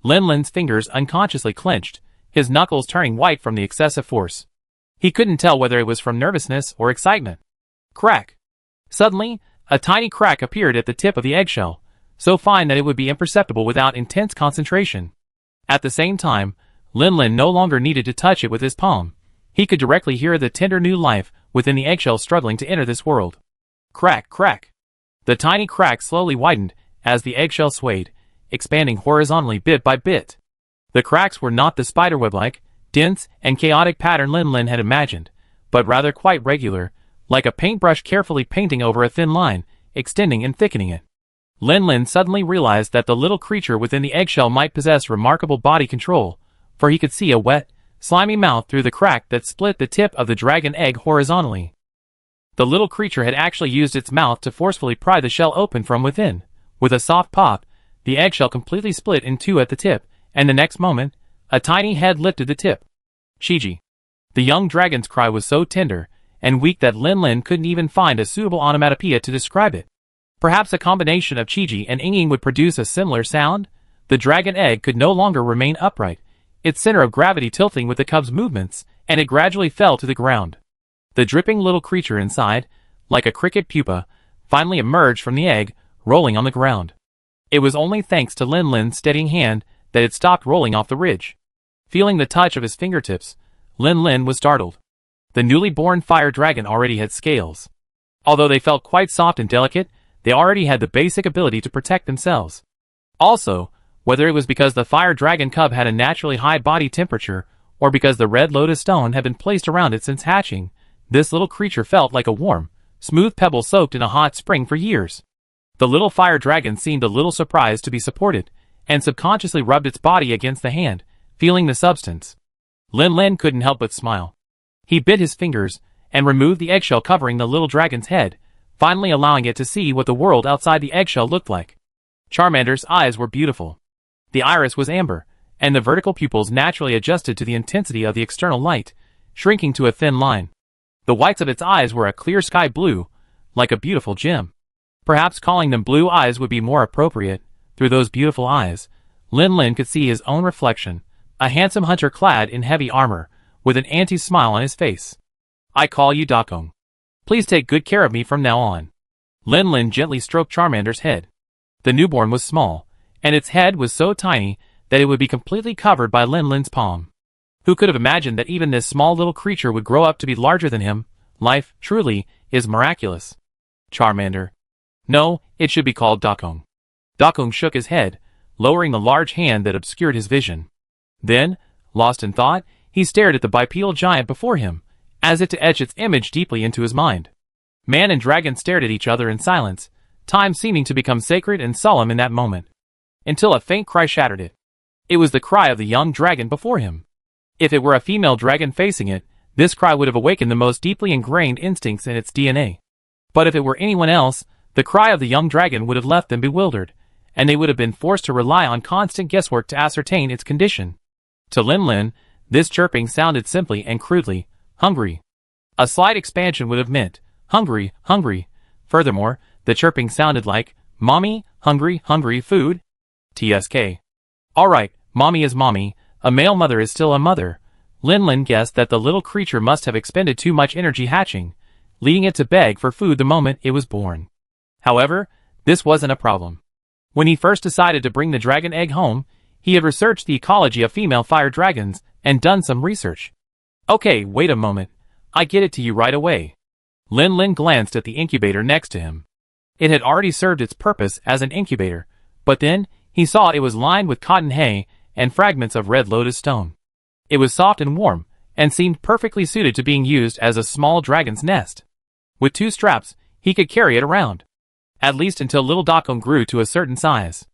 Lin Lin's fingers unconsciously clenched, his knuckles turning white from the excessive force. He couldn't tell whether it was from nervousness or excitement. Crack! Suddenly, a tiny crack appeared at the tip of the eggshell, so fine that it would be imperceptible without intense concentration. At the same time, Lin Lin no longer needed to touch it with his palm. He could directly hear the tender new life within the eggshell struggling to enter this world. Crack, crack! The tiny crack slowly widened as the eggshell swayed, expanding horizontally bit by bit. The cracks were not the spiderweb-like, dense, and chaotic pattern Lin Lin had imagined, but rather quite regular, like a paintbrush carefully painting over a thin line, extending and thickening it. Lin Lin suddenly realized that the little creature within the eggshell might possess remarkable body control, for he could see a wet, slimy mouth through the crack that split the tip of the dragon egg horizontally. The little creature had actually used its mouth to forcefully pry the shell open from within. With a soft pop, the eggshell completely split in 2 at the tip, and the next moment, a tiny head lifted the tip. Chiji. The young dragon's cry was so tender and weak that Lin Lin couldn't even find a suitable onomatopoeia to describe it. Perhaps a combination of Chiji and Inging would produce a similar sound? The dragon egg could no longer remain upright, its center of gravity tilting with the cub's movements, and it gradually fell to the ground. The dripping little creature inside, like a cricket pupa, finally emerged from the egg, rolling on the ground. It was only thanks to Lin Lin's steadying hand that it stopped rolling off the ridge. Feeling the touch of his fingertips, Lin Lin was startled. The newly born fire dragon already had scales. Although they felt quite soft and delicate, they already had the basic ability to protect themselves. Also, whether it was because the fire dragon cub had a naturally high body temperature, or because the red lotus stone had been placed around it since hatching, this little creature felt like a warm, smooth pebble soaked in a hot spring for years. The little fire dragon seemed a little surprised to be supported, and subconsciously rubbed its body against the hand, feeling the substance. Lin Lin couldn't help but smile. He bit his fingers, and removed the eggshell covering the little dragon's head, finally allowing it to see what the world outside the eggshell looked like. Charmander's eyes were beautiful. The iris was amber, and the vertical pupils naturally adjusted to the intensity of the external light, shrinking to a thin line. The whites of its eyes were a clear sky blue, like a beautiful gem. Perhaps calling them blue eyes would be more appropriate. Through those beautiful eyes, Lin Lin could see his own reflection, a handsome hunter clad in heavy armor, with an anti-smile on his face. I call you Dakong. Please take good care of me from now on. Lin Lin gently stroked Charmander's head. The newborn was small, and its head was so tiny that it would be completely covered by Lin Lin's palm. Who could have imagined that even this small little creature would grow up to be larger than him? Life, truly, is miraculous. Charmander. No, it should be called Dakong. Dakong shook his head, lowering the large hand that obscured his vision. Then, lost in thought, he stared at the bipedal giant before him, as if to etch its image deeply into his mind. Man and dragon stared at each other in silence, time seeming to become sacred and solemn in that moment. Until a faint cry shattered it. It was the cry of the young dragon before him. If it were a female dragon facing it, this cry would have awakened the most deeply ingrained instincts in its DNA. But if it were anyone else, the cry of the young dragon would have left them bewildered, and they would have been forced to rely on constant guesswork to ascertain its condition. To Lin Lin, this chirping sounded simply and crudely, hungry. A slight expansion would have meant, hungry, hungry. Furthermore, the chirping sounded like, mommy, hungry, hungry, food? TSK. Alright, mommy is mommy, a male mother is still a mother. Lin Lin guessed that the little creature must have expended too much energy hatching, leading it to beg for food the moment it was born. However, this wasn't a problem. When he first decided to bring the dragon egg home, he had researched the ecology of female fire dragons and done some research. Okay, wait a moment. I get it to you right away. Lin Lin glanced at the incubator next to him. It had already served its purpose as an incubator, but then he saw it was lined with cotton hay and fragments of red lotus stone. It was soft and warm, and seemed perfectly suited to being used as a small dragon's nest. With 2 straps, he could carry it around. At least until little Dakong grew to a certain size.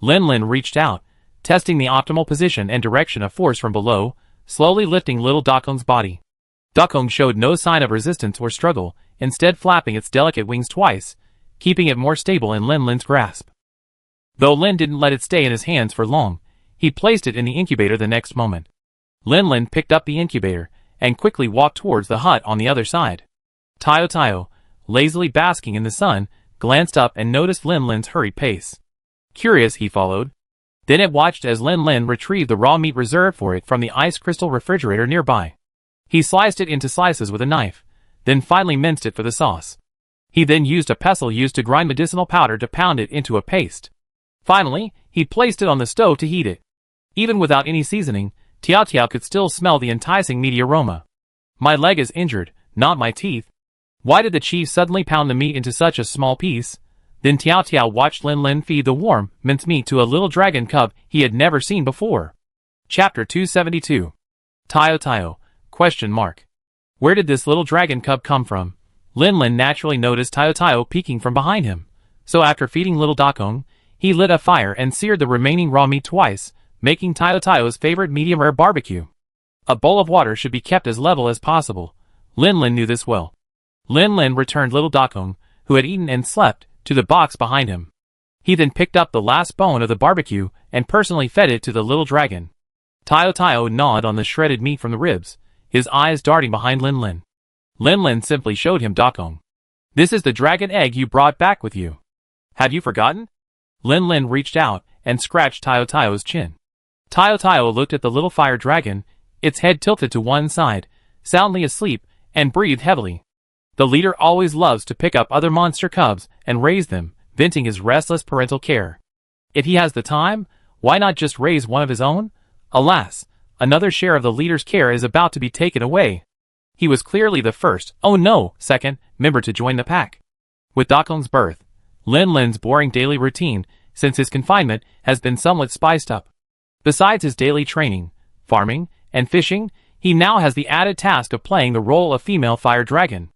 Lin Lin reached out, testing the optimal position and direction of force from below, slowly lifting little Dakong's body. Dakong showed no sign of resistance or struggle, instead flapping its delicate wings twice, keeping it more stable in Lin Lin's grasp. Though Lin didn't let it stay in his hands for long, He placed it in the incubator the next moment. Lin Lin picked up the incubator and quickly walked towards the hut on the other side. Tayo Tayo, lazily basking in the sun, glanced up and noticed Lin Lin's hurried pace. Curious, he followed. Then it watched as Lin Lin retrieved the raw meat reserved for it from the ice crystal refrigerator nearby. He sliced it into slices with a knife, then finally minced it for the sauce. He then used a pestle used to grind medicinal powder to pound it into a paste. Finally, he placed it on the stove to heat it. Even without any seasoning, Tiao Tiao could still smell the enticing meaty aroma. My leg is injured, not my teeth. Why did the chief suddenly pound the meat into such a small piece? Then Tiao Tiao watched Lin Lin feed the warm, minced meat to a little dragon cub he had never seen before. Chapter 272. Tayo Tayo, ? Where did this little dragon cub come from? Lin Lin naturally noticed Tayo Tayo peeking from behind him, so after feeding little Dakong, he lit a fire and seared the remaining raw meat twice, making Tayo Tayo's favorite medium-rare barbecue. A bowl of water should be kept as level as possible. Lin Lin knew this well. Lin Lin returned little Dakong, who had eaten and slept, to the box behind him. He then picked up the last bone of the barbecue and personally fed it to the little dragon. Tayo Tayo gnawed on the shredded meat from the ribs, his eyes darting behind Lin Lin. Lin Lin simply showed him Dakong. This is the dragon egg you brought back with you. Have you forgotten? Lin Lin reached out and scratched Tayo Tayo's chin. Tayo Tayo looked at the little fire dragon, its head tilted to one side, soundly asleep, and breathed heavily. The leader always loves to pick up other monster cubs and raise them, venting his restless parental care. If he has the time, why not just raise one of his own? Alas, another share of the leader's care is about to be taken away. He was clearly the first, oh no, second, member to join the pack. With Dakong's birth, Lin Lin's boring daily routine, since his confinement, has been somewhat spiced up. Besides his daily training, farming, and fishing, he now has the added task of playing the role of female fire dragon.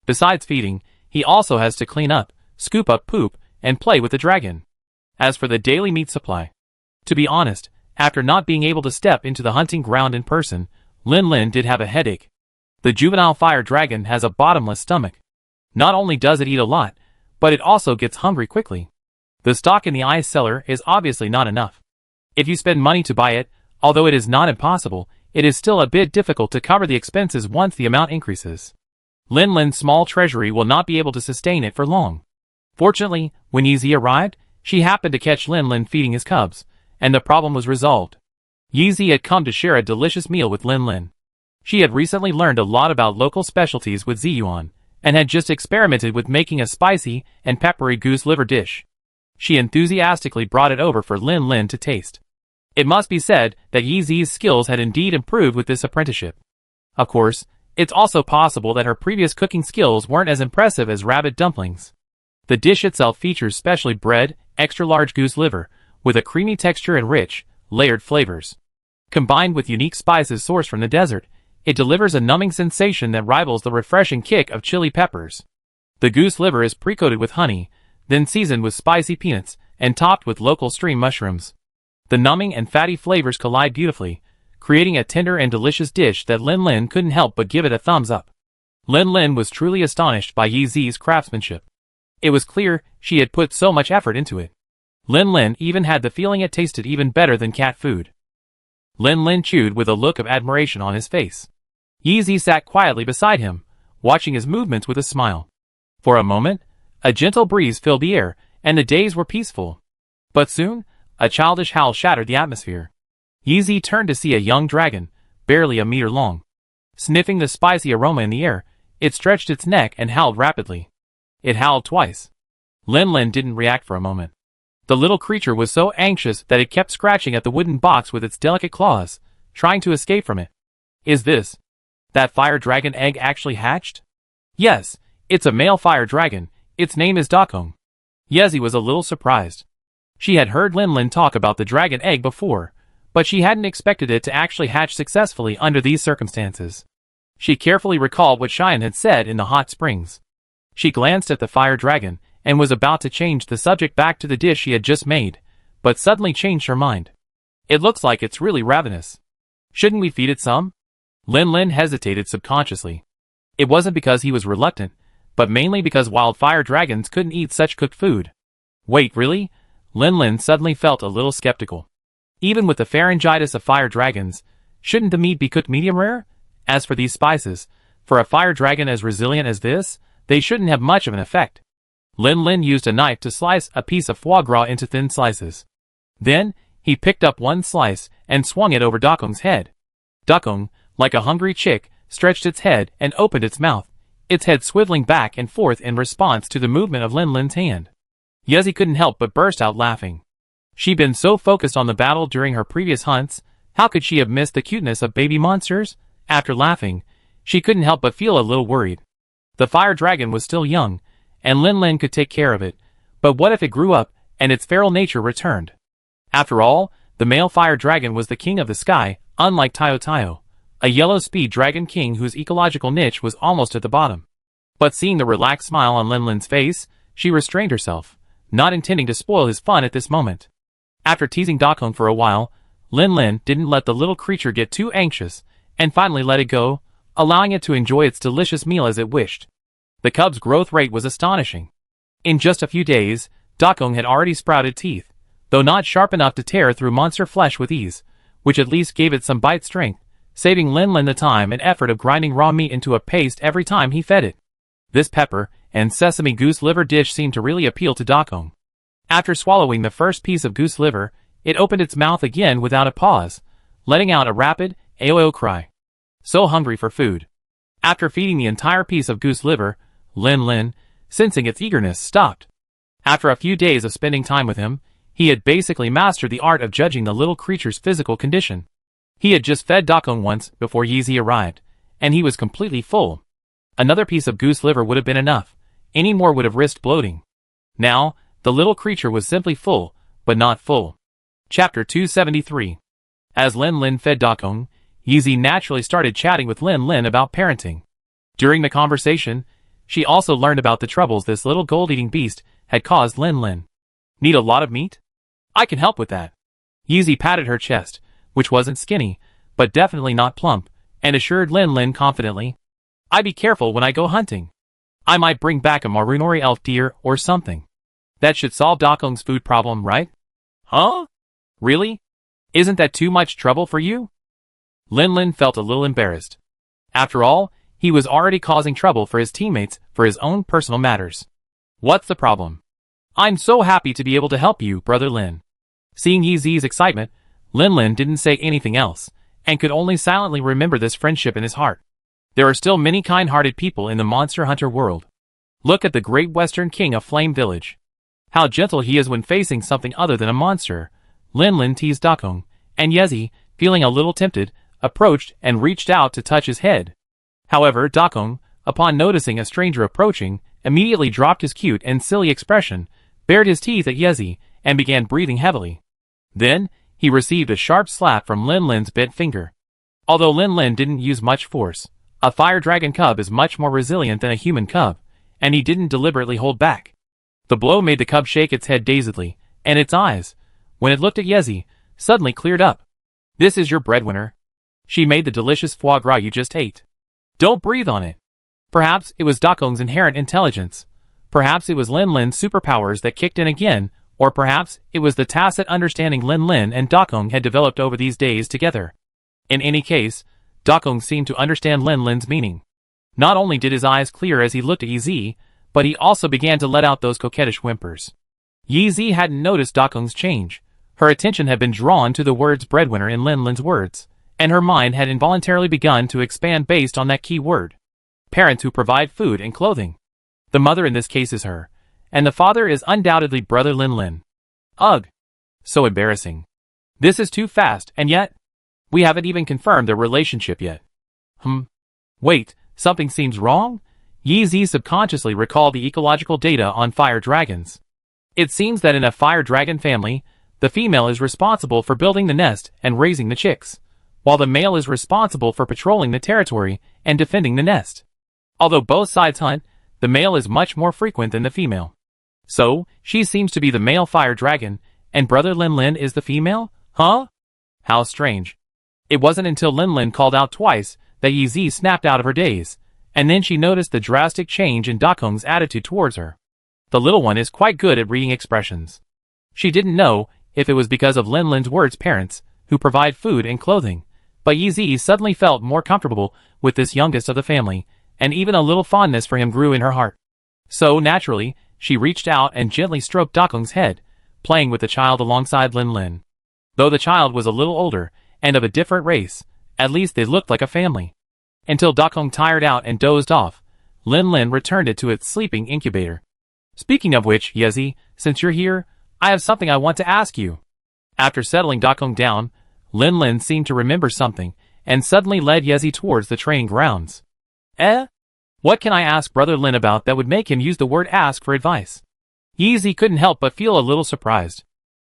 Besides feeding, he also has to clean up, scoop up poop, and play with the dragon. As for the daily meat supply, to be honest, after not being able to step into the hunting ground in person, Lin Lin did have a headache. The juvenile fire dragon has a bottomless stomach. Not only does it eat a lot, but it also gets hungry quickly. The stock in the ice cellar is obviously not enough. If you spend money to buy it, although it is not impossible, it is still a bit difficult to cover the expenses once the amount increases. Lin Lin's small treasury will not be able to sustain it for long. Fortunately, when Yizi arrived, she happened to catch Lin Lin feeding his cubs, and the problem was resolved. Yizi had come to share a delicious meal with Lin Lin. She had recently learned a lot about local specialties with Ziyuan, and had just experimented with making a spicy and peppery goose liver dish. She enthusiastically brought it over for Lin Lin to taste. It must be said that Yizi's skills had indeed improved with this apprenticeship. Of course, it's also possible that her previous cooking skills weren't as impressive as rabbit dumplings. The dish itself features specially bred, extra-large goose liver, with a creamy texture and rich, layered flavors. Combined with unique spices sourced from the desert, it delivers a numbing sensation that rivals the refreshing kick of chili peppers. The goose liver is pre-coated with honey, then seasoned with spicy peanuts, and topped with local stream mushrooms. The numbing and fatty flavors collide beautifully, creating a tender and delicious dish that Lin Lin couldn't help but give it a thumbs up. Lin Lin was truly astonished by Yizi's craftsmanship. It was clear she had put so much effort into it. Lin Lin even had the feeling it tasted even better than cat food. Lin Lin chewed with a look of admiration on his face. Yizi sat quietly beside him, watching his movements with a smile. For a moment, a gentle breeze filled the air, and the days were peaceful. But soon, a childish howl shattered the atmosphere. Yizi turned to see a young dragon, barely a meter long. Sniffing the spicy aroma in the air, it stretched its neck and howled rapidly. It howled twice. Lin Lin didn't react for a moment. The little creature was so anxious that it kept scratching at the wooden box with its delicate claws, trying to escape from it. Is that fire dragon egg actually hatched? Yes, it's a male fire dragon. Its name is Dakong. Yizi was a little surprised. She had heard Lin Lin talk about the dragon egg before, but she hadn't expected it to actually hatch successfully under these circumstances. She carefully recalled what Cheyenne had said in the hot springs. She glanced at the fire dragon, and was about to change the subject back to the dish she had just made, but suddenly changed her mind. It looks like it's really ravenous. Shouldn't we feed it some? Lin Lin hesitated subconsciously. It wasn't because he was reluctant, but mainly because wild fire dragons couldn't eat such cooked food. Wait, really? Lin Lin suddenly felt a little skeptical. Even with the pharyngitis of fire dragons, shouldn't the meat be cooked medium rare? As for these spices, for a fire dragon as resilient as this, they shouldn't have much of an effect. Lin Lin used a knife to slice a piece of foie gras into thin slices. Then, he picked up one slice and swung it over Dakong's head. Dakong, like a hungry chick, stretched its head and opened its mouth, its head swiveling back and forth in response to the movement of Lin Lin's hand. Yezi couldn't help but burst out laughing. She'd been so focused on the battle during her previous hunts, how could she have missed the cuteness of baby monsters? After laughing, she couldn't help but feel a little worried. The fire dragon was still young, and Lin Lin could take care of it, but what if it grew up, and its feral nature returned? After all, the male fire dragon was the king of the sky, unlike Tayo Tayo, a yellow speed dragon king whose ecological niche was almost at the bottom. But seeing the relaxed smile on Lin Lin's face, she restrained herself, not intending to spoil his fun at this moment. After teasing Dakong for a while, Lin Lin didn't let the little creature get too anxious, and finally let it go, allowing it to enjoy its delicious meal as it wished. The cub's growth rate was astonishing. In just a few days, Dakong had already sprouted teeth, though not sharp enough to tear through monster flesh with ease, which at least gave it some bite strength, saving Lin Lin the time and effort of grinding raw meat into a paste every time he fed it. This pepper and sesame goose liver dish seemed to really appeal to Dakong. After swallowing the first piece of goose liver, it opened its mouth again without a pause, letting out a rapid "ayo" cry. So hungry for food. After feeding the entire piece of goose liver, Lin Lin, sensing its eagerness, stopped. After a few days of spending time with him, he had basically mastered the art of judging the little creature's physical condition. He had just fed Dakong once before Yezi arrived, and he was completely full. Another piece of goose liver would have been enough. Any more would have risked bloating. Now, the little creature was simply full, but not full. Chapter 273. As Lin Lin fed Dakong, Yezi naturally started chatting with Lin Lin about parenting. During the conversation, she also learned about the troubles this little gold-eating beast had caused Lin Lin. Need a lot of meat? I can help with that. Yezi patted her chest, which wasn't skinny, but definitely not plump, and assured Lin Lin confidently, I be careful when I go hunting. I might bring back a Marunori elf deer or something. That should solve Dakong's food problem, right? Huh? Really? Isn't that too much trouble for you? Lin Lin felt a little embarrassed. After all, he was already causing trouble for his teammates for his own personal matters. What's the problem? I'm so happy to be able to help you, Brother Lin. Seeing Yezi's excitement, Lin Lin didn't say anything else, and could only silently remember this friendship in his heart. There are still many kind-hearted people in the monster hunter world. Look at the great western king of Flame Village. How gentle he is when facing something other than a monster. Lin Lin teased Dakong, and Yezi, feeling a little tempted, approached and reached out to touch his head. However, Dakong, upon noticing a stranger approaching, immediately dropped his cute and silly expression, bared his teeth at Yezi, and began breathing heavily. Then, he received a sharp slap from Lin Lin's bent finger. Although Lin Lin didn't use much force, a fire dragon cub is much more resilient than a human cub, and he didn't deliberately hold back. The blow made the cub shake its head dazedly, and its eyes, when it looked at Yezi, suddenly cleared up. This is your breadwinner. She made the delicious foie gras you just ate. Don't breathe on it. Perhaps it was Dakong's inherent intelligence. Perhaps it was Lin Lin's superpowers that kicked in again, or perhaps it was the tacit understanding Lin Lin and Dakong had developed over these days together. In any case, Dakong seemed to understand Lin Lin's meaning. Not only did his eyes clear as he looked at Yi, but he also began to let out those coquettish whimpers. Yi hadn't noticed Dakong's change. Her attention had been drawn to the words breadwinner in Lin Lin's words, and her mind had involuntarily begun to expand based on that key word. Parents who provide food and clothing. The mother in this case is her, and the father is undoubtedly Brother Lin Lin. Ugh. So embarrassing. This is too fast, and yet, we haven't even confirmed their relationship yet. Wait, something seems wrong? Yi subconsciously recalled the ecological data on fire dragons. It seems that in a fire dragon family, the female is responsible for building the nest and raising the chicks, while the male is responsible for patrolling the territory and defending the nest. Although both sides hunt, the male is much more frequent than the female. So, she seems to be the male fire dragon, and Brother Lin Lin is the female? Huh? How strange. It wasn't until Lin Lin called out twice that Yi snapped out of her daze, and then she noticed the drastic change in Dakong's attitude towards her. The little one is quite good at reading expressions. She didn't know if it was because of Lin Lin's words parents, who provide food and clothing, but Yi suddenly felt more comfortable with this youngest of the family, and even a little fondness for him grew in her heart. So, naturally, she reached out and gently stroked Dakong's head, playing with the child alongside Lin Lin. Though the child was a little older, and of a different race, at least they looked like a family. Until Dakong tired out and dozed off, Lin Lin returned it to its sleeping incubator. Speaking of which, Yezi, since you're here, I have something I want to ask you. After settling Dakong down, Lin Lin seemed to remember something, and suddenly led Yezi towards the training grounds. What can I ask Brother Lin about that would make him use the word ask for advice? Yezi couldn't help but feel a little surprised.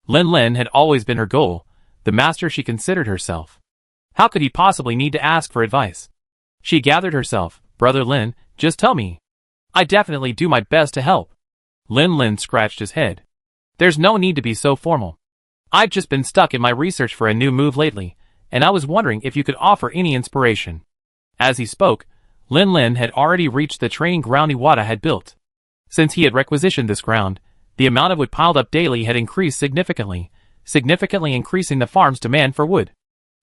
Lin Lin had always been her goal, the master she considered herself. How could he possibly need to ask for advice? She gathered herself. Brother Lin, just tell me. I definitely do my best to help. Lin Lin scratched his head. There's no need to be so formal. I've just been stuck in my research for a new move lately, and I was wondering if you could offer any inspiration. As he spoke, Lin Lin had already reached the training ground Iwata had built. Since he had requisitioned this ground, the amount of wood piled up daily had increased significantly increasing the farm's demand for wood.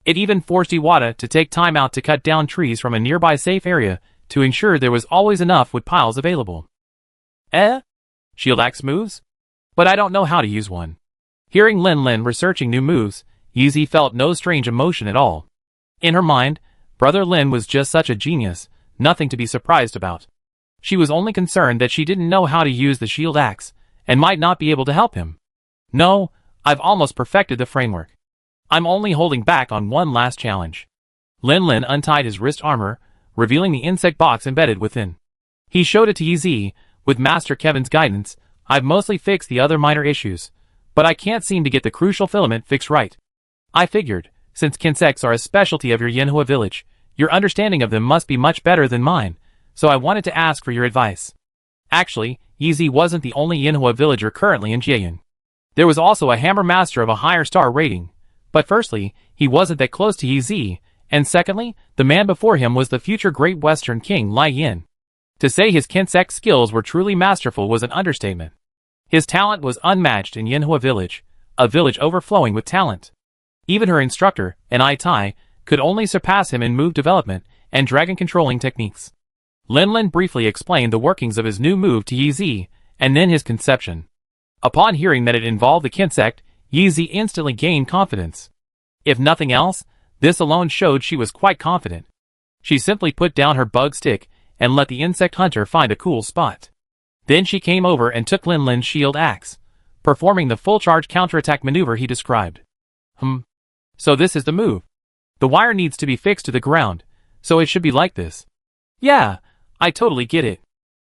It even forced Iwata to take time out to cut down trees from a nearby safe area to ensure there was always enough wood piles available. Shield axe moves? But I don't know how to use one. Hearing Lin Lin researching new moves, Yezi felt no strange emotion at all. In her mind, Brother Lin was just such a genius, nothing to be surprised about. She was only concerned that she didn't know how to use the shield axe, and might not be able to help him. No, I've almost perfected the framework. I'm only holding back on one last challenge. Lin Lin untied his wrist armor, revealing the insect box embedded within. He showed it to Yezi. With Master Kevin's guidance, I've mostly fixed the other minor issues, but I can't seem to get the crucial filament fixed right. I figured, since insects are a specialty of your Yanhua village, your understanding of them must be much better than mine, so I wanted to ask for your advice. Actually, Yezi wasn't the only Yanhua villager currently in Jiayan. There was also a hammer master of a higher star rating, but firstly, he wasn't that close to Yezi, and secondly, the man before him was the future Great Western King Lai Yin. To say his insect skills were truly masterful was an understatement. His talent was unmatched in Yanhua village, a village overflowing with talent. Even her instructor, an Ai Tai, could only surpass him in move development and dragon controlling techniques. Lin Lin briefly explained the workings of his new move to Yezi, and then his conception. Upon hearing that it involved the insect, Yezi instantly gained confidence. If nothing else, this alone showed she was quite confident. She simply put down her bug stick and let the insect hunter find a cool spot. Then she came over and took Lin Lin's shield axe, performing the full charge counterattack maneuver he described. So this is the move. The wire needs to be fixed to the ground, so it should be like this. Yeah, I totally get it.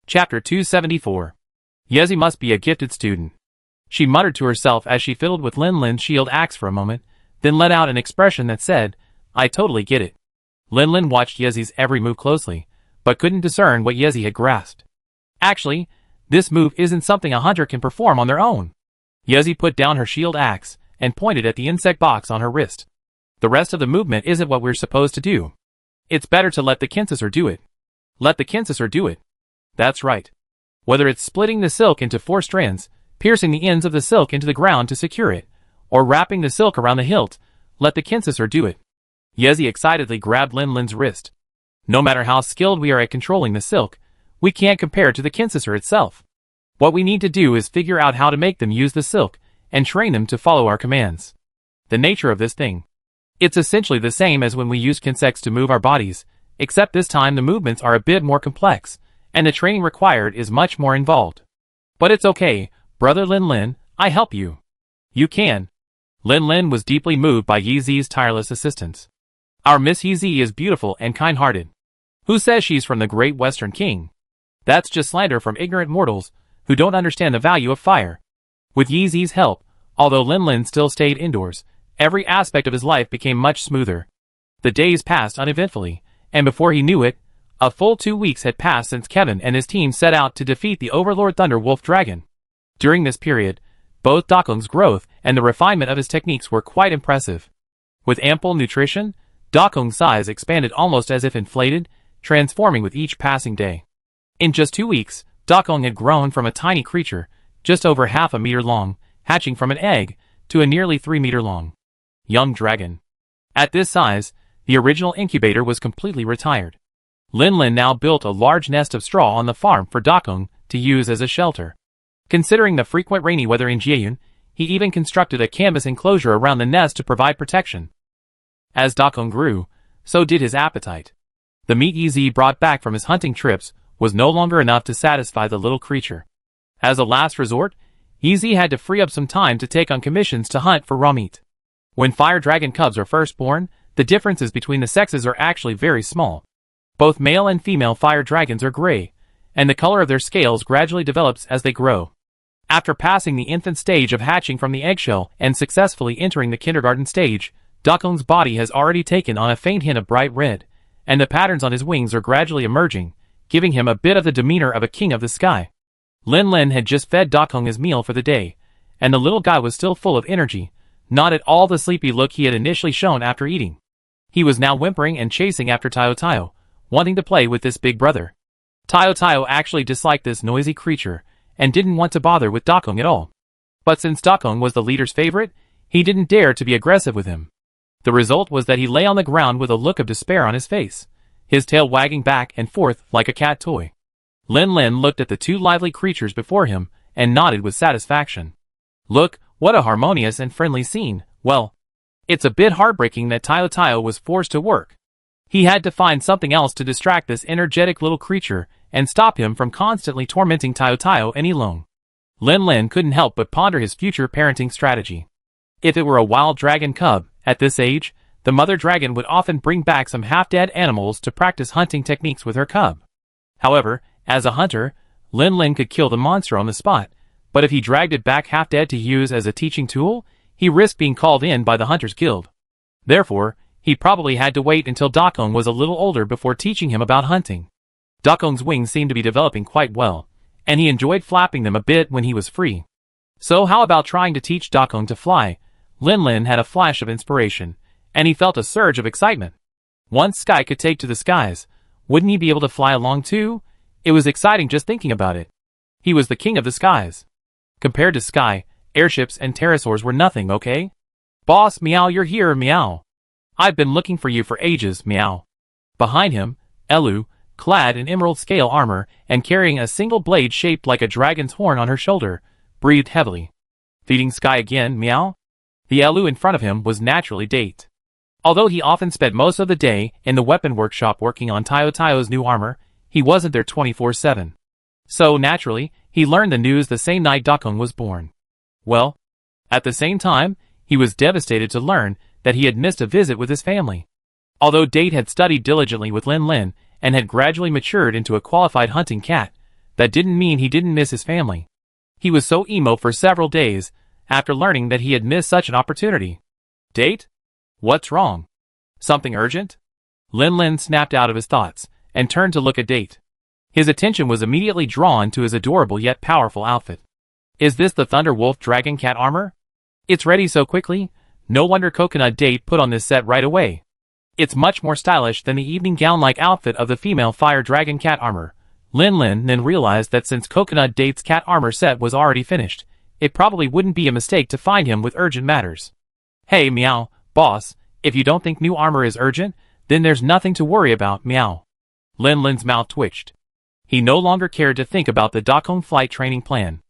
Chapter 274. Yezi must be a gifted student. She muttered to herself as she fiddled with Lin Lin's shield axe for a moment, then let out an expression that said, I totally get it. Lin Lin watched Yezi's every move closely, but couldn't discern what Yezi had grasped. Actually, this move isn't something a hunter can perform on their own. Yezi put down her shield axe and pointed at the insect box on her wrist. The rest of the movement isn't what we're supposed to do. It's better to let the Kinsessor do it. Let the Kinsessor do it. That's right. Whether it's splitting the silk into 4 strands, piercing the ends of the silk into the ground to secure it, or wrapping the silk around the hilt, let the Kinsessor do it. Yezi excitedly grabbed Lin Lin's wrist. No matter how skilled we are at controlling the silk, we can't compare to the Kinsessor itself. What we need to do is figure out how to make them use the silk, and train them to follow our commands. The nature of this thing. It's essentially the same as when we use insects to move our bodies, except this time the movements are a bit more complex, and the training required is much more involved. But it's okay, Brother Lin Lin, I help you. You can. Lin Lin was deeply moved by Yezi's tireless assistance. Our Miss Yezi is beautiful and kind-hearted. Who says she's from the Great Western King? That's just slander from ignorant mortals who don't understand the value of fire. With Yezi's help, although Lin Lin still stayed indoors, every aspect of his life became much smoother. The days passed uneventfully, and before he knew it, a full 2 weeks had passed since Kevin and his team set out to defeat the Overlord Thunder Wolf Dragon. During this period, both Dakong's growth and the refinement of his techniques were quite impressive. With ample nutrition, Dakong's size expanded almost as if inflated, transforming with each passing day. In just 2 weeks, Dakong had grown from a tiny creature, just over half a meter long, hatching from an egg, to a nearly 3-meter long young dragon. At this size, the original incubator was completely retired. Lin Lin now built a large nest of straw on the farm for Dakong to use as a shelter. Considering the frequent rainy weather in Jieyun, he even constructed a canvas enclosure around the nest to provide protection. As Dakong grew, so did his appetite. The meat Ez brought back from his hunting trips was no longer enough to satisfy the little creature. As a last resort, Ez had to free up some time to take on commissions to hunt for raw meat. When fire dragon cubs are first born, the differences between the sexes are actually very small. Both male and female fire dragons are gray, and the color of their scales gradually develops as they grow. After passing the infant stage of hatching from the eggshell and successfully entering the kindergarten stage, Dakong's body has already taken on a faint hint of bright red, and the patterns on his wings are gradually emerging, giving him a bit of the demeanor of a king of the sky. Lin Lin had just fed Dakong his meal for the day, and the little guy was still full of energy, not at all the sleepy look he had initially shown after eating. He was now whimpering and chasing after Tayo Tayo, wanting to play with this big brother. Tayo Tayo actually disliked this noisy creature, and didn't want to bother with Dakong at all. But since Dakong was the leader's favorite, he didn't dare to be aggressive with him. The result was that he lay on the ground with a look of despair on his face, his tail wagging back and forth like a cat toy. Lin Lin looked at the two lively creatures before him, and nodded with satisfaction. Look, what a harmonious and friendly scene. Well, it's a bit heartbreaking that Tayo Tayo was forced to work. He had to find something else to distract this energetic little creature, and stop him from constantly tormenting Tayo Tayo any longer. Lin Lin couldn't help but ponder his future parenting strategy. If it were a wild dragon cub, at this age, the mother dragon would often bring back some half-dead animals to practice hunting techniques with her cub. However, as a hunter, Lin Lin could kill the monster on the spot, but if he dragged it back half-dead to use as a teaching tool, he risked being called in by the Hunters Guild. Therefore, he probably had to wait until Dakong was a little older before teaching him about hunting. Dakong's wings seemed to be developing quite well, and he enjoyed flapping them a bit when he was free. So how about trying to teach Dakong to fly? Lin Lin had a flash of inspiration, and he felt a surge of excitement. Once Sky could take to the skies, wouldn't he be able to fly along too? It was exciting just thinking about it. He was the king of the skies. Compared to Sky, airships and pterosaurs were nothing, okay? Boss, meow, you're here, meow. I've been looking for you for ages, meow. Behind him, Elu, clad in emerald scale armor and carrying a single blade shaped like a dragon's horn on her shoulder, breathed heavily. Feeding Sky again, meow? The Elu in front of him was naturally Date. Although he often spent most of the day in the weapon workshop working on Tayo Tayo's new armor, he wasn't there 24/7. So, naturally, he learned the news the same night Dakong was born. Well, at the same time, he was devastated to learn that he had missed a visit with his family. Although Date had studied diligently with Lin Lin and had gradually matured into a qualified hunting cat, that didn't mean he didn't miss his family. He was so emo for several days after learning that he had missed such an opportunity. Date? What's wrong? Something urgent? Lin Lin snapped out of his thoughts and turned to look at Date. His attention was immediately drawn to his adorable yet powerful outfit. Is this the Thunder Wolf Dragon Cat armor? It's ready so quickly? No wonder Coconut Date put on this set right away. It's much more stylish than the evening gown-like outfit of the female Fire Dragon Cat armor. Lin Lin then realized that since Coconut Date's cat armor set was already finished, it probably wouldn't be a mistake to find him with urgent matters. Hey meow, boss, if you don't think new armor is urgent, then there's nothing to worry about, meow. Lin Lin's mouth twitched. He no longer cared to think about the Dakong flight training plan.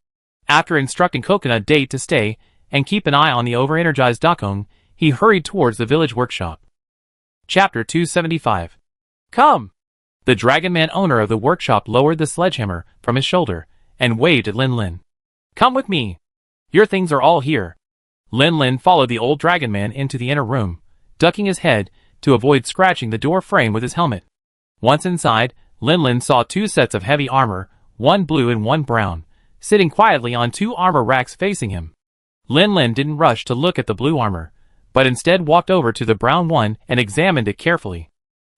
After instructing Coconut Date to stay and keep an eye on the over-energized Dakong, he hurried towards the village workshop. Chapter 275. Come! The Dragon Man owner of the workshop lowered the sledgehammer from his shoulder and waved at Lin Lin. Come with me. Your things are all here. Lin Lin followed the old Dragon Man into the inner room, ducking his head to avoid scratching the door frame with his helmet. Once inside, Lin Lin saw two sets of heavy armor, one blue and one brown, sitting quietly on two armor racks facing him. Lin Lin didn't rush to look at the blue armor, but instead walked over to the brown one and examined it carefully.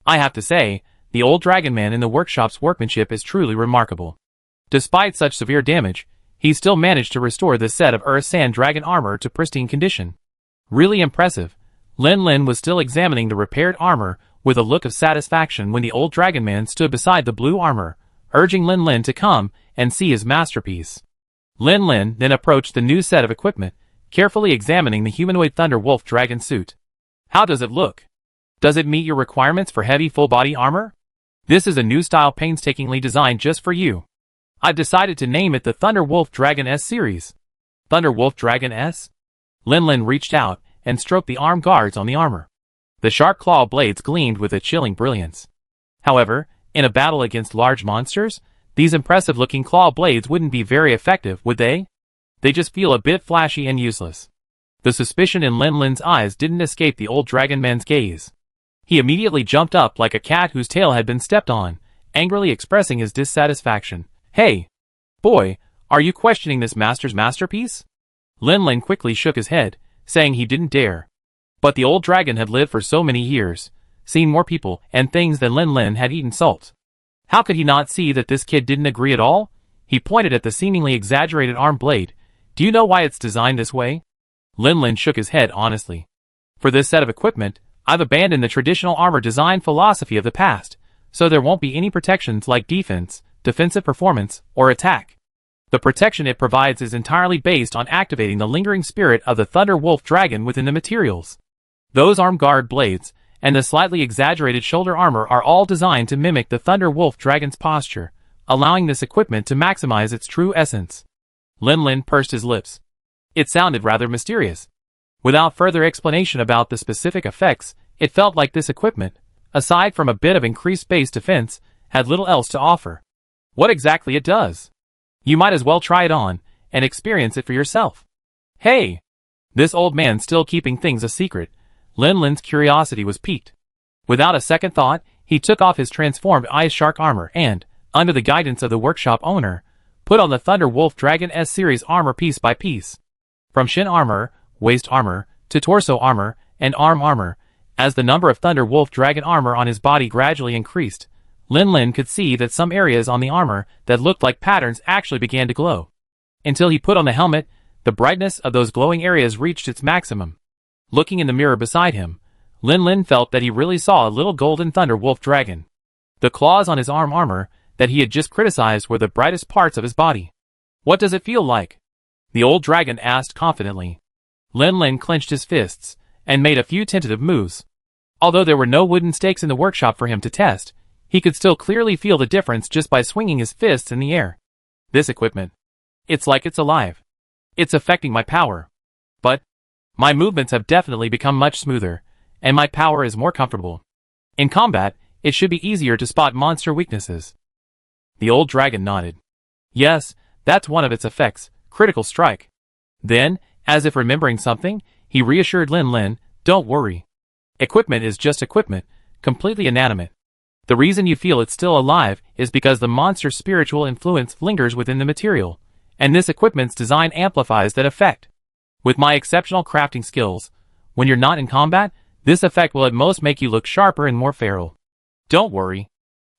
I have to say, the old Dragon Man in the workshop's workmanship is truly remarkable. Despite such severe damage, he still managed to restore the set of Earth Sand Dragon armor to pristine condition. Really impressive. Lin Lin was still examining the repaired armor with a look of satisfaction when the old Dragon Man stood beside the blue armor, urging Lin Lin to come and see his masterpiece. Lin Lin then approached the new set of equipment, carefully examining the humanoid Thunder Wolf Dragon suit. How does it look? Does it meet your requirements for heavy full-body armor? This is a new style painstakingly designed just for you. I've decided to name it the Thunder Wolf Dragon S series. Thunder Wolf Dragon S? Lin reached out and stroked the arm guards on the armor. The sharp claw blades gleamed with a chilling brilliance. However, in a battle against large monsters, these impressive-looking claw blades wouldn't be very effective, would they? They just feel a bit flashy and useless. The suspicion in Lin's eyes didn't escape the old dragon man's gaze. He immediately jumped up like a cat whose tail had been stepped on, angrily expressing his dissatisfaction. Hey! Boy, are you questioning this master's masterpiece? Lin quickly shook his head, saying he didn't dare. But the old dragon had lived for so many years, seen more people and things than Lin had eaten salt. How could he not see that this kid didn't agree at all? He pointed at the seemingly exaggerated arm blade. Do you know why it's designed this way? Lin shook his head honestly. For this set of equipment, I've abandoned the traditional armor design philosophy of the past, so there won't be any protections like defense, defensive performance, or attack. The protection it provides is entirely based on activating the lingering spirit of the Thunder Wolf Dragon within the materials. Those arm guard blades, and the slightly exaggerated shoulder armor are all designed to mimic the Thunder Wolf Dragon's posture, allowing this equipment to maximize its true essence. Lin pursed his lips. It sounded rather mysterious. Without further explanation about the specific effects, it felt like this equipment, aside from a bit of increased base defense, had little else to offer. What exactly it does? You might as well try it on, and experience it for yourself. Hey! This old man still keeping things a secret. Lin's curiosity was piqued. Without a second thought, he took off his transformed ice shark armor and, under the guidance of the workshop owner, put on the Thunder Wolf Dragon S series armor piece by piece. From shin armor, waist armor, to torso armor, and arm armor, as the number of Thunder Wolf Dragon armor on his body gradually increased, Lin could see that some areas on the armor that looked like patterns actually began to glow. Until he put on the helmet, the brightness of those glowing areas reached its maximum. Looking in the mirror beside him, Lin felt that he really saw a little golden Thunder Wolf Dragon. The claws on his arm armor that he had just criticized were the brightest parts of his body. What does it feel like? The old dragon asked confidently. Lin clenched his fists and made a few tentative moves. Although there were no wooden stakes in the workshop for him to test, he could still clearly feel the difference just by swinging his fists in the air. This equipment. It's like it's alive. It's affecting my power. But my movements have definitely become much smoother, and my power is more comfortable. In combat, it should be easier to spot monster weaknesses. The old dragon nodded. Yes, that's one of its effects, critical strike. Then, as if remembering something, he reassured Lin, don't worry. Equipment is just equipment, completely inanimate. The reason you feel it's still alive is because the monster's spiritual influence lingers within the material, and this equipment's design amplifies that effect. With my exceptional crafting skills, when you're not in combat, this effect will at most make you look sharper and more feral. Don't worry.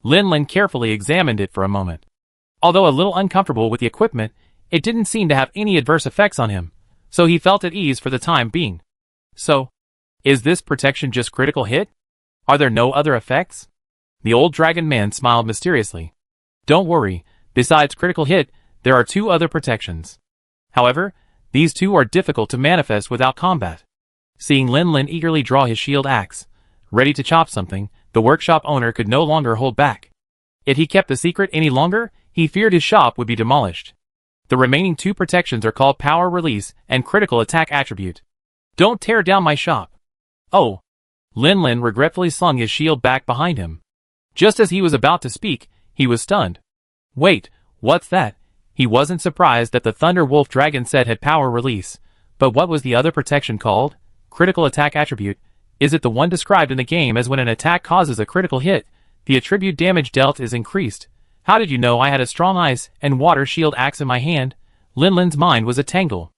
Lin carefully examined it for a moment. Although a little uncomfortable with the equipment, it didn't seem to have any adverse effects on him, so he felt at ease for the time being. So, is this protection just critical hit? Are there no other effects? The old dragon man smiled mysteriously. Don't worry, besides critical hit, there are 2 other protections. However, these 2 are difficult to manifest without combat. Seeing Lin eagerly draw his shield axe, ready to chop something, the workshop owner could no longer hold back. If he kept the secret any longer, he feared his shop would be demolished. The remaining 2 protections are called Power Release and Critical Attack Attribute. Don't tear down my shop. Oh. Lin regretfully slung his shield back behind him. Just as he was about to speak, he was stunned. Wait, what's that? He wasn't surprised that the Thunder Wolf Dragon set had Power Release, but what was the other protection called? Critical Attack Attribute. Is it the one described in the game as when an attack causes a critical hit, the attribute damage dealt is increased? How did you know I had a strong ice and water shield axe in my hand? Lin's mind was a tangle.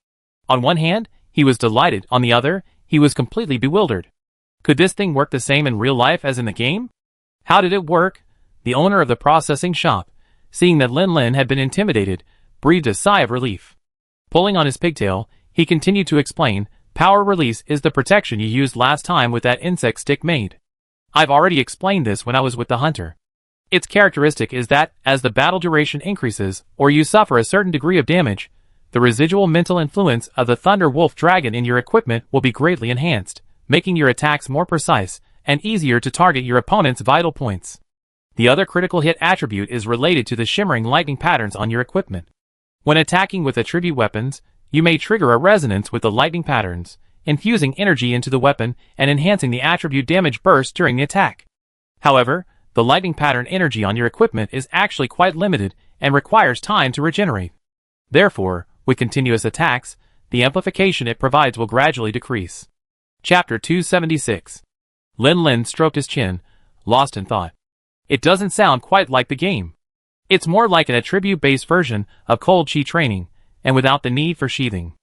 On one hand, he was delighted, on the other, he was completely bewildered. Could this thing work the same in real life as in the game? How did it work? The owner of the processing shop, seeing that Lin had been intimidated, breathed a sigh of relief. Pulling on his pigtail, he continued to explain, Power Release is the protection you used last time with that insect stick made. I've already explained this when I was with the hunter. Its characteristic is that, as the battle duration increases, or you suffer a certain degree of damage, the residual mental influence of the Thunder Wolf Dragon in your equipment will be greatly enhanced, making your attacks more precise and easier to target your opponent's vital points. The other critical hit attribute is related to the shimmering lightning patterns on your equipment. When attacking with attribute weapons, you may trigger a resonance with the lightning patterns, infusing energy into the weapon and enhancing the attribute damage burst during the attack. However, the lightning pattern energy on your equipment is actually quite limited and requires time to regenerate. Therefore, with continuous attacks, the amplification it provides will gradually decrease. Chapter 276. Lin Lin stroked his chin, lost in thought. It doesn't sound quite like the game. It's more like an attribute-based version of cold chi training, and without the need for sheathing.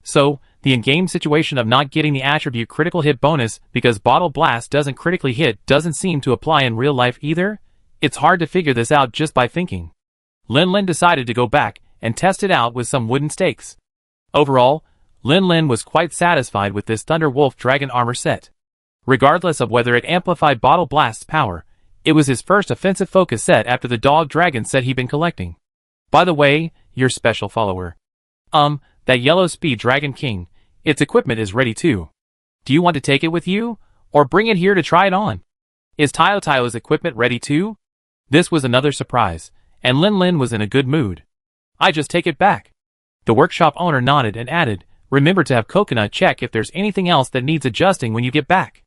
So, the in-game situation of not getting the attribute critical hit bonus because Bottle Blast doesn't critically hit doesn't seem to apply in real life either. It's hard to figure this out just by thinking. Lin Lin decided to go back and test it out with some wooden stakes. Overall, Lin Lin was quite satisfied with this Thunder Wolf Dragon armor set. Regardless of whether it amplified Bottle Blast's power, it was his first offensive focus set after the Dog Dragon set he'd been collecting. By the way, your special follower. That yellow speed Dragon King, its equipment is ready too. Do you want to take it with you, or bring it here to try it on? Is Taio's equipment ready too? This was another surprise, and Lin Lin was in a good mood. I just take it back. The workshop owner nodded and added, remember to have Coconut check if there's anything else that needs adjusting when you get back.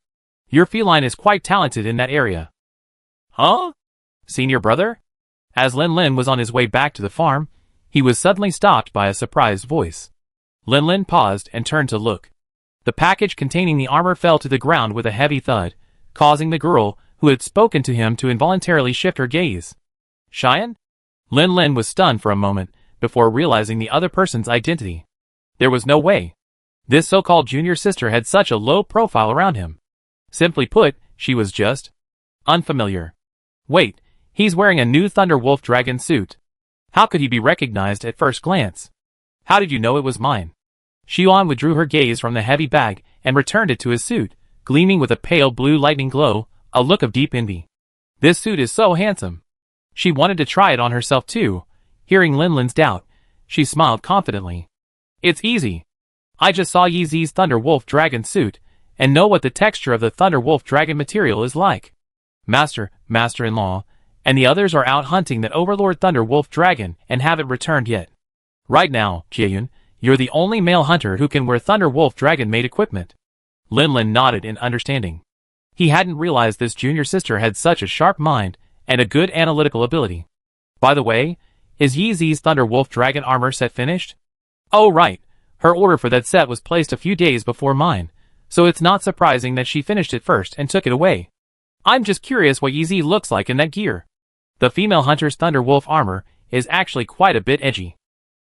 Your feline is quite talented in that area. Huh? Senior brother? As Lin Lin was on his way back to the farm, he was suddenly stopped by a surprised voice. Lin Lin paused and turned to look. The package containing the armor fell to the ground with a heavy thud, causing the girl who had spoken to him to involuntarily shift her gaze. Cheyenne? Lin Lin was stunned for a moment before realizing the other person's identity. There was no way. This so-called junior sister had such a low profile around him. Simply put, she was just unfamiliar. Wait, he's wearing a new Thunder Wolf Dragon suit. How could he be recognized at first glance? How did you know it was mine? Xian withdrew her gaze from the heavy bag and returned it to his suit, gleaming with a pale blue lightning glow, a look of deep envy. This suit is so handsome. She wanted to try it on herself too. Hearing Lin Lin's doubt, she smiled confidently. It's easy. I just saw Yi Zi's Thunder Wolf Dragon suit, and know what the texture of the Thunder Wolf Dragon material is like. Master-in-law, and the others are out hunting that Overlord Thunder Wolf Dragon and haven't returned yet. Right now, Jieyun, you're the only male hunter who can wear Thunder Wolf Dragon-made equipment. Lin Lin nodded in understanding. He hadn't realized this junior sister had such a sharp mind and a good analytical ability. By the way, is Yi Zi's Thunder Wolf Dragon armor set finished? Oh right, her order for that set was placed a few days before mine, so it's not surprising that she finished it first and took it away. I'm just curious what Yi Zi looks like in that gear. The female hunter's Thunder Wolf armor is actually quite a bit edgy.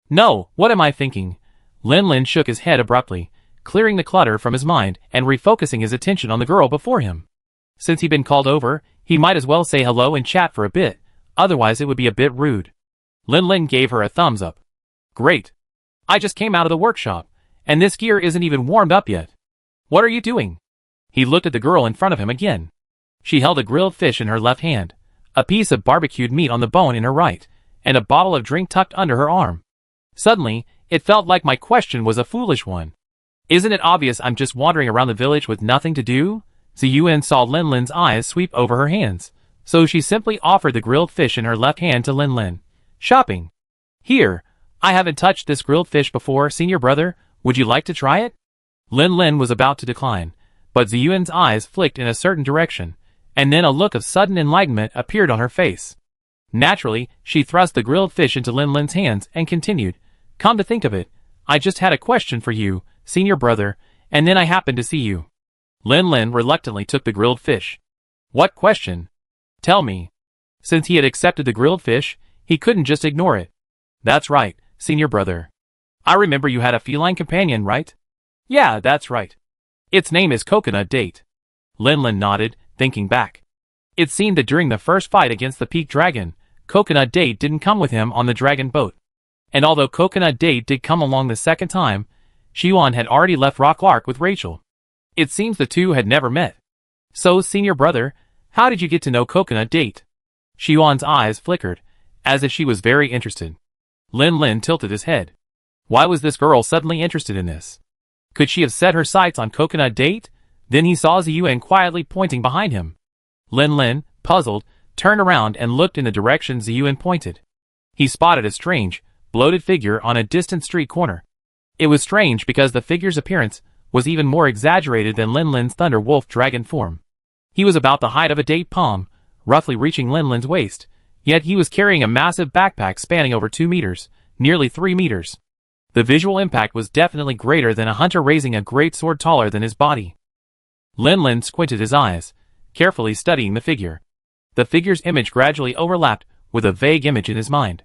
No, what am I thinking? Lin Lin shook his head abruptly, clearing the clutter from his mind and refocusing his attention on the girl before him. Since he'd been called over, he might as well say hello and chat for a bit, otherwise it would be a bit rude. Lin Lin gave her a thumbs up. Great. I just came out of the workshop, and this gear isn't even warmed up yet. What are you doing? He looked at the girl in front of him again. She held a grilled fish in her left hand, a piece of barbecued meat on the bone in her right, and a bottle of drink tucked under her arm. Suddenly, it felt like my question was a foolish one. Isn't it obvious I'm just wandering around the village with nothing to do? Ziyuan saw Lin Lin's eyes sweep over her hands, so she simply offered the grilled fish in her left hand to Lin Lin. Shopping. Here, I haven't touched this grilled fish before, senior brother. Would you like to try it? Lin Lin was about to decline, but Ziyuan's eyes flicked in a certain direction, and then a look of sudden enlightenment appeared on her face. Naturally, she thrust the grilled fish into Lin Lin's hands and continued, Come to think of it, I just had a question for you, senior brother, and then I happened to see you. Lin Lin reluctantly took the grilled fish. What question? Tell me. Since he had accepted the grilled fish, he couldn't just ignore it. That's right, senior brother. I remember you had a feline companion, right? Yeah, that's right. Its name is Coconut Date. Lin Lin nodded, thinking back. It seemed that during the first fight against the Peak Dragon, Coconut Date didn't come with him on the dragon boat. And although Coconut Date did come along the second time, Xian had already left Rock Lark with Rachel. It seems the two had never met. So, senior brother, how did you get to know Coconut Date? Xian's eyes flickered, as if she was very interested. Lin Lin tilted his head. Why was this girl suddenly interested in this? Could she have set her sights on Coconut Date? Then he saw Ziyuan quietly pointing behind him. Lin Lin, puzzled, turned around and looked in the direction Ziyuan pointed. He spotted a strange, bloated figure on a distant street corner. It was strange because the figure's appearance was even more exaggerated than Lin Lin's thunder wolf dragon form. He was about the height of a date palm, roughly reaching Lin Lin's waist, yet he was carrying a massive backpack spanning over 2 meters, nearly 3 meters. The visual impact was definitely greater than a hunter raising a great sword taller than his body. Lin Lin squinted his eyes, carefully studying the figure. The figure's image gradually overlapped with a vague image in his mind.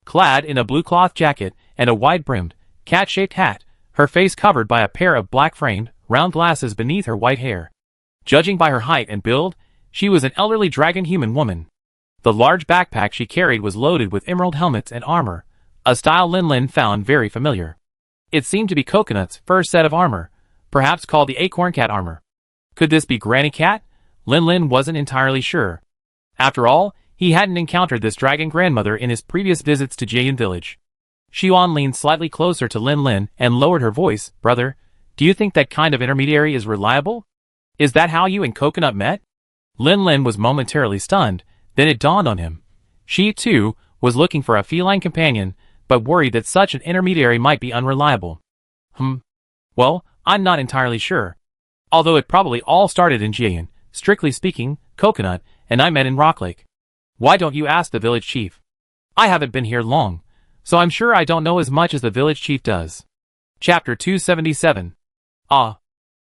Clad in a blue cloth jacket and a wide-brimmed, cat-shaped hat, her face covered by a pair of black-framed, round glasses beneath her white hair. Judging by her height and build, she was an elderly dragon-human woman. The large backpack she carried was loaded with emerald helmets and armor, a style Lin Lin found very familiar. It seemed to be Coconut's first set of armor, perhaps called the Acorn Cat armor. Could this be Granny Cat? Lin Lin wasn't entirely sure. After all, he hadn't encountered this dragon grandmother in his previous visits to Jayan village. Xiwan leaned slightly closer to Lin Lin and lowered her voice. Brother, do you think that kind of intermediary is reliable? Is that how you and Coconut met? Lin Lin was momentarily stunned, then it dawned on him. She, too, was looking for a feline companion, but worried that such an intermediary might be unreliable. Well, I'm not entirely sure. Although it probably all started in Jayan, strictly speaking, Coconut and I met in Rock Lake. Why don't you ask the village chief? I haven't been here long, so I'm sure I don't know as much as the village chief does. Chapter 277. Ah.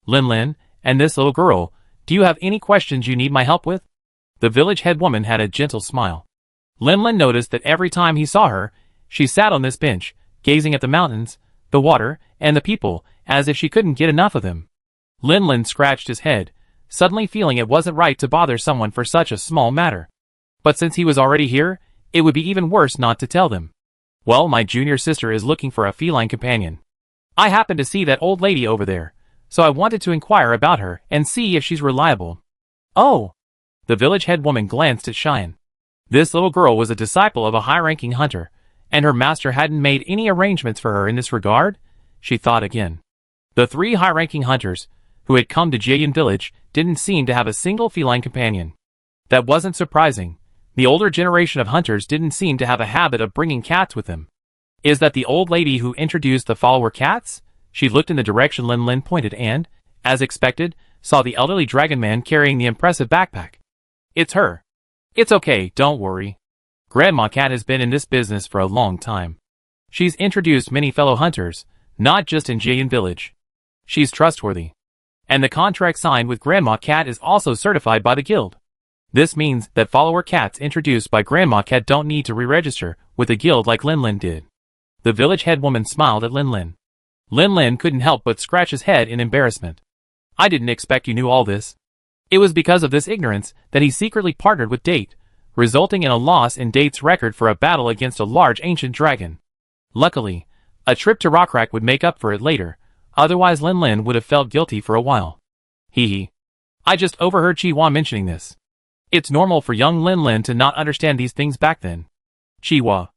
Lin Lin, and this little girl, do you have any questions you need my help with? The village head woman had a gentle smile. Lin Lin noticed that every time he saw her, she sat on this bench, gazing at the mountains, the water, and the people, as if she couldn't get enough of them. Lin Lin scratched his head, suddenly feeling it wasn't right to bother someone for such a small matter. But since he was already here, it would be even worse not to tell them. Well, my junior sister is looking for a feline companion. I happened to see that old lady over there, so I wanted to inquire about her and see if she's reliable. Oh! The village head woman glanced at Cheyenne. This little girl was a disciple of a high-ranking hunter, and her master hadn't made any arrangements for her in this regard? She thought again. The 3 high-ranking hunters who had come to Jayan village didn't seem to have a single feline companion. That wasn't surprising. The older generation of hunters didn't seem to have a habit of bringing cats with them. Is that the old lady who introduced the follower cats? She looked in the direction Lin Lin pointed and, as expected, saw the elderly dragon man carrying the impressive backpack. It's her. It's okay, don't worry. Grandma Cat has been in this business for a long time. She's introduced many fellow hunters, not just in Jayan village. She's trustworthy. And the contract signed with Grandma Cat is also certified by the guild. This means that follower cats introduced by Grandma Cat don't need to re-register with the guild like Lin Lin did. The village head woman smiled at Lin Lin. Lin Lin couldn't help but scratch his head in embarrassment. I didn't expect you knew all this. It was because of this ignorance that he secretly partnered with Date, resulting in a loss in Date's record for a battle against a large ancient dragon. Luckily, a trip to Rockcrack would make up for it later, otherwise Lin Lin would have felt guilty for a while. Hee. I just overheard Chihuahua mentioning this. It's normal for young Lin Lin to not understand these things back then. Chihuahua.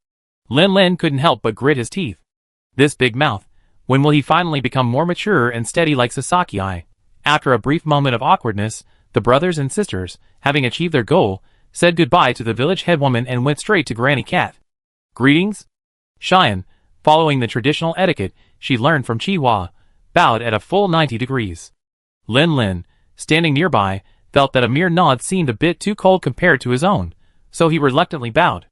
Lin Lin couldn't help but grit his teeth. This big mouth, when will he finally become more mature and steady like Sasaki? After a brief moment of awkwardness, the brothers and sisters, having achieved their goal, said goodbye to the village headwoman and went straight to Granny Cat. Greetings? Cheyenne, following the traditional etiquette she learned from Chihuahua, bowed at a full 90 degrees. Lin Lin, standing nearby, felt that a mere nod seemed a bit too cold compared to his own, so he reluctantly bowed.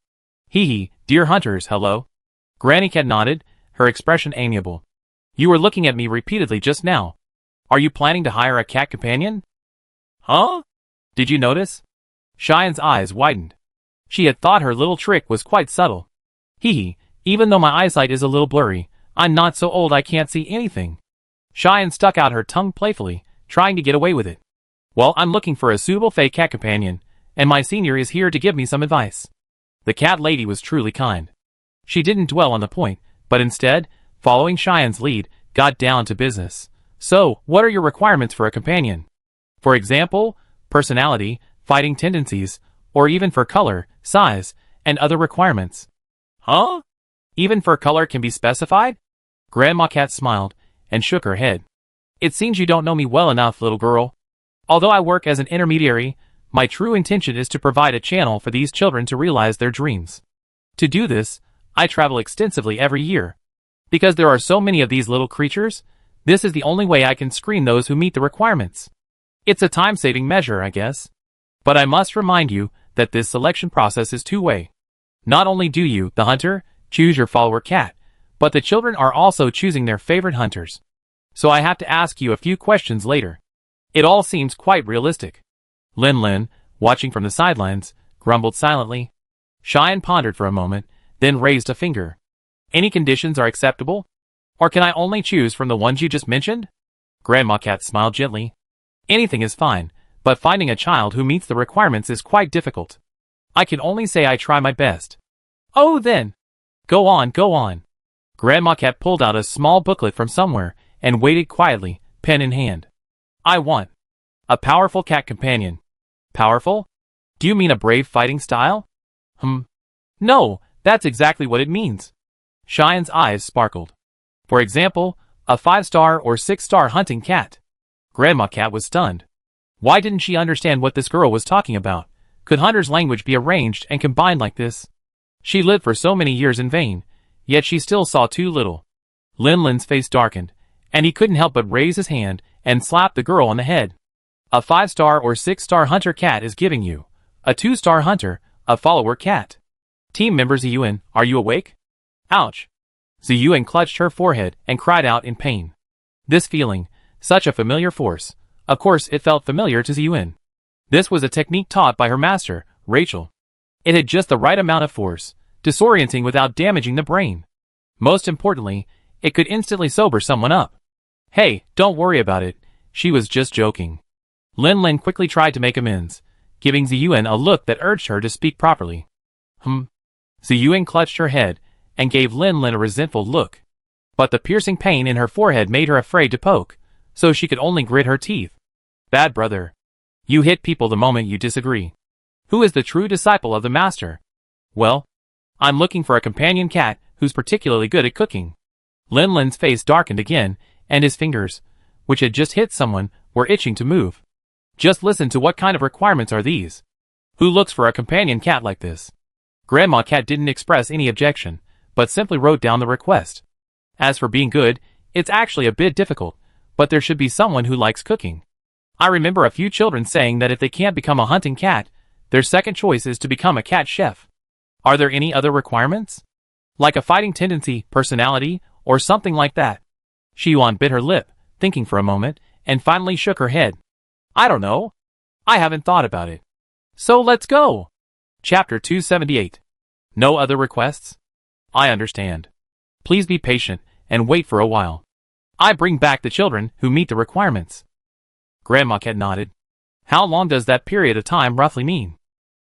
Hee, dear hunters, hello. Granny Cat nodded, her expression amiable. You were looking at me repeatedly just now. Are you planning to hire a cat companion? Huh? Did you notice? Cheyenne's eyes widened. She had thought her little trick was quite subtle. Hee, even though my eyesight is a little blurry, I'm not so old I can't see anything. Cheyenne stuck out her tongue playfully, trying to get away with it. Well, I'm looking for a suitable fey cat companion, and my senior is here to give me some advice. The cat lady was truly kind. She didn't dwell on the point, but instead, following Cheyenne's lead, got down to business. So, what are your requirements for a companion? For example, personality, fighting tendencies, or even for color, size, and other requirements. Huh? Even for color can be specified? Grandma Cat smiled and shook her head. It seems you don't know me well enough, little girl. Although I work as an intermediary, my true intention is to provide a channel for these children to realize their dreams. To do this, I travel extensively every year. Because there are so many of these little creatures, this is the only way I can screen those who meet the requirements. It's a time-saving measure, I guess. But I must remind you that this selection process is two-way. Not only do you, the hunter, choose your follower cat, but the children are also choosing their favorite hunters. So I have to ask you a few questions later. It all seems quite realistic. Lin, watching from the sidelines, grumbled silently. Cheyenne pondered for a moment, then raised a finger. Any conditions are acceptable? Or can I only choose from the ones you just mentioned? Grandma Cat smiled gently. Anything is fine, but finding a child who meets the requirements is quite difficult. I can only say I try my best. Oh then. Go on. Grandma Cat pulled out a small booklet from somewhere and waited quietly, pen in hand. I want a powerful cat companion. Powerful? Do you mean a brave fighting style? No, that's exactly what it means. Cheyenne's eyes sparkled. For example, a 5-star or 6-star hunting cat. Grandma Cat was stunned. Why didn't she understand what this girl was talking about? Could hunter's language be arranged and combined like this? She lived for so many years in vain, yet she still saw too little. Lin's face darkened, and he couldn't help but raise his hand and slap the girl on the head. A 5-star or 6-star hunter cat is giving you a 2-star hunter, a follower cat. Team member Ziyuan, are you awake? Ouch. Ziyuan clutched her forehead and cried out in pain. This feeling, such a familiar force. Of course it felt familiar to Ziyuan. This was a technique taught by her master, Rachel. It had just the right amount of force, disorienting without damaging the brain. Most importantly, it could instantly sober someone up. Hey, don't worry about it, she was just joking. Lin quickly tried to make amends, giving Ziyuan a look that urged her to speak properly. Ziyuan clutched her head and gave Lin a resentful look. But the piercing pain in her forehead made her afraid to poke, so she could only grit her teeth. Bad brother. You hit people the moment you disagree. Who is the true disciple of the master? Well, I'm looking for a companion cat who's particularly good at cooking. Lin's face darkened again, and his fingers, which had just hit someone, were itching to move. Just listen to what kind of requirements are these. Who looks for a companion cat like this? Grandma Cat didn't express any objection, but simply wrote down the request. As for being good, it's actually a bit difficult, but there should be someone who likes cooking. I remember a few children saying that if they can't become a hunting cat, their second choice is to become a cat chef. Are there any other requirements? Like a fighting tendency, personality, or something like that? Shiyuan bit her lip, thinking for a moment, and finally shook her head. I don't know. I haven't thought about it. So let's go. Chapter 278. No other requests? I understand. Please be patient and wait for a while. I bring back the children who meet the requirements. Grandma Cat nodded. How long does that period of time roughly mean?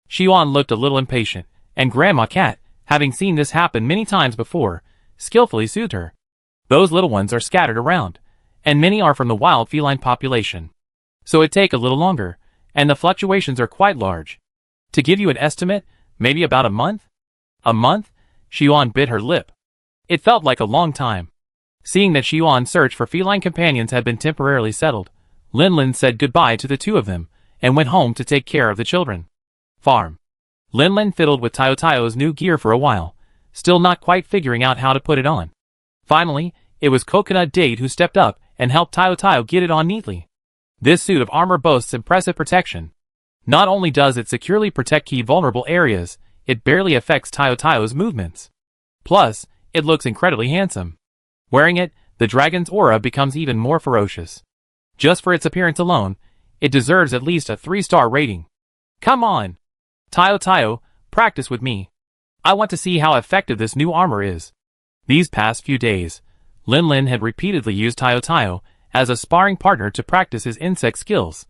Shiyuan looked a little impatient, and Grandma Cat, having seen this happen many times before, skillfully soothed her. Those little ones are scattered around, and many are from the wild feline population. So it take a little longer, and the fluctuations are quite large. To give you an estimate, maybe about a month? A month? Shiyuan bit her lip. It felt like a long time. Seeing that Shiyuan's search for feline companions had been temporarily settled, Lin said goodbye to the two of them, and went home to take care of the children. Farm. Lin fiddled with Tayo's new gear for a while, still not quite figuring out how to put it on. Finally, it was Coconut Date who stepped up and helped Tayo get it on neatly. This suit of armor boasts impressive protection. Not only does it securely protect key vulnerable areas, it barely affects Tayo's movements. Plus, it looks incredibly handsome. Wearing it, the dragon's aura becomes even more ferocious. Just for its appearance alone, it deserves at least a 3-star rating. Come on! Tayo, practice with me. I want to see how effective this new armor is. These past few days, Lin had repeatedly used Tayo as a sparring partner to practice his insect skills.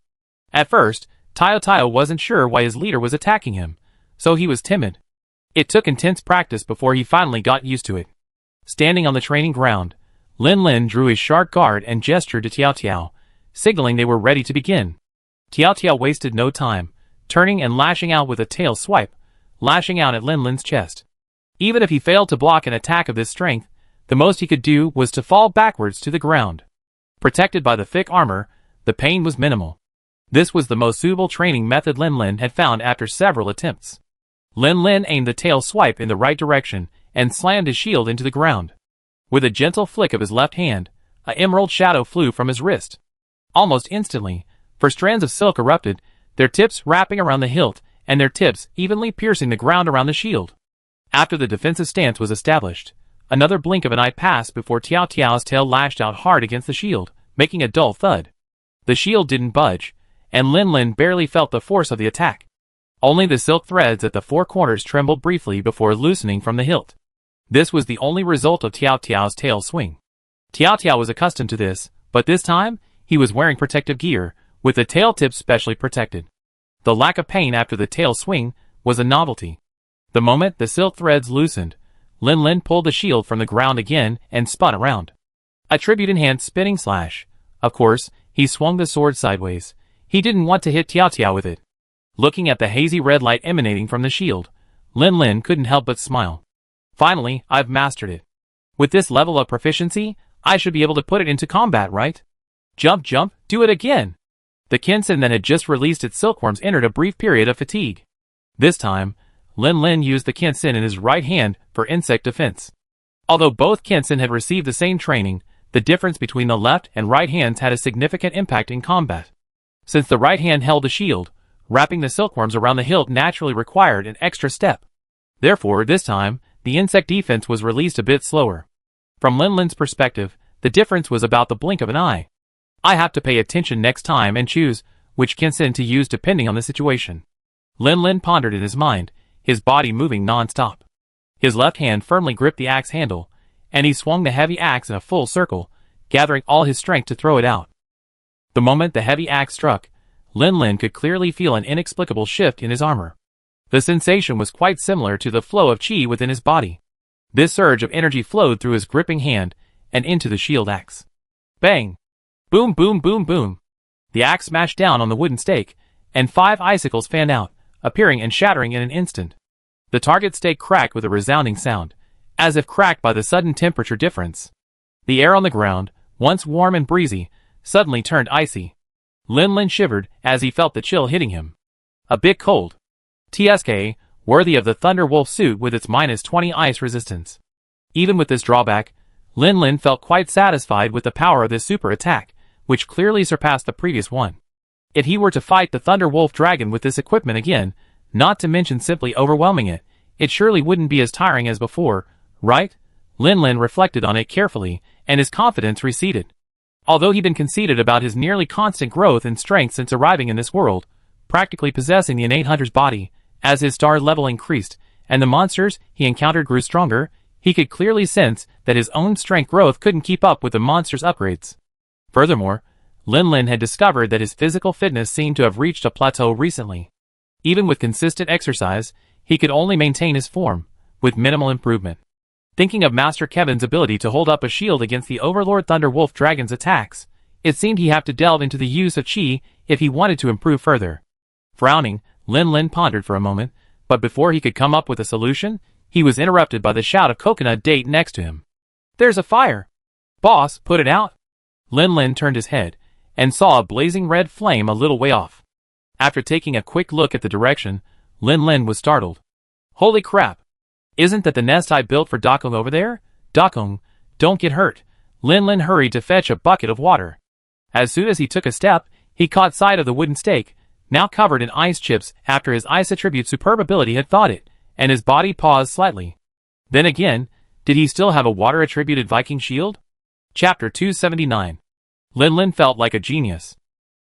At first, Tayo wasn't sure why his leader was attacking him, so he was timid. It took intense practice before he finally got used to it. Standing on the training ground, Lin drew his sharp guard and gestured to Tiao, signaling they were ready to begin. Tiao wasted no time, turning and lashing out with a tail swipe, lashing out at Lin's chest. Even if he failed to block an attack of this strength, The most he could do was to fall backwards to the ground. Protected by the thick armor, the pain was minimal. This was the most suitable training method Lin Lin had found after several attempts. Lin Lin aimed the tail swipe in the right direction and slammed his shield into the ground. With a gentle flick of his left hand, an emerald shadow flew from his wrist. Almost instantly, 4 strands of silk erupted, their tips wrapping around the hilt and their tips evenly piercing the ground around the shield. After the defensive stance was established, another blink of an eye passed before Tiao Tiao's tail lashed out hard against the shield, making a dull thud. The shield didn't budge, and Lin Lin barely felt the force of the attack. Only the silk threads at the 4 corners trembled briefly before loosening from the hilt. This was the only result of Tiao Tiao's tail swing. Tiao Tiao was accustomed to this, but this time, he was wearing protective gear, with the tail tip specially protected. The lack of pain after the tail swing was a novelty. The moment the silk threads loosened, Lin Lin pulled the shield from the ground again and spun around. A tribute-enhanced spinning slash. Of course, he swung the sword sideways. He didn't want to hit Tiao Tiao with it. Looking at the hazy red light emanating from the shield, Lin Lin couldn't help but smile. Finally, I've mastered it. With this level of proficiency, I should be able to put it into combat, right? Jump, jump, do it again! The Kinsen that had just released its silkworms entered a brief period of fatigue. This time, Lin Lin used the Kinsen in his right hand for insect defense. Although both Kinsen had received the same training, the difference between the left and right hands had a significant impact in combat. Since the right hand held the shield, wrapping the silkworms around the hilt naturally required an extra step. Therefore, this time, the insect defense was released a bit slower. From Lin Lin's perspective, the difference was about the blink of an eye. I have to pay attention next time and choose which Kinsen to use depending on the situation. Lin Lin pondered in his mind, his body moving non-stop. His left hand firmly gripped the axe handle, and he swung the heavy axe in a full circle, gathering all his strength to throw it out. The moment the heavy axe struck, Lin Lin could clearly feel an inexplicable shift in his armor. The sensation was quite similar to the flow of qi within his body. This surge of energy flowed through his gripping hand and into the shield axe. Bang! Boom, boom, boom, boom. The axe smashed down on the wooden stake, and 5 icicles fanned out, appearing and shattering in an instant. The target stake cracked with a resounding sound, as if cracked by the sudden temperature difference. The air on the ground, once warm and breezy, suddenly turned icy. Lin Lin shivered as he felt the chill hitting him. A bit cold. TSK, worthy of the Thunder Wolf suit with its -20 ice resistance. Even with this drawback, Lin Lin felt quite satisfied with the power of this super attack, which clearly surpassed the previous one. If he were to fight the Thunder Wolf dragon with this equipment again, not to mention simply overwhelming it, it surely wouldn't be as tiring as before, right? Lin Lin reflected on it carefully, and his confidence receded. Although he'd been conceited about his nearly constant growth in strength since arriving in this world, practically possessing the innate hunter's body, as his star level increased, and the monsters he encountered grew stronger, he could clearly sense that his own strength growth couldn't keep up with the monster's upgrades. Furthermore, Lin Lin had discovered that his physical fitness seemed to have reached a plateau recently. Even with consistent exercise, he could only maintain his form, with minimal improvement. Thinking of Master Kevin's ability to hold up a shield against the Overlord Thunder Wolf Dragon's attacks, it seemed he'd have to delve into the use of qi if he wanted to improve further. Frowning, Lin Lin pondered for a moment, but before he could come up with a solution, he was interrupted by the shout of Coconut Date next to him. "There's a fire! Boss, put it out!" Lin Lin turned his head, and saw a blazing red flame a little way off. After taking a quick look at the direction, Lin Lin was startled. "Holy crap! Isn't that the nest I built for Dakong over there? Dakong, don't get hurt." Lin Lin hurried to fetch a bucket of water. As soon as he took a step, he caught sight of the wooden stake, now covered in ice chips after his ice attribute superb ability had thawed it, and his body paused slightly. Then again, did he still have a water-attributed Viking shield? Chapter 279. Lin Lin felt like a genius.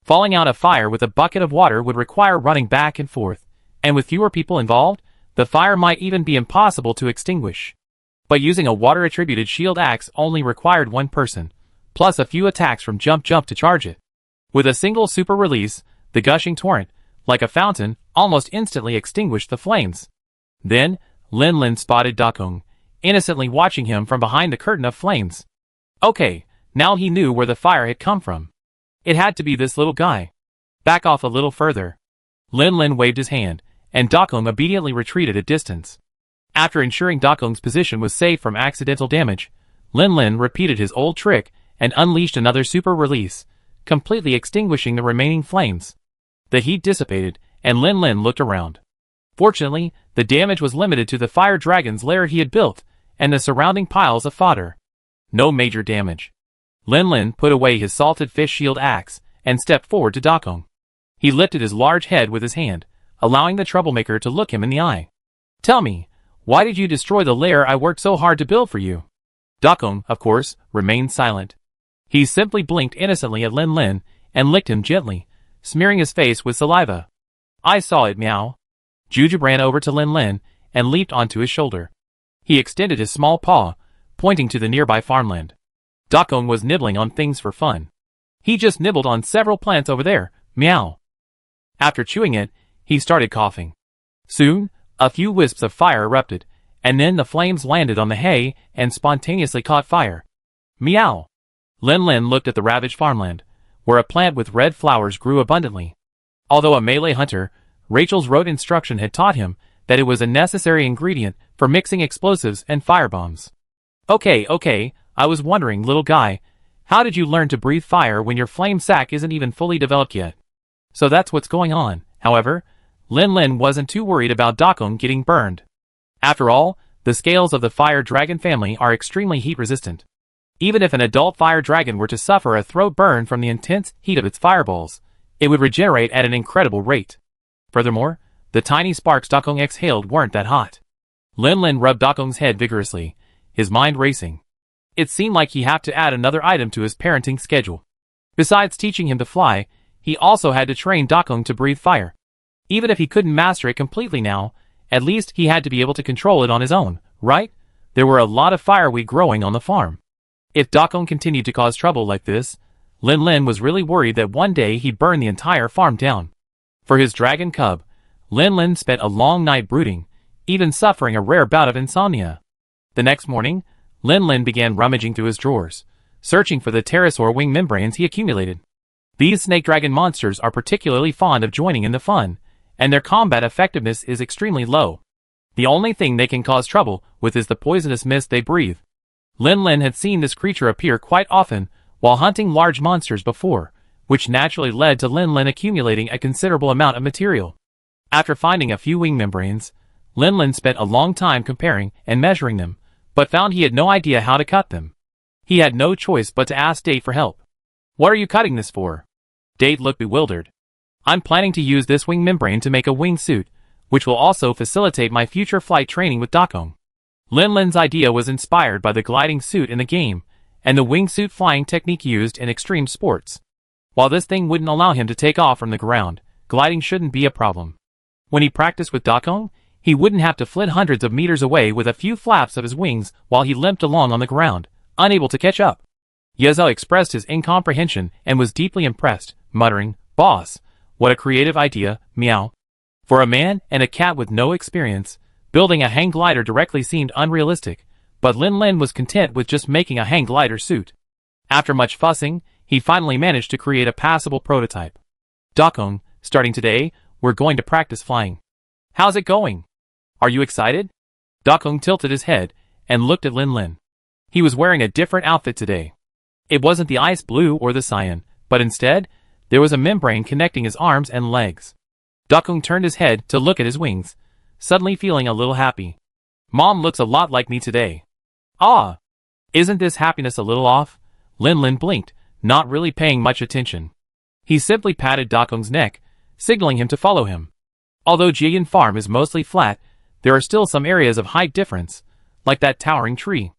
Falling out of fire with a bucket of water would require running back and forth, and with fewer people involved, the fire might even be impossible to extinguish. But using a water-attributed shield axe only required one person, plus a few attacks from Jump Jump to charge it. With a single super release, the gushing torrent, like a fountain, almost instantly extinguished the flames. Then, Lin Lin spotted Dakong, innocently watching him from behind the curtain of flames. Okay, now he knew where the fire had come from. It had to be this little guy. Back off a little further. Lin Lin waved his hand, and Dakong immediately retreated a distance. After ensuring Dakong's position was safe from accidental damage, Lin Lin repeated his old trick and unleashed another super release, completely extinguishing the remaining flames. The heat dissipated, and Lin Lin looked around. Fortunately, the damage was limited to the fire dragon's lair he had built, and the surrounding piles of fodder. No major damage. Lin Lin put away his salted fish shield axe, and stepped forward to Dakong. He lifted his large head with his hand, allowing the troublemaker to look him in the eye. "Tell me, why did you destroy the lair I worked so hard to build for you?" Dakong, of course, remained silent. He simply blinked innocently at Lin Lin, and licked him gently, smearing his face with saliva. "I saw it, meow." Jujub ran over to Lin Lin, and leaped onto his shoulder. He extended his small paw, pointing to the nearby farmland. Dakong was nibbling on things for fun. "He just nibbled on several plants over there, meow." After chewing it, he started coughing. Soon, a few wisps of fire erupted, and then the flames landed on the hay and spontaneously caught fire. Meow! Lin Lin looked at the ravaged farmland, where a plant with red flowers grew abundantly. Although a melee hunter, Rachel's rote instruction had taught him that it was a necessary ingredient for mixing explosives and firebombs. Okay, I was wondering, little guy, how did you learn to breathe fire when your flame sack isn't even fully developed yet? So that's what's going on. However, Lin Lin wasn't too worried about Dakong getting burned. After all, the scales of the fire dragon family are extremely heat resistant. Even if an adult fire dragon were to suffer a throat burn from the intense heat of its fireballs, it would regenerate at an incredible rate. Furthermore, the tiny sparks Dakong exhaled weren't that hot. Lin Lin rubbed Dakong's head vigorously, his mind racing. It seemed like he had to add another item to his parenting schedule. Besides teaching him to fly, he also had to train Dakong to breathe fire. Even if he couldn't master it completely now, at least he had to be able to control it on his own, right? There were a lot of fireweed growing on the farm. If Dakong continued to cause trouble like this, Lin Lin was really worried that one day he'd burn the entire farm down. For his dragon cub, Lin Lin spent a long night brooding, even suffering a rare bout of insomnia. The next morning, Lin Lin began rummaging through his drawers, searching for the pterosaur wing membranes he accumulated. These snake dragon monsters are particularly fond of joining in the fun, and their combat effectiveness is extremely low. The only thing they can cause trouble with is the poisonous mist they breathe. Lin Lin had seen this creature appear quite often while hunting large monsters before, which naturally led to Lin Lin accumulating a considerable amount of material. After finding a few wing membranes, Lin Lin spent a long time comparing and measuring them, but found he had no idea how to cut them. He had no choice but to ask Date for help. "What are you cutting this for?" Date looked bewildered. "I'm planning to use this wing membrane to make a wing suit, which will also facilitate my future flight training with Dakong." Lin Lin's idea was inspired by the gliding suit in the game, and the wingsuit flying technique used in extreme sports. While this thing wouldn't allow him to take off from the ground, gliding shouldn't be a problem. When he practiced with Dakong, he wouldn't have to flit hundreds of meters away with a few flaps of his wings while he limped along on the ground, unable to catch up. Yezo expressed his incomprehension and was deeply impressed, muttering, "Boss, what a creative idea, meow." For a man and a cat with no experience, building a hang glider directly seemed unrealistic, but Lin Lin was content with just making a hang glider suit. After much fussing, he finally managed to create a passable prototype. "Dakong, starting today, we're going to practice flying. How's it going? Are you excited?" Dakong tilted his head and looked at Lin Lin. He was wearing a different outfit today. It wasn't the ice blue or the cyan, but instead, there was a membrane connecting his arms and legs. Dakong turned his head to look at his wings, suddenly feeling a little happy. "Mom looks a lot like me today." "Ah! Isn't this happiness a little off?" Lin Lin blinked, not really paying much attention. He simply patted Dakong's neck, signaling him to follow him. Although Jian Farm is mostly flat, there are still some areas of height difference, like that towering tree.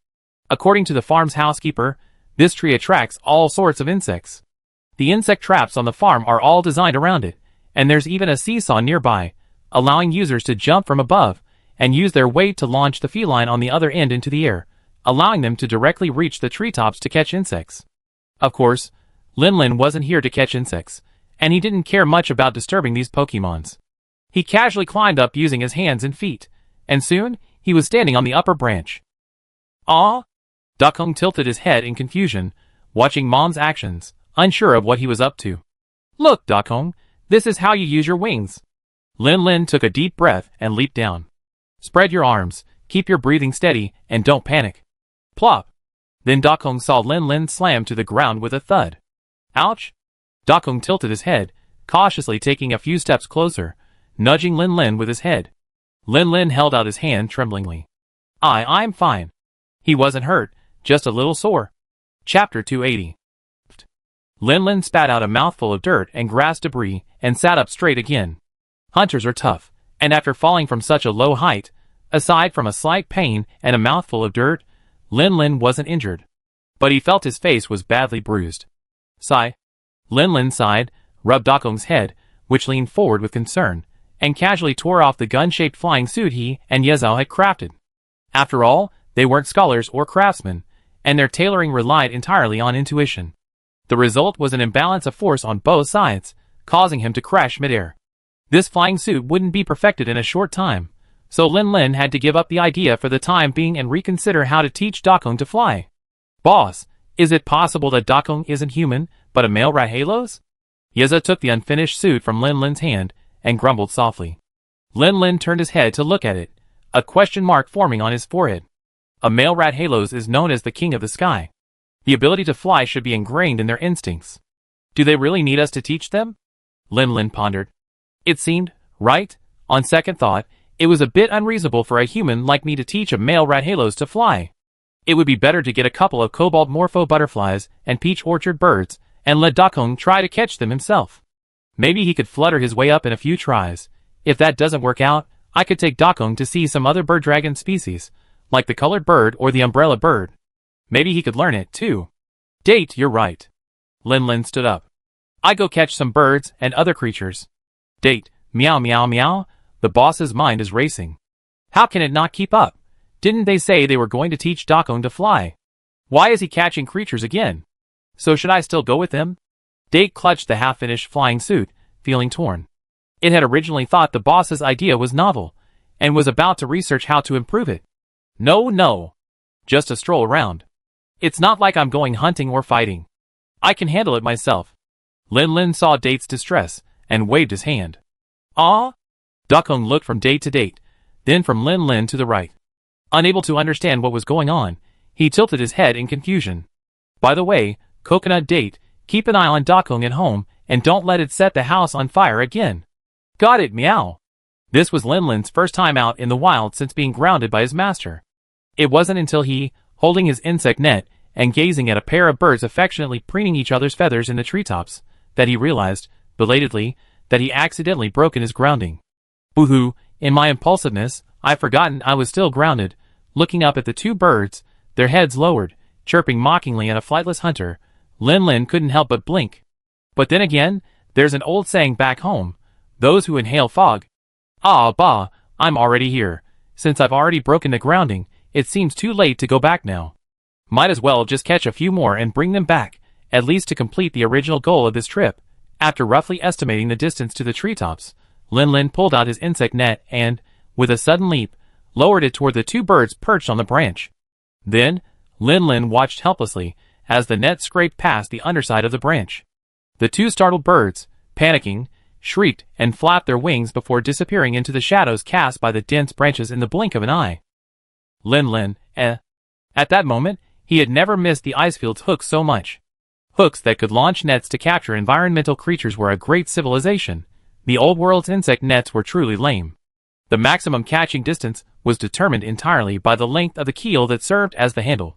According to the farm's housekeeper, this tree attracts all sorts of insects. The insect traps on the farm are all designed around it, and there's even a seesaw nearby, allowing users to jump from above and use their weight to launch the feline on the other end into the air, allowing them to directly reach the treetops to catch insects. Of course, Lin Lin wasn't here to catch insects, and he didn't care much about disturbing these Pokemons. He casually climbed up using his hands and feet, and soon, he was standing on the upper branch. "Aw?" Dakong tilted his head in confusion, watching Mom's actions, unsure of what he was up to. "Look, Dakong, this is how you use your wings." Lin Lin took a deep breath and leaped down. "Spread your arms, keep your breathing steady, and don't panic." Plop! Then Dakong saw Lin Lin slam to the ground with a thud. Ouch! Dakong tilted his head, cautiously taking a few steps closer, nudging Lin Lin with his head. Lin Lin held out his hand tremblingly. I'm fine. He wasn't hurt, just a little sore. Chapter 280. Lin Lin spat out a mouthful of dirt and grass debris and sat up straight again. Hunters are tough, and after falling from such a low height, aside from a slight pain and a mouthful of dirt, Lin Lin wasn't injured. But he felt his face was badly bruised. Sigh. Lin Lin sighed, rubbed Dakong's head, which leaned forward with concern, and casually tore off the gun-shaped flying suit he and Yezhao had crafted. After all, they weren't scholars or craftsmen, and their tailoring relied entirely on intuition. The result was an imbalance of force on both sides, causing him to crash midair. This flying suit wouldn't be perfected in a short time, so Lin Lin had to give up the idea for the time being and reconsider how to teach Dakong to fly. Boss, is it possible that Dakong isn't human, but a male rat halos? Yeza took the unfinished suit from Lin Lin's hand and grumbled softly. Lin Lin turned his head to look at it, a question mark forming on his forehead. A male rat halos is known as the king of the sky. The ability to fly should be ingrained in their instincts. Do they really need us to teach them? Lin Lin pondered. It seemed, right, on second thought, it was a bit unreasonable for a human like me to teach a male rat halos to fly. It would be better to get a couple of cobalt morpho butterflies and peach orchard birds and let Dakong try to catch them himself. Maybe he could flutter his way up in a few tries. If that doesn't work out, I could take Dakong to see some other bird dragon species, like the colored bird or the umbrella bird. Maybe he could learn it, too. Date, you're right. Lin Lin stood up. I go catch some birds and other creatures. Date, meow meow meow, the boss's mind is racing. How can it not keep up? Didn't they say they were going to teach Dakong to fly? Why is he catching creatures again? So should I still go with him? Date clutched the half-finished flying suit, feeling torn. It had originally thought the boss's idea was novel, and was about to research how to improve it. No. Just a stroll around. It's not like I'm going hunting or fighting. I can handle it myself. Lin Lin saw Date's distress, and waved his hand. Ah? Dakong looked from Date to Date, then from Lin Lin to the right. Unable to understand what was going on, he tilted his head in confusion. By the way, Coconut Date, keep an eye on Dakong at home, and don't let it set the house on fire again. Got it, meow. This was Lin Lin's first time out in the wild since being grounded by his master. It wasn't until he, holding his insect net, and gazing at a pair of birds affectionately preening each other's feathers in the treetops, that he realized, belatedly, that he accidentally broken his grounding. Boo-hoo, in my impulsiveness, I'd forgotten I was still grounded, looking up at the two birds, their heads lowered, chirping mockingly at a flightless hunter. Lin Lin couldn't help but blink. But then again, there's an old saying back home, those who inhale fog. Ah bah, I'm already here. Since I've already broken the grounding, it seems too late to go back now. Might as well just catch a few more and bring them back, at least to complete the original goal of this trip. After roughly estimating the distance to the treetops, Lin Lin pulled out his insect net and, with a sudden leap, lowered it toward the two birds perched on the branch. Then, Lin Lin watched helplessly as the net scraped past the underside of the branch. The two startled birds, panicking, shrieked and flapped their wings before disappearing into the shadows cast by the dense branches in the blink of an eye. Lin Lin, At that moment, he had never missed the Icefield's hooks so much. Hooks that could launch nets to capture environmental creatures were a great civilization. The old world's insect nets were truly lame. The maximum catching distance was determined entirely by the length of the keel that served as the handle.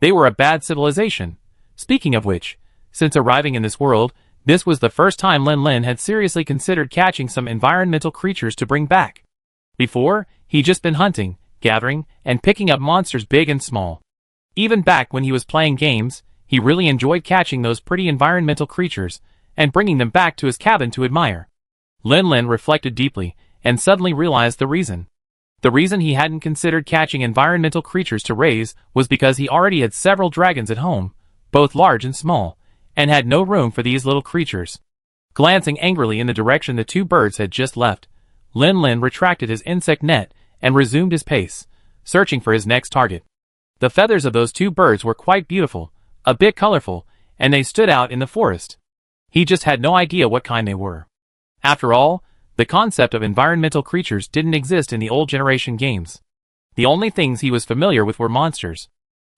They were a bad civilization. Speaking of which, since arriving in this world, this was the first time Lin Lin had seriously considered catching some environmental creatures to bring back. Before, he'd just been hunting, gathering, and picking up monsters big and small. Even back when he was playing games, he really enjoyed catching those pretty environmental creatures, and bringing them back to his cabin to admire. Lin Lin reflected deeply, and suddenly realized the reason. The reason he hadn't considered catching environmental creatures to raise was because he already had several dragons at home, both large and small, and had no room for these little creatures. Glancing angrily in the direction the two birds had just left, Lin Lin retracted his insect net and resumed his pace, searching for his next target. The feathers of those two birds were quite beautiful, a bit colorful, and they stood out in the forest. He just had no idea what kind they were. After all, the concept of environmental creatures didn't exist in the old generation games. The only things he was familiar with were monsters.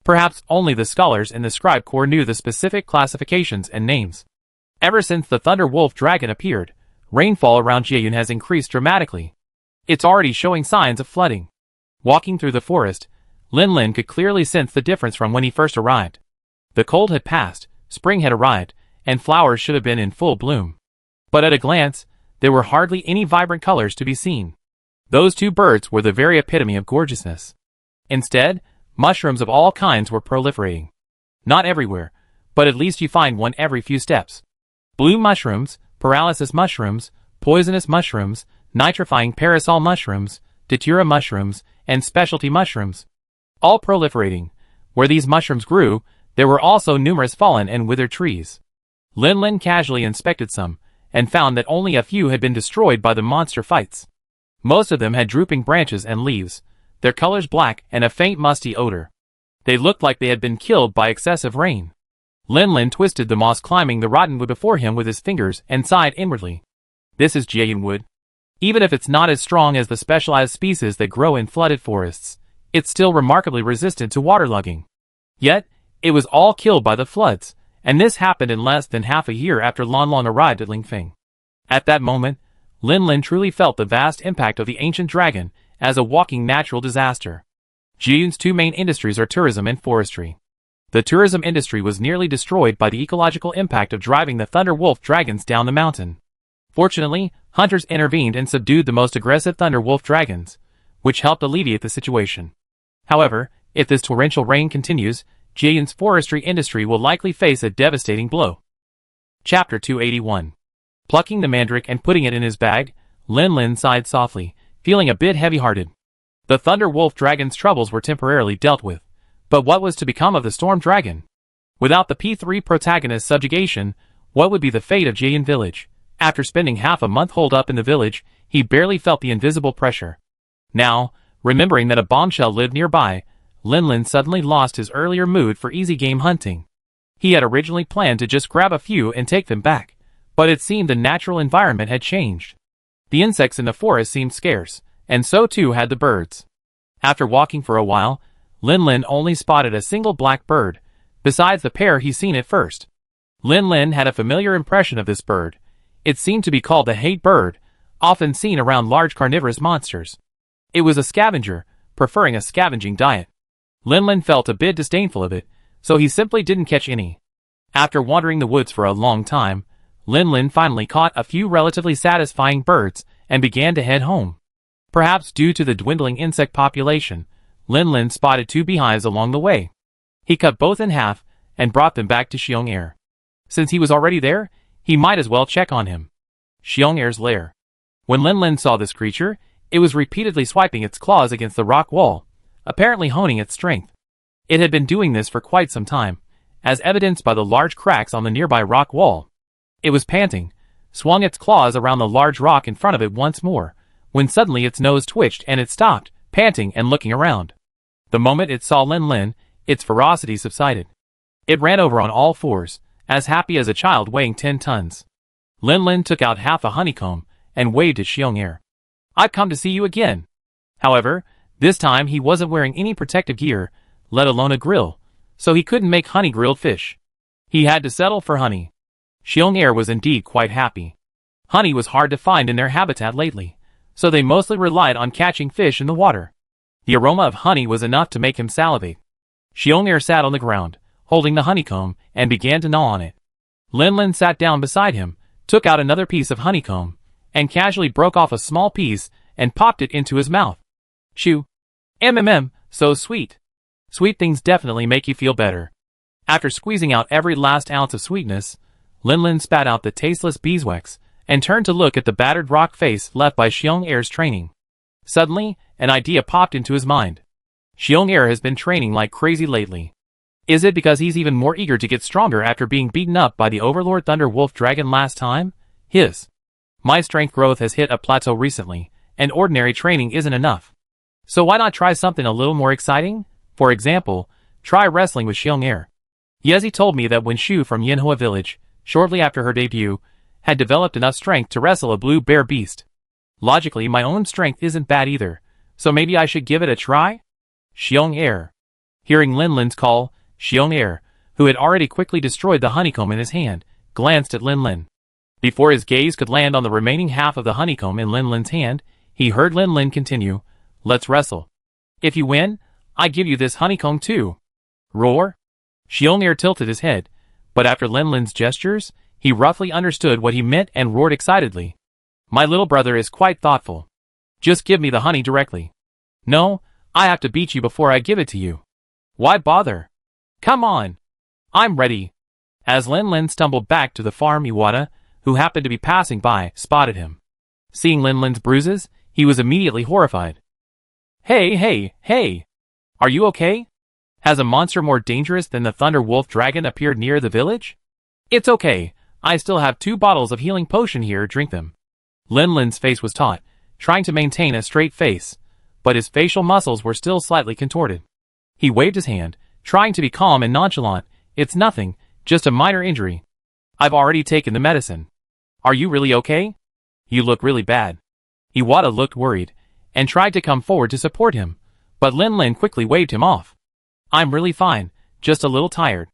Perhaps only the scholars in the scribe corps knew the specific classifications and names. Ever since the Thunder Wolf Dragon appeared, rainfall around Jieyun has increased dramatically. It's already showing signs of flooding. Walking through the forest, Lin Lin could clearly sense the difference from when he first arrived. The cold had passed, spring had arrived, and flowers should have been in full bloom. But at a glance, there were hardly any vibrant colors to be seen. Those two birds were the very epitome of gorgeousness. Instead, mushrooms of all kinds were proliferating. Not everywhere, but at least you find one every few steps. Blue mushrooms, paralysis mushrooms, poisonous mushrooms, nitrifying parasol mushrooms, datura mushrooms, and specialty mushrooms. All proliferating. Where these mushrooms grew, there were also numerous fallen and withered trees. Lin Lin casually inspected some, and found that only a few had been destroyed by the monster fights. Most of them had drooping branches and leaves, their colors black and a faint musty odor. They looked like they had been killed by excessive rain. Lin Lin twisted the moss climbing the rotten wood before him with his fingers and sighed inwardly. This is Jieyun wood. Even if it's not as strong as the specialized species that grow in flooded forests, it's still remarkably resistant to waterlogging. Yet, it was all killed by the floods, and this happened in less than half a year after Lan Lan arrived at Lingfeng. At that moment, Lin Lin truly felt the vast impact of the ancient dragon as a walking natural disaster. Jieyun's two main industries are tourism and forestry. The tourism industry was nearly destroyed by the ecological impact of driving the Thunder Wolf dragons down the mountain. Fortunately, hunters intervened and subdued the most aggressive Thunder Wolf dragons, which helped alleviate the situation. However, if this torrential rain continues, Jieyun's forestry industry will likely face a devastating blow. Chapter 281. Plucking the mandrake and putting it in his bag, Lin Lin sighed softly, feeling a bit heavy-hearted. The Thunder Wolf dragon's troubles were temporarily dealt with, but what was to become of the Storm Dragon? Without the P3 protagonist's subjugation, what would be the fate of Jieyun village? After spending half a month holed up in the village, he barely felt the invisible pressure. Now, remembering that a bombshell lived nearby, Lin Lin suddenly lost his earlier mood for easy game hunting. He had originally planned to just grab a few and take them back, but it seemed the natural environment had changed. The insects in the forest seemed scarce, and so too had the birds. After walking for a while, Lin Lin only spotted a single black bird, besides the pair he'd seen at first. Lin Lin had a familiar impression of this bird. It seemed to be called the hate bird, often seen around large carnivorous monsters. It was a scavenger, preferring a scavenging diet. Lin Lin felt a bit disdainful of it, so he simply didn't catch any. After wandering the woods for a long time, Lin Lin finally caught a few relatively satisfying birds and began to head home. Perhaps due to the dwindling insect population, Lin Lin spotted two beehives along the way. He cut both in half and brought them back to Xiong Air. Since he was already there, he might as well check on him. Xiong Air's lair. When Lin Lin saw this creature, it was repeatedly swiping its claws against the rock wall, apparently honing its strength. It had been doing this for quite some time, as evidenced by the large cracks on the nearby rock wall. It was panting, swung its claws around the large rock in front of it once more, when suddenly its nose twitched and it stopped, panting and looking around. The moment it saw Lin Lin, its ferocity subsided. It ran over on all fours, as happy as a child weighing 10 tons. Lin Lin took out half a honeycomb and waved at Xiong Air. "I've come to see you again." However, this time he wasn't wearing any protective gear, let alone a grill, so he couldn't make honey grilled fish. He had to settle for honey. Xiong Air was indeed quite happy. Honey was hard to find in their habitat lately, so they mostly relied on catching fish in the water. The aroma of honey was enough to make him salivate. Xiong Air sat on the ground, holding the honeycomb, and began to gnaw on it. Lin Lin sat down beside him, took out another piece of honeycomb, and casually broke off a small piece and popped it into his mouth. Chew. So sweet. Sweet things definitely make you feel better. After squeezing out every last ounce of sweetness, Lin Lin spat out the tasteless beeswax and turned to look at the battered rock face left by Xiong Air's training. Suddenly, an idea popped into his mind. Xiong Air has been training like crazy lately. Is it because he's even more eager to get stronger after being beaten up by the Overlord Thunder Wolf Dragon last time? My strength growth has hit a plateau recently, and ordinary training isn't enough. So why not try something a little more exciting? For example, try wrestling with Xiong Air. Yezi told me that when Shu from Yinhua village, shortly after her debut, had developed enough strength to wrestle a blue bear beast. Logically, my own strength isn't bad either, so maybe I should give it a try? Xiong Air. Hearing Lin Lin's call, Xiong Er, who had already quickly destroyed the honeycomb in his hand, glanced at Lin Lin. Before his gaze could land on the remaining half of the honeycomb in Lin Lin's hand, he heard Lin Lin continue, "Let's wrestle. If you win, I give you this honeycomb too." Roar? Xiong Er tilted his head, but after Lin Lin's gestures, he roughly understood what he meant and roared excitedly. "My little brother is quite thoughtful. Just give me the honey directly. No, I have to beat you before I give it to you. Why bother? Come on. I'm ready." As Lin Lin stumbled back to the farm, Iwata, who happened to be passing by, spotted him. Seeing Lin Lin's bruises, he was immediately horrified. Hey! Are you okay? Has a monster more dangerous than the Thunder Wolf Dragon appeared near the village? It's okay, I still have 2 bottles of healing potion here, drink them. Lin Lin's face was taut, trying to maintain a straight face, but his facial muscles were still slightly contorted. He waved his hand, trying to be calm and nonchalant. "It's nothing, just a minor injury. I've already taken the medicine. Are you really okay? You look really bad." Iwata looked worried, and tried to come forward to support him, but Lin Lin quickly waved him off. "I'm really fine, just a little tired."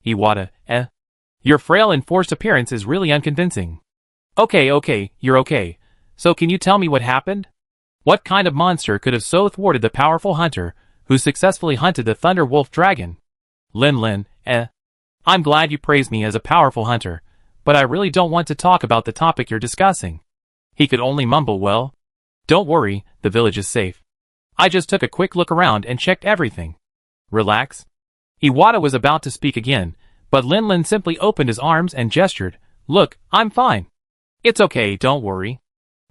Iwata, Your frail and forced appearance is really unconvincing. Okay, you're okay. So can you tell me what happened? What kind of monster could have so thwarted the powerful hunter, who successfully hunted the Thunder Wolf Dragon? Lin Lin, I'm glad you praise me as a powerful hunter, but I really don't want to talk about the topic you're discussing. He could only mumble, "Well, don't worry, the village is safe. I just took a quick look around and checked everything. Relax." Iwata was about to speak again, but Lin Lin simply opened his arms and gestured, "Look, I'm fine. It's okay, don't worry.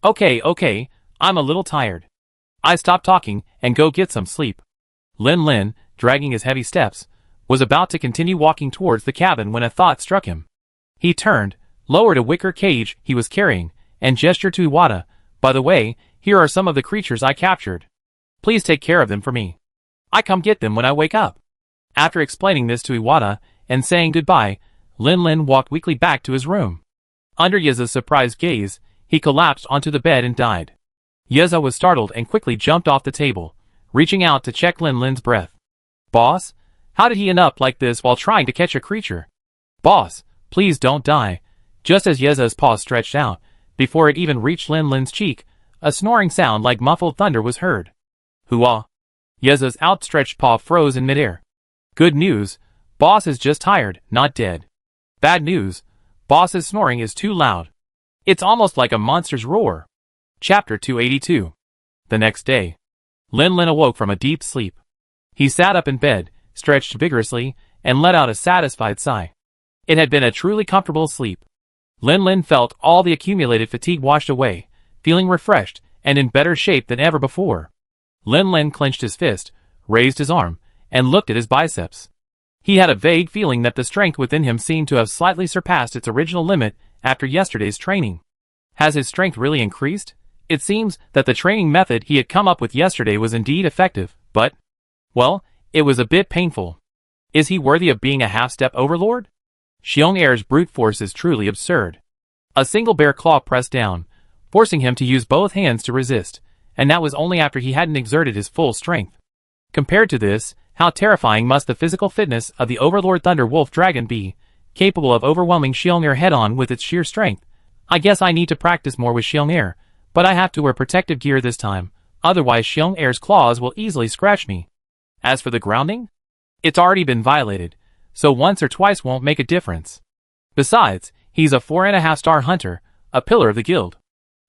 Okay, I'm a little tired. I stop talking and go get some sleep." Lin Lin, dragging his heavy steps, was about to continue walking towards the cabin when a thought struck him. He turned, lowered a wicker cage he was carrying, and gestured to Iwata, "By the way, here are some of the creatures I captured. Please take care of them for me. I come get them when I wake up." After explaining this to Iwata and saying goodbye, Lin Lin walked weakly back to his room. Under Yeza's surprised gaze, he collapsed onto the bed and died. Yeza was startled and quickly jumped off the table, reaching out to check Lin Lin's breath. "Boss? How did he end up like this while trying to catch a creature? Boss, please don't die." Just as Yeza's paw stretched out, before it even reached Lin Lin's cheek, a snoring sound like muffled thunder was heard. Hoo-ah! Yeza's outstretched paw froze in midair. Good news, Boss is just tired, not dead. Bad news, Boss's snoring is too loud. It's almost like a monster's roar. Chapter 282. The next day, Lin Lin awoke from a deep sleep. He sat up in bed, stretched vigorously, and let out a satisfied sigh. It had been a truly comfortable sleep. Lin Lin felt all the accumulated fatigue washed away, feeling refreshed and in better shape than ever before. Lin Lin clenched his fist, raised his arm, and looked at his biceps. He had a vague feeling that the strength within him seemed to have slightly surpassed its original limit after yesterday's training. Has his strength really increased? It seems that the training method he had come up with yesterday was indeed effective, but, well, it was a bit painful. Is he worthy of being a half-step overlord? Xiong Er's brute force is truly absurd. A single bare claw pressed down, forcing him to use both hands to resist, and that was only after he hadn't exerted his full strength. Compared to this, how terrifying must the physical fitness of the Overlord Thunder Wolf Dragon be, capable of overwhelming Xiong Er head-on with its sheer strength. I guess I need to practice more with Xiong Er, but I have to wear protective gear this time, otherwise Xiong Er's claws will easily scratch me. As for the grounding? It's already been violated, so once or twice won't make a difference. Besides, he's a 4.5-star hunter, a pillar of the guild.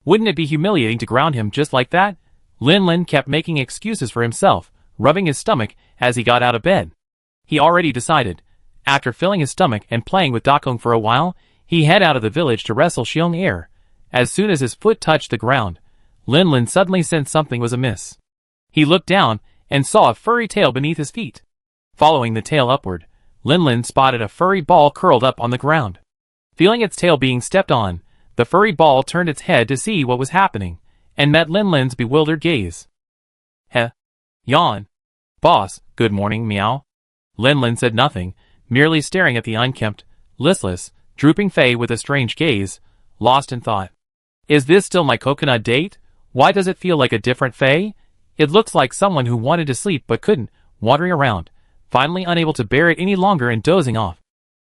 Wouldn't it be humiliating to ground him just like that? Lin Lin kept making excuses for himself, rubbing his stomach as he got out of bed. He already decided, after filling his stomach and playing with Dakong for a while, he'd head out of the village to wrestle Xiong Er. As soon as his foot touched the ground, Lin Lin suddenly sensed something was amiss. He looked down and saw a furry tail beneath his feet. Following the tail upward, Lin Lin spotted a furry ball curled up on the ground. Feeling its tail being stepped on, the furry ball turned its head to see what was happening, and met Lin Lin's bewildered gaze. Yawn. Boss, good morning, meow. Lin Lin said nothing, merely staring at the unkempt, listless, drooping Fei with a strange gaze, lost in thought. Is this still my coconut date? Why does it feel like a different Fei? It looks like someone who wanted to sleep but couldn't, wandering around, finally unable to bear it any longer and dozing off.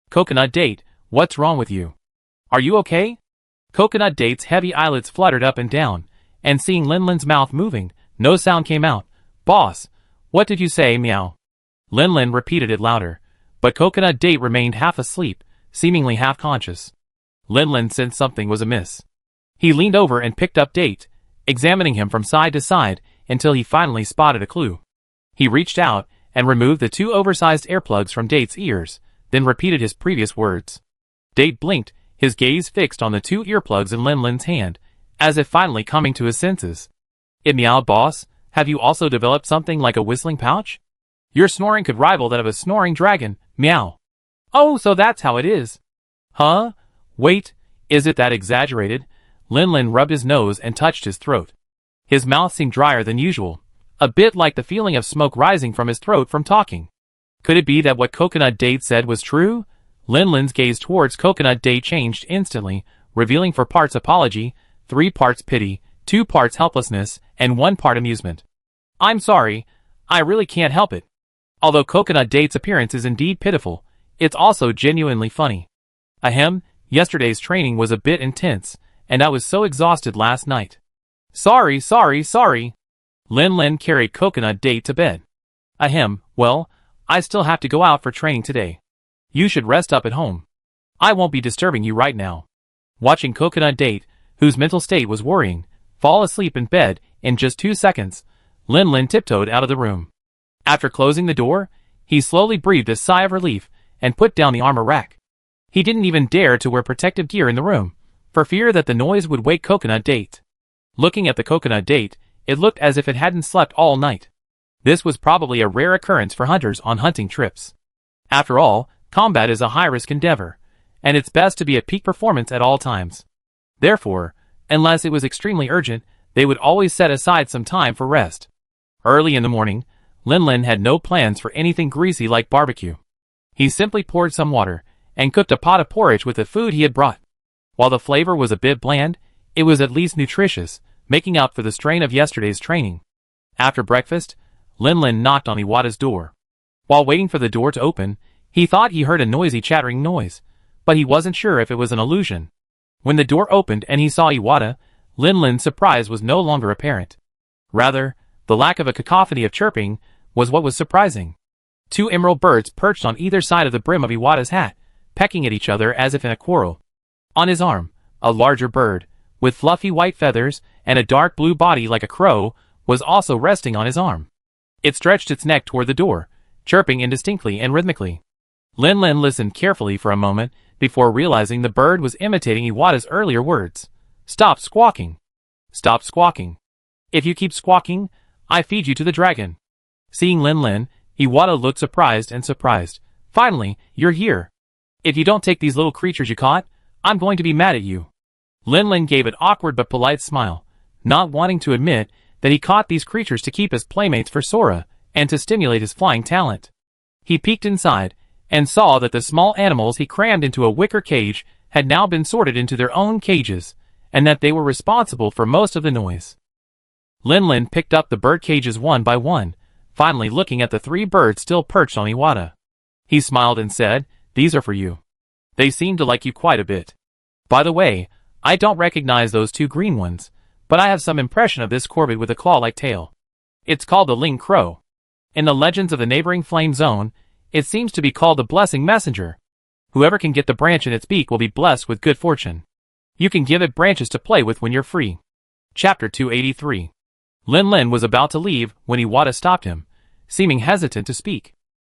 Coconut Date, what's wrong with you? Are you okay? Coconut Date's heavy eyelids fluttered up and down, and seeing Lin Lin's mouth moving, no sound came out. Boss, what did you say, meow? Lin Lin repeated it louder, but Coconut Date remained half asleep, seemingly half conscious. Lin Lin sensed something was amiss. He leaned over and picked up Date, examining him from side to side until he finally spotted a clue. He reached out and removed the 2 oversized earplugs from Date's ears, then repeated his previous words. Date blinked, his gaze fixed on the 2 earplugs in Lin Lin's hand, as if finally coming to his senses. It meowed, boss, have you also developed something like a whistling pouch? Your snoring could rival that of a snoring dragon, meow. Oh, so that's how it is. Huh? Wait, is it that exaggerated? Lin Lin rubbed his nose and touched his throat. His mouth seemed drier than usual, a bit like the feeling of smoke rising from his throat from talking. Could it be that what Coconut Date said was true? Lin Lin's gaze towards Coconut Date changed instantly, revealing 4 parts apology, 3 parts pity, 2 parts helplessness, and 1 part amusement. I'm sorry, I really can't help it. Although Coconut Date's appearance is indeed pitiful, it's also genuinely funny. Ahem, yesterday's training was a bit intense, and I was so exhausted last night. Sorry. Lin Lin carried Coconut Date to bed. Ahem, well, I still have to go out for training today. You should rest up at home. I won't be disturbing you right now. Watching Coconut Date, whose mental state was worrying, fall asleep in bed in just 2 seconds, Lin Lin tiptoed out of the room. After closing the door, he slowly breathed a sigh of relief and put down the armor rack. He didn't even dare to wear protective gear in the room, for fear that the noise would wake Coconut Date. Looking at the Coconut Date, it looked as if it hadn't slept all night. This was probably a rare occurrence for hunters on hunting trips. After all, combat is a high-risk endeavor, and it's best to be at peak performance at all times. Therefore, unless it was extremely urgent, they would always set aside some time for rest. Early in the morning, Lin Lin had no plans for anything greasy like barbecue. He simply poured some water and cooked a pot of porridge with the food he had brought. While the flavor was a bit bland, it was at least nutritious, making up for the strain of yesterday's training. After breakfast, Lin Lin knocked on Iwata's door. While waiting for the door to open, he thought he heard a noisy chattering noise, but he wasn't sure if it was an illusion. When the door opened and he saw Iwata, Lin Lin's surprise was no longer apparent. Rather, the lack of a cacophony of chirping was what was surprising. 2 emerald birds perched on either side of the brim of Iwata's hat, pecking at each other as if in a quarrel. On his arm, a larger bird, with fluffy white feathers and a dark blue body like a crow, was also resting on his arm. It stretched its neck toward the door, chirping indistinctly and rhythmically. Lin Lin listened carefully for a moment before realizing the bird was imitating Iwata's earlier words. Stop squawking. Stop squawking. If you keep squawking, I feed you to the dragon. Seeing Lin Lin, Iwata looked surprised. Finally, you're here. If you don't take these little creatures you caught, I'm going to be mad at you. Lin Lin gave an awkward but polite smile, not wanting to admit that he caught these creatures to keep as playmates for Sora and to stimulate his flying talent. He peeked inside and saw that the small animals he crammed into a wicker cage had now been sorted into their own cages, and that they were responsible for most of the noise. Lin Lin picked up the bird cages one by one, finally looking at the 3 birds still perched on Iwata. He smiled and said, "These are for you. They seem to like you quite a bit. By the way, I don't recognize those 2 green ones, but I have some impression of this corvid with a claw-like tail. It's called the Ling Crow. In the legends of the neighboring flame zone, it seems to be called the Blessing Messenger. Whoever can get the branch in its beak will be blessed with good fortune. You can give it branches to play with when you're free." Chapter 283. Lin Lin was about to leave when Iwata stopped him, seeming hesitant to speak.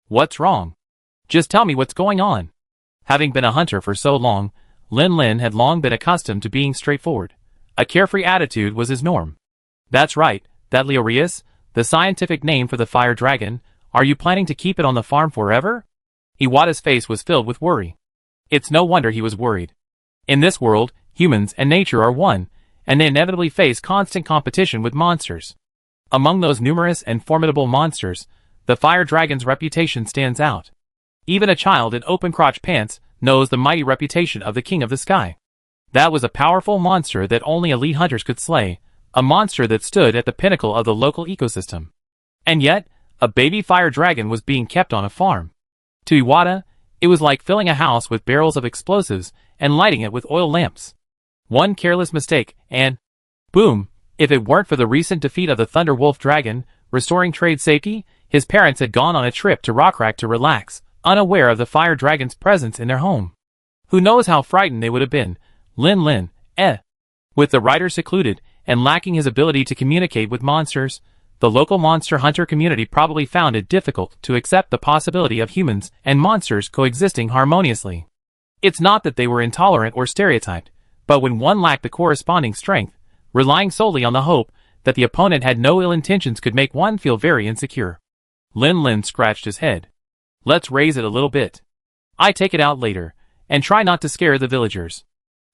"What's wrong? Just tell me what's going on." Having been a hunter for so long, Lin Lin had long been accustomed to being straightforward. A carefree attitude was his norm. "That's right, that Leorius, the scientific name for the fire dragon, are you planning to keep it on the farm forever?" Iwata's face was filled with worry. It's no wonder he was worried. In this world, humans and nature are one, and they inevitably face constant competition with monsters. Among those numerous and formidable monsters, the fire dragon's reputation stands out. Even a child in open-crotch pants knows the mighty reputation of the King of the Sky. That was a powerful monster that only elite hunters could slay, a monster that stood at the pinnacle of the local ecosystem. And yet, A baby fire dragon was being kept on a farm. To Iwata, it was like filling a house with barrels of explosives and lighting it with oil lamps. One careless mistake, and boom! If it weren't for the recent defeat of the Thunder Wolf Dragon, restoring trade safety, his parents had gone on a trip to Rockcrack to relax, unaware of the fire dragon's presence in their home. Who knows how frightened they would have been, Lin. With the writer secluded, and lacking his ability to communicate with monsters, the local monster hunter community probably found it difficult to accept the possibility of humans and monsters coexisting harmoniously. It's not that they were intolerant or stereotyped, but when one lacked the corresponding strength, relying solely on the hope that the opponent had no ill intentions could make one feel very insecure. Lin scratched his head. Let's raise it a little bit. I take it out later, and try not to scare the villagers.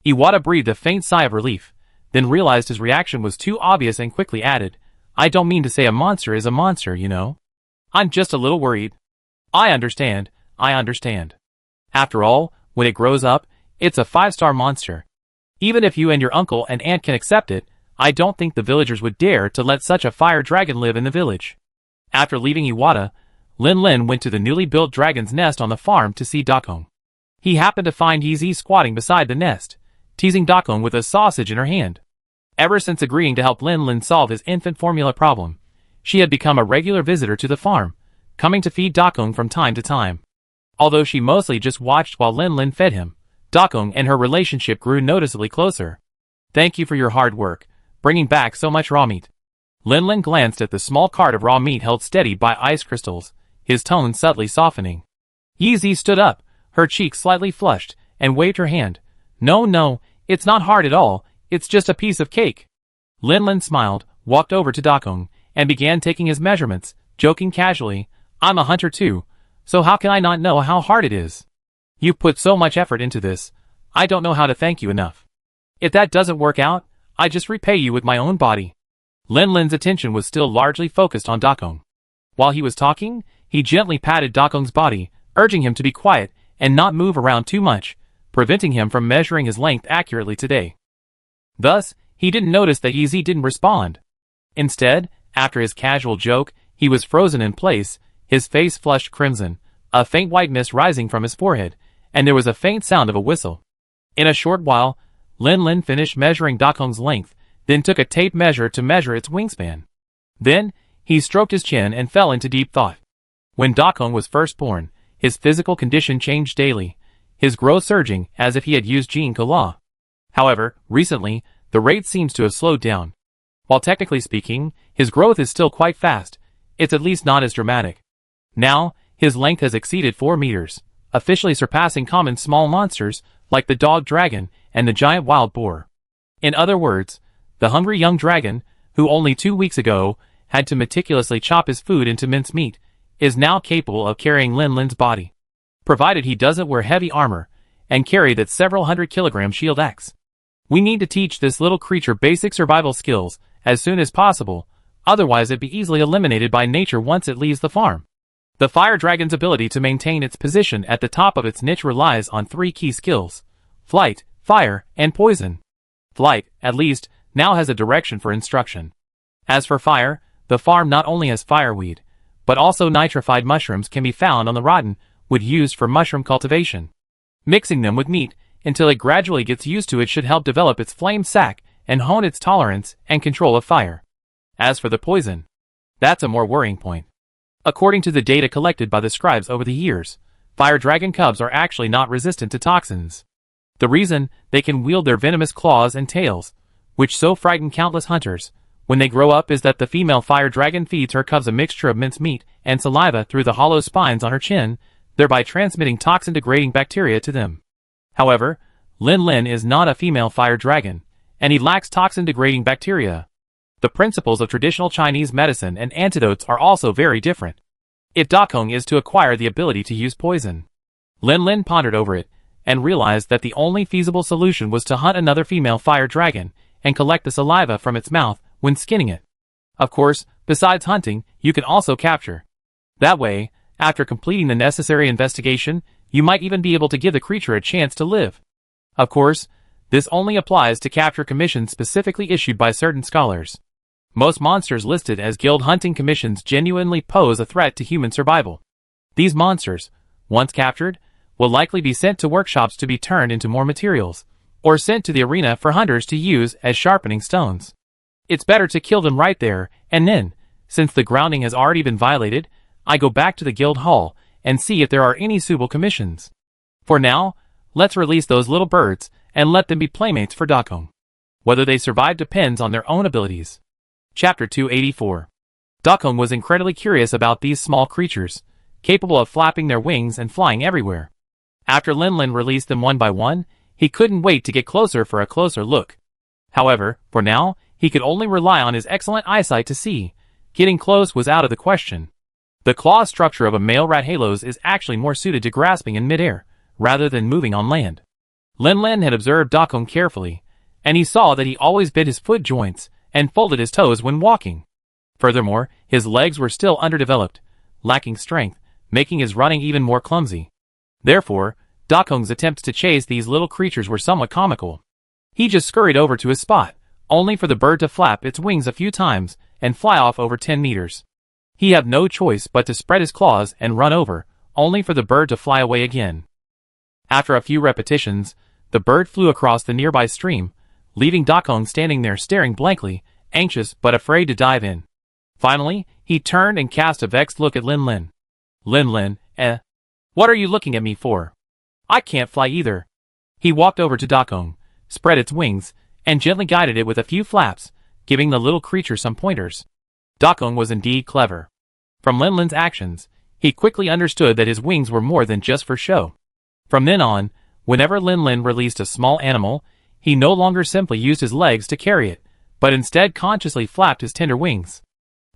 Iwata breathed a faint sigh of relief, then realized his reaction was too obvious and quickly added, I don't mean to say a monster is a monster, you know. I'm just a little worried. I understand. After all, when it grows up, it's a 5-star monster. Even if you and your uncle and aunt can accept it, I don't think the villagers would dare to let such a fire dragon live in the village. After leaving Iwata, Lin went to the newly built dragon's nest on the farm to see Dakong. He happened to find Yi squatting beside the nest, teasing Dakong with a sausage in her hand. Ever since agreeing to help Lin solve his infant formula problem, she had become a regular visitor to the farm, coming to feed Dakong from time to time. Although she mostly just watched while Lin fed him, Dakong and her relationship grew noticeably closer. Thank you for your hard work, bringing back so much raw meat. Lin glanced at the small cart of raw meat held steady by ice crystals, his tone subtly softening. Yi stood up, her cheeks slightly flushed, and waved her hand. No, it's not hard at all, it's just a piece of cake. Lin smiled, walked over to Dakong, and began taking his measurements, joking casually, I'm a hunter too, so how can I not know how hard it is? You've put so much effort into this, I don't know how to thank you enough. If that doesn't work out, I just repay you with my own body. Lin's attention was still largely focused on Dakong. While he was talking, he gently patted Dakong's body, urging him to be quiet and not move around too much, preventing him from measuring his length accurately today. Thus, he didn't notice that Yi didn't respond. Instead, after his casual joke, he was frozen in place, his face flushed crimson, a faint white mist rising from his forehead, and there was a faint sound of a whistle. In a short while, Lin finished measuring Dakong's length, then took a tape measure to measure its wingspan. Then, he stroked his chin and fell into deep thought. When Dakong was first born, his physical condition changed daily, his growth surging as if he had used Jean Cola. However, recently, the rate seems to have slowed down. While technically speaking, his growth is still quite fast, it's at least not as dramatic. Now, his length has exceeded 4 meters, officially surpassing common small monsters like the dog dragon and the giant wild boar. In other words, the hungry young dragon, who only 2 weeks ago had to meticulously chop his food into mincemeat, is now capable of carrying Lin's body. Provided he doesn't wear heavy armor and carry that several 100-kilogram shield axe. We need to teach this little creature basic survival skills as soon as possible, otherwise it'd be easily eliminated by nature once it leaves the farm. The fire dragon's ability to maintain its position at the top of its niche relies on 3 key skills: flight, fire, and poison. Flight, at least, now has a direction for instruction. As for fire, the farm not only has fireweed, but also nitrified mushrooms can be found on the rotten wood used for mushroom cultivation. Mixing them with meat until it gradually gets used to it should help develop its flame sac and hone its tolerance and control of fire. As for the poison, that's a more worrying point. According to the data collected by the scribes over the years, fire dragon cubs are actually not resistant to toxins. The reason they can wield their venomous claws and tails, which so frighten countless hunters, when they grow up is that the female fire dragon feeds her cubs a mixture of mincemeat and saliva through the hollow spines on her chin, thereby transmitting toxin-degrading bacteria to them. However, Lin is not a female fire dragon, and he lacks toxin-degrading bacteria. The principles of traditional Chinese medicine and antidotes are also very different. If Dakong is to acquire the ability to use poison, Lin pondered over it, and realized that the only feasible solution was to hunt another female fire dragon, and collect the saliva from its mouth when skinning it. Of course, besides hunting, you can also capture. That way, after completing the necessary investigation, you might even be able to give the creature a chance to live. Of course, this only applies to capture commissions specifically issued by certain scholars. Most monsters listed as guild hunting commissions genuinely pose a threat to human survival. These monsters, once captured, will likely be sent to workshops to be turned into more materials, or sent to the arena for hunters to use as sharpening stones. It's better to kill them right there, and then, since the grounding has already been violated, I go back to the guild hall and see if there are any suitable commissions. For now, let's release those little birds and let them be playmates for Dakong. Whether they survive depends on their own abilities. Chapter 284. Dakong was incredibly curious about these small creatures, capable of flapping their wings and flying everywhere. After Lin released them one by one, he couldn't wait to get closer for a closer look. However, for now, he could only rely on his excellent eyesight to see. Getting close was out of the question. The claw structure of a male rat halos is actually more suited to grasping in midair, rather than moving on land. Lin had observed Dakong carefully, and he saw that he always bit his foot joints and folded his toes when walking. Furthermore, his legs were still underdeveloped, lacking strength, making his running even more clumsy. Therefore, Dakong's attempts to chase these little creatures were somewhat comical. He just scurried over to his spot, only for the bird to flap its wings a few times and fly off over 10 meters. He had no choice but to spread his claws and run over, only for the bird to fly away again. After a few repetitions, the bird flew across the nearby stream, leaving Dakong standing there staring blankly, anxious but afraid to dive in. Finally, he turned and cast a vexed look at Lin. Lin, what are you looking at me for? I can't fly either. He walked over to Dakong, spread its wings, and gently guided it with a few flaps, giving the little creature some pointers. Dakong was indeed clever. From Lin's actions, he quickly understood that his wings were more than just for show. From then on, whenever Lin released a small animal, he no longer simply used his legs to carry it, but instead consciously flapped his tender wings.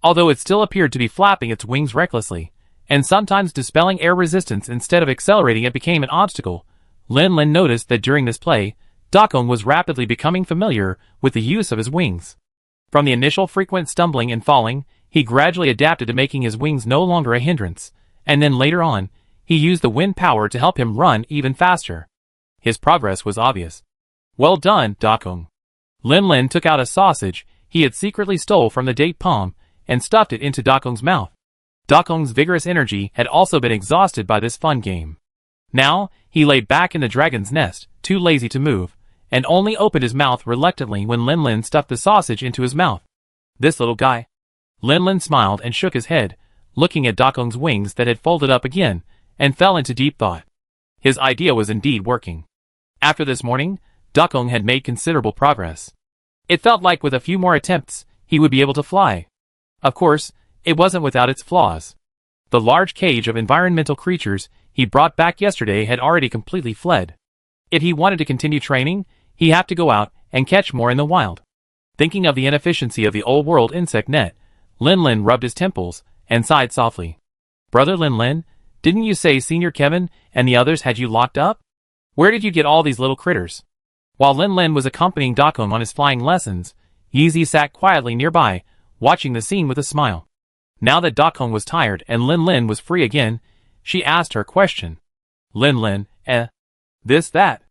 Although it still appeared to be flapping its wings recklessly, and sometimes dispelling air resistance instead of accelerating it became an obstacle, Lin noticed that during this play, Dakong was rapidly becoming familiar with the use of his wings. From the initial frequent stumbling and falling, he gradually adapted to making his wings no longer a hindrance, and then later on, he used the wind power to help him run even faster. His progress was obvious. Well done, Dakong. Lin took out a sausage he had secretly stole from the date palm and stuffed it into Dakong's mouth. Dakong's vigorous energy had also been exhausted by this fun game. Now, he lay back in the dragon's nest, too lazy to move, and only opened his mouth reluctantly when Lin stuffed the sausage into his mouth. This little guy. Lin smiled and shook his head, looking at Dakong's wings that had folded up again, and fell into deep thought. His idea was indeed working. After this morning, Dakong had made considerable progress. It felt like with a few more attempts, he would be able to fly. Of course, it wasn't without its flaws. The large cage of environmental creatures he brought back yesterday had already completely fled. If he wanted to continue training, he'd have to go out and catch more in the wild. Thinking of the inefficiency of the old-world insect net, Lin rubbed his temples and sighed softly. Brother Lin, didn't you say Senior Kevin and the others had you locked up? Where did you get all these little critters? While Lin was accompanying Dakong on his flying lessons, Yeezy sat quietly nearby, watching the scene with a smile. Now that Dakong was tired and Lin was free again, she asked her question. Lin, that.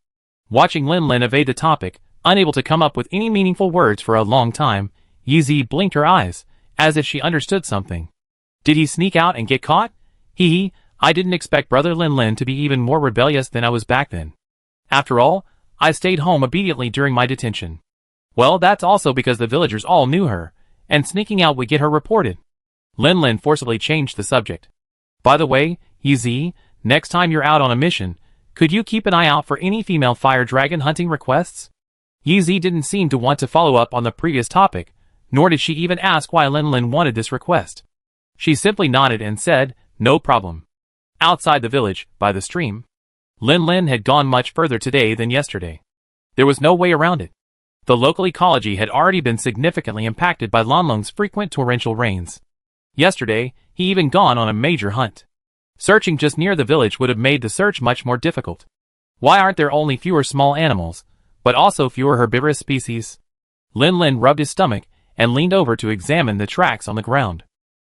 Watching Lin evade the topic, unable to come up with any meaningful words for a long time, Yeezy blinked her eyes, as if she understood something. Did he sneak out and get caught? I didn't expect Brother Lin to be even more rebellious than I was back then. After all, I stayed home obediently during my detention. Well, that's also because the villagers all knew her, and sneaking out would get her reported. Lin forcibly changed the subject. By the way, Yeezy, next time you're out on a mission, could you keep an eye out for any female fire dragon hunting requests? Yeezy didn't seem to want to follow up on the previous topic, nor did she even ask why Lin wanted this request. She simply nodded and said, no problem. Outside the village, by the stream, Lin had gone much further today than yesterday. There was no way around it. The local ecology had already been significantly impacted by Lanlong's frequent torrential rains. Yesterday, he even gone on a major hunt. Searching just near the village would have made the search much more difficult. Why aren't there only fewer small animals, but also fewer herbivorous species? Lin rubbed his stomach and leaned over to examine the tracks on the ground.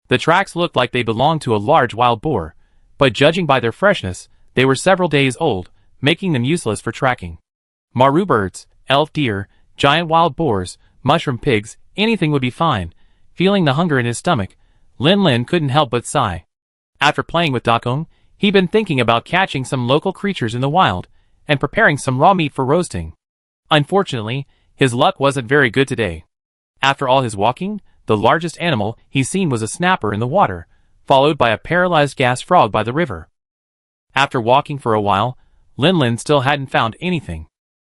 The tracks looked like they belonged to a large wild boar, but judging by their freshness, they were several days old, making them useless for tracking. Maru birds, elf deer, giant wild boars, mushroom pigs, anything would be fine, Feeling the hunger in his stomach, Lin Lin couldn't help but sigh. After playing with Dakong, he'd been thinking about catching some local creatures in the wild and preparing some raw meat for roasting. Unfortunately, his luck wasn't very good today. After all his walking, the largest animal he'd seen was a snapper in the water, followed by a paralyzed gas frog by the river. After walking for a while, Lin Lin still hadn't found anything.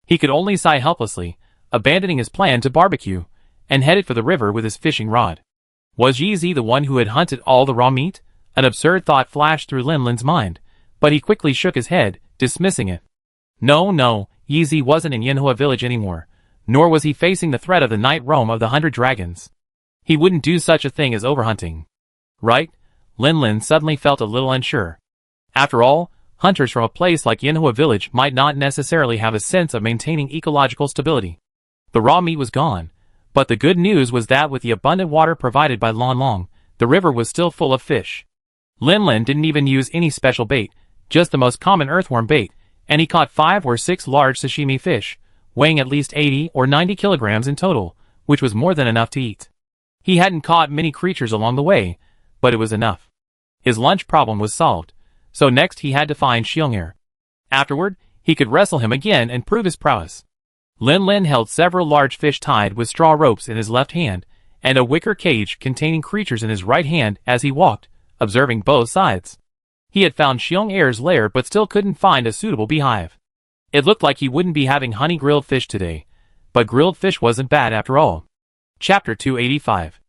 He could only sigh helplessly, abandoning his plan to barbecue, and headed for the river with his fishing rod. Was Yi Zi the one who had hunted all the raw meat? An absurd thought flashed through Lin Lin's mind, but he quickly shook his head, dismissing it. No, Yi Zi wasn't in Yanhua village anymore, nor was he facing the threat of the night roam of the 100 dragons. He wouldn't do such a thing as overhunting. Right? Lin Lin suddenly felt a little unsure. After all, hunters from a place like Yanhua village might not necessarily have a sense of maintaining ecological stability. The raw meat was gone, but the good news was that with the abundant water provided by Lon Long, the river was still full of fish. Lin Lin didn't even use any special bait, just the most common earthworm bait, and he caught 5 or 6 large sashimi fish, weighing at least 80 or 90 kilograms in total, which was more than enough to eat. He hadn't caught many creatures along the way, but it was enough. His lunch problem was solved, so next he had to find Xiong'er. Afterward, he could wrestle him again and prove his prowess. Lin Lin held several large fish tied with straw ropes in his left hand, and a wicker cage containing creatures in his right hand as he walked, observing both sides. He had found Xiong'er's lair but still couldn't find a suitable beehive. It looked like he wouldn't be having honey-grilled fish today, but grilled fish wasn't bad after all. Chapter 285.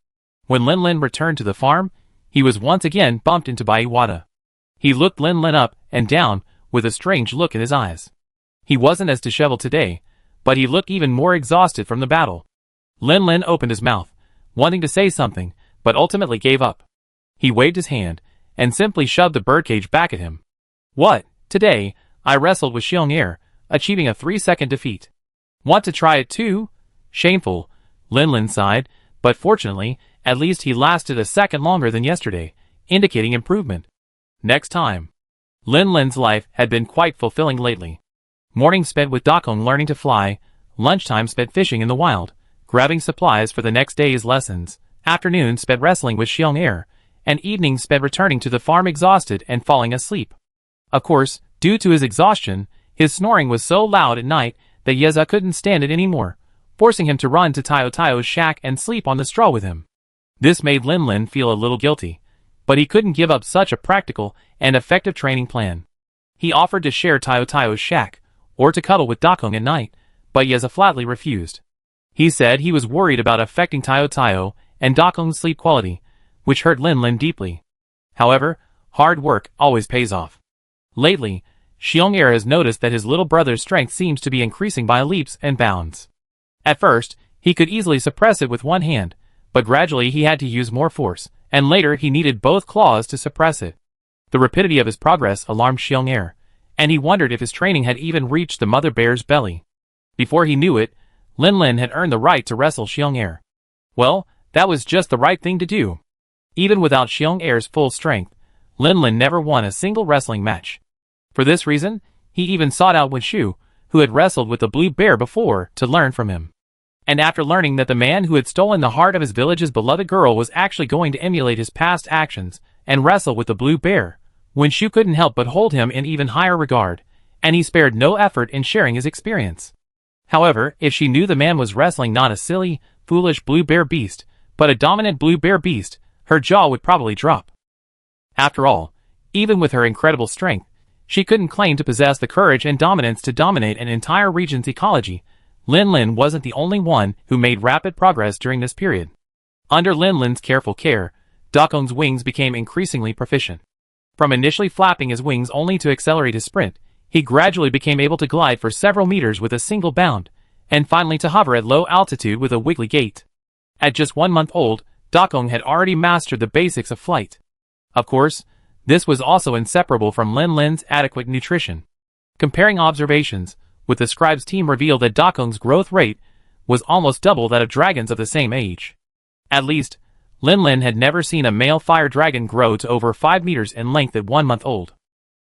When Lin Lin returned to the farm, he was once again bumped into by Iwata. He looked Lin Lin up and down, with a strange look in his eyes. He wasn't as disheveled today, but he looked even more exhausted from the battle. Lin Lin opened his mouth, wanting to say something, but ultimately gave up. He waved his hand, and simply shoved the birdcage back at him. What? Today, I wrestled with Xiong'er, achieving a 3-second defeat. Want to try it too? Shameful, Lin Lin sighed, but fortunately, at least he lasted a second longer than yesterday, indicating improvement. Next time. Lin Lin's life had been quite fulfilling lately. Morning spent with Dakong learning to fly, lunchtime spent fishing in the wild, grabbing supplies for the next day's lessons, afternoon spent wrestling with Xiong'er, and evening spent returning to the farm exhausted and falling asleep. Of course, due to his exhaustion, his snoring was so loud at night that Yeza couldn't stand it anymore, forcing him to run to Tayo Tayo's shack and sleep on the straw with him. This made Lin Lin feel a little guilty, but he couldn't give up such a practical and effective training plan. He offered to share Tayo Tayo's shack, or to cuddle with Dakong at night, but Yeza flatly refused. He said he was worried about affecting Tayo Tayo and Dakong's sleep quality, which hurt Lin Lin deeply. However, hard work always pays off. Lately, Xiong'er has noticed that his little brother's strength seems to be increasing by leaps and bounds. At first, he could easily suppress it with one hand, but gradually he had to use more force, and later he needed both claws to suppress it. The rapidity of his progress alarmed Xiong'er, and he wondered if his training had even reached the mother bear's belly. Before he knew it, Lin Lin had earned the right to wrestle Xiong'er. Well, that was just the right thing to do. Even without Xiong'er's full strength, Lin Lin never won a single wrestling match. For this reason, he even sought out Wen Shu, who had wrestled with the blue bear before, to learn from him. And after learning that the man who had stolen the heart of his village's beloved girl was actually going to emulate his past actions and wrestle with the blue bear, Wen Shu couldn't help but hold him in even higher regard, and he spared no effort in sharing his experience. However, if she knew the man was wrestling not a silly, foolish blue bear beast, but a dominant blue bear beast, her jaw would probably drop. After all, even with her incredible strength, she couldn't claim to possess the courage and dominance to dominate an entire region's ecology. Lin Lin wasn't the only one who made rapid progress during this period. Under Lin Lin's careful care, Dakong's wings became increasingly proficient. From initially flapping his wings only to accelerate his sprint, he gradually became able to glide for several meters with a single bound, and finally to hover at low altitude with a wiggly gait. At just 1 month old, Dakong had already mastered the basics of flight. Of course, this was also inseparable from Lin Lin's adequate nutrition. Comparing observations, with the scribe's team revealed that Dakong's growth rate was almost double that of dragons of the same age. At least, Lin Lin had never seen a male fire dragon grow to over 5 meters in length at 1 month old.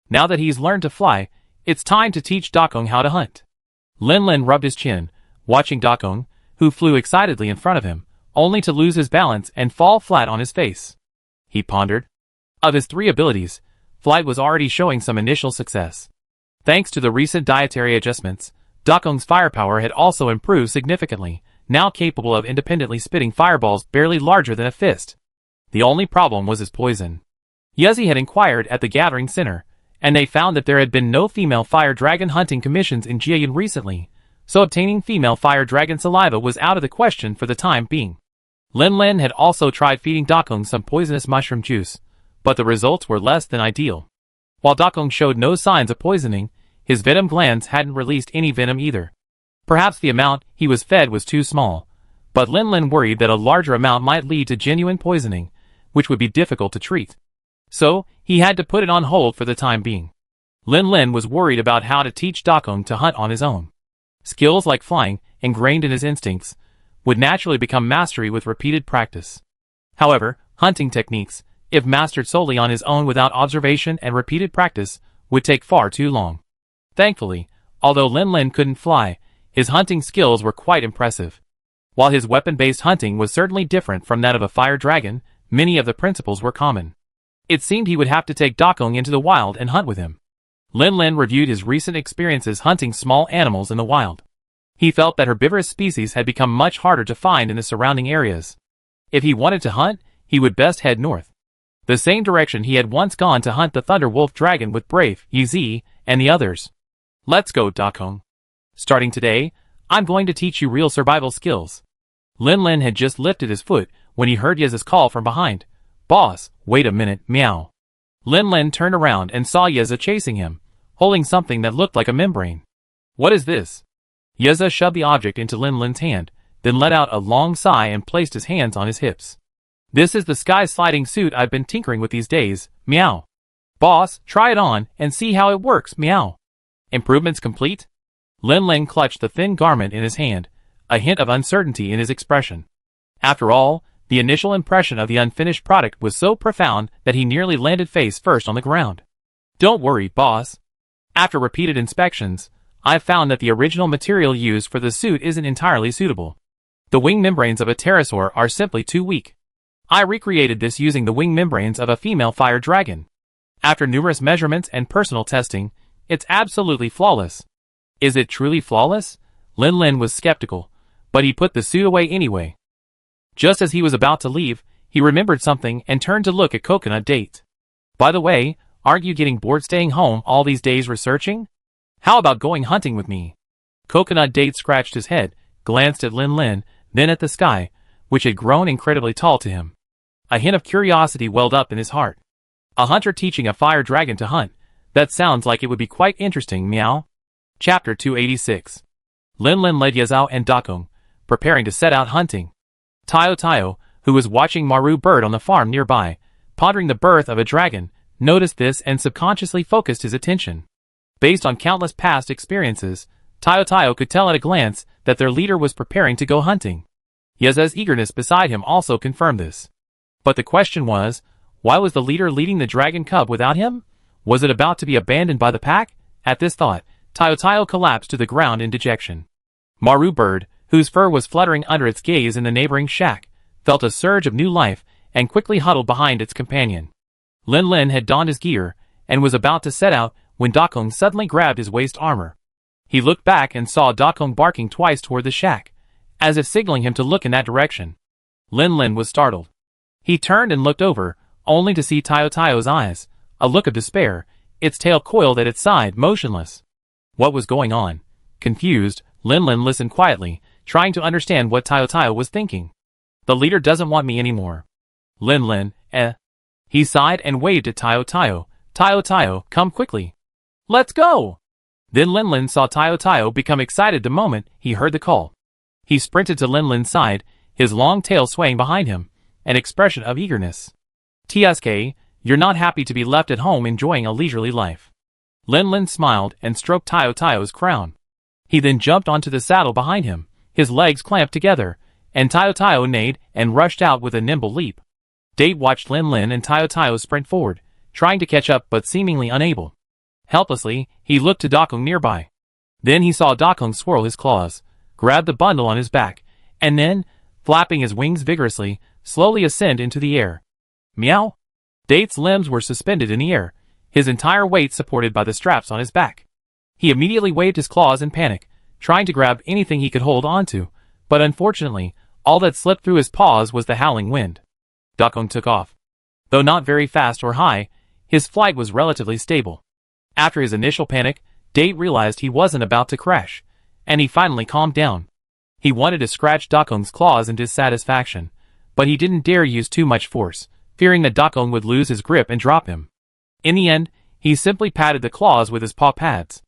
Now that he's learned to fly, it's time to teach Dakong how to hunt. Lin Lin rubbed his chin, watching Dakong, who flew excitedly in front of him, only to lose his balance and fall flat on his face. He pondered. Of his 3 abilities, flight was already showing some initial success. Thanks to the recent dietary adjustments, Dakong's firepower had also improved significantly, now capable of independently spitting fireballs barely larger than a fist. The only problem was his poison. Yezi had inquired at the gathering center, and they found that there had been no female fire dragon hunting commissions in Jiayun recently, so obtaining female fire dragon saliva was out of the question for the time being. Lin Lin had also tried feeding Dakong some poisonous mushroom juice, but the results were less than ideal. While Dakong showed no signs of poisoning, his venom glands hadn't released any venom either. Perhaps the amount he was fed was too small, but Lin Lin worried that a larger amount might lead to genuine poisoning, which would be difficult to treat. So, he had to put it on hold for the time being. Lin Lin was worried about how to teach Dakong to hunt on his own. Skills like flying, ingrained in his instincts, would naturally become mastery with repeated practice. However, hunting techniques, if mastered solely on his own without observation and repeated practice, would take far too long. Thankfully, although Lin Lin couldn't fly, his hunting skills were quite impressive. While his weapon-based hunting was certainly different from that of a fire dragon, many of the principles were common. It seemed he would have to take Dakong into the wild and hunt with him. Lin Lin reviewed his recent experiences hunting small animals in the wild. He felt that herbivorous species had become much harder to find in the surrounding areas. If he wanted to hunt, he would best head north. The same direction he had once gone to hunt the Thunder Wolf Dragon with Brave, Yizi, and the others. Let's go, Dakong. Starting today, I'm going to teach you real survival skills. Lin Lin had just lifted his foot when he heard Yeza's call from behind. Boss, wait a minute, meow. Lin Lin turned around and saw Yeza chasing him, holding something that looked like a membrane. What is this? Yeza shoved the object into Lin Lin's hand, then let out a long sigh and placed his hands on his hips. This is the sky sliding suit I've been tinkering with these days, meow. Boss, try it on and see how it works, meow. Improvements complete? Lin Lin clutched the thin garment in his hand, a hint of uncertainty in his expression. After all, the initial impression of the unfinished product was so profound that he nearly landed face first on the ground. Don't worry, boss. After repeated inspections, I've found that the original material used for the suit isn't entirely suitable. The wing membranes of a pterosaur are simply too weak. I recreated this using the wing membranes of a female fire dragon. After numerous measurements and personal testing, it's absolutely flawless. Is it truly flawless? Lin Lin was skeptical, but he put the suit away anyway. Just as he was about to leave, he remembered something and turned to look at Coconut Date. By the way, aren't you getting bored staying home all these days researching? How about going hunting with me? Coconut Date scratched his head, glanced at Lin Lin, then at the sky, which had grown incredibly tall to him. A hint of curiosity welled up in his heart. A hunter teaching a fire dragon to hunt. That sounds like it would be quite interesting, meow. Chapter 286. Lin Lin led Yazao and Dakong, preparing to set out hunting. Tayo, who was watching Maru bird on the farm nearby, pondering the birth of a dragon, noticed this and subconsciously focused his attention. Based on countless past experiences, Tayo could tell at a glance that their leader was preparing to go hunting. Yeza's eagerness beside him also confirmed this. But the question was, why was the leader leading the dragon cub without him? Was it about to be abandoned by the pack? At this thought, Tayo collapsed to the ground in dejection. Maru bird, whose fur was fluttering under its gaze in the neighboring shack, felt a surge of new life and quickly huddled behind its companion. Lin Lin had donned his gear and was about to set out when Dakong suddenly grabbed his waist armor. He looked back and saw Dakong barking twice toward the shack, as if signaling him to look in that direction. Lin Lin was startled. He turned and looked over, only to see Tayo's eyes, a look of despair, its tail coiled at its side, motionless. What was going on? Confused, Lin Lin listened quietly, trying to understand what Tayo was thinking. The leader doesn't want me anymore. Lin Lin, He sighed and waved at Tayo. Tayo, come quickly. Let's go! Then Lin Lin saw Tayo become excited the moment he heard the call. He sprinted to Lin Lin's side, his long tail swaying behind him, an expression of eagerness. TSK, you're not happy to be left at home enjoying a leisurely life. Lin Lin smiled and stroked Tayo's crown. He then jumped onto the saddle behind him, his legs clamped together, and Tayo neighed and rushed out with a nimble leap. Date watched Lin Lin and Tayo sprint forward, trying to catch up but seemingly unable. Helplessly, he looked to Dakong nearby. Then he saw Dakong swirl his claws, grab the bundle on his back, and then, flapping his wings vigorously, slowly ascend into the air. Meow! Date's limbs were suspended in the air, his entire weight supported by the straps on his back. He immediately waved his claws in panic, trying to grab anything he could hold onto, but unfortunately, all that slipped through his paws was the howling wind. Dakong took off. Though not very fast or high, his flight was relatively stable. After his initial panic, Date realized he wasn't about to crash, and he finally calmed down. He wanted to scratch Dakong's claws in dissatisfaction, but he didn't dare use too much force, fearing that Dakong would lose his grip and drop him. In the end, he simply patted the claws with his paw pads.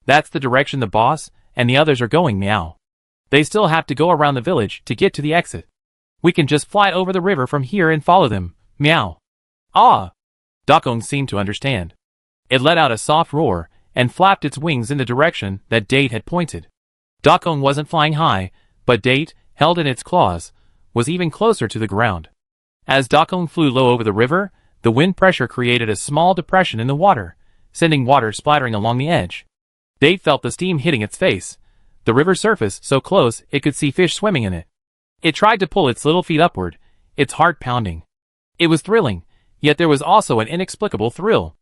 That's the direction the boss and the others are going, meow. They still have to go around the village to get to the exit. We can just fly over the river from here and follow them, meow. Ah! Dakong seemed to understand. It let out a soft roar and flapped its wings in the direction that Date had pointed. Dakong wasn't flying high, but Date, held in its claws, was even closer to the ground. As Dakong flew low over the river, the wind pressure created a small depression in the water, sending water splattering along the edge. Date felt the steam hitting its face, the river surface so close it could see fish swimming in it. It tried to pull its little feet upward, its heart pounding. It was thrilling, yet there was also an inexplicable thrill.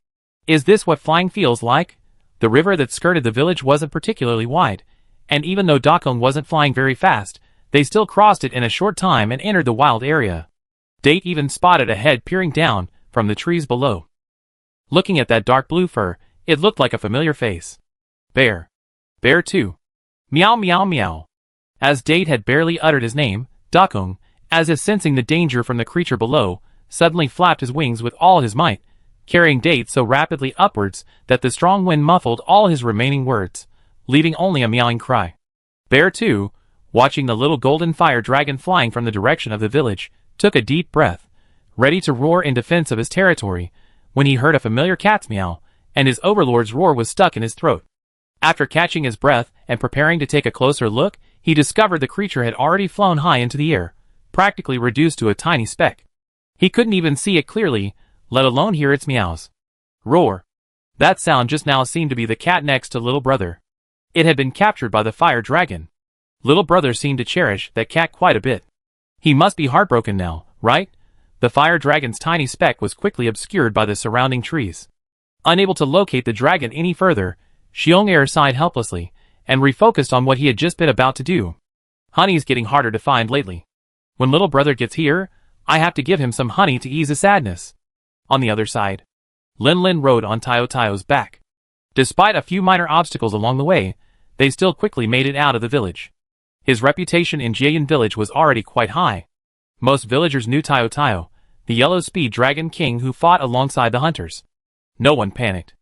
Is this what flying feels like? The river that skirted the village wasn't particularly wide, and even though Dakong wasn't flying very fast, they still crossed it in a short time and entered the wild area. Date even spotted a head peering down from the trees below. Looking at that dark blue fur, it looked like a familiar face. Bear. Bear too. Meow meow meow. As Date had barely uttered his name, Dakong, as if sensing the danger from the creature below, suddenly flapped his wings with all his might, carrying Date so rapidly upwards that the strong wind muffled all his remaining words, leaving only a meowing cry. Bear too, watching the little golden fire dragon flying from the direction of the village, took a deep breath, ready to roar in defense of his territory, when he heard a familiar cat's meow, and his overlord's roar was stuck in his throat. After catching his breath and preparing to take a closer look, he discovered the creature had already flown high into the air, practically reduced to a tiny speck. He couldn't even see it clearly, let alone hear its meows. Roar. That sound just now seemed to be the cat next to Little Brother. It had been captured by the fire dragon. Little Brother seemed to cherish that cat quite a bit. He must be heartbroken now, right? The fire dragon's tiny speck was quickly obscured by the surrounding trees. Unable to locate the dragon any further, Xiong-Er sighed helplessly, and refocused on what he had just been about to do. Honey's getting harder to find lately. When Little Brother gets here, I have to give him some honey to ease his sadness. On the other side, Lin Lin rode on Taio Taio's back. Despite a few minor obstacles along the way, they still quickly made it out of the village. His reputation in Jiayan village was already quite high. Most villagers knew Taio Taio, the yellow speed dragon king who fought alongside the hunters. No one panicked.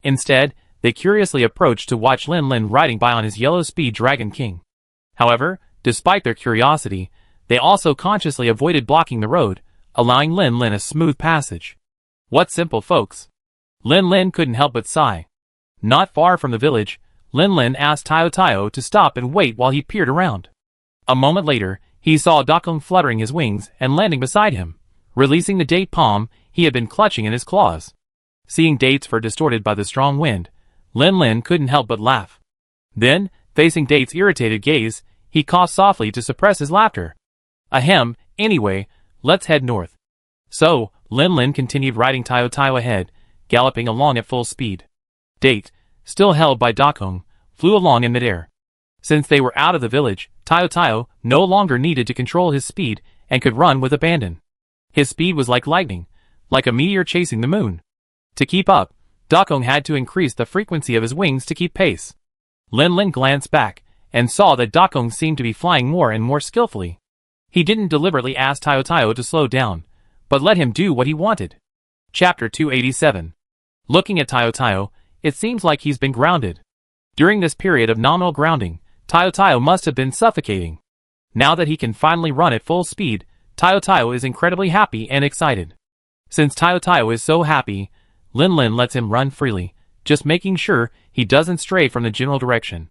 Instead, they curiously approached to watch Lin Lin riding by on his yellow speed dragon king. However, despite their curiosity, they also consciously avoided blocking the road, allowing Lin Lin a smooth passage. What simple folks. Lin Lin couldn't help but sigh. Not far from the village, Lin Lin asked Taio Taio to stop and wait while he peered around. A moment later, he saw Dakong fluttering his wings and landing beside him, releasing the date palm he had been clutching in his claws. Seeing Date's fur distorted by the strong wind, Lin Lin couldn't help but laugh. Then, facing Date's irritated gaze, he coughed softly to suppress his laughter. Ahem, anyway, let's head north. So, Lin Lin continued riding Taio Taio ahead, galloping along at full speed. Date, still held by Dakong, flew along in midair. Since they were out of the village, Taio Taio no longer needed to control his speed and could run with abandon. His speed was like lightning, like a meteor chasing the moon. To keep up, Dakong had to increase the frequency of his wings to keep pace. Lin Lin glanced back and saw that Dakong seemed to be flying more and more skillfully. He didn't deliberately ask Taio Taio to slow down, but let him do what he wanted. Chapter 287. Looking at Taio Taio, it seems like he's been grounded. During this period of nominal grounding, Taio Taio must have been suffocating. Now that he can finally run at full speed, Taio Taio is incredibly happy and excited. Since Taio Taio is so happy, Lin Lin lets him run freely, just making sure he doesn't stray from the general direction.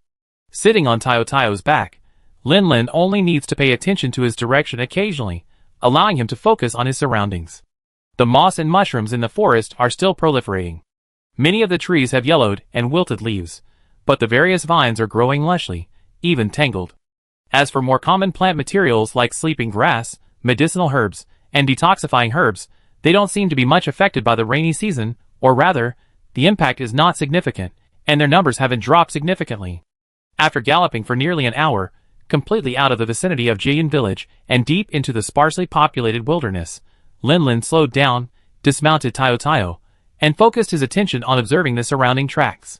Sitting on Taio Taio's back, Lin Lin only needs to pay attention to his direction occasionally, allowing him to focus on his surroundings. The moss and mushrooms in the forest are still proliferating. Many of the trees have yellowed and wilted leaves, but the various vines are growing lushly, even tangled. As for more common plant materials like sleeping grass, medicinal herbs, and detoxifying herbs, they don't seem to be much affected by the rainy season, or rather, the impact is not significant, and their numbers haven't dropped significantly. After galloping for nearly an hour, completely out of the vicinity of Jian village and deep into the sparsely populated wilderness, Lin Lin slowed down, dismounted Tayo Tayo, and focused his attention on observing the surrounding tracks.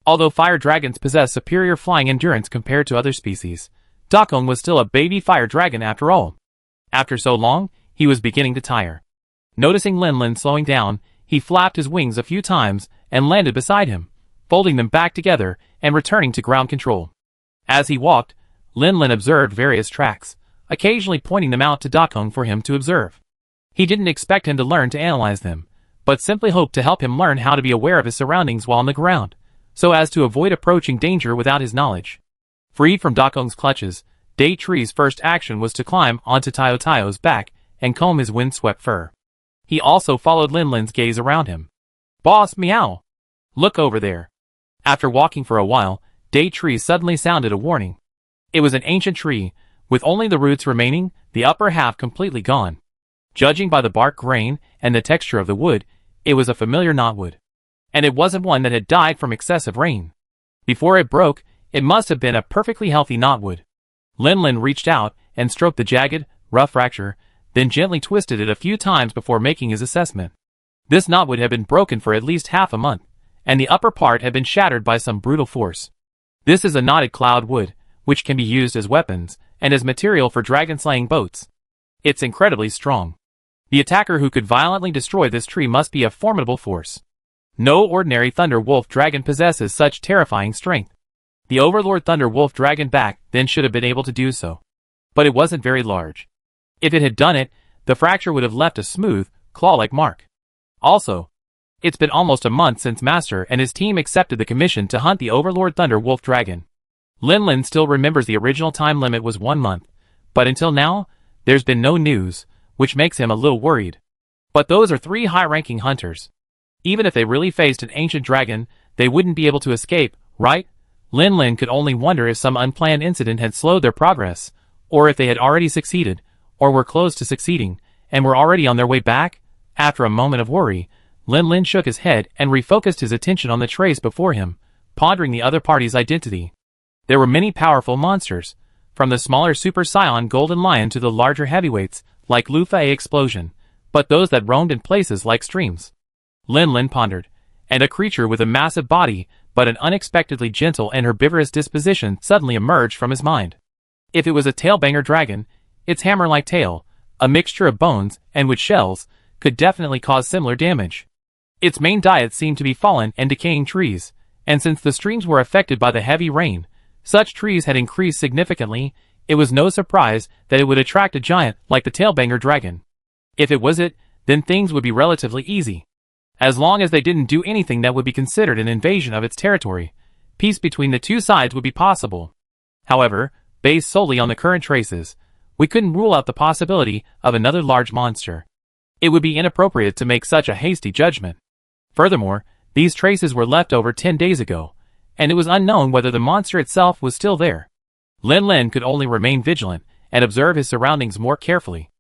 Although fire dragons possess superior flying endurance compared to other species, Dakong was still a baby fire dragon after all. After so long, he was beginning to tire. Noticing Lin Lin slowing down, he flapped his wings a few times and landed beside him, folding them back together and returning to ground control. As he walked, Lin Lin observed various tracks, occasionally pointing them out to Dakong for him to observe. He didn't expect him to learn to analyze them, but simply hoped to help him learn how to be aware of his surroundings while on the ground, so as to avoid approaching danger without his knowledge. Freed from Dakong's clutches, Day Tree's first action was to climb onto Tayo Tayo's back and comb his windswept fur. He also followed Lin Lin's gaze around him. "Boss, meow! Look over there." After walking for a while, Day Tree suddenly sounded a warning. It was an ancient tree, with only the roots remaining, the upper half completely gone. Judging by the bark grain and the texture of the wood, it was a familiar knotwood. And it wasn't one that had died from excessive rain. Before it broke, it must have been a perfectly healthy knotwood. Lin Lin reached out and stroked the jagged, rough fracture, then gently twisted it a few times before making his assessment. This knotwood had been broken for at least half a month, and the upper part had been shattered by some brutal force. This is a knotted cloud wood, which can be used as weapons and as material for dragon-slaying boats. It's incredibly strong. The attacker who could violently destroy this tree must be a formidable force. No ordinary Thunder Wolf Dragon possesses such terrifying strength. The Overlord Thunder Wolf Dragon back then should have been able to do so. But it wasn't very large. If it had done it, the fracture would have left a smooth, claw-like mark. Also, it's been almost a month since Master and his team accepted the commission to hunt the Overlord Thunder Wolf Dragon. Lin Lin still remembers the original time limit was 1 month, but until now, there's been no news, which makes him a little worried. But those are 3 high-ranking hunters. Even if they really faced an ancient dragon, they wouldn't be able to escape, right? Lin Lin could only wonder if some unplanned incident had slowed their progress, or if they had already succeeded, or were close to succeeding, and were already on their way back. After a moment of worry, Lin Lin shook his head and refocused his attention on the trace before him, pondering the other party's identity. There were many powerful monsters, from the smaller Super Scion Golden Lion to the larger heavyweights, like Lufa A Explosion, but those that roamed in places like streams. Lin Lin pondered, and a creature with a massive body, but an unexpectedly gentle and herbivorous disposition suddenly emerged from his mind. If it was a tailbanger dragon, its hammer-like tail, a mixture of bones and wood shells, could definitely cause similar damage. Its main diet seemed to be fallen and decaying trees, and since the streams were affected by the heavy rain, such trees had increased significantly. It was no surprise that it would attract a giant like the tailbanger dragon. If it was it, then things would be relatively easy. As long as they didn't do anything that would be considered an invasion of its territory, peace between the two sides would be possible. However, based solely on the current traces, we couldn't rule out the possibility of another large monster. It would be inappropriate to make such a hasty judgment. Furthermore, these traces were left over 10 days ago, and it was unknown whether the monster itself was still there. Lin Lin could only remain vigilant and observe his surroundings more carefully.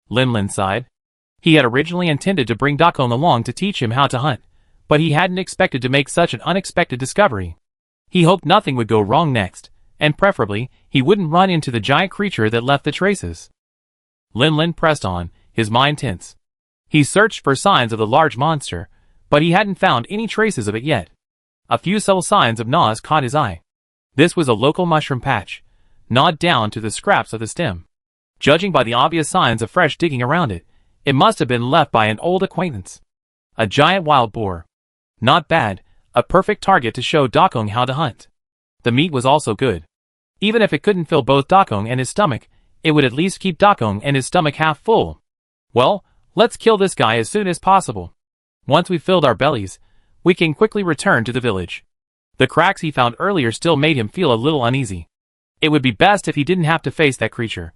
Lin Lin sighed. He had originally intended to bring Dakong along to teach him how to hunt, but he hadn't expected to make such an unexpected discovery. He hoped nothing would go wrong next, and preferably, he wouldn't run into the giant creature that left the traces. Lin Lin pressed on, his mind tense. He searched for signs of the large monster, but he hadn't found any traces of it yet. A few subtle signs of gnaws caught his eye. This was a local mushroom patch, gnawed down to the scraps of the stem. Judging by the obvious signs of fresh digging around it, it must have been left by an old acquaintance. A giant wild boar. Not bad, a perfect target to show Dakong how to hunt. The meat was also good. Even if it couldn't fill both Dakong and his stomach, it would at least keep Dakong and his stomach half full. Well, let's kill this guy as soon as possible. Once we've filled our bellies, we can quickly return to the village. The cracks he found earlier still made him feel a little uneasy. It would be best if he didn't have to face that creature.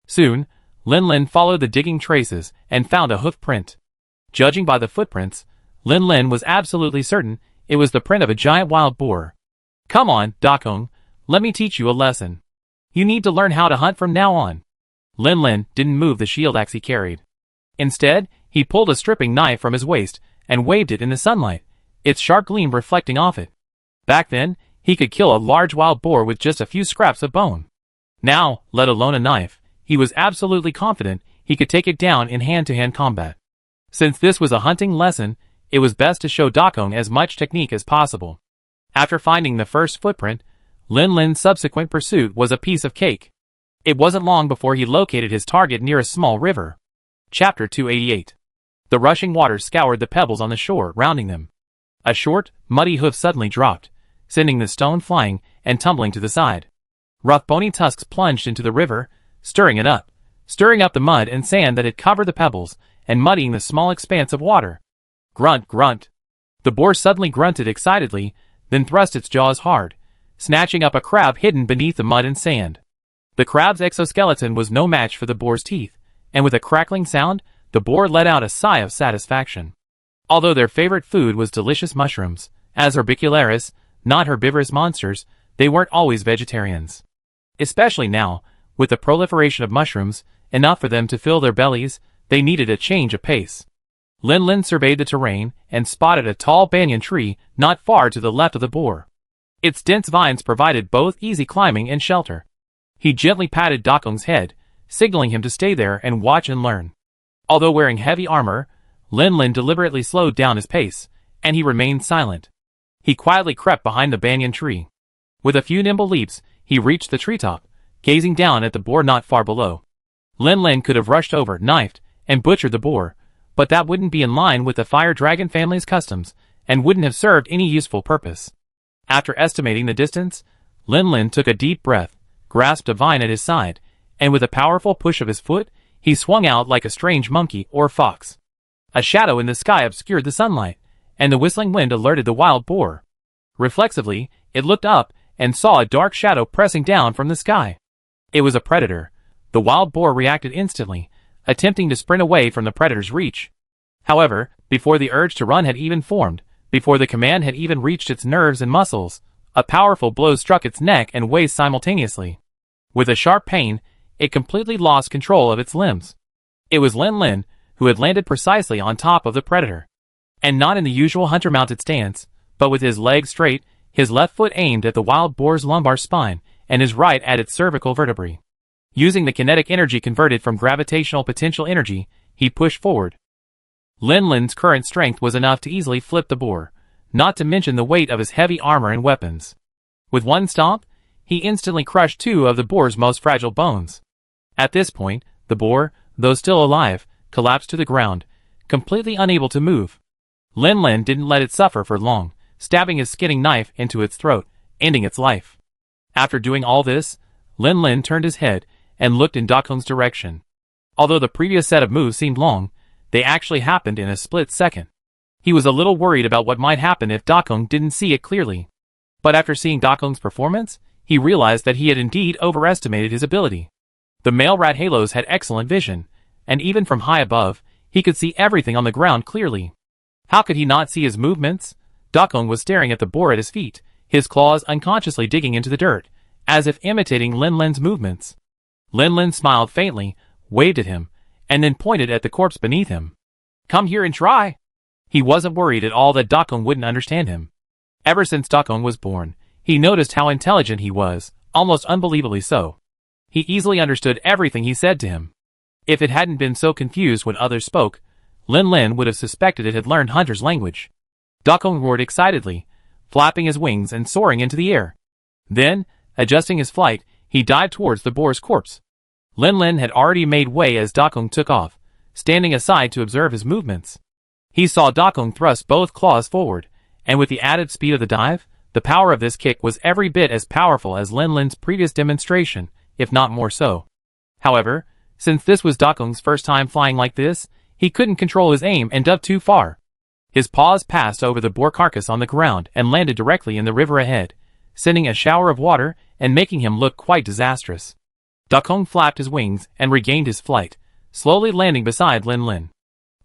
Soon, Lin Lin followed the digging traces and found a hoof print. Judging by the footprints, Lin Lin was absolutely certain it was the print of a giant wild boar. Come on, Dakong, let me teach you a lesson. You need to learn how to hunt from now on. Lin Lin didn't move the shield axe he carried. Instead, he pulled a stripping knife from his waist and waved it in the sunlight, its sharp gleam reflecting off it. Back then, he could kill a large wild boar with just a few scraps of bone. Now, let alone a knife, he was absolutely confident he could take it down in hand-to-hand combat. Since this was a hunting lesson, it was best to show Dakong as much technique as possible. After finding the first footprint, Lin Lin's subsequent pursuit was a piece of cake. It wasn't long before he located his target near a small river. Chapter 288. The rushing water scoured the pebbles on the shore, rounding them. A short, muddy hoof suddenly dropped, sending the stone flying and tumbling to the side. Rough bony tusks plunged into the river, stirring up the mud and sand that had covered the pebbles, and muddying the small expanse of water. Grunt, grunt. The boar suddenly grunted excitedly, then thrust its jaws hard, snatching up a crab hidden beneath the mud and sand. The crab's exoskeleton was no match for the boar's teeth, and with a crackling sound, the boar let out a sigh of satisfaction. Although their favorite food was delicious mushrooms, as orbicularis, not herbivorous monsters, they weren't always vegetarians. Especially now, with the proliferation of mushrooms, enough for them to fill their bellies, they needed a change of pace. Lin Lin surveyed the terrain and spotted a tall banyan tree not far to the left of the boar. Its dense vines provided both easy climbing and shelter. He gently patted Dakong's head, signaling him to stay there and watch and learn. Although wearing heavy armor, Lin Lin deliberately slowed down his pace, and he remained silent. He quietly crept behind the banyan tree. With a few nimble leaps, he reached the treetop, gazing down at the boar not far below. Lin Lin could have rushed over, knifed, and butchered the boar, but that wouldn't be in line with the fire dragon family's customs, and wouldn't have served any useful purpose. After estimating the distance, Lin Lin took a deep breath, grasped a vine at his side, and with a powerful push of his foot, he swung out like a strange monkey or fox. A shadow in the sky obscured the sunlight, and the whistling wind alerted the wild boar. Reflexively, it looked up and saw a dark shadow pressing down from the sky. It was a predator. The wild boar reacted instantly, attempting to sprint away from the predator's reach. However, before the urge to run had even formed, before the command had even reached its nerves and muscles, a powerful blow struck its neck and waist simultaneously. With a sharp pain, it completely lost control of its limbs. It was Lin Lin, who had landed precisely on top of the predator. And not in the usual hunter-mounted stance, but with his legs straight, his left foot aimed at the wild boar's lumbar spine, and his right at its cervical vertebrae. Using the kinetic energy converted from gravitational potential energy, he pushed forward. Lin Lin's current strength was enough to easily flip the boar, not to mention the weight of his heavy armor and weapons. With one stomp, he instantly crushed two of the boar's most fragile bones. At this point, the boar, though still alive, collapsed to the ground, completely unable to move. Lin Lin didn't let it suffer for long, stabbing his skinning knife into its throat, ending its life. After doing all this, Lin Lin turned his head and looked in Dakong's direction. Although the previous set of moves seemed long, they actually happened in a split second. He was a little worried about what might happen if Dakong didn't see it clearly. But after seeing Dakong's performance, he realized that he had indeed overestimated his ability. The male rat halos had excellent vision, and even from high above, he could see everything on the ground clearly. How could he not see his movements? Dakong was staring at the boar at his feet, his claws unconsciously digging into the dirt, as if imitating Lin Lin's movements. Lin Lin smiled faintly, waved at him, and then pointed at the corpse beneath him. "Come here and try!" He wasn't worried at all that Dakong wouldn't understand him. Ever since Dakong was born, he noticed how intelligent he was, almost unbelievably so. He easily understood everything he said to him. If it hadn't been so confused when others spoke, Lin Lin would have suspected it had learned hunter's language. Dakong roared excitedly, flapping his wings and soaring into the air. Then, adjusting his flight, he dived towards the boar's corpse. Lin Lin had already made way as Dakong took off, standing aside to observe his movements. He saw Dakong thrust both claws forward, and with the added speed of the dive, the power of this kick was every bit as powerful as Lin Lin's previous demonstration, if not more so. However, since this was Dakong's first time flying like this, he couldn't control his aim and dove too far. His paws passed over the boar carcass on the ground and landed directly in the river ahead, sending a shower of water and making him look quite disastrous. Dakong flapped his wings and regained his flight, slowly landing beside Lin Lin.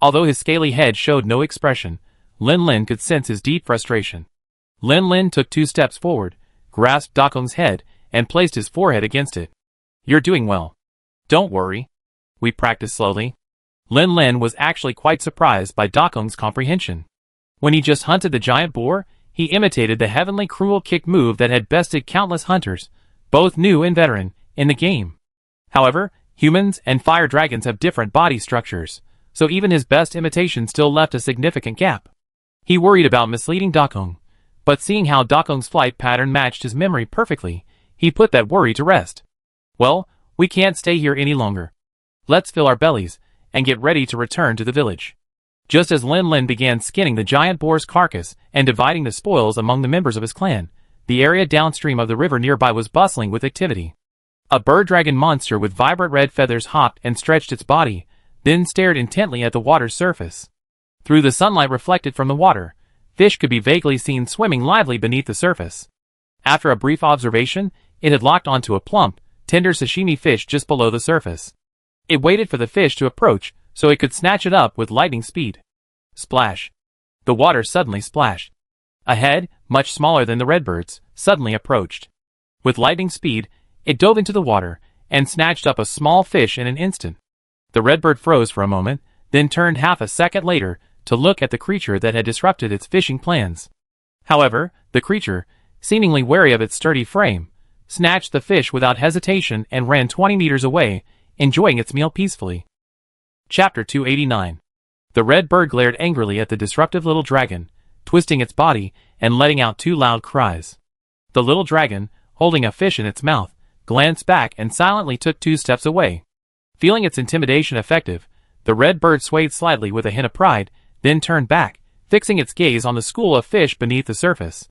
Although his scaly head showed no expression, Lin Lin could sense his deep frustration. Lin Lin took 2 steps forward, grasped Dakong's head, and placed his forehead against it. "You're doing well. Don't worry. We practice slowly." Lin Lin was actually quite surprised by Dakong's comprehension. When he just hunted the giant boar, he imitated the heavenly cruel kick move that had bested countless hunters, both new and veteran, in the game. However, humans and fire dragons have different body structures, so even his best imitation still left a significant gap. He worried about misleading Dakong, but seeing how Dakong's flight pattern matched his memory perfectly, he put that worry to rest. "Well, we can't stay here any longer. Let's fill our bellies and get ready to return to the village." Just as Lin Lin began skinning the giant boar's carcass and dividing the spoils among the members of his clan, the area downstream of the river nearby was bustling with activity. A bird dragon monster with vibrant red feathers hopped and stretched its body, then stared intently at the water's surface. Through the sunlight reflected from the water, fish could be vaguely seen swimming lively beneath the surface. After a brief observation, it had locked onto a plump, tender sashimi fish just below the surface. It waited for the fish to approach so it could snatch it up with lightning speed. Splash! The water suddenly splashed. A head, much smaller than the redbird's, suddenly approached. With lightning speed, it dove into the water and snatched up a small fish in an instant. The redbird froze for a moment, then turned half a second later to look at the creature that had disrupted its fishing plans. However, the creature, seemingly wary of its sturdy frame, snatched the fish without hesitation and ran 20 meters away, enjoying its meal peacefully. Chapter 289. The red bird glared angrily at the disruptive little dragon, twisting its body and letting out 2 loud cries. The little dragon, holding a fish in its mouth, glanced back and silently took 2 steps away. Feeling its intimidation effective, the red bird swayed slightly with a hint of pride, then turned back, fixing its gaze on the school of fish beneath the surface.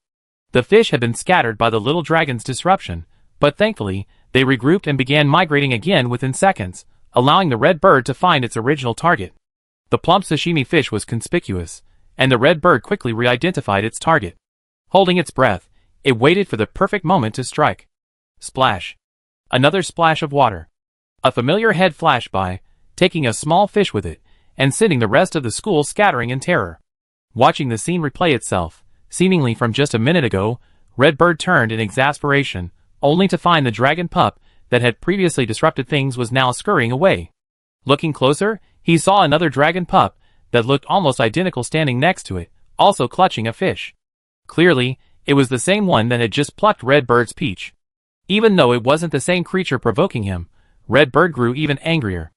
The fish had been scattered by the little dragon's disruption, but thankfully, they regrouped and began migrating again within seconds, allowing the red bird to find its original target. The plump sashimi fish was conspicuous, and the red bird quickly re-identified its target. Holding its breath, it waited for the perfect moment to strike. Splash! Another splash of water. A familiar head flashed by, taking a small fish with it, and sending the rest of the school scattering in terror. Watching the scene replay itself, seemingly from just a minute ago, Redbird turned in exasperation, only to find the dragon pup that had previously disrupted things was now scurrying away. Looking closer, he saw another dragon pup that looked almost identical standing next to it, also clutching a fish. Clearly, it was the same one that had just plucked Redbird's peach. Even though it wasn't the same creature provoking him, Redbird grew even angrier.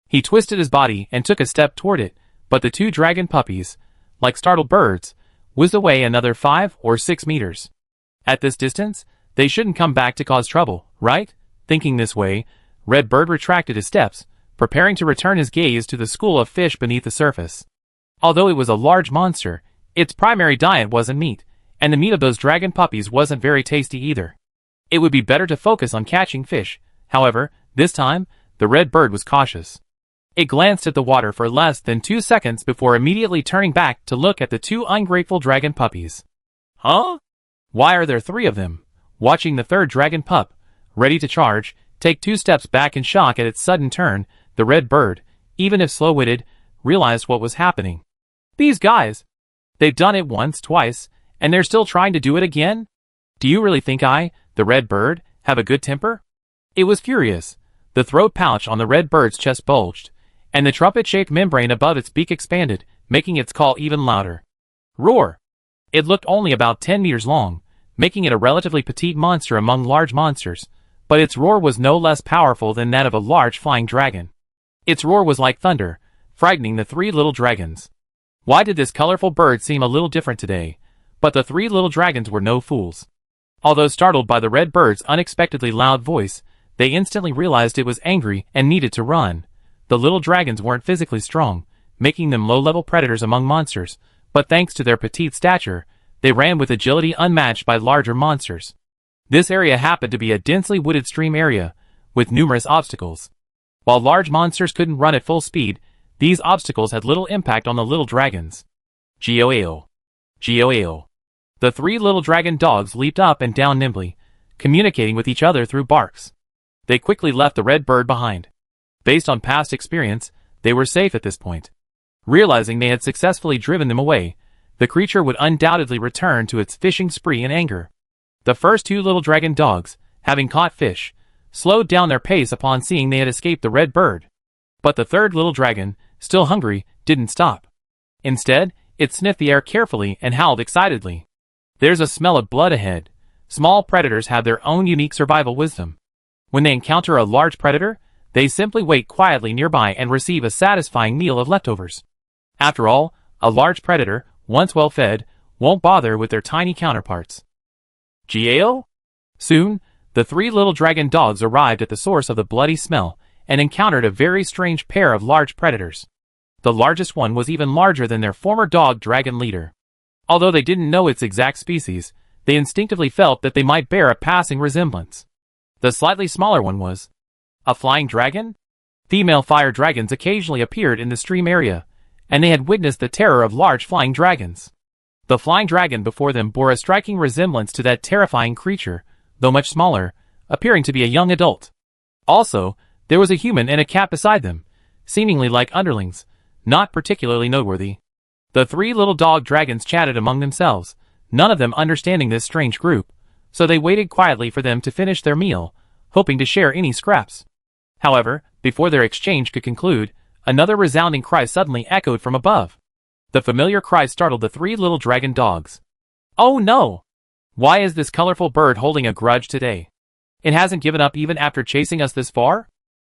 He twisted his body and took a step toward it, but the 2 dragon puppies, like startled birds, whizzed away another 5 or 6 meters. At this distance, they shouldn't come back to cause trouble, right? Thinking this way, Redbird retracted his steps, preparing to return his gaze to the school of fish beneath the surface. Although it was a large monster, its primary diet wasn't meat, and the meat of those dragon puppies wasn't very tasty either. It would be better to focus on catching fish. However, this time, the red bird was cautious. It glanced at the water for less than 2 seconds before immediately turning back to look at the 2 ungrateful dragon puppies. Huh? Why are there 3 of them? Watching the 3rd dragon pup, ready to charge, take 2 steps back in shock at its sudden turn, the red bird, even if slow-witted, realized what was happening. These guys! They've done it once, twice, and they're still trying to do it again? Do you really think I, the red bird, have a good temper? It was furious. The throat pouch on the red bird's chest bulged, and the trumpet-shaped membrane above its beak expanded, making its call even louder. Roar! It looked only about 10 meters long, making it a relatively petite monster among large monsters, but its roar was no less powerful than that of a large flying dragon. Its roar was like thunder, frightening the 3 little dragons. Why did this colorful bird seem a little different today? But the 3 little dragons were no fools. Although startled by the red bird's unexpectedly loud voice, they instantly realized it was angry and needed to run. The little dragons weren't physically strong, making them low-level predators among monsters, but thanks to their petite stature, they ran with agility unmatched by larger monsters. This area happened to be a densely wooded stream area, with numerous obstacles. While large monsters couldn't run at full speed, these obstacles had little impact on the little dragons. Geo-eo. Geo-eo. The 3 little dragon dogs leaped up and down nimbly, communicating with each other through barks. They quickly left the red bird behind. Based on past experience, they were safe at this point. Realizing they had successfully driven them away, the creature would undoubtedly return to its fishing spree in anger. The first 2 little dragon dogs, having caught fish, slowed down their pace upon seeing they had escaped the red bird. But the third little dragon, still hungry, didn't stop. Instead, it sniffed the air carefully and howled excitedly. There's a smell of blood ahead. Small predators have their own unique survival wisdom. When they encounter a large predator, they simply wait quietly nearby and receive a satisfying meal of leftovers. After all, a large predator, once well fed, won't bother with their tiny counterparts. Gao? Soon, the three little dragon dogs arrived at the source of the bloody smell and encountered a very strange pair of large predators. The largest one was even larger than their former dog dragon leader. Although they didn't know its exact species, they instinctively felt that they might bear a passing resemblance. The slightly smaller one was a flying dragon? Female fire dragons occasionally appeared in the stream area, and they had witnessed the terror of large flying dragons. The flying dragon before them bore a striking resemblance to that terrifying creature, though much smaller, appearing to be a young adult. Also, there was a human and a cat beside them, seemingly like underlings, not particularly noteworthy. The three little dog dragons chatted among themselves, none of them understanding this strange group, so they waited quietly for them to finish their meal, hoping to share any scraps. However, before their exchange could conclude, another resounding cry suddenly echoed from above. The familiar cry startled the three little dragon dogs. Oh no! Why is this colorful bird holding a grudge today? It hasn't given up even after chasing us this far?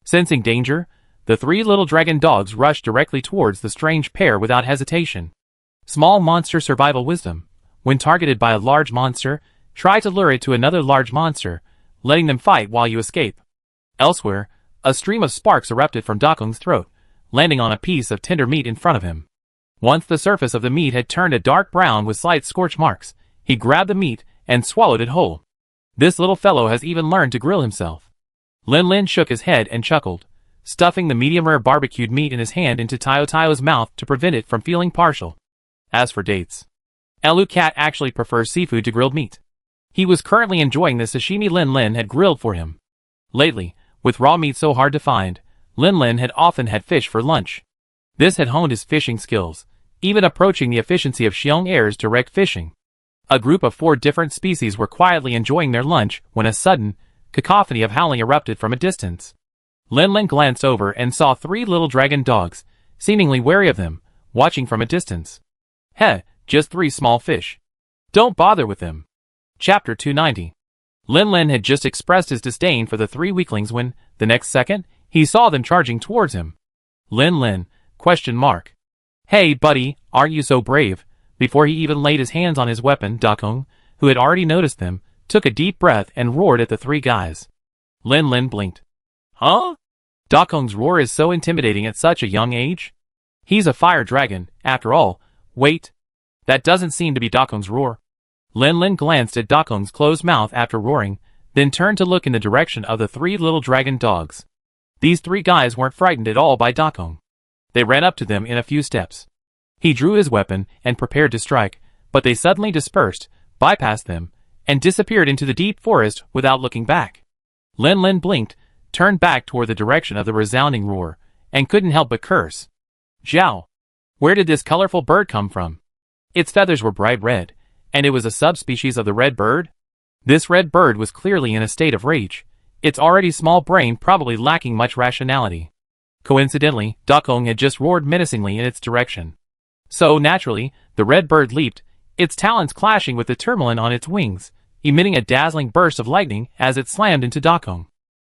Sensing danger, the three little dragon dogs rushed directly towards the strange pair without hesitation. Small monster survival wisdom. When targeted by a large monster, try to lure it to another large monster, letting them fight while you escape. Elsewhere, a stream of sparks erupted from Dakong's throat, landing on a piece of tender meat in front of him. Once the surface of the meat had turned a dark brown with slight scorch marks, he grabbed the meat and swallowed it whole. This little fellow has even learned to grill himself. Lin Lin shook his head and chuckled, stuffing the medium-rare barbecued meat in his hand into Tio Tio's mouth to prevent it from feeling partial. As for dates, Elu Cat actually prefers seafood to grilled meat. He was currently enjoying the sashimi Lin Lin had grilled for him. Lately, with raw meat so hard to find, Lin Lin had often had fish for lunch. This had honed his fishing skills, even approaching the efficiency of Xiong Air's direct fishing. A group of 4 different species were quietly enjoying their lunch when a sudden cacophony of howling erupted from a distance. Lin Lin glanced over and saw 3 little dragon dogs, seemingly wary of them, watching from a distance. Heh, just 3 small fish. Don't bother with them. Chapter 290. Lin Lin had just expressed his disdain for the 3 weaklings when, the next second, he saw them charging towards him. Lin Lin, ? Hey buddy, aren't you so brave? Before he even laid his hands on his weapon, Dakong, who had already noticed them, took a deep breath and roared at the 3 guys. Lin Lin blinked. Huh? Dakong's roar is so intimidating at such a young age? He's a fire dragon, after all. Wait. That doesn't seem to be Dakong's roar. Lin Lin glanced at Dakong's closed mouth after roaring, then turned to look in the direction of the 3 little dragon dogs. These 3 guys weren't frightened at all by Dakong. They ran up to them in a few steps. He drew his weapon and prepared to strike, but they suddenly dispersed, bypassed them, and disappeared into the deep forest without looking back. Lin Lin blinked, turned back toward the direction of the resounding roar, and couldn't help but curse. Zhao! Where did this colorful bird come from? Its feathers were bright red, and it was a subspecies of the red bird? This red bird was clearly in a state of rage, its already small brain probably lacking much rationality. Coincidentally, Dakong had just roared menacingly in its direction. So, naturally, the red bird leaped, its talons clashing with the tourmaline on its wings, emitting a dazzling burst of lightning as it slammed into Dakong.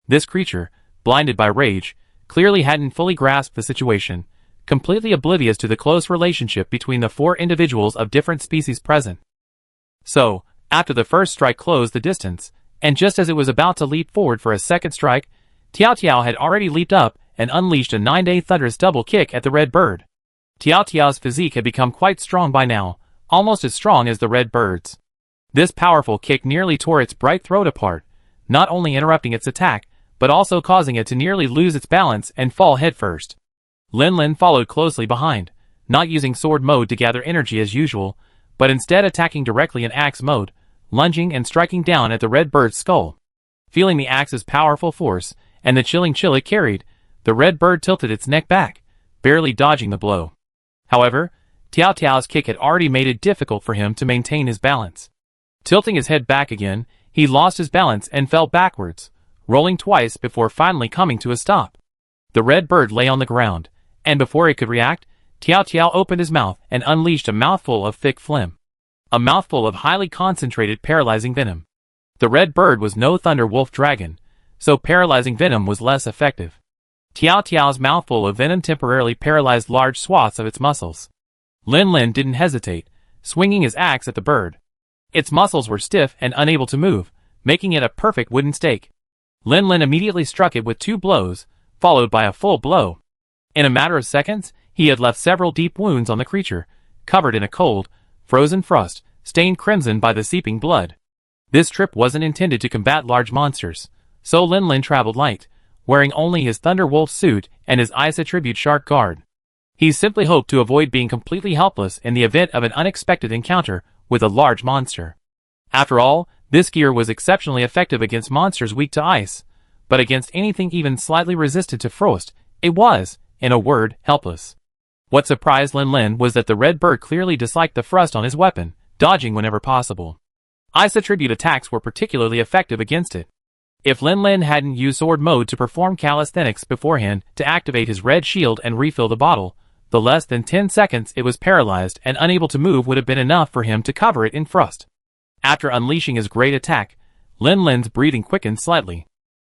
This creature, blinded by rage, clearly hadn't fully grasped the situation, completely oblivious to the close relationship between the 4 individuals of different species present. So, after the first strike closed the distance, and just as it was about to leap forward for a second strike, Tiao Tiao had already leaped up and unleashed a 9-day thunderous double kick at the red bird. Tiao Tiao's physique had become quite strong by now, almost as strong as the red bird's. This powerful kick nearly tore its bright throat apart, not only interrupting its attack, but also causing it to nearly lose its balance and fall headfirst. Lin Lin followed closely behind, not using sword mode to gather energy as usual, but instead attacking directly in axe mode, lunging and striking down at the red bird's skull. Feeling the axe's powerful force, and the chilling chill it carried, the red bird tilted its neck back, barely dodging the blow. However, Tiao Tiao's kick had already made it difficult for him to maintain his balance. Tilting his head back again, he lost his balance and fell backwards, rolling twice before finally coming to a stop. The red bird lay on the ground, and before it could react, Tiao Tiao opened his mouth and unleashed a mouthful of thick phlegm. A mouthful of highly concentrated paralyzing venom. The red bird was no thunder wolf dragon, so paralyzing venom was less effective. Tiao Tiao's mouthful of venom temporarily paralyzed large swaths of its muscles. Lin Lin didn't hesitate, swinging his axe at the bird. Its muscles were stiff and unable to move, making it a perfect wooden stake. Lin Lin immediately struck it with 2 blows, followed by a full blow. In a matter of seconds, he had left several deep wounds on the creature, covered in a cold, frozen frost, stained crimson by the seeping blood. This trip wasn't intended to combat large monsters, so Lin Lin traveled light, wearing only his Thunder Wolf suit and his Ice Attribute Shark Guard. He simply hoped to avoid being completely helpless in the event of an unexpected encounter with a large monster. After all, this gear was exceptionally effective against monsters weak to ice, but against anything even slightly resistant to frost, it was, in a word, helpless. What surprised Lin Lin was that the red bird clearly disliked the frost on his weapon, dodging whenever possible. Ice Attribute attacks were particularly effective against it. If Lin Lin hadn't used sword mode to perform calisthenics beforehand to activate his red shield and refill the bottle, the less than 10 seconds it was paralyzed and unable to move would have been enough for him to cover it in frost. After unleashing his great attack, Lin Lin's breathing quickened slightly.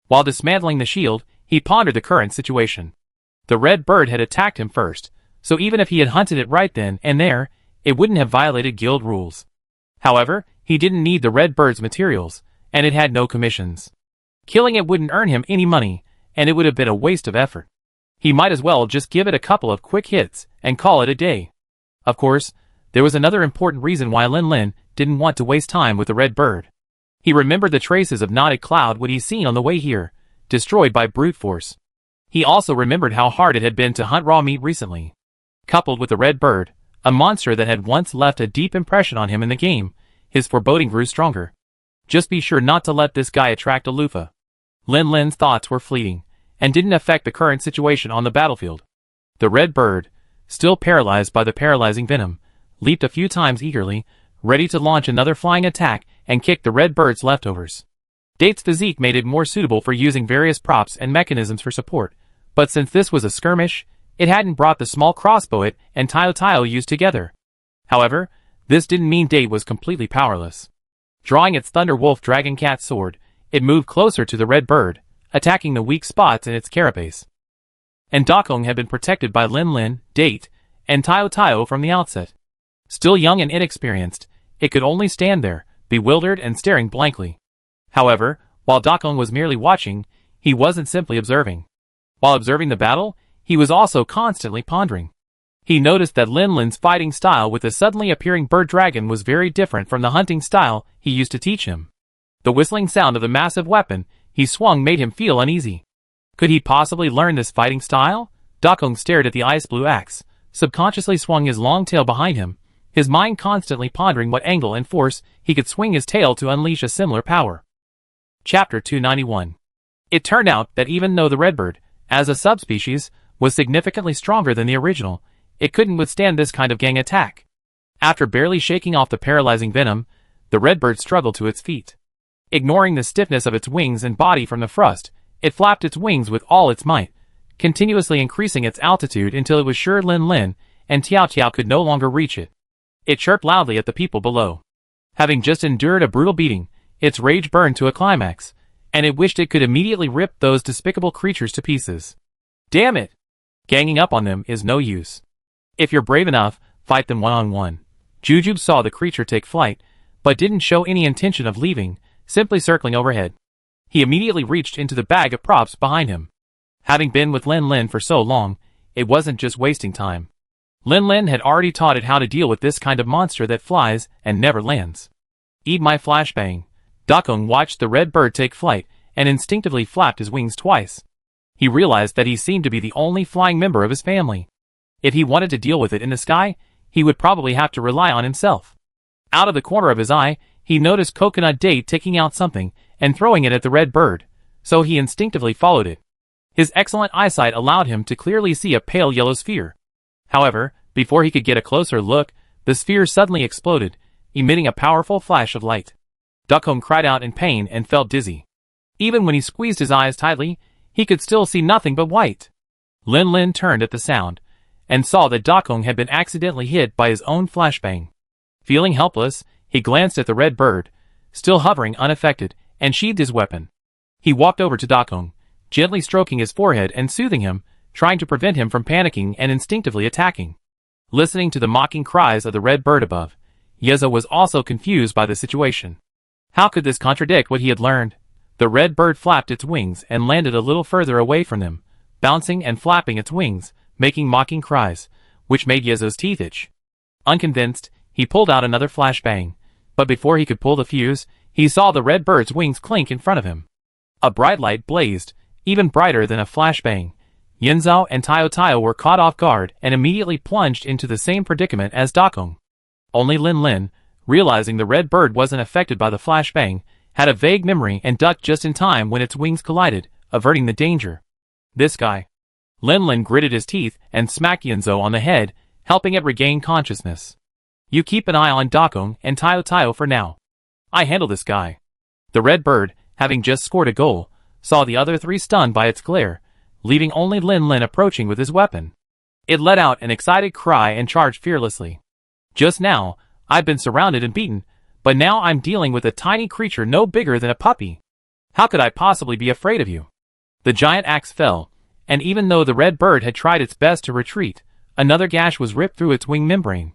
While dismantling the shield, he pondered the current situation. The red bird had attacked him first, so even if he had hunted it right then and there, it wouldn't have violated guild rules. However, he didn't need the red bird's materials, and it had no commissions. Killing it wouldn't earn him any money, and it would have been a waste of effort. He might as well just give it a couple of quick hits and call it a day. Of course, there was another important reason why Lin Lin didn't want to waste time with the red bird. He remembered the traces of knotted cloud what he'd seen on the way here, destroyed by brute force. He also remembered how hard it had been to hunt raw meat recently. Coupled with the red bird, a monster that had once left a deep impression on him in the game, his foreboding grew stronger. Just be sure not to let this guy attract a loofah. Lin Lin's thoughts were fleeting, and didn't affect the current situation on the battlefield. The red bird, still paralyzed by the paralyzing venom, leaped a few times eagerly, ready to launch another flying attack and kick the red bird's leftovers. Date's physique made it more suitable for using various props and mechanisms for support, but since this was a skirmish, it hadn't brought the small crossbow it and Taio Taio used together. However, this didn't mean Date was completely powerless. Drawing its Thunder Wolf Dragon Cat sword, it moved closer to the red bird, attacking the weak spots in its carapace. And Dakong had been protected by Lin Lin, Date, and Taio Taio from the outset. Still young and inexperienced, it could only stand there, bewildered and staring blankly. However, while Dakong was merely watching, he wasn't simply observing. While observing the battle, he was also constantly pondering. He noticed that Lin Lin's fighting style with the suddenly appearing bird dragon was very different from the hunting style he used to teach him. The whistling sound of the massive weapon he swung made him feel uneasy. Could he possibly learn this fighting style? Dakong stared at the ice blue axe, subconsciously swung his long tail behind him, his mind constantly pondering what angle and force he could swing his tail to unleash a similar power. Chapter 291. It turned out that even though the redbird, as a subspecies, was significantly stronger than the original, it couldn't withstand this kind of gang attack. After barely shaking off the paralyzing venom, the redbird struggled to its feet. Ignoring the stiffness of its wings and body from the frost, it flapped its wings with all its might, continuously increasing its altitude until it was sure Lin Lin and Tiao Tiao could no longer reach it. It chirped loudly at the people below. Having just endured a brutal beating, its rage burned to a climax, and it wished it could immediately rip those despicable creatures to pieces. Damn it! Ganging up on them is no use. If you're brave enough, fight them one-on-one. Jujube saw the creature take flight, but didn't show any intention of leaving, simply circling overhead. He immediately reached into the bag of props behind him. Having been with Lin Lin for so long, it wasn't just wasting time. Lin Lin had already taught it how to deal with this kind of monster that flies and never lands. Eat my flashbang. Dakong watched the red bird take flight and instinctively flapped his wings twice. He realized that he seemed to be the only flying member of his family. If he wanted to deal with it in the sky, he would probably have to rely on himself. Out of the corner of his eye, he noticed Coconut Date taking out something and throwing it at the red bird, so he instinctively followed it. His excellent eyesight allowed him to clearly see a pale yellow sphere. However, before he could get a closer look, the sphere suddenly exploded, emitting a powerful flash of light. Dakong cried out in pain and felt dizzy. Even when he squeezed his eyes tightly, he could still see nothing but white. Lin Lin turned at the sound, and saw that Dakong had been accidentally hit by his own flashbang. Feeling helpless, he glanced at the red bird, still hovering unaffected, and sheathed his weapon. He walked over to Dakong, gently stroking his forehead and soothing him, trying to prevent him from panicking and instinctively attacking. Listening to the mocking cries of the red bird above, Yezo was also confused by the situation. How could this contradict what he had learned? The red bird flapped its wings and landed a little further away from them, bouncing and flapping its wings, making mocking cries, which made Yezo's teeth itch. Unconvinced, he pulled out another flashbang, but before he could pull the fuse, he saw the red bird's wings clink in front of him. A bright light blazed, even brighter than a flashbang. Yinzao and Tayo were caught off guard and immediately plunged into the same predicament as Dakong. Only Lin Lin, realizing the red bird wasn't affected by the flashbang, had a vague memory and ducked just in time when its wings collided, averting the danger. This guy. Lin Lin gritted his teeth and smacked Yinzao on the head, helping it regain consciousness. You keep an eye on Dakong and Tayo for now. I handle this guy. The red bird, having just scored a goal, saw the other three stunned by its glare, leaving only Lin Lin approaching with his weapon. It let out an excited cry and charged fearlessly. Just now, I've been surrounded and beaten, but now I'm dealing with a tiny creature no bigger than a puppy. How could I possibly be afraid of you? The giant axe fell, and even though the red bird had tried its best to retreat, another gash was ripped through its wing membrane.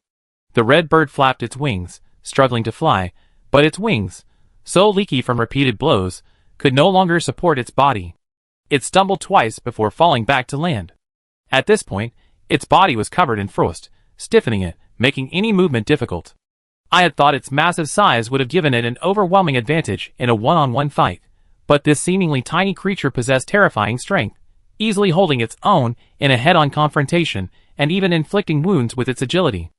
The red bird flapped its wings, struggling to fly, but its wings, so leaky from repeated blows, could no longer support its body. It stumbled twice before falling back to land. At this point, its body was covered in frost, stiffening it, making any movement difficult. I had thought its massive size would have given it an overwhelming advantage in a one-on-one fight, but this seemingly tiny creature possessed terrifying strength, easily holding its own in a head-on confrontation and even inflicting wounds with its agility.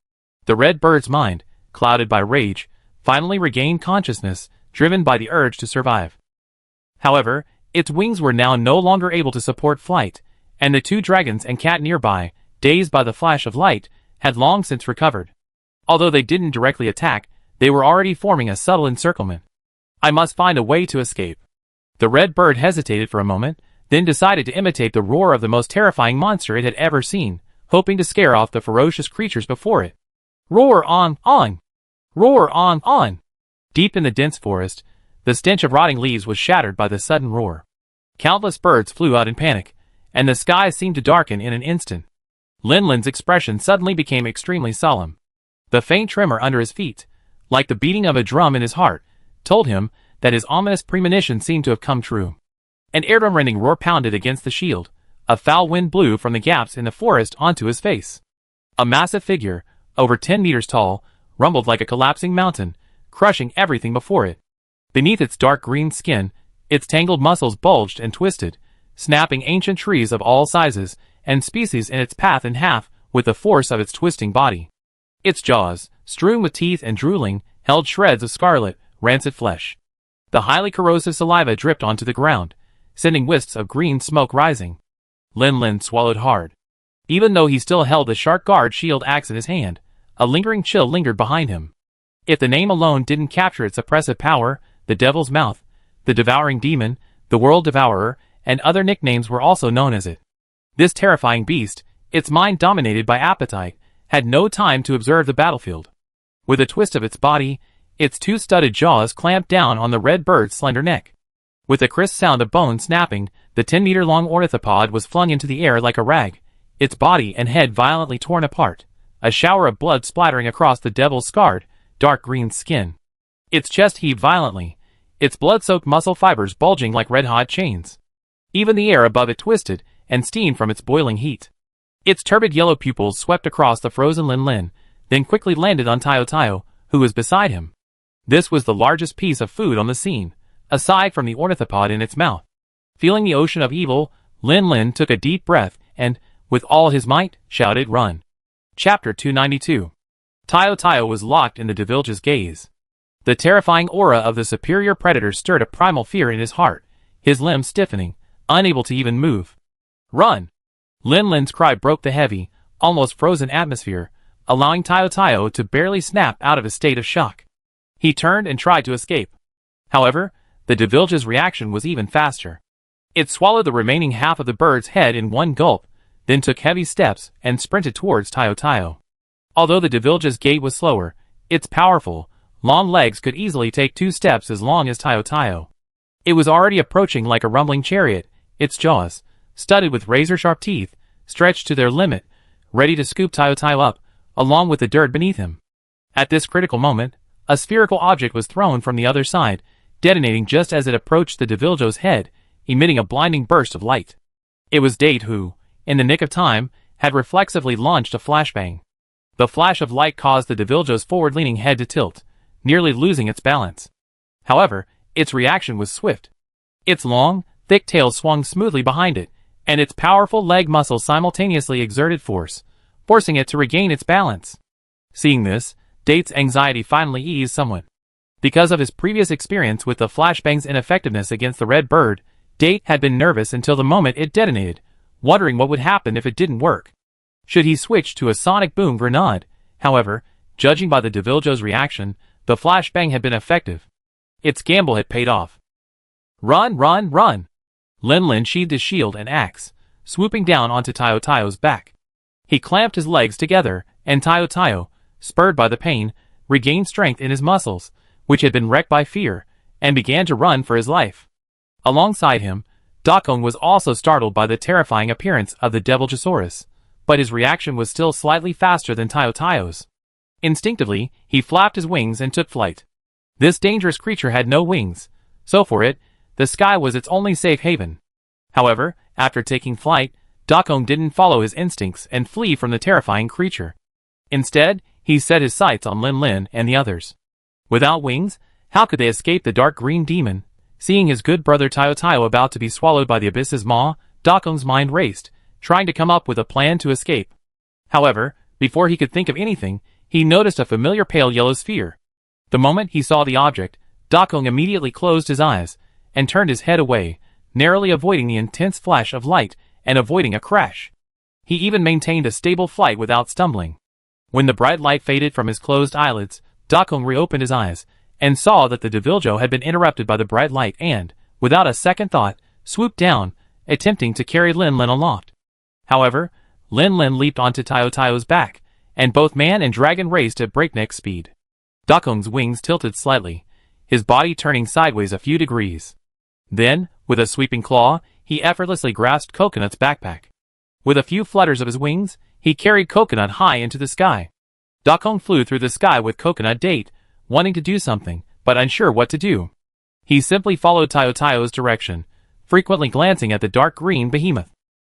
The red bird's mind, clouded by rage, finally regained consciousness, driven by the urge to survive. However, its wings were now no longer able to support flight, and the two dragons and cat nearby, dazed by the flash of light, had long since recovered. Although they didn't directly attack, they were already forming a subtle encirclement. I must find a way to escape. The red bird hesitated for a moment, then decided to imitate the roar of the most terrifying monster it had ever seen, hoping to scare off the ferocious creatures before it. Roar on, on! Roar on, on! Deep in the dense forest, the stench of rotting leaves was shattered by the sudden roar. Countless birds flew out in panic, and the sky seemed to darken in an instant. Lin Lin's expression suddenly became extremely solemn. The faint tremor under his feet, like the beating of a drum in his heart, told him that his ominous premonition seemed to have come true. An ear-rending roar pounded against the shield. A foul wind blew from the gaps in the forest onto his face. A massive figure, over 10 meters tall, rumbled like a collapsing mountain, crushing everything before it. Beneath its dark green skin, its tangled muscles bulged and twisted, snapping ancient trees of all sizes and species in its path in half with the force of its twisting body. Its jaws, strewn with teeth and drooling, held shreds of scarlet, rancid flesh. The highly corrosive saliva dripped onto the ground, sending wisps of green smoke rising. Lin Lin swallowed hard. Even though he still held the sharp guard shield axe in his hand, a lingering chill lingered behind him. If the name alone didn't capture its oppressive power, the Devil's Mouth, the Devouring Demon, the World Devourer, and other nicknames were also known as it. This terrifying beast, its mind dominated by appetite, had no time to observe the battlefield. With a twist of its body, its two studded jaws clamped down on the red bird's slender neck. With a crisp sound of bone snapping, the 10-meter-long ornithopod was flung into the air like a rag, its body and head violently torn apart, a shower of blood splattering across the devil's scarred, dark green skin. Its chest heaved violently, its blood-soaked muscle fibers bulging like red-hot chains. Even the air above it twisted and steamed from its boiling heat. Its turbid yellow pupils swept across the frozen Lin Lin, then quickly landed on Tayo, who was beside him. This was the largest piece of food on the scene, aside from the ornithopod in its mouth. Feeling the ocean of evil, Lin Lin took a deep breath and, with all his might, shouted, "Run!" Chapter 292. Tayo was locked in the Devilge's gaze. The terrifying aura of the superior predator stirred a primal fear in his heart, his limbs stiffening, unable to even move. "Run!" Lin Lin's cry broke the heavy, almost frozen atmosphere, allowing Tayo to barely snap out of a state of shock. He turned and tried to escape. However, the Devilja's reaction was even faster. It swallowed the remaining half of the bird's head in one gulp, then took heavy steps and sprinted towards Tayo. Although the Devilja's gait was slower, its powerful, long legs could easily take 2 steps as long as Tayo. It was already approaching like a rumbling chariot, its jaws, studded with razor-sharp teeth, stretched to their limit, ready to scoop Tayo up, along with the dirt beneath him. At this critical moment, a spherical object was thrown from the other side, detonating just as it approached the Devilja's head, emitting a blinding burst of light. It was Date who, in the nick of time, had reflexively launched a flashbang. The flash of light caused the Devilja's forward-leaning head to tilt, nearly losing its balance. However, its reaction was swift. Its long, thick tail swung smoothly behind it, and its powerful leg muscles simultaneously exerted force, forcing it to regain its balance. Seeing this, Date's anxiety finally eased somewhat. Because of his previous experience with the flashbang's ineffectiveness against the red bird, Date had been nervous until the moment it detonated, wondering what would happen if it didn't work. Should he switch to a sonic boom grenade? However, judging by the Devilja's reaction, the flashbang had been effective. Its gamble had paid off. Run, run, run! Lin sheathed his shield and axe, swooping down onto Tayo's back. He clamped his legs together, and Tayo, spurred by the pain, regained strength in his muscles, which had been wrecked by fear, and began to run for his life. Alongside him, Dakong was also startled by the terrifying appearance of the Deviljasaurus, but his reaction was still slightly faster than Tayo's. Instinctively, he flapped his wings and took flight. This dangerous creature had no wings, so for it, the sky was its only safe haven. However, after taking flight, Dakong didn't follow his instincts and flee from the terrifying creature. Instead, he set his sights on Lin and the others. Without wings, how could they escape the dark green demon? Seeing his good brother Tayo about to be swallowed by the abyss's maw, Dakong's mind raced, trying to come up with a plan to escape. However, before he could think of anything, he noticed a familiar pale yellow sphere. The moment he saw the object, Dakong immediately closed his eyes and turned his head away, narrowly avoiding the intense flash of light and avoiding a crash. He even maintained a stable flight without stumbling. When the bright light faded from his closed eyelids, Dakong reopened his eyes and saw that the Devilja had been interrupted by the bright light and, without a second thought, swooped down, attempting to carry Lin aloft. However, Lin leaped onto Tayo's back, and both man and dragon raced at breakneck speed. Dakong's wings tilted slightly, his body turning sideways a few degrees. Then, with a sweeping claw, he effortlessly grasped Coconut's backpack. With a few flutters of his wings, he carried Coconut high into the sky. Dakong flew through the sky with Coconut Date, wanting to do something, but unsure what to do. He simply followed Tayo's direction, frequently glancing at the dark green behemoth.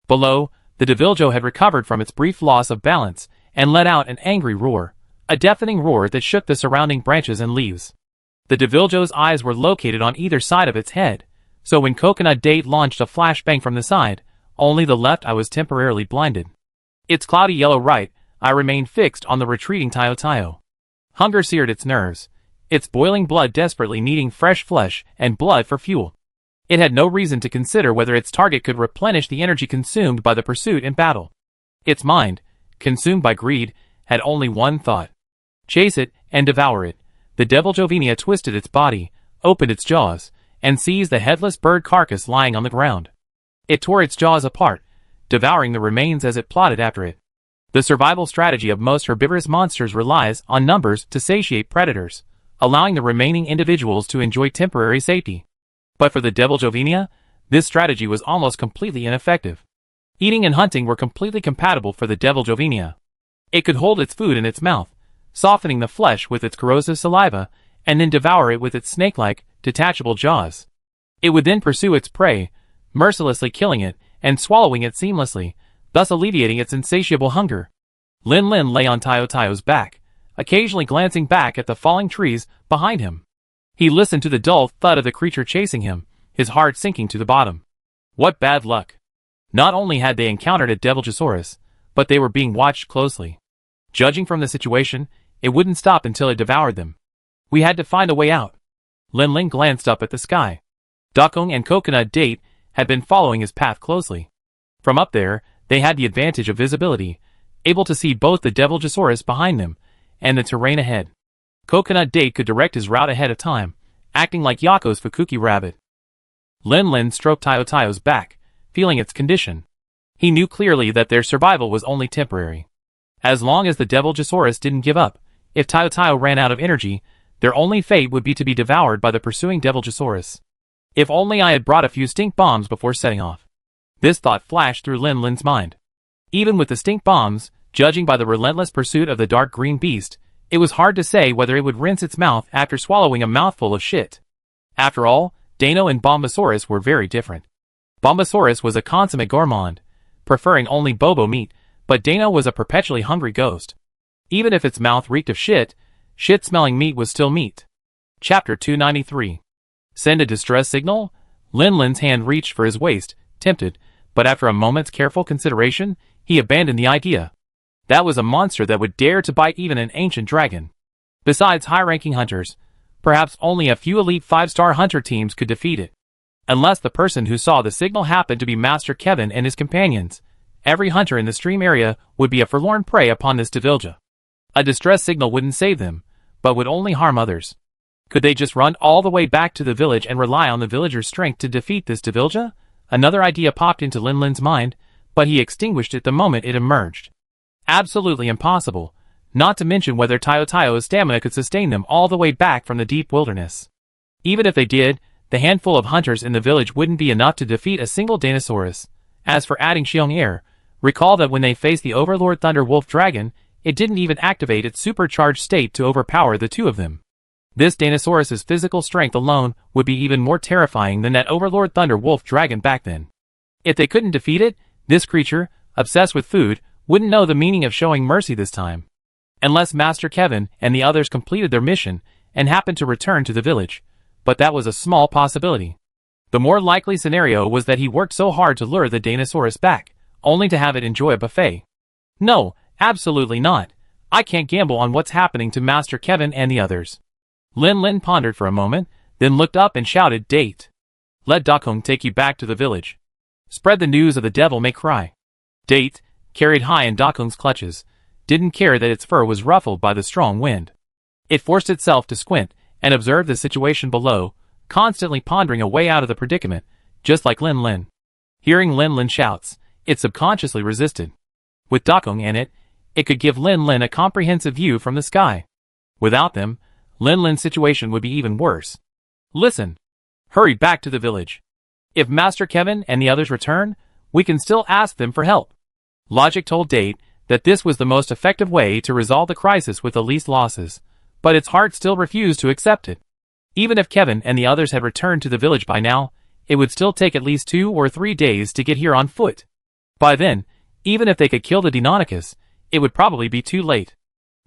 Below, the Devilja had recovered from its brief loss of balance and let out an angry roar, a deafening roar that shook the surrounding branches and leaves. The Devilja's eyes were located on either side of its head, so when Coconut Date launched a flashbang from the side, only the left eye was temporarily blinded. Its cloudy yellow right eye remained fixed on the retreating Tayo. Hunger seared its nerves, its boiling blood desperately needing fresh flesh and blood for fuel. It had no reason to consider whether its target could replenish the energy consumed by the pursuit and battle. Its mind, consumed by greed, had only one thought: chase it and devour it. The Devilja twisted its body, opened its jaws, and seized the headless bird carcass lying on the ground. It tore its jaws apart, devouring the remains as it plodded after it. The survival strategy of most herbivorous monsters relies on numbers to satiate predators, allowing the remaining individuals to enjoy temporary safety. But for the Devilja, this strategy was almost completely ineffective. Eating and hunting were completely compatible for the Devilja. It could hold its food in its mouth, softening the flesh with its corrosive saliva, and then devour it with its snake-like, detachable jaws. It would then pursue its prey, mercilessly killing it and swallowing it seamlessly, thus alleviating its insatiable hunger. Lin lay on Tayo's back, occasionally glancing back at the falling trees behind him. He listened to the dull thud of the creature chasing him, his heart sinking to the bottom. What bad luck! Not only had they encountered a Deviljasaurus, but they were being watched closely. Judging from the situation, it wouldn't stop until it devoured them. We had to find a way out. Lin glanced up at the sky. Dakong and Coconut Date had been following his path closely. From up there, they had the advantage of visibility, able to see both the Deviljasaurus behind them and the terrain ahead. Coconut Date could direct his route ahead of time, acting like Yako's Fukuki rabbit. Lin Lin stroked Taio's back, feeling its condition. He knew clearly that their survival was only temporary. As long as the Deviljosaurus didn't give up, if Taio ran out of energy, their only fate would be to be devoured by the pursuing Deviljosaurus. If only I had brought a few stink bombs before setting off. This thought flashed through Lin Lin's mind. Even with the stink bombs, judging by the relentless pursuit of the dark green beast, it was hard to say whether it would rinse its mouth after swallowing a mouthful of shit. After all, Dano and Bombasaurus were very different. Bombasaurus was a consummate gourmand, preferring only Bobo meat, but Dano was a perpetually hungry ghost. Even if its mouth reeked of shit, shit-smelling meat was still meat. Chapter 293. Send a distress signal? Lin Lin's hand reached for his waist, tempted, but after a moment's careful consideration, he abandoned the idea. That was a monster that would dare to bite even an ancient dragon. Besides high-ranking hunters, perhaps only a few elite 5-star hunter teams could defeat it. Unless the person who saw the signal happened to be Master Kevin and his companions, every hunter in the stream area would be a forlorn prey upon this Devilja. A distress signal wouldn't save them, but would only harm others. Could they just run all the way back to the village and rely on the villagers' strength to defeat this Devilja? Another idea popped into Lin Lin's mind, but he extinguished it the moment it emerged. Absolutely impossible, not to mention whether Taio's stamina could sustain them all the way back from the deep wilderness. Even if they did, the handful of hunters in the village wouldn't be enough to defeat a single Dinosaurus. As for adding Xiong Air, recall that when they faced the Overlord Thunder Wolf Dragon, it didn't even activate its supercharged state to overpower the two of them. This Dinosaurus's physical strength alone would be even more terrifying than that Overlord Thunder Wolf Dragon back then. If they couldn't defeat it, this creature, obsessed with food, wouldn't know the meaning of showing mercy this time. Unless Master Kevin and the others completed their mission and happened to return to the village, but that was a small possibility. The more likely scenario was that he worked so hard to lure the Dinosaurus back, only to have it enjoy a buffet. No, absolutely not. I can't gamble on what's happening to Master Kevin and the others. Lin Lin pondered for a moment, then looked up and shouted, "Date! Let Dakong take you back to the village. Spread the news of the Devil May Cry." Date, carried high in Dakong's clutches, didn't care that its fur was ruffled by the strong wind. It forced itself to squint and observe the situation below, constantly pondering a way out of the predicament, just like Lin Lin. Hearing Lin Lin shouts, it subconsciously resisted. With Dakong and it could give Lin Lin a comprehensive view from the sky. Without them, Lin Lin's situation would be even worse. Listen. Hurry back to the village. If Master Kevin and the others return, we can still ask them for help. Logic told Date that this was the most effective way to resolve the crisis with the least losses, but its heart still refused to accept it. Even if Kevin and the others had returned to the village by now, it would still take at least 2 or 3 days to get here on foot. By then, even if they could kill the Deinonychus, it would probably be too late.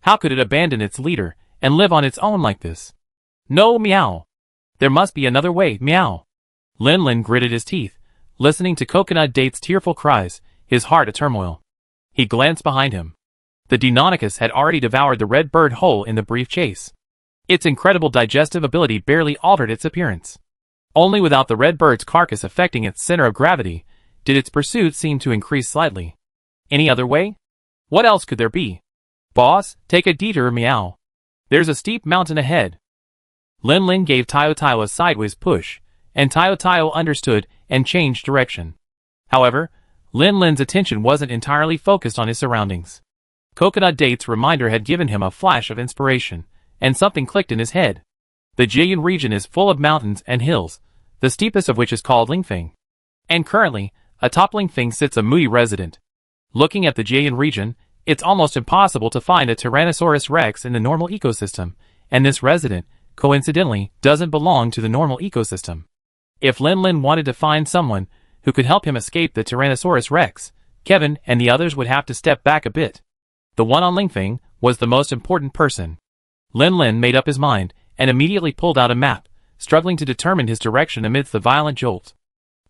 How could it abandon its leader and live on its own like this? No, meow. There must be another way, meow. Lin Lin gritted his teeth, listening to Coconut Date's tearful cries, his heart a turmoil. He glanced behind him. The Deinonychus had already devoured the red bird whole in the brief chase. Its incredible digestive ability barely altered its appearance. Only without the red bird's carcass affecting its center of gravity did its pursuit seem to increase slightly. Any other way? What else could there be? Boss, take a detour, meow. There's a steep mountain ahead. Lin Lin gave Taio a sideways push, and Taio understood and changed direction. However, Lin Lin's attention wasn't entirely focused on his surroundings. Coconut Date's reminder had given him a flash of inspiration, and something clicked in his head. The Jilin region is full of mountains and hills, the steepest of which is called Lingfeng. And currently, atop Lingfeng sits a moody resident. Looking at the Jilin region, it's almost impossible to find a Tyrannosaurus rex in the normal ecosystem, and this resident, coincidentally, doesn't belong to the normal ecosystem. If Lin Lin wanted to find someone who could help him escape the Tyrannosaurus rex, Kevin and the others would have to step back a bit. The one on Lingfeng was the most important person. Lin Lin made up his mind and immediately pulled out a map, struggling to determine his direction amidst the violent jolt.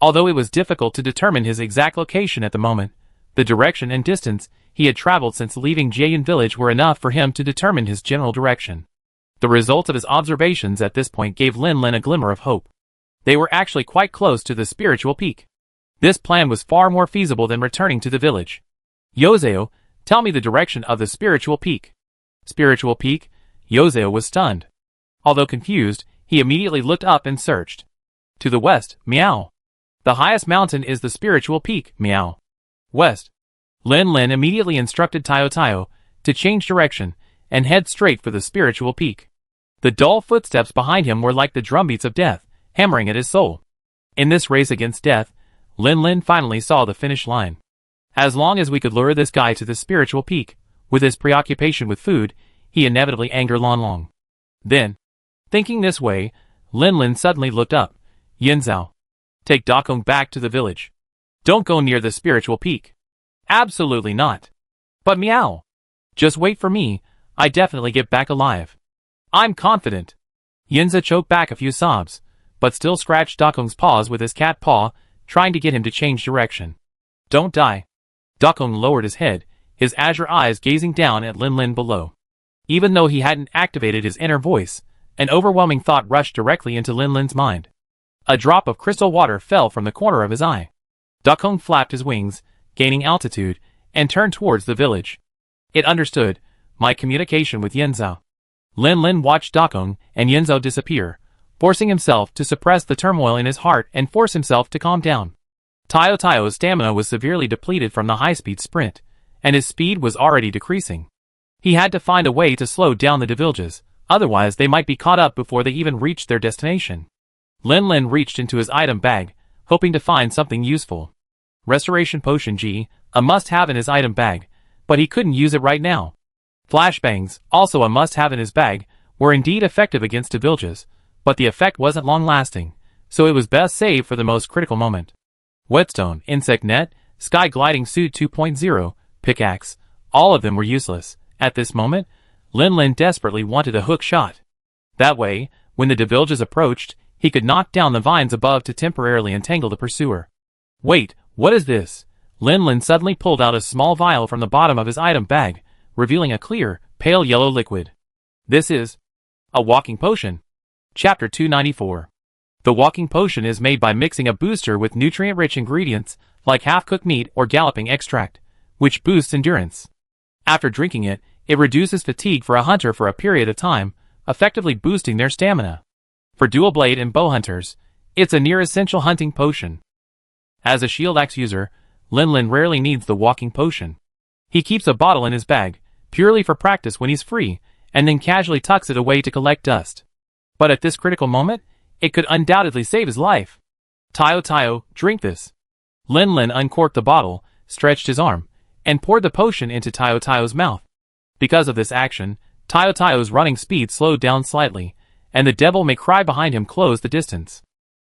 Although it was difficult to determine his exact location at the moment, the direction and distance he had traveled since leaving Jilin village were enough for him to determine his general direction. The results of his observations at this point gave Lin Lin a glimmer of hope. They were actually quite close to the spiritual peak. This plan was far more feasible than returning to the village. Yozeo, tell me the direction of the spiritual peak. Spiritual peak? Yozeo was stunned. Although confused, He immediately looked up and searched. To the west, meow. The highest mountain is the spiritual peak, meow. West. Lin Lin immediately instructed Tayo Tayo to change direction and head straight for the spiritual peak. The dull footsteps behind him were like the drumbeats of death, hammering at his soul. In this race against death, Lin Lin finally saw the finish line. As long as we could lure this guy to the spiritual peak, with his preoccupation with food, he inevitably anger Lon Long. Then, thinking this way, Lin Lin suddenly looked up. Yin Zhao. Take Dakong back to the village. Don't go near the spiritual peak. Absolutely not. But meow. Just wait for me, I definitely get back alive. I'm confident. Yinza choked back a few sobs, but still scratched Dakong's paws with his cat paw, trying to get him to change direction. Don't die. Dakong lowered his head, his azure eyes gazing down at Lin Lin below. Even though he hadn't activated his inner voice, an overwhelming thought rushed directly into Lin Lin's mind. A drop of crystal water fell from the corner of his eye. Dakong flapped his wings, gaining altitude, and turned towards the village. It understood my communication with Yinzao. Lin Lin watched Dakong and Yinzao disappear, forcing himself to suppress the turmoil in his heart and force himself to calm down. Tayo Tayo's stamina was severely depleted from the high-speed sprint, and his speed was already decreasing. He had to find a way to slow down the Devilges, otherwise they might be caught up before they even reached their destination. Lin Lin reached into his item bag, hoping to find something useful. Restoration Potion G, a must-have in his item bag, but he couldn't use it right now. Flashbangs, also a must-have in his bag, were indeed effective against Devilges, but the effect wasn't long-lasting, so it was best saved for the most critical moment. Whetstone, Insect Net, Sky Gliding Suit 2.0, Pickaxe, all of them were useless. At this moment, Lin Lin desperately wanted a hook shot. That way, when the Devilges approached, he could knock down the vines above to temporarily entangle the pursuer. Wait, what is this? Lin Lin suddenly pulled out a small vial from the bottom of his item bag, revealing a clear, pale yellow liquid. This is a walking potion. Chapter 294. The walking potion is made by mixing a booster with nutrient-rich ingredients like half-cooked meat or galloping extract, which boosts endurance. After drinking it, it reduces fatigue for a hunter for a period of time, effectively boosting their stamina. For dual blade and bow hunters, it's a near-essential hunting potion. As a shield axe user, Lin Lin rarely needs the walking potion. He keeps a bottle in his bag, purely for practice when he's free, and then casually tucks it away to collect dust. But at this critical moment, it could undoubtedly save his life. Tayo Tayo, drink this. Lin Lin uncorked the bottle, stretched his arm, and poured the potion into Tayo Tayo's mouth. Because of this action, Tayo Tayo's running speed slowed down slightly, and the devil may cry behind him closed the distance.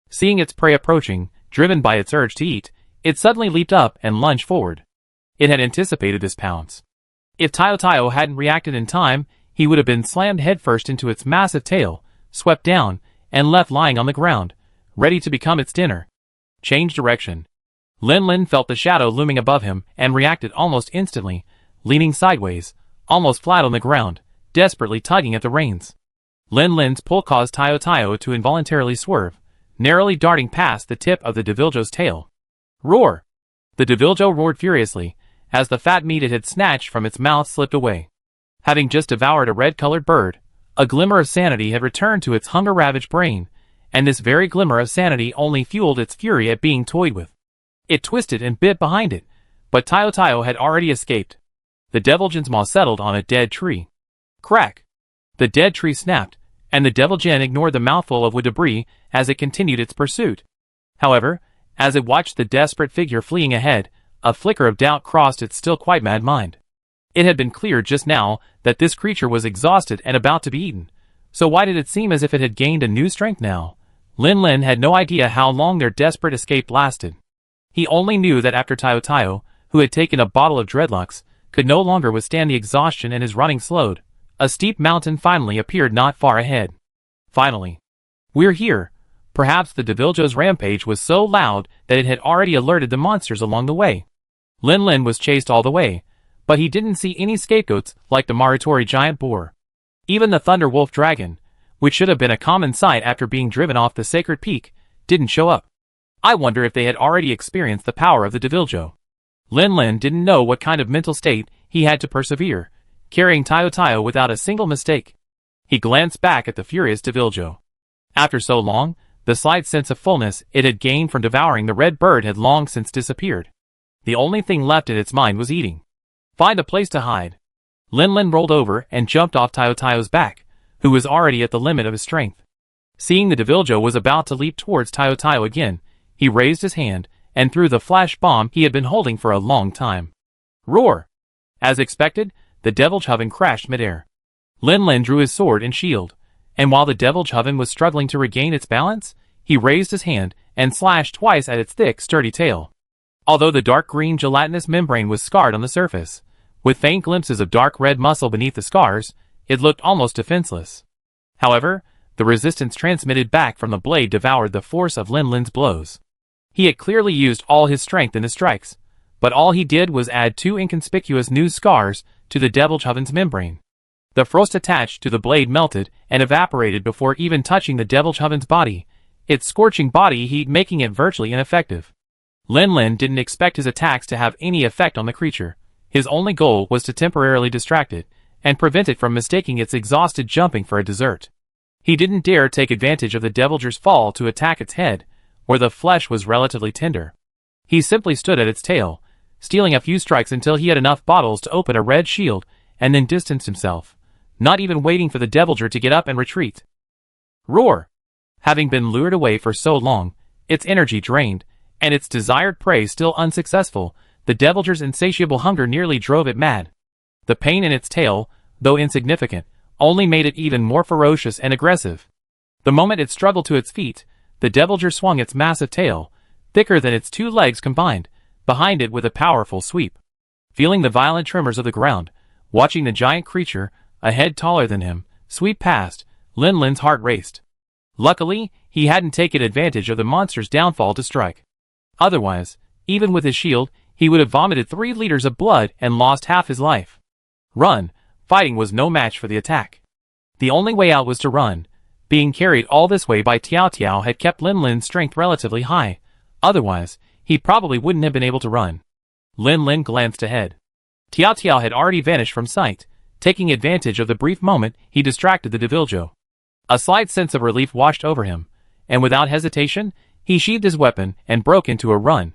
Seeing its prey approaching, driven by its urge to eat, it suddenly leaped up and lunged forward. It had anticipated this pounce. If Tayo Tayo hadn't reacted in time, he would have been slammed headfirst into its massive tail, swept down, and left lying on the ground, ready to become its dinner. Change direction. Lin Lin felt the shadow looming above him and reacted almost instantly, leaning sideways, almost flat on the ground, desperately tugging at the reins. Lin Lin's pull caused Tayo Tayo to involuntarily swerve, narrowly darting past the tip of the Deviljo's tail. Roar! The Deviljo roared furiously, as the fat meat it had snatched from its mouth slipped away. Having just devoured a red-colored bird, a glimmer of sanity had returned to its hunger-ravaged brain, and this very glimmer of sanity only fueled its fury at being toyed with. It twisted and bit behind it, but Tayo Tayo had already escaped. The Deviljan's maw settled on a dead tree. Crack! The dead tree snapped, and the Deviljan ignored the mouthful of wood debris as it continued its pursuit. However, as it watched the desperate figure fleeing ahead, a flicker of doubt crossed its still quite mad mind. It had been clear just now that this creature was exhausted and about to be eaten, so why did it seem as if it had gained a new strength now? Lin Lin had no idea how long their desperate escape lasted. He only knew that after Tayo Tayo, who had taken a bottle of dreadlocks, could no longer withstand the exhaustion and his running slowed, a steep mountain finally appeared not far ahead. Finally. We're here. Perhaps the Deviljo's rampage was so loud that it had already alerted the monsters along the way. Lin Lin was chased all the way, but he didn't see any scapegoats like the Marutori giant boar. Even the Thunder Wolf dragon, which should have been a common sight after being driven off the sacred peak, didn't show up. I wonder if they had already experienced the power of the Deviljo. Lin Lin didn't know what kind of mental state he had to persevere, carrying Tayo Tayo without a single mistake. He glanced back at the furious Deviljo. After so long, the slight sense of fullness it had gained from devouring the red bird had long since disappeared. The only thing left in its mind was eating. Find a place to hide. Lin rolled over and jumped off Tayo's back, who was already at the limit of his strength. Seeing the Deviljo was about to leap towards Tayo again, he raised his hand and threw the flash bomb he had been holding for a long time. Roar! As expected, the Deviljoven crashed midair. Lin drew his sword and shield, and while the Deviljoven was struggling to regain its balance, he raised his hand and slashed twice at its thick, sturdy tail. Although the dark green gelatinous membrane was scarred on the surface, with faint glimpses of dark red muscle beneath the scars, it looked almost defenseless. However, the resistance transmitted back from the blade devoured the force of Lin's blows. He had clearly used all his strength in the strikes, but all he did was add 2 inconspicuous new scars to the Deviljoven's membrane. The frost attached to the blade melted and evaporated before even touching the Deviljoven's body, its scorching body heat making it virtually ineffective. Lin didn't expect his attacks to have any effect on the creature. His only goal was to temporarily distract it and prevent it from mistaking its exhausted jumping for a dessert. He didn't dare take advantage of the Devilger's fall to attack its head, where the flesh was relatively tender. He simply stood at its tail, stealing a few strikes until he had enough bottles to open a red shield, and then distanced himself, not even waiting for the Devilger to get up and retreat. Roar! Having been lured away for so long, its energy drained, and its desired prey still unsuccessful, the Devilger's insatiable hunger nearly drove it mad. The pain in its tail, though insignificant, only made it even more ferocious and aggressive. The moment it struggled to its feet, the Devilger swung its massive tail, thicker than its 2 legs combined, behind it with a powerful sweep. Feeling the violent tremors of the ground, watching the giant creature, a head taller than him, sweep past, Lin's heart raced. Luckily, he hadn't taken advantage of the monster's downfall to strike. Otherwise, even with his shield, he would have vomited 3 liters of blood and lost half his life. Run! Fighting was no match for the attack. The only way out was to run. Being carried all this way by Tiao had kept Lin's strength relatively high. Otherwise, he probably wouldn't have been able to run. Lin glanced ahead. Tiao had already vanished from sight. Taking advantage of the brief moment, he distracted the Deviljo. A slight sense of relief washed over him, and without hesitation, he sheathed his weapon and broke into a run.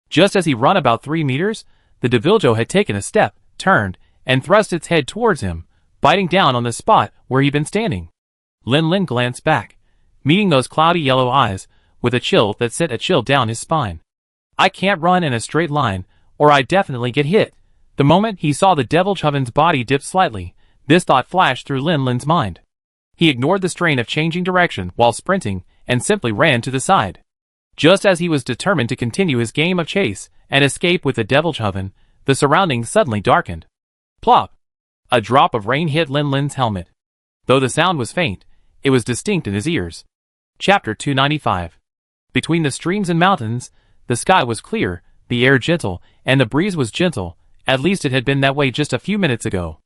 Just as he ran about 3 meters, the Deviljo had taken a step, turned, and thrust its head towards him, biting down on the spot where he'd been standing. Lin glanced back, meeting those cloudy yellow eyes, with a chill that sent a chill down his spine. I can't run in a straight line, or I definitely get hit. The moment he saw the Deviljoven's body dip slightly, this thought flashed through Lin's mind. He ignored the strain of changing direction while sprinting, and simply ran to the side. Just as he was determined to continue his game of chase and escape with the Deviljoven, the surroundings suddenly darkened. Plop! A drop of rain hit Lin's helmet. Though the sound was faint, it was distinct in his ears. Chapter 295. Between the streams and mountains, the sky was clear, the air gentle, and the breeze was gentle. At least it had been that way just a few minutes ago.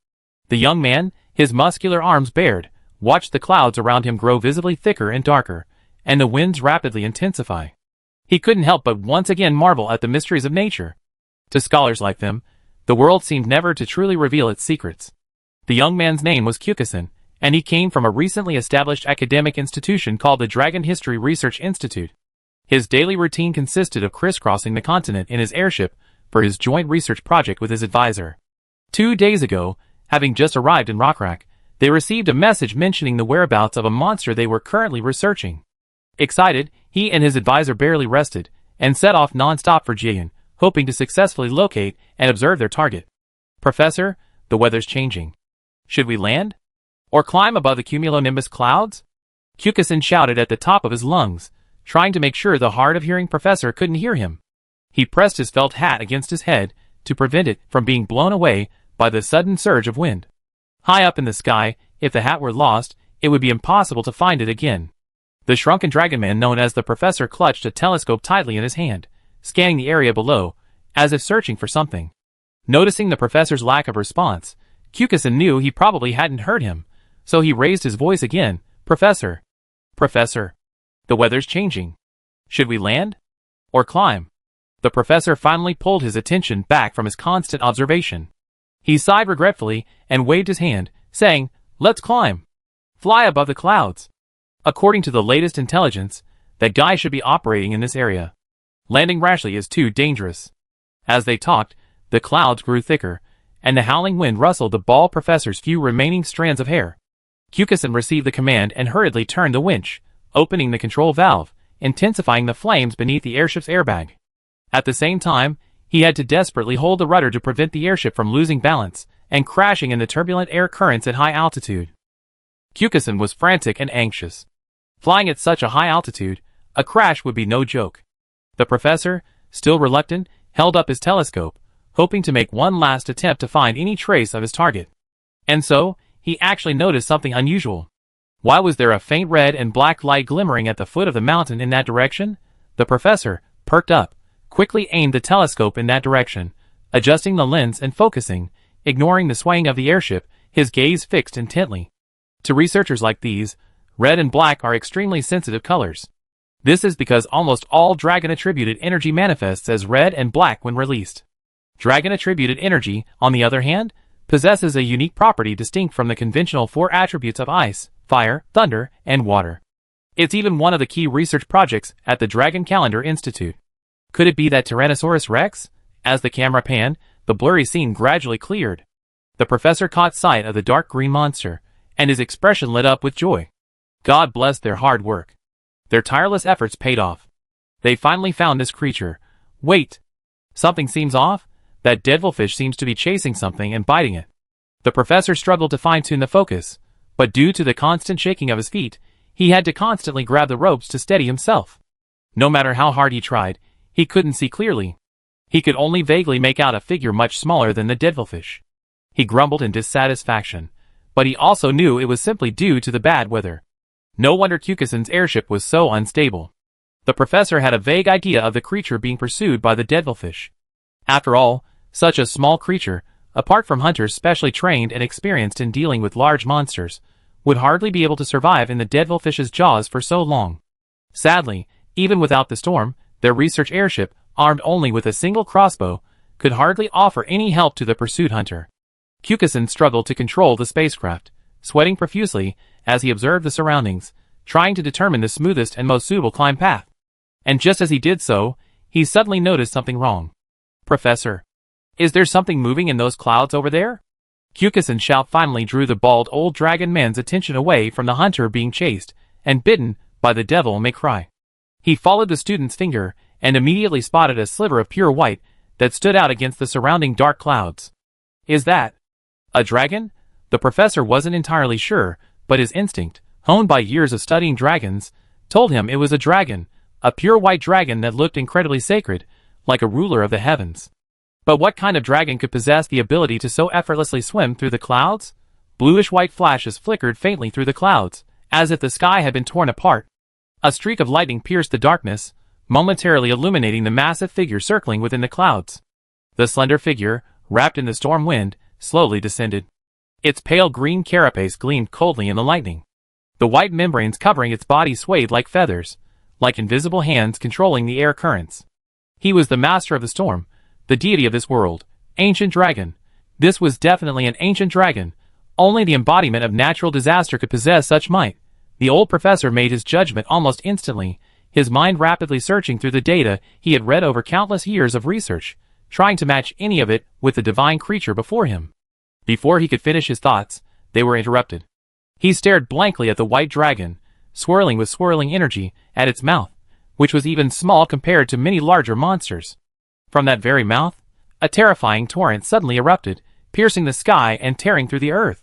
The young man, his muscular arms bared, watched the clouds around him grow visibly thicker and darker, and the winds rapidly intensify. He couldn't help but once again marvel at the mysteries of nature. To scholars like them, the world seemed never to truly reveal its secrets. The young man's name was Kyukasen, and he came from a recently established academic institution called the Dragon History Research Institute. His daily routine consisted of crisscrossing the continent in his airship for his joint research project with his advisor. 2 days ago, having just arrived in Rockrak, they received a message mentioning the whereabouts of a monster they were currently researching. Excited, he and his advisor barely rested, and set off non-stop for Jian, hoping to successfully locate and observe their target. Professor, the weather's changing. Should we land? Or climb above the cumulonimbus clouds? Kyukasen shouted at the top of his lungs, trying to make sure the hard-of-hearing professor couldn't hear him. He pressed his felt hat against his head to prevent it from being blown away by the sudden surge of wind. High up in the sky, if the hat were lost, it would be impossible to find it again. The shrunken dragon man known as the professor clutched a telescope tightly in his hand, scanning the area below, as if searching for something. Noticing the professor's lack of response, Kyukasen knew he probably hadn't heard him, so he raised his voice again. Professor. Professor. The weather's changing. Should we land? Or climb? The professor finally pulled his attention back from his constant observation. He sighed regretfully and waved his hand, saying, Let's climb. Fly above the clouds. According to the latest intelligence, that guy should be operating in this area. Landing rashly is too dangerous. As they talked, the clouds grew thicker, and the howling wind rustled the bald professor's few remaining strands of hair. Kyukason received the command and hurriedly turned the winch, opening the control valve, intensifying the flames beneath the airship's airbag. At the same time, he had to desperately hold the rudder to prevent the airship from losing balance and crashing in the turbulent air currents at high altitude. Kyukason was frantic and anxious. Flying at such a high altitude, a crash would be no joke. The professor, still reluctant, held up his telescope, hoping to make one last attempt to find any trace of his target. And so, he actually noticed something unusual. Why was there a faint red and black light glimmering at the foot of the mountain in that direction? The professor, perked up, quickly aimed the telescope in that direction, adjusting the lens and focusing, ignoring the swaying of the airship, his gaze fixed intently. To researchers like these, red and black are extremely sensitive colors. This is because almost all dragon-attributed energy manifests as red and black when released. Dragon-attributed energy, on the other hand, possesses a unique property distinct from the conventional four attributes of ice, fire, thunder, and water. It's even one of the key research projects at the Dragon Calendar Institute. Could it be that Tyrannosaurus Rex? As the camera panned, the blurry scene gradually cleared. The professor caught sight of the dark green monster, and his expression lit up with joy. God bless their hard work. Their tireless efforts paid off. They finally found this creature. Wait! Something seems off? That devilfish seems to be chasing something and biting it. The professor struggled to fine-tune the focus, but due to the constant shaking of his feet, he had to constantly grab the ropes to steady himself. No matter how hard he tried, he couldn't see clearly. He could only vaguely make out a figure much smaller than the devilfish. He grumbled in dissatisfaction, but he also knew it was simply due to the bad weather. No wonder Kyukason's airship was so unstable. The professor had a vague idea of the creature being pursued by the devilfish. After all, such a small creature, apart from hunters specially trained and experienced in dealing with large monsters, would hardly be able to survive in the devilfish's jaws for so long. Sadly, even without the storm, their research airship, armed only with a single crossbow, could hardly offer any help to the pursued hunter. Kyukason struggled to control the spacecraft, sweating profusely as he observed the surroundings, trying to determine the smoothest and most suitable climb path. And just as he did so, he suddenly noticed something wrong. "Professor, is there something moving in those clouds over there?" Kyukason's shout finally drew the bald old dragon man's attention away from the hunter being chased and bitten by the devil-may-cry. He followed the student's finger and immediately spotted a sliver of pure white that stood out against the surrounding dark clouds. "Is that a dragon?" The professor wasn't entirely sure, but his instinct, honed by years of studying dragons, told him it was a dragon, a pure white dragon that looked incredibly sacred, like a ruler of the heavens. But what kind of dragon could possess the ability to so effortlessly swim through the clouds? Bluish-white flashes flickered faintly through the clouds, as if the sky had been torn apart. A streak of lightning pierced the darkness, momentarily illuminating the massive figure circling within the clouds. The slender figure, wrapped in the storm wind, slowly descended. Its pale green carapace gleamed coldly in the lightning. The white membranes covering its body swayed like feathers, like invisible hands controlling the air currents. He was the master of the storm, the deity of this world, ancient dragon. This was definitely an ancient dragon. Only the embodiment of natural disaster could possess such might. The old professor made his judgment almost instantly, his mind rapidly searching through the data he had read over countless years of research, trying to match any of it with the divine creature before him. Before he could finish his thoughts, they were interrupted. He stared blankly at the white dragon, swirling with swirling energy at its mouth, which was even small compared to many larger monsters. From that very mouth, a terrifying torrent suddenly erupted, piercing the sky and tearing through the earth.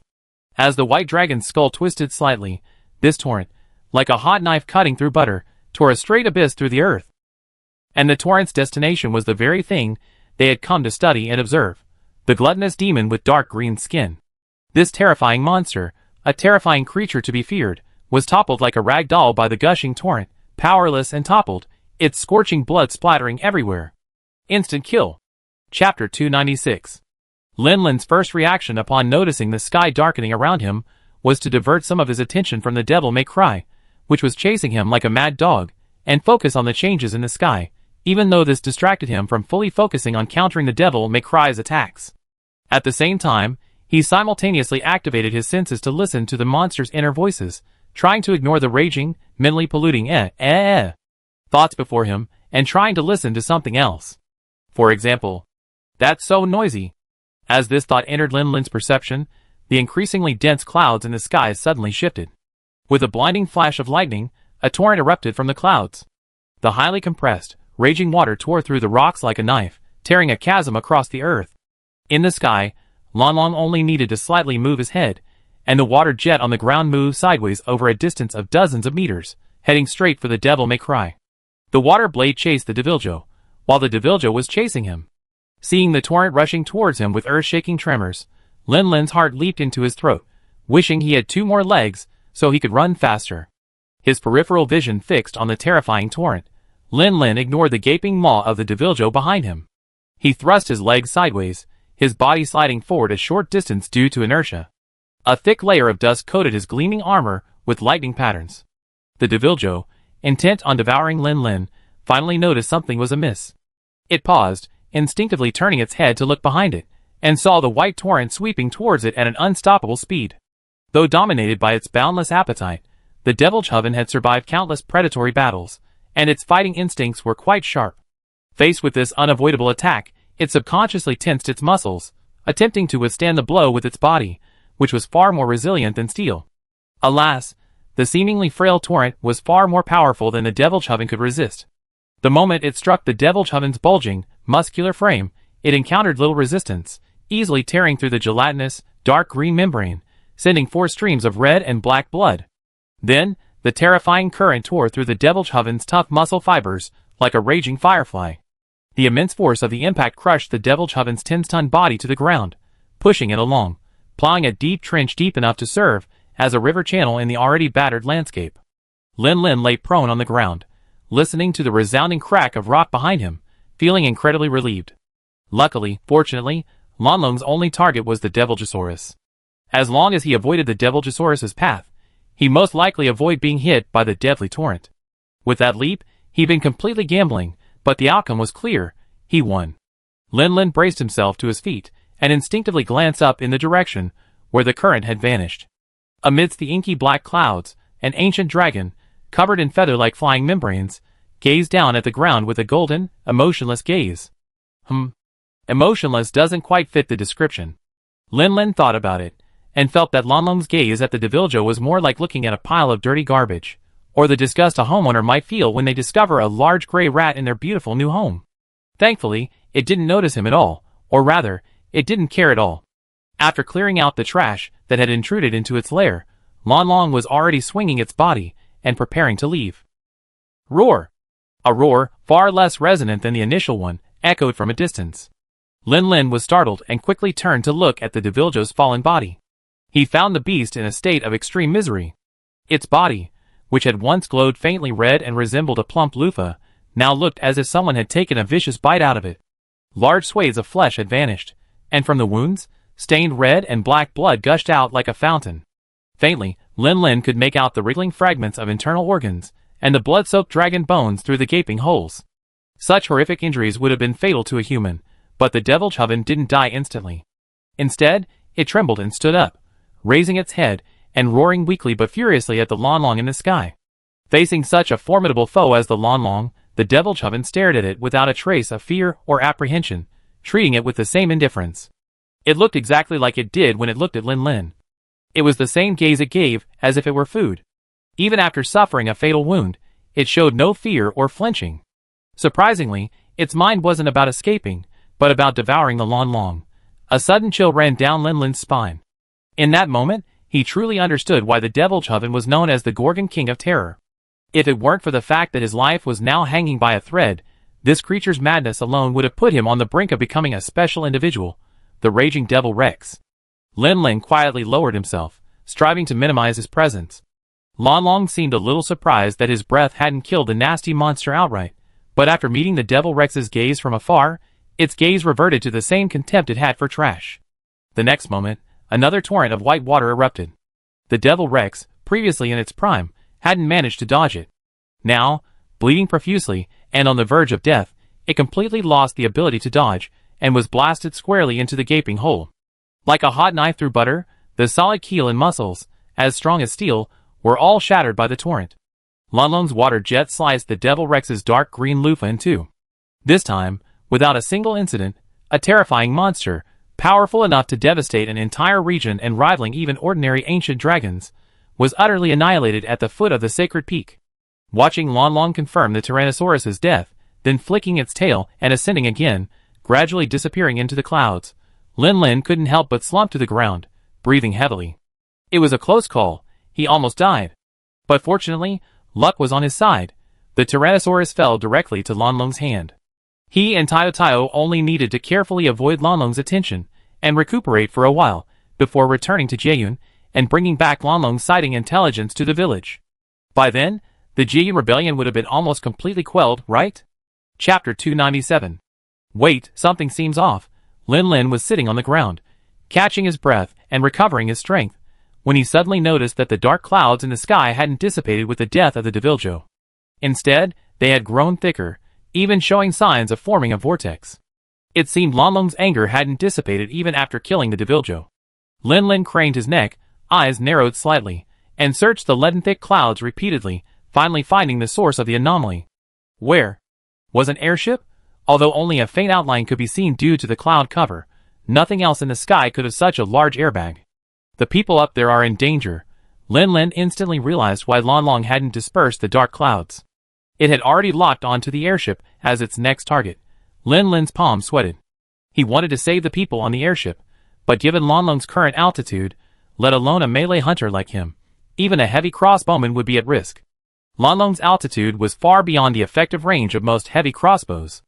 As the white dragon's skull twisted slightly, this torrent, like a hot knife cutting through butter, tore a straight abyss through the earth. And the torrent's destination was the very thing they had come to study and observe. The gluttonous demon with dark green skin. This terrifying monster, a terrifying creature to be feared, was toppled like a rag doll by the gushing torrent, powerless and toppled, its scorching blood splattering everywhere. Instant kill. Chapter 296. Linlin's first reaction upon noticing the sky darkening around him was to divert some of his attention from the devil-may-cry, which was chasing him like a mad dog, and focus on the changes in the sky, even though this distracted him from fully focusing on countering the devil-may-cry's attacks. At the same time, he simultaneously activated his senses to listen to the monster's inner voices, trying to ignore the raging, mentally polluting thoughts before him and trying to listen to something else. For example, "That's so noisy." As this thought entered Lin Lin's perception, the increasingly dense clouds in the sky suddenly shifted. With a blinding flash of lightning, a torrent erupted from the clouds. The highly compressed, raging water tore through the rocks like a knife, tearing a chasm across the earth. In the sky, Lan Long only needed to slightly move his head, and the water jet on the ground moved sideways over a distance of dozens of meters, heading straight for the Devil May Cry. The water blade chased the Deviljo, while the Deviljo was chasing him. Seeing the torrent rushing towards him with earth-shaking tremors, Lin Lin's heart leaped into his throat, wishing he had 2 more legs so he could run faster. His peripheral vision fixed on the terrifying torrent, Lin Lin ignored the gaping maw of the Deviljo behind him. He thrust his legs sideways, his body sliding forward a short distance due to inertia. A thick layer of dust coated his gleaming armor with lightning patterns. The Deviljo, intent on devouring Lin Lin, finally noticed something was amiss. It paused, instinctively turning its head to look behind it, and saw the white torrent sweeping towards it at an unstoppable speed. Though dominated by its boundless appetite, the Deviljoven had survived countless predatory battles, and its fighting instincts were quite sharp. Faced with this unavoidable attack, it subconsciously tensed its muscles, attempting to withstand the blow with its body, which was far more resilient than steel. Alas, the seemingly frail torrent was far more powerful than the Deviljoven could resist. The moment it struck the Deviljoven's bulging, muscular frame, it encountered little resistance, easily tearing through the gelatinous, dark green membrane, sending 4 streams of red and black blood. Then, the terrifying current tore through the Deviljoven's tough muscle fibers like a raging firefly. The immense force of the impact crushed the Deviljoven's 10-ton body to the ground, pushing it along, plowing a deep trench deep enough to serve as a river channel in the already battered landscape. Lin Lin lay prone on the ground, listening to the resounding crack of rock behind him, feeling incredibly relieved. Luckily, fortunately, Lan Long's only target was the Deviljosaurus. As long as he avoided the Deviljosaurus's path, he most likely avoid being hit by the deadly torrent. With that leap, he'd been completely gambling, but the outcome was clear: he won. Lin Lin braced himself to his feet and instinctively glanced up in the direction where the current had vanished. Amidst the inky black clouds, an ancient dragon, covered in feather-like flying membranes, gazed down at the ground with a golden, emotionless gaze. Emotionless doesn't quite fit the description. Lin Lin thought about it, and felt that Lan Long's gaze at the Deviljo was more like looking at a pile of dirty garbage, or the disgust a homeowner might feel when they discover a large gray rat in their beautiful new home. Thankfully, it didn't notice him at all, or rather, it didn't care at all. After clearing out the trash that had intruded into its lair, Lan Long was already swinging its body and preparing to leave. Roar! A roar, far less resonant than the initial one, echoed from a distance. Lin Lin was startled and quickly turned to look at the Deviljo's fallen body. He found the beast in a state of extreme misery. Its body, which had once glowed faintly red and resembled a plump loofah, now looked as if someone had taken a vicious bite out of it. Large swathes of flesh had vanished, and from the wounds, stained red and black blood gushed out like a fountain. Faintly, Lin Lin could make out the wriggling fragments of internal organs, and the blood-soaked dragon bones through the gaping holes. Such horrific injuries would have been fatal to a human, but the Deviljoven didn't die instantly. Instead, it trembled and stood up, raising its head and roaring weakly but furiously at the Lan Long in the sky. Facing such a formidable foe as the Lan Long, the Deviljoven stared at it without a trace of fear or apprehension, treating it with the same indifference. It looked exactly like it did when it looked at Lin Lin. It was the same gaze it gave, as if it were food. Even after suffering a fatal wound, it showed no fear or flinching. Surprisingly, its mind wasn't about escaping, but about devouring the Lan Long. A sudden chill ran down Lin Lin's spine. In that moment, he truly understood why the Deviljoven was known as the Gorgon King of Terror. If it weren't for the fact that his life was now hanging by a thread, this creature's madness alone would have put him on the brink of becoming a special individual, the raging Devil Rex. Lin Lin quietly lowered himself, striving to minimize his presence. Lan Long seemed a little surprised that his breath hadn't killed the nasty monster outright, but after meeting the Devil Rex's gaze from afar, its gaze reverted to the same contempt it had for trash. The next moment, another torrent of white water erupted. The Devil Rex, previously in its prime, hadn't managed to dodge it. Now, bleeding profusely, and on the verge of death, it completely lost the ability to dodge, and was blasted squarely into the gaping hole. Like a hot knife through butter, the solid keel and muscles, as strong as steel, were all shattered by the torrent. Lanlong's water jet sliced the Devil Rex's dark green loofah in two. This time, without a single incident, a terrifying monster, powerful enough to devastate an entire region and rivaling even ordinary ancient dragons, was utterly annihilated at the foot of the sacred peak. Watching Lanlong confirm the Tyrannosaurus's death, then flicking its tail and ascending again, gradually disappearing into the clouds, Lin Lin couldn't help but slump to the ground, breathing heavily. It was a close call. He almost died. But fortunately, luck was on his side. The Tyrannosaurus fell directly to Lanlong's hand. He and Taio only needed to carefully avoid Lanlong's attention and recuperate for a while before returning to Jieyun and bringing back Lanlong's sighting intelligence to the village. By then, the Jieyun rebellion would have been almost completely quelled, right? Chapter 297. Wait, something seems off. Lin Lin was sitting on the ground, catching his breath and recovering his strength, when he suddenly noticed that the dark clouds in the sky hadn't dissipated with the death of the Deviljo. Instead, they had grown thicker, even showing signs of forming a vortex. It seemed Lanlong's anger hadn't dissipated even after killing the Deviljo. Lin Lin craned his neck, eyes narrowed slightly, and searched the leaden-thick clouds repeatedly, finally finding the source of the anomaly. Where? Was an airship? Although only a faint outline could be seen due to the cloud cover, nothing else in the sky could have such a large airbag. The people up there are in danger. Lin Lin instantly realized why Lanlong hadn't dispersed the dark clouds. It had already locked onto the airship as its next target. Lin Lin's palm sweated. He wanted to save the people on the airship, but given Lanlong's current altitude, let alone a melee hunter like him, even a heavy crossbowman would be at risk. Lanlong's altitude was far beyond the effective range of most heavy crossbows.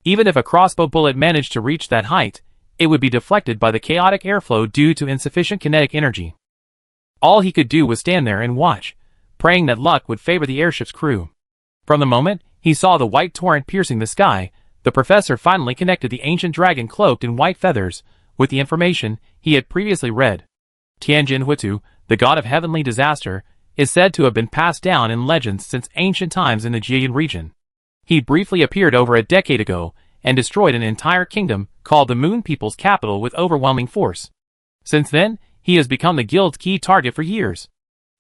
Even if a crossbow bullet managed to reach that height, it would be deflected by the chaotic airflow due to insufficient kinetic energy. All he could do was stand there and watch, praying that luck would favor the airship's crew. From the moment he saw the white torrent piercing the sky, the professor finally connected the ancient dragon cloaked in white feathers with the information he had previously read. Tianjin Huitu, the god of heavenly disaster, is said to have been passed down in legends since ancient times in the Jieyun region. He briefly appeared over a decade ago and destroyed an entire kingdom called the Moon People's capital with overwhelming force. Since then, he has become the guild's key target for years.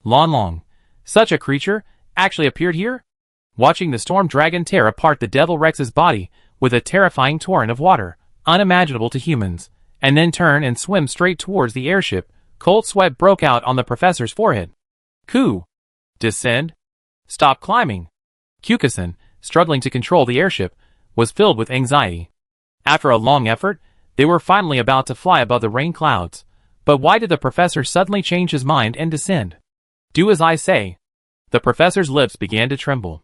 Lanlong, such a creature, actually appeared here? Watching the storm dragon tear apart the Devil Rex's body with a terrifying torrent of water, unimaginable to humans, and then turn and swim straight towards the airship, cold sweat broke out on the professor's forehead. Ku! Descend? Stop climbing! Kyukasan, struggling to control the airship, was filled with anxiety. After a long effort, they were finally about to fly above the rain clouds. But why did the professor suddenly change his mind and descend? Do as I say. The professor's lips began to tremble.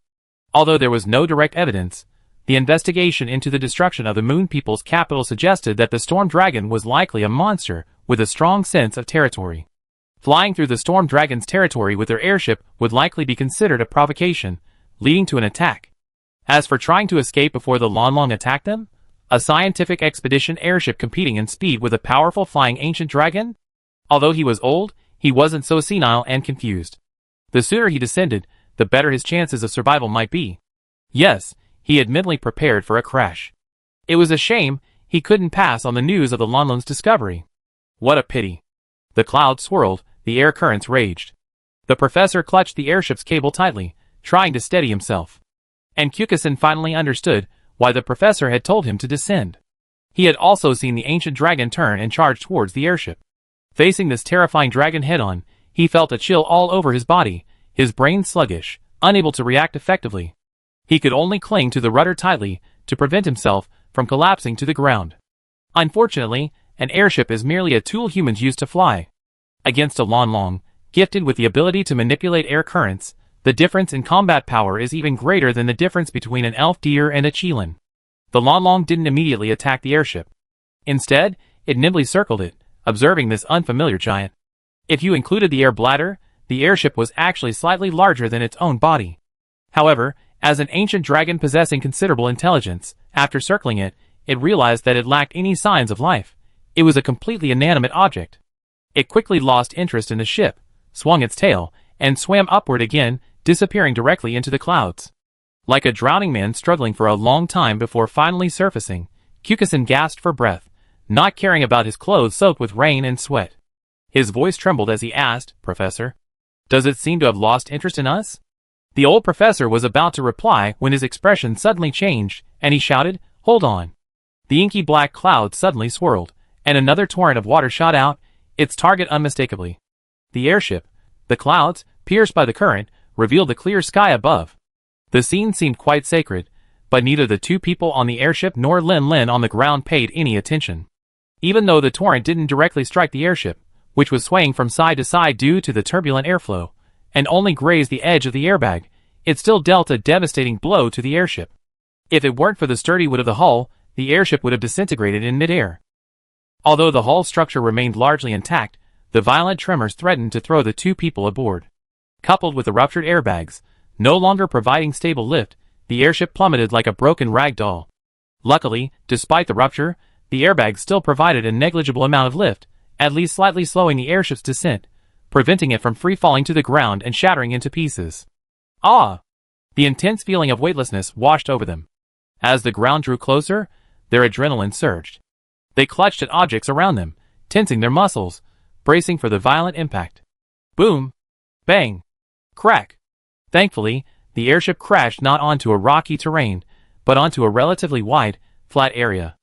Although there was no direct evidence, the investigation into the destruction of the Moon People's capital suggested that the Storm Dragon was likely a monster with a strong sense of territory. Flying through the Storm Dragon's territory with their airship would likely be considered a provocation, leading to an attack. As for trying to escape before the Lanlong attacked them, a scientific expedition airship competing in speed with a powerful flying ancient dragon? Although he was old, he wasn't so senile and confused. The sooner he descended, the better his chances of survival might be. Yes, he had mentally prepared for a crash. It was a shame he couldn't pass on the news of the Lanlong's discovery. What a pity. The clouds swirled, the air currents raged. The professor clutched the airship's cable tightly, trying to steady himself. And Kyukasan finally understood why the professor had told him to descend. He had also seen the ancient dragon turn and charge towards the airship. Facing this terrifying dragon head-on, he felt a chill all over his body, his brain sluggish, unable to react effectively. He could only cling to the rudder tightly to prevent himself from collapsing to the ground. Unfortunately, an airship is merely a tool humans use to fly. Against a Lanlong, gifted with the ability to manipulate air currents, the difference in combat power is even greater than the difference between an elf deer and a Qilin. The Lanlong didn't immediately attack the airship. Instead, it nimbly circled it, observing this unfamiliar giant. If you included the air bladder, the airship was actually slightly larger than its own body. However, as an ancient dragon possessing considerable intelligence, after circling it, it realized that it lacked any signs of life. It was a completely inanimate object. It quickly lost interest in the ship, swung its tail, and swam upward again, disappearing directly into the clouds. Like a drowning man struggling for a long time before finally surfacing, Kyukasan gasped for breath, not caring about his clothes soaked with rain and sweat. His voice trembled as he asked, "Professor, Does it seem to have lost interest in us? The old professor was about to reply when his expression suddenly changed, and he shouted, "Hold on." The inky black cloud suddenly swirled, and another torrent of water shot out, its target unmistakably. The airship. The clouds, pierced by the current, revealed the clear sky above. The scene seemed quite sacred, but neither the two people on the airship nor Lin Lin on the ground paid any attention. Even though the torrent didn't directly strike the airship, which was swaying from side to side due to the turbulent airflow, and only grazed the edge of the airbag, it still dealt a devastating blow to the airship. If it weren't for the sturdy wood of the hull, the airship would have disintegrated in midair. Although the hull structure remained largely intact, the violent tremors threatened to throw the two people aboard. Coupled with the ruptured airbags, no longer providing stable lift, the airship plummeted like a broken rag doll. Luckily, despite the rupture, the airbags still provided a negligible amount of lift, at least slightly slowing the airship's descent, preventing it from free-falling to the ground and shattering into pieces. Ah! The intense feeling of weightlessness washed over them. As the ground drew closer, their adrenaline surged. They clutched at objects around them, tensing their muscles, bracing for the violent impact. Boom! Bang! Crack! Thankfully, the airship crashed not onto a rocky terrain, but onto a relatively wide, flat area.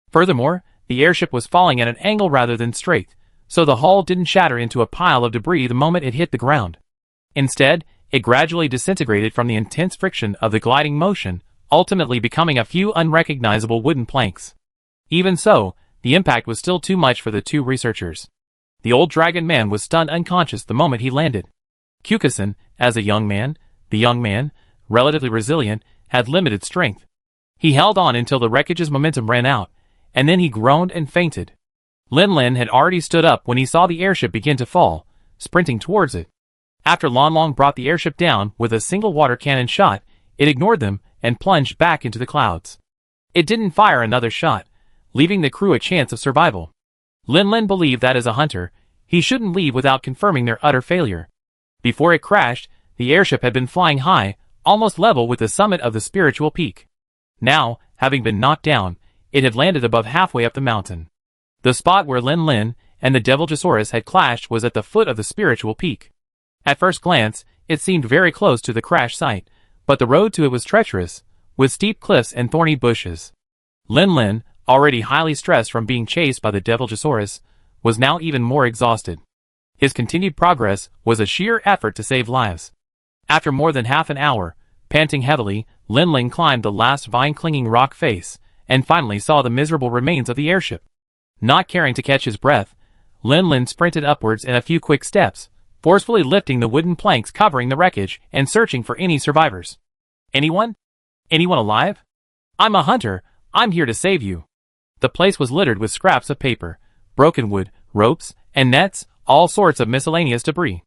Furthermore, the airship was falling at an angle rather than straight, so the hull didn't shatter into a pile of debris the moment it hit the ground. Instead, it gradually disintegrated from the intense friction of the gliding motion, ultimately becoming a few unrecognizable wooden planks. Even so, the impact was still too much for the two researchers. The old dragon man was stunned unconscious the moment he landed. Kyokusen, as a young man, the young man, relatively resilient, had limited strength. He held on until the wreckage's momentum ran out, and then he groaned and fainted. Lin Lin had already stood up when he saw the airship begin to fall, sprinting towards it. After Lon Long brought the airship down with a single water cannon shot, it ignored them and plunged back into the clouds. It didn't fire another shot, leaving the crew a chance of survival. Lin Lin believed that as a hunter, he shouldn't leave without confirming their utter failure. Before it crashed, the airship had been flying high, almost level with the summit of the spiritual peak. Now, having been knocked down, it had landed above halfway up the mountain. The spot where Lin Lin and the Deviljosaurus had clashed was at the foot of the spiritual peak. At first glance, it seemed very close to the crash site, but the road to it was treacherous, with steep cliffs and thorny bushes. Lin Lin, already highly stressed from being chased by the Deviljosaurus, was now even more exhausted. His continued progress was a sheer effort to save lives. After more than half an hour, panting heavily, Lin Lin climbed the last vine-clinging rock face, and finally saw the miserable remains of the airship. Not caring to catch his breath, Lin Lin sprinted upwards in a few quick steps, forcefully lifting the wooden planks covering the wreckage and searching for any survivors. Anyone? Anyone alive? I'm a hunter, I'm here to save you. The place was littered with scraps of paper, broken wood, ropes, and nets, all sorts of miscellaneous debris.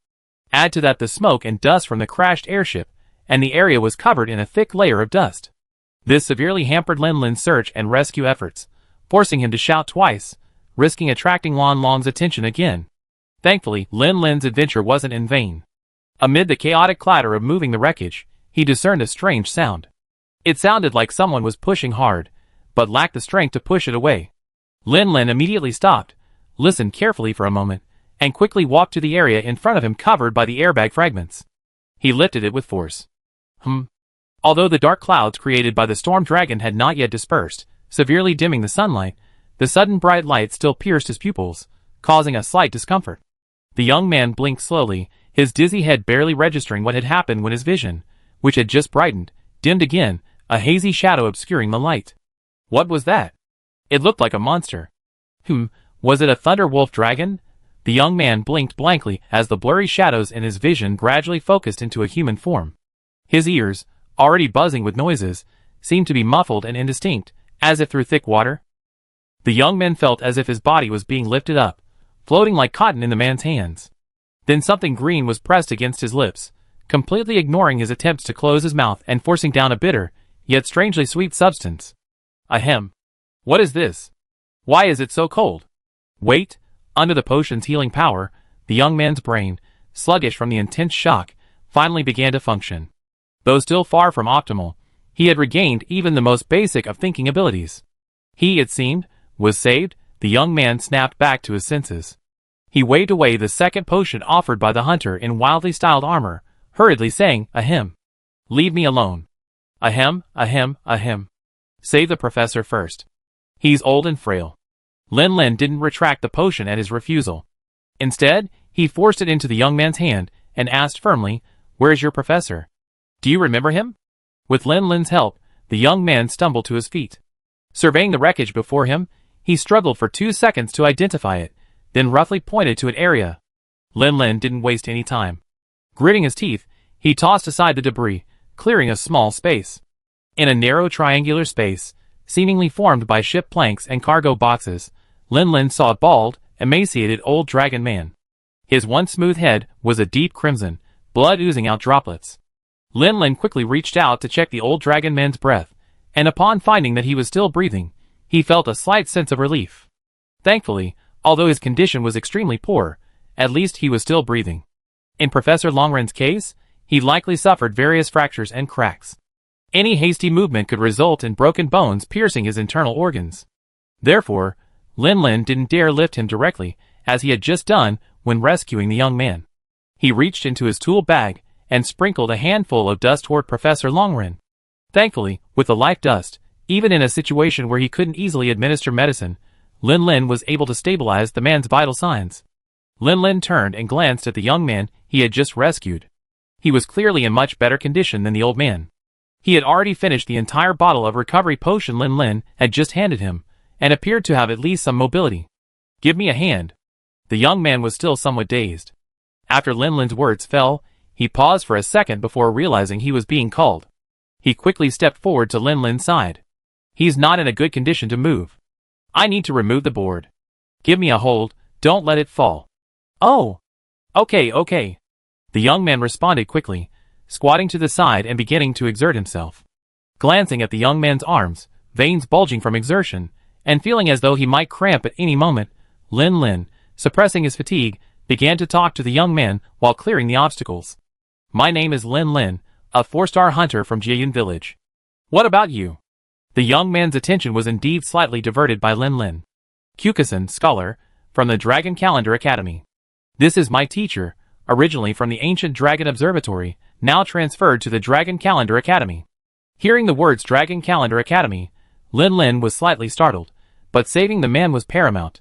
Add to that the smoke and dust from the crashed airship, and the area was covered in a thick layer of dust. This severely hampered Lin Lin's search and rescue efforts, forcing him to shout twice, risking attracting Lon Long's attention again. Thankfully, Lin Lin's adventure wasn't in vain. Amid the chaotic clatter of moving the wreckage, he discerned a strange sound. It sounded like someone was pushing hard, but lacked the strength to push it away. Lin Lin immediately stopped, listened carefully for a moment, and quickly walked to the area in front of him covered by the airbag fragments. He lifted it with force. Although the dark clouds created by the storm dragon had not yet dispersed, severely dimming the sunlight, the sudden bright light still pierced his pupils, causing a slight discomfort. The young man blinked slowly, his dizzy head barely registering what had happened when his vision, which had just brightened, dimmed again, a hazy shadow obscuring the light. What was that? It looked like a monster. Was it a thunder wolf dragon? The young man blinked blankly as the blurry shadows in his vision gradually focused into a human form. His ears, already buzzing with noises, seemed to be muffled and indistinct, as if through thick water. The young man felt as if his body was being lifted up, floating like cotton in the man's hands. Then something green was pressed against his lips, completely ignoring his attempts to close his mouth and forcing down a bitter, yet strangely sweet substance. Ahem. What is this? Why is it so cold? Wait. Under the potion's healing power, the young man's brain, sluggish from the intense shock, finally began to function. Though still far from optimal, he had regained even the most basic of thinking abilities. He, it seemed, was saved. The young man snapped back to his senses. He waved away the second potion offered by the hunter in wildly styled armor, hurriedly saying, "Ahem. Leave me alone. Ahem, ahem, ahem. Save the professor first. He's old and frail." Lin Lin didn't retract the potion at his refusal. Instead, he forced it into the young man's hand and asked firmly, "Where's your professor? Do you remember him?" With Lin Lin's help, the young man stumbled to his feet. Surveying the wreckage before him, he struggled for 2 seconds to identify it, then roughly pointed to an area. Lin Lin didn't waste any time. Gritting his teeth, he tossed aside the debris, clearing a small space. In a narrow triangular space, seemingly formed by ship planks and cargo boxes, Lin Lin saw a bald, emaciated old dragon man. His once smooth head was a deep crimson, blood oozing out droplets. Lin Lin quickly reached out to check the old dragon man's breath, and upon finding that he was still breathing, he felt a slight sense of relief. Thankfully, although his condition was extremely poor, at least he was still breathing. In Professor Longren's case, he likely suffered various fractures and cracks. Any hasty movement could result in broken bones piercing his internal organs. Therefore, Lin Lin didn't dare lift him directly, as he had just done when rescuing the young man. He reached into his tool bag and sprinkled a handful of dust toward Professor Longren. Thankfully, with the life dust, even in a situation where he couldn't easily administer medicine, Lin Lin was able to stabilize the man's vital signs. Lin Lin turned and glanced at the young man he had just rescued. He was clearly in much better condition than the old man. He had already finished the entire bottle of recovery potion Lin Lin had just handed him, and appeared to have at least some mobility. "Give me a hand." The young man was still somewhat dazed. After Lin Lin's words fell, he paused for a second before realizing he was being called. He quickly stepped forward to Lin Lin's side. "He's not in a good condition to move. I need to remove the board. Give me a hold, don't let it fall." "Oh. Okay. The young man responded quickly, squatting to the side and beginning to exert himself. Glancing at the young man's arms, veins bulging from exertion, and feeling as though he might cramp at any moment, Lin Lin, suppressing his fatigue, began to talk to the young man while clearing the obstacles. "My name is Lin Lin, a 4-star hunter from Jieyun village. What about you?" The young man's attention was indeed slightly diverted by Lin Lin. "Kukison, scholar, from the Dragon Calendar Academy. This is my teacher, originally from the ancient Dragon Observatory, now transferred to the Dragon Calendar Academy." Hearing the words Dragon Calendar Academy, Lin Lin was slightly startled, but saving the man was paramount.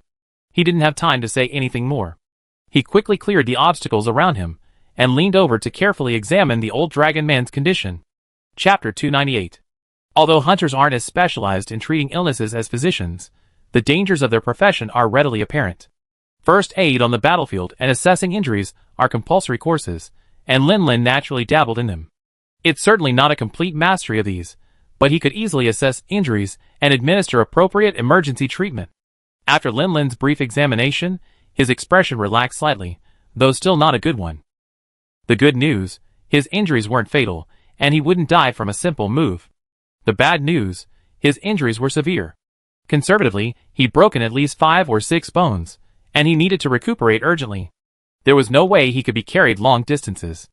He didn't have time to say anything more. He quickly cleared the obstacles around him, and leaned over to carefully examine the old dragon man's condition. Chapter 298. Although hunters aren't as specialized in treating illnesses as physicians, the dangers of their profession are readily apparent. First aid on the battlefield and assessing injuries are compulsory courses, and Lin Lin naturally dabbled in them. It's certainly not a complete mastery of these, but he could easily assess injuries and administer appropriate emergency treatment. After Lin Lin's brief examination, his expression relaxed slightly, though still not a good one. The good news, his injuries weren't fatal, and he wouldn't die from a simple move. The bad news, his injuries were severe. Conservatively, he'd broken at least 5 or 6 bones, and he needed to recuperate urgently. There was no way he could be carried long distances.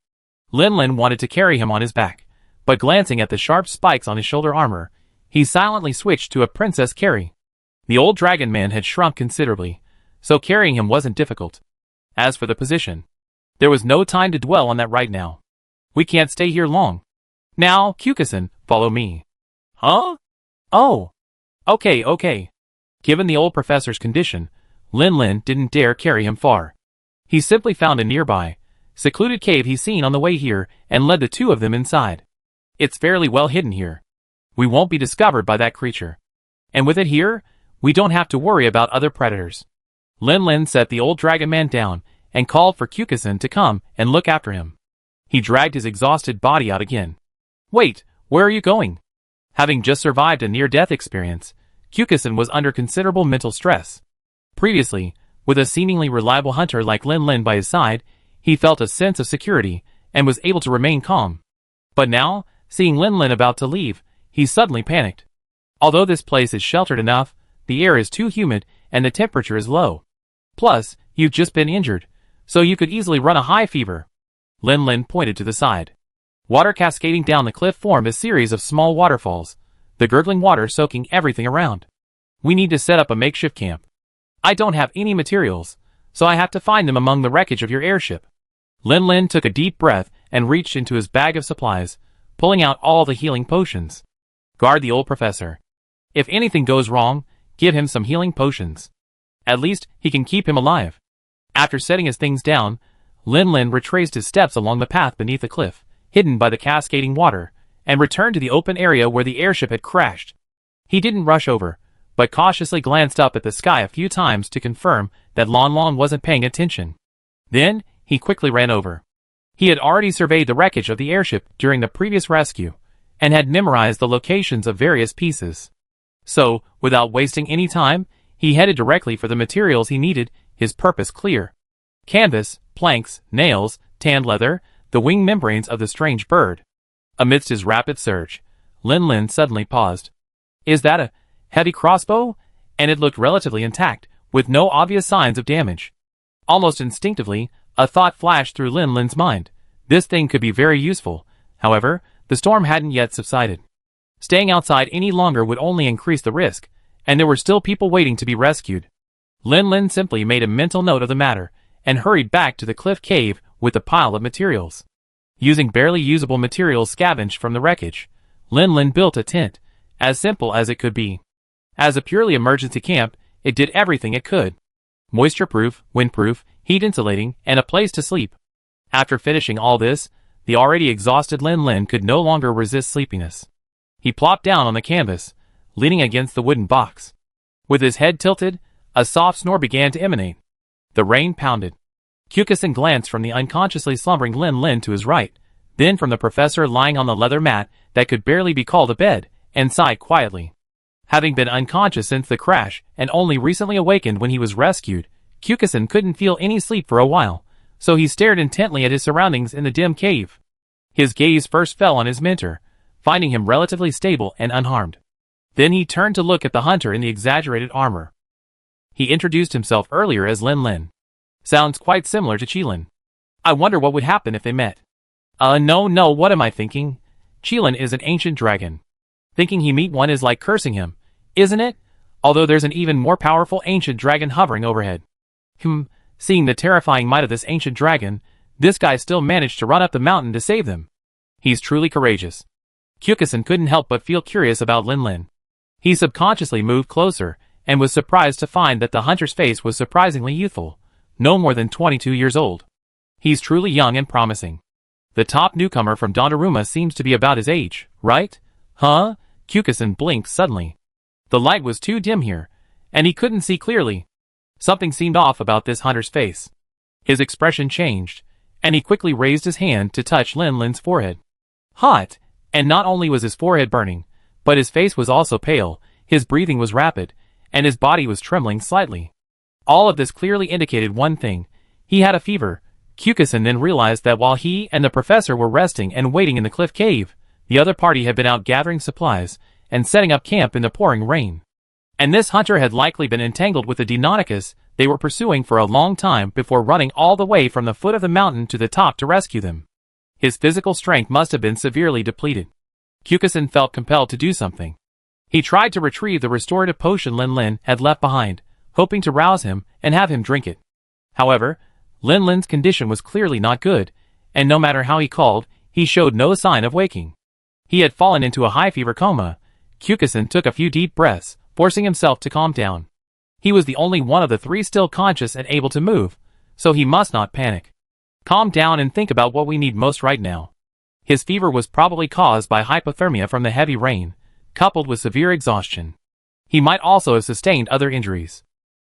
Lin Lin wanted to carry him on his back, but glancing at the sharp spikes on his shoulder armor, he silently switched to a princess carry. The old dragon man had shrunk considerably, so carrying him wasn't difficult. As for the position, there was no time to dwell on that right now. "We can't stay here long. Now, Kukison, follow me." "Huh? Oh. Okay. Given the old professor's condition, Lin Lin didn't dare carry him far. He simply found a nearby, secluded cave he seen on the way here and led the two of them inside. "It's fairly well hidden here. We won't be discovered by that creature. And with it here, we don't have to worry about other predators." Lin Lin set the old dragon man down and called for Kukison to come and look after him. He dragged his exhausted body out again. "Wait, where are you going?" Having just survived a near-death experience, Kukison was under considerable mental stress. Previously, with a seemingly reliable hunter like Lin Lin by his side, he felt a sense of security and was able to remain calm. But now, seeing Lin Lin about to leave, he suddenly panicked. Although this place is sheltered enough, the air is too humid and the temperature is low. Plus, you've just been injured, so you could easily run a high fever. Lin Lin pointed to the side. Water cascading down the cliff formed a series of small waterfalls, the gurgling water soaking everything around. "We need to set up a makeshift camp. I don't have any materials, so I have to find them among the wreckage of your airship. Lin Lin took a deep breath and reached into his bag of supplies, pulling out all the healing potions. Guard the old professor. If anything goes wrong, give him some healing potions. At least, he can keep him alive. After setting his things down, Lin Lin retraced his steps along the path beneath the cliff, hidden by the cascading water, and returned to the open area where the airship had crashed. He didn't rush over, but cautiously glanced up at the sky a few times to confirm that Lon Lon wasn't paying attention. Then, he quickly ran over. He had already surveyed the wreckage of the airship during the previous rescue, and had memorized the locations of various pieces. So, without wasting any time, he headed directly for the materials he needed, his purpose clear. Canvas, planks, nails, tanned leather, the wing membranes of the strange bird. Amidst his rapid search, Lin Lin suddenly paused. Is that a heavy crossbow? And it looked relatively intact, with no obvious signs of damage. Almost instinctively, a thought flashed through Lin Lin's mind. This thing could be very useful. However, the storm hadn't yet subsided. Staying outside any longer would only increase the risk, and there were still people waiting to be rescued. Lin Lin simply made a mental note of the matter, and hurried back to the cliff cave with the pile of materials. Using barely usable materials scavenged from the wreckage, Lin Lin built a tent, as simple as it could be. As a purely emergency camp, it did everything it could. Moisture-proof, wind-proof, heat-insulating, and a place to sleep. After finishing all this, the already exhausted Lin Lin could no longer resist sleepiness. He plopped down on the canvas, leaning against the wooden box. With his head tilted, a soft snore began to emanate. The rain pounded. Kyokusen glanced from the unconsciously slumbering Lin Lin to his right, then from the professor lying on the leather mat that could barely be called a bed, and sighed quietly. Having been unconscious since the crash and only recently awakened when he was rescued, Kyokusen couldn't feel any sleep for a while, so he stared intently at his surroundings in the dim cave. His gaze first fell on his mentor, finding him relatively stable and unharmed. Then he turned to look at the hunter in the exaggerated armor. He introduced himself earlier as Lin Lin. Sounds quite similar to Qilin. I wonder what would happen if they met. No, what am I thinking? Qilin is an ancient dragon. Thinking he meet one is like cursing him, isn't it? Although there's an even more powerful ancient dragon hovering overhead. Seeing the terrifying might of this ancient dragon, this guy still managed to run up the mountain to save them. He's truly courageous. Kyokusen couldn't help but feel curious about Lin Lin. He subconsciously moved closer, and was surprised to find that the hunter's face was surprisingly youthful, no more than 22 years old. He's truly young and promising. The top newcomer from Donnarumma seems to be about his age, right? Huh? Kyokusen blinked suddenly. The light was too dim here, and he couldn't see clearly. Something seemed off about this hunter's face. His expression changed, and he quickly raised his hand to touch Lin Lin's forehead. Hot! And not only was his forehead burning, but his face was also pale, his breathing was rapid, and his body was trembling slightly. All of this clearly indicated one thing. He had a fever. Kyokusen then realized that while he and the professor were resting and waiting in the cliff cave, the other party had been out gathering supplies and setting up camp in the pouring rain. And this hunter had likely been entangled with the Deinonychus they were pursuing for a long time before running all the way from the foot of the mountain to the top to rescue them. His physical strength must have been severely depleted. Kyokusen felt compelled to do something. He tried to retrieve the restorative potion Lin Lin had left behind, hoping to rouse him and have him drink it. However, Lin Lin's condition was clearly not good, and no matter how he called, he showed no sign of waking. He had fallen into a high fever coma. Kyokusen took a few deep breaths, forcing himself to calm down. He was the only one of the three still conscious and able to move, so he must not panic. Calm down and think about what we need most right now. His fever was probably caused by hypothermia from the heavy rain, coupled with severe exhaustion. He might also have sustained other injuries.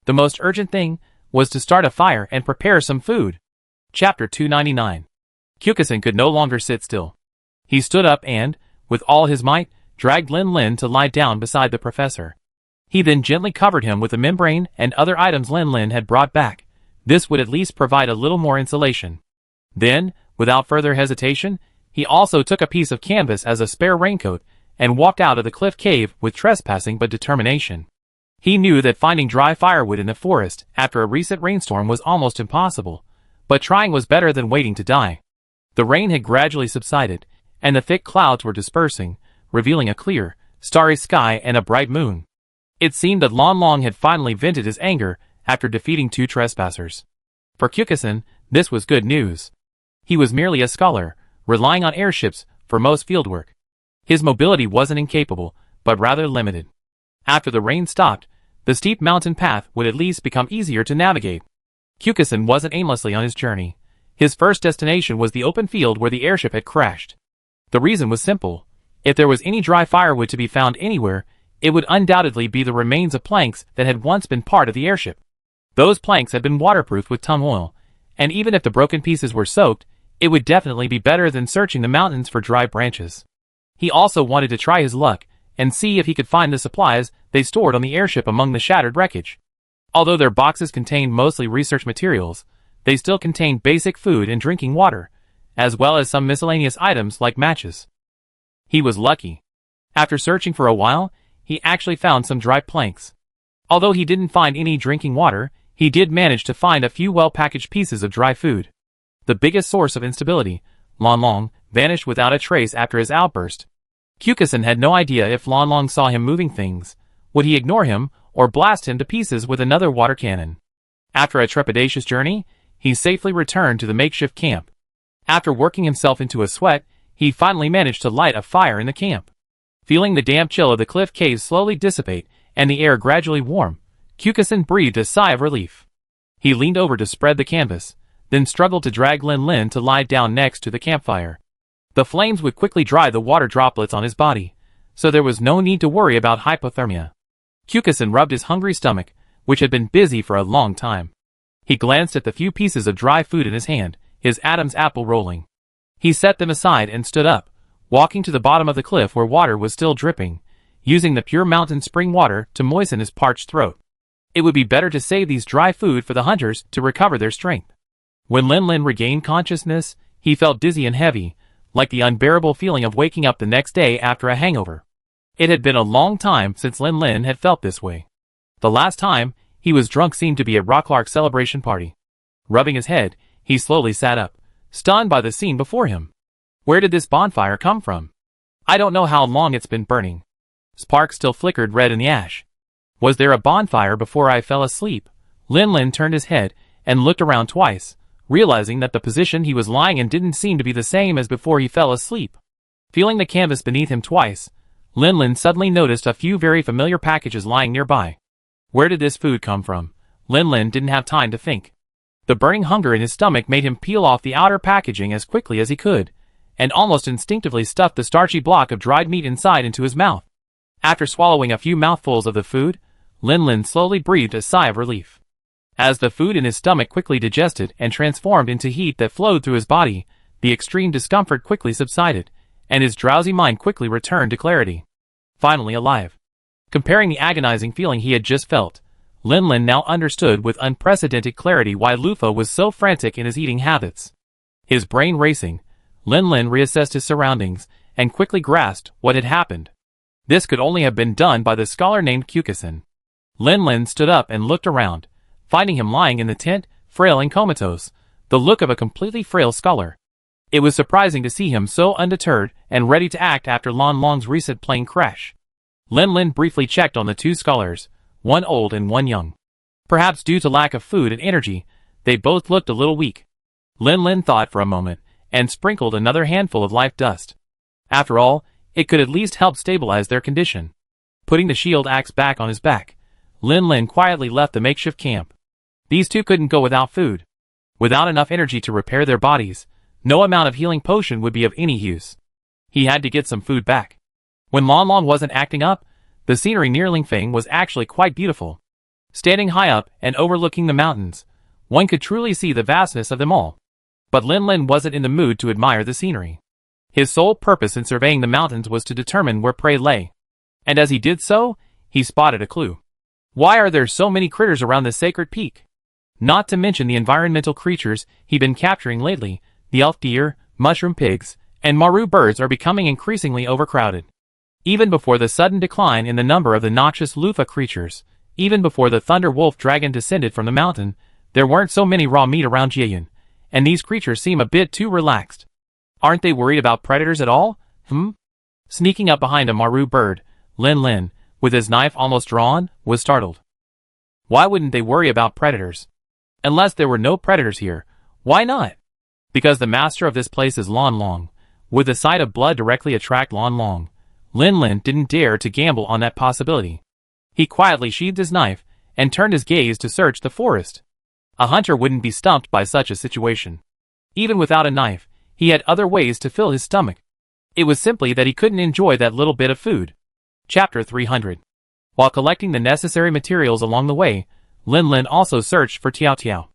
The most urgent thing was to start a fire and prepare some food. Chapter 299. Kyokusen could no longer sit still. He stood up and, with all his might, dragged Lin Lin to lie down beside the professor. He then gently covered him with the membrane and other items Lin Lin had brought back. This would at least provide a little more insulation. Then, without further hesitation, he also took a piece of canvas as a spare raincoat and walked out of the cliff cave with trespassing but determination. He knew that finding dry firewood in the forest after a recent rainstorm was almost impossible, but trying was better than waiting to die. The rain had gradually subsided, and the thick clouds were dispersing, revealing a clear, starry sky and a bright moon. It seemed that Lon Long had finally vented his anger after defeating 2 trespassers. For Kyokusin, this was good news. He was merely a scholar, relying on airships for most fieldwork. His mobility wasn't incapable, but rather limited. After the rain stopped, the steep mountain path would at least become easier to navigate. Kyokusin wasn't aimlessly on his journey. His first destination was the open field where the airship had crashed. The reason was simple. If there was any dry firewood to be found anywhere, it would undoubtedly be the remains of planks that had once been part of the airship. Those planks had been waterproofed with tung oil, and even if the broken pieces were soaked, it would definitely be better than searching the mountains for dry branches. He also wanted to try his luck and see if he could find the supplies they stored on the airship among the shattered wreckage. Although their boxes contained mostly research materials, they still contained basic food and drinking water, as well as some miscellaneous items like matches. He was lucky. After searching for a while, he actually found some dry planks. Although he didn't find any drinking water, he did manage to find a few well-packaged pieces of dry food. The biggest source of instability, Lan Long, vanished without a trace after his outburst. Kyokusin had no idea if Lan Long saw him moving things. Would he ignore him, or blast him to pieces with another water cannon? After a trepidatious journey, he safely returned to the makeshift camp. After working himself into a sweat, he finally managed to light a fire in the camp. Feeling the damp chill of the cliff caves slowly dissipate and the air gradually warm, Kyokusin breathed a sigh of relief. He leaned over to spread the canvas, then struggled to drag Lin Lin to lie down next to the campfire. The flames would quickly dry the water droplets on his body, so there was no need to worry about hypothermia. Kyokusin rubbed his hungry stomach, which had been busy for a long time. He glanced at the few pieces of dry food in his hand, his Adam's apple rolling. He set them aside and stood up, walking to the bottom of the cliff where water was still dripping, using the pure mountain spring water to moisten his parched throat. It would be better to save these dry food for the hunters to recover their strength. When Lin Lin regained consciousness, he felt dizzy and heavy, like the unbearable feeling of waking up the next day after a hangover. It had been a long time since Lin Lin had felt this way. The last time he was drunk seemed to be at Rocklark's celebration party. Rubbing his head, he slowly sat up, stunned by the scene before him. Where did this bonfire come from? I don't know how long it's been burning. Sparks still flickered red in the ash. Was there a bonfire before I fell asleep? Lin Lin turned his head and looked around twice, realizing that the position he was lying in didn't seem to be the same as before he fell asleep. Feeling the canvas beneath him twice, Lin Lin suddenly noticed a few very familiar packages lying nearby. Where did this food come from? Lin Lin didn't have time to think. The burning hunger in his stomach made him peel off the outer packaging as quickly as he could, and almost instinctively stuffed the starchy block of dried meat inside into his mouth. After swallowing a few mouthfuls of the food, Lin Lin slowly breathed a sigh of relief. As the food in his stomach quickly digested and transformed into heat that flowed through his body, the extreme discomfort quickly subsided, and his drowsy mind quickly returned to clarity. Finally alive. Comparing the agonizing feeling he had just felt, Lin Lin now understood with unprecedented clarity why Lufa was so frantic in his eating habits. His brain racing, Lin Lin reassessed his surroundings and quickly grasped what had happened. This could only have been done by the scholar named Kyokusin. Lin Lin stood up and looked around, finding him lying in the tent, frail and comatose, the look of a completely frail scholar. It was surprising to see him so undeterred and ready to act after Lan Long's recent plane crash. Lin Lin briefly checked on the 2 scholars, one old and one young. Perhaps due to lack of food and energy, they both looked a little weak. Lin Lin thought for a moment, and sprinkled another handful of life dust. After all, it could at least help stabilize their condition. Putting the shield axe back on his back, Lin Lin quietly left the makeshift camp. These 2 couldn't go without food. Without enough energy to repair their bodies, no amount of healing potion would be of any use. He had to get some food back. When Lan Long wasn't acting up, the scenery near Lingfeng was actually quite beautiful. Standing high up and overlooking the mountains, one could truly see the vastness of them all. But Lin Lin wasn't in the mood to admire the scenery. His sole purpose in surveying the mountains was to determine where prey lay. And as he did so, he spotted a clue. Why are there so many critters around this sacred peak? Not to mention the environmental creatures he'd been capturing lately, the elf deer, mushroom pigs, and maru birds are becoming increasingly overcrowded. Even before the sudden decline in the number of the noxious Lufa creatures, even before the thunder wolf dragon descended from the mountain, there weren't so many raw meat around Jieyun, and these creatures seem a bit too relaxed. Aren't they worried about predators at all? Sneaking up behind a maru bird, Lin Lin, with his knife almost drawn, was startled. Why wouldn't they worry about predators? Unless there were no predators here, why not? Because the master of this place is Lon Long. Would the sight of blood directly attract Lon Long? Lin Lin didn't dare to gamble on that possibility. He quietly sheathed his knife and turned his gaze to search the forest. A hunter wouldn't be stumped by such a situation. Even without a knife, he had other ways to fill his stomach. It was simply that he couldn't enjoy that little bit of food. Chapter 300. While collecting the necessary materials along the way, Lin Lin also searched for Tiao Tiao.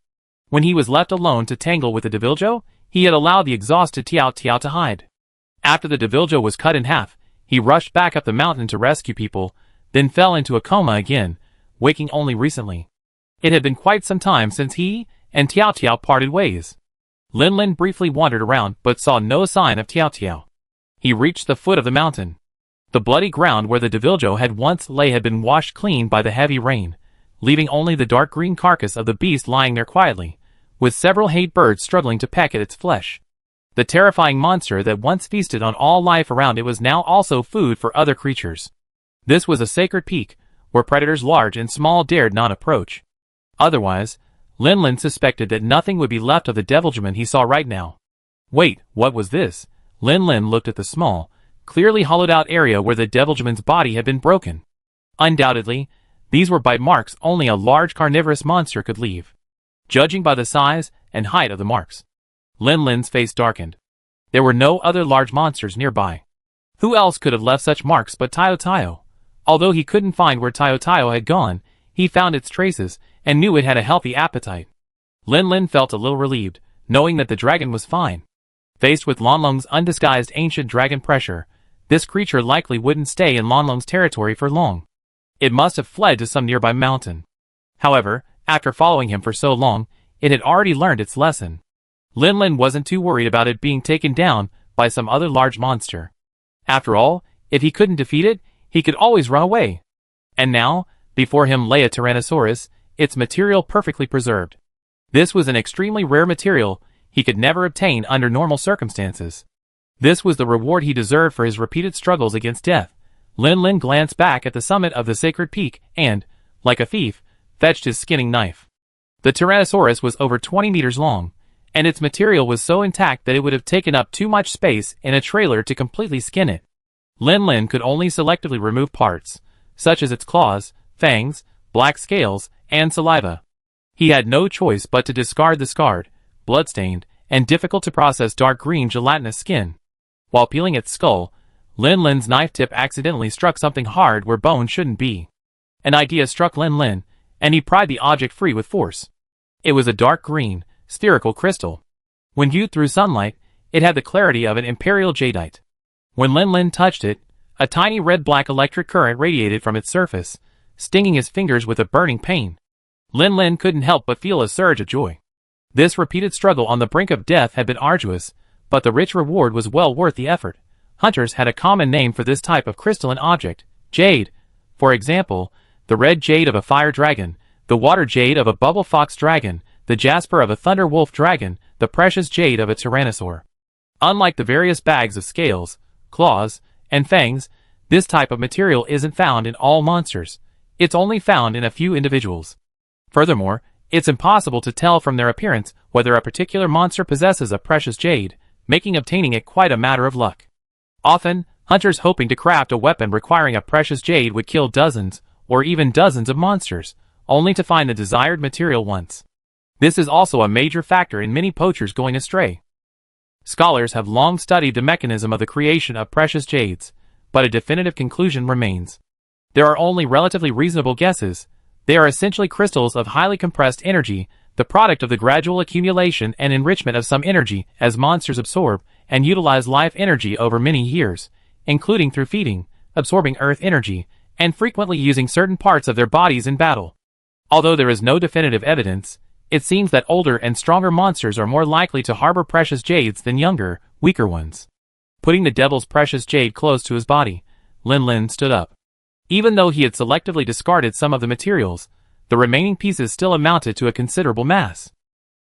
When he was left alone to tangle with the Deviljo, he had allowed the exhausted Tiao Tiao to hide. After the Deviljo was cut in half, he rushed back up the mountain to rescue people, then fell into a coma again, waking only recently. It had been quite some time since he and Tiao Tiao parted ways. Lin Lin briefly wandered around but saw no sign of Tiao Tiao. He reached the foot of the mountain. The bloody ground where the Deviljo had once lay had been washed clean by the heavy rain, leaving only the dark green carcass of the beast lying there quietly, with several hate birds struggling to peck at its flesh. The terrifying monster that once feasted on all life around it was now also food for other creatures. This was a sacred peak, where predators large and small dared not approach. Otherwise, Lin Lin suspected that nothing would be left of the Deviljoman he saw right now. Wait, what was this? Lin Lin looked at the small, clearly hollowed-out area where the Deviljoman's body had been broken. Undoubtedly, these were bite marks only a large carnivorous monster could leave. Judging by the size and height of the marks, Lin Lin's face darkened. There were no other large monsters nearby. Who else could have left such marks but Tiao Tiao? Although he couldn't find where Tiao Tiao had gone, he found its traces and knew it had a healthy appetite. Lin Lin felt a little relieved, knowing that the dragon was fine. Faced with Lon Long's undisguised ancient dragon pressure, this creature likely wouldn't stay in Lon Long's territory for long. It must have fled to some nearby mountain. However, after following him for so long, it had already learned its lesson. Lin Lin wasn't too worried about it being taken down by some other large monster. After all, if he couldn't defeat it, he could always run away. And now, before him lay a Tyrannosaurus, its material perfectly preserved. This was an extremely rare material he could never obtain under normal circumstances. This was the reward he deserved for his repeated struggles against death. Lin Lin glanced back at the summit of the sacred peak and, like a thief, fetched his skinning knife. The Tyrannosaurus was over 20 meters long, and its material was so intact that it would have taken up too much space in a trailer to completely skin it. Lin Lin could only selectively remove parts, such as its claws, fangs, black scales, and saliva. He had no choice but to discard the scarred, blood-stained, and difficult-to-process dark green gelatinous skin. While peeling its skull, Lin Lin's knife tip accidentally struck something hard where bone shouldn't be. An idea struck Lin Lin, and he pried the object free with force. It was a dark green, spherical crystal. When viewed through sunlight, it had the clarity of an imperial jadeite. When Lin Lin touched it, a tiny red-black electric current radiated from its surface, stinging his fingers with a burning pain. Lin Lin couldn't help but feel a surge of joy. This repeated struggle on the brink of death had been arduous, but the rich reward was well worth the effort. Hunters had a common name for this type of crystalline object, jade. For example, the red jade of a fire dragon, the water jade of a bubble fox dragon, the jasper of a thunder wolf dragon, the precious jade of a tyrannosaur. Unlike the various bags of scales, claws, and fangs, this type of material isn't found in all monsters. It's only found in a few individuals. Furthermore, it's impossible to tell from their appearance whether a particular monster possesses a precious jade, making obtaining it quite a matter of luck. Often, hunters hoping to craft a weapon requiring a precious jade would kill dozens, or even dozens of monsters, only to find the desired material once. This is also a major factor in many poachers going astray. Scholars have long studied the mechanism of the creation of precious jades, but a definitive conclusion remains. There are only relatively reasonable guesses. They are essentially crystals of highly compressed energy, the product of the gradual accumulation and enrichment of some energy as monsters absorb and utilize life energy over many years, including through feeding, absorbing earth energy, and frequently using certain parts of their bodies in battle. Although there is no definitive evidence, it seems that older and stronger monsters are more likely to harbor precious jades than younger, weaker ones. Putting the devil's precious jade close to his body, Lin Lin stood up. Even though he had selectively discarded some of the materials, the remaining pieces still amounted to a considerable mass.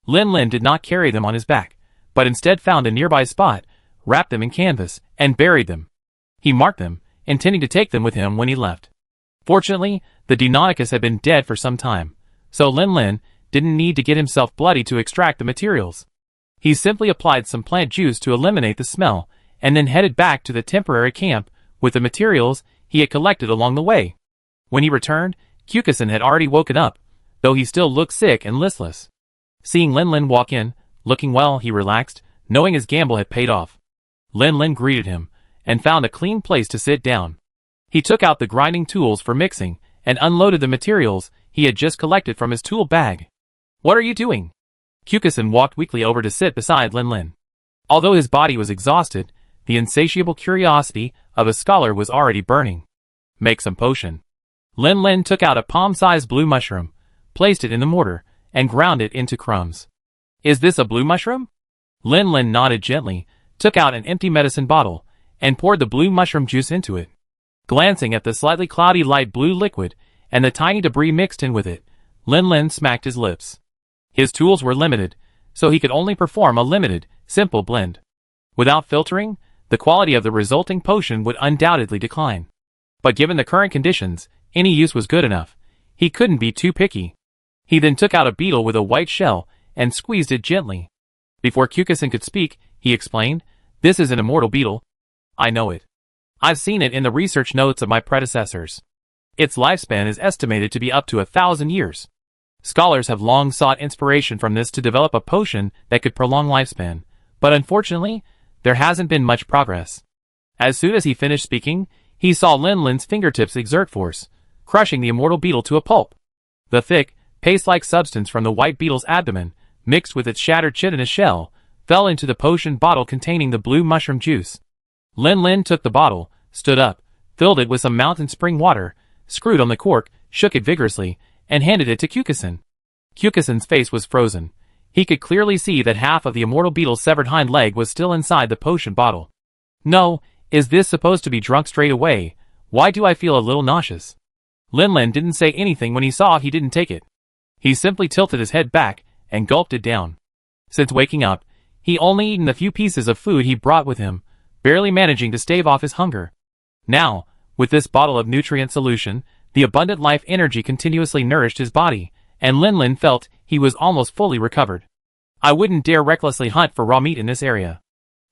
Lin Lin did not carry them on his back, but instead found a nearby spot, wrapped them in canvas, and buried them. He marked them, intending to take them with him when he left. Fortunately, the Deinonychus had been dead for some time, so Lin Lin didn't need to get himself bloody to extract the materials. He simply applied some plant juice to eliminate the smell, and then headed back to the temporary camp with the materials he had collected along the way. When he returned, Kyokusen had already woken up, though he still looked sick and listless. Seeing Lin Lin walk in, looking well, he relaxed, knowing his gamble had paid off. Lin Lin greeted him, and found a clean place to sit down. He took out the grinding tools for mixing, and unloaded the materials he had just collected from his tool bag. "What are you doing?" Kyokusen walked weakly over to sit beside Lin Lin. Although his body was exhausted, the insatiable curiosity of a scholar was already burning. "Make some potion." Lin Lin took out a palm-sized blue mushroom, placed it in the mortar, and ground it into crumbs. "Is this a blue mushroom?" Lin Lin nodded gently, took out an empty medicine bottle, and poured the blue mushroom juice into it. Glancing at the slightly cloudy light blue liquid, and the tiny debris mixed in with it, Lin Lin smacked his lips. His tools were limited, so he could only perform a limited, simple blend. Without filtering, the quality of the resulting potion would undoubtedly decline. But given the current conditions, any use was good enough. He couldn't be too picky. He then took out a beetle with a white shell, and squeezed it gently. Before Kyokusen could speak, he explained, "This is an immortal beetle. I know it. I've seen it in the research notes of my predecessors. Its lifespan is estimated to be up to 1,000 years. Scholars have long sought inspiration from this to develop a potion that could prolong lifespan, but unfortunately, there hasn't been much progress." As soon as he finished speaking, he saw Lin Lin's fingertips exert force, crushing the immortal beetle to a pulp. The thick, paste-like substance from the white beetle's abdomen, mixed with its shattered chitinous shell, fell into the potion bottle containing the blue mushroom juice. Lin Lin took the bottle, stood up, filled it with some mountain spring water, screwed on the cork, shook it vigorously, and handed it to Kyokusen. Kyokusen's face was frozen. He could clearly see that half of the immortal beetle's severed hind leg was still inside the potion bottle. "No, is this supposed to be drunk straight away? Why do I feel a little nauseous?" Lin Lin didn't say anything when he saw he didn't take it. He simply tilted his head back and gulped it down. Since waking up, he only eaten the few pieces of food he brought with him, barely managing to stave off his hunger. Now, with this bottle of nutrient solution, the abundant life energy continuously nourished his body, and Lin Lin felt he was almost fully recovered. "I wouldn't dare recklessly hunt for raw meat in this area.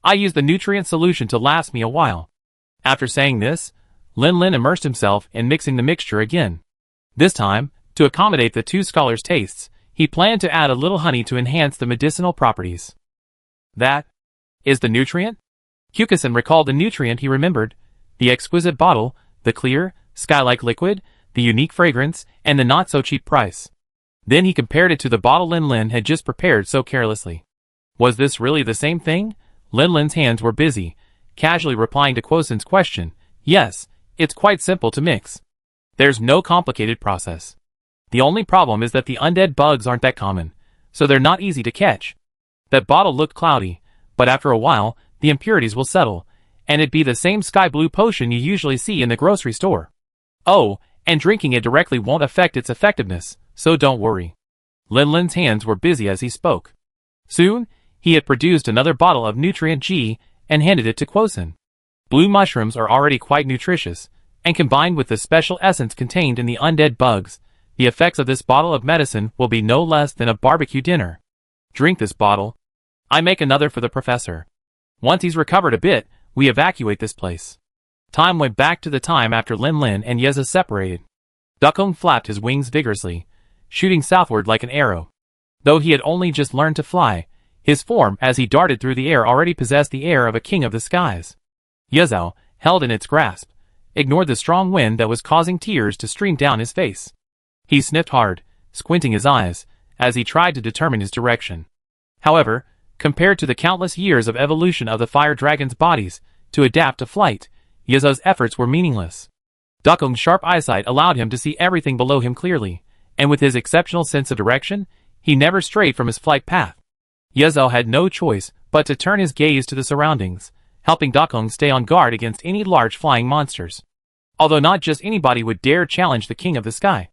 I use the nutrient solution to last me a while." After saying this, Lin Lin immersed himself in mixing the mixture again. This time, to accommodate the two scholars' tastes, he planned to add a little honey to enhance the medicinal properties. "That is the nutrient?" Kyokusen recalled the nutrient he remembered: the exquisite bottle, the clear, sky-like liquid, the unique fragrance, and the not-so-cheap price. Then he compared it to the bottle Lin Lin had just prepared so carelessly. Was this really the same thing? Lin Lin's hands were busy, casually replying to Kyokusen's question. "Yes, it's quite simple to mix. There's no complicated process. The only problem is that the undead bugs aren't that common, so they're not easy to catch." That bottle looked cloudy, but after a while, the impurities will settle, and it'd be the same sky blue potion you usually see in the grocery store. "Oh, and drinking it directly won't affect its effectiveness, so don't worry." Lin Lin's hands were busy as he spoke. Soon, he had produced another bottle of Nutrient G and handed it to Kyokusen. Blue mushrooms are already quite nutritious, and combined with the special essence contained in the undead bugs, the effects of this bottle of medicine will be no less than a barbecue dinner. "Drink this bottle. I make another for the professor. Once he's recovered a bit, we evacuate this place." Time went back to the time after Lin Lin and Yeza separated. Duckong flapped his wings vigorously, shooting southward like an arrow. Though he had only just learned to fly, his form as he darted through the air already possessed the air of a king of the skies. Yezao, held in its grasp, ignored the strong wind that was causing tears to stream down his face. He sniffed hard, squinting his eyes, as he tried to determine his direction. However, compared to the countless years of evolution of the fire dragon's bodies to adapt to flight, Yezao's efforts were meaningless. Duckong's sharp eyesight allowed him to see everything below him clearly, and with his exceptional sense of direction, he never strayed from his flight path. Yezao had no choice but to turn his gaze to the surroundings, helping Duckong stay on guard against any large flying monsters. Although not just anybody would dare challenge the king of the sky.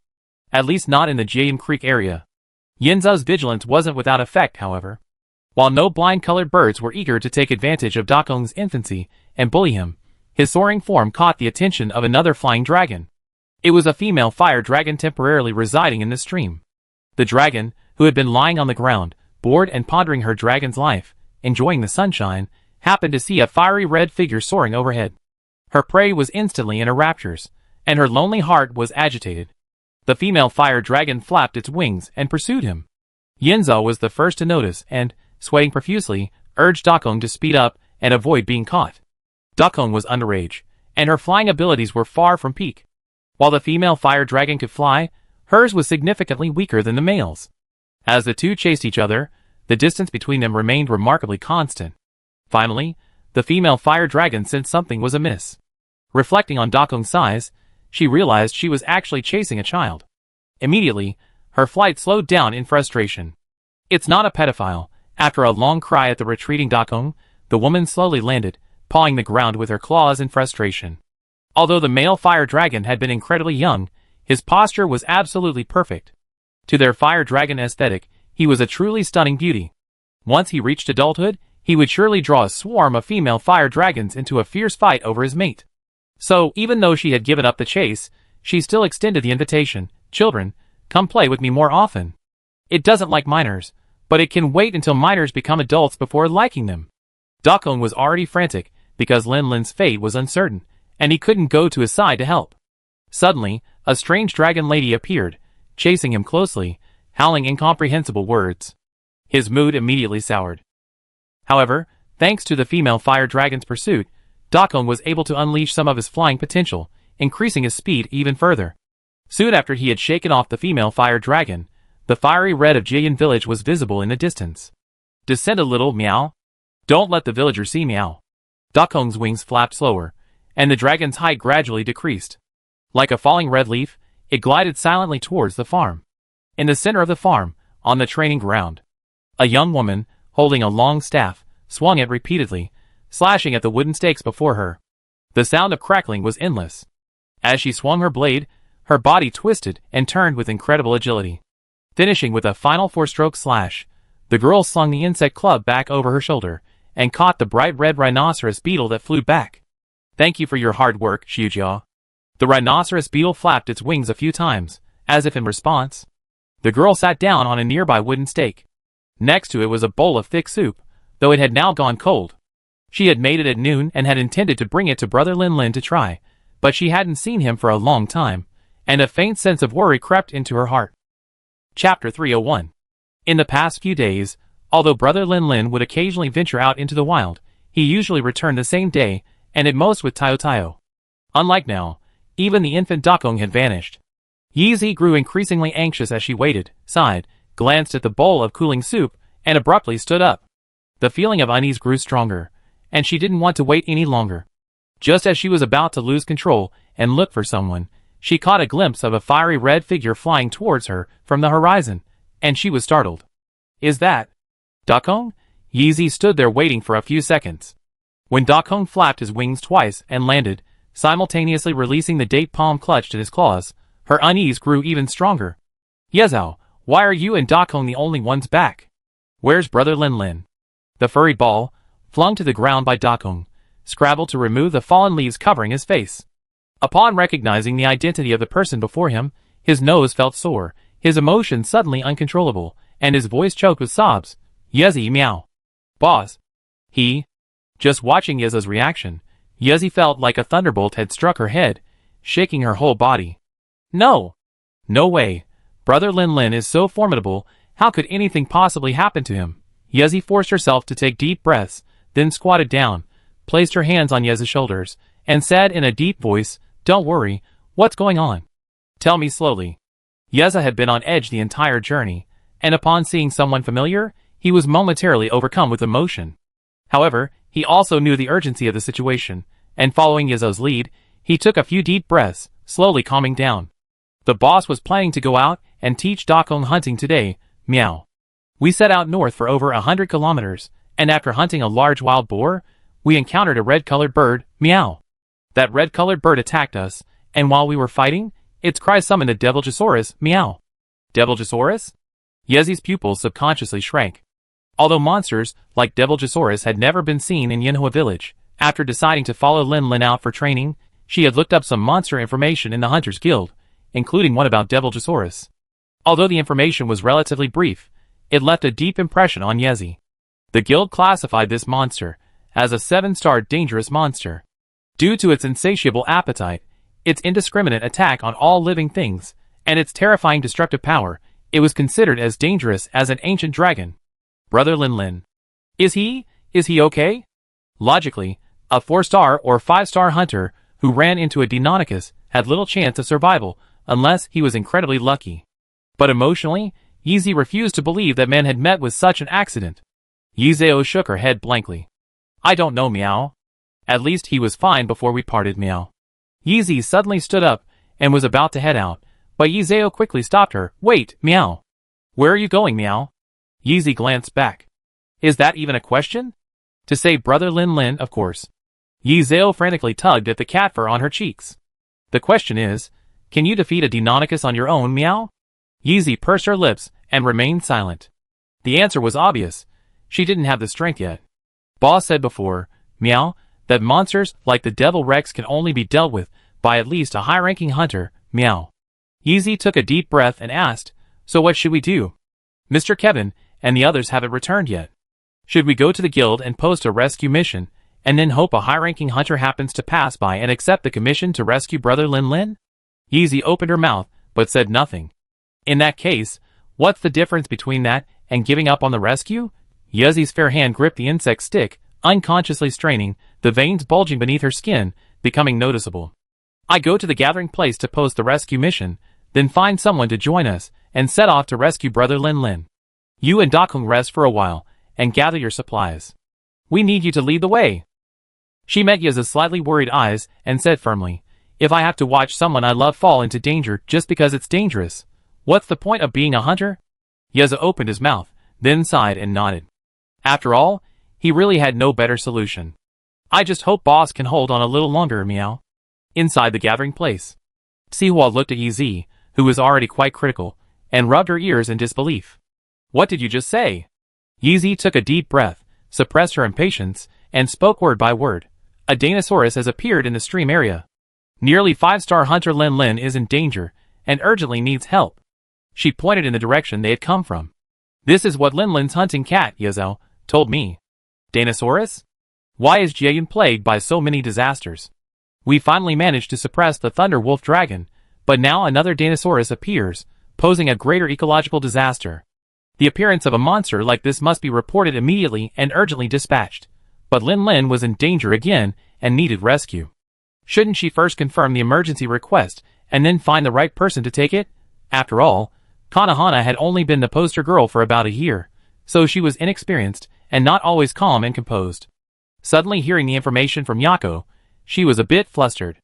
At least not in the Jiayim Creek area. Yenzao's vigilance wasn't without effect, however. While no blind-colored birds were eager to take advantage of Duckong's infancy and bully him, his soaring form caught the attention of another flying dragon. It was a female fire dragon temporarily residing in the stream. The dragon, who had been lying on the ground, bored and pondering her dragon's life, enjoying the sunshine, happened to see a fiery red figure soaring overhead. Her prey was instantly in her raptures, and her lonely heart was agitated. The female fire dragon flapped its wings and pursued him. Yinzhou was the first to notice and, sweating profusely, urged Dakong to speed up and avoid being caught. Dakong was underage, and her flying abilities were far from peak. While the female fire dragon could fly, hers was significantly weaker than the male's. As the two chased each other, the distance between them remained remarkably constant. Finally, the female fire dragon sensed something was amiss. Reflecting on Dakong's size, she realized she was actually chasing a child. Immediately, her flight slowed down in frustration. "It's not a pedophile." After a long cry at the retreating Dakong, the woman slowly landed, pawing the ground with her claws in frustration. Although the male fire dragon had been incredibly young, his posture was absolutely perfect. To their fire dragon aesthetic, he was a truly stunning beauty. Once he reached adulthood, he would surely draw a swarm of female fire dragons into a fierce fight over his mate. So, even though she had given up the chase, she still extended the invitation. "Children, come play with me more often." It doesn't like minors, but it can wait until minors become adults before liking them. Dakong was already frantic, because Lin Lin's fate was uncertain, and he couldn't go to his side to help. Suddenly, a strange dragon lady appeared, chasing him closely, howling incomprehensible words. His mood immediately soured. However, thanks to the female fire dragon's pursuit, Dakong was able to unleash some of his flying potential, increasing his speed even further. Soon after he had shaken off the female fire dragon, the fiery red of Jiyan village was visible in the distance. "Descend a little, meow. Don't let the villagers see, meow." Dakong's wings flapped slower, and the dragon's height gradually decreased. Like a falling red leaf, it glided silently towards the farm. In the center of the farm, on the training ground, a young woman, holding a long staff, swung it repeatedly, slashing at the wooden stakes before her. The sound of crackling was endless. As she swung her blade, her body twisted and turned with incredible agility. Finishing with a final four-stroke slash, the girl slung the insect club back over her shoulder, and caught the bright red rhinoceros beetle that flew back. "Thank you for your hard work, Xiujia." The rhinoceros beetle flapped its wings a few times, as if in response. The girl sat down on a nearby wooden stake. Next to it was a bowl of thick soup, though it had now gone cold. She had made it at noon and had intended to bring it to Brother Lin Lin to try, but she hadn't seen him for a long time, and a faint sense of worry crept into her heart. Chapter 301. In the past few days, although Brother Lin Lin would occasionally venture out into the wild, he usually returned the same day, and at most with Tayo Tayo. Unlike now, even the infant Dakong had vanished. Yizi grew increasingly anxious as she waited, sighed, glanced at the bowl of cooling soup, and abruptly stood up. The feeling of unease grew stronger, and she didn't want to wait any longer. Just as she was about to lose control and look for someone, she caught a glimpse of a fiery red figure flying towards her from the horizon, and she was startled. "Is that Dakong?" Yizi stood there waiting for a few seconds. When Dakong flapped his wings twice and landed, simultaneously releasing the date palm clutched in his claws, her unease grew even stronger. "Yezhao, why are you and Dakong the only ones back? Where's Brother Lin Lin?" The furry ball, flung to the ground by Dakong, scrabbled to remove the fallen leaves covering his face. Upon recognizing the identity of the person before him, his nose felt sore, his emotions suddenly uncontrollable, and his voice choked with sobs. "Yezi, meow. Boss." Just watching Yeza's reaction, Yezi felt like a thunderbolt had struck her head, shaking her whole body. "No! No way. Brother Lin Lin is so formidable, how could anything possibly happen to him?" Yezi forced herself to take deep breaths, then squatted down, placed her hands on Yeza's shoulders, and said in a deep voice, "Don't worry, what's going on? Tell me slowly." Yeza had been on edge the entire journey, and upon seeing someone familiar, he was momentarily overcome with emotion. However, he also knew the urgency of the situation, and following Yeza's lead, he took a few deep breaths, slowly calming down. "The boss was planning to go out and teach Dakong hunting today, meow. We set out north for over 100 kilometers, and after hunting a large wild boar, we encountered a red-colored bird, meow. That red-colored bird attacked us, and while we were fighting, its cry summoned a Deviljosaurus, meow." Deviljosaurus? Yezi's pupils subconsciously shrank. Although monsters like Deviljosaurus had never been seen in Yinhua village, after deciding to follow Lin Lin out for training, she had looked up some monster information in the Hunters Guild, including one about Deviljosaurus. Although the information was relatively brief, it left a deep impression on Yezi. The guild classified this monster as a 7-star dangerous monster. Due to its insatiable appetite, its indiscriminate attack on all living things, and its terrifying destructive power, it was considered as dangerous as an ancient dragon. Brother Lin Lin. Is he okay? Logically, a 4-star or 5-star hunter who ran into a Deinonychus had little chance of survival unless he was incredibly lucky. But emotionally, Yizhe refused to believe that man had met with such an accident. Yizeo shook her head blankly. I don't know, meow. At least he was fine before we parted, meow. Yizhe suddenly stood up and was about to head out, but Yizeo quickly stopped her. Wait, meow. Where are you going, meow? Yizhe glanced back. Is that even a question? To save Brother Lin Lin, of course. Yizeo frantically tugged at the cat fur on her cheeks. The question is, can you defeat a Deinonychus on your own, meow? Yizhe pursed her lips and remained silent. The answer was obvious. She didn't have the strength yet. Boss said before, meow, that monsters like the Devil Rex can only be dealt with by at least a high-ranking hunter, meow. Yizhe took a deep breath and asked, so what should we do? Mr. Kevin and the others haven't returned yet. Should we go to the guild and post a rescue mission, and then hope a high-ranking hunter happens to pass by and accept the commission to rescue Brother Lin Lin? Yizhe opened her mouth, but said nothing. In that case, what's the difference between that and giving up on the rescue? Yezi's fair hand gripped the insect stick, unconsciously straining, the veins bulging beneath her skin, becoming noticeable. I go to the gathering place to post the rescue mission, then find someone to join us, and set off to rescue Brother Lin Lin. You and Dakung rest for a while, and gather your supplies. We need you to lead the way. She met Yeza's slightly worried eyes, and said firmly, if I have to watch someone I love fall into danger just because it's dangerous, what's the point of being a hunter? Yeza opened his mouth, then sighed and nodded. After all, he really had no better solution. I just hope boss can hold on a little longer, meow. Inside the gathering place, Sihua looked at Yizhe, who was already quite critical, and rubbed her ears in disbelief. What did you just say? Yizhe took a deep breath, suppressed her impatience, and spoke word by word. A Deinonychus has appeared in the stream area. Nearly 5-star hunter Lin Lin is in danger, and urgently needs help. She pointed in the direction they had come from. This is what Lin Lin's hunting cat, Yezo, told me. Deinonychus? Why is Jiayan plagued by so many disasters? We finally managed to suppress the Thunder Wolf Dragon, but now another Deinonychus appears, posing a greater ecological disaster. The appearance of a monster like this must be reported immediately and urgently dispatched. But Lin Lin was in danger again and needed rescue. Shouldn't she first confirm the emergency request and then find the right person to take it? After all, Kanahana had only been the poster girl for about a year, so she was inexperienced and not always calm and composed. Suddenly hearing the information from Yako, she was a bit flustered.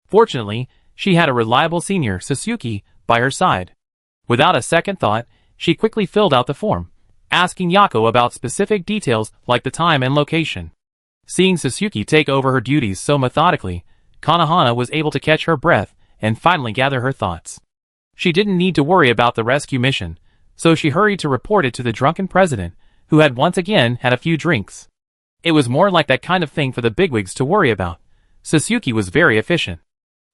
Fortunately, she had a reliable senior, Sasuke, by her side. Without a second thought, she quickly filled out the form, asking Yako about specific details like the time and location. Seeing Sasuke take over her duties so methodically, Kanahana was able to catch her breath and finally gather her thoughts. She didn't need to worry about the rescue mission, so she hurried to report it to the drunken president, who had once again had a few drinks. It was more like that kind of thing for the bigwigs to worry about. Sasuke was very efficient.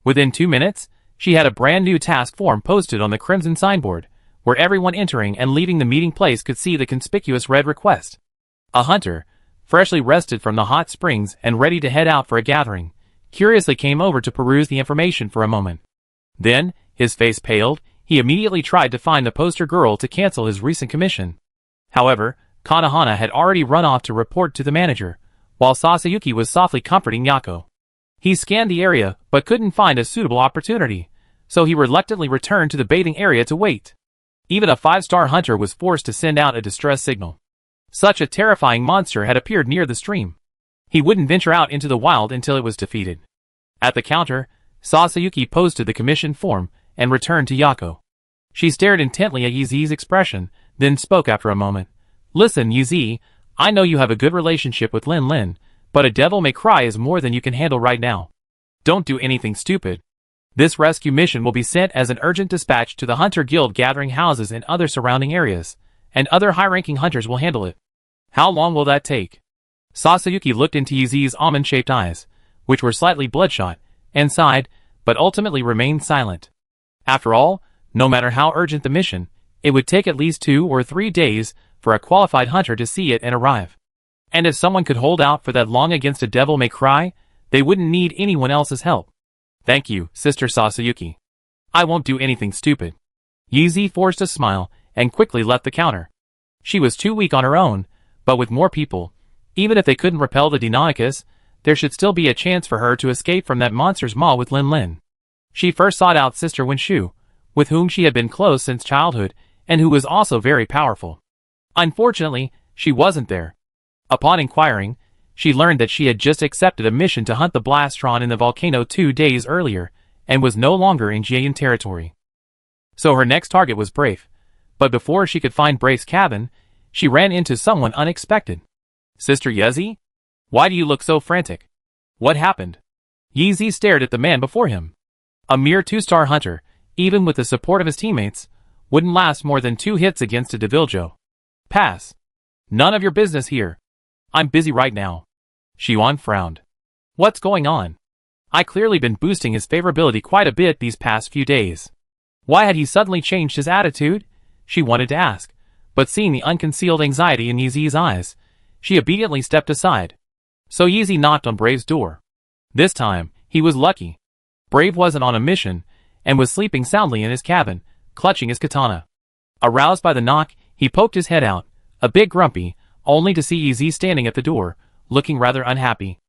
Within 2 minutes, she had a brand new task form posted on the crimson signboard, where everyone entering and leaving the meeting place could see the conspicuous red request. A hunter, freshly rested from the hot springs and ready to head out for a gathering, curiously came over to peruse the information for a moment. Then, his face paled, he immediately tried to find the poster girl to cancel his recent commission. However, Kanahana had already run off to report to the manager, while Sasayuki was softly comforting Yako. He scanned the area but couldn't find a suitable opportunity, so he reluctantly returned to the bathing area to wait. Even a 5-star hunter was forced to send out a distress signal. Such a terrifying monster had appeared near the stream. He wouldn't venture out into the wild until it was defeated. At the counter, Sasayuki posted the commission form and returned to Yako. She stared intently at Yizhe's expression, then spoke after a moment. Listen, Yizhe, I know you have a good relationship with Lin Lin, but a devil may cry is more than you can handle right now. Don't do anything stupid. This rescue mission will be sent as an urgent dispatch to the Hunter Guild gathering houses in other surrounding areas, and other high-ranking hunters will handle it. How long will that take? Sasayuki looked into Yizhe's almond-shaped eyes, which were slightly bloodshot, and sighed, but ultimately remained silent. After all, no matter how urgent the mission, It would take at least 2 or 3 days for a qualified hunter to see it and arrive. And if someone could hold out for that long against a devil-may-cry, they wouldn't need anyone else's help. Thank you, Sister Sasayuki. I won't do anything stupid. Yeezy forced a smile and quickly left the counter. She was too weak on her own, but with more people, even if they couldn't repel the Deinonychus, there should still be a chance for her to escape from that monster's maw with Lin Lin. She first sought out Sister Wenshu, with whom she had been close since childhood, and who was also very powerful. Unfortunately, she wasn't there. Upon inquiring, she learned that she had just accepted a mission to hunt the Blastron in the volcano 2 days earlier, and was no longer in Jian territory. So her next target was Brave, but before she could find Brave's cabin, she ran into someone unexpected. Sister Yezi? Why do you look so frantic? What happened? Yeezy stared at the man before him. A mere 2-star hunter, even with the support of his teammates, wouldn't last more than 2 hits against a Deviljo. Pass. None of your business here. I'm busy right now. Xiuan frowned. What's going on? I clearly been boosting his favorability quite a bit these past few days. Why had he suddenly changed his attitude? She wanted to ask, but seeing the unconcealed anxiety in Yeezy's eyes, she obediently stepped aside. So Yeezy knocked on Brave's door. This time, he was lucky. Brave wasn't on a mission, and was sleeping soundly in his cabin, clutching his katana. Aroused by the knock, he poked his head out, a bit grumpy, only to see Yeezy standing at the door, looking rather unhappy.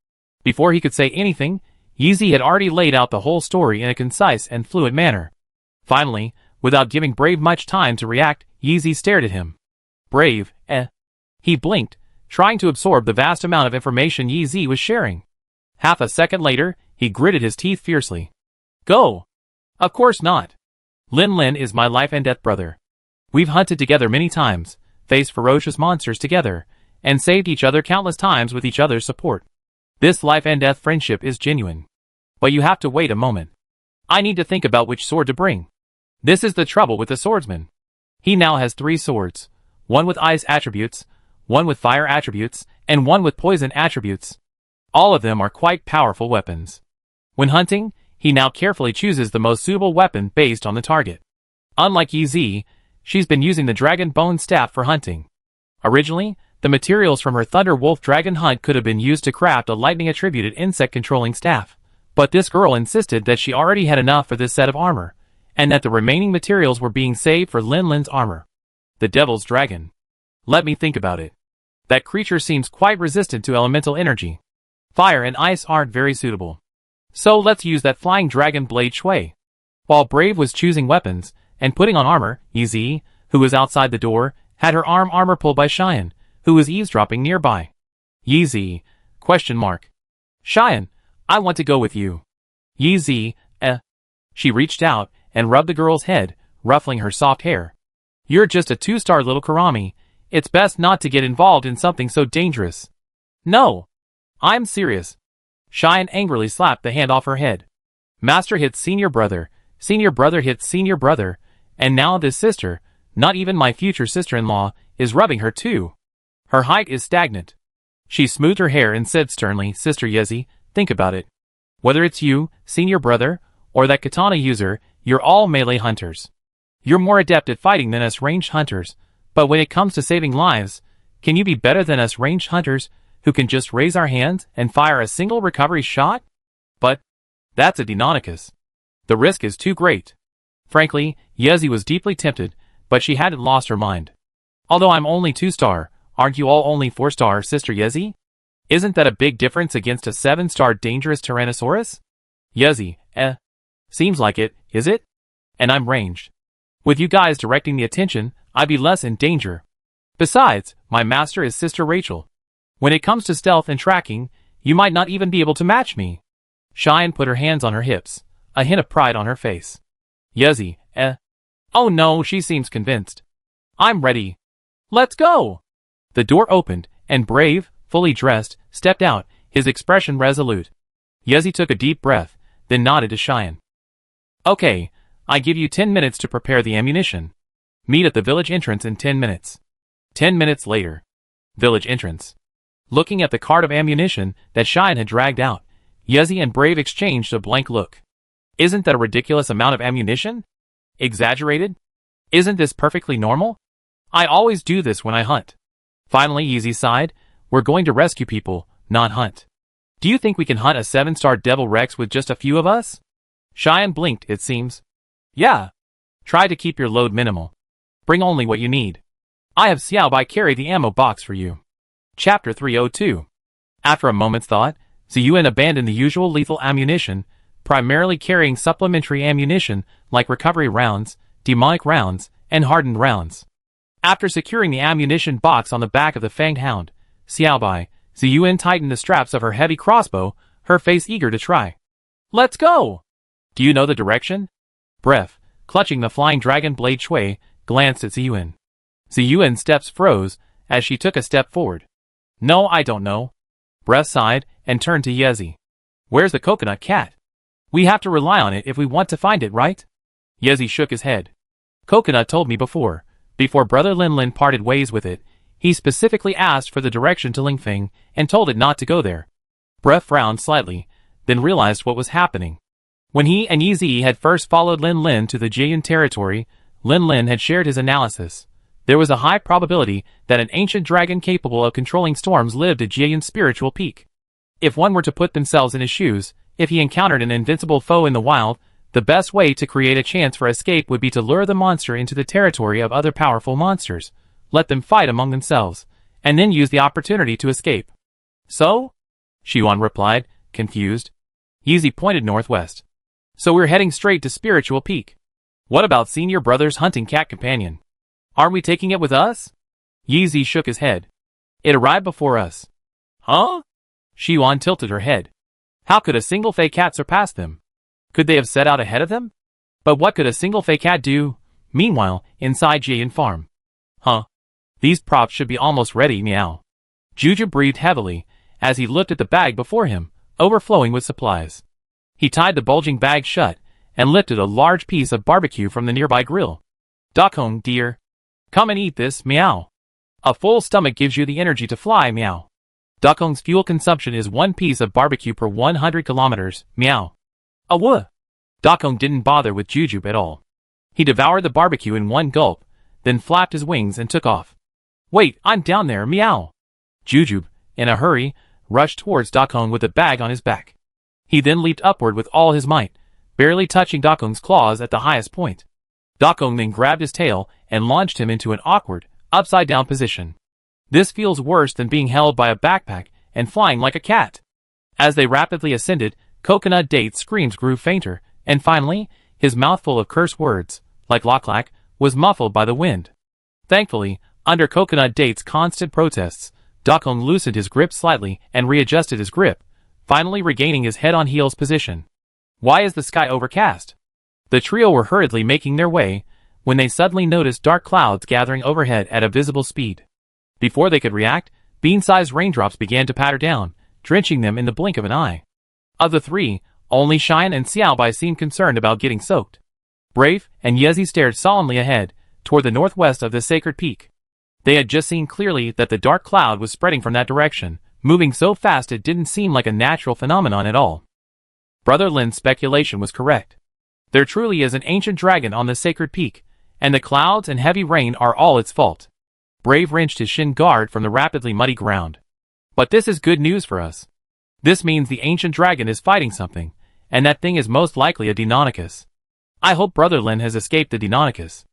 Before he could say anything, Yeezy had already laid out the whole story in a concise and fluid manner. Finally, without giving Brave much time to react, Yeezy stared at him. Brave, He blinked, trying to absorb the vast amount of information Yeezy was sharing. Half a second later, he gritted his teeth fiercely. Go! Of course not. Lin Lin is my life and death brother. We've hunted together many times, faced ferocious monsters together, and saved each other countless times with each other's support. This life and death friendship is genuine. But you have to wait a moment. I need to think about which sword to bring. This is the trouble with the swordsman. He now has 3 swords, one with ice attributes, one with fire attributes, and one with poison attributes. All of them are quite powerful weapons. When hunting, he now carefully chooses the most suitable weapon based on the target. Unlike Yeezy, she's been using the Dragon Bone Staff for hunting. Originally, the materials from her Thunder Wolf Dragon hunt could have been used to craft a lightning-attributed insect-controlling staff, but this girl insisted that she already had enough for this set of armor, and that the remaining materials were being saved for Lin Lin's armor. The Devil's Dragon. Let me think about it. That creature seems quite resistant to elemental energy. Fire and ice aren't very suitable. So let's use that Flying Dragon Blade Shui. While Brave was choosing weapons and putting on armor, Yeezy, who was outside the door, had her armor pulled by Xian, who was eavesdropping nearby. Yeezy, ? Xian, I want to go with you. Yeezy, She reached out and rubbed the girl's head, ruffling her soft hair. You're just a 2-star little Karami. It's best not to get involved in something so dangerous. No. I'm serious. Xian angrily slapped the hand off her head. Master hits senior brother hits senior brother, and now this sister, not even my future sister-in-law, is rubbing her too. Her height is stagnant. She smoothed her hair and said sternly, Sister Yezi, think about it. Whether it's you, senior brother, or that katana user, you're all melee hunters. You're more adept at fighting than us ranged hunters, but when it comes to saving lives, can you be better than us ranged hunters who can just raise our hands and fire a single recovery shot? But that's a Deinonychus. The risk is too great. Frankly, Yezi was deeply tempted, but she hadn't lost her mind. Although I'm only 2-star, aren't you all only 4-star, Sister Yezi? Isn't that a big difference against a 7-star dangerous Tyrannosaurus? Yezi, Seems like it, is it? And I'm ranged. With you guys directing the attention, I'd be less in danger. Besides, my master is Sister Rachel. When it comes to stealth and tracking, you might not even be able to match me. Xian put her hands on her hips, a hint of pride on her face. Yezi, Oh no, she seems convinced. I'm ready. Let's go! The door opened, and Brave, fully dressed, stepped out, his expression resolute. Yezi took a deep breath, then nodded to Xian. Okay, I give you 10 minutes to prepare the ammunition. Meet at the village entrance in 10 minutes. 10 minutes later. Village entrance. Looking at the cart of ammunition that Xian had dragged out, Yezi and Brave exchanged a blank look. Isn't that a ridiculous amount of ammunition? Exaggerated? Isn't this perfectly normal? I always do this when I hunt. Finally, Yeezy sighed. We're going to rescue people, not hunt. Do you think we can hunt a 7-star Devil Rex with just a few of us? Cheyenne blinked, it seems. Yeah. Try to keep your load minimal. Bring only what you need. I have Xiao Bai carry the ammo box for you. Chapter 302. After a moment's thought, Ziyuan abandoned the usual lethal ammunition, primarily carrying supplementary ammunition like recovery rounds, demonic rounds, and hardened rounds. After securing the ammunition box on the back of the fanged hound, Xiaobai, Ziyuan tightened the straps of her heavy crossbow, her face eager to try. Let's go! Do you know the direction? Bref, clutching the flying dragon blade Shui, glanced at Ziyuan. Ziyuan's steps froze as she took a step forward. No, I don't know. Bref sighed and turned to Yezi. Where's the coconut cat? We have to rely on it if we want to find it, right? Yezi shook his head. Coconut told me before Brother Lin Lin parted ways with it, he specifically asked for the direction to Lingfeng and told it not to go there. Bref frowned slightly, then realized what was happening. When he and Yi had first followed Lin Lin to the Jian territory, Lin Lin had shared his analysis. There was a high probability that an ancient dragon capable of controlling storms lived at Jian's spiritual peak. If one were to put themselves in his shoes, if he encountered an invincible foe in the wild, the best way to create a chance for escape would be to lure the monster into the territory of other powerful monsters, let them fight among themselves, and then use the opportunity to escape. So? Xiuan replied, confused. Yeezy pointed northwest. So we're heading straight to Spiritual Peak. What about Senior Brother's hunting cat companion? Aren't we taking it with us? Yeezy shook his head. It arrived before us. Huh? Xiuan tilted her head. How could a single Fey cat surpass them? Could they have set out ahead of them? But what could a single Fey cat do, meanwhile, inside Jian Farm? Huh? These props should be almost ready, meow. Juju breathed heavily, as he looked at the bag before him, overflowing with supplies. He tied the bulging bag shut, and lifted a large piece of barbecue from the nearby grill. Dakong, dear. Come and eat this, meow. A full stomach gives you the energy to fly, meow. Dakong's fuel consumption is 1 piece of barbecue per 100 kilometers, meow. Awuh! Dakong didn't bother with Jujube at all. He devoured the barbecue in one gulp, then flapped his wings and took off. Wait, I'm down there, meow! Jujube, in a hurry, rushed towards Dakong with the bag on his back. He then leaped upward with all his might, barely touching Dakong's claws at the highest point. Dakong then grabbed his tail and launched him into an awkward, upside-down position. This feels worse than being held by a backpack and flying like a cat. As they rapidly ascended, Coconut Date's screams grew fainter, and finally, his mouth full of curse words, like Locklack, was muffled by the wind. Thankfully, under Coconut Date's constant protests, Dakong loosened his grip slightly and readjusted his grip, finally regaining his head-on-heels position. Why is the sky overcast? The trio were hurriedly making their way, when they suddenly noticed dark clouds gathering overhead at a visible speed. Before they could react, bean-sized raindrops began to patter down, drenching them in the blink of an eye. Of the three, only Cheyenne and Xiaobai seemed concerned about getting soaked. Brave and Yezi stared solemnly ahead, toward the northwest of the sacred peak. They had just seen clearly that the dark cloud was spreading from that direction, moving so fast it didn't seem like a natural phenomenon at all. Brother Lin's speculation was correct. There truly is an ancient dragon on the sacred peak, and the clouds and heavy rain are all its fault. Brave wrenched his shin guard from the rapidly muddy ground. But this is good news for us. This means the ancient dragon is fighting something, and that thing is most likely a Deinonychus. I hope Brother Lin has escaped the Deinonychus.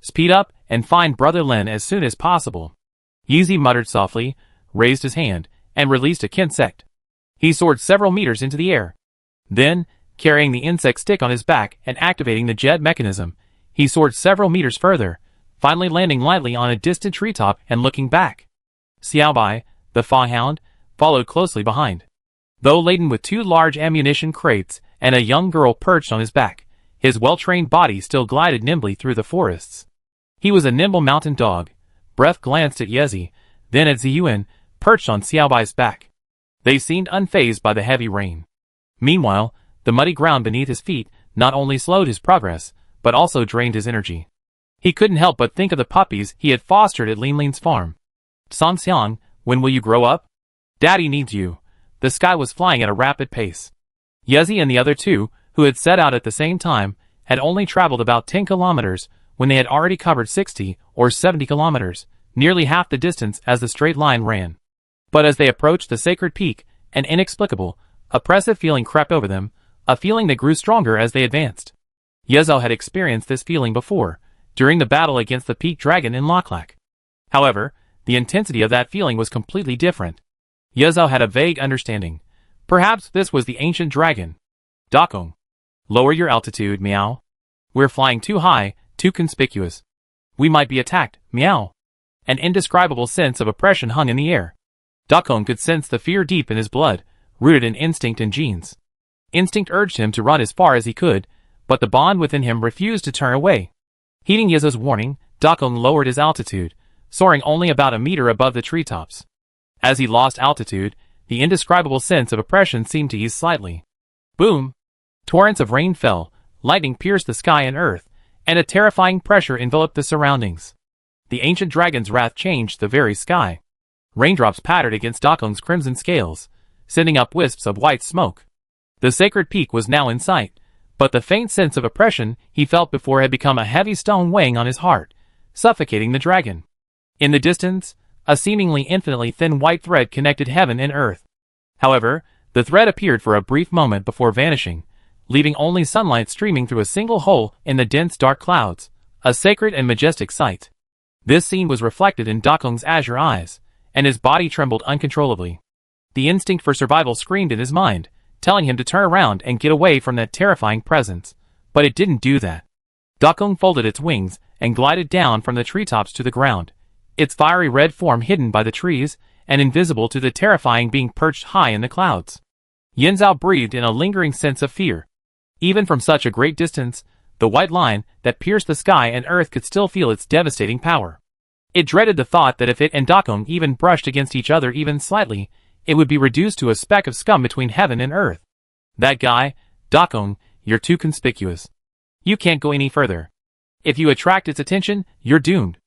Speed up and find Brother Lin as soon as possible. Yeezy muttered softly, raised his hand, and released a kinsect. He soared several meters into the air. Then, carrying the insect stick on his back and activating the jet mechanism, he soared several meters further, finally landing lightly on a distant treetop and looking back. Xiaobai, the Fa-hound, followed closely behind. Though laden with 2 large ammunition crates and a young girl perched on his back, his well-trained body still glided nimbly through the forests. He was a nimble mountain dog. Bref glanced at Yezi, then at Ziyuan, perched on Xiaobai's back. They seemed unfazed by the heavy rain. Meanwhile, the muddy ground beneath his feet not only slowed his progress, but also drained his energy. He couldn't help but think of the puppies he had fostered at Lin Lin's farm. Song Xiang, when will you grow up? Daddy needs you. The sky was flying at a rapid pace. Yezi and the other two, who had set out at the same time, had only traveled about 10 kilometers, when they had already covered 60 or 70 kilometers, nearly half the distance as the straight line ran. But as they approached the sacred peak, an inexplicable, oppressive feeling crept over them, a feeling that grew stronger as they advanced. Yezo had experienced this feeling before, during the battle against the peak dragon in Loklak. However, the intensity of that feeling was completely different. Yezo had a vague understanding. Perhaps this was the ancient dragon. Dakong. Lower your altitude, meow. We're flying too high, too conspicuous. We might be attacked, meow. An indescribable sense of oppression hung in the air. Dakong could sense the fear deep in his blood, rooted in instinct and genes. Instinct urged him to run as far as he could, but the bond within him refused to turn away. Heeding Yezo's warning, Dakong lowered his altitude, soaring only about a meter above the treetops. As he lost altitude, the indescribable sense of oppression seemed to ease slightly. Boom! Torrents of rain fell, lightning pierced the sky and earth, and a terrifying pressure enveloped the surroundings. The ancient dragon's wrath changed the very sky. Raindrops pattered against Dakong's crimson scales, sending up wisps of white smoke. The sacred peak was now in sight, but the faint sense of oppression he felt before had become a heavy stone weighing on his heart, suffocating the dragon. In the distance, a seemingly infinitely thin white thread connected heaven and earth. However, the thread appeared for a brief moment before vanishing, leaving only sunlight streaming through a single hole in the dense dark clouds, a sacred and majestic sight. This scene was reflected in Dakong's azure eyes, and his body trembled uncontrollably. The instinct for survival screamed in his mind, telling him to turn around and get away from that terrifying presence, but it didn't do that. Dakong folded its wings and glided down from the treetops to the ground, its fiery red form hidden by the trees and invisible to the terrifying being perched high in the clouds. Yinzhao breathed in a lingering sense of fear. Even from such a great distance, the white line that pierced the sky and earth could still feel its devastating power. It dreaded the thought that if it and Dakong even brushed against each other even slightly, it would be reduced to a speck of scum between heaven and earth. That guy, Dakong, you're too conspicuous. You can't go any further. If you attract its attention, you're doomed.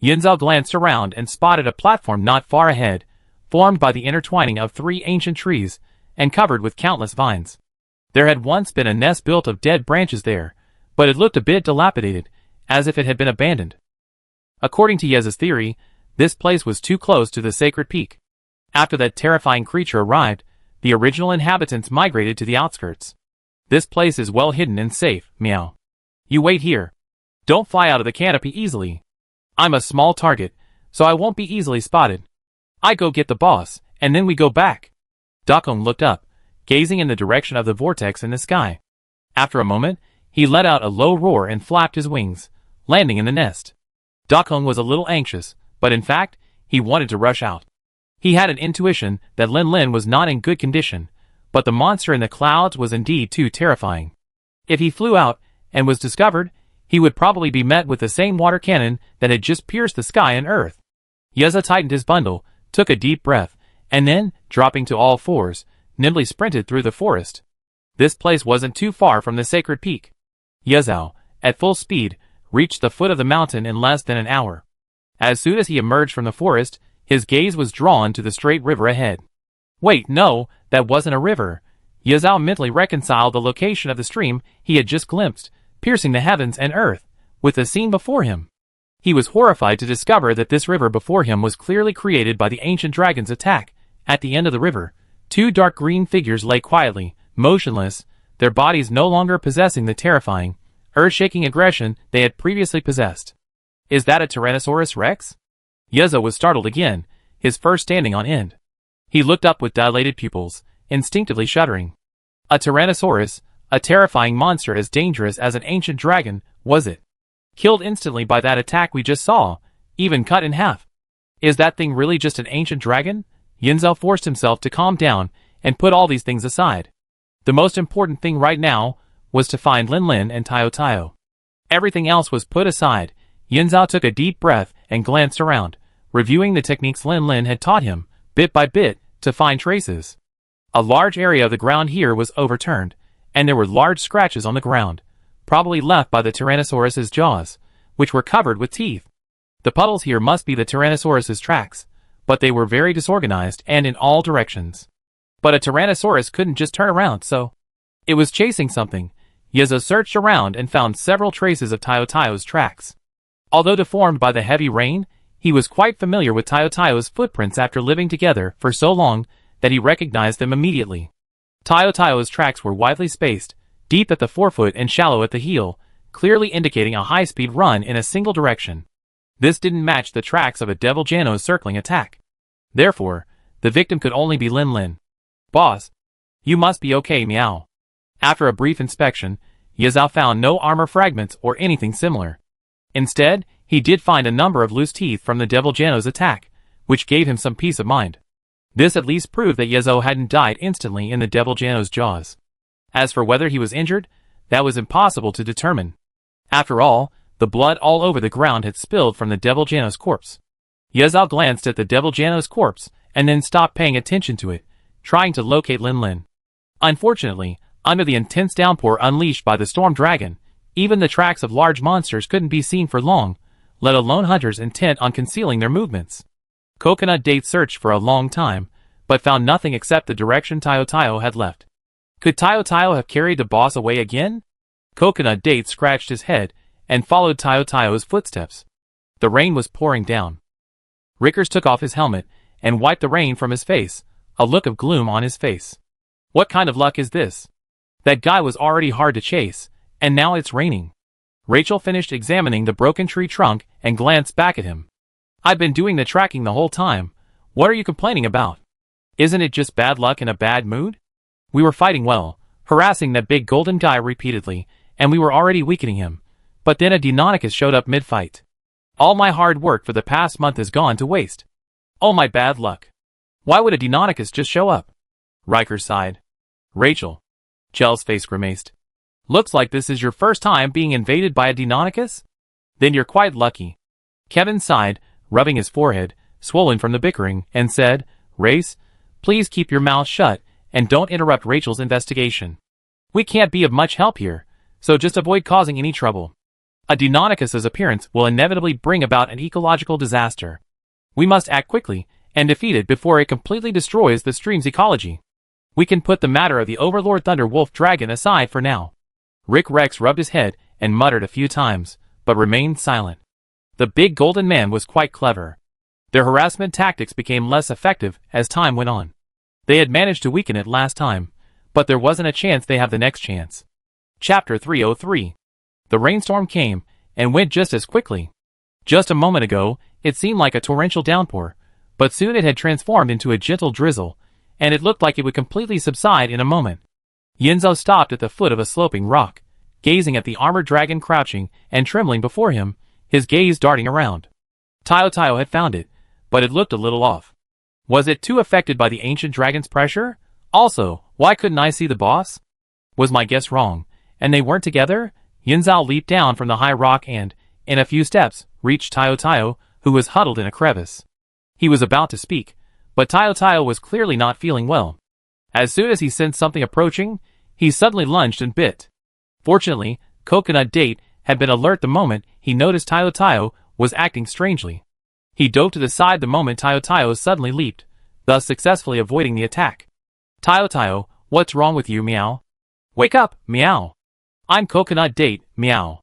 Yinzhao glanced around and spotted a platform not far ahead, formed by the intertwining of 3 ancient trees, and covered with countless vines. There had once been a nest built of dead branches there, but it looked a bit dilapidated, as if it had been abandoned. According to Yeza's theory, this place was too close to the sacred peak. After that terrifying creature arrived, the original inhabitants migrated to the outskirts. This place is well hidden and safe, meow. You wait here. Don't fly out of the canopy easily. I'm a small target, so I won't be easily spotted. I go get the boss, and then we go back. Dakong looked up, gazing in the direction of the vortex in the sky. After a moment, he let out a low roar and flapped his wings, landing in the nest. Dakong was a little anxious, but in fact, he wanted to rush out. He had an intuition that Lin Lin was not in good condition, but the monster in the clouds was indeed too terrifying. If he flew out and was discovered, he would probably be met with the same water cannon that had just pierced the sky and earth. Yeza tightened his bundle, took a deep breath, and then, dropping to all fours, nimbly sprinted through the forest. This place wasn't too far from the sacred peak. Yezhao, at full speed, reached the foot of the mountain in less than an hour. As soon as he emerged from the forest, his gaze was drawn to the straight river ahead. Wait, no, that wasn't a river. Yezhao mentally reconciled the location of the stream he had just glimpsed, piercing the heavens and earth, with the scene before him. He was horrified to discover that this river before him was clearly created by the ancient dragon's attack. At the end of the river, 2 dark green figures lay quietly, motionless, their bodies no longer possessing the terrifying, earth-shaking aggression they had previously possessed. Is that a Tyrannosaurus Rex? Yeza was startled again, his fur standing on end. He looked up with dilated pupils, instinctively shuddering. A Tyrannosaurus, a terrifying monster as dangerous as an ancient dragon, was it? Killed instantly by that attack we just saw, even cut in half. Is that thing really just an ancient dragon? Yinzhao forced himself to calm down and put all these things aside. The most important thing right now was to find Lin Lin and Taio Taio. Everything else was put aside. Yinzhao took a deep breath and glanced around, reviewing the techniques Lin Lin had taught him, bit by bit, to find traces. A large area of the ground here was overturned, and there were large scratches on the ground, probably left by the Tyrannosaurus's jaws, which were covered with teeth. The puddles here must be the Tyrannosaurus's tracks, but they were very disorganized and in all directions. But a Tyrannosaurus couldn't just turn around, so it was chasing something. Yezo searched around and found several traces of Tayotayo's tracks. Although deformed by the heavy rain, he was quite familiar with Tayotayo's footprints after living together for so long that he recognized them immediately. Tayotayo's tracks were widely spaced, deep at the forefoot and shallow at the heel, clearly indicating a high-speed run in a single direction. This didn't match the tracks of a Devil Jano's circling attack. Therefore, the victim could only be Lin Lin. "Boss, you must be okay, meow." After a brief inspection, Yazao found no armor fragments or anything similar. Instead, he did find a number of loose teeth from the Devil Jano's attack, which gave him some peace of mind. This at least proved that Yazao hadn't died instantly in the Devil Jano's jaws. As for whether he was injured, that was impossible to determine. After all, the blood all over the ground had spilled from the Devil Jano's corpse. Yazao glanced at the Devil Jano's corpse and then stopped paying attention to it, trying to locate Lin Lin. Unfortunately, under the intense downpour unleashed by the storm dragon, even the tracks of large monsters couldn't be seen for long, let alone hunters intent on concealing their movements. Coconut Date searched for a long time, but found nothing except the direction Tayotayo had left. Could Tayotayo have carried the boss away again? Coconut Date scratched his head and followed Tayotayo's footsteps. The rain was pouring down. Rickers took off his helmet and wiped the rain from his face, a look of gloom on his face. What kind of luck is this? That guy was already hard to chase, and now it's raining. Rachel finished examining the broken tree trunk and glanced back at him. "I've been doing the tracking the whole time. What are you complaining about? Isn't it just bad luck and a bad mood? We were fighting well, harassing that big golden guy repeatedly, and we were already weakening him. But then a Deinonychus showed up mid-fight. All my hard work for the past month has gone to waste. Oh, my bad luck. Why would a Deinonychus just show up?" Riker sighed. "Rachel." Chell's face grimaced. "Looks like this is your first time being invaded by a Deinonychus? Then you're quite lucky." Kevin sighed, rubbing his forehead, swollen from the bickering, and said, "Race, please keep your mouth shut and don't interrupt Rachel's investigation. We can't be of much help here, so just avoid causing any trouble. A Deinonychus's appearance will inevitably bring about an ecological disaster. We must act quickly and defeat it before it completely destroys the stream's ecology. We can put the matter of the Overlord Thunder Wolf Dragon aside for now." Rick Rex rubbed his head and muttered a few times, but remained silent. The big golden man was quite clever. Their harassment tactics became less effective as time went on. They had managed to weaken it last time, but there wasn't a chance they have the next chance. Chapter 303. The rainstorm came and went just as quickly. Just a moment ago, it seemed like a torrential downpour, but soon it had transformed into a gentle drizzle, and it looked like it would completely subside in a moment. Yinzo stopped at the foot of a sloping rock, gazing at the armored dragon crouching and trembling before him, his gaze darting around. Tayotayo had found it, but it looked a little off. Was it too affected by the ancient dragon's pressure? Also, why couldn't I see the boss? Was my guess wrong, and they weren't together? Yinzao leaped down from the high rock and, in a few steps, reached Tayotayo, who was huddled in a crevice. He was about to speak, but Tayotayo was clearly not feeling well. As soon as he sensed something approaching, he suddenly lunged and bit. Fortunately, Coconut Date had been alert the moment he noticed Tayotayo was acting strangely. He dove to the side the moment Tayotayo suddenly leaped, thus successfully avoiding the attack. "Tayotayo, what's wrong with you, meow? Wake up, meow. I'm Coconut Date, meow."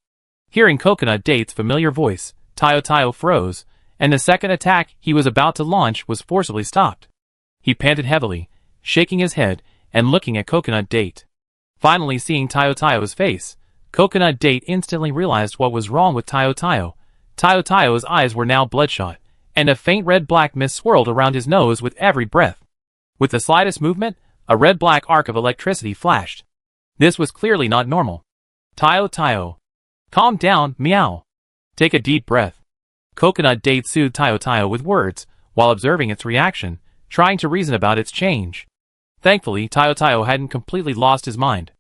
Hearing Coconut Date's familiar voice, Tayotayo froze, and the second attack he was about to launch was forcibly stopped. He panted heavily, shaking his head and looking at Coconut Date. Finally seeing Tayotayo's face, Coconut Date instantly realized what was wrong with Tayotayo. Tayotayo's eyes were now bloodshot, and a faint red-black mist swirled around his nose with every breath. With the slightest movement, a red-black arc of electricity flashed. This was clearly not normal. "Tayotayo. Calm down, meow. Take a deep breath." Coconut Date soothed Tayotayo with words, while observing its reaction, trying to reason about its change. Thankfully, Tayotayo hadn't completely lost his mind.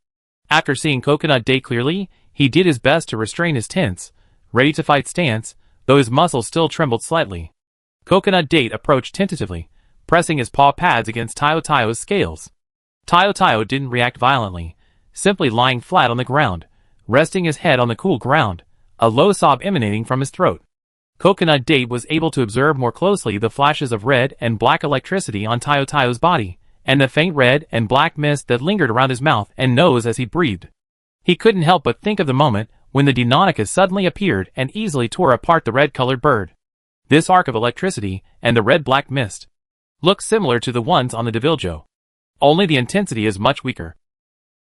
After seeing Coconut Date clearly, he did his best to restrain his tense, ready-to-fight stance, though his muscles still trembled slightly. Coconut Date approached tentatively, pressing his paw pads against Tayotayo's scales. Tayotayo didn't react violently, simply lying flat on the ground, resting his head on the cool ground, a low sob emanating from his throat. Coconut Date was able to observe more closely the flashes of red and black electricity on Tayotayo's body, and the faint red and black mist that lingered around his mouth and nose as he breathed. He couldn't help but think of the moment when the Deinonychus suddenly appeared and easily tore apart the red-colored bird. This arc of electricity and the red-black mist look similar to the ones on the Deviljo, only the intensity is much weaker.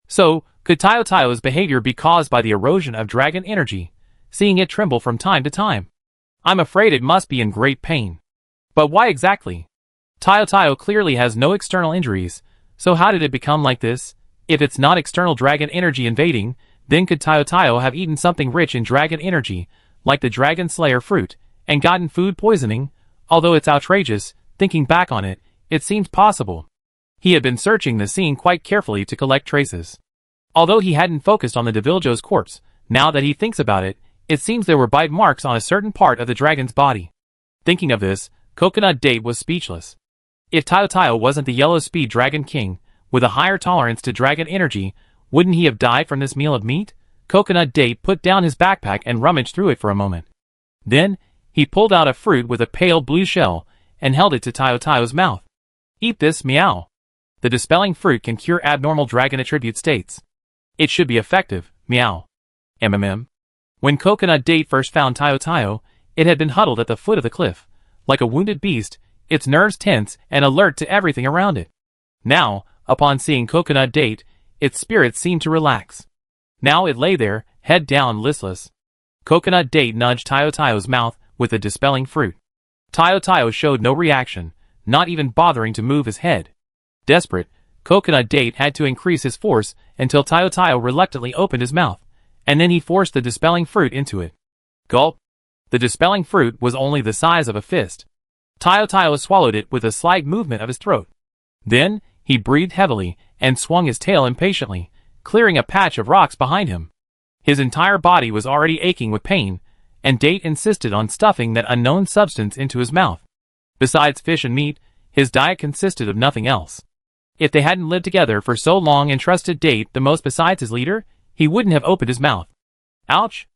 So, could Tayotayo's behavior be caused by the erosion of dragon energy, seeing it tremble from time to time? I'm afraid it must be in great pain. But why exactly? Tayotayo clearly has no external injuries, so how did it become like this? If it's not external dragon energy invading, then could Tayotayo have eaten something rich in dragon energy, like the Dragon Slayer fruit, and gotten food poisoning? Although it's outrageous, thinking back on it, it seems possible. He had been searching the scene quite carefully to collect traces. Although he hadn't focused on the Deviljo's corpse, now that he thinks about it, it seems there were bite marks on a certain part of the dragon's body. Thinking of this, Coconut Date was speechless. If Tayotayo wasn't the Yellow Speed Dragon King, with a higher tolerance to dragon energy, wouldn't he have died from this meal of meat? Coconut Date put down his backpack and rummaged through it for a moment. Then, he pulled out a fruit with a pale blue shell, and held it to Tayotayo's mouth. Eat this, meow. The dispelling fruit can cure abnormal dragon attribute states. It should be effective, meow. When Coconut Date first found Tayotayo, it had been huddled at the foot of the cliff. Like a wounded beast, its nerves tense and alert to everything around it. Now, upon seeing Coconut Date, its spirits seemed to relax. Now it lay there, head down, listless. Coconut Date nudged Tayotayo's mouth with the dispelling fruit. Tayotayo showed no reaction, not even bothering to move his head. Desperate, Coconut Date had to increase his force until Tayotayo reluctantly opened his mouth, and then he forced the dispelling fruit into it. Gulp! The dispelling fruit was only the size of a fist. Tayotayo swallowed it with a slight movement of his throat. Then, he breathed heavily and swung his tail impatiently, clearing a patch of rocks behind him. His entire body was already aching with pain, and Date insisted on stuffing that unknown substance into his mouth. Besides fish and meat, his diet consisted of nothing else. If they hadn't lived together for so long and trusted Date the most besides his leader, he wouldn't have opened his mouth. Ouch!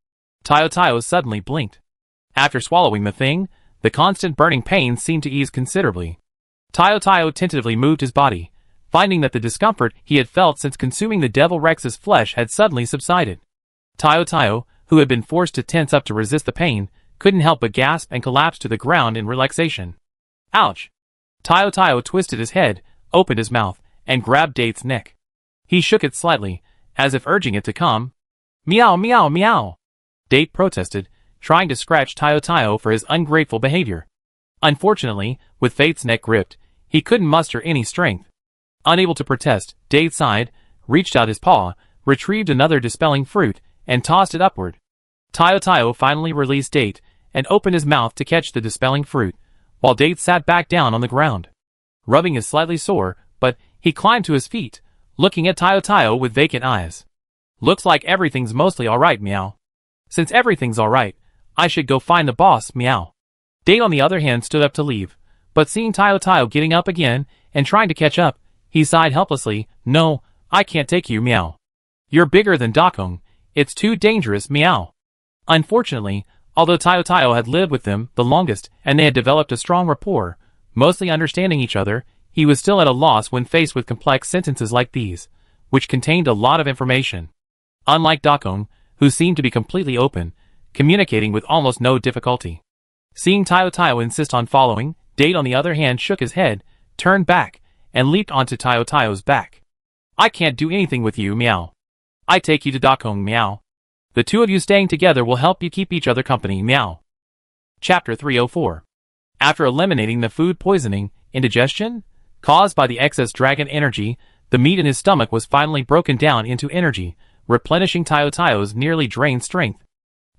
Tayotayo suddenly blinked. After swallowing the thing, the constant burning pain seemed to ease considerably. Tayotayo tentatively moved his body, finding that the discomfort he had felt since consuming the Devil Rex's flesh had suddenly subsided. Tayotayo, who had been forced to tense up to resist the pain, couldn't help but gasp and collapse to the ground in relaxation. Ouch! Tayotayo twisted his head, opened his mouth, and grabbed Date's neck. He shook it slightly, as if urging it to come. Meow, meow, meow! Date protested, trying to scratch Tayotayo for his ungrateful behavior. Unfortunately, with Fate's neck gripped, he couldn't muster any strength. Unable to protest, Date sighed, reached out his paw, retrieved another dispelling fruit, and tossed it upward. Tayotayo finally released Date, and opened his mouth to catch the dispelling fruit, while Date sat back down on the ground. Rubbing is slightly sore, but he climbed to his feet, looking at Tayotayo with vacant eyes. Looks like everything's mostly alright, meow. Since everything's alright, I should go find the boss, meow. Date on the other hand stood up to leave, but seeing Tayotayo getting up again and trying to catch up, he sighed helplessly. No, I can't take you, meow. You're bigger than Dakong. It's too dangerous, meow. Unfortunately, although Tayotayo had lived with them the longest and they had developed a strong rapport, mostly understanding each other, he was still at a loss when faced with complex sentences like these, which contained a lot of information. Unlike Dakong, who seemed to be completely open, communicating with almost no difficulty. Seeing Tayotayo insist on following, Date on the other hand shook his head, turned back, and leaped onto Tayotayo's back. I can't do anything with you, meow. I take you to Dakong, meow. The two of you staying together will help you keep each other company, meow. Chapter 304. After eliminating the food poisoning, indigestion, caused by the excess dragon energy, the meat in his stomach was finally broken down into energy, replenishing Tayotayo's nearly drained strength.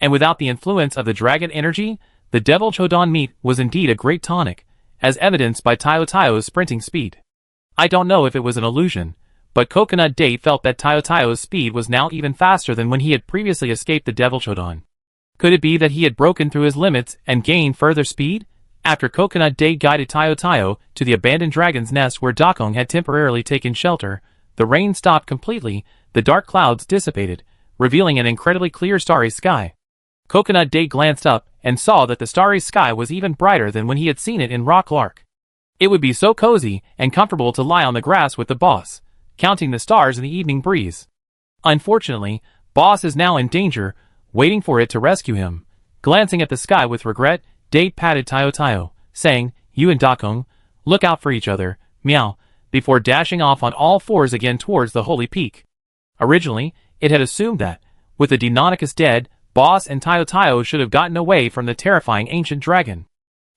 And without the influence of the dragon energy, the Devil Chodon meat was indeed a great tonic, as evidenced by Tayotayo's sprinting speed. I don't know if it was an illusion, but Coconut Date felt that Tayotayo's speed was now even faster than when he had previously escaped the Devil Chodon. Could it be that he had broken through his limits and gained further speed? After Coconut Date guided Tayotayo to the abandoned dragon's nest where Dakong had temporarily taken shelter, the rain stopped completely, the dark clouds dissipated, revealing an incredibly clear starry sky. Coconut Date glanced up and saw that the starry sky was even brighter than when he had seen it in Rock Lark. It would be so cozy and comfortable to lie on the grass with the boss, counting the stars in the evening breeze. Unfortunately, Boss is now in danger, waiting for it to rescue him. Glancing at the sky with regret, Date patted Tayo Tayo, saying, "You and Dakong, look out for each other, meow," before dashing off on all fours again towards the holy peak. Originally, it had assumed that, with the Deinonychus dead, Boss and Tayo Tayo should have gotten away from the terrifying ancient dragon.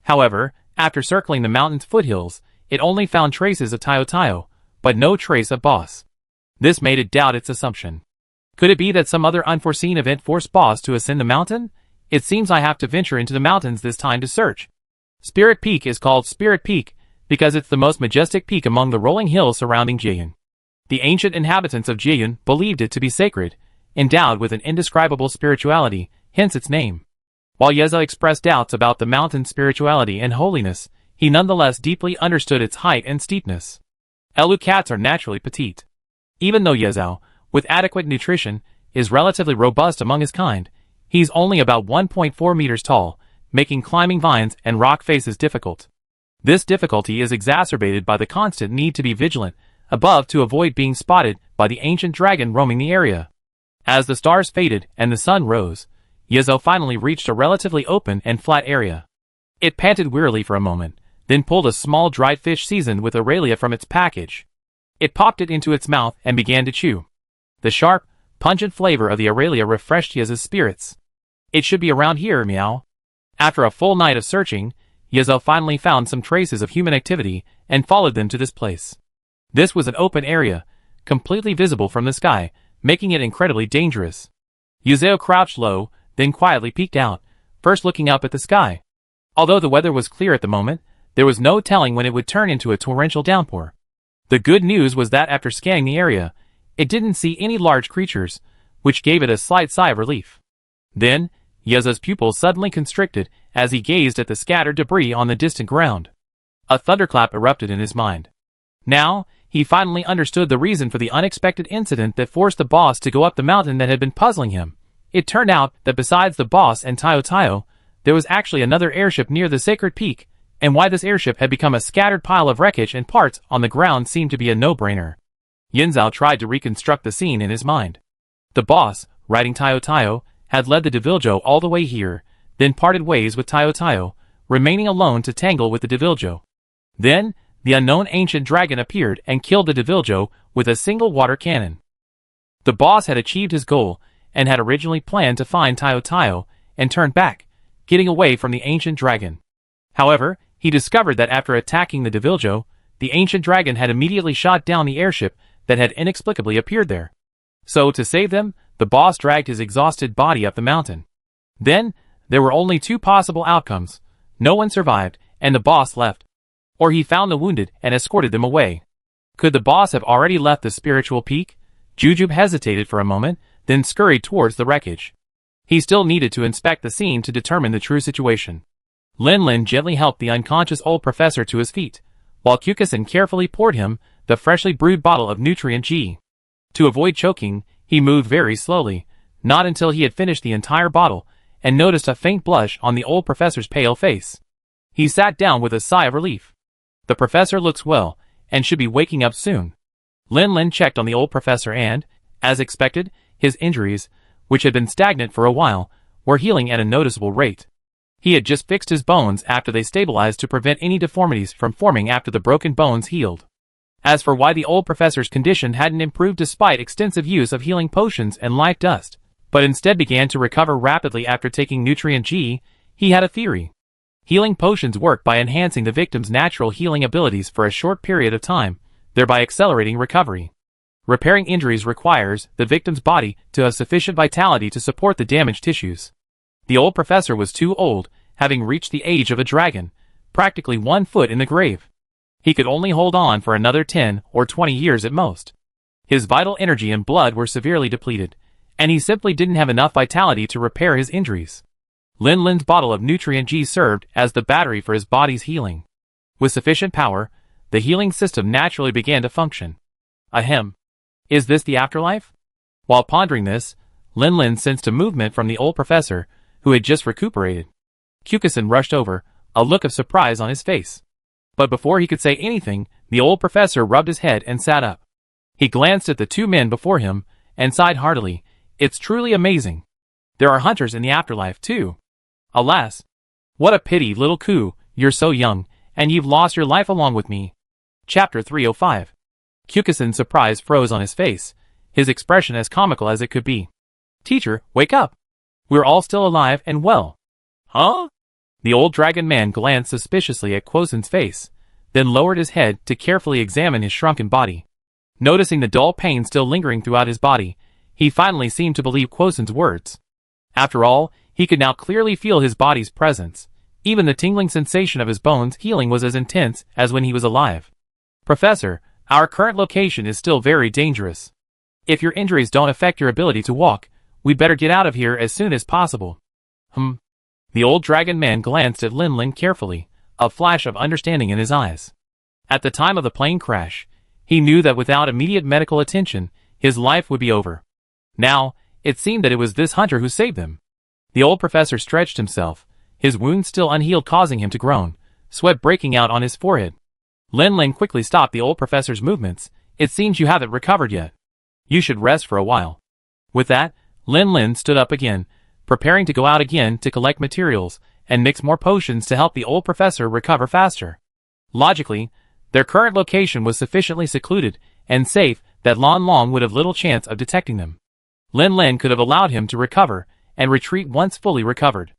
However, after circling the mountain's foothills, it only found traces of Tayo Tayo, but no trace of Boss. This made it doubt its assumption. Could it be that some other unforeseen event forced Boss to ascend the mountain? It seems I have to venture into the mountains this time to search. Spirit Peak is called Spirit Peak because it's the most majestic peak among the rolling hills surrounding Jiyun. The ancient inhabitants of Jiyun believed it to be sacred, endowed with an indescribable spirituality, hence its name. While Yeza expressed doubts about the mountain's spirituality and holiness, he nonetheless deeply understood its height and steepness. Elu cats are naturally petite. Even though Yezhao, with adequate nutrition, is relatively robust among his kind, he's only about 1.4 meters tall, making climbing vines and rock faces difficult. This difficulty is exacerbated by the constant need to be vigilant above to avoid being spotted by the ancient dragon roaming the area. As the stars faded and the sun rose, Yezhao finally reached a relatively open and flat area. It panted wearily for a moment, then pulled a small dried fish seasoned with Aurelia from its package. It popped it into its mouth and began to chew. The sharp, pungent flavor of the Aurelia refreshed Yezhao's spirits. It should be around here, meow. After a full night of searching, Yezhao finally found some traces of human activity and followed them to this place. This was an open area, completely visible from the sky, making it incredibly dangerous. Yezhao crouched low, then quietly peeked out, first looking up at the sky. Although the weather was clear at the moment, there was no telling when it would turn into a torrential downpour. The good news was that after scanning the area, it didn't see any large creatures, which gave it a slight sigh of relief. Then, Yezhao's pupils suddenly constricted as he gazed at the scattered debris on the distant ground. A thunderclap erupted in his mind. Now, he finally understood the reason for the unexpected incident that forced the boss to go up the mountain that had been puzzling him. It turned out that besides the boss and Tayo Tayo, there was actually another airship near the sacred peak, and why this airship had become a scattered pile of wreckage and parts on the ground seemed to be a no-brainer. Yinzao tried to reconstruct the scene in his mind. The boss, riding Tayo Tayo, had led the Deviljo all the way here, then parted ways with Tayo Tayo, remaining alone to tangle with the Deviljo. Then, the unknown ancient dragon appeared and killed the Deviljo with a single water cannon. The boss had achieved his goal, and had originally planned to find Tayo Tayo and turn back, getting away from the ancient dragon. However, he discovered that after attacking the Deviljo, the ancient dragon had immediately shot down the airship that had inexplicably appeared there. So, to save them, the boss dragged his exhausted body up the mountain. Then, there were only two possible outcomes. No one survived, and the boss left. Or he found the wounded and escorted them away. Could the boss have already left the spiritual peak? Jujube hesitated for a moment, then scurried towards the wreckage. He still needed to inspect the scene to determine the true situation. Lin Lin gently helped the unconscious old professor to his feet, while Kyokusen carefully poured him the freshly brewed bottle of Nutrient G. To avoid choking, he moved very slowly, not until he had finished the entire bottle, and noticed a faint blush on the old professor's pale face. He sat down with a sigh of relief. The professor looks well, and should be waking up soon. Lin Lin checked on the old professor and, as expected, his injuries, which had been stagnant for a while, were healing at a noticeable rate. He had just fixed his bones after they stabilized to prevent any deformities from forming after the broken bones healed. As for why the old professor's condition hadn't improved despite extensive use of healing potions and life dust, but instead began to recover rapidly after taking Nutrient G, he had a theory. Healing potions work by enhancing the victim's natural healing abilities for a short period of time, thereby accelerating recovery. Repairing injuries requires the victim's body to have sufficient vitality to support the damaged tissues. The old professor was too old, having reached the age of a dragon, practically 1 foot in the grave. He could only hold on for another 10 or 20 years at most. His vital energy and blood were severely depleted, and he simply didn't have enough vitality to repair his injuries. Lin Lin's bottle of Nutrient G served as the battery for his body's healing. With sufficient power, the healing system naturally began to function. Ahem. Is this the afterlife? While pondering this, Lin Lin sensed a movement from the old professor, who had just recuperated. Kyokusen rushed over, a look of surprise on his face. But before he could say anything, the old professor rubbed his head and sat up. He glanced at the two men before him, and sighed heartily. It's truly amazing. There are hunters in the afterlife, too. Alas. What a pity, little Ku, you're so young, and you've lost your life along with me. Chapter 305. Kyokusen's surprise froze on his face, his expression as comical as it could be. Teacher, wake up. We're all still alive and well. Huh? The old dragon man glanced suspiciously at Kwosen's face, then lowered his head to carefully examine his shrunken body. Noticing the dull pain still lingering throughout his body, he finally seemed to believe Kwosen's words. After all, he could now clearly feel his body's presence. Even the tingling sensation of his bones healing was as intense as when he was alive. Professor, our current location is still very dangerous. If your injuries don't affect your ability to walk, we'd better get out of here as soon as possible. The old dragon man glanced at Lin Lin carefully, a flash of understanding in his eyes. At the time of the plane crash, he knew that without immediate medical attention, his life would be over. Now, it seemed that it was this hunter who saved him. The old professor stretched himself, his wounds still unhealed causing him to groan, sweat breaking out on his forehead. Lin Lin quickly stopped the old professor's movements. It seems you haven't recovered yet. You should rest for a while. With that, Lin Lin stood up again, preparing to go out again to collect materials and mix more potions to help the old professor recover faster. Logically, their current location was sufficiently secluded and safe that Lan Long would have little chance of detecting them. Lin Lin could have allowed him to recover and retreat once fully recovered.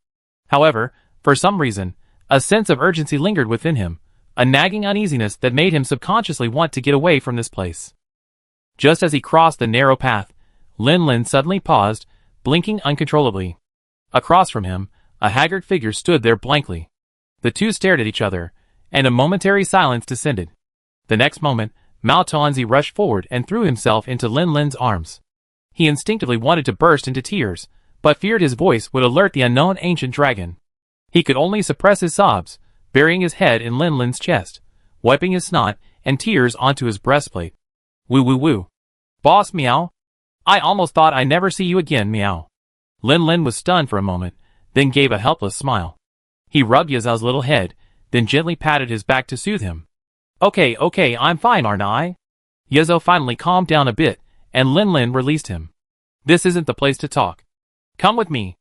However, for some reason, a sense of urgency lingered within him, a nagging uneasiness that made him subconsciously want to get away from this place. Just as he crossed the narrow path, Lin Lin suddenly paused, blinking uncontrollably. Across from him, a haggard figure stood there blankly. The two stared at each other, and a momentary silence descended. The next moment, Mao Tuanzi rushed forward and threw himself into Lin Lin's arms. He instinctively wanted to burst into tears, but feared his voice would alert the unknown ancient dragon. He could only suppress his sobs, burying his head in Lin Lin's chest, wiping his snot and tears onto his breastplate. Woo woo woo. Boss Meow. I almost thought I'd never see you again, Meow. Lin Lin was stunned for a moment, then gave a helpless smile. He rubbed Yazao's little head, then gently patted his back to soothe him. Okay, I'm fine, aren't I? Yazao finally calmed down a bit, and Lin Lin released him. This isn't the place to talk. Come with me.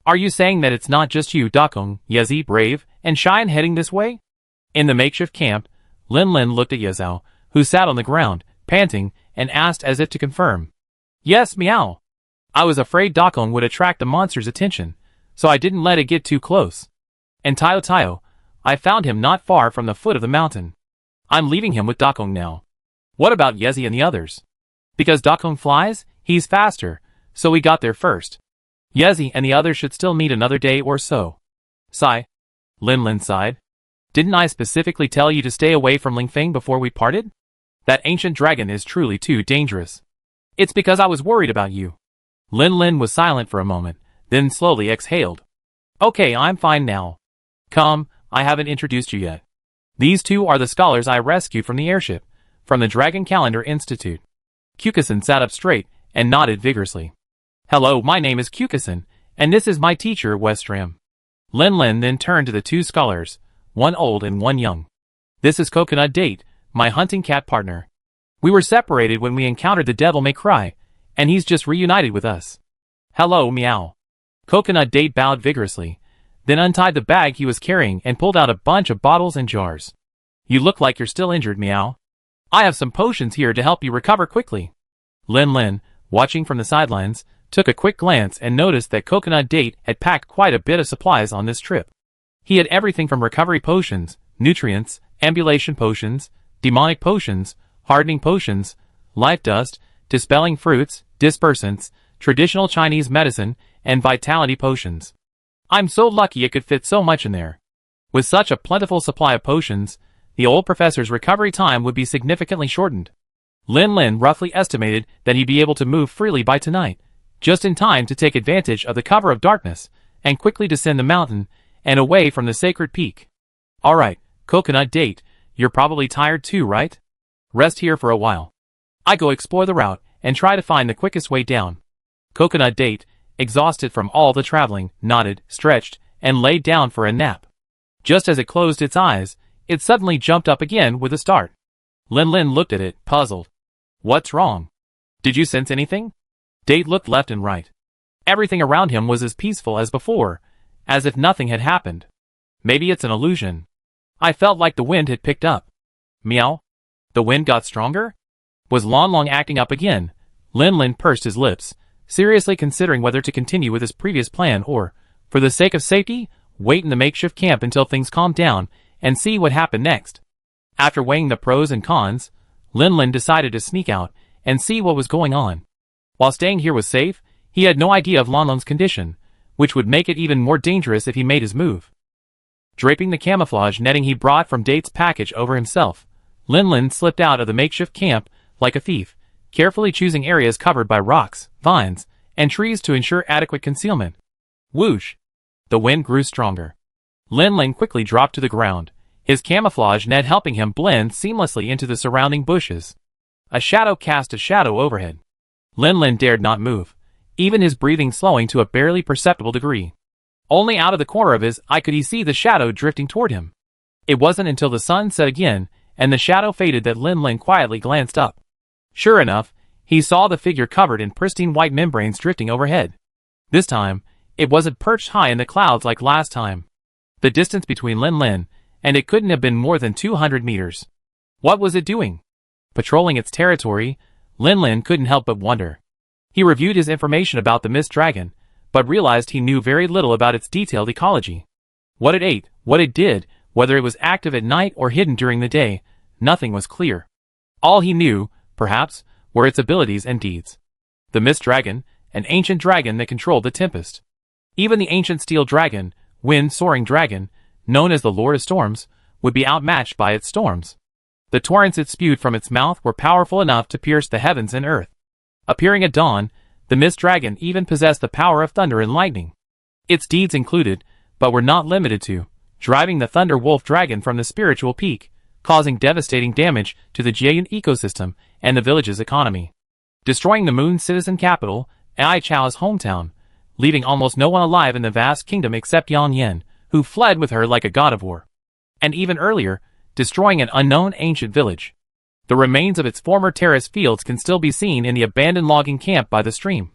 Are you saying that it's not just you, Dakong, Yezi, brave, and Shine heading this way? In the makeshift camp, Lin Lin looked at Yazao, who sat on the ground, panting, and asked as if to confirm. Yes, Meow. I was afraid Dakong would attract the monster's attention, so I didn't let it get too close. And Tayo, I found him not far from the foot of the mountain. I'm leaving him with Dakong now. What about Yezi and the others? Because Dakong flies, he's faster, so we got there first. Yezi and the others should still meet another day or so. Sigh. Lin Lin sighed. Didn't I specifically tell you to stay away from Lingfeng before we parted? That ancient dragon is truly too dangerous. It's because I was worried about you. Lin Lin was silent for a moment, then slowly exhaled. Okay, I'm fine now. Come, I haven't introduced you yet. These two are the scholars I rescued from the airship, from the Dragon Calendar Institute. Kyokusen sat up straight and nodded vigorously. Hello, my name is Kyokusen, and this is my teacher, Westram. Lin Lin then turned to the two scholars, one old and one young. This is Coconut Date, my hunting cat partner. We were separated when we encountered the Devil May Cry, and he's just reunited with us. Hello, Meow. Coconut Date bowed vigorously, then untied the bag he was carrying and pulled out a bunch of bottles and jars. You look like you're still injured, Meow. I have some potions here to help you recover quickly. Lin Lin, watching from the sidelines, took a quick glance and noticed that Coconut Date had packed quite a bit of supplies on this trip. He had everything from recovery potions, nutrients, ambulation potions, demonic potions, hardening potions, life dust, dispelling fruits, dispersants, traditional Chinese medicine, and vitality potions. I'm so lucky it could fit so much in there. With such a plentiful supply of potions, the old professor's recovery time would be significantly shortened. Lin Lin roughly estimated that he'd be able to move freely by tonight, just in time to take advantage of the cover of darkness, and quickly descend the mountain, and away from the sacred peak. Alright, Coconut Date, you're probably tired too, right? Rest here for a while. I go explore the route, and try to find the quickest way down. Coconut Date, exhausted from all the traveling, nodded, stretched, and laid down for a nap. Just as it closed its eyes, it suddenly jumped up again with a start. Lin Lin looked at it, puzzled. What's wrong? Did you sense anything? Date looked left and right. Everything around him was as peaceful as before, as if nothing had happened. Maybe it's an illusion. I felt like the wind had picked up. Meow. The wind got stronger? Was Lon Long acting up again? Lin Lin pursed his lips, seriously considering whether to continue with his previous plan or, for the sake of safety, wait in the makeshift camp until things calmed down and see what happened next. After weighing the pros and cons, Lin Lin decided to sneak out and see what was going on. While staying here was safe, he had no idea of Lon Long's condition, which would make it even more dangerous if he made his move. Draping the camouflage netting he brought from Date's package over himself, Lin Lin slipped out of the makeshift camp like a thief, carefully choosing areas covered by rocks, vines, and trees to ensure adequate concealment. Whoosh! The wind grew stronger. Lin Lin quickly dropped to the ground, his camouflage net helping him blend seamlessly into the surrounding bushes. A shadow cast a shadow overhead. Lin Lin dared not move, even his breathing slowing to a barely perceptible degree. Only out of the corner of his eye could he see the shadow drifting toward him. It wasn't until the sun set again and the shadow faded that Lin Lin quietly glanced up. Sure enough, he saw the figure covered in pristine white membranes drifting overhead. This time, it wasn't perched high in the clouds like last time. The distance between Lin Lin and it couldn't have been more than 200 meters. What was it doing? Patrolling its territory, Lin Lin couldn't help but wonder. He reviewed his information about the Mist Dragon, but realized he knew very little about its detailed ecology. What it ate, what it did, whether it was active at night or hidden during the day, nothing was clear. All he knew, perhaps, were its abilities and deeds. The Mist Dragon, an ancient dragon that controlled the Tempest. Even the ancient Steel Dragon, wind-soaring dragon, known as the Lord of Storms, would be outmatched by its storms. The torrents it spewed from its mouth were powerful enough to pierce the heavens and earth. Appearing at dawn, the Mist Dragon even possessed the power of thunder and lightning. Its deeds included, but were not limited to, driving the Thunder Wolf Dragon from the spiritual peak, causing devastating damage to the Jiayan ecosystem and the village's economy. Destroying the Moon citizen capital, Ai Chao's hometown, leaving almost no one alive in the vast kingdom except Yang Yen, who fled with her like a god of war. And even earlier, destroying an unknown ancient village. The remains of its former terrace fields can still be seen in the abandoned logging camp by the stream.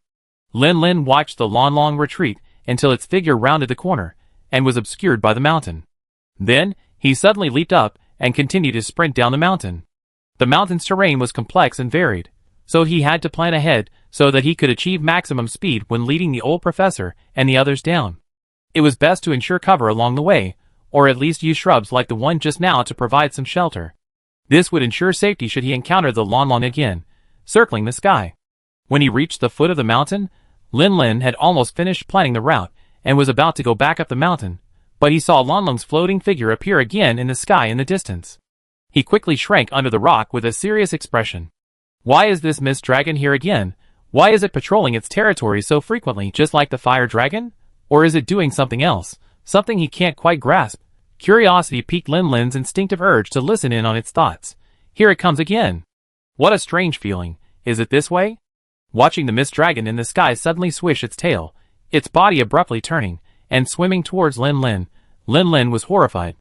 Lin Lin watched the Lon Long retreat until its figure rounded the corner and was obscured by the mountain. Then, he suddenly leaped up and continued his sprint down the mountain. The mountain's terrain was complex and varied, so he had to plan ahead so that he could achieve maximum speed when leading the old professor and the others down. It was best to ensure cover along the way, or at least use shrubs like the one just now to provide some shelter. This would ensure safety should he encounter the Lon Long again, circling the sky. When he reached the foot of the mountain, Lin Lin had almost finished planning the route and was about to go back up the mountain, but he saw Lon Long's floating figure appear again in the sky in the distance. He quickly shrank under the rock with a serious expression. Why is this Mist Dragon here again? Why is it patrolling its territory so frequently, just like the Fire Dragon? Or is it doing something else, something he can't quite grasp? Curiosity piqued Lin Lin's instinctive urge to listen in on its thoughts. Here it comes again. What a strange feeling. Is it this way? Watching the Mist Dragon in the sky suddenly swish its tail, its body abruptly turning, and swimming towards Lin Lin was horrified.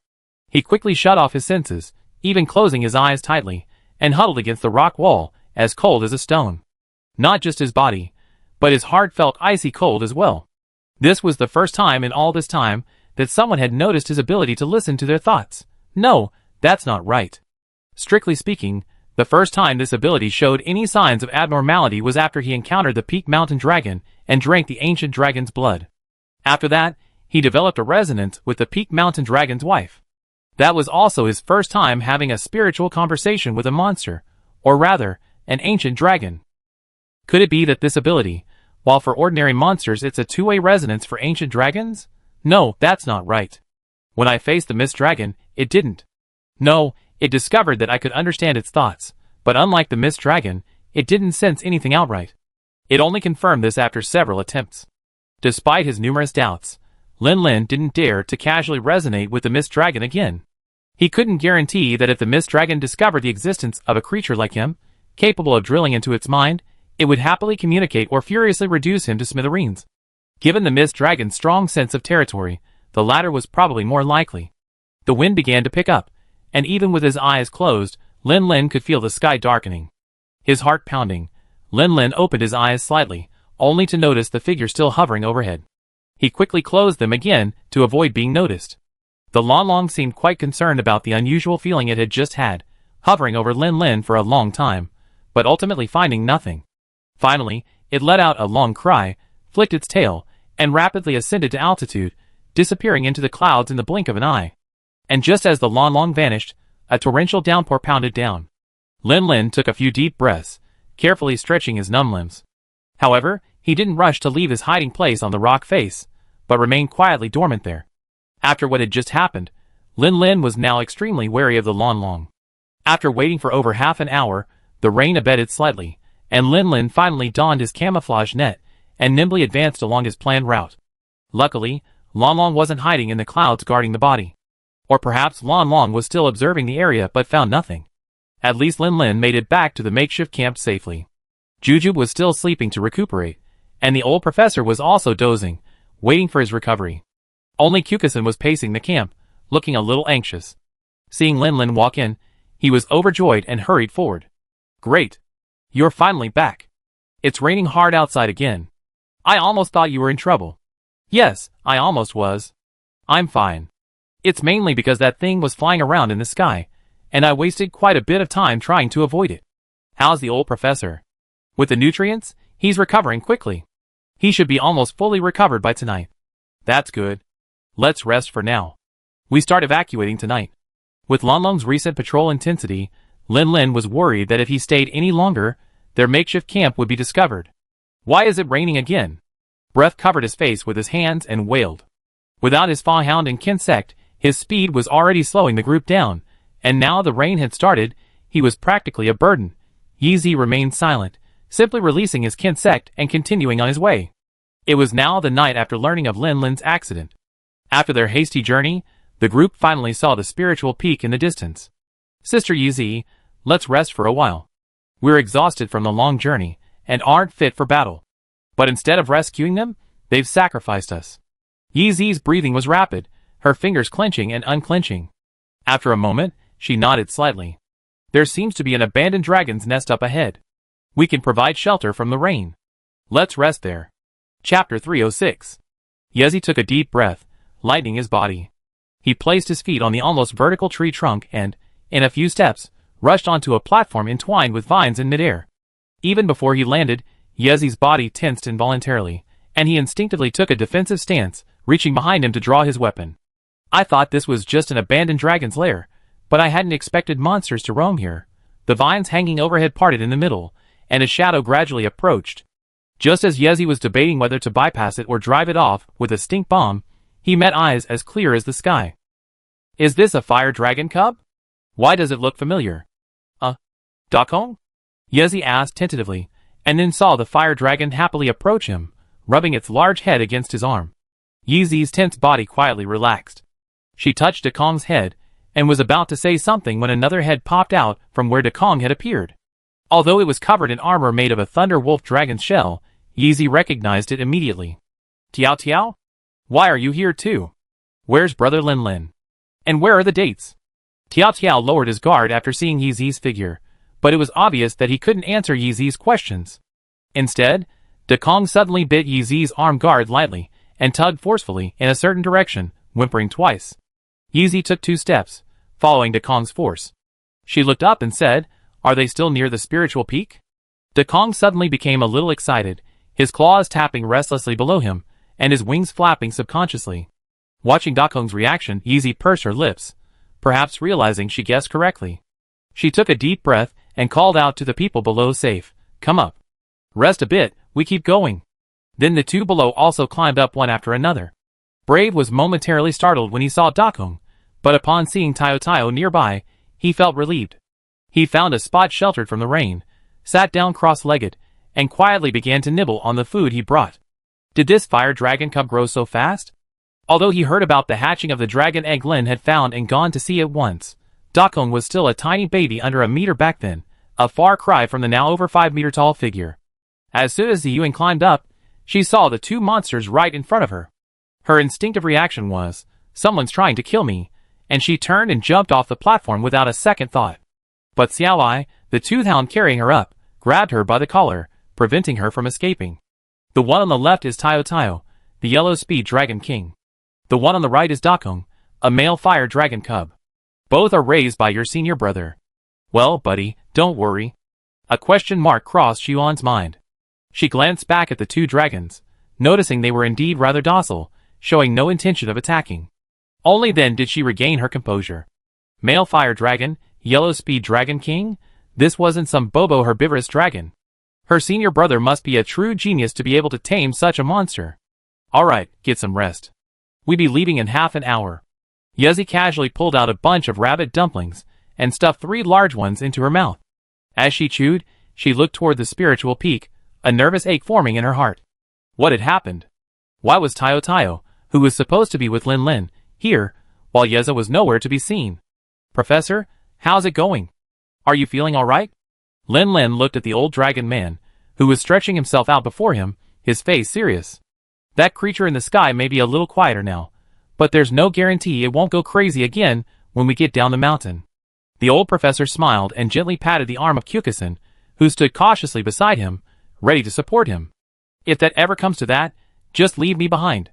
He quickly shut off his senses, even closing his eyes tightly, and huddled against the rock wall, as cold as a stone. Not just his body, but his heart felt icy cold as well. This was the first time in all this time that someone had noticed his ability to listen to their thoughts. No, that's not right. Strictly speaking, the first time this ability showed any signs of abnormality was after he encountered the Peak Mountain Dragon and drank the ancient dragon's blood. After that, he developed a resonance with the Peak Mountain Dragon's wife. That was also his first time having a spiritual conversation with a monster, or rather, an ancient dragon. Could it be that this ability, while for ordinary monsters it's a two-way resonance for ancient dragons? No, that's not right. When I faced the Mist Dragon, it didn't. No, it discovered that I could understand its thoughts, but unlike the Mist Dragon, it didn't sense anything outright. It only confirmed this after several attempts. Despite his numerous doubts, Lin Lin didn't dare to casually resonate with the Mist Dragon again. He couldn't guarantee that if the Mist Dragon discovered the existence of a creature like him, capable of drilling into its mind, it would happily communicate or furiously reduce him to smithereens. Given the Mist Dragon's strong sense of territory, the latter was probably more likely. The wind began to pick up, and even with his eyes closed, Lin Lin could feel the sky darkening. His heart pounding, Lin Lin opened his eyes slightly, only to notice the figure still hovering overhead. He quickly closed them again to avoid being noticed. The Lon Long seemed quite concerned about the unusual feeling it had just had, hovering over Lin Lin for a long time, but ultimately finding nothing. Finally, it let out a long cry, flicked its tail, and rapidly ascended to altitude, disappearing into the clouds in the blink of an eye. And just as the Lon Long vanished, a torrential downpour pounded down. Lin Lin took a few deep breaths, carefully stretching his numb limbs. However, he didn't rush to leave his hiding place on the rock face, but remained quietly dormant there. After what had just happened, Lin Lin was now extremely wary of the Lon Long. After waiting for over half an hour, the rain abated slightly, and Lin Lin finally donned his camouflage net and nimbly advanced along his planned route. Luckily, Lon Long wasn't hiding in the clouds guarding the body. Or perhaps Lon Long was still observing the area but found nothing. At least Lin Lin made it back to the makeshift camp safely. Jujube was still sleeping to recuperate, and the old professor was also dozing, waiting for his recovery. Only Kukusan was pacing the camp, looking a little anxious. Seeing Lin Lin walk in, he was overjoyed and hurried forward. "Great! You're finally back. It's raining hard outside again. I almost thought you were in trouble." "Yes, I almost was. I'm fine. It's mainly because that thing was flying around in the sky, and I wasted quite a bit of time trying to avoid it." "How's the old professor?" "With the nutrients, he's recovering quickly. He should be almost fully recovered by tonight." "That's good. Let's rest for now. We start evacuating tonight." With Lon Long's recent patrol intensity, Lin Lin was worried that if he stayed any longer, their makeshift camp would be discovered. "Why is it raining again?" Breath covered his face with his hands and wailed. Without his Fa-hound and Kinsect, his speed was already slowing the group down, and now the rain had started, he was practically a burden. Yi remained silent, simply releasing his Kinsect and continuing on his way. It was now the night after learning of Lin Lin's accident. After their hasty journey, the group finally saw the spiritual peak in the distance. "Sister Yi, let's rest for a while. We're exhausted from the long journey, and aren't fit for battle. But instead of rescuing them, they've sacrificed us." Yi's breathing was rapid, her fingers clenching and unclenching. After a moment, she nodded slightly. "There seems to be an abandoned dragon's nest up ahead. We can provide shelter from the rain. Let's rest there." Chapter 306. Yezi took a deep breath, lightening his body. He placed his feet on the almost vertical tree trunk and, in a few steps, rushed onto a platform entwined with vines in midair. Even before he landed, Yezi's body tensed involuntarily, and he instinctively took a defensive stance, reaching behind him to draw his weapon. "I thought this was just an abandoned dragon's lair, but I hadn't expected monsters to roam here." The vines hanging overhead parted in the middle, and a shadow gradually approached. Just as Yezi was debating whether to bypass it or drive it off with a stink bomb, he met eyes as clear as the sky. "Is this a fire dragon cub? Why does it look familiar?" Dakong?" Yezi asked tentatively, and then saw the fire dragon happily approach him, rubbing its large head against his arm. Yezi's tense body quietly relaxed. She touched Dakong's head, and was about to say something when another head popped out from where Dakong had appeared. Although it was covered in armor made of a thunder wolf dragon's shell, Yezi recognized it immediately. "Tiao Tiao? Why are you here too? Where's brother Lin Lin? And where are the dates?" Tiao Tiao lowered his guard after seeing Yezi's figure, but it was obvious that he couldn't answer Yezi's questions. Instead, Dakong suddenly bit Yezi's arm guard lightly, and tugged forcefully in a certain direction, whimpering twice. Yezi took 2 steps, following Dakong's force. She looked up and said, "Are they still near the spiritual peak?" Dakong suddenly became a little excited, his claws tapping restlessly below him, and his wings flapping subconsciously. Watching Dakong's reaction, Yezi pursed her lips, perhaps realizing she guessed correctly. She took a deep breath and called out to the people below, "Safe, come up. Rest a bit, we keep going." Then the 2 below also climbed up one after another. Brave was momentarily startled when he saw Dakong, but upon seeing Tayo Tayo nearby, he felt relieved. He found a spot sheltered from the rain, sat down cross-legged, and quietly began to nibble on the food he brought. Did this fire dragon cub grow so fast? Although he heard about the hatching of the dragon egg Lin had found and gone to see it once, Dakong was still a tiny baby under a meter back then, a far cry from the now over 5-meter tall figure. As soon as the Yuan climbed up, she saw the 2 monsters right in front of her. Her instinctive reaction was, "Someone's trying to kill me," and she turned and jumped off the platform without a second thought. But Xiao Ai, the tooth hound carrying her up, grabbed her by the collar, preventing her from escaping. The one on the left is Tayo Tayo, the yellow speed dragon king. The one on the right is Dakong, a male fire dragon cub. Both are raised by your senior brother. Well, buddy, don't worry. A question mark crossed Xuan's mind. She glanced back at the two dragons, noticing they were indeed rather docile, showing no intention of attacking. Only then did she regain her composure. Male fire dragon, yellow speed dragon king? This wasn't some bobo herbivorous dragon. Her senior brother must be a true genius to be able to tame such a monster. Alright, get some rest. We be leaving in half an hour. Yezi casually pulled out a bunch of rabbit dumplings and stuffed 3 large ones into her mouth. As she chewed, she looked toward the spiritual peak, a nervous ache forming in her heart. What had happened? Why was Tayo Tayo, who was supposed to be with Lin Lin, here, while Yeza was nowhere to be seen? Professor, how's it going? Are you feeling alright? Lin Lin looked at the old dragon man, who was stretching himself out before him, his face serious. That creature in the sky may be a little quieter now, but there's no guarantee it won't go crazy again when we get down the mountain. The old professor smiled and gently patted the arm of Kyokusen, who stood cautiously beside him, ready to support him. If that ever comes to that, just leave me behind.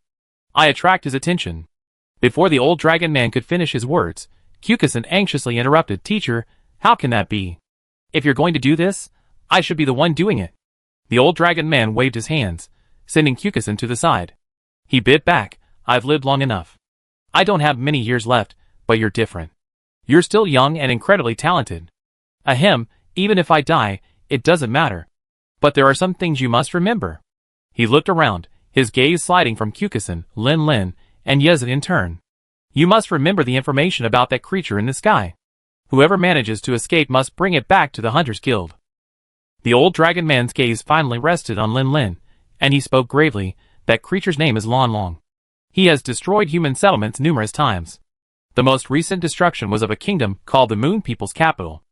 I attract his attention. Before the old dragon man could finish his words, Kyokusen anxiously interrupted, Teacher, how can that be? If you're going to do this, I should be the one doing it. The old dragon man waved his hands, sending Kyokusen to the side. He bit back, I've lived long enough. I don't have many years left, but you're different. You're still young and incredibly talented. Ahem, even if I die, it doesn't matter. But there are some things you must remember. He looked around, his gaze sliding from Kyokusen, Lin Lin, and Yezid in turn. You must remember the information about that creature in the sky. Whoever manages to escape must bring it back to the Hunters Guild. The old dragon man's gaze finally rested on Lin Lin, and he spoke gravely, that creature's name is Lon Long. He has destroyed human settlements numerous times. The most recent destruction was of a kingdom called the Moon People's Capital.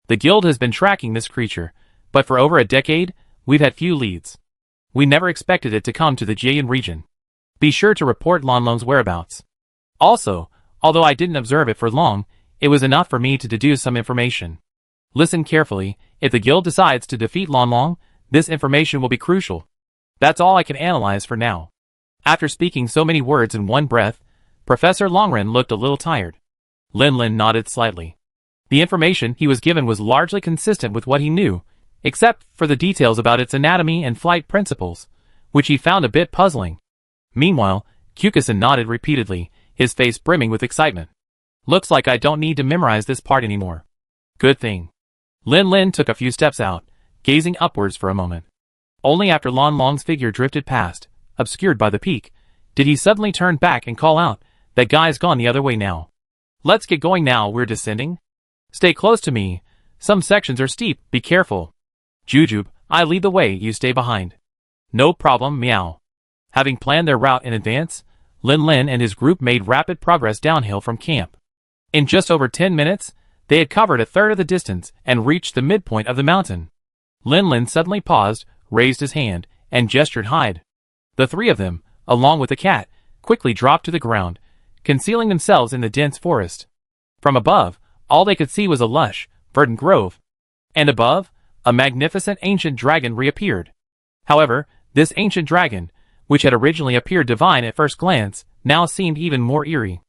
The guild has been tracking this creature, but for over a decade, we've had few leads. We never expected it to come to the Jilin region. Be sure to report Lon Long's whereabouts. Also, although I didn't observe it for long, it was enough for me to deduce some information. Listen carefully, if the guild decides to defeat Lon Long, this information will be crucial. That's all I can analyze for now. After speaking so many words in one breath, Professor Longren looked a little tired. Lin Lin nodded slightly. The information he was given was largely consistent with what he knew, except for the details about its anatomy and flight principles, which he found a bit puzzling. Meanwhile, Kyokusen nodded repeatedly, his face brimming with excitement. Looks like I don't need to memorize this part anymore. Good thing. Lin Lin took a few steps out, gazing upwards for a moment. Only after Lon Long's figure drifted past, obscured by the peak, did he suddenly turn back and call out, that guy's gone the other way now. Let's get going now, we're descending. Stay close to me. Some sections are steep, be careful. Jujube, I lead the way, you stay behind. No problem, meow. Having planned their route in advance, Lin Lin and his group made rapid progress downhill from camp. In just over 10 minutes, they had covered a third of the distance and reached the midpoint of the mountain. Lin Lin suddenly paused, raised his hand, and gestured hide. The 3 of them, along with the cat, quickly dropped to the ground, concealing themselves in the dense forest. From above, all they could see was a lush, verdant grove. And above, a magnificent ancient dragon reappeared. However, this ancient dragon, which had originally appeared divine at first glance, now seemed even more eerie.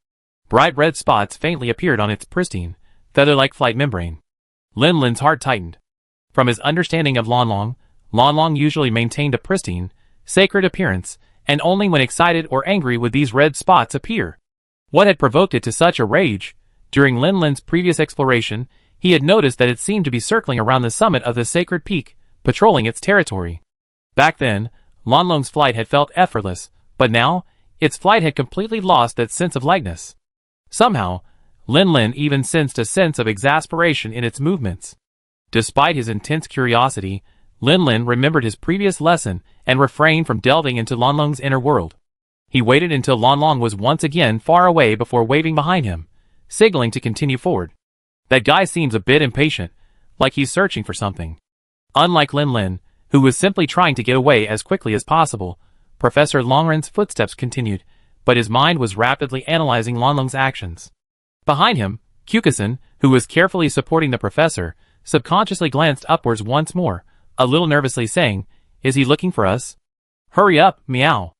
Bright red spots faintly appeared on its pristine, feather-like flight membrane. Lin Lin's heart tightened. From his understanding of Lon Long usually maintained a pristine, sacred appearance, and only when excited or angry would these red spots appear. What had provoked it to such a rage? During Lin Lin's previous exploration, he had noticed that it seemed to be circling around the summit of the sacred peak, patrolling its territory. Back then, Lon Long's flight had felt effortless, but now, its flight had completely lost that sense of lightness. Somehow, Lin Lin even sensed a sense of exasperation in its movements. Despite his intense curiosity, Lin Lin remembered his previous lesson and refrained from delving into Lon Long's inner world. He waited until Lon Long was once again far away before waving behind him, signaling to continue forward. That guy seems a bit impatient, like he's searching for something. Unlike Lin Lin, who was simply trying to get away as quickly as possible, Professor Longren's footsteps continued, but his mind was rapidly analyzing Lon Long's actions. Behind him, Kyokusen, who was carefully supporting the professor, subconsciously glanced upwards once more, a little nervously saying, Is he looking for us? Hurry up, meow.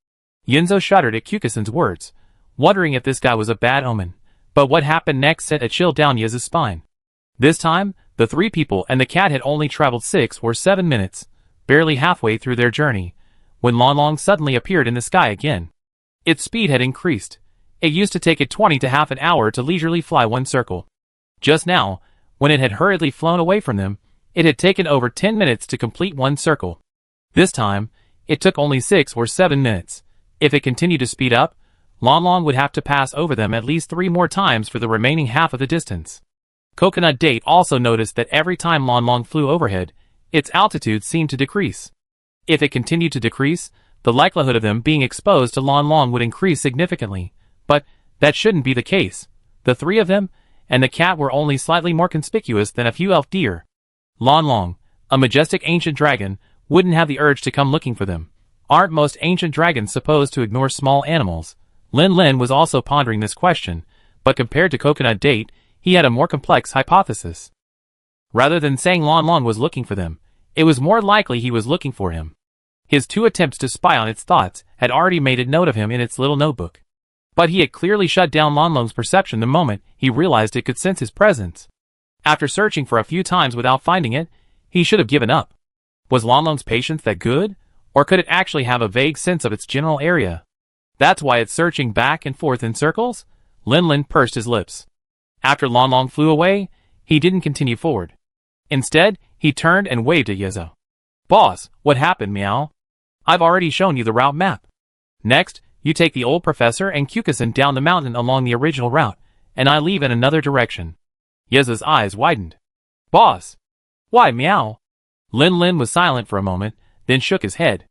Yinzo shuddered at Kukusen's words, wondering if this guy was a bad omen. But what happened next sent a chill down Yeza's spine. This time, the three people and the cat had only traveled 6 or 7 minutes, barely halfway through their journey, when Long Long suddenly appeared in the sky again. Its speed had increased. It used to take it 20 to half an hour to leisurely fly one circle. Just now, when it had hurriedly flown away from them, it had taken over 10 minutes to complete one circle. This time, it took only 6 or 7 minutes. If it continued to speed up, Long Long would have to pass over them at least 3 more times for the remaining half of the distance. Coconut Date also noticed that every time Long Long flew overhead, its altitude seemed to decrease. If it continued to decrease, the likelihood of them being exposed to Long Long would increase significantly. But that shouldn't be the case. The three of them and the cat were only slightly more conspicuous than a few elf deer. Long Long, a majestic ancient dragon, wouldn't have the urge to come looking for them. Aren't most ancient dragons supposed to ignore small animals? Lin Lin was also pondering this question, but compared to Coconut Date, he had a more complex hypothesis. Rather than saying Long Long was looking for them, it was more likely he was looking for him. His 2 attempts to spy on its thoughts had already made a note of him in its little notebook. But he had clearly shut down Long Long's perception the moment he realized it could sense his presence. After searching for a few times without finding it, he should have given up. Was Long Long's patience that good? Or could it actually have a vague sense of its general area? That's why it's searching back and forth in circles? Lin Lin pursed his lips. After Long Long flew away, he didn't continue forward. Instead, he turned and waved at Yezo. Boss, what happened, meow? I've already shown you the route map. Next, you take the old professor and Kukusen down the mountain along the original route, and I leave in another direction. Yezo's eyes widened. Boss! Why, meow? Lin Lin was silent for a moment, then shook his head.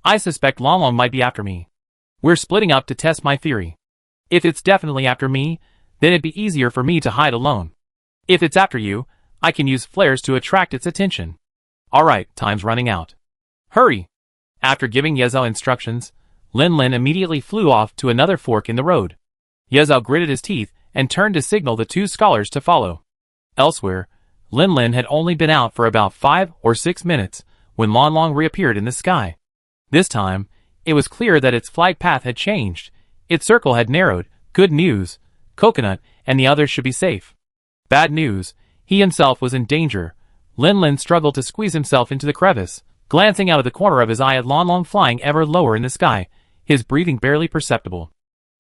I suspect Long Long might be after me. We're splitting up to test my theory. If it's definitely after me, then it'd be easier for me to hide alone. If it's after you, I can use flares to attract its attention. Alright, time's running out. Hurry! After giving Yezo instructions, Lin Lin immediately flew off to another fork in the road. Yezo gritted his teeth and turned to signal the 2 scholars to follow. Elsewhere, Lin Lin had only been out for about 5 or 6 minutes when Long Long reappeared in the sky. This time, it was clear that its flight path had changed. Its circle had narrowed. Good news. Coconut and the others should be safe. Bad news. He himself was in danger. Lin Lin struggled to squeeze himself into the crevice, glancing out of the corner of his eye at Long Long flying ever lower in the sky, his breathing barely perceptible.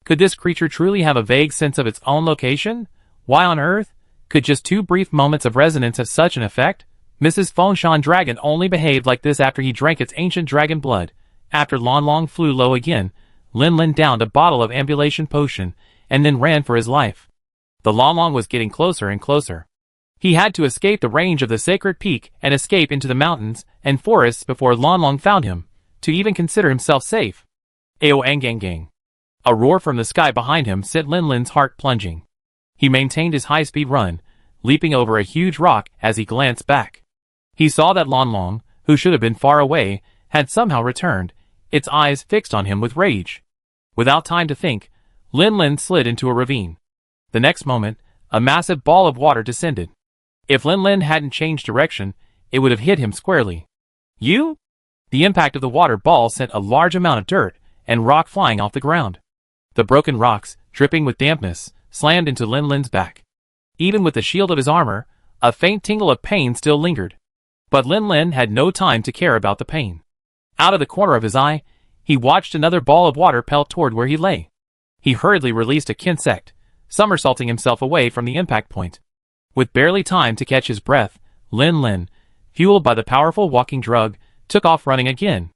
Could this creature truly have a vague sense of its own location? Why on earth? Could just 2 brief moments of resonance have such an effect? Mrs. Fengshan Dragon only behaved like this after he drank its ancient dragon blood. After Long Long flew low again, Lin Lin downed a bottle of ambulation potion, and then ran for his life. The Long Long was getting closer and closer. He had to escape the range of the sacred peak and escape into the mountains and forests before Long Long found him, to even consider himself safe. Ao Angangang. A roar from the sky behind him sent Lin Lin's heart plunging. He maintained his high-speed run, leaping over a huge rock as he glanced back. He saw that Long Long, who should have been far away, had somehow returned, its eyes fixed on him with rage. Without time to think, Lin Lin slid into a ravine. The next moment, a massive ball of water descended. If Lin Lin hadn't changed direction, it would have hit him squarely. You? The impact of the water ball sent a large amount of dirt and rock flying off the ground. The broken rocks, dripping with dampness, slammed into Lin Lin's back. Even with the shield of his armor, a faint tingle of pain still lingered. But Lin Lin had no time to care about the pain. Out of the corner of his eye, he watched another ball of water pelt toward where he lay. He hurriedly released a kinsect, somersaulting himself away from the impact point. With barely time to catch his breath, Lin Lin, fueled by the powerful walking drug, took off running again.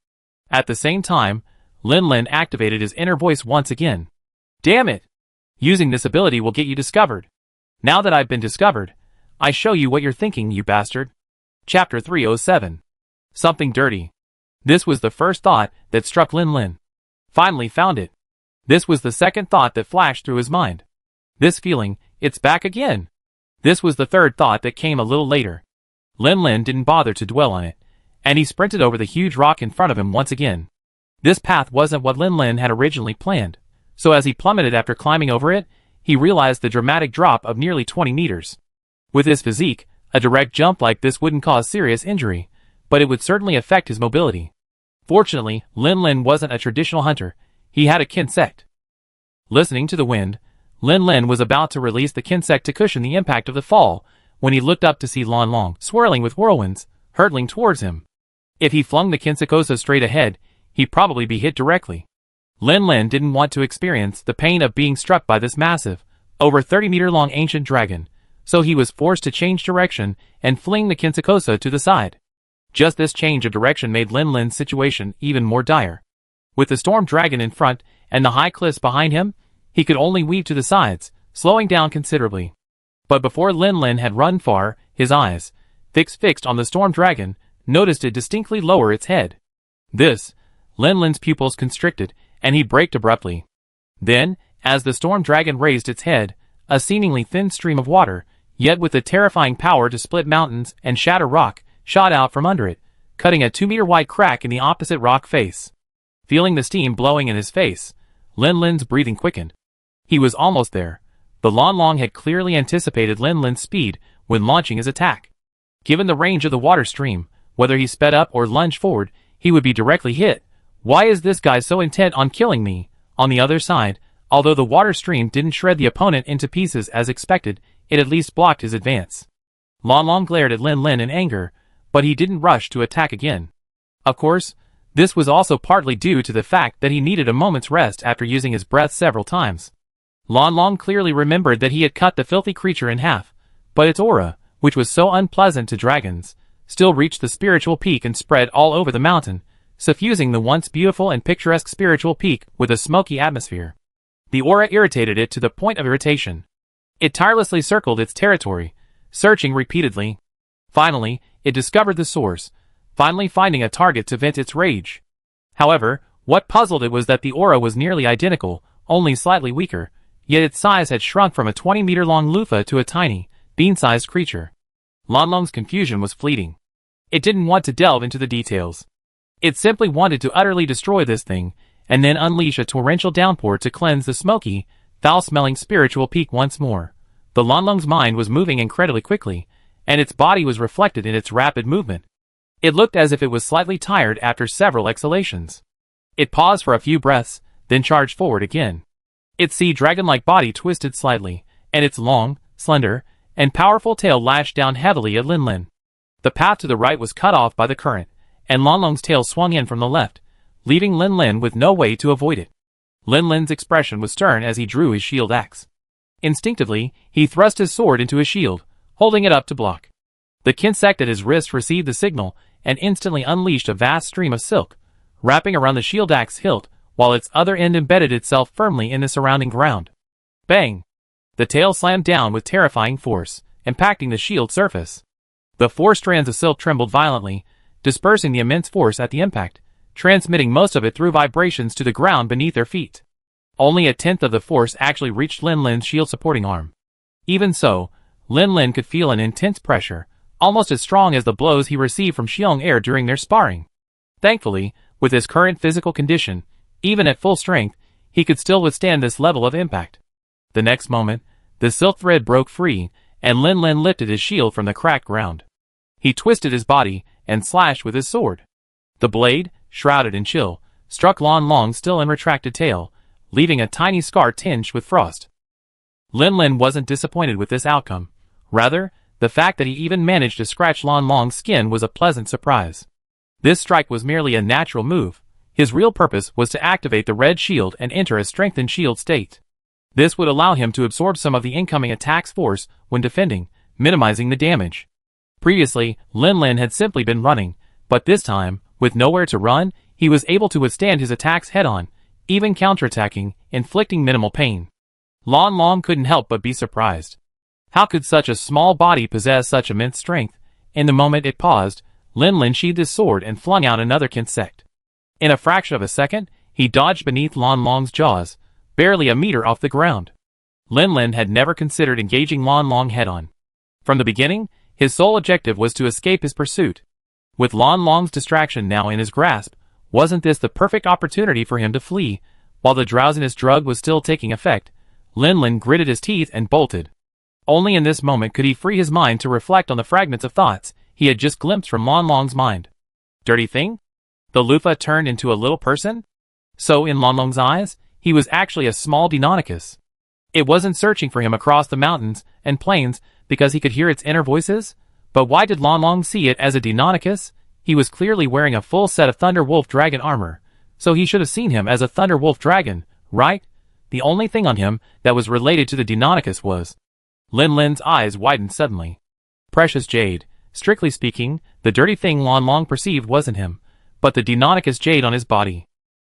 At the same time, Lin Lin activated his inner voice once again. Damn it! Using this ability will get you discovered. Now that I've been discovered, I show you what you're thinking, you bastard. Chapter 307. Something dirty. This was the first thought that struck Lin Lin. Finally found it. This was the second thought that flashed through his mind. This feeling, it's back again. This was the third thought that came a little later. Lin Lin didn't bother to dwell on it, and he sprinted over the huge rock in front of him once again. This path wasn't what Lin Lin had originally planned, so as he plummeted after climbing over it, he realized the dramatic drop of nearly 20 meters. With his physique, a direct jump like this wouldn't cause serious injury, but it would certainly affect his mobility. Fortunately, Lin Lin wasn't a traditional hunter. He had a insect. Listening to the wind, Lin Lin was about to release the insect to cushion the impact of the fall, when he looked up to see Lan Long swirling with whirlwinds, hurtling towards him. If he flung the Kinsakosa straight ahead, he'd probably be hit directly. Lin Lin didn't want to experience the pain of being struck by this massive, over 30-meter-long ancient dragon, so he was forced to change direction and fling the Kinsakosa to the side. Just this change of direction made Lin Lin's situation even more dire. With the storm dragon in front and the high cliffs behind him, he could only weave to the sides, slowing down considerably. But before Lin Lin had run far, his eyes, fixed on the storm dragon, noticed it distinctly lower its head. Lin Lin's pupils constricted, and he braked abruptly. Then, as the storm dragon raised its head, a seemingly thin stream of water, yet with the terrifying power to split mountains and shatter rock, shot out from under it, cutting a 2-meter-wide crack in the opposite rock face. Feeling the steam blowing in his face, Lin Lin's breathing quickened. He was almost there. The Lan Long had clearly anticipated Lin Lin's speed when launching his attack. Given the range of the water stream, whether he sped up or lunged forward, he would be directly hit. Why is this guy so intent on killing me? On the other side, although the water stream didn't shred the opponent into pieces as expected, it at least blocked his advance. Lan Long glared at Lin Lin in anger, but he didn't rush to attack again. Of course, this was also partly due to the fact that he needed a moment's rest after using his breath several times. Lan Long clearly remembered that he had cut the filthy creature in half, but its aura, which was so unpleasant to dragons, still reached the spiritual peak and spread all over the mountain, suffusing the once beautiful and picturesque spiritual peak with a smoky atmosphere. The aura irritated it to the point of irritation. It tirelessly circled its territory, searching repeatedly. Finally, it discovered the source, finally finding a target to vent its rage. However, what puzzled it was that the aura was nearly identical, only slightly weaker, yet its size had shrunk from a 20-meter-long loofah to a tiny, bean-sized creature. Lan Long's confusion was fleeting. It didn't want to delve into the details. It simply wanted to utterly destroy this thing, and then unleash a torrential downpour to cleanse the smoky, foul-smelling spiritual peak once more. The Lan Long's mind was moving incredibly quickly, and its body was reflected in its rapid movement. It looked as if it was slightly tired after several exhalations. It paused for a few breaths, then charged forward again. Its sea dragon-like body twisted slightly, and its long, slender, and powerful tail lashed down heavily at Lin Lin. The path to the right was cut off by the current, and Lan Long's tail swung in from the left, leaving Lin Lin with no way to avoid it. Lin Lin's expression was stern as he drew his shield axe. Instinctively, he thrust his sword into his shield, holding it up to block. The kinsect at his wrist received the signal and instantly unleashed a vast stream of silk, wrapping around the shield axe hilt, while its other end embedded itself firmly in the surrounding ground. Bang! The tail slammed down with terrifying force, impacting the shield surface. The 4 strands of silk trembled violently, dispersing the immense force at the impact, transmitting most of it through vibrations to the ground beneath their feet. Only a tenth of the force actually reached Lin Lin's shield supporting arm. Even so, Lin Lin could feel an intense pressure, almost as strong as the blows he received from Xiong Er during their sparring. Thankfully, with his current physical condition, even at full strength, he could still withstand this level of impact. The next moment, the silk thread broke free, and Lin Lin lifted his shield from the cracked ground. He twisted his body and slashed with his sword. The blade, shrouded in chill, struck Lan Long's still unretracted tail, leaving a tiny scar tinged with frost. Lin Lin wasn't disappointed with this outcome. Rather, the fact that he even managed to scratch Lan Long's skin was a pleasant surprise. This strike was merely a natural move. His real purpose was to activate the red shield and enter a strengthened shield state. This would allow him to absorb some of the incoming attack's force when defending, minimizing the damage. Previously, Lin Lin had simply been running, but this time, with nowhere to run, he was able to withstand his attacks head-on, even counterattacking, inflicting minimal pain. Lan Long couldn't help but be surprised. How could such a small body possess such immense strength? In the moment it paused, Lin Lin sheathed his sword and flung out another kinsect. In a fraction of a second, he dodged beneath Lan Long's jaws, barely a meter off the ground. Lin Lin had never considered engaging Lan Long head-on. From the beginning, his sole objective was to escape his pursuit. With Lan Long's distraction now in his grasp, wasn't this the perfect opportunity for him to flee? While the drowsiness drug was still taking effect, Lin Lin gritted his teeth and bolted. Only in this moment could he free his mind to reflect on the fragments of thoughts he had just glimpsed from Lan Long's mind. Dirty thing? The loofah turned into a little person? So in Lan Long's eyes, he was actually a small Deinonychus. It wasn't searching for him across the mountains and plains because he could hear its inner voices, but why did Lan Long see it as a Deinonychus? He was clearly wearing a full set of Thunder Wolf Dragon armor, so he should have seen him as a Thunder Wolf Dragon, right? The only thing on him that was related to the Deinonychus was... Lin Lin's eyes widened suddenly. Precious jade. Strictly speaking, the dirty thing Lan Long perceived wasn't him, but the Deinonychus jade on his body.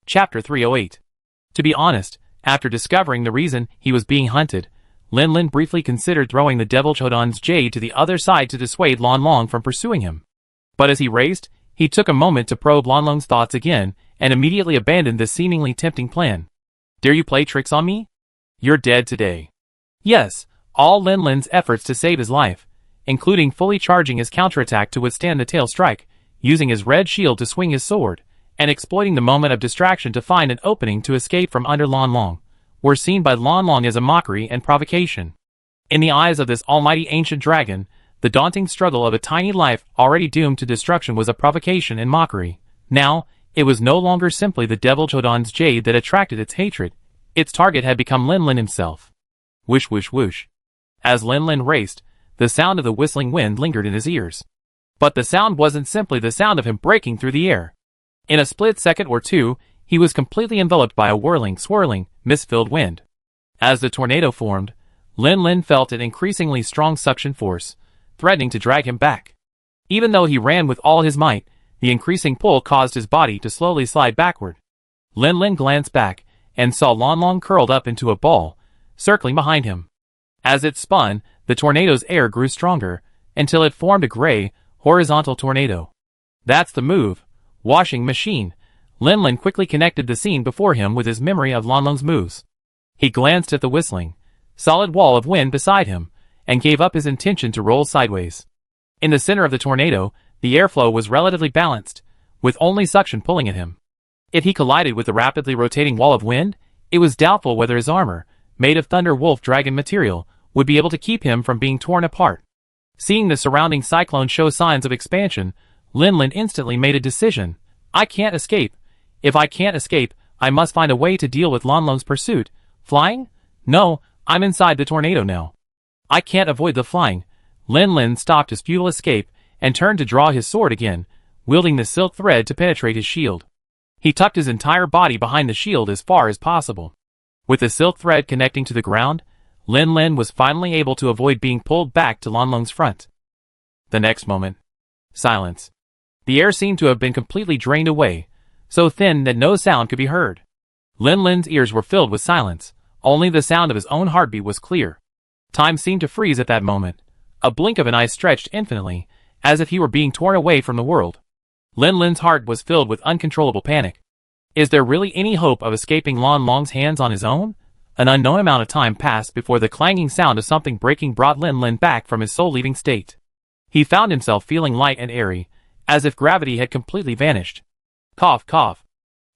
Chapter 308. To be honest, after discovering the reason he was being hunted, Lin Lin briefly considered throwing the Devil Chodon's jade to the other side to dissuade Lan Long from pursuing him. But as he raced, he took a moment to probe Lan Long's thoughts again, and immediately abandoned this seemingly tempting plan. Dare you play tricks on me? You're dead today. Yes, all Lin Lin's efforts to save his life, including fully charging his counterattack to withstand the tail strike, using his red shield to swing his sword, and exploiting the moment of distraction to find an opening to escape from under Lan Long, were seen by Lan Long as a mockery and provocation. In the eyes of this almighty ancient dragon, the daunting struggle of a tiny life already doomed to destruction was a provocation and mockery. Now, it was no longer simply the Devil Chodon's jade that attracted its hatred. Its target had become Lin Lin himself. Whoosh whoosh whoosh. As Lin Lin raced, the sound of the whistling wind lingered in his ears. But the sound wasn't simply the sound of him breaking through the air. In a split second or two, he was completely enveloped by a whirling, swirling, mist-filled wind. As the tornado formed, Lin Lin felt an increasingly strong suction force, threatening to drag him back. Even though he ran with all his might, the increasing pull caused his body to slowly slide backward. Lin Lin glanced back, and saw Lan Long curled up into a ball, circling behind him. As it spun, the tornado's air grew stronger, until it formed a gray, horizontal tornado. That's the move. Washing machine. Lin Lin quickly connected the scene before him with his memory of Lan Long's moves. He glanced at the whistling, solid wall of wind beside him, and gave up his intention to roll sideways. In the center of the tornado, the airflow was relatively balanced, with only suction pulling at him. If he collided with the rapidly rotating wall of wind, it was doubtful whether his armor, made of Thunder Wolf Dragon material, would be able to keep him from being torn apart. Seeing the surrounding cyclone show signs of expansion, Lin Lin instantly made a decision. I can't escape. If I can't escape, I must find a way to deal with Lan Long's pursuit. Flying? No, I'm inside the tornado now. I can't avoid the flying. Lin Lin stopped his futile escape and turned to draw his sword again, wielding the silk thread to penetrate his shield. He tucked his entire body behind the shield as far as possible. With the silk thread connecting to the ground, Lin Lin was finally able to avoid being pulled back to Lan Long's front. The next moment, silence. The air seemed to have been completely drained away, so thin that no sound could be heard. Lin Lin's ears were filled with silence, only the sound of his own heartbeat was clear. Time seemed to freeze at that moment. A blink of an eye stretched infinitely, as if he were being torn away from the world. Lin Lin's heart was filled with uncontrollable panic. Is there really any hope of escaping Lan Long's hands on his own? An unknown amount of time passed before the clanging sound of something breaking brought Lin Lin back from his soul-leaving state. He found himself feeling light and airy, as if gravity had completely vanished. Cough, cough.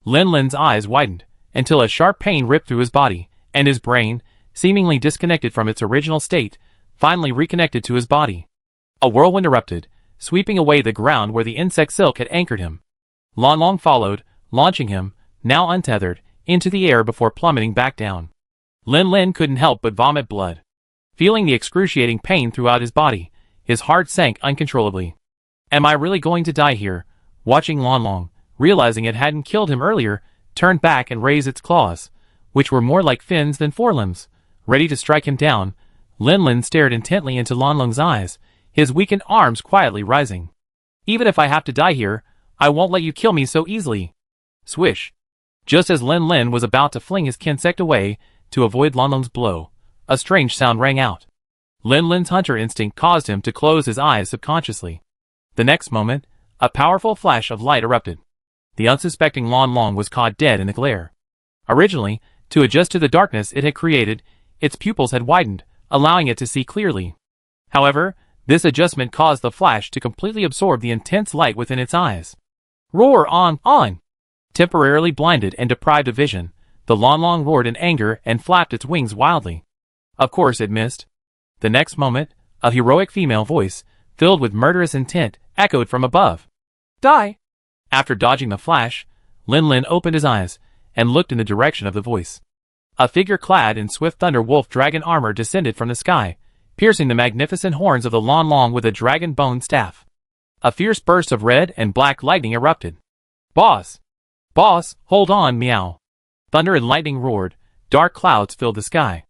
Lin Lin's eyes widened, until a sharp pain ripped through his body, and his brain, seemingly disconnected from its original state, finally reconnected to his body. A whirlwind erupted, sweeping away the ground where the insect silk had anchored him. Lan Long followed, launching him, now untethered, into the air before plummeting back down. Lin Lin couldn't help but vomit blood. Feeling the excruciating pain throughout his body, his heart sank uncontrollably. Am I really going to die here? Watching Lan Long, realizing it hadn't killed him earlier, turned back and raised its claws, which were more like fins than forelimbs, ready to strike him down. Lin Lin stared intently into Lan Long's eyes, his weakened arms quietly rising. Even if I have to die here, I won't let you kill me so easily. Swish. Just as Lin Lin was about to fling his insect away to avoid Lan Long's blow, a strange sound rang out. Lin Lin's hunter instinct caused him to close his eyes subconsciously. The next moment, a powerful flash of light erupted. The unsuspecting Lan Long was caught dead in the glare. Originally, to adjust to the darkness it had created, its pupils had widened, allowing it to see clearly. However, this adjustment caused the flash to completely absorb the intense light within its eyes. Roar on, on! Temporarily blinded and deprived of vision, the Lan Long roared in anger and flapped its wings wildly. Of course it missed. The next moment, a heroic female voice, filled with murderous intent, echoed from above. Die! After dodging the flash, Lin Lin opened his eyes and looked in the direction of the voice. A figure clad in swift thunder wolf dragon armor descended from the sky, piercing the magnificent horns of the Lan Long with a dragon bone staff. A fierce burst of red and black lightning erupted. Boss! Boss, hold on, meow! Thunder and lightning roared, dark clouds filled the sky.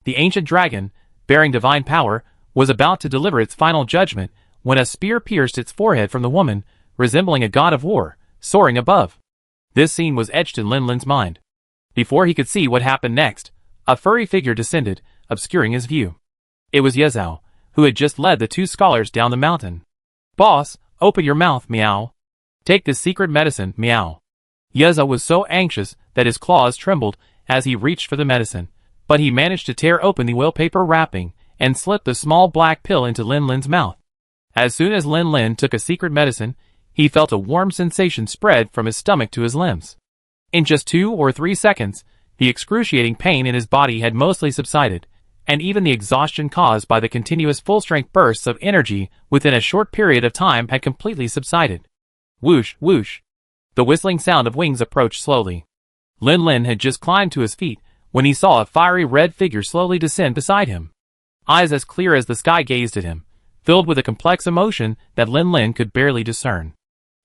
The ancient dragon, bearing divine power, was about to deliver its final judgment when a spear pierced its forehead from the woman, resembling a god of war, soaring above. This scene was etched in Lin Lin's mind. Before he could see what happened next, a furry figure descended, obscuring his view. It was Yezhao, who had just led the two scholars down the mountain. Boss, open your mouth, meow. Take this secret medicine, meow. Yezhao was so anxious that his claws trembled as he reached for the medicine, but he managed to tear open the wallpaper wrapping and slip the small black pill into Lin Lin's mouth. As soon as Lin Lin took a secret medicine, he felt a warm sensation spread from his stomach to his limbs. In just 2 or 3 seconds, the excruciating pain in his body had mostly subsided, and even the exhaustion caused by the continuous full-strength bursts of energy within a short period of time had completely subsided. Whoosh, whoosh. The whistling sound of wings approached slowly. Lin Lin had just climbed to his feet when he saw a fiery red figure slowly descend beside him. Eyes as clear as the sky gazed at him, filled with a complex emotion that Lin Lin could barely discern.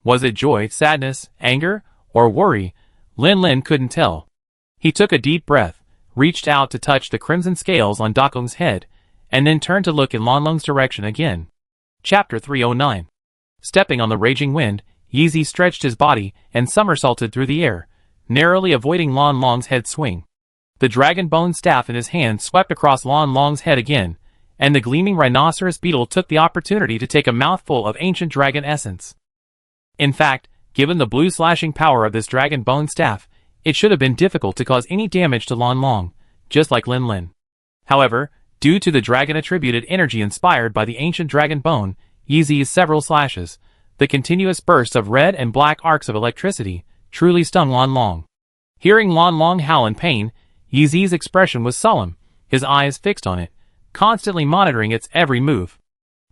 Was it joy, sadness, anger, or worry? Lin Lin couldn't tell. He took a deep breath, reached out to touch the crimson scales on Dakong's head, and then turned to look in Lan Long's direction again. Chapter 309. Stepping on the raging wind, Yeezy stretched his body and somersaulted through the air, narrowly avoiding Lan Long's head swing. The dragon bone staff in his hand swept across Lan Long's head again, and the gleaming rhinoceros beetle took the opportunity to take a mouthful of ancient dragon essence. In fact, given the blue slashing power of this dragon bone staff, it should have been difficult to cause any damage to Lan Long, just like Lin Lin. However, due to the dragon-attributed energy inspired by the ancient dragon bone, Yeezy's several slashes, the continuous bursts of red and black arcs of electricity, truly stung Lan Long. Hearing Lan Long howl in pain, Yeezy's expression was solemn, his eyes fixed on it, constantly monitoring its every move.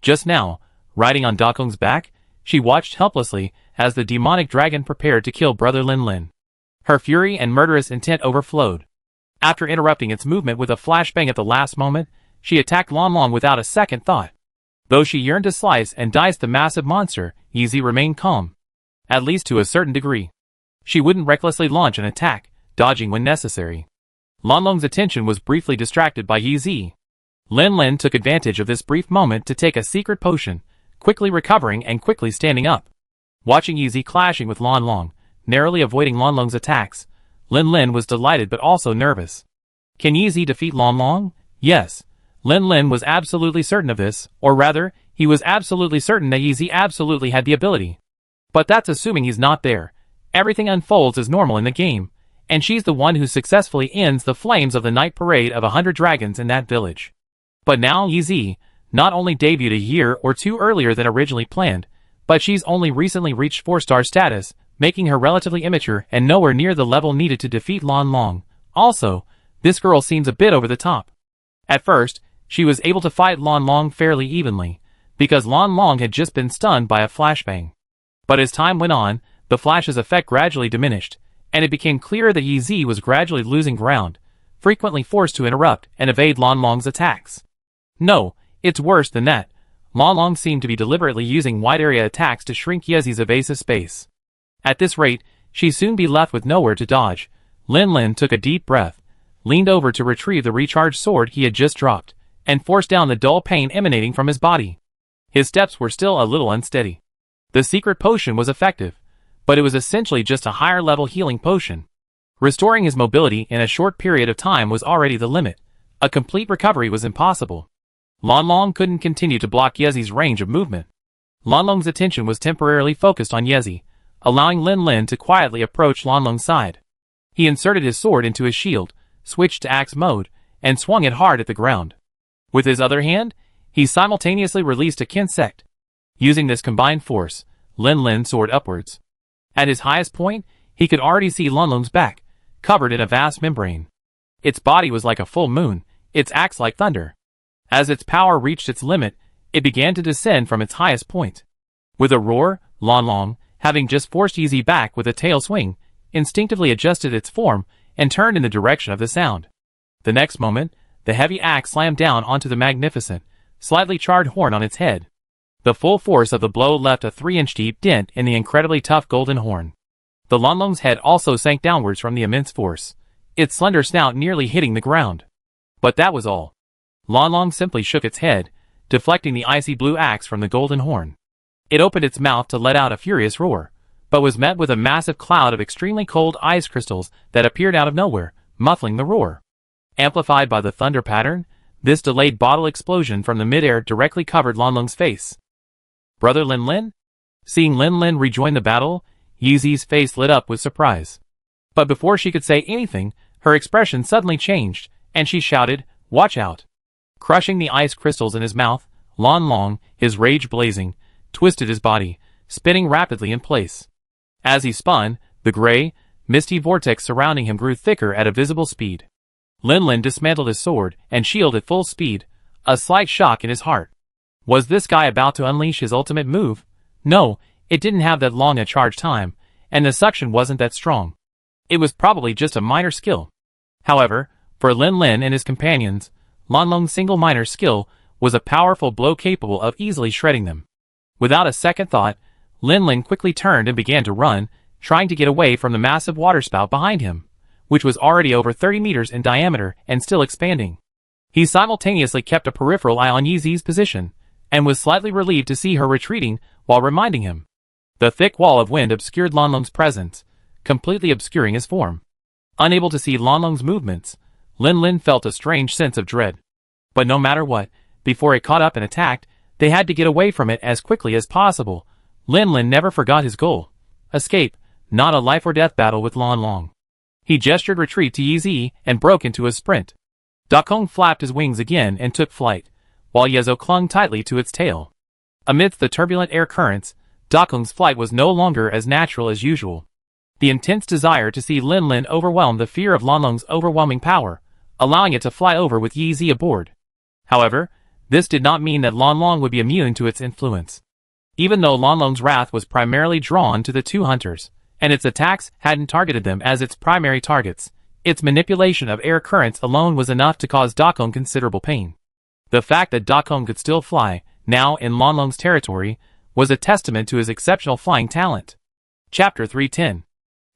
Just now, riding on Dakong's back, she watched helplessly as the demonic dragon prepared to kill brother Lin Lin. Her fury and murderous intent overflowed. After interrupting its movement with a flashbang at the last moment, she attacked Lan Long without a second thought. Though she yearned to slice and dice the massive monster, Yeezy remained calm. At least to a certain degree. She wouldn't recklessly launch an attack, dodging when necessary. Lan Long's attention was briefly distracted by Yeezy. Lin Lin took advantage of this brief moment to take a secret potion, quickly recovering and quickly standing up. Watching Yeezy clashing with Lan Long, narrowly avoiding Lan Long's attacks, Lin Lin was delighted but also nervous. Can Yeezy defeat Lan Long? Yes. Lin Lin was absolutely certain of this, or rather, he was absolutely certain that Yeezy absolutely had the ability. But that's assuming he's not there. Everything unfolds as normal in the game, and she's the one who successfully ends the flames of the night parade of 100 dragons in that village. But now Yeezy not only debuted a year or two earlier than originally planned, but she's only recently reached 4-star status, making her relatively immature and nowhere near the level needed to defeat Lan Long. Also, this girl seems a bit over the top. At first, she was able to fight Lan Long fairly evenly, because Lan Long had just been stunned by a flashbang. But as time went on, the flash's effect gradually diminished, and it became clear that Yeezy was gradually losing ground, frequently forced to interrupt and evade Lan Long's attacks. No, it's worse than that. Lan Long seemed to be deliberately using wide-area attacks to shrink Yeezy's evasive space. At this rate, she'd soon be left with nowhere to dodge. Lin Lin took a deep breath, leaned over to retrieve the recharged sword he had just dropped, and forced down the dull pain emanating from his body. His steps were still a little unsteady. The secret potion was effective, but it was essentially just a higher-level healing potion. Restoring his mobility in a short period of time was already the limit. A complete recovery was impossible. Lan Long couldn't continue to block Yeezy's range of movement. Lan Long's attention was temporarily focused on Yeezy, allowing Lin Lin to quietly approach Lan Long's side. He inserted his sword into his shield, switched to axe mode, and swung it hard at the ground. With his other hand, he simultaneously released a kinsect. Using this combined force, Lin Lin soared upwards. At his highest point, he could already see Lan Long's back, covered in a vast membrane. Its body was like a full moon, its axe like thunder. As its power reached its limit, it began to descend from its highest point. With a roar, Lan Long, having just forced Easy back with a tail swing, instinctively adjusted its form and turned in the direction of the sound. The next moment, the heavy axe slammed down onto the magnificent, slightly charred horn on its head. The full force of the blow left a 3-inch deep dent in the incredibly tough golden horn. The Lonlong's head also sank downwards from the immense force, its slender snout nearly hitting the ground. But that was all. Lonlong simply shook its head, deflecting the icy blue axe from the golden horn. It opened its mouth to let out a furious roar, but was met with a massive cloud of extremely cold ice crystals that appeared out of nowhere, muffling the roar. Amplified by the thunder pattern, this delayed bottle explosion from the midair directly covered Lonlong's face. "Brother Lin Lin?" Seeing Lin Lin rejoin the battle, Yizi's face lit up with surprise. But before she could say anything, her expression suddenly changed, and she shouted, "Watch out!" Crushing the ice crystals in his mouth, Lonlong, his rage blazing, twisted his body, spinning rapidly in place. As he spun, the gray, misty vortex surrounding him grew thicker at a visible speed. Lin Lin dismantled his sword and shield at full speed, a slight shock in his heart. Was this guy about to unleash his ultimate move? No, it didn't have that long a charge time, and the suction wasn't that strong. It was probably just a minor skill. However, for Lin Lin and his companions, Lonlong's single minor skill was a powerful blow capable of easily shredding them. Without a second thought, Lin Lin quickly turned and began to run, trying to get away from the massive waterspout behind him, which was already over 30 meters in diameter and still expanding. He simultaneously kept a peripheral eye on Yizi's position, and was slightly relieved to see her retreating while reminding him. The thick wall of wind obscured Lonlong's presence, completely obscuring his form. Unable to see Lonlong's movements, Lin Lin felt a strange sense of dread. But no matter what, before it caught up and attacked, they had to get away from it as quickly as possible. Lin Lin never forgot his goal. Escape, not a life-or-death battle with Lonlong. He gestured retreat to Yizi and broke into a sprint. Dakong flapped his wings again and took flight, while Yezo clung tightly to its tail. Amidst the turbulent air currents, Dakong's flight was no longer as natural as usual. The intense desire to see Lin Lin overwhelmed the fear of Lonlong's overwhelming power, allowing it to fly over with Yizi aboard. However, this did not mean that Lonlong would be immune to its influence. Even though Lonlong's wrath was primarily drawn to the two hunters, and its attacks hadn't targeted them as its primary targets, its manipulation of air currents alone was enough to cause Dakong considerable pain. The fact that Dakong could still fly, now in Lonlong's territory, was a testament to his exceptional flying talent. Chapter 310.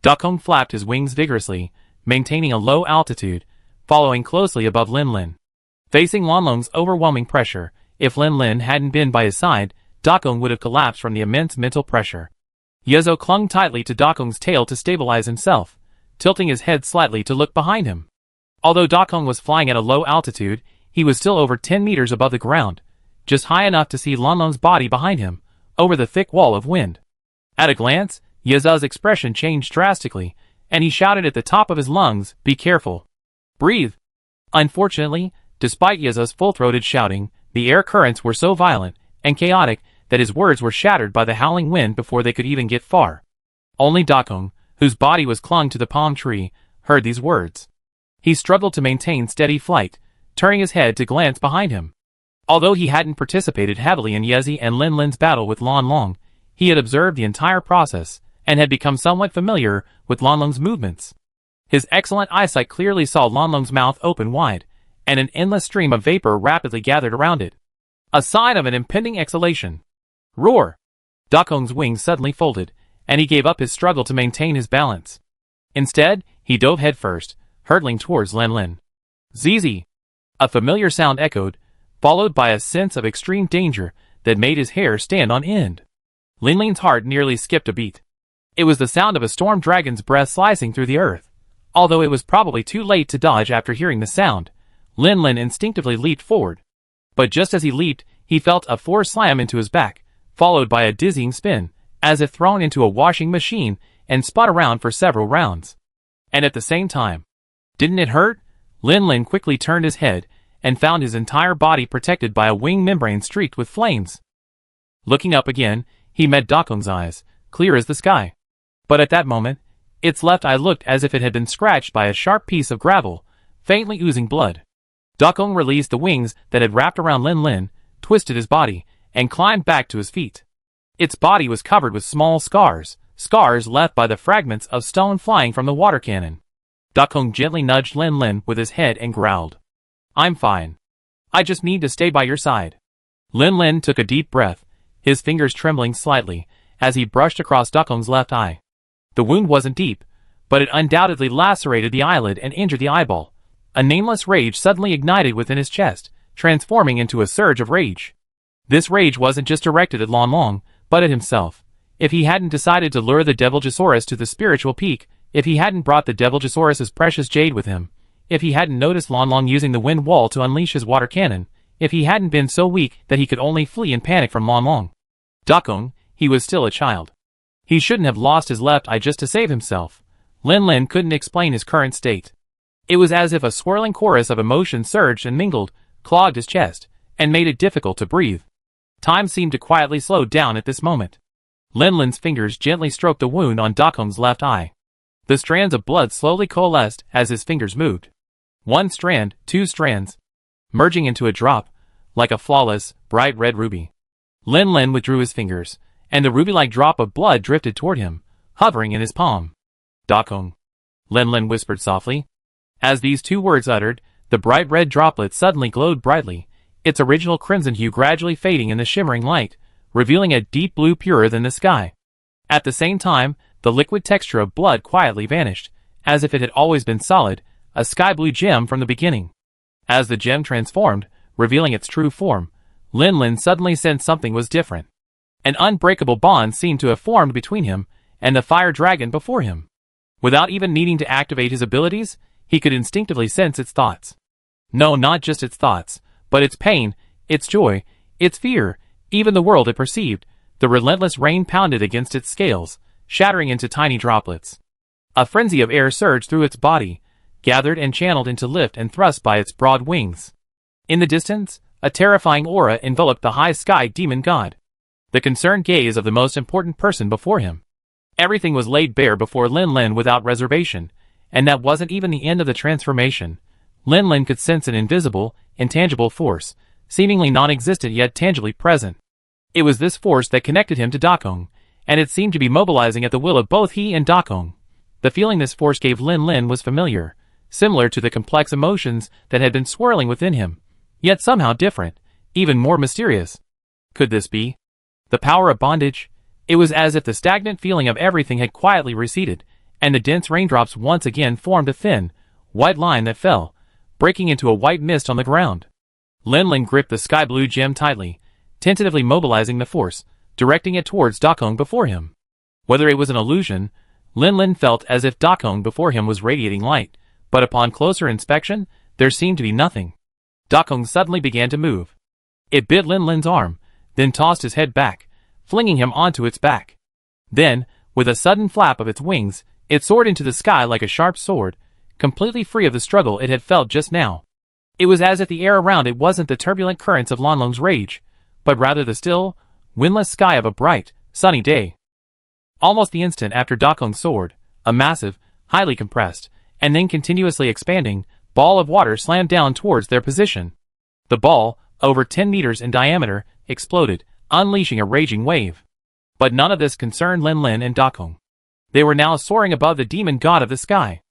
Dakong flapped his wings vigorously, maintaining a low altitude, following closely above Lin Lin. Facing Lonlong's overwhelming pressure, if Lin Lin hadn't been by his side, Dakong would have collapsed from the immense mental pressure. Yezo clung tightly to Dakong's tail to stabilize himself, tilting his head slightly to look behind him. Although Dakong was flying at a low altitude, he was still over 10 meters above the ground, just high enough to see Lonlong's body behind him, over the thick wall of wind. At a glance, Yezo's expression changed drastically, and he shouted at the top of his lungs, "Be careful! Breathe!" Unfortunately, despite Yezo's full-throated shouting, the air currents were so violent and chaotic that his words were shattered by the howling wind before they could even get far. Only Dakong, whose body was clung to the palm tree, heard these words. He struggled to maintain steady flight, turning his head to glance behind him. Although he hadn't participated heavily in Yizi and Lin Lin's battle with Lonlong, he had observed the entire process and had become somewhat familiar with Lonlong's movements. His excellent eyesight clearly saw Lonlong's mouth open wide, and an endless stream of vapor rapidly gathered around it. A sign of an impending exhalation. Roar! Dakong's wings suddenly folded, and he gave up his struggle to maintain his balance. Instead, he dove headfirst, hurtling towards Lin Lin. "Zizi!" A familiar sound echoed, followed by a sense of extreme danger that made his hair stand on end. Lin Lin's heart nearly skipped a beat. It was the sound of a storm dragon's breath slicing through the earth. Although it was probably too late to dodge after hearing the sound, Lin Lin instinctively leaped forward. But just as he leaped, he felt a force slam into his back, followed by a dizzying spin, as if thrown into a washing machine and spun around for several rounds. And at the same time, didn't it hurt? Lin Lin quickly turned his head and found his entire body protected by a wing membrane streaked with flames. Looking up again, he met Dakong's eyes, clear as the sky. But at that moment, its left eye looked as if it had been scratched by a sharp piece of gravel, faintly oozing blood. Dakong released the wings that had wrapped around Lin Lin, twisted his body, and climbed back to his feet. Its body was covered with small scars, scars left by the fragments of stone flying from the water cannon. Dakong gently nudged Lin Lin with his head and growled. I'm fine. I just need to stay by your side. Lin Lin took a deep breath, his fingers trembling slightly, as he brushed across Dakong's left eye. The wound wasn't deep, but it undoubtedly lacerated the eyelid and injured the eyeball. A nameless rage suddenly ignited within his chest, transforming into a surge of rage. This rage wasn't just directed at Long Long, but at himself. If he hadn't decided to lure the Devilgosaurus to the spiritual peak, if he hadn't brought the Devilgosaurus's precious jade with him, if he hadn't noticed Long Long using the wind wall to unleash his water cannon, if he hadn't been so weak that he could only flee in panic from Long Long. Dakong, he was still a child. He shouldn't have lost his left eye just to save himself. Lin Lin couldn't explain his current state. It was as if a swirling chorus of emotions surged and mingled, clogged his chest, and made it difficult to breathe. Time seemed to quietly slow down at this moment. Lin Lin's fingers gently stroked the wound on Dakong's left eye. The strands of blood slowly coalesced as his fingers moved. One strand, two strands, merging into a drop, like a flawless, bright red ruby. Lin Lin withdrew his fingers, and the ruby-like drop of blood drifted toward him, hovering in his palm. Dakong, Lin Lin whispered softly. As these two words uttered, the bright red droplet suddenly glowed brightly, its original crimson hue gradually fading in the shimmering light, revealing a deep blue purer than the sky. At the same time, the liquid texture of blood quietly vanished, as if it had always been solid, a sky-blue gem from the beginning. As the gem transformed, revealing its true form, Lin Lin suddenly sensed something was different. An unbreakable bond seemed to have formed between him and the fire dragon before him. Without even needing to activate his abilities, he could instinctively sense its thoughts. No, not just its thoughts, but its pain, its joy, its fear, even the world it perceived. The relentless rain pounded against its scales, shattering into tiny droplets. A frenzy of air surged through its body, gathered and channeled into lift and thrust by its broad wings. In the distance, a terrifying aura enveloped the high sky demon god. The concerned gaze of the most important person before him. Everything was laid bare before Lin Lin without reservation, and that wasn't even the end of the transformation. Lin Lin could sense an invisible, intangible force, seemingly non-existent yet tangibly present. It was this force that connected him to Dakong, and it seemed to be mobilizing at the will of both he and Dakong. The feeling this force gave Lin Lin was familiar, similar to the complex emotions that had been swirling within him, yet somehow different, even more mysterious. Could this be the power of bondage? It was as if the stagnant feeling of everything had quietly receded, and the dense raindrops once again formed a thin, white line that fell, breaking into a white mist on the ground. Lin Lin gripped the sky-blue gem tightly, tentatively mobilizing the force, directing it towards Dakong before him. Whether it was an illusion, Lin Lin felt as if Dakong before him was radiating light, but upon closer inspection, there seemed to be nothing. Dakong suddenly began to move. It bit Lin Lin's arm, then tossed his head back, flinging him onto its back. Then, with a sudden flap of its wings, it soared into the sky like a sharp sword, completely free of the struggle it had felt just now. It was as if the air around it wasn't the turbulent currents of Long Long's rage, but rather the still, windless sky of a bright, sunny day. Almost the instant after Dakong soared, a massive, highly compressed, and then continuously expanding, ball of water slammed down towards their position. The ball, over 10 meters in diameter, exploded, unleashing a raging wave. But none of this concerned Lin Lin and Dakong. They were now soaring above the demon god of the sky.